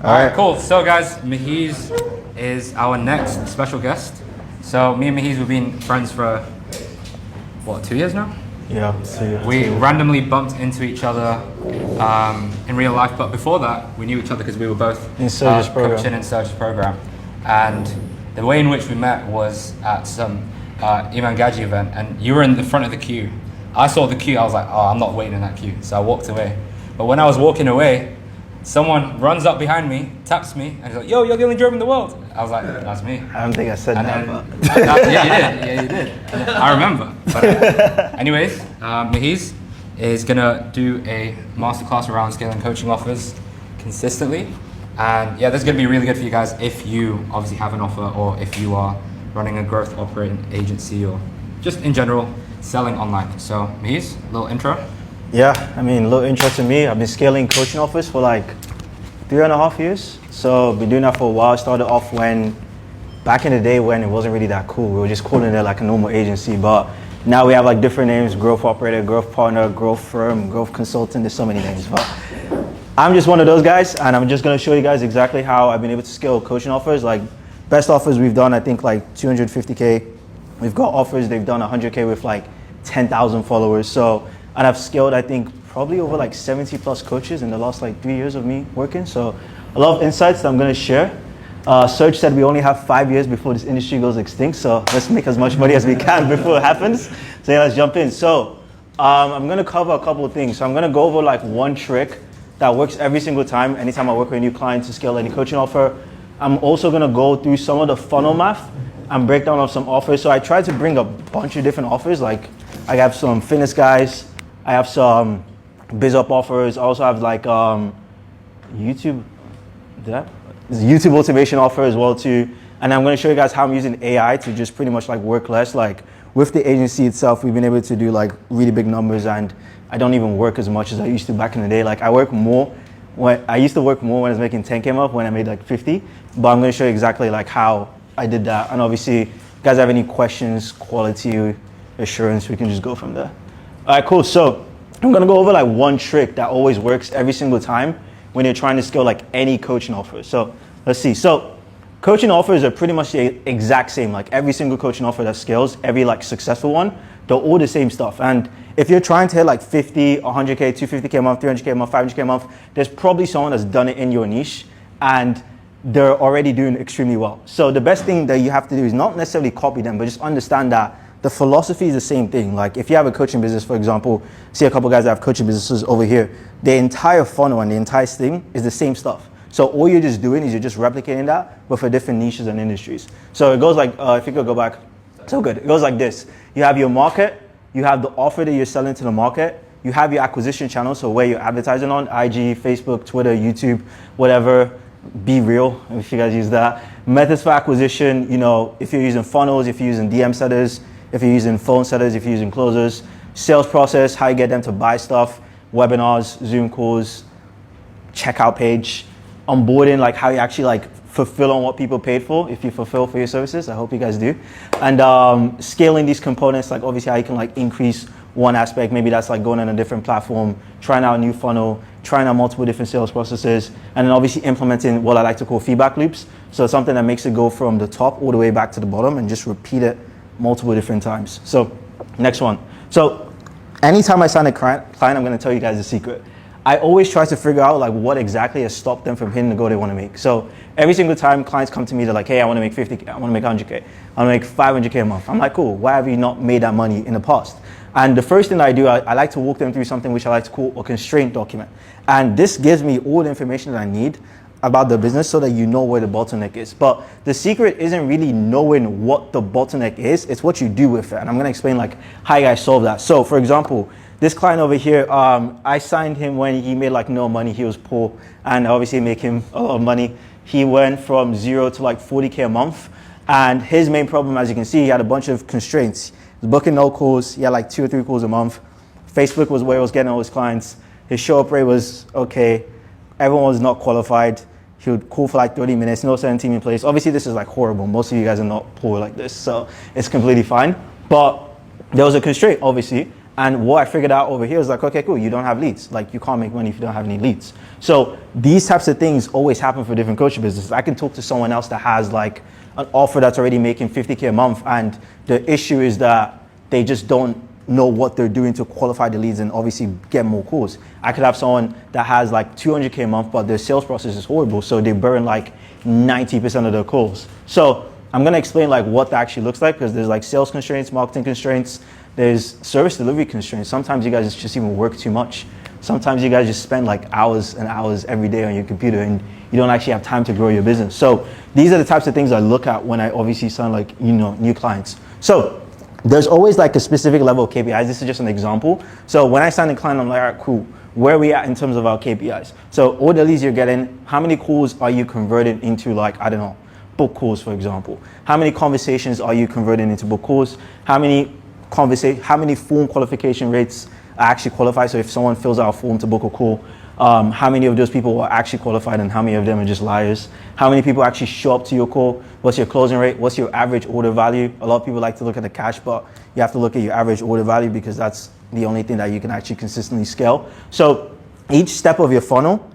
Alright, cool. So guys, Mahiz is our next special guest. So me and Mahiz, we've been friends for, 2 years now? Yeah. We randomly bumped into each other in real life, but before that, we knew each other because we were both in Serge's program. coaching in Serge's program. And the way in which we met was at some Iman Gaji event, and you were in the front of the queue. I saw the queue, I was like, oh, I'm not waiting in that queue, so I walked away. But when I was walking away, someone runs up behind me, taps me, and he's like, "Yo, you're the only German in the world." I was like, "That's me." I don't think I said And that. then, But yeah, you did. Yeah, you did. I remember. But anyways, Mahiz is gonna do a masterclass around scaling coaching offers consistently, and yeah, this is gonna be really good for you guys if you obviously have an offer, or if you are running a growth operating agency, or just in general selling online. So Mahiz, a little intro. yeah, I mean, a little intro to me. I've been scaling coaching offers for like 3.5 years. So been doing that for a while. I started off back in the day when it wasn't really that cool. We were just calling it like a normal agency, but now we have like different names: growth operator, growth partner, growth firm, growth consultant. There's so many names, but I'm just one of those guys, and I'm just gonna show you guys exactly how I've been able to scale coaching offers. Like best offers we've done, I think like 250K. We've got offers they've done 100K with like 10,000 followers. So, and I've scaled, I think, probably over like 70 plus coaches in the last like 3 years of me working. So a lot of insights that I'm gonna share. Serge said we only have 5 years before this industry goes extinct. So let's make as much money as we can before it happens. So yeah, let's jump in. So I'm gonna cover a couple of things. So I'm gonna go over like one trick that works every single time, anytime I work with a new client to scale any coaching offer. I'm also gonna go through some of the funnel math and break down of some offers. So I tried to bring a bunch of different offers. Like I have some fitness guys, I have some biz up offers. I also have like YouTube automation offer as well too. And I'm gonna show you guys how I'm using AI to just pretty much like work less. Like with the agency itself, we've been able to do like really big numbers, and I don't even work as much as I used to back in the day. Like I work more when I used to work more when I was making 10K a month, when I made like 50. But I'm gonna show you exactly like how I did that. And obviously, if you guys have any questions, quality assurance, we can just go from there. All right, cool. So I'm gonna go over like one trick that always works every single time when you're trying to scale like any coaching offer. So let's see. So coaching offers are pretty much the exact same. Like every single coaching offer that scales, every like successful one, they're all the same stuff. And if you're trying to hit like 50, 100K, 250K a month, 300K a month, 500K a month, there's probably someone that's done it in your niche, and they're already doing extremely well. So the best thing that you have to do is not necessarily copy them, but just understand that the philosophy is the same thing. Like if you have a coaching business, for example, see a couple guys that have coaching businesses over here, the entire funnel and the entire thing is the same stuff. So all you're just doing is you're just replicating that, but for different niches and industries. So it goes like, if you could go back, so good. It goes like this. You have your market, you have the offer that you're selling to the market, you have your acquisition channel, so where you're advertising on, IG, Facebook, Twitter, YouTube, whatever. Be real, if you guys use that. Methods for acquisition, you know, if you're using funnels, if you're using DM setters, if you're using phone setters, if you're using closers. Sales process, how you get them to buy stuff, webinars, Zoom calls, checkout page. Onboarding, like how you actually like fulfill on what people paid for, if you fulfill for your services. I hope you guys do. And scaling these components, like obviously how you can like increase one aspect, maybe that's like going on a different platform, trying out a new funnel, trying out multiple different sales processes, and then obviously implementing what I like to call feedback loops. So it's something that makes it go from the top all the way back to the bottom and just repeat it multiple different times. So next one. So anytime I sign a client, I'm gonna tell you guys a secret. I always try to figure out like what exactly has stopped them from hitting the goal they wanna make. So every single time clients come to me, they're like, hey, I wanna make 50K, I wanna make 100K, I wanna make 500K a month. I'm like, cool, why have you not made that money in the past? And the first thing I do, I like to walk them through something which I like to call a constraint document. And this gives me all the information that I need about the business so that you know where the bottleneck is. But the secret isn't really knowing what the bottleneck is, it's what you do with it. And I'm gonna explain like how you guys solve that. So for example, this client over here, I signed him when he made like no money, he was poor, and obviously make him a lot of money. He went from 0 to like 40K a month. And his main problem, as you can see, he had a bunch of constraints. He was booking no calls, he had like 2 or 3 calls a month. Facebook was where he was getting all his clients. His show up rate was okay. Everyone was not qualified. He would call for like 30 minutes, no certain team in place. Obviously this is like horrible. Most of you guys are not poor like this, so it's completely fine. But there was a constraint, obviously. And what I figured out over here is like, okay, cool, you don't have leads. Like you can't make money if you don't have any leads. So these types of things always happen for different coaching businesses. I can talk to someone else that has like an offer that's already making 50K a month, and the issue is that they just don't know what they're doing to qualify the leads and obviously get more calls. I could have someone that has like 200K a month, but their sales process is horrible, so they burn like 90% of their calls. So I'm gonna explain like what that actually looks like, because there's like sales constraints, marketing constraints, There's service delivery constraints. Sometimes you guys just even work too much. Sometimes you guys just spend like hours and hours every day on your computer and you don't actually have time to grow your business. So these are the types of things I look at when I obviously sign like, new clients. So there's always like a specific level of KPIs. This is just an example. So when I sign a client, I'm like, all right, cool. Where are we at in terms of our KPIs? So all the leads you're getting, how many calls are you converted into, like, I don't know, book calls, for example? How many conversations are you converting into book calls? How many form qualification rates are actually qualified? So if someone fills out a form to book a call, how many of those people are actually qualified and how many of them are just liars? How many people actually show up to your call? What's your closing rate? What's your average order value? A lot of people like to look at the cash, but you have to look at your average order value because that's the only thing that you can actually consistently scale. So each step of your funnel,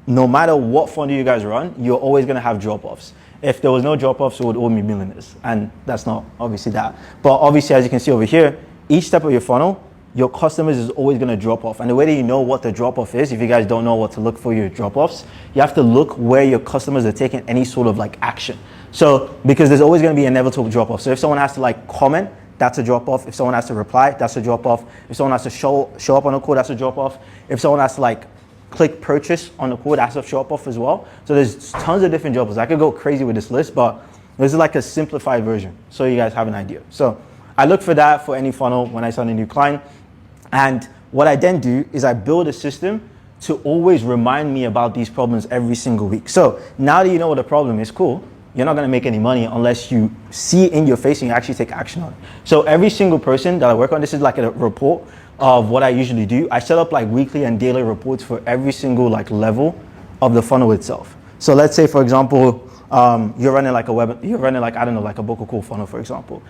no matter what funnel you guys run, you're always going to have drop-offs. If there was no drop-offs, it would all be millionaires. And that's not obviously that. But obviously, as you can see over here, each step of your funnel, your customers is always going to drop off. And the way that you know what the drop off is, if you guys don't know what to look for your drop offs, you have to look where your customers are taking any sort of like action. So because there's always going to be an inevitable drop off. So if someone has to like comment, that's a drop off. If someone has to reply, that's a drop off. If someone has to show up on a call, that's a drop off. If someone has to like click purchase on the call, that's a drop off as well. So there's tons of different drop offs. I could go crazy with this list, but this is like a simplified version so you guys have an idea. So I look for that for any funnel when I sign a new client. And what I then do is I build a system to always remind me about these problems every single week. So now that you know what the problem is, cool, you're not gonna make any money unless you see it in your face and you actually take action on it. So every single person that I work on, this is like a report of what I usually do. I set up like weekly and daily reports for every single like level of the funnel itself. So let's say, for example, you're running like I don't know, like a book or call funnel, for example.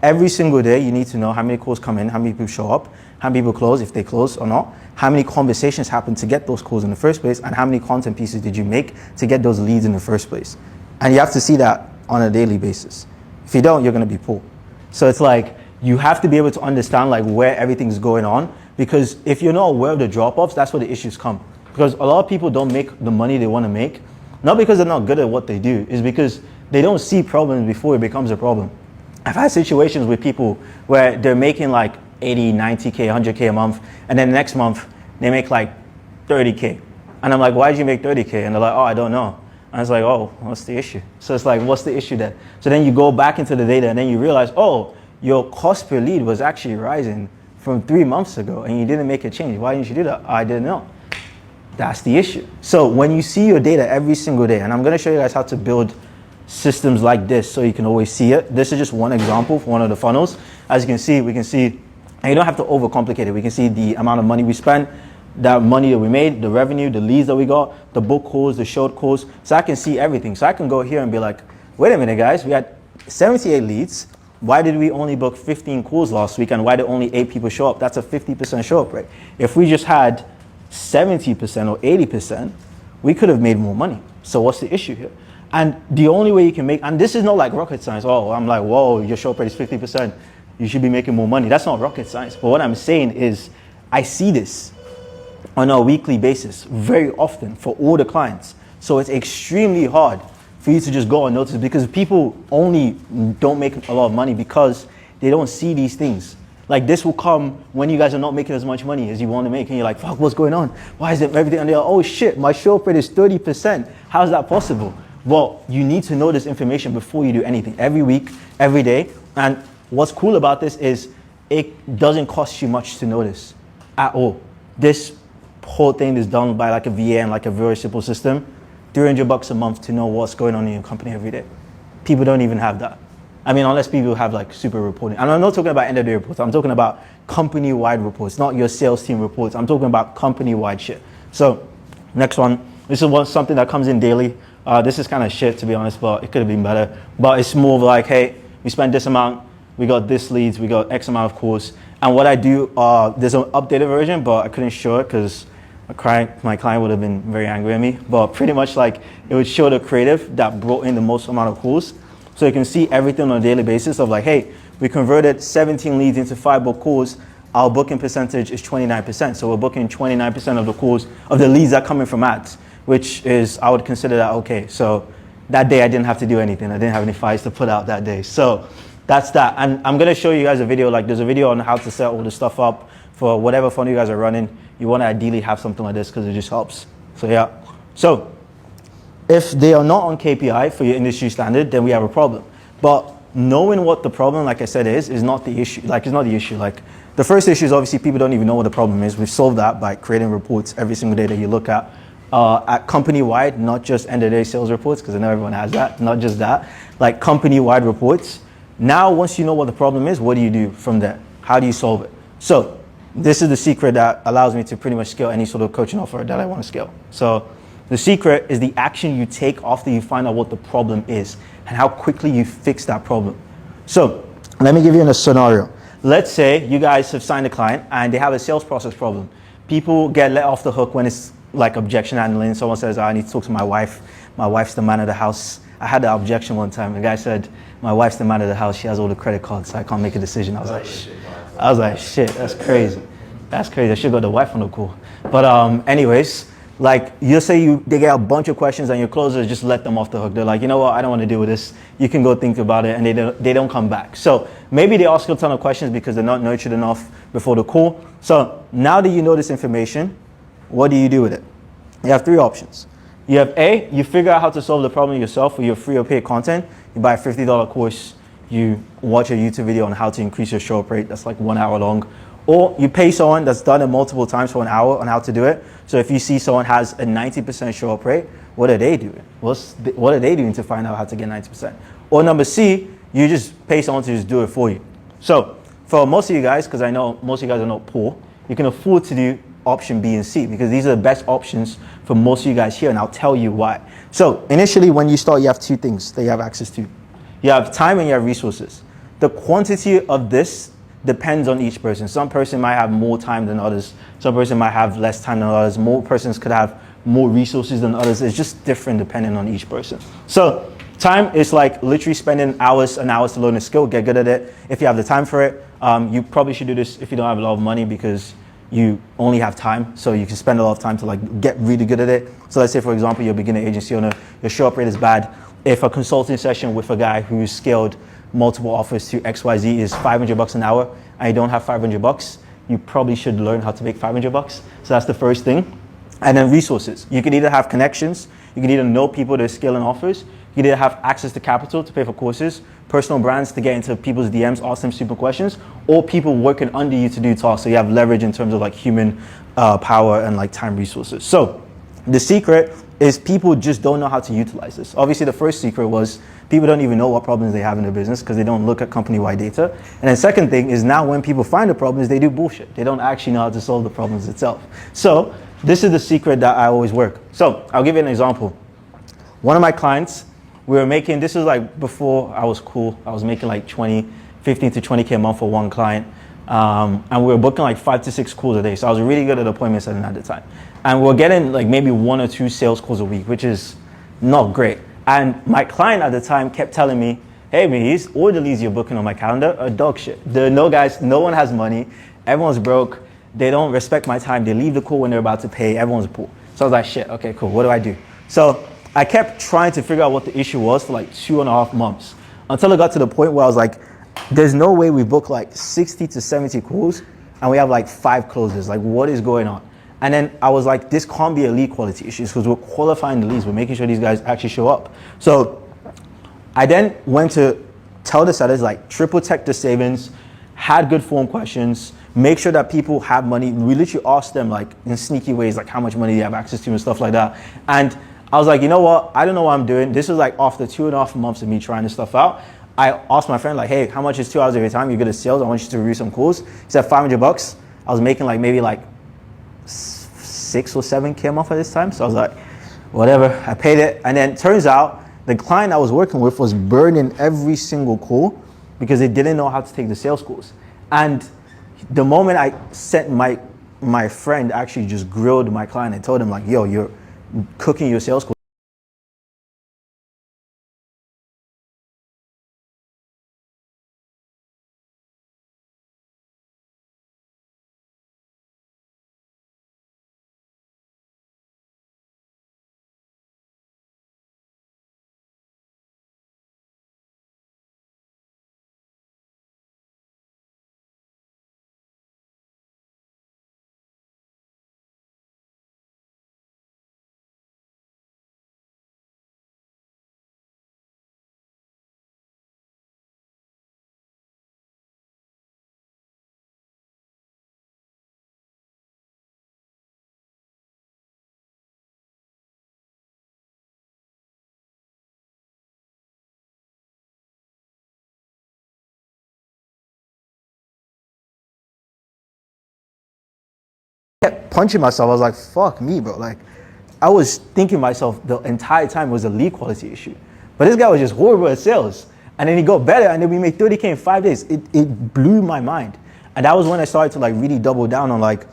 Every single day, you need to know how many calls come in, how many people show up, how many people close, if they close or not, how many conversations happen to get those calls in the first place, and how many content pieces did you make to get those leads in the first place. And you have to see that on a daily basis. If you don't, you're going to be poor. So it's like you have to be able to understand like where everything's going on, because if you're not aware of the drop-offs, that's where the issues come. Because a lot of people don't make the money they want to make, not because they're not good at what they do, is because they don't see problems before it becomes a problem. I've had situations with people where they're making like 80, 90K, 100K a month, and then the next month they make like 30K. And I'm like, why did you make 30K? And they're like, oh, I don't know. And I was like, oh, what's the issue? So it's like, what's the issue then? So then you go back into the data and then you realize, oh, your cost per lead was actually rising from 3 months ago and you didn't make a change. Why didn't you do that? I didn't know. That's the issue. So when you see your data every single day, and I'm gonna show you guys how to build systems like this so you can always see it. This is just one example for one of the funnels. As you can see, we can see, and you don't have to overcomplicate it. We can see the amount of money we spent, that money that we made, the revenue, the leads that we got, the book calls, the short calls. So I can see everything. So I can go here and be like, wait a minute, guys, we had 78 leads. Why did we only book 15 calls last week and why did only 8 people show up? That's a 50% show up rate. If we just had 70% or 80%, we could have made more money. So what's the issue here? And the only way you can make, and this is not like rocket science. Oh, I'm like, whoa, your show up rate is 50%. You should be making more money. That's not rocket science. But what I'm saying is I see this on a weekly basis very often for all the clients. So it's extremely hard for you to just go and notice, because people only don't make a lot of money because they don't see these things. Like this will come when you guys are not making as much money as you want to make and you're like, fuck, what's going on? Why is it everything? And they're like, oh shit, my show up rate is 30%. How's that possible? Well, you need to know this information before you do anything, every week, every day. And what's cool about this is it doesn't cost you much to know this at all. This whole thing is done by like a VA and like a very simple system, $300 a month to know what's going on in your company every day. People don't even have that. I mean, unless people have like super reporting. And I'm not talking about end of day reports. I'm talking about company-wide reports, not your sales team reports. I'm talking about company-wide shit. So next one, this is something that comes in daily. This is kind of shit, to be honest, but it could have been better. But it's more of like, hey, we spent this amount, we got this leads, we got X amount of calls. And what I do, there's an updated version, but I couldn't show it because my client would have been very angry at me. But pretty much like it would show the creative that brought in the most amount of calls. So you can see everything on a daily basis of like, hey, we converted 17 leads into 5 book calls. Our booking percentage is 29%. So we're booking 29% of the calls, of the leads that are coming from ads, which is, I would consider that okay. So that day I didn't have to do anything. I didn't have any fires to put out that day. So that's that. And I'm gonna show you guys a video, like there's a video on how to set all the stuff up for whatever funnel you guys are running. You wanna ideally have something like this because it just helps. So yeah. So if they are not on KPI for your industry standard, then we have a problem. But knowing what the problem, like I said, is not the issue. Like, it's not the issue. Like, the first issue is obviously people don't even know what the problem is. We've solved that by creating reports every single day that you look at company-wide, not just end-of-day sales reports, because I know everyone has that, not just that, like company-wide reports. Now, once you know what the problem is, what do you do from there? How do you solve it? So this is the secret that allows me to pretty much scale any sort of coaching offer that I want to scale. So the secret is the action you take after you find out what the problem is and how quickly you fix that problem. So let me give you a scenario. Let's say you guys have signed a client and they have a sales process problem. People get let off the hook when it's like objection handling. Someone says, I need to talk to my wife. My wife's the man of the house. I had that objection one time. The guy said, my wife's the man of the house. She has all the credit cards, so I can't make a decision. I was like, shit, that's crazy. That's crazy. I should got the wife on the call. But anyways, like you say they get a bunch of questions and your closers just let them off the hook. They're like, you know what, I don't want to deal with this. You can go think about it, and they don't come back. So maybe they ask a ton of questions because they're not nurtured enough before the call. So now that you know this information, what do you do with it? You have three options. You have A, you figure out how to solve the problem yourself with your free or paid content. You buy a $50 course, you watch a YouTube video on how to increase your show up rate. That's like 1 hour long. Or you pay someone that's done it multiple times for an hour on how to do it. So if you see someone has a 90% show up rate, what are they doing? What are they doing to find out how to get 90%? Or number C, you just pay someone to just do it for you. So for most of you guys, because I know most of you guys are not poor, you can afford to do option B and C because these are the best options for most of you guys here, and I'll tell you why. So initially when you start, you have two things that you have access to. You have time and you have resources. The quantity of this depends on each person. Some person might have more time than others. Some person might have less time than others. More persons could have more resources than others. It's just different depending on each person. So time is like literally spending hours and hours to learn a skill, get good at it. If you have the time for it, you probably should do this if you don't have a lot of money because you only have time. So you can spend a lot of time to like get really good at it. So let's say, for example, you're a beginner agency owner, your show up rate is bad. If a consulting session with a guy who's scaled multiple offers to XYZ is $500 an hour and you don't have $500, you probably should learn how to make $500. So that's the first thing. And then resources. You can either have connections, you can either know people that are scaling offers, you can either have access to capital to pay for courses, personal brands to get into people's DMs, ask them super questions, or people working under you to do tasks. So you have leverage in terms of like human power and like time resources. So the secret is people just don't know how to utilize this. Obviously, the first secret was people don't even know what problems they have in their business because they don't look at company-wide data. And then second thing is now when people find the problems, they do bullshit. They don't actually know how to solve the problems itself. So this is the secret that I always work. So I'll give you an example. One of my clients, we were making, this was like before I was cool. I was making like 15 to 20K a month for one client. And we were booking like 5 to 6 calls a day. So I was really good at appointment setting at the time. And we're getting like maybe 1 or 2 sales calls a week, which is not great. And my client at the time kept telling me, hey, Mahiz, all the leads you're booking on my calendar are dog shit. No guys, no one has money. Everyone's broke. They don't respect my time. They leave the call when they're about to pay. Everyone's poor. So I was like, shit, okay, cool. What do I do? So I kept trying to figure out what the issue was for like 2.5 months until I got to the point where I was like, there's no way we book like 60 to 70 calls and we have like 5 closes. Like, what is going on? And then I was like, this can't be a lead quality issue because we're qualifying the leads. We're making sure these guys actually show up. So I then went to tell the sellers, like, triple check the savings, had good form questions, make sure that people have money. We literally asked them like in sneaky ways, like how much money they have access to and stuff like that. And I was like, you know what? I don't know what I'm doing. This was like after 2.5 months of me trying this stuff out. I asked my friend like, hey, how much is 2 hours of your time? You're good at sales. I want you to review some calls. He said $500. I was making like maybe like 6 or 7K a month at this time. So I was like, whatever. I paid it. And then turns out the client I was working with was burning every single call because they didn't know how to take the sales calls. And the moment I sent my friend actually just grilled my client and told him like, yo, you're cooking your sales calls. punching myself. I was like, fuck me, bro. Like, I was thinking to myself the entire time it was a lead quality issue. But this guy was just horrible at sales. And then he got better, and then we made 30K in 5 days. It blew my mind. And that was when I started to like really double down on like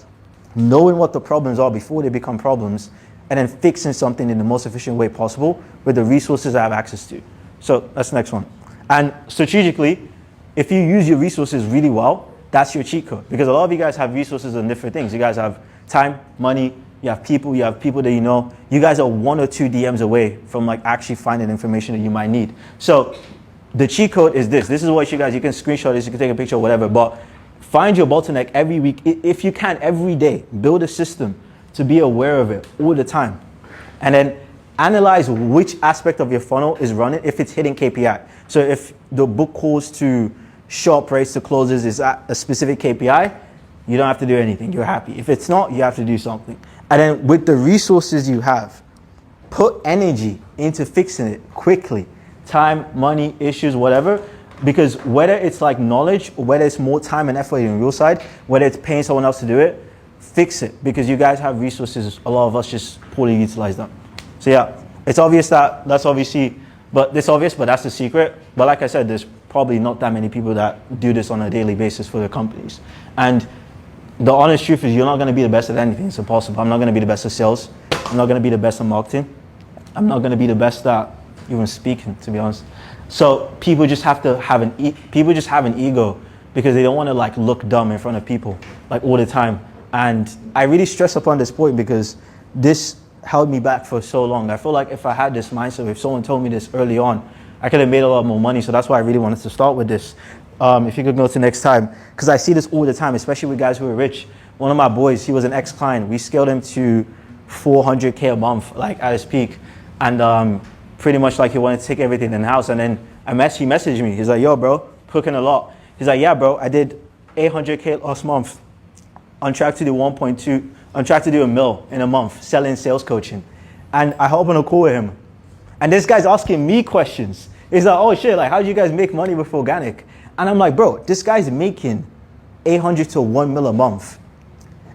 knowing what the problems are before they become problems, and then fixing something in the most efficient way possible with the resources I have access to. So that's the next one. And strategically, if you use your resources really well, that's your cheat code. Because a lot of you guys have resources on different things. You guys have time, money, you have people that you know. You guys are 1 or 2 DMs away from like actually finding information that you might need. So the cheat code is this. This is what you guys, you can screenshot this, you can take a picture, whatever, but find your bottleneck every week. If you can, every day, build a system to be aware of it all the time. And then analyze which aspect of your funnel is running if it's hitting KPI. So if the book calls to shop rates to closes is at a specific KPI, you don't have to do anything. You're happy. If it's not, you have to do something. And then with the resources you have, put energy into fixing it quickly. Time, money, issues, whatever. Because whether it's like knowledge, or whether it's more time and effort on your side, whether it's paying someone else to do it, fix it. Because you guys have resources, a lot of us just poorly utilize them. So yeah, it's obvious that's obviously, but it's obvious, but that's the secret. But like I said, there's probably not that many people that do this on a daily basis for their companies. And the honest truth is you're not going to be the best at anything. It's impossible. I'm not going to be the best at sales. I'm not going to be the best at marketing. I'm not going to be the best at even speaking, to be honest. So people just have to have an ego because they don't want to like look dumb in front of people like all the time. And I really stress upon this point because this held me back for so long. I feel like if I had this mindset, if someone told me this early on, I could have made a lot more money. So that's why I really wanted to start with this. If you could go to next time, because I see this all the time, especially with guys who are rich. One of my boys, he was an ex-client. We scaled him to 400K a month, like at his peak. And pretty much like he wanted to take everything in the house. And then he messaged me. He's like, yo, bro, cooking a lot. He's like, yeah, bro, I did 800K last month. On track to do 1.2, on track to do $1 million in a month, selling sales coaching. And I hop on a call with him. And this guy's asking me questions. He's like, oh shit, like how do you guys make money with organic? And I'm like, bro, this guy's making 800 to 1 million a month.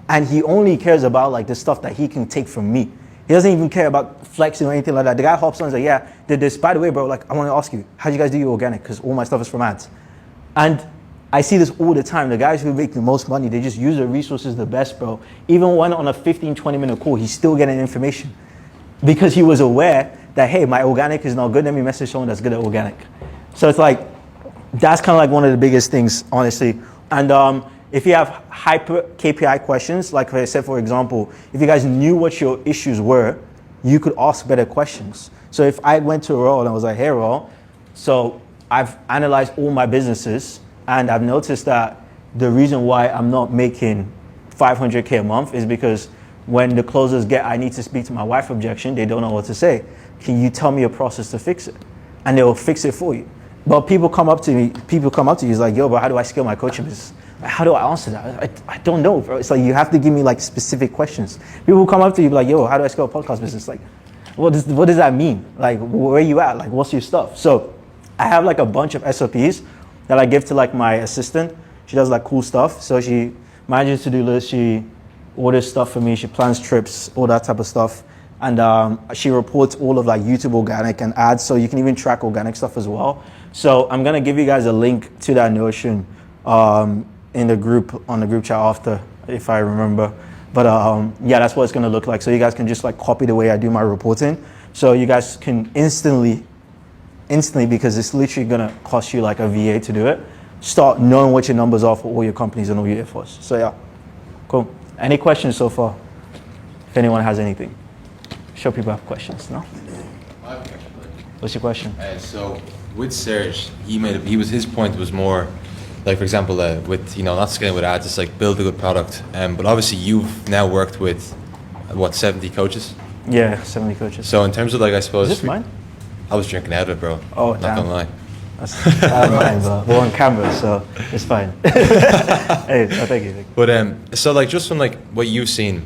And he only cares about like the stuff that he can take from me. He doesn't even care about flexing or anything like that. The guy hops on and says, yeah, did this. By the way, bro, like I want to ask you, how do you guys do your organic? Because all my stuff is from ads. And I see this all the time. The guys who make the most money, they just use their resources the best, bro. Even when on a 15, 20-minute call, he's still getting information. Because he was aware that, hey, my organic is not good. Let me message someone that's good at organic. So it's like, that's kind of like one of the biggest things, honestly. And if you have hyper KPI questions, like I said, for example, if you guys knew what your issues were, you could ask better questions. So if I went to Raw and I was like, hey, Raw, so I've analyzed all my businesses and I've noticed that the reason why I'm not making 500K a month is because when the closers get, I need to speak to my wife objection, they don't know what to say. Can you tell me a process to fix it? And they will fix it for you. But people come up to you, it's like, yo, bro, how do I scale my coaching business? How do I answer that? I don't know, bro. It's like, you have to give me like specific questions. People come up to you like, yo, how do I scale a podcast business? Like, what does that mean? Like, where are you at? Like, what's your stuff? So I have like a bunch of SOPs that I give to like my assistant. She does like cool stuff. So she manages to do list, she orders stuff for me, she plans trips, all that type of stuff. And she reports all of like YouTube organic and ads, so you can even track organic stuff as well. So I'm gonna give you guys a link to that Notion in the group, on the group chat after, if I remember. But yeah, that's what it's gonna look like. So you guys can just like copy the way I do my reporting. So you guys can instantly, because it's literally gonna cost you like a VA to do it, start knowing what your numbers are for all your companies and all your efforts. So yeah, cool. Any questions so far? If anyone has anything. Sure, people have questions, no? I have a question. What's your question? So with Serge, his point was more like, for example, with not scaling with ads, it's like build a good product. But obviously you've now worked with 70 coaches. Yeah, 70 coaches. So in terms of like, I suppose. Is this mine? I was drinking out of it, bro. Oh, not damn. gonna lie. That's mine, but we're on camera, so it's fine. Hey, thank you. But so like, just from like what you've seen,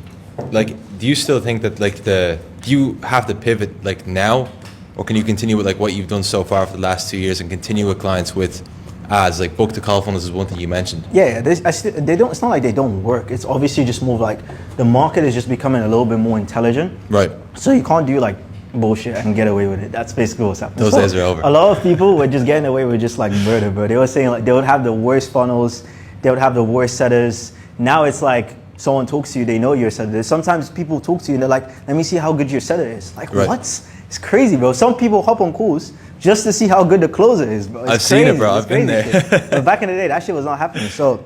like, do you still think that like do you have to pivot like now, or can you continue with like what you've done so far for the last 2 years and continue with clients with ads, like book to call funnels is one thing you mentioned. Yeah, they don't. It's not like they don't work. It's obviously just more like the market is just becoming a little bit more intelligent. Right. So you can't do like bullshit and get away with it. That's basically what's happening. Those days are over. A lot of people were just getting away with just like murder, bro. They were saying like they would have the worst funnels, they would have the worst setters. Now it's like someone talks to you, they know you're a setter. Sometimes people talk to you and they're like, let me see how good your setter is. Like, right. What? It's crazy, bro. Some people hop on calls just to see how good the closer is, bro. I've seen it, bro. I've been there. But back in the day, that shit was not happening. So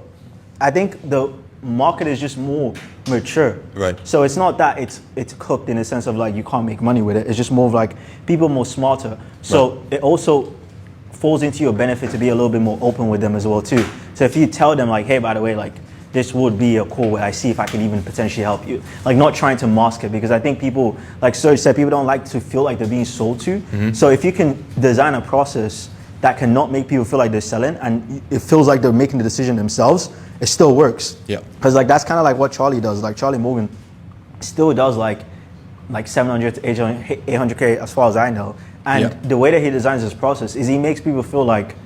I think the market is just more mature. Right. So it's not that it's cooked in the sense of like you can't make money with it. It's just more of like people more smarter. So right. It also falls into your benefit to be a little bit more open with them as well too. So if you tell them like, hey, by the way, like this would be a call where I see if I can even potentially help you. Like not trying to mask it, because I think people, like Serge said, people don't like to feel like they're being sold to. Mm-hmm. So if you can design a process that cannot make people feel like they're selling and it feels like they're making the decision themselves, it still works. Yeah. Because like that's kind of like what Charlie does. Like Charlie Morgan still does like 700 to 800K as far as I know. And the way that he designs his process is he makes people feel like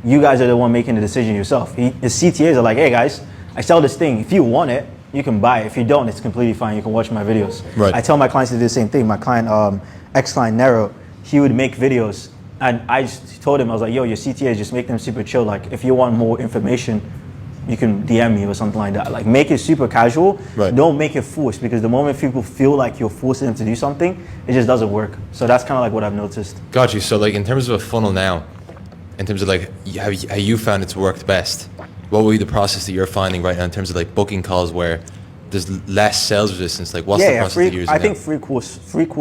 you guys are the one making the decision yourself. His CTAs are like, hey guys, I sell this thing. If you want it, you can buy it. If you don't, it's completely fine. You can watch my videos. Right. I tell my clients to do the same thing. My client, ex-client Nero, he would make videos. And I just told him, I was like, yo, your CTAs, just make them super chill. Like if you want more information, you can DM me or something like that. Like make it super casual. Right. Don't make it forced, because the moment people feel like you're forcing them to do something, it just doesn't work. So that's kind of like what I've noticed. Got you. So like in terms of a funnel now, in terms of like how you found it's worked best, what would be the process that you're finding right now in terms of like booking calls where there's less sales resistance? Like what's the process that you're using I think free course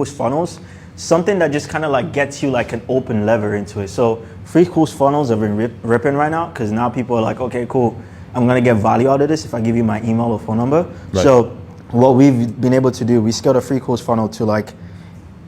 funnels, something that just kind of like gets you like an open lever into it. So free course funnels have been ripping right now, because now people are like, okay, cool, I'm going to get value out of this if I give you my email or phone number. Right. So what we've been able to do, we scaled a free course funnel to like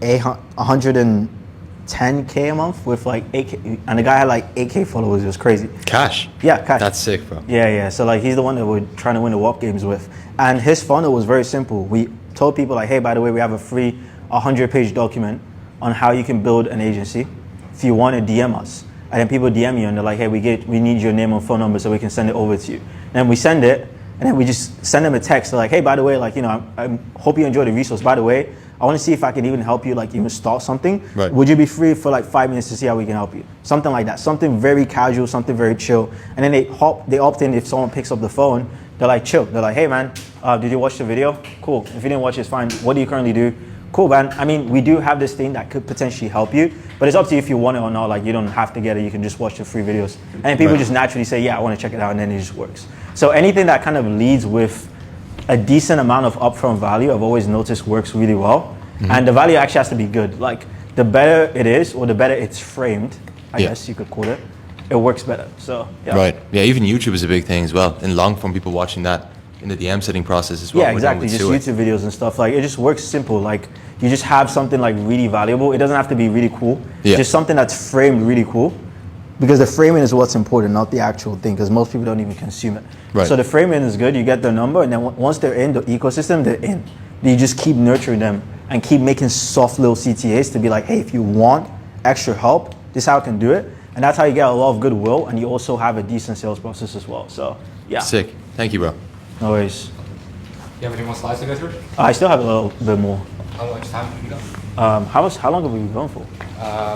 110K a month with like 8K, and the guy had like 8K followers. It was crazy. Cash? Yeah, cash. That's sick, bro. Yeah. So like he's the one that we're trying to win the WAP games with. And his funnel was very simple. We told people like, hey, by the way, we have a free 100-page document on how you can build an agency. If you want to DM us. And then people DM you and they're like, hey, we need your name and phone number so we can send it over to you. And then we send it, and then we just send them a text. They're like, hey, by the way, like, you know, I hope you enjoy the resource. By the way, I want to see if I can even help you, like even start something. Right. Would you be free for like 5 minutes to see how we can help you? Something like that. Something very casual, something very chill. And then they opt in if someone picks up the phone. They're like, chill. They're like, hey man, did you watch the video? Cool. If you didn't watch it, it's fine. What do you currently do? Cool, man. I mean, we do have this thing that could potentially help you, but it's up to you if you want it or not. Like, you don't have to get it. You can just watch the free videos. And people just naturally say, yeah, I want to check it out, and then it just works. So anything that kind of leads with a decent amount of upfront value, I've always noticed works really well. Mm-hmm. And the value actually has to be good. Like, the better it is, or the better it's framed, I guess you could call it, it works better. So, yeah. Right. Yeah, even YouTube is a big thing as well. In long form, people watching that in the DM setting process as well. Yeah, exactly. Just YouTube videos and stuff. Like, it just works simple. Like, you just have something like really valuable. It doesn't have to be really cool. Yeah. Just something that's framed really cool, because the framing is what's important, not the actual thing, because most people don't even consume it. Right. So the framing is good. You get their number, and then once they're in the ecosystem, they're in. You just keep nurturing them and keep making soft little CTAs to be like, hey, if you want extra help, this is how I can do it. And that's how you get a lot of goodwill, and you also have a decent sales process as well. So, yeah. Sick. Thank you, bro. No worries. You have any more slides to go through? I still have a little bit more. How much time have you got? How long have we been going for?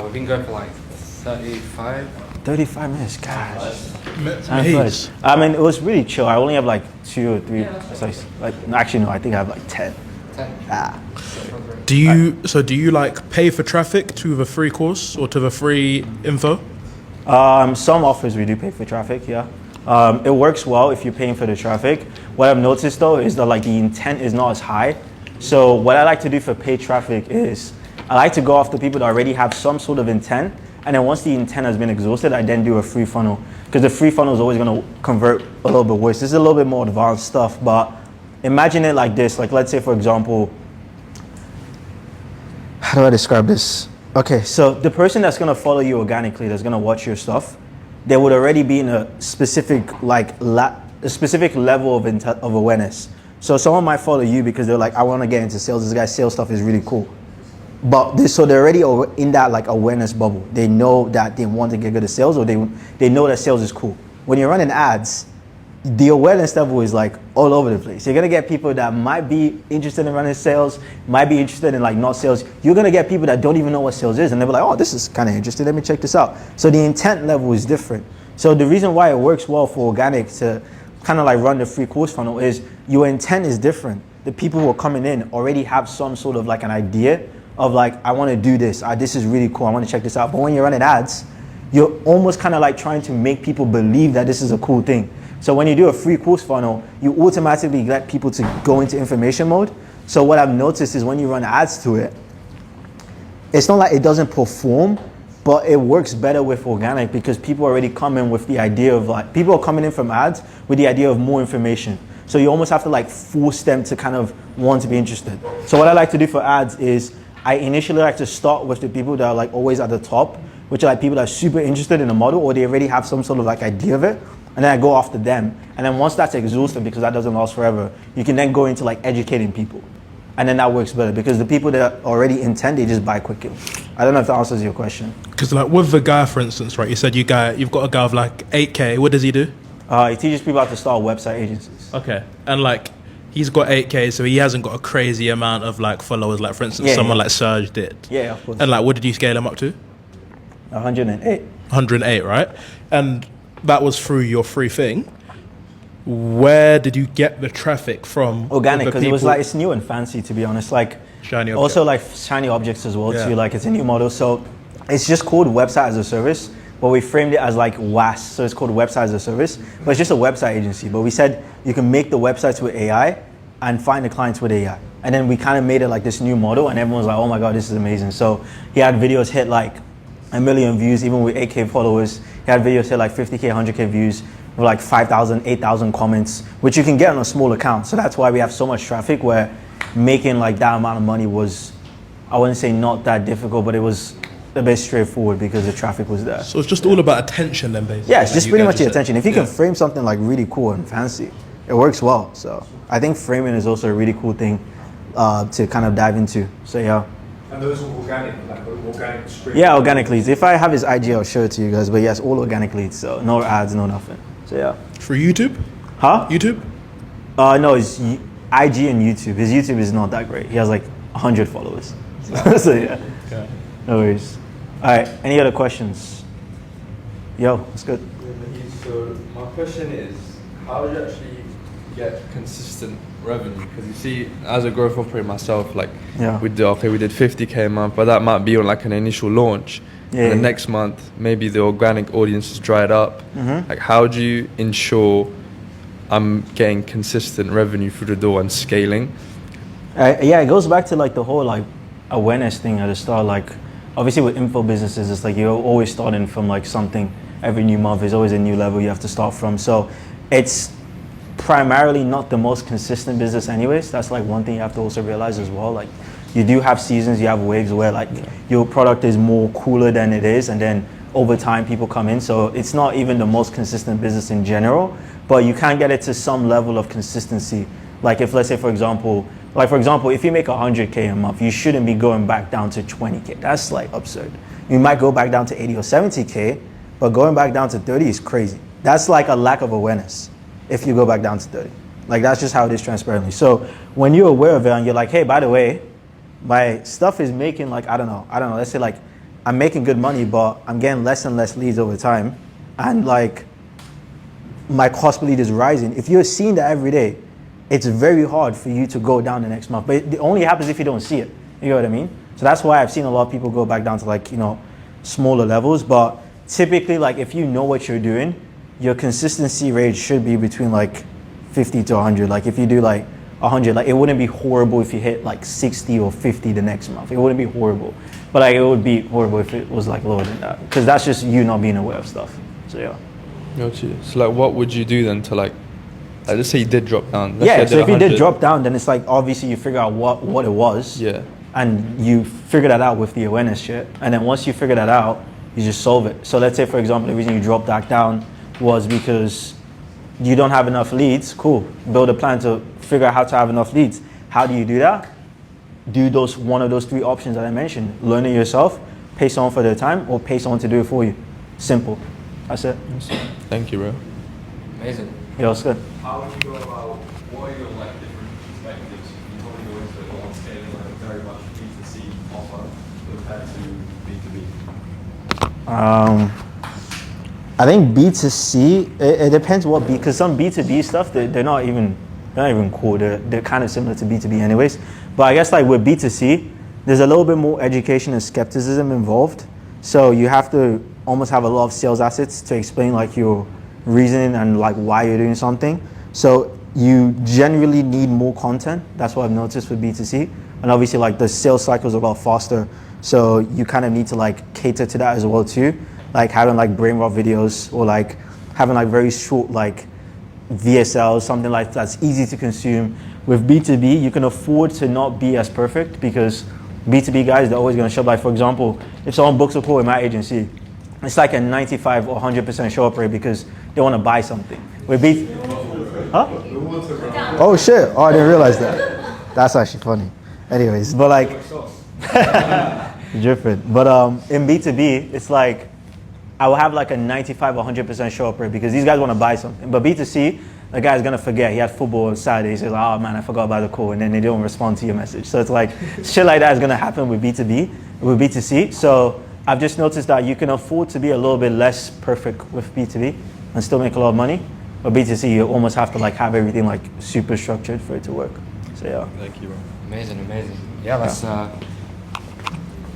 We've been going for like 35. 35 minutes, gosh. I mean, it was really chill. I only have like 2 or 3 slides. Actually, no, I think I have like 10. 10. Do you like pay for traffic to the free course or to the free info? Some offers we do pay for traffic, yeah. It works well if you're paying for the traffic. What I've noticed though is that like the intent is not as high. So what I like to do for paid traffic is I like to go after people that already have some sort of intent, and then once the intent has been exhausted, I then do a free funnel, because the free funnel is always going to convert a little bit worse. This is a little bit more advanced stuff, but imagine it like this. Like, let's say for example, how do I describe this? Okay, so the person that's going to follow you organically, that's going to watch your stuff, they would already be in a specific level of awareness. So someone might follow you because they're like, I want to get into sales. This guy's sales stuff is really cool. So they're already in that like awareness bubble. They know that they want to get good at sales, or they know that sales is cool. When you're running ads, the awareness level is like all over the place. You're gonna get people that might be interested in running sales, might be interested in like not sales. You're gonna get people that don't even know what sales is, and they'll be like, oh, this is kind of interesting, let me check this out. So the intent level is different. So the reason why it works well for organic to kind of like run the free course funnel is your intent is different. The people who are coming in already have some sort of like an idea of like, I want to do this, this is really cool, I want to check this out. But when you're running ads, you're almost kind of like trying to make people believe that this is a cool thing. So when you do a free course funnel, you automatically get people to go into information mode. So what I've noticed is when you run ads to it, it's not like it doesn't perform, but it works better with organic because people already come in with the idea of like, people are coming in from ads with the idea of more information. So you almost have to like force them to kind of want to be interested. So what I like to do for ads is I initially like to start with the people that are like always at the top, which are like people that are super interested in the model or they already have some sort of like idea of it. And then I go after them. And then once that's exhausted, because that doesn't last forever, you can then go into like educating people. And then that works better because the people that are already intent, they just buy quickly. I don't know if that answers your question. Because like with the guy, for instance, right, you said you've got a guy of like 8K. What does he do? He teaches people how to start website agencies. Okay. And like, he's got 8K, so he hasn't got a crazy amount of like followers. Like for instance, someone like Serge did. Yeah, of course. And like, what did you scale him up to? 108. 108, right? And that was through your free thing. Where did you get the traffic from? Organic, because it was like, it's new and fancy, to be honest. Like shiny objects. Also like shiny objects as well too. Like it's a new model, so it's just called website as a service, but we framed it as like WAS, so it's called website as a service, but it's just a website agency. But we said you can make the websites with AI and find the clients with AI, and then we kind of made it like this new model, and everyone was like, oh my god, this is amazing. So he had videos hit like 1 million views, even with 8K followers. He had videos hit like 50K, 100K views with like 5,000, 8,000 comments, which you can get on a small account. So that's why we have so much traffic, where making like that amount of money was, I wouldn't say not that difficult, but it was a bit straightforward because the traffic was there. So it's just all about attention then, basically. Yeah, it's just pretty much the attention. If you can frame something like really cool and fancy, it works well. So I think framing is also a really cool thing to kind of dive into. So yeah. And those are organic, like organic straight? Yeah, organic leads. If I have his IG, I'll show it to you guys. But yes, all organic leads. So no ads, no nothing. So yeah. For YouTube? Huh? YouTube? No, it's IG and YouTube. His YouTube is not that great. He has like 100 followers. So yeah. Okay. No worries. All right. Any other questions? Yo, that's good. So my question is, how do you actually get consistent revenue? Because you see, as a growth operator myself, like we did 50K a month, but that might be on like an initial launch. And the next month, maybe the organic audience is dried up. Like, how do you ensure I'm getting consistent revenue through the door and scaling? Yeah, it goes back to like the whole like awareness thing at the start. Like, obviously with info businesses, it's like you're always starting from like something. Every new month is always a new level you have to start from. So it's primarily not the most consistent business anyways. That's like one thing you have to also realize as well. Like, you do have seasons, you have waves where like your product is more cooler than it is, and then over time people come in. So it's not even the most consistent business in general, but you can get it to some level of consistency. Like if, let's say for example, if you make 100K a month, you shouldn't be going back down to 20K. That's like absurd. You might go back down to 80 or 70K, but going back down to 30 is crazy. That's like a lack of awareness if you go back down to 30. Like, that's just how it is transparently. So when you're aware of it and you're like, hey, by the way, my stuff is making like, I don't know, let's say like I'm making good money, but I'm getting less and less leads over time, and like my cost per lead is rising. If you're seeing that every day, it's very hard for you to go down the next month. But it only happens if you don't see it. You know what I mean? So that's why I've seen a lot of people go back down to like, smaller levels. But typically, like if you know what you're doing, your consistency rate should be between like 50 to 100. Like if you do like 100, like it wouldn't be horrible if you hit like 60 or 50 the next month. It wouldn't be horrible, but like it would be horrible if it was like lower than that, because that's just you not being aware of stuff. So yeah. Gotcha. So like, what would you do then to like let's say you did drop down? So if you did drop down, then it's like obviously you figure out what it was. Yeah. And you figure that out with the awareness shit, and then once you figure that out, you just solve it. So let's say for example, the reason you dropped back down was because you don't have enough leads. Cool. Build a plan to figure out how to have enough leads. How do you do that? do one of those 3 options that I mentioned. Learn it yourself, pay someone for their time, or pay someone to do it for you. Simple. That's it. Thank you, bro. Amazing. Yeah, it's good. How would you go about, what are your like different perspectives? You probably go into it on scaling like very much B2C offer compared to B2B. I think B2C, it depends what because some B2B stuff, they're not even cool. They're kind of similar to B2B anyways. But I guess like with B2C, there's a little bit more education and skepticism involved. So you have to almost have a lot of sales assets to explain like your reasoning and like why you're doing something. So you generally need more content. That's what I've noticed with B2C. And obviously like the sales cycles are a lot faster. So you kind of need to like cater to that as well too. Like having like brain rot videos or like having like very short like VSL, something like that's easy to consume. With B2B, you can afford to not be as perfect because B2B guys, they're always going to show up. Like for example, if someone books a call in my agency, it's like a 95 or 100% show up rate because they want to buy something. With huh? Oh shit! Oh, I didn't realize that. That's actually funny. Anyways, but like different. But in B2B, it's like I will have like a 95 or 100% show up rate because these guys want to buy something. But B2C, the guy's gonna forget. He had football on Saturday. He says, "Oh man, I forgot about the call," and then they don't respond to your message. So it's like shit like that is gonna happen with B2B, with B2C. So I've just noticed that you can afford to be a little bit less perfect with B2B and still make a lot of money. But B2C, you almost have to like have everything like super structured for it to work. So yeah. Thank you, bro. Amazing. Yeah, let's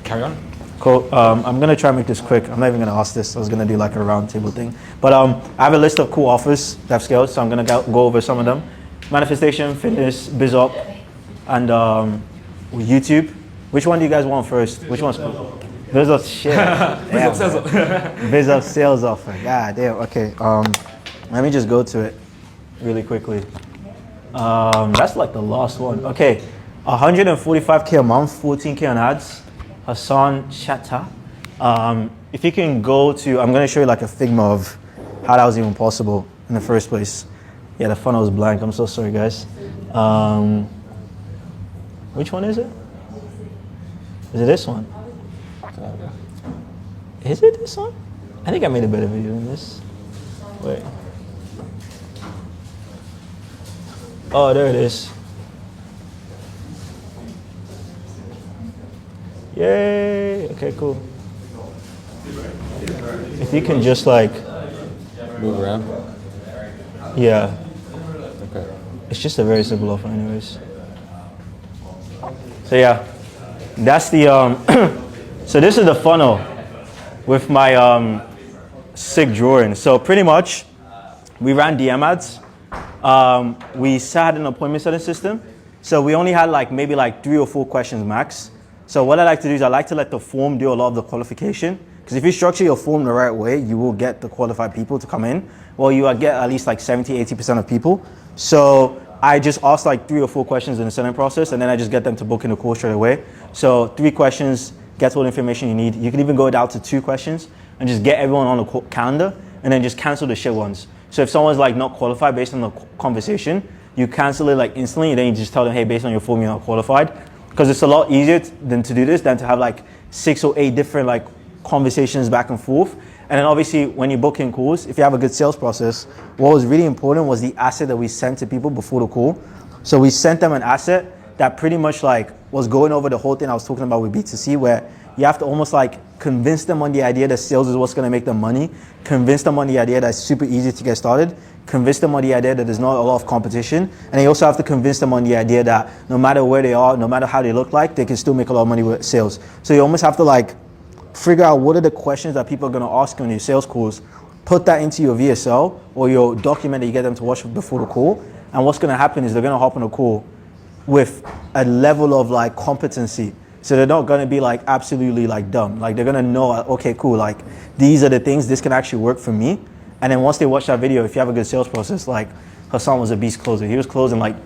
carry on. Cool. I'm gonna try and make this quick. I'm not even gonna ask this. I was gonna do like a round table thing. But I have a list of cool offers that have scaled, so I'm gonna go over some of them. Manifestation, fitness, BizOp, and YouTube. Which one do you guys want first? Which one's cool? BizOp shit. BizOp sales offer. BizOp sales offer. God damn. Okay. Let me just go to it really quickly. That's like the last one. Okay. 145K a month, 14K on ads. Hassan Shatta. If you can go to, I'm going to show you like a Figma of how that was even possible in the first place. Yeah, the funnel is blank. I'm so sorry, guys. Which one is it? Is it this one? Is it this one? I think I made a better video than this. Wait. Oh, there it is. Yay! Okay, cool. If you can just like Move around. Yeah. Okay. It's just a very simple offer anyways. So yeah, that's the so this is the funnel with my sick drawing. So pretty much we ran DM ads. We had an appointment setting system. So we only had like maybe like 3 or 4 questions max. So what I like to do is I like to let the form do a lot of the qualification. Because if you structure your form the right way, you will get the qualified people to come in. Well, you will get at least like 70-80% of people. So I just ask like 3 or 4 questions in the selling process, and then I just get them to book in the call straight away. So 3 questions, get all the information you need. You can even go down to 2 questions and just get everyone on the calendar, and then just cancel the shit ones. So if someone's like not qualified based on the conversation, you cancel it like instantly, and then you just tell them, hey, based on your form, you're not qualified. Because it's a lot easier than to do this than to have like 6 or 8 different like conversations back and forth. And then obviously when you book in calls, if you have a good sales process, what was really important was the asset that we sent to people before the call. So we sent them an asset that pretty much like was going over the whole thing I was talking about with B2C, where you have to almost like convince them on the idea that sales is what's going to make them money, convince them on the idea that it's super easy to get started, convince them on the idea that there's not a lot of competition, and you also have to convince them on the idea that no matter where they are, no matter how they look like, they can still make a lot of money with sales. So you almost have to like figure out what are the questions that people are going to ask on your sales calls, put that into your VSL or your document that you get them to watch before the call, and what's going to happen is they're going to hop on a call with a level of like competency. So they're not going to be like absolutely like dumb. Like they're going to know, okay, cool, like these are the things, this can actually work for me. And then once they watch that video, if you have a good sales process, like Hassan was a beast closer. He was closing like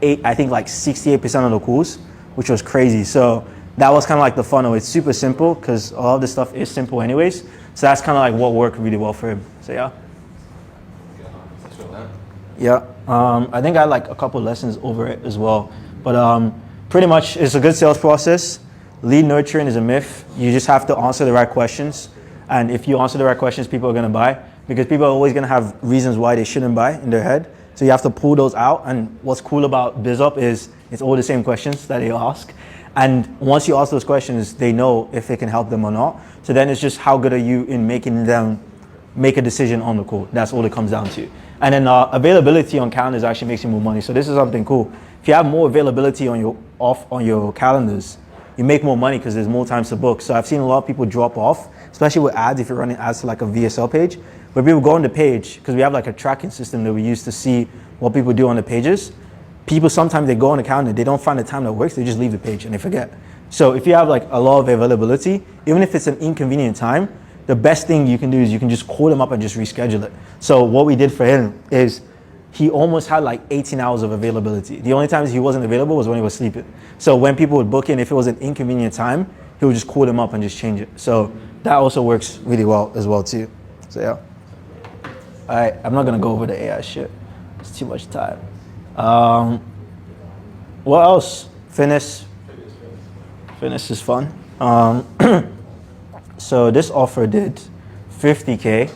68% of the calls, which was crazy. So that was kind of like the funnel. It's super simple because all of this stuff is simple anyways. So that's kind of like what worked really well for him. So yeah. Yeah. I think I had like a couple lessons over it as well. But pretty much it's a good sales process. Lead nurturing is a myth. You just have to answer the right questions. And if you answer the right questions, people are going to buy, because people are always going to have reasons why they shouldn't buy in their head. So you have to pull those out. And what's cool about BizUp is it's all the same questions that they ask. And once you ask those questions, they know if it can help them or not. So then it's just how good are you in making them make a decision on the call. That's all it comes down to. And then availability on calendars actually makes you more money. So this is something cool. If you have more availability on your calendars, you make more money because there's more times to book. So I've seen a lot of people drop off, especially with ads, if you're running ads to like a VSL page, where people go on the page, because we have like a tracking system that we use to see what people do on the pages. People sometimes they go on the calendar, they don't find the time that works, they just leave the page and they forget. So if you have like a lot of availability, even if it's an inconvenient time, the best thing you can do is you can just call them up and just reschedule it. So what we did for him is he almost had like 18 hours of availability. The only times he wasn't available was when he was sleeping. So when people would book in, if it was an inconvenient time, he would just call them up and just change it. So that also works really well as well too. So yeah. All right, I'm not gonna go over the AI shit. It's too much time. What else? Fitness is fun. So this offer did 50K,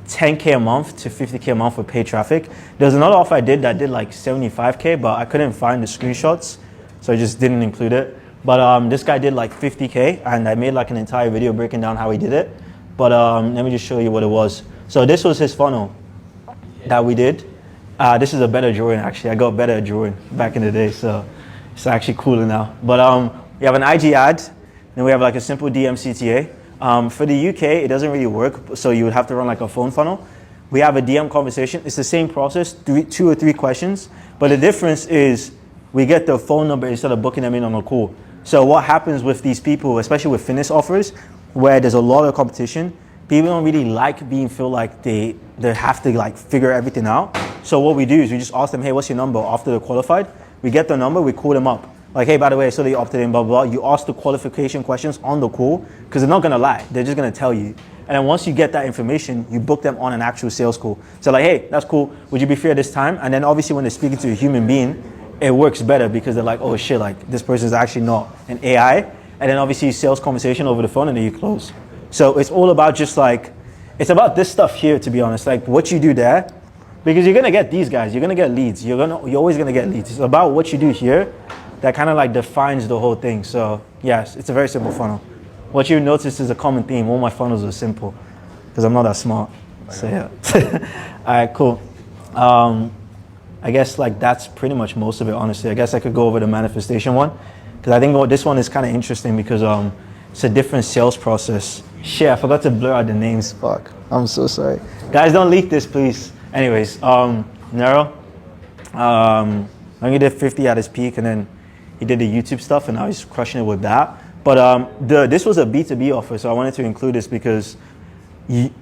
10K a month to 50K a month with paid traffic. There's another offer I did that did like 75K, but I couldn't find the screenshots, so I just didn't include it. But this guy did like 50K, and I made like an entire video breaking down how he did it. But let me just show you what it was. So this was his funnel that we did. This is a better drawing actually. I got better at drawing back in the day, so it's actually cooler now. But we have an IG ad, then we have like a simple DM CTA. For the UK, it doesn't really work, so you would have to run like a phone funnel. We have a DM conversation. It's the same process, 2 or 3 questions, but the difference is we get the phone number instead of booking them in on a call. So what happens with these people, especially with fitness offers, where there's a lot of competition, people don't really feel like they have to like figure everything out. So what we do is we just ask them, hey, what's your number? After they're qualified, we get the number, we call them up. Like, hey, by the way, I saw that you opted in, blah, blah, blah. You ask the qualification questions on the call, because they're not going to lie. They're just going to tell you. And then once you get that information, you book them on an actual sales call. So like, hey, that's cool. Would you be free at this time? And then obviously when they're speaking to a human being, it works better because they're like, oh shit, like this person is actually not an AI. And then obviously sales conversation over the phone and then you close. So it's all about just like, it's about this stuff here, to be honest. Like what you do there, because you're going to get these guys, you're going to get leads. You're always going to get leads. It's about what you do here that kind of like defines the whole thing. So yes, it's a very simple funnel. What you notice is a common theme. All my funnels are simple because I'm not that smart. So yeah. All right, cool. I guess like that's pretty much most of it, honestly. I guess I could go over the manifestation one because I think this one is kind of interesting because it's a different sales process. Shit, I forgot to blur out the names. Fuck, I'm so sorry. Guys, don't leak this, please. Anyways, Nero, I think he did 50 at his peak and then he did the YouTube stuff and now he's crushing it with that. But this was a B2B offer, so I wanted to include this because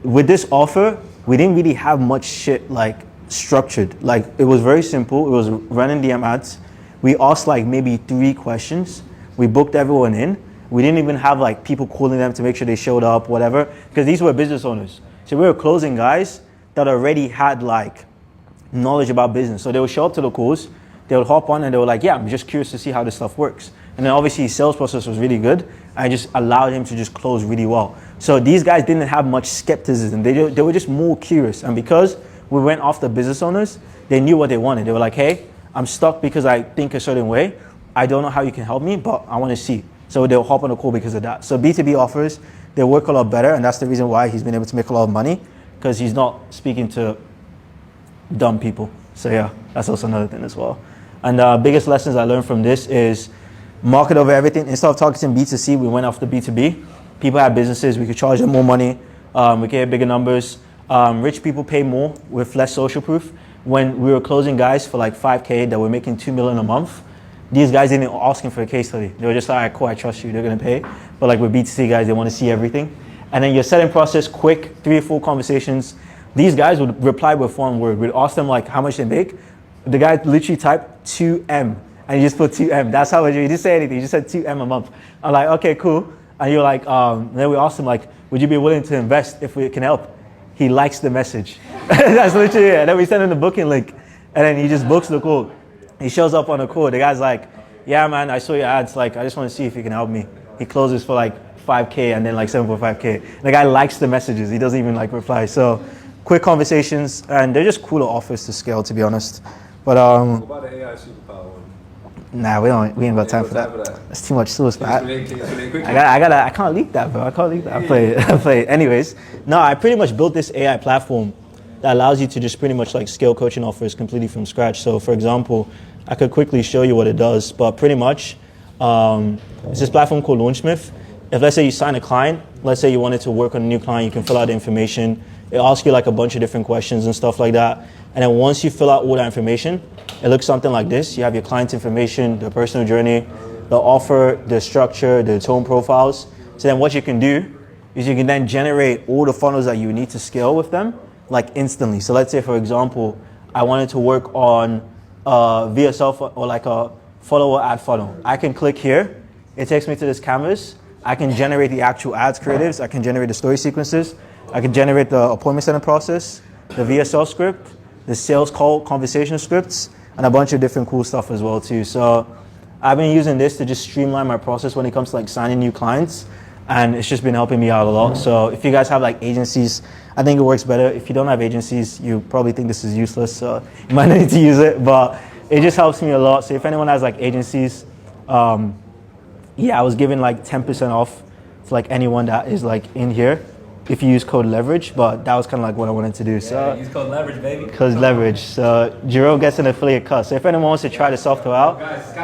with this offer, we didn't really have much shit like structured. Like it was very simple. It was running DM ads. We asked like maybe 3 questions. We booked everyone in. We didn't even have like people calling them to make sure they showed up, whatever, because these were business owners. So we were closing guys that already had like knowledge about business. So they would show up to the calls, they would hop on and they were like, yeah, I'm just curious to see how this stuff works. And then obviously his sales process was really good. I just allowed him to just close really well. So these guys didn't have much skepticism. They were just more curious. And because we went after business owners, they knew what they wanted. They were like, hey, I'm stuck because I think a certain way. I don't know how you can help me, but I want to see. So they'll hop on a call because of that. So B2B offers, they work a lot better. And that's the reason why he's been able to make a lot of money, because he's not speaking to dumb people. So yeah, that's also another thing as well. And the biggest lessons I learned from this is market over everything. Instead of targeting B2C, we went after B2B. People had businesses, we could charge them more money. We could get bigger numbers. Rich people pay more with less social proof. When we were closing guys for like 5K that were making 2 million a month, these guys didn't asking for a case study. They were just like, all right, cool, I trust you, they're gonna pay. But like with B2C guys, they wanna see everything. And then your setting process, quick, 3 or 4 conversations. These guys would reply with 1 word. We'd ask them like how much they make. The guy literally typed 2M and you just put 2M. That's how you didn't say anything, you just said 2M a month. I'm like, okay, cool. And you're like, then we asked him like, would you be willing to invest if we can help? He likes the message. That's literally it. And then we send him the booking link and then he just books the call. He shows up on the call. The guy's like, yeah, man, I saw your ads. Like, I just want to see if you can help me. He closes for like 5K and then like 7.5K. The guy likes the messages. He doesn't even like reply. So quick conversations, and they're just cooler offers to scale, to be honest. But What about the AI superpower one? nah, we ain't got time for that. That's too much sauce, man. I can't leak that, bro. I can't leak that. I play it. Anyways, no, I pretty much built this AI platform that allows you to just pretty much like scale coaching offers completely from scratch. So for example, I could quickly show you what it does, but pretty much it's this platform called Launchsmith. If let's say you sign a client, let's say you wanted to work on a new client, you can fill out the information. It asks you like a bunch of different questions and stuff like that. And then once you fill out all that information, it looks something like this. You have your client's information, the personal journey, the offer, the structure, the tone profiles. So then what you can do is you can then generate all the funnels that you need to scale with them like instantly. So let's say, for example, I wanted to work on VSL or like a follower ad funnel. I can click here. It takes me to this canvas. I can generate the actual ads creatives. I can generate the story sequences. I can generate the appointment center process, the VSL script, the sales call conversation scripts, and a bunch of different cool stuff as well too. So I've been using this to just streamline my process when it comes to like signing new clients, and it's just been helping me out a lot. So if you guys have like agencies, I think it works better. If you don't have agencies, you probably think this is useless, so you might not need to use it, but it just helps me a lot. So if anyone has like agencies, yeah, I was giving like 10% off to like anyone that is like in here if you use code leverage, but that was kind of like what I wanted to do. So use code leverage, baby. Code leverage. So Jerome gets an affiliate cut. So if anyone wants to try the software out,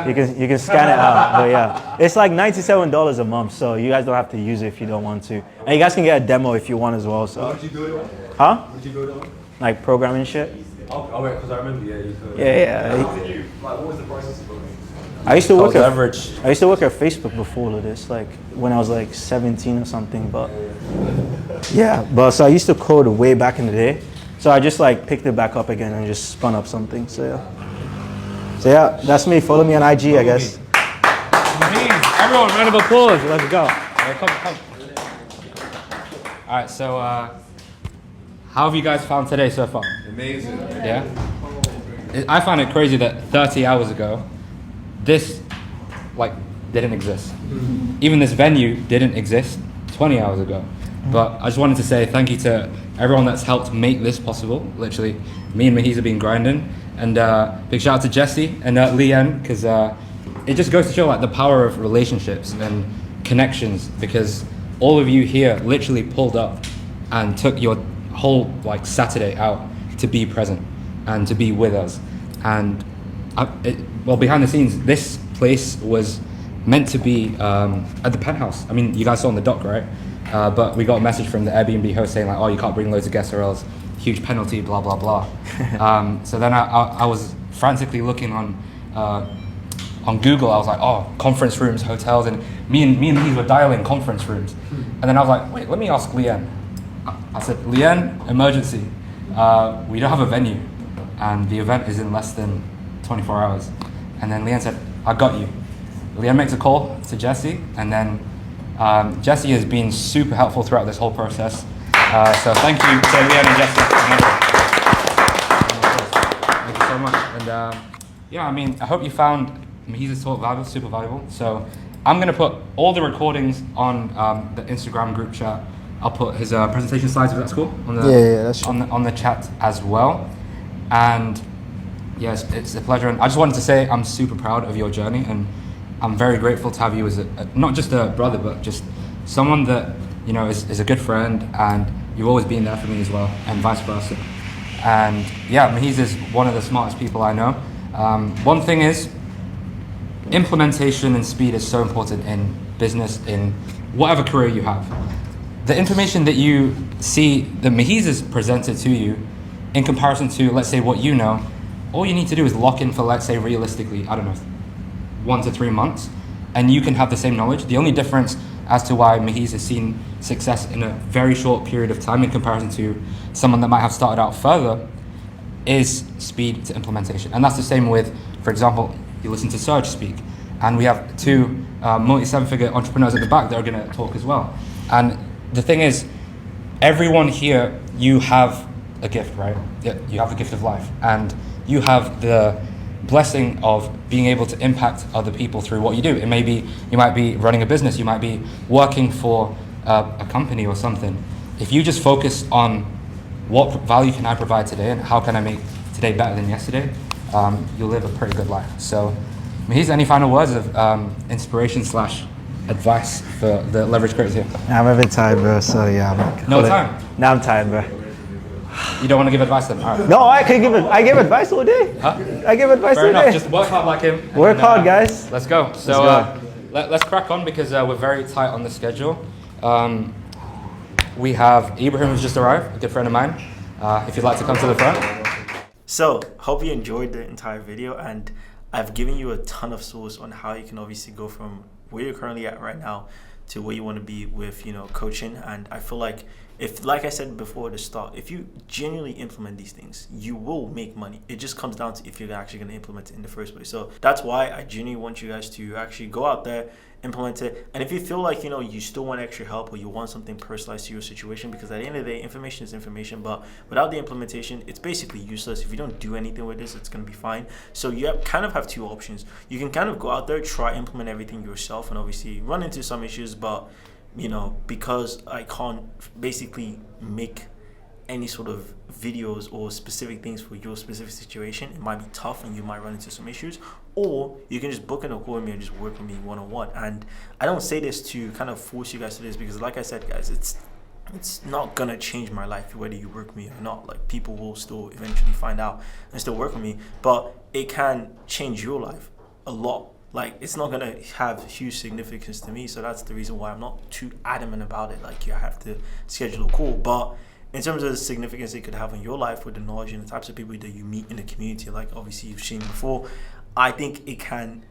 you can scan it out. But yeah, it's like $97 a month. So you guys don't have to use it if you don't want to. And you guys can get a demo if you want as well. So. What did you build it on? Huh? What did you build it on? Like programming shit. Oh wait, because I remember, yeah, you could. Yeah. How did you, like, what was the process of building? I used to work at leverage. I used to work at Facebook before all of this, like when I was like 17 or something. But yeah, but so I used to code way back in the day. So I just like picked it back up again and just spun up something. So yeah, that's me. Follow me on IG, I guess. Everyone, round of applause. Let's go. Come. All right, so how have you guys found today so far? Amazing. Yeah. I found it crazy that 30 hours ago, this like didn't exist. Even this venue didn't exist 20 hours ago. But I just wanted to say thank you to everyone that's helped make this possible. Literally, me and Mahiz have been grinding, and big shout out to Jesse and Leanne, because it just goes to show like the power of relationships and connections. Because all of you here literally pulled up and took your whole like Saturday out to be present and to be with us. And well, behind the scenes, this place was meant to be at the penthouse. I mean, you guys saw on the dock, right? But we got a message from the Airbnb host saying like, oh, you can't bring loads of guests or else huge penalty, blah, blah, blah. So then I was frantically looking on Google. I was like, oh, conference rooms, hotels, and me and Mahiz were dialing conference rooms. And then I was like, wait, let me ask Leanne. I said, Leanne, emergency. We don't have a venue, and the event is in less than 24 hours. And then Leanne said, I got you. Leanne makes a call to Jesse, and then Jesse has been super helpful throughout this whole process. So thank you to Leanne and Jesse. Thank you so much. And yeah, I mean, I hope you found Mahiz's talk valuable, super valuable. So I'm going to put all the recordings on the Instagram group chat. I'll put his presentation slides, if that's cool, on the on the chat as well. And yes, it's a pleasure. And I just wanted to say I'm super proud of your journey, and I'm very grateful to have you as not just a brother, but just someone that, you know, is a good friend, and you've always been there for me as well, and vice versa. And yeah, Mahiz is one of the smartest people I know. One thing is, implementation and speed is so important in business, in whatever career you have. The information that you see that Mahiz has presented to you in comparison to, let's say, what you know, all you need to do is lock in for, let's say, realistically, I don't know, 1 to 3 months, and you can have the same knowledge. The only difference as to why Mahiz has seen success in a very short period of time in comparison to someone that might have started out further is speed to implementation. And that's the same with, for example, you listen to Serge speak, and we have 2 multi-7-figure entrepreneurs at the back that are going to talk as well. And the thing is, everyone here, you have a gift, right? You have the gift of life, and you have the blessing of being able to impact other people through what you do. It may be, you might be running a business, you might be working for a company or something. If you just focus on what value can I provide today and how can I make today better than yesterday, you'll live a pretty good life. So, Mahiz, any final words of inspiration / advice for the leverage creators here? I'm a bit tired, bro. So yeah. No time? Now I'm tired, bro. You don't want to give advice then? All right. No, I can give it. I give advice all day. Huh? I give advice Fair all enough. day. Just work hard like him. Work hard, guys. Let's go. So let's crack on because we're very tight on the schedule. We have Ibrahim who's just arrived, a good friend of mine. If you'd like to come to the front. So, hope you enjoyed the entire video, and I've given you a ton of source on how you can obviously go from where you're currently at right now to where you want to be with, coaching. And I feel like if, like I said before at the start, if you genuinely implement these things, you will make money. It just comes down to if you're actually going to implement it in the first place. So that's why I genuinely want you guys to actually go out there, implement it. And if you feel like, you still want extra help or you want something personalized to your situation, because at the end of the day, information is information, but without the implementation, it's basically useless. If you don't do anything with this, it's going to be fine. So you kind of have two options. You can kind of go out there, try implement everything yourself, and obviously run into some issues, but because I can't basically make any sort of videos or specific things for your specific situation, it might be tough and you might run into some issues. Or you can just book in a call with me and just work with me one-on-one. And I don't say this to kind of force you guys to this, because like I said, guys, it's not gonna change my life whether you work with me or not. Like, people will still eventually find out and still work with me, but it can change your life a lot. Like, it's not gonna have huge significance to me, so that's the reason why I'm not too adamant about it. Like, you have to schedule a call, but in terms of the significance it could have in your life with the knowledge and the types of people that you meet in the community, like obviously you've seen before, I think it can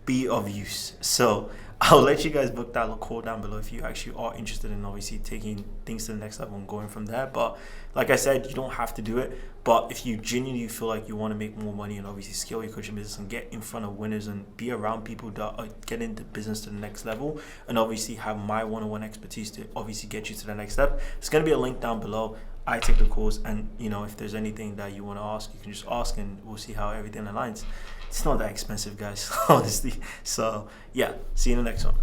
be of use. So I'll let you guys book that call down below if you actually are interested in obviously taking things to the next level and going from there. But like I said, you don't have to do it. But if you genuinely feel like you want to make more money and obviously scale your coaching business and get in front of winners and be around people that are getting the business to the next level, and obviously have my one-on-one expertise to obviously get you to the next step, it's going to be a link down below. I take the course, and if there's anything that you want to ask, you can just ask and we'll see how everything aligns. It's not that expensive, guys, honestly. So yeah, see you in the next one.